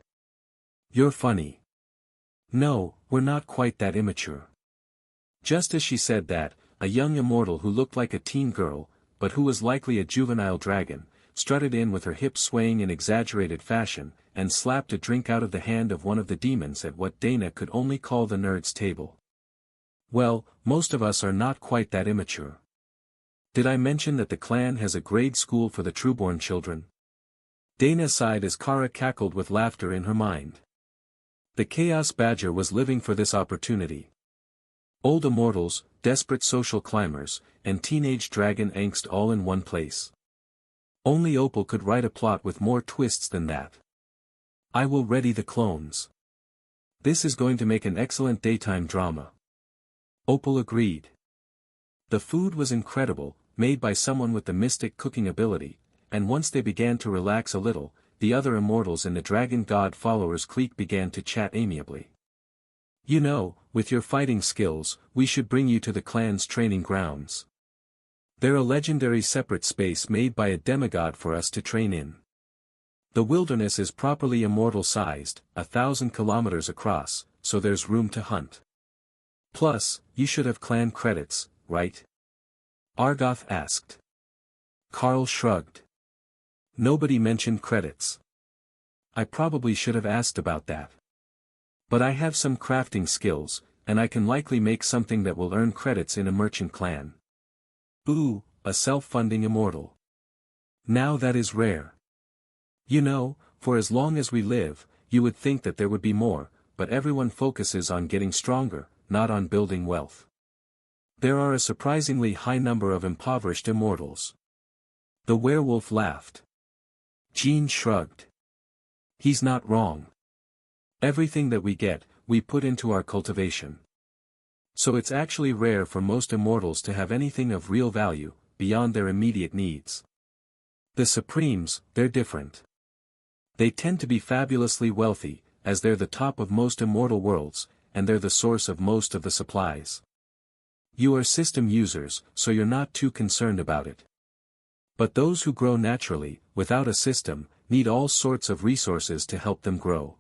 You're funny. No, we're not quite that immature. Just as she said that, a young immortal who looked like a teen girl, but who was likely a juvenile dragon, strutted in with her hips swaying in exaggerated fashion, and slapped a drink out of the hand of one of the demons at what Dana could only call the nerd's table. Well, most of us are not quite that immature. Did I mention that the clan has a grade school for the trueborn children? Dana sighed as Kara cackled with laughter in her mind. The Chaos Badger was living for this opportunity. Old immortals, desperate social climbers, and teenage dragon angst all in one place. Only Opal could write a plot with more twists than that. I will ready the clones. This is going to make an excellent daytime drama. Opal agreed. The food was incredible, made by someone with the mystic cooking ability, and once they began to relax a little, the other immortals in the Dragon God Followers clique began to chat amiably. You know, with your fighting skills, we should bring you to the clan's training grounds. They're a legendary separate space made by a demigod for us to train in. The wilderness is properly immortal-sized, 1,000 kilometers across, so there's room to hunt. Plus, you should have clan credits, right? Argoth asked. Carl shrugged. Nobody mentioned credits. I probably should have asked about that. But I have some crafting skills, and I can likely make something that will earn credits in a merchant clan. Ooh, a self-funding immortal. Now that is rare. You know, for as long as we live, you would think that there would be more, but everyone focuses on getting stronger, not on building wealth. There are a surprisingly high number of impoverished immortals. The werewolf laughed. Jean shrugged. He's not wrong. Everything that we get, we put into our cultivation. So it's actually rare for most immortals to have anything of real value, beyond their immediate needs. The Supremes, they're different. They tend to be fabulously wealthy, as they're the top of most immortal worlds, and they're the source of most of the supplies. You are system users, so you're not too concerned about it. But those who grow naturally, without a system, need all sorts of resources to help them grow.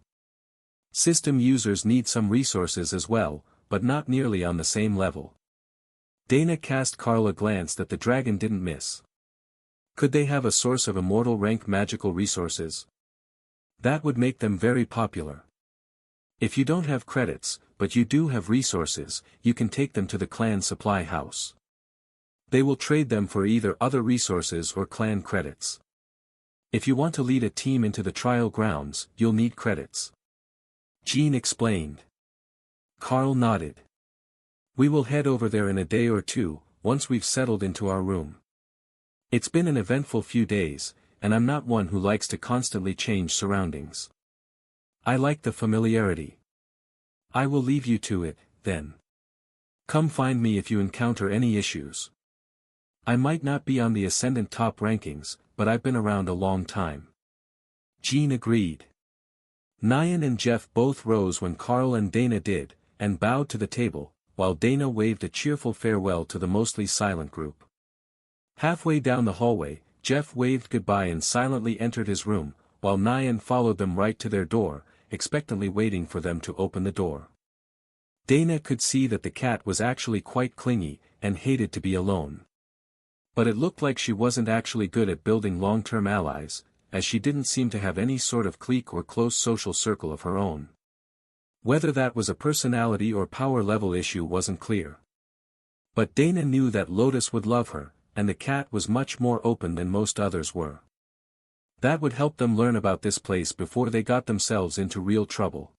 System users need some resources as well, but not nearly on the same level. Dana cast Carl a glance that the dragon didn't miss. Could they have a source of immortal rank magical resources? That would make them very popular. If you don't have credits, but you do have resources, you can take them to the clan supply house. They will trade them for either other resources or clan credits. If you want to lead a team into the trial grounds, you'll need credits. Jean explained. Carl nodded. We will head over there in a day or two, once we've settled into our room. It's been an eventful few days, and I'm not one who likes to constantly change surroundings. I like the familiarity. I will leave you to it, then. Come find me if you encounter any issues. I might not be on the Ascendant top rankings, but I've been around a long time. Jean agreed. Nyan and Jeff both rose when Carl and Dana did, and bowed to the table, while Dana waved a cheerful farewell to the mostly silent group. Halfway down the hallway, Jeff waved goodbye and silently entered his room, while Nyan followed them right to their door, expectantly waiting for them to open the door. Dana could see that the cat was actually quite clingy, and hated to be alone. But it looked like she wasn't actually good at building long-term allies, as she didn't seem to have any sort of clique or close social circle of her own. Whether that was a personality or power level issue wasn't clear. But Dana knew that Lotus would love her, and the cat was much more open than most others were. That would help them learn about this place before they got themselves into real trouble.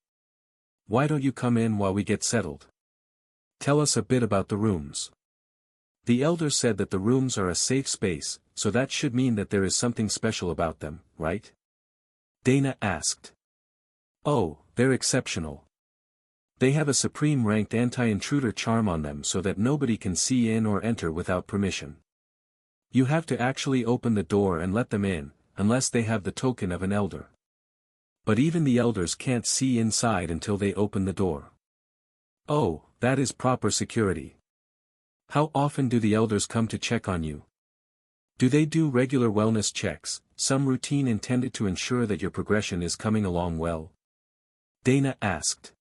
Why don't you come in while we get settled? Tell us a bit about the rooms. The elder said that the rooms are a safe space, so that should mean that there is something special about them, right? Dana asked. Oh, they're exceptional. They have a supreme-ranked anti-intruder charm on them so that nobody can see in or enter without permission. You have to actually open the door and let them in, unless they have the token of an elder. But even the elders can't see inside until they open the door. Oh, that is proper security. How often do the elders come to check on you? Do they do regular wellness checks, some routine intended to ensure that your progression is coming along well? Dana asked.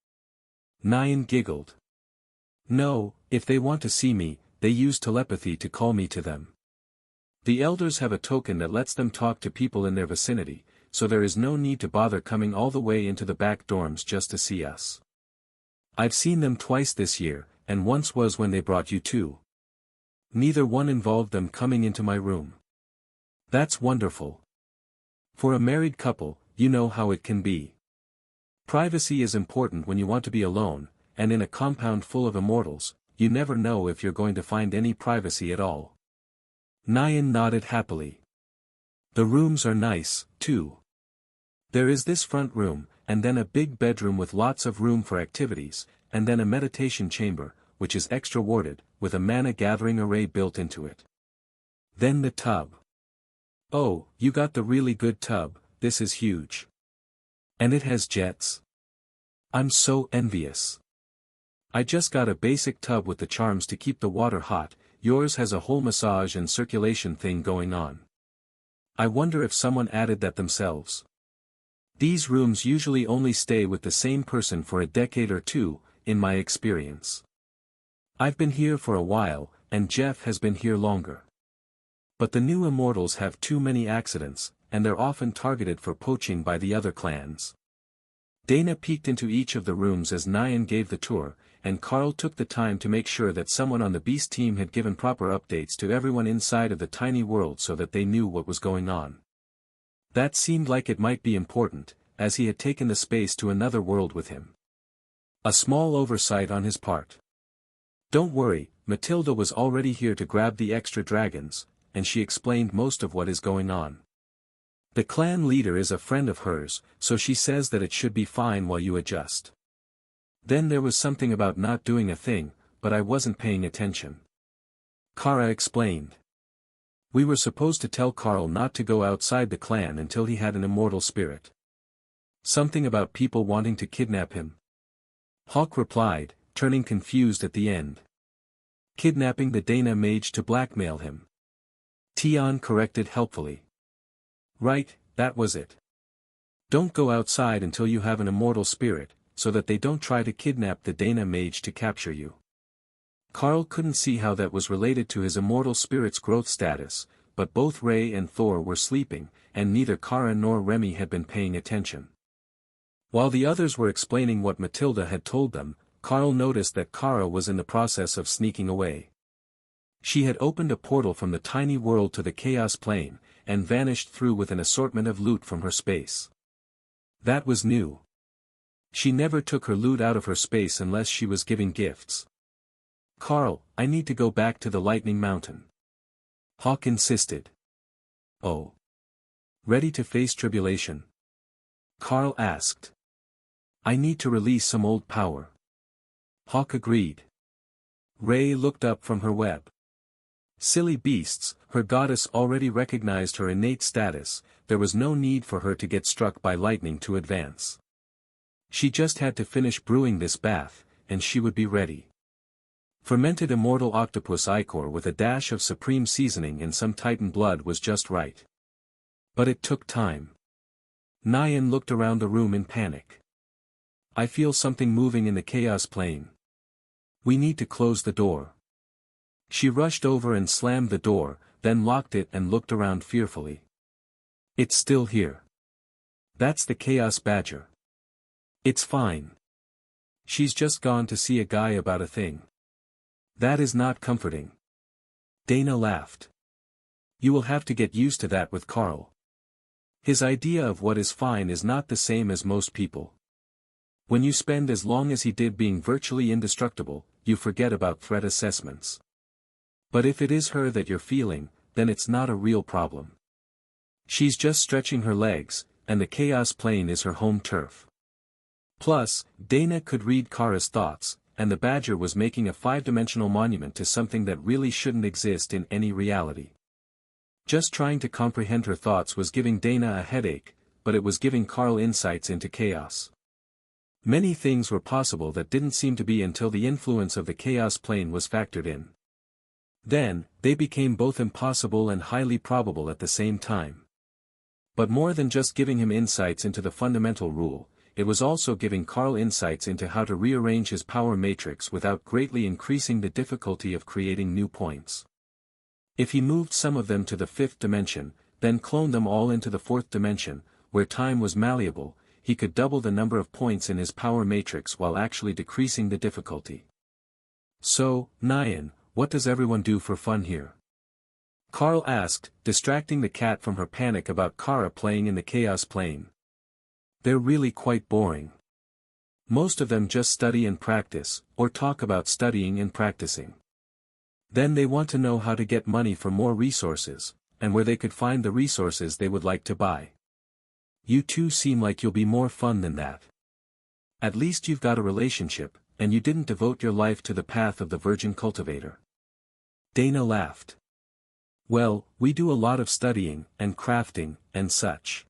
Nyan giggled. No, if they want to see me, they use telepathy to call me to them. The elders have a token that lets them talk to people in their vicinity, so there is no need to bother coming all the way into the back dorms just to see us. I've seen them twice this year, and once was when they brought you too. Neither one involved them coming into my room. That's wonderful. For a married couple, you know how it can be. Privacy is important when you want to be alone, and in a compound full of immortals, you never know if you're going to find any privacy at all. Nyan nodded happily. The rooms are nice, too. There is this front room, and then a big bedroom with lots of room for activities, and then a meditation chamber, which is extra warded, with a mana gathering array built into it. Then the tub. Oh, you got the really good tub, this is huge. And it has jets. I'm so envious. I just got a basic tub with the charms to keep the water hot, yours has a whole massage and circulation thing going on. I wonder if someone added that themselves. These rooms usually only stay with the same person for a decade or two, in my experience. I've been here for a while, and Jeff has been here longer. But the new immortals have too many accidents, and they're often targeted for poaching by the other clans. Dana peeked into each of the rooms as Nyan gave the tour, and Carl took the time to make sure that someone on the Beast team had given proper updates to everyone inside of the tiny world so that they knew what was going on. That seemed like it might be important, as he had taken the space to another world with him. A small oversight on his part. Don't worry, Matilda was already here to grab the extra dragons, and she explained most of what is going on. The clan leader is a friend of hers, so she says that it should be fine while you adjust. Then there was something about not doing a thing, but I wasn't paying attention. Kara explained. We were supposed to tell Carl not to go outside the clan until he had an immortal spirit. Something about people wanting to kidnap him. Hawk replied, turning confused at the end. Kidnapping the Dana mage to blackmail him. Tion corrected helpfully. Right, that was it. Don't go outside until you have an immortal spirit, so that they don't try to kidnap the Dana mage to capture you. Carl couldn't see how that was related to his immortal spirit's growth status, but both Ray and Thor were sleeping, and neither Kara nor Remy had been paying attention. While the others were explaining what Matilda had told them, Carl noticed that Kara was in the process of sneaking away. She had opened a portal from the tiny world to the chaos plane, and vanished through with an assortment of loot from her space. That was new. She never took her loot out of her space unless she was giving gifts. Carl, I need to go back to the Lightning Mountain. Hawk insisted. Oh. Ready to face tribulation? Carl asked. I need to release some old power. Hawk agreed. Ray looked up from her web. Silly beasts, her goddess already recognized her innate status, there was no need for her to get struck by lightning to advance. She just had to finish brewing this bath, and she would be ready. Fermented immortal octopus ichor with a dash of supreme seasoning and some titan blood was just right. But it took time. Nyan looked around the room in panic. I feel something moving in the chaos plane. We need to close the door. She rushed over and slammed the door, then locked it and looked around fearfully. It's still here. That's the Chaos Badger. It's fine. She's just gone to see a guy about a thing. That is not comforting. Dana laughed. You will have to get used to that with Carl. His idea of what is fine is not the same as most people. When you spend as long as he did being virtually indestructible, you forget about threat assessments. But if it is her that you're feeling, then it's not a real problem. She's just stretching her legs, and the chaos plane is her home turf. Plus, Dana could read Kara's thoughts, and the badger was making a 5-dimensional monument to something that really shouldn't exist in any reality. Just trying to comprehend her thoughts was giving Dana a headache, but it was giving Carl insights into chaos. Many things were possible that didn't seem to be until the influence of the chaos plane was factored in. Then, they became both impossible and highly probable at the same time. But more than just giving him insights into the fundamental rule, it was also giving Carl insights into how to rearrange his power matrix without greatly increasing the difficulty of creating new points. If he moved some of them to the 5th dimension, then cloned them all into the 4th dimension, where time was malleable, he could double the number of points in his power matrix while actually decreasing the difficulty. So, Nyan, what does everyone do for fun here? Carl asked, distracting the cat from her panic about Kara playing in the chaos plane. They're really quite boring. Most of them just study and practice, or talk about studying and practicing. Then they want to know how to get money for more resources, and where they could find the resources they would like to buy. You two seem like you'll be more fun than that. At least you've got a relationship, and you didn't devote your life to the path of the virgin cultivator. Dana laughed. Well, we do a lot of studying, and crafting, and such.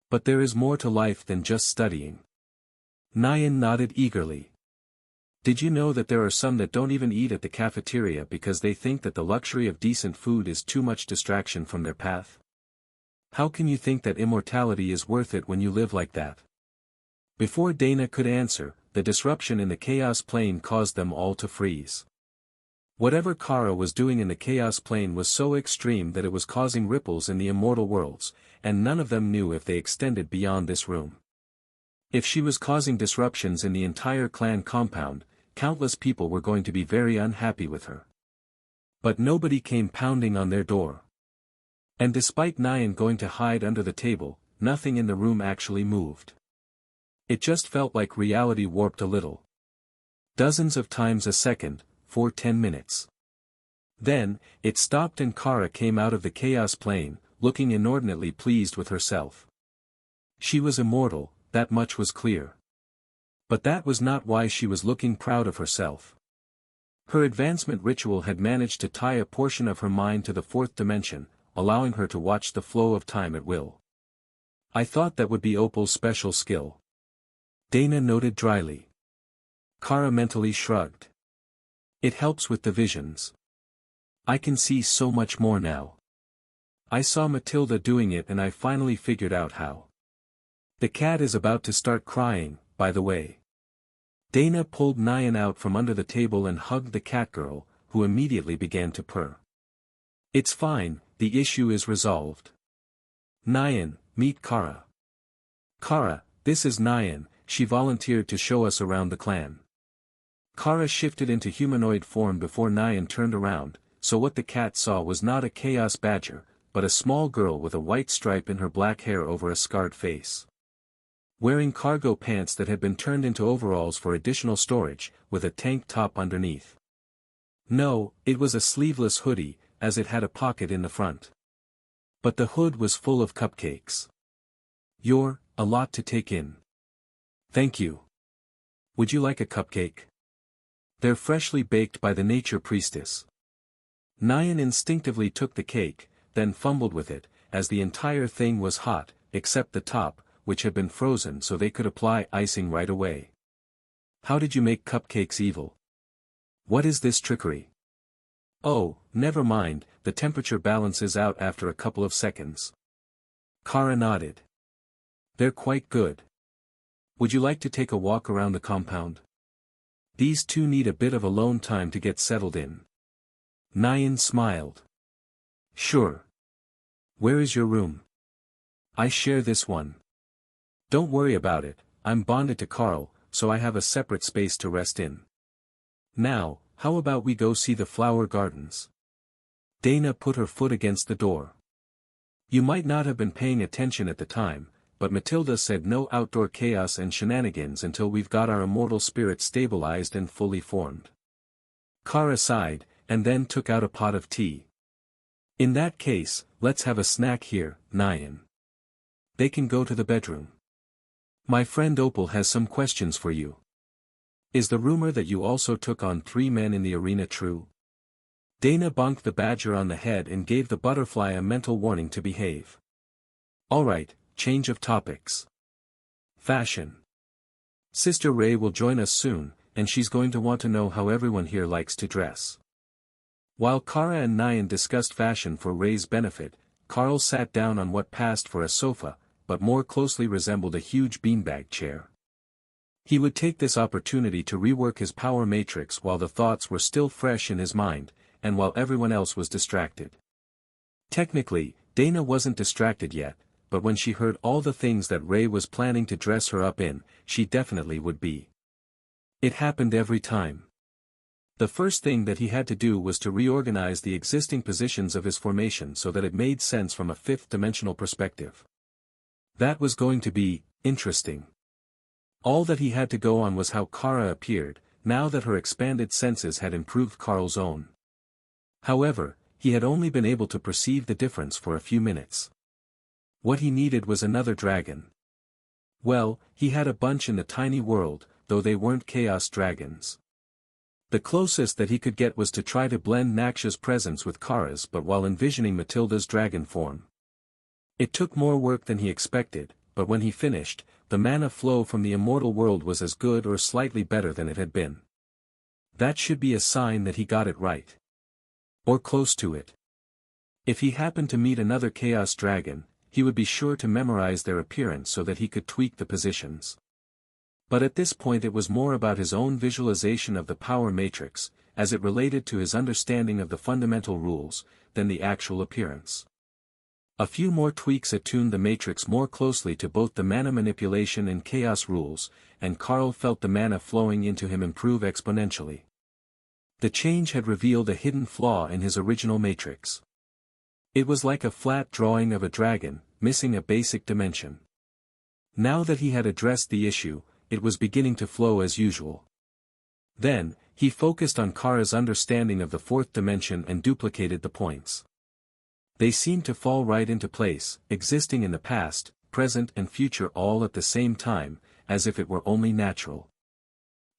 But there is more to life than just studying. Nyan nodded eagerly. Did you know that there are some that don't even eat at the cafeteria because they think that the luxury of decent food is too much distraction from their path? How can you think that immortality is worth it when you live like that? Before Dana could answer, the disruption in the chaos plane caused them all to freeze. Whatever Kara was doing in the chaos plane was so extreme that it was causing ripples in the immortal worlds, and none of them knew if they extended beyond this room. If she was causing disruptions in the entire clan compound, countless people were going to be very unhappy with her. But nobody came pounding on their door. And despite Nyan going to hide under the table, nothing in the room actually moved. It just felt like reality warped a little. Dozens of times a second, for 10 minutes. Then, it stopped and Kara came out of the chaos plane, looking inordinately pleased with herself. She was immortal, that much was clear. But that was not why she was looking proud of herself. Her advancement ritual had managed to tie a portion of her mind to the 4th dimension, allowing her to watch the flow of time at will. I thought that would be Opal's special skill. Dana noted dryly. Kara mentally shrugged. It helps with the visions. I can see so much more now. I saw Matilda doing it and I finally figured out how. The cat is about to start crying, by the way. Dana pulled Nyan out from under the table and hugged the cat girl, who immediately began to purr. It's fine, the issue is resolved. Nyan, meet Kara. Kara, this is Nyan, she volunteered to show us around the clan. Kara shifted into humanoid form before Nyan turned around, so what the cat saw was not a chaos badger, but a small girl with a white stripe in her black hair over a scarred face. Wearing cargo pants that had been turned into overalls for additional storage, with a tank top underneath. No, it was a sleeveless hoodie, as it had a pocket in the front. But the hood was full of cupcakes. You're a lot to take in. Thank you. Would you like a cupcake? They're freshly baked by the nature priestess. Nyan instinctively took the cake, then fumbled with it, as the entire thing was hot, except the top, which had been frozen so they could apply icing right away. How did you make cupcakes evil? What is this trickery? Oh, never mind, the temperature balances out after a couple of seconds. Kara nodded. They're quite good. Would you like to take a walk around the compound? These two need a bit of alone time to get settled in. Nyan smiled. Sure. Where is your room? I share this one. Don't worry about it, I'm bonded to Carl, so I have a separate space to rest in. Now, how about we go see the flower gardens? Dana put her foot against the door. You might not have been paying attention at the time, but Matilda said no outdoor chaos and shenanigans until we've got our immortal spirit stabilized and fully formed. Kara sighed, and then took out a pot of tea. In that case, let's have a snack here, Nyan. They can go to the bedroom. My friend Opal has some questions for you. Is the rumor that you also took on 3 men in the arena true? Dana bonked the badger on the head and gave the butterfly a mental warning to behave. Alright, change of topics. Fashion. Sister Ray will join us soon, and she's going to want to know how everyone here likes to dress. While Kara and Nyan discussed fashion for Ray's benefit, Carl sat down on what passed for a sofa, but more closely resembled a huge beanbag chair. He would take this opportunity to rework his power matrix while the thoughts were still fresh in his mind, and while everyone else was distracted. Technically, Dana wasn't distracted yet, but when she heard all the things that Ray was planning to dress her up in, she definitely would be. It happened every time. The first thing that he had to do was to reorganize the existing positions of his formation so that it made sense from a fifth-dimensional perspective. That was going to be interesting. All that he had to go on was how Kara appeared, now that her expanded senses had improved Carl's own. However, he had only been able to perceive the difference for a few minutes. What he needed was another dragon. Well, he had a bunch in the tiny world, though they weren't chaos dragons. The closest that he could get was to try to blend Naksha's presence with Kara's but while envisioning Matilda's dragon form. It took more work than he expected, but when he finished, the mana flow from the immortal world was as good or slightly better than it had been. That should be a sign that he got it right. Or close to it. If he happened to meet another chaos dragon, he would be sure to memorize their appearance so that he could tweak the positions. But at this point it was more about his own visualization of the power matrix, as it related to his understanding of the fundamental rules, than the actual appearance. A few more tweaks attuned the matrix more closely to both the mana manipulation and chaos rules, and Carl felt the mana flowing into him improve exponentially. The change had revealed a hidden flaw in his original matrix. It was like a flat drawing of a dragon, missing a basic dimension. Now that he had addressed the issue, it was beginning to flow as usual. Then, he focused on Kara's understanding of the fourth dimension and duplicated the points. They seemed to fall right into place, existing in the past, present and future all at the same time, as if it were only natural.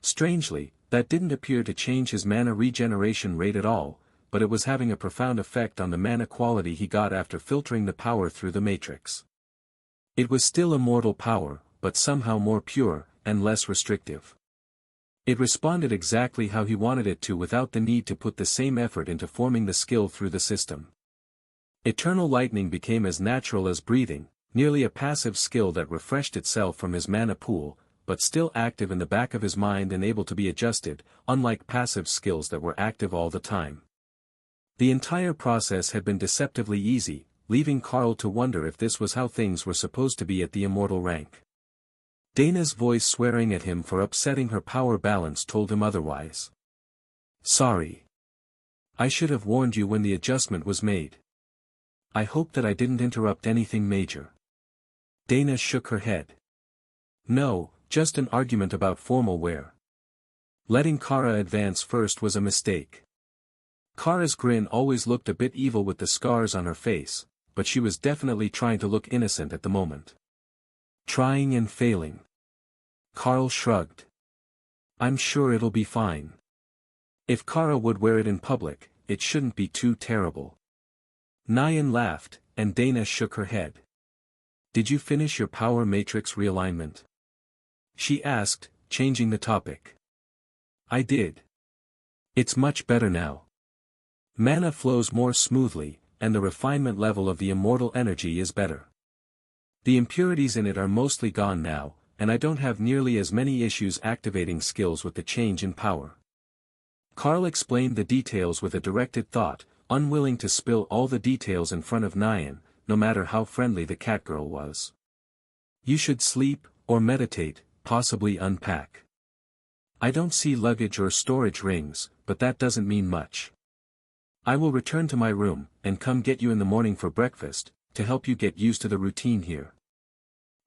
Strangely, that didn't appear to change his mana regeneration rate at all, but it was having a profound effect on the mana quality he got after filtering the power through the matrix. It was still immortal power, but somehow more pure, and less restrictive. It responded exactly how he wanted it to without the need to put the same effort into forming the skill through the system. Eternal lightning became as natural as breathing, nearly a passive skill that refreshed itself from his mana pool, but still active in the back of his mind and able to be adjusted, unlike passive skills that were active all the time. The entire process had been deceptively easy, leaving Carl to wonder if this was how things were supposed to be at the immortal rank. Dana's voice swearing at him for upsetting her power balance told him otherwise. Sorry. I should have warned you when the adjustment was made. I hope that I didn't interrupt anything major. Dana shook her head. No, just an argument about formal wear. Letting Kara advance first was a mistake. Kara's grin always looked a bit evil with the scars on her face, but she was definitely trying to look innocent at the moment. Trying and failing. Carl shrugged. I'm sure it'll be fine. If Kara would wear it in public, it shouldn't be too terrible. Nyan laughed, and Dana shook her head. Did you finish your power matrix realignment? She asked, changing the topic. I did. It's much better now. Mana flows more smoothly, and the refinement level of the immortal energy is better. The impurities in it are mostly gone now, and I don't have nearly as many issues activating skills with the change in power. Carl explained the details with a directed thought, unwilling to spill all the details in front of Nyan, no matter how friendly the catgirl was. You should sleep, or meditate, possibly unpack. I don't see luggage or storage rings, but that doesn't mean much. I will return to my room, and come get you in the morning for breakfast, to help you get used to the routine here.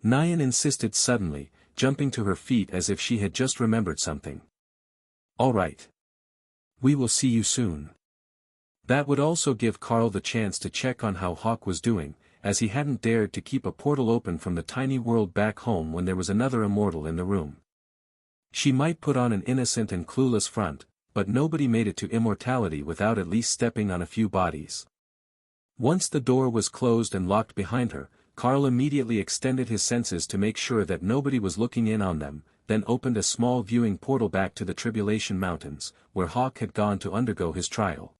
Nyan insisted suddenly, jumping to her feet as if she had just remembered something. All right. We will see you soon. That would also give Carl the chance to check on how Hawk was doing, as he hadn't dared to keep a portal open from the tiny world back home when there was another immortal in the room. She might put on an innocent and clueless front, but nobody made it to immortality without at least stepping on a few bodies. Once the door was closed and locked behind her, Carl immediately extended his senses to make sure that nobody was looking in on them, then opened a small viewing portal back to the Tribulation Mountains, where Hawk had gone to undergo his trial.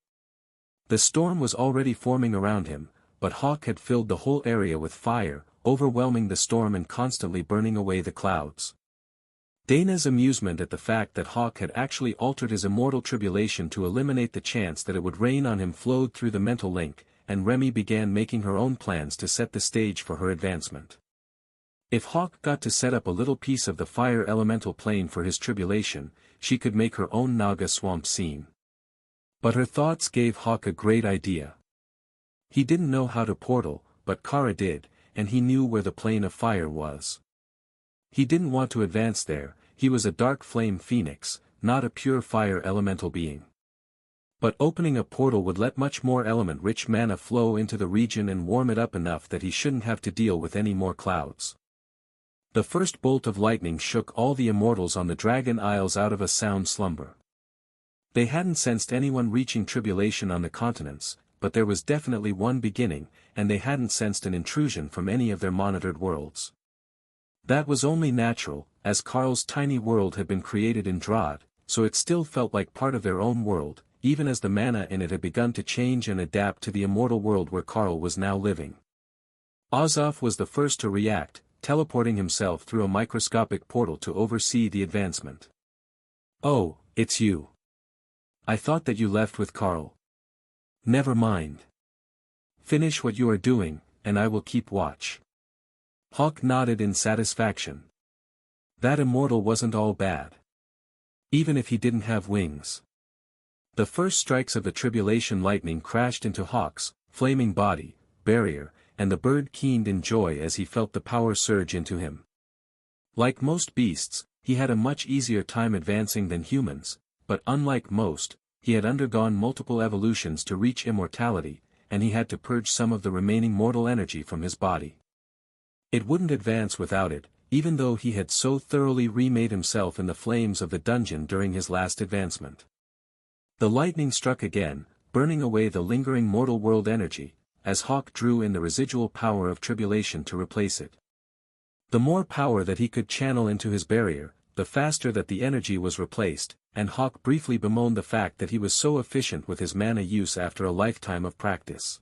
The storm was already forming around him, but Hawk had filled the whole area with fire, overwhelming the storm and constantly burning away the clouds. Dana's amusement at the fact that Hawk had actually altered his immortal tribulation to eliminate the chance that it would rain on him flowed through the mental link, and Remy began making her own plans to set the stage for her advancement. If Hawk got to set up a little piece of the fire elemental plane for his tribulation, she could make her own Naga swamp scene. But her thoughts gave Hawk a great idea. He didn't know how to portal, but Kara did, and he knew where the plane of fire was. He didn't want to advance there, he was a dark flame phoenix, not a pure fire elemental being. But opening a portal would let much more element-rich mana flow into the region and warm it up enough that he shouldn't have to deal with any more clouds. The first bolt of lightning shook all the immortals on the Dragon Isles out of a sound slumber. They hadn't sensed anyone reaching tribulation on the continents, but there was definitely one beginning, and they hadn't sensed an intrusion from any of their monitored worlds. That was only natural, as Carl's tiny world had been created in Drod, so it still felt like part of their own world, even as the mana in it had begun to change and adapt to the immortal world where Carl was now living. Azof was the first to react, teleporting himself through a microscopic portal to oversee the advancement. "Oh, it's you. I thought that you left with Carl. Never mind. Finish what you are doing, and I will keep watch." Hawk nodded in satisfaction. That immortal wasn't all bad. Even if he didn't have wings. The first strikes of the tribulation lightning crashed into Hawk's flaming body, barrier, and the bird keened in joy as he felt the power surge into him. Like most beasts, he had a much easier time advancing than humans, but unlike most, he had undergone multiple evolutions to reach immortality, and he had to purge some of the remaining mortal energy from his body. It wouldn't advance without it, even though he had so thoroughly remade himself in the flames of the dungeon during his last advancement. The lightning struck again, burning away the lingering mortal world energy, as Hawk drew in the residual power of tribulation to replace it. The more power that he could channel into his barrier, the faster that the energy was replaced, and Hawk briefly bemoaned the fact that he was so efficient with his mana use after a lifetime of practice.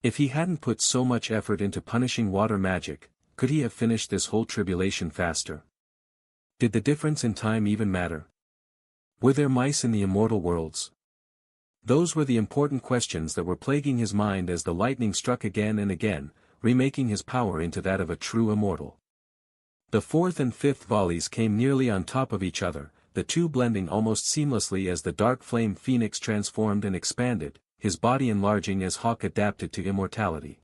If he hadn't put so much effort into punishing water magic, could he have finished this whole tribulation faster? Did the difference in time even matter? Were there mice in the immortal worlds? Those were the important questions that were plaguing his mind as the lightning struck again and again, remaking his power into that of a true immortal. The fourth and fifth volleys came nearly on top of each other, the two blending almost seamlessly as the dark flame phoenix transformed and expanded, his body enlarging as Hawk adapted to immortality.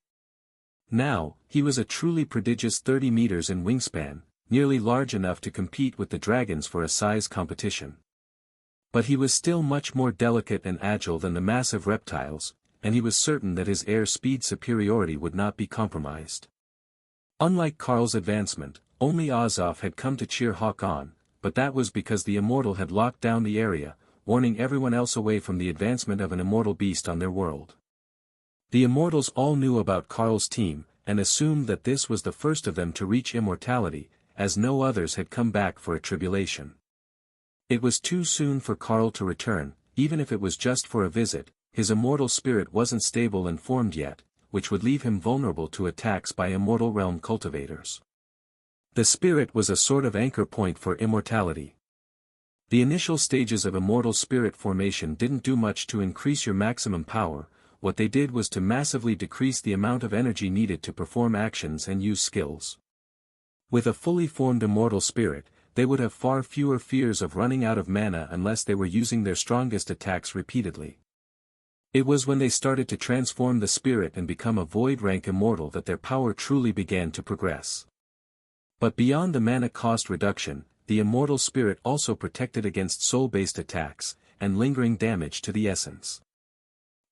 Now, he was a truly prodigious 30 meters in wingspan, nearly large enough to compete with the dragons for a size competition. But he was still much more delicate and agile than the massive reptiles, and he was certain that his air speed superiority would not be compromised. Unlike Carl's advancement, only Azof had come to cheer Hawk on, but that was because the immortal had locked down the area, warning everyone else away from the advancement of an immortal beast on their world. The immortals all knew about Carl's team, and assumed that this was the first of them to reach immortality, as no others had come back for a tribulation. It was too soon for Carl to return, even if it was just for a visit. His immortal spirit wasn't stable and formed yet, which would leave him vulnerable to attacks by immortal realm cultivators. The spirit was a sort of anchor point for immortality. The initial stages of immortal spirit formation didn't do much to increase your maximum power, what they did was to massively decrease the amount of energy needed to perform actions and use skills. With a fully formed immortal spirit, they would have far fewer fears of running out of mana unless they were using their strongest attacks repeatedly. It was when they started to transform the spirit and become a void rank immortal that their power truly began to progress. But beyond the mana cost reduction, the immortal spirit also protected against soul-based attacks, and lingering damage to the essence.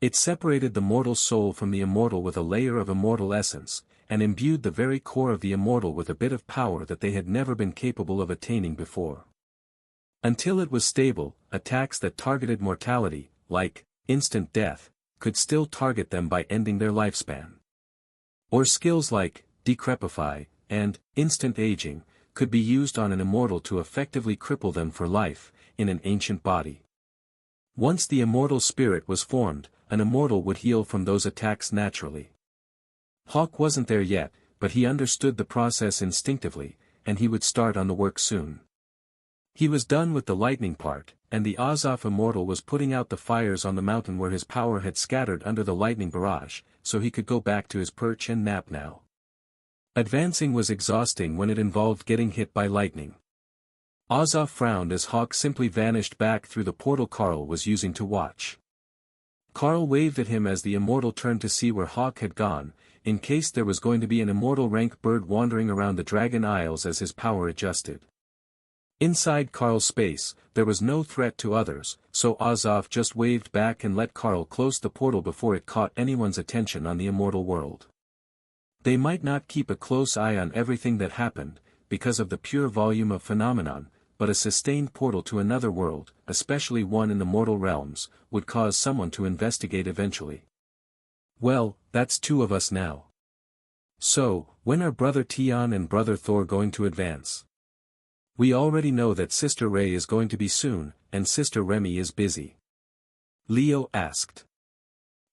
It separated the mortal soul from the immortal with a layer of immortal essence, and imbued the very core of the immortal with a bit of power that they had never been capable of attaining before. Until it was stable, attacks that targeted mortality, like instant death, could still target them by ending their lifespan. Or skills like decrepify and instant aging could be used on an immortal to effectively cripple them for life, in an ancient body. Once the immortal spirit was formed, an immortal would heal from those attacks naturally. Hawk wasn't there yet, but he understood the process instinctively, and he would start on the work soon. He was done with the lightning part, and the Azov immortal was putting out the fires on the mountain where his power had scattered under the lightning barrage, so he could go back to his perch and nap now. Advancing was exhausting when it involved getting hit by lightning. Azov frowned as Hawk simply vanished back through the portal Carl was using to watch. Carl waved at him as the immortal turned to see where Hawk had gone, in case there was going to be an immortal rank bird wandering around the Dragon Isles as his power adjusted. Inside Carl's space, there was no threat to others, so Azov just waved back and let Carl close the portal before it caught anyone's attention on the immortal world. They might not keep a close eye on everything that happened, because of the pure volume of phenomenon, but a sustained portal to another world, especially one in the mortal realms, would cause someone to investigate eventually. Well, that's two of us now. So, when are Brother Tion and Brother Thor going to advance? We already know that Sister Ray is going to be soon, and Sister Remy is busy. Leo asked.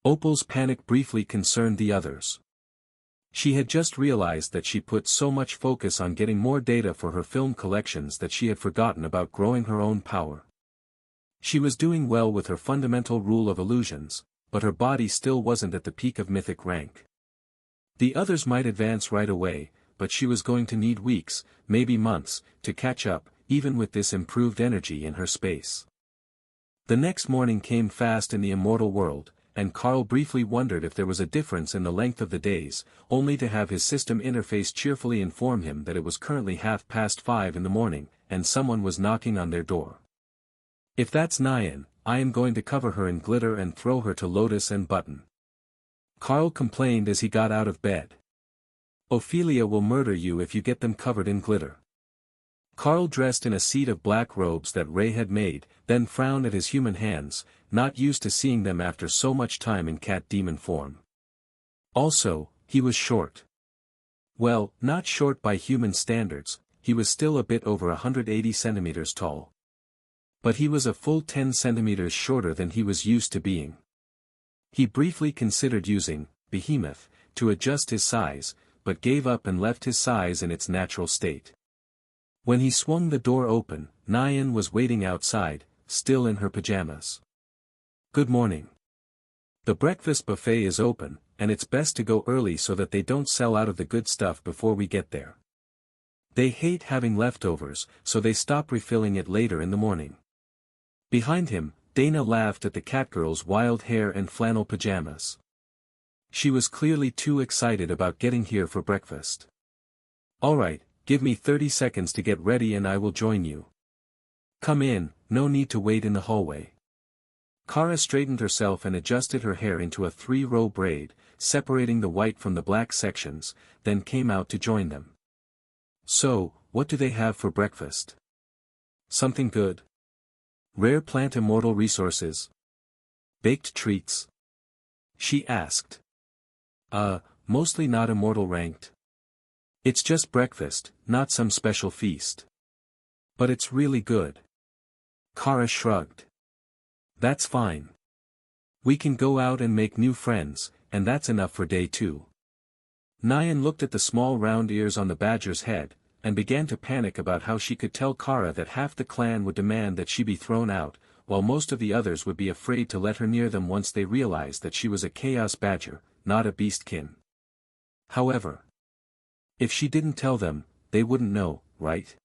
Opal's panic briefly concerned the others. She had just realized that she put so much focus on getting more data for her film collections that she had forgotten about growing her own power. She was doing well with her fundamental rule of illusions, but her body still wasn't at the peak of mythic rank. The others might advance right away, but she was going to need weeks, maybe months, to catch up, even with this improved energy in her space. The next morning came fast in the immortal world, and Carl briefly wondered if there was a difference in the length of the days, only to have his system interface cheerfully inform him that it was currently 5:30 in the morning, and someone was knocking on their door. If that's Nyan, I am going to cover her in glitter and throw her to Lotus and Button. Carl complained as he got out of bed. Ophelia will murder you if you get them covered in glitter. Carl dressed in a seat of black robes that Ray had made, then frowned at his human hands, not used to seeing them after so much time in cat demon form. Also, he was short. Well, not short by human standards, he was still a bit over 180 centimeters tall. But he was a full 10 centimeters shorter than he was used to being. He briefly considered using Behemoth to adjust his size, but gave up and left his size in its natural state. When he swung the door open, Nyan was waiting outside, still in her pajamas. Good morning. The breakfast buffet is open, and it's best to go early so that they don't sell out of the good stuff before we get there. They hate having leftovers, so they stop refilling it later in the morning. Behind him, Dana laughed at the catgirl's wild hair and flannel pajamas. She was clearly too excited about getting here for breakfast. Alright, give me 30 seconds to get ready and I will join you. Come in, no need to wait in the hallway. Kara straightened herself and adjusted her hair into a 3-row braid, separating the white from the black sections, then came out to join them. So, what do they have for breakfast? Something good? Rare plant immortal resources? Baked treats? She asked. Mostly not immortal ranked. It's just breakfast, not some special feast. But it's really good. Kara shrugged. That's fine. We can go out and make new friends, and that's enough for day 2. Nyan looked at the small round ears on the badger's head, and began to panic about how she could tell Kara that half the clan would demand that she be thrown out, while most of the others would be afraid to let her near them once they realized that she was a chaos badger, not a beastkin. However, if she didn't tell them, they wouldn't know, right?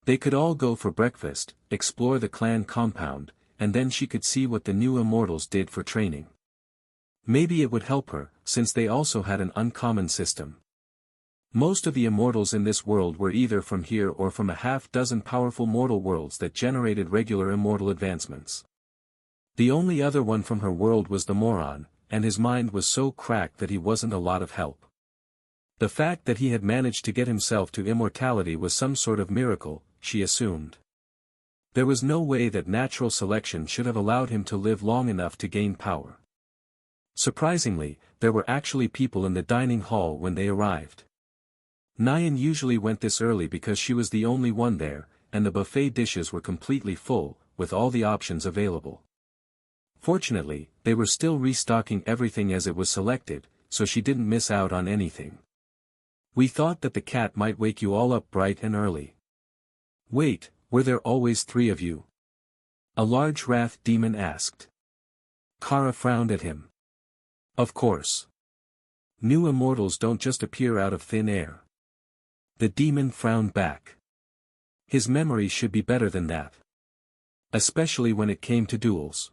They could all go for breakfast, explore the clan compound, and then she could see what the new immortals did for training. Maybe it would help her, since they also had an uncommon system. Most of the immortals in this world were either from here or from a half-dozen powerful mortal worlds that generated regular immortal advancements. The only other one from her world was the moron, and his mind was so cracked that he wasn't a lot of help. The fact that he had managed to get himself to immortality was some sort of miracle, she assumed. There was no way that natural selection should have allowed him to live long enough to gain power. Surprisingly, there were actually people in the dining hall when they arrived. Nyan usually went this early because she was the only one there, and the buffet dishes were completely full, with all the options available. Fortunately, they were still restocking everything as it was selected, so she didn't miss out on anything. We thought that the cat might wake you all up bright and early. Wait, were there always 3 of you? A large wrath demon asked. Kara frowned at him. Of course. New immortals don't just appear out of thin air. The demon frowned back. His memory should be better than that. Especially when it came to duels.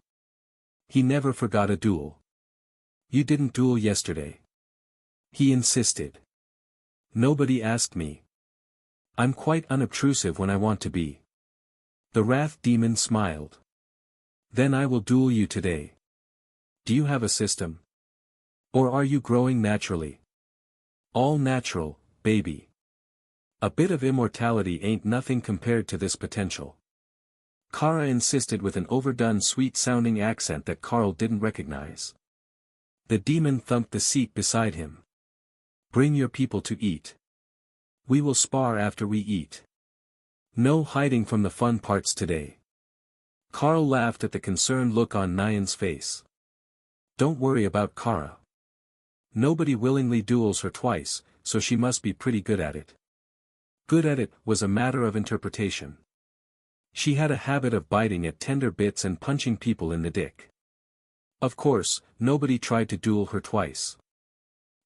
He never forgot a duel. You didn't duel yesterday. He insisted. Nobody asked me. I'm quite unobtrusive when I want to be. The wrath demon smiled. Then I will duel you today. Do you have a system? Or are you growing naturally? All natural, baby. A bit of immortality ain't nothing compared to this potential. Kara insisted with an overdone sweet-sounding accent that Carl didn't recognize. The demon thumped the seat beside him. Bring your people to eat. We will spar after we eat. No hiding from the fun parts today. Carl laughed at the concerned look on Nyan's face. Don't worry about Kara. Nobody willingly duels her twice, so she must be pretty good at it. Good at it was a matter of interpretation. She had a habit of biting at tender bits and punching people in the dick. Of course, nobody tried to duel her twice.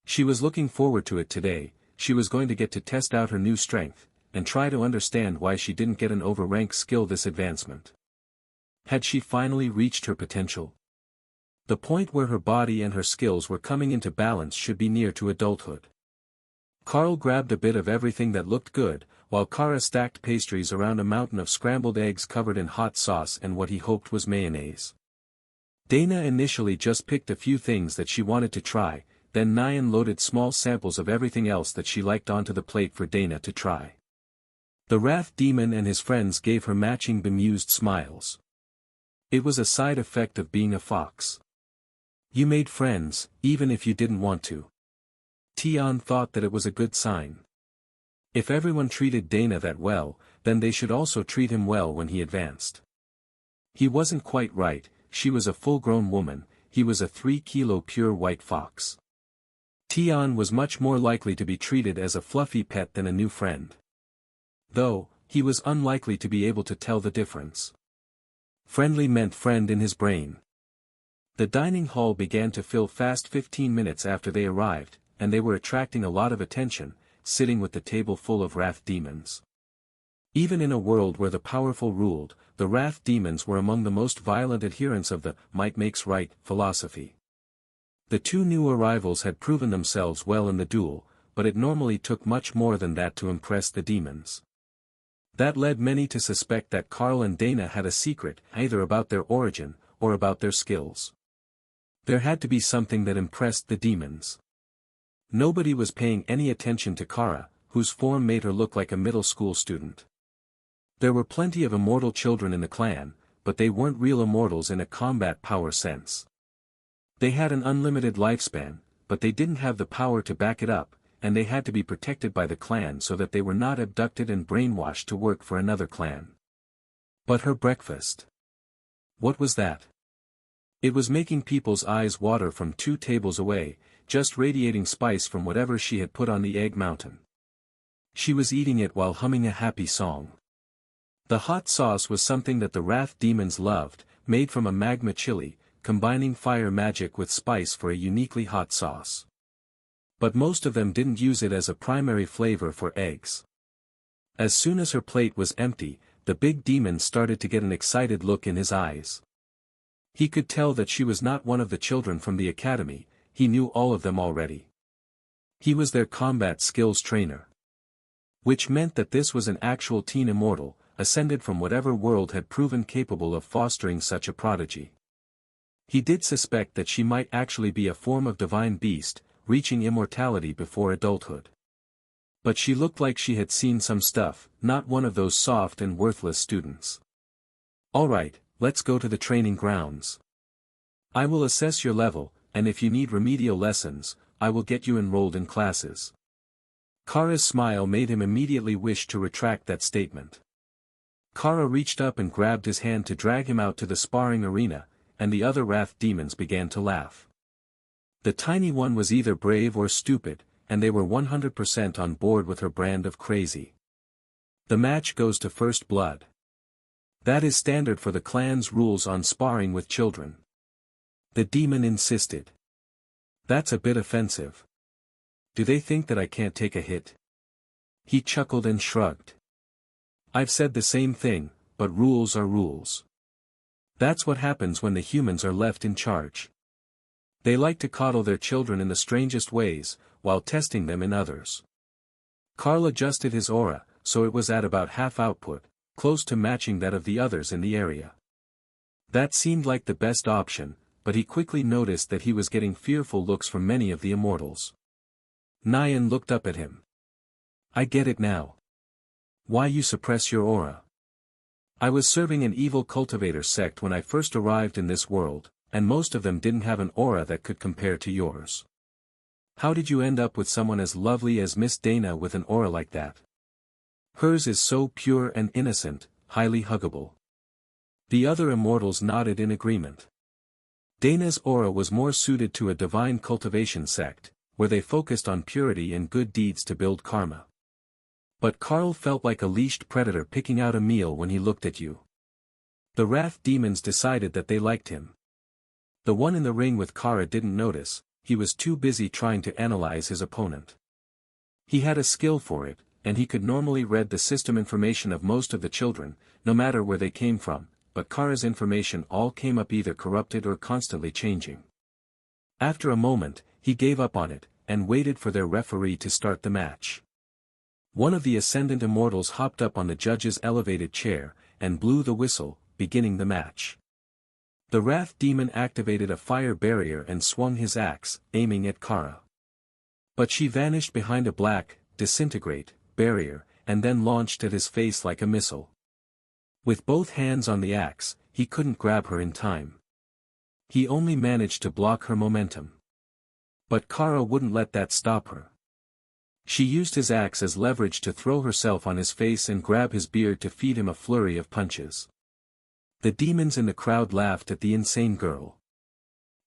She was looking forward to it today. She was going to get to test out her new strength, and try to understand why she didn't get an overranked skill this advancement. Had she finally reached her potential? The point where her body and her skills were coming into balance should be near to adulthood. Carl grabbed a bit of everything that looked good, while Kara stacked pastries around a mountain of scrambled eggs covered in hot sauce and what he hoped was mayonnaise. Dana initially just picked a few things that she wanted to try, then Nyan loaded small samples of everything else that she liked onto the plate for Dana to try. The wrath demon and his friends gave her matching bemused smiles. It was a side effect of being a fox. You made friends, even if you didn't want to. Tian thought that it was a good sign. If everyone treated Dana that well, then they should also treat him well when he advanced. He wasn't quite right, she was a full-grown woman, he was a 3-kilo pure white fox. Tian was much more likely to be treated as a fluffy pet than a new friend. Though, he was unlikely to be able to tell the difference. Friendly meant friend in his brain. The dining hall began to fill fast 15 minutes after they arrived, and they were attracting a lot of attention, sitting with the table full of wrath demons. Even in a world where the powerful ruled, the wrath demons were among the most violent adherents of the might makes right philosophy. The 2 new arrivals had proven themselves well in the duel, but it normally took much more than that to impress the demons. That led many to suspect that Carl and Dana had a secret, either about their origin, or about their skills. There had to be something that impressed the demons. Nobody was paying any attention to Kara, whose form made her look like a middle school student. There were plenty of immortal children in the clan, but they weren't real immortals in a combat power sense. They had an unlimited lifespan, but they didn't have the power to back it up, and they had to be protected by the clan so that they were not abducted and brainwashed to work for another clan. But her breakfast. What was that? It was making people's eyes water from 2 tables away, just radiating spice from whatever she had put on the egg mountain. She was eating it while humming a happy song. The hot sauce was something that the wrath demons loved, made from a magma chili, combining fire magic with spice for a uniquely hot sauce. But most of them didn't use it as a primary flavor for eggs. As soon as her plate was empty, the big demon started to get an excited look in his eyes. He could tell that she was not one of the children from the academy, he knew all of them already. He was their combat skills trainer. Which meant that this was an actual teen immortal, ascended from whatever world had proven capable of fostering such a prodigy. He did suspect that she might actually be a form of divine beast, reaching immortality before adulthood. But she looked like she had seen some stuff, not one of those soft and worthless students. Alright, let's go to the training grounds. I will assess your level, and if you need remedial lessons, I will get you enrolled in classes. Kara's smile made him immediately wish to retract that statement. Kara reached up and grabbed his hand to drag him out to the sparring arena, and the other wrath demons began to laugh. The tiny one was either brave or stupid, and they were 100% on board with her brand of crazy. The match goes to first blood. That is standard for the clan's rules on sparring with children. The demon insisted. That's a bit offensive. Do they think that I can't take a hit? He chuckled and shrugged. I've said the same thing, but rules are rules. That's what happens when the humans are left in charge. They like to coddle their children in the strangest ways, while testing them in others. Karl adjusted his aura, so it was at about half output, close to matching that of the others in the area. That seemed like the best option, but he quickly noticed that he was getting fearful looks from many of the immortals. Nyan looked up at him. I get it now. Why you suppress your aura? I was serving an evil cultivator sect when I first arrived in this world, and most of them didn't have an aura that could compare to yours. How did you end up with someone as lovely as Miss Dana with an aura like that? Hers is so pure and innocent, highly huggable. The other immortals nodded in agreement. Dana's aura was more suited to a divine cultivation sect, where they focused on purity and good deeds to build karma. But Karl felt like a leashed predator picking out a meal when he looked at you. The wrath demons decided that they liked him. The one in the ring with Kara didn't notice, he was too busy trying to analyze his opponent. He had a skill for it, and he could normally read the system information of most of the children, no matter where they came from, but Kara's information all came up either corrupted or constantly changing. After a moment, he gave up on it, and waited for their referee to start the match. One of the Ascendant Immortals hopped up on the judge's elevated chair, and blew the whistle, beginning the match. The Wrath Demon activated a fire barrier and swung his axe, aiming at Kara. But she vanished behind a black, disintegrate, barrier, and then launched at his face like a missile. With both hands on the axe, he couldn't grab her in time. He only managed to block her momentum. But Kara wouldn't let that stop her. She used his axe as leverage to throw herself on his face and grab his beard to feed him a flurry of punches. The demons in the crowd laughed at the insane girl.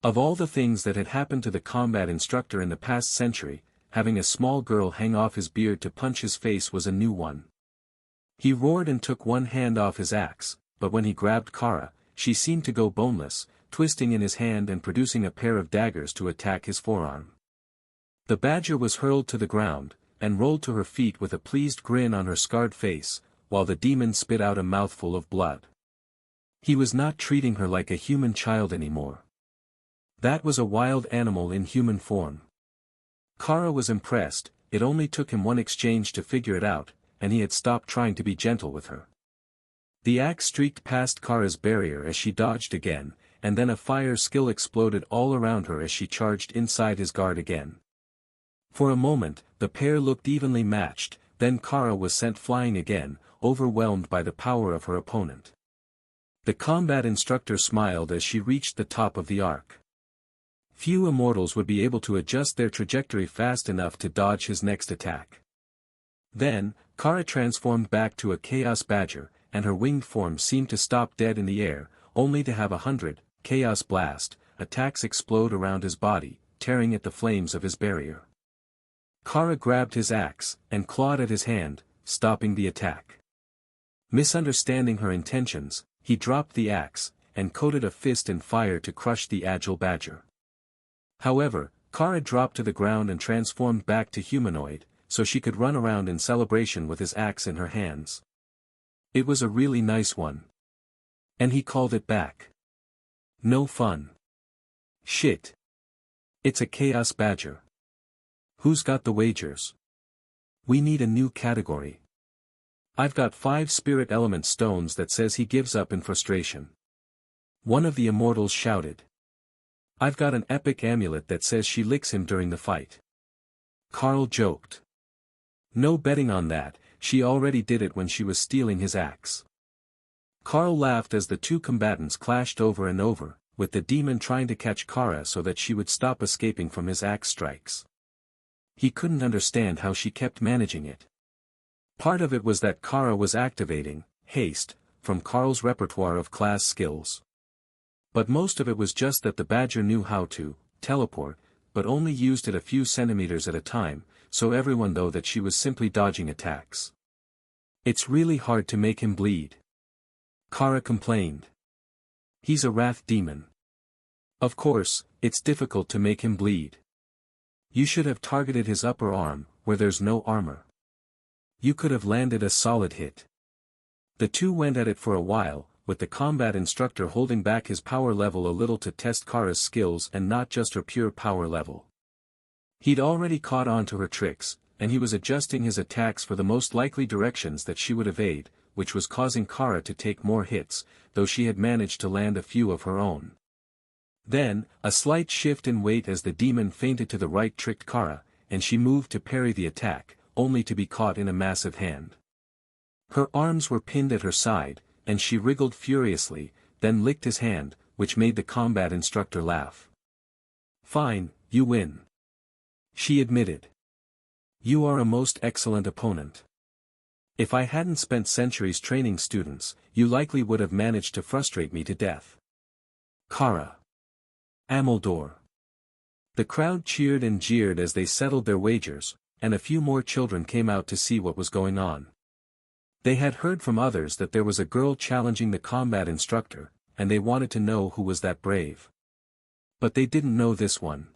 Of all the things that had happened to the combat instructor in the past century, having a small girl hang off his beard to punch his face was a new one. He roared and took one hand off his axe, but when he grabbed Kara, she seemed to go boneless, twisting in his hand and producing a pair of daggers to attack his forearm. The badger was hurled to the ground, and rolled to her feet with a pleased grin on her scarred face, while the demon spit out a mouthful of blood. He was not treating her like a human child anymore. That was a wild animal in human form. Kara was impressed, it only took him one exchange to figure it out, and he had stopped trying to be gentle with her. The axe streaked past Kara's barrier as she dodged again, and then a fire skill exploded all around her as she charged inside his guard again. For a moment, the pair looked evenly matched, then Kara was sent flying again, overwhelmed by the power of her opponent. The combat instructor smiled as she reached the top of the arc. Few immortals would be able to adjust their trajectory fast enough to dodge his next attack. Then, Kara transformed back to a Chaos Badger, and her winged form seemed to stop dead in the air, only to have 100, Chaos Blast, attacks explode around his body, tearing at the flames of his barrier. Kara grabbed his axe, and clawed at his hand, stopping the attack. Misunderstanding her intentions, he dropped the axe, and coated a fist in fire to crush the agile badger. However, Kara dropped to the ground and transformed back to humanoid, so she could run around in celebration with his axe in her hands. It was a really nice one. And he called it back. No fun. Shit. It's a Chaos Badger. Who's got the wagers? We need a new category. I've got 5 spirit element stones that says he gives up in frustration. One of the immortals shouted. I've got an epic amulet that says she licks him during the fight. Carl joked. No betting on that, she already did it when she was stealing his axe. Carl laughed as the two combatants clashed over and over, with the demon trying to catch Kara so that she would stop escaping from his axe strikes. He couldn't understand how she kept managing it. Part of it was that Kara was activating haste from Carl's repertoire of class skills. But most of it was just that the badger knew how to teleport, but only used it a few centimeters at a time, so everyone knew that she was simply dodging attacks. It's really hard to make him bleed. Kara complained. He's a wrath demon. Of course, it's difficult to make him bleed. You should have targeted his upper arm, where there's no armor. You could have landed a solid hit. The two went at it for a while, with the combat instructor holding back his power level a little to test Kara's skills and not just her pure power level. He'd already caught on to her tricks, and he was adjusting his attacks for the most likely directions that she would evade, which was causing Kara to take more hits, though she had managed to land a few of her own. Then, a slight shift in weight as the demon feinted to the right tricked Kara, and she moved to parry the attack, only to be caught in a massive hand. Her arms were pinned at her side, and she wriggled furiously, then licked his hand, which made the combat instructor laugh. Fine, you win. She admitted. You are a most excellent opponent. If I hadn't spent centuries training students, you likely would have managed to frustrate me to death. Kara. Ameldor. The crowd cheered and jeered as they settled their wagers, and a few more children came out to see what was going on. They had heard from others that there was a girl challenging the combat instructor, and they wanted to know who was that brave. But they didn't know this one.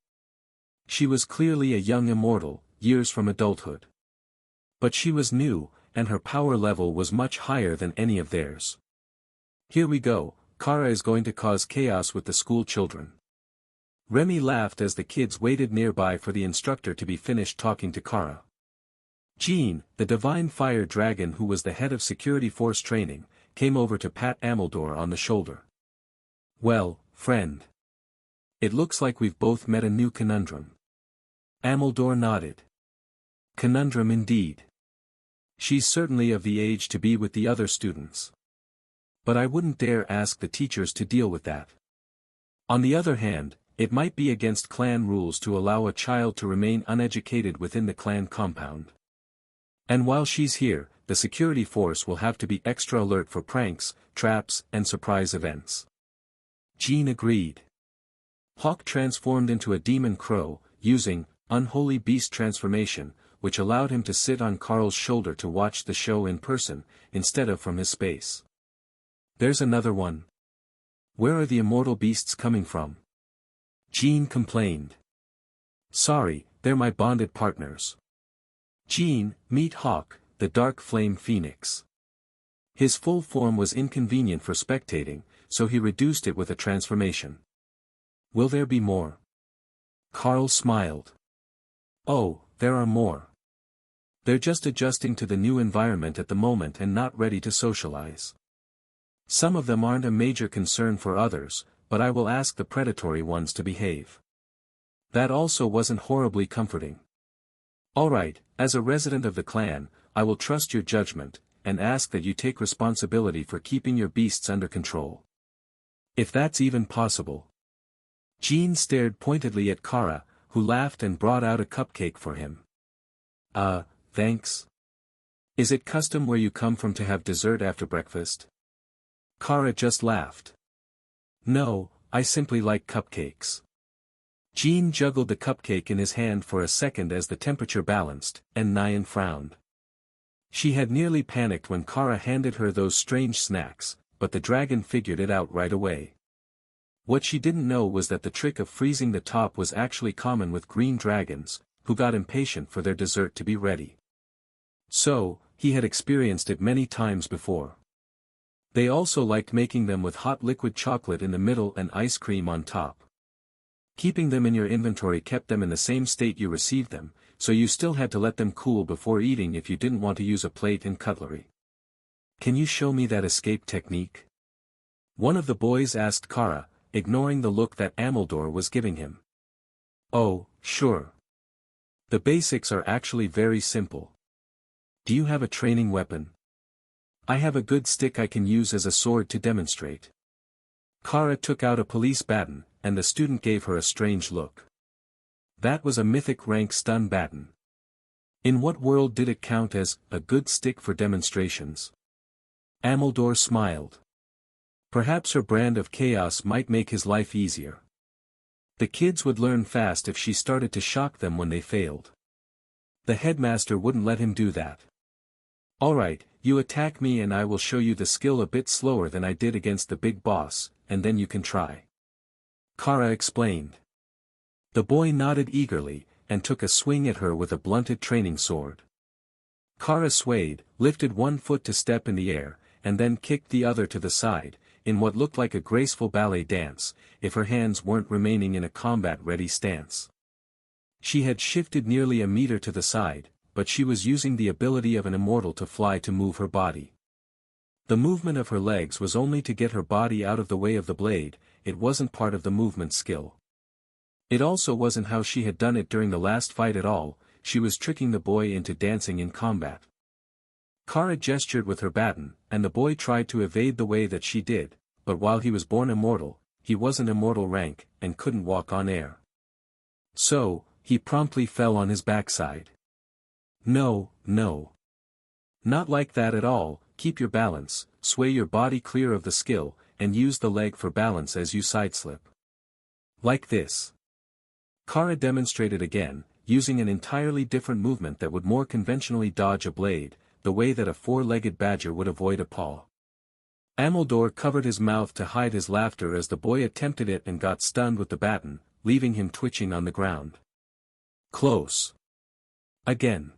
She was clearly a young immortal, years from adulthood. But she was new, and her power level was much higher than any of theirs. Here we go, Kara is going to cause chaos with the school children. Remy laughed as the kids waited nearby for the instructor to be finished talking to Kara. Jean, the divine fire dragon who was the head of security force training, came over to pat Ameldor on the shoulder. Well, friend. It looks like we've both met a new conundrum. Ameldor nodded. Conundrum indeed. She's certainly of the age to be with the other students. But I wouldn't dare ask the teachers to deal with that. On the other hand, it might be against clan rules to allow a child to remain uneducated within the clan compound. And while she's here, the security force will have to be extra alert for pranks, traps, and surprise events. Jean agreed. Hawk transformed into a demon crow, using unholy beast transformation, which allowed him to sit on Carl's shoulder to watch the show in person, instead of from his space. There's another one. Where are the immortal beasts coming from? Jean complained. Sorry, they're my bonded partners. Jean, meet Hawk, the dark flame phoenix. His full form was inconvenient for spectating, so he reduced it with a transformation. Will there be more? Carl smiled. Oh, there are more. They're just adjusting to the new environment at the moment and not ready to socialize. Some of them aren't a major concern for others, but I will ask the predatory ones to behave. That also wasn't horribly comforting. Alright, as a resident of the clan, I will trust your judgment, and ask that you take responsibility for keeping your beasts under control. If that's even possible. Jean stared pointedly at Kara, who laughed and brought out a cupcake for him. Thanks. Is it custom where you come from to have dessert after breakfast? Kara just laughed. No, I simply like cupcakes. Jean juggled the cupcake in his hand for a second as the temperature balanced, and Nyan frowned. She had nearly panicked when Kara handed her those strange snacks, but the dragon figured it out right away. What she didn't know was that the trick of freezing the top was actually common with green dragons, who got impatient for their dessert to be ready. So, he had experienced it many times before. They also liked making them with hot liquid chocolate in the middle and ice cream on top. Keeping them in your inventory kept them in the same state you received them, so you still had to let them cool before eating if you didn't want to use a plate and cutlery. Can you show me that escape technique? One of the boys asked Kara, ignoring the look that Ameldor was giving him. "Oh, sure. The basics are actually very simple. Do you have a training weapon? I have a good stick I can use as a sword to demonstrate." Kara took out a police baton, and the student gave her a strange look. That was a mythic rank stun baton. In what world did it count as a good stick for demonstrations? Ameldor smiled. Perhaps her brand of chaos might make his life easier. The kids would learn fast if she started to shock them when they failed. The headmaster wouldn't let him do that. "Alright, you attack me and I will show you the skill a bit slower than I did against the big boss, and then you can try," Kara explained. The boy nodded eagerly, and took a swing at her with a blunted training sword. Kara swayed, lifted one foot to step in the air, and then kicked the other to the side, in what looked like a graceful ballet dance, if her hands weren't remaining in a combat-ready stance. She had shifted nearly a meter to the side, but she was using the ability of an immortal to fly to move her body. The movement of her legs was only to get her body out of the way of the blade, it wasn't part of the movement skill. It also wasn't how she had done it during the last fight at all, she was tricking the boy into dancing in combat. Kara gestured with her baton, and the boy tried to evade the way that she did, but while he was born immortal, he wasn't immortal rank, and couldn't walk on air. So, he promptly fell on his backside. No. Not like that at all, keep your balance, sway your body clear of the skill, and use the leg for balance as you sideslip. Like this. Kara demonstrated again, using an entirely different movement that would more conventionally dodge a blade, the way that a four-legged badger would avoid a paw. Ameldor covered his mouth to hide his laughter as the boy attempted it and got stunned with the baton, leaving him twitching on the ground. Close. Again.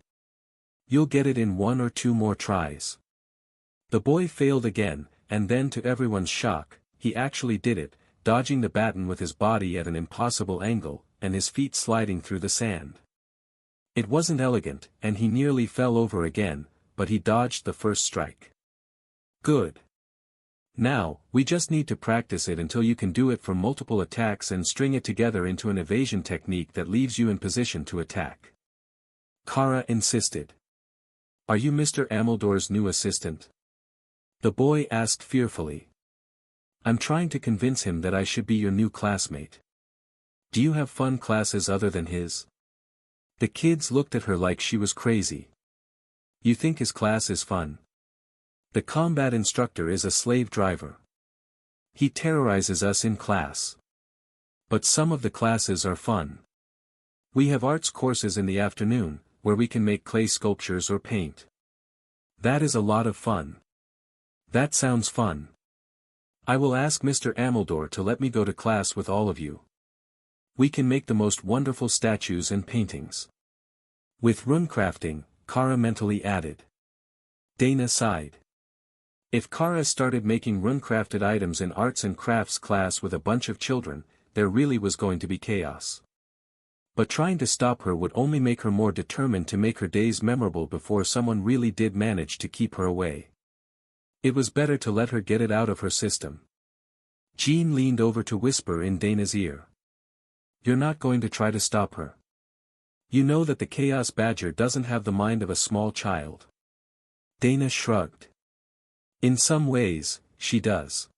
You'll get it in 1 or 2 more tries. The boy failed again, and then to everyone's shock, he actually did it, dodging the baton with his body at an impossible angle, and his feet sliding through the sand. It wasn't elegant, and he nearly fell over again, but he dodged the first strike. Good. Now, we just need to practice it until you can do it for multiple attacks and string it together into an evasion technique that leaves you in position to attack. Kara insisted. Are you Mr. Ameldor's new assistant? The boy asked fearfully. I'm trying to convince him that I should be your new classmate. Do you have fun classes other than his? The kids looked at her like she was crazy. You think his class is fun? The combat instructor is a slave driver. He terrorizes us in class. But some of the classes are fun. We have arts courses in the afternoon, where we can make clay sculptures or paint. That is a lot of fun. That sounds fun. I will ask Mr. Ameldor to let me go to class with all of you. We can make the most wonderful statues and paintings. With runecrafting, Kara mentally added. Dana sighed. If Kara started making runecrafted items in arts and crafts class with a bunch of children, there really was going to be chaos. But trying to stop her would only make her more determined to make her days memorable before someone really did manage to keep her away. It was better to let her get it out of her system. Jean leaned over to whisper in Dana's ear. You're not going to try to stop her. You know that the Chaos Badger doesn't have the mind of a small child. Dana shrugged. In some ways, she does.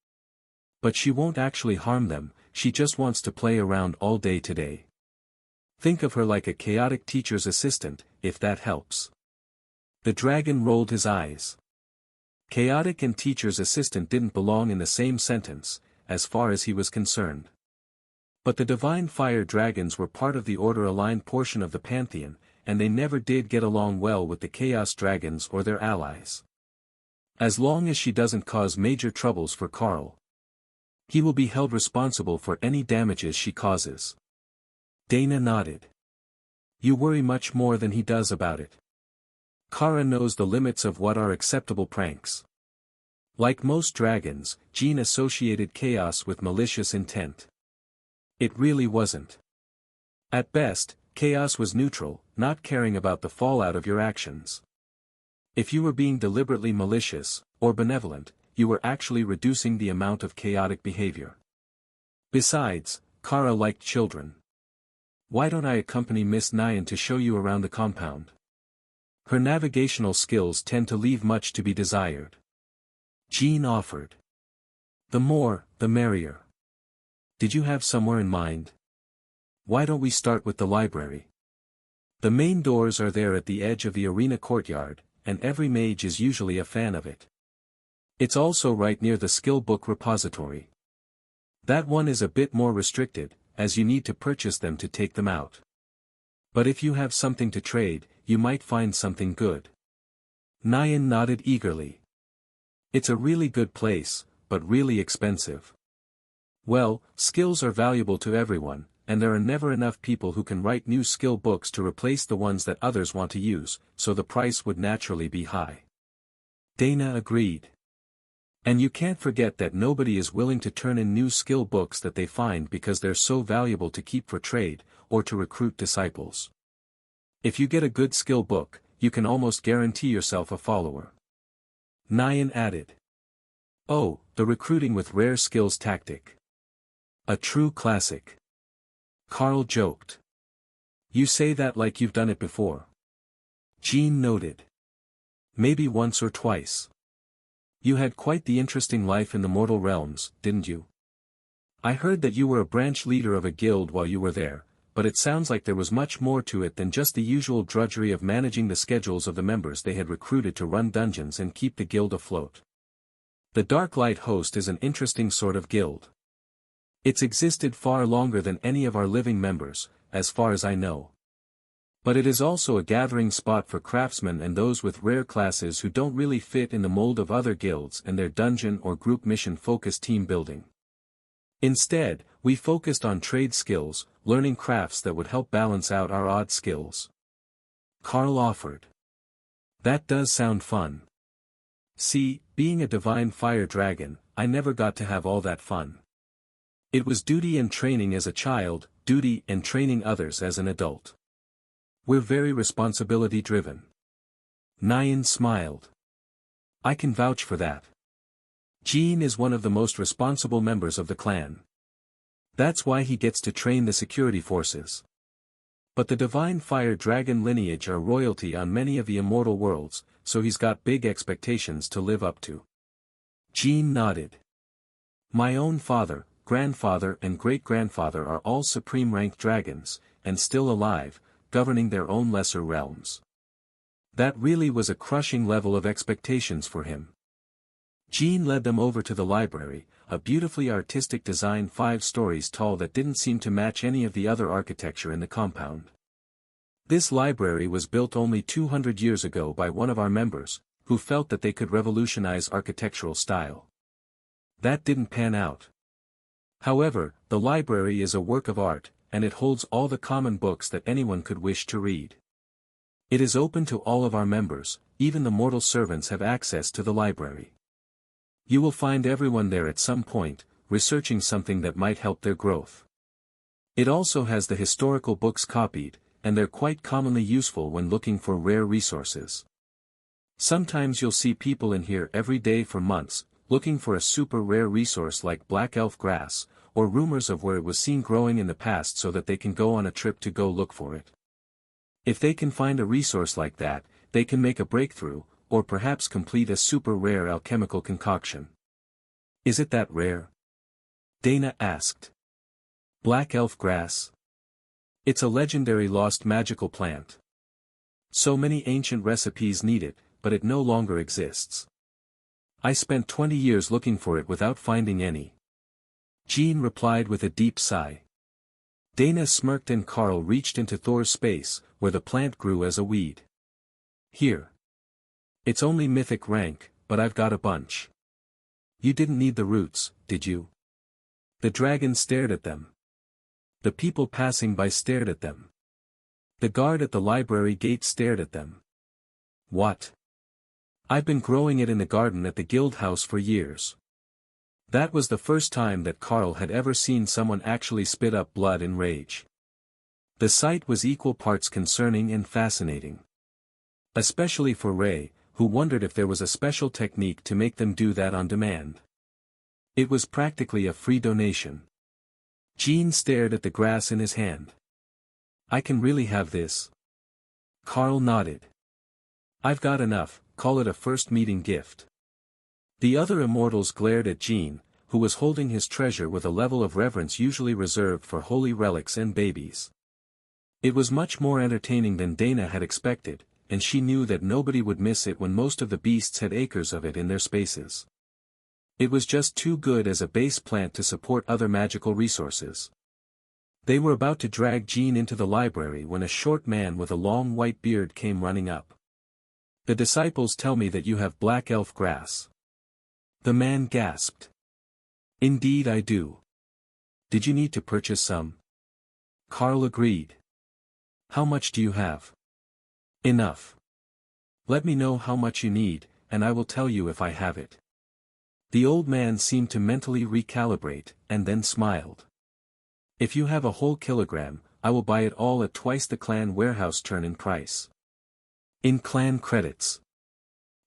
But she won't actually harm them, she just wants to play around all day today. Think of her like a chaotic teacher's assistant, if that helps. The dragon rolled his eyes. Chaotic and teacher's assistant didn't belong in the same sentence, as far as he was concerned. But the divine fire dragons were part of the order-aligned portion of the pantheon, and they never did get along well with the chaos dragons or their allies. As long as she doesn't cause major troubles for Carl, he will be held responsible for any damages she causes. Dana nodded. You worry much more than he does about it. Kara knows the limits of what are acceptable pranks. Like most dragons, Jean associated chaos with malicious intent. It really wasn't. At best, chaos was neutral, not caring about the fallout of your actions. If you were being deliberately malicious, or benevolent, you were actually reducing the amount of chaotic behavior. Besides, Kara liked children. Why don't I accompany Miss Nyan to show you around the compound? Her navigational skills tend to leave much to be desired. Jean offered. The more, the merrier. Did you have somewhere in mind? Why don't we start with the library? The main doors are there at the edge of the arena courtyard, and every mage is usually a fan of it. It's also right near the skill book repository. That one is a bit more restricted, as you need to purchase them to take them out. But if you have something to trade, you might find something good. Nyan nodded eagerly. It's a really good place, but really expensive. Well, skills are valuable to everyone, and there are never enough people who can write new skill books to replace the ones that others want to use, so the price would naturally be high. Dana agreed. And you can't forget that nobody is willing to turn in new skill books that they find because they're so valuable to keep for trade, or to recruit disciples. If you get a good skill book, you can almost guarantee yourself a follower. Nyan added. Oh, the recruiting with rare skills tactic. A true classic. Carl joked. You say that like you've done it before. Jean noted. Maybe once or twice. You had quite the interesting life in the mortal realms, didn't you? I heard that you were a branch leader of a guild while you were there, but it sounds like there was much more to it than just the usual drudgery of managing the schedules of the members they had recruited to run dungeons and keep the guild afloat. The Dark Light Host is an interesting sort of guild. It's existed far longer than any of our living members, as far as I know. But it is also a gathering spot for craftsmen and those with rare classes who don't really fit in the mold of other guilds and their dungeon or group mission-focused team building. Instead, we focused on trade skills, learning crafts that would help balance out our odd skills. Carl offered. That does sound fun. See, being a divine fire dragon, I never got to have all that fun. It was duty and training as a child, duty and training others as an adult. We're very responsibility-driven. Nyan smiled. I can vouch for that. Jean is one of the most responsible members of the clan. That's why he gets to train the security forces. But the divine fire dragon lineage are royalty on many of the immortal worlds, so he's got big expectations to live up to. Jean nodded. My own father, grandfather and great-grandfather are all supreme-ranked dragons, and still alive, governing their own lesser realms. That really was a crushing level of expectations for him. Jean led them over to the library, a beautifully artistic design 5 stories tall that didn't seem to match any of the other architecture in the compound. This library was built only 200 years ago by one of our members, who felt that they could revolutionize architectural style. That didn't pan out. However, the library is a work of art, and it holds all the common books that anyone could wish to read. It is open to all of our members, even the mortal servants have access to the library. You will find everyone there at some point, researching something that might help their growth. It also has the historical books copied, and they're quite commonly useful when looking for rare resources. Sometimes you'll see people in here every day for months, looking for a super rare resource like black elf grass, or rumors of where it was seen growing in the past so that they can go on a trip to go look for it. If they can find a resource like that, they can make a breakthrough, or perhaps complete a super rare alchemical concoction. Is it that rare? Dana asked. Black elf grass? It's a legendary lost magical plant. So many ancient recipes need it, but it no longer exists. I spent 20 years looking for it without finding any. Jean replied with a deep sigh. Dana smirked and Carl reached into Thor's space, where the plant grew as a weed. Here. It's only mythic rank, but I've got a bunch. You didn't need the roots, did you? The dragon stared at them. The people passing by stared at them. The guard at the library gate stared at them. What? I've been growing it in the garden at the guild house for years. That was the first time that Carl had ever seen someone actually spit up blood in rage. The sight was equal parts concerning and fascinating. Especially for Ray, who wondered if there was a special technique to make them do that on demand. It was practically a free donation. Jean stared at the grass in his hand. I can really have this? Carl nodded. I've got enough, call it a first meeting gift. The other immortals glared at Jean, who was holding his treasure with a level of reverence usually reserved for holy relics and babies. It was much more entertaining than Dana had expected, and she knew that nobody would miss it when most of the beasts had acres of it in their spaces. It was just too good as a base plant to support other magical resources. They were about to drag Jean into the library when a short man with a long white beard came running up. The disciples tell me that you have black elf grass. The man gasped. Indeed I do. Did you need to purchase some? Carl agreed. How much do you have? Enough. Let me know how much you need, and I will tell you if I have it. The old man seemed to mentally recalibrate, and then smiled. If you have a whole kilogram, I will buy it all at twice the clan warehouse turn in price. In clan credits.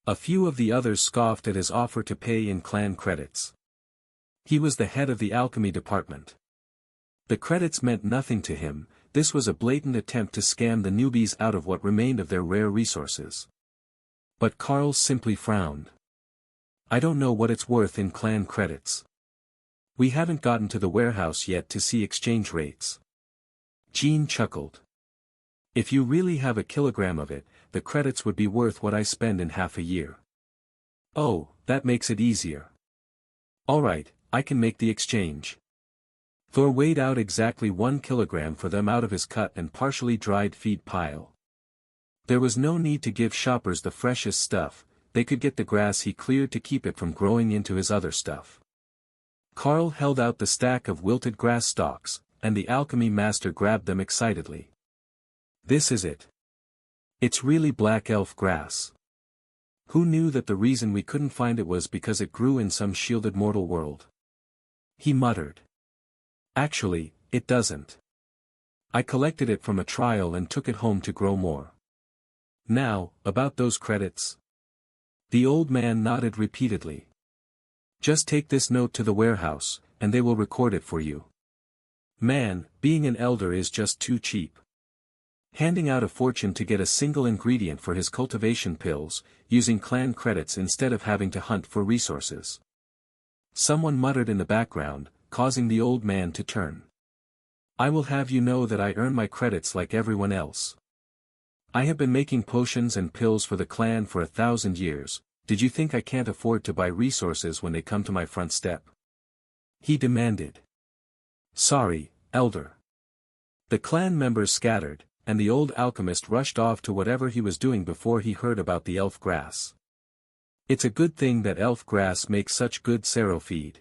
A few of the others scoffed at his offer to pay in clan credits. He was the head of the alchemy department. The credits meant nothing to him. This was a blatant attempt to scam the newbies out of what remained of their rare resources. But Carl simply frowned. I don't know what it's worth in clan credits. We haven't gotten to the warehouse yet to see exchange rates. Jean chuckled. If you really have a kilogram of it, the credits would be worth what I spend in half a year. Oh, that makes it easier. Alright, I can make the exchange. Thor weighed out exactly 1 kilogram for them out of his cut and partially dried feed pile. There was no need to give shoppers the freshest stuff, they could get the grass he cleared to keep it from growing into his other stuff. Carl held out the stack of wilted grass stalks, and the alchemy master grabbed them excitedly. This is it. It's really black elf grass. Who knew that the reason we couldn't find it was because it grew in some shielded mortal world? He muttered. Actually, it doesn't. I collected it from a trial and took it home to grow more. Now, about those credits. The old man nodded repeatedly. Just take this note to the warehouse, and they will record it for you. Man, being an elder is just too cheap. Handing out a fortune to get a single ingredient for his cultivation pills, using clan credits instead of having to hunt for resources. Someone muttered in the background, causing the old man to turn. I will have you know that I earn my credits like everyone else. I have been making potions and pills for the clan for 1,000 years, did you think I can't afford to buy resources when they come to my front step? He demanded. Sorry, elder. The clan members scattered, and the old alchemist rushed off to whatever he was doing before he heard about the elf grass. It's a good thing that elf grass makes such good sarrow feed.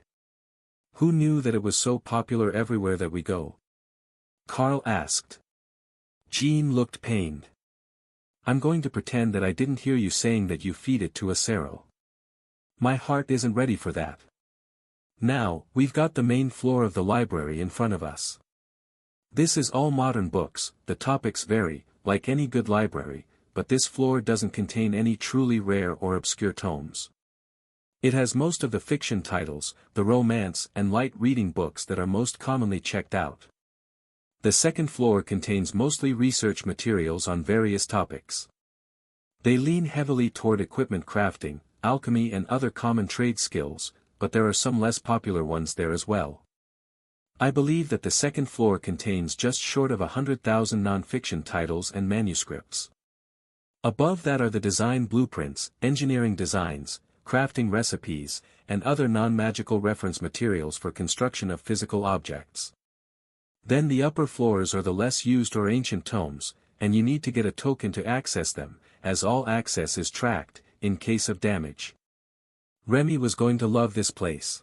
Who knew that it was so popular everywhere that we go? Carl asked. Jean looked pained. I'm going to pretend that I didn't hear you saying that you feed it to a sarrow. My heart isn't ready for that. Now, we've got the main floor of the library in front of us. This is all modern books, the topics vary, like any good library, but this floor doesn't contain any truly rare or obscure tomes. It has most of the fiction titles, the romance and light reading books that are most commonly checked out. The second floor contains mostly research materials on various topics. They lean heavily toward equipment crafting, alchemy and other common trade skills, but there are some less popular ones there as well. I believe that the second floor contains just short of 100,000 non-fiction titles and manuscripts. Above that are the design blueprints, engineering designs, crafting recipes, and other non-magical reference materials for construction of physical objects. Then the upper floors are the less used or ancient tomes, and you need to get a token to access them, as all access is tracked, in case of damage. Remy was going to love this place.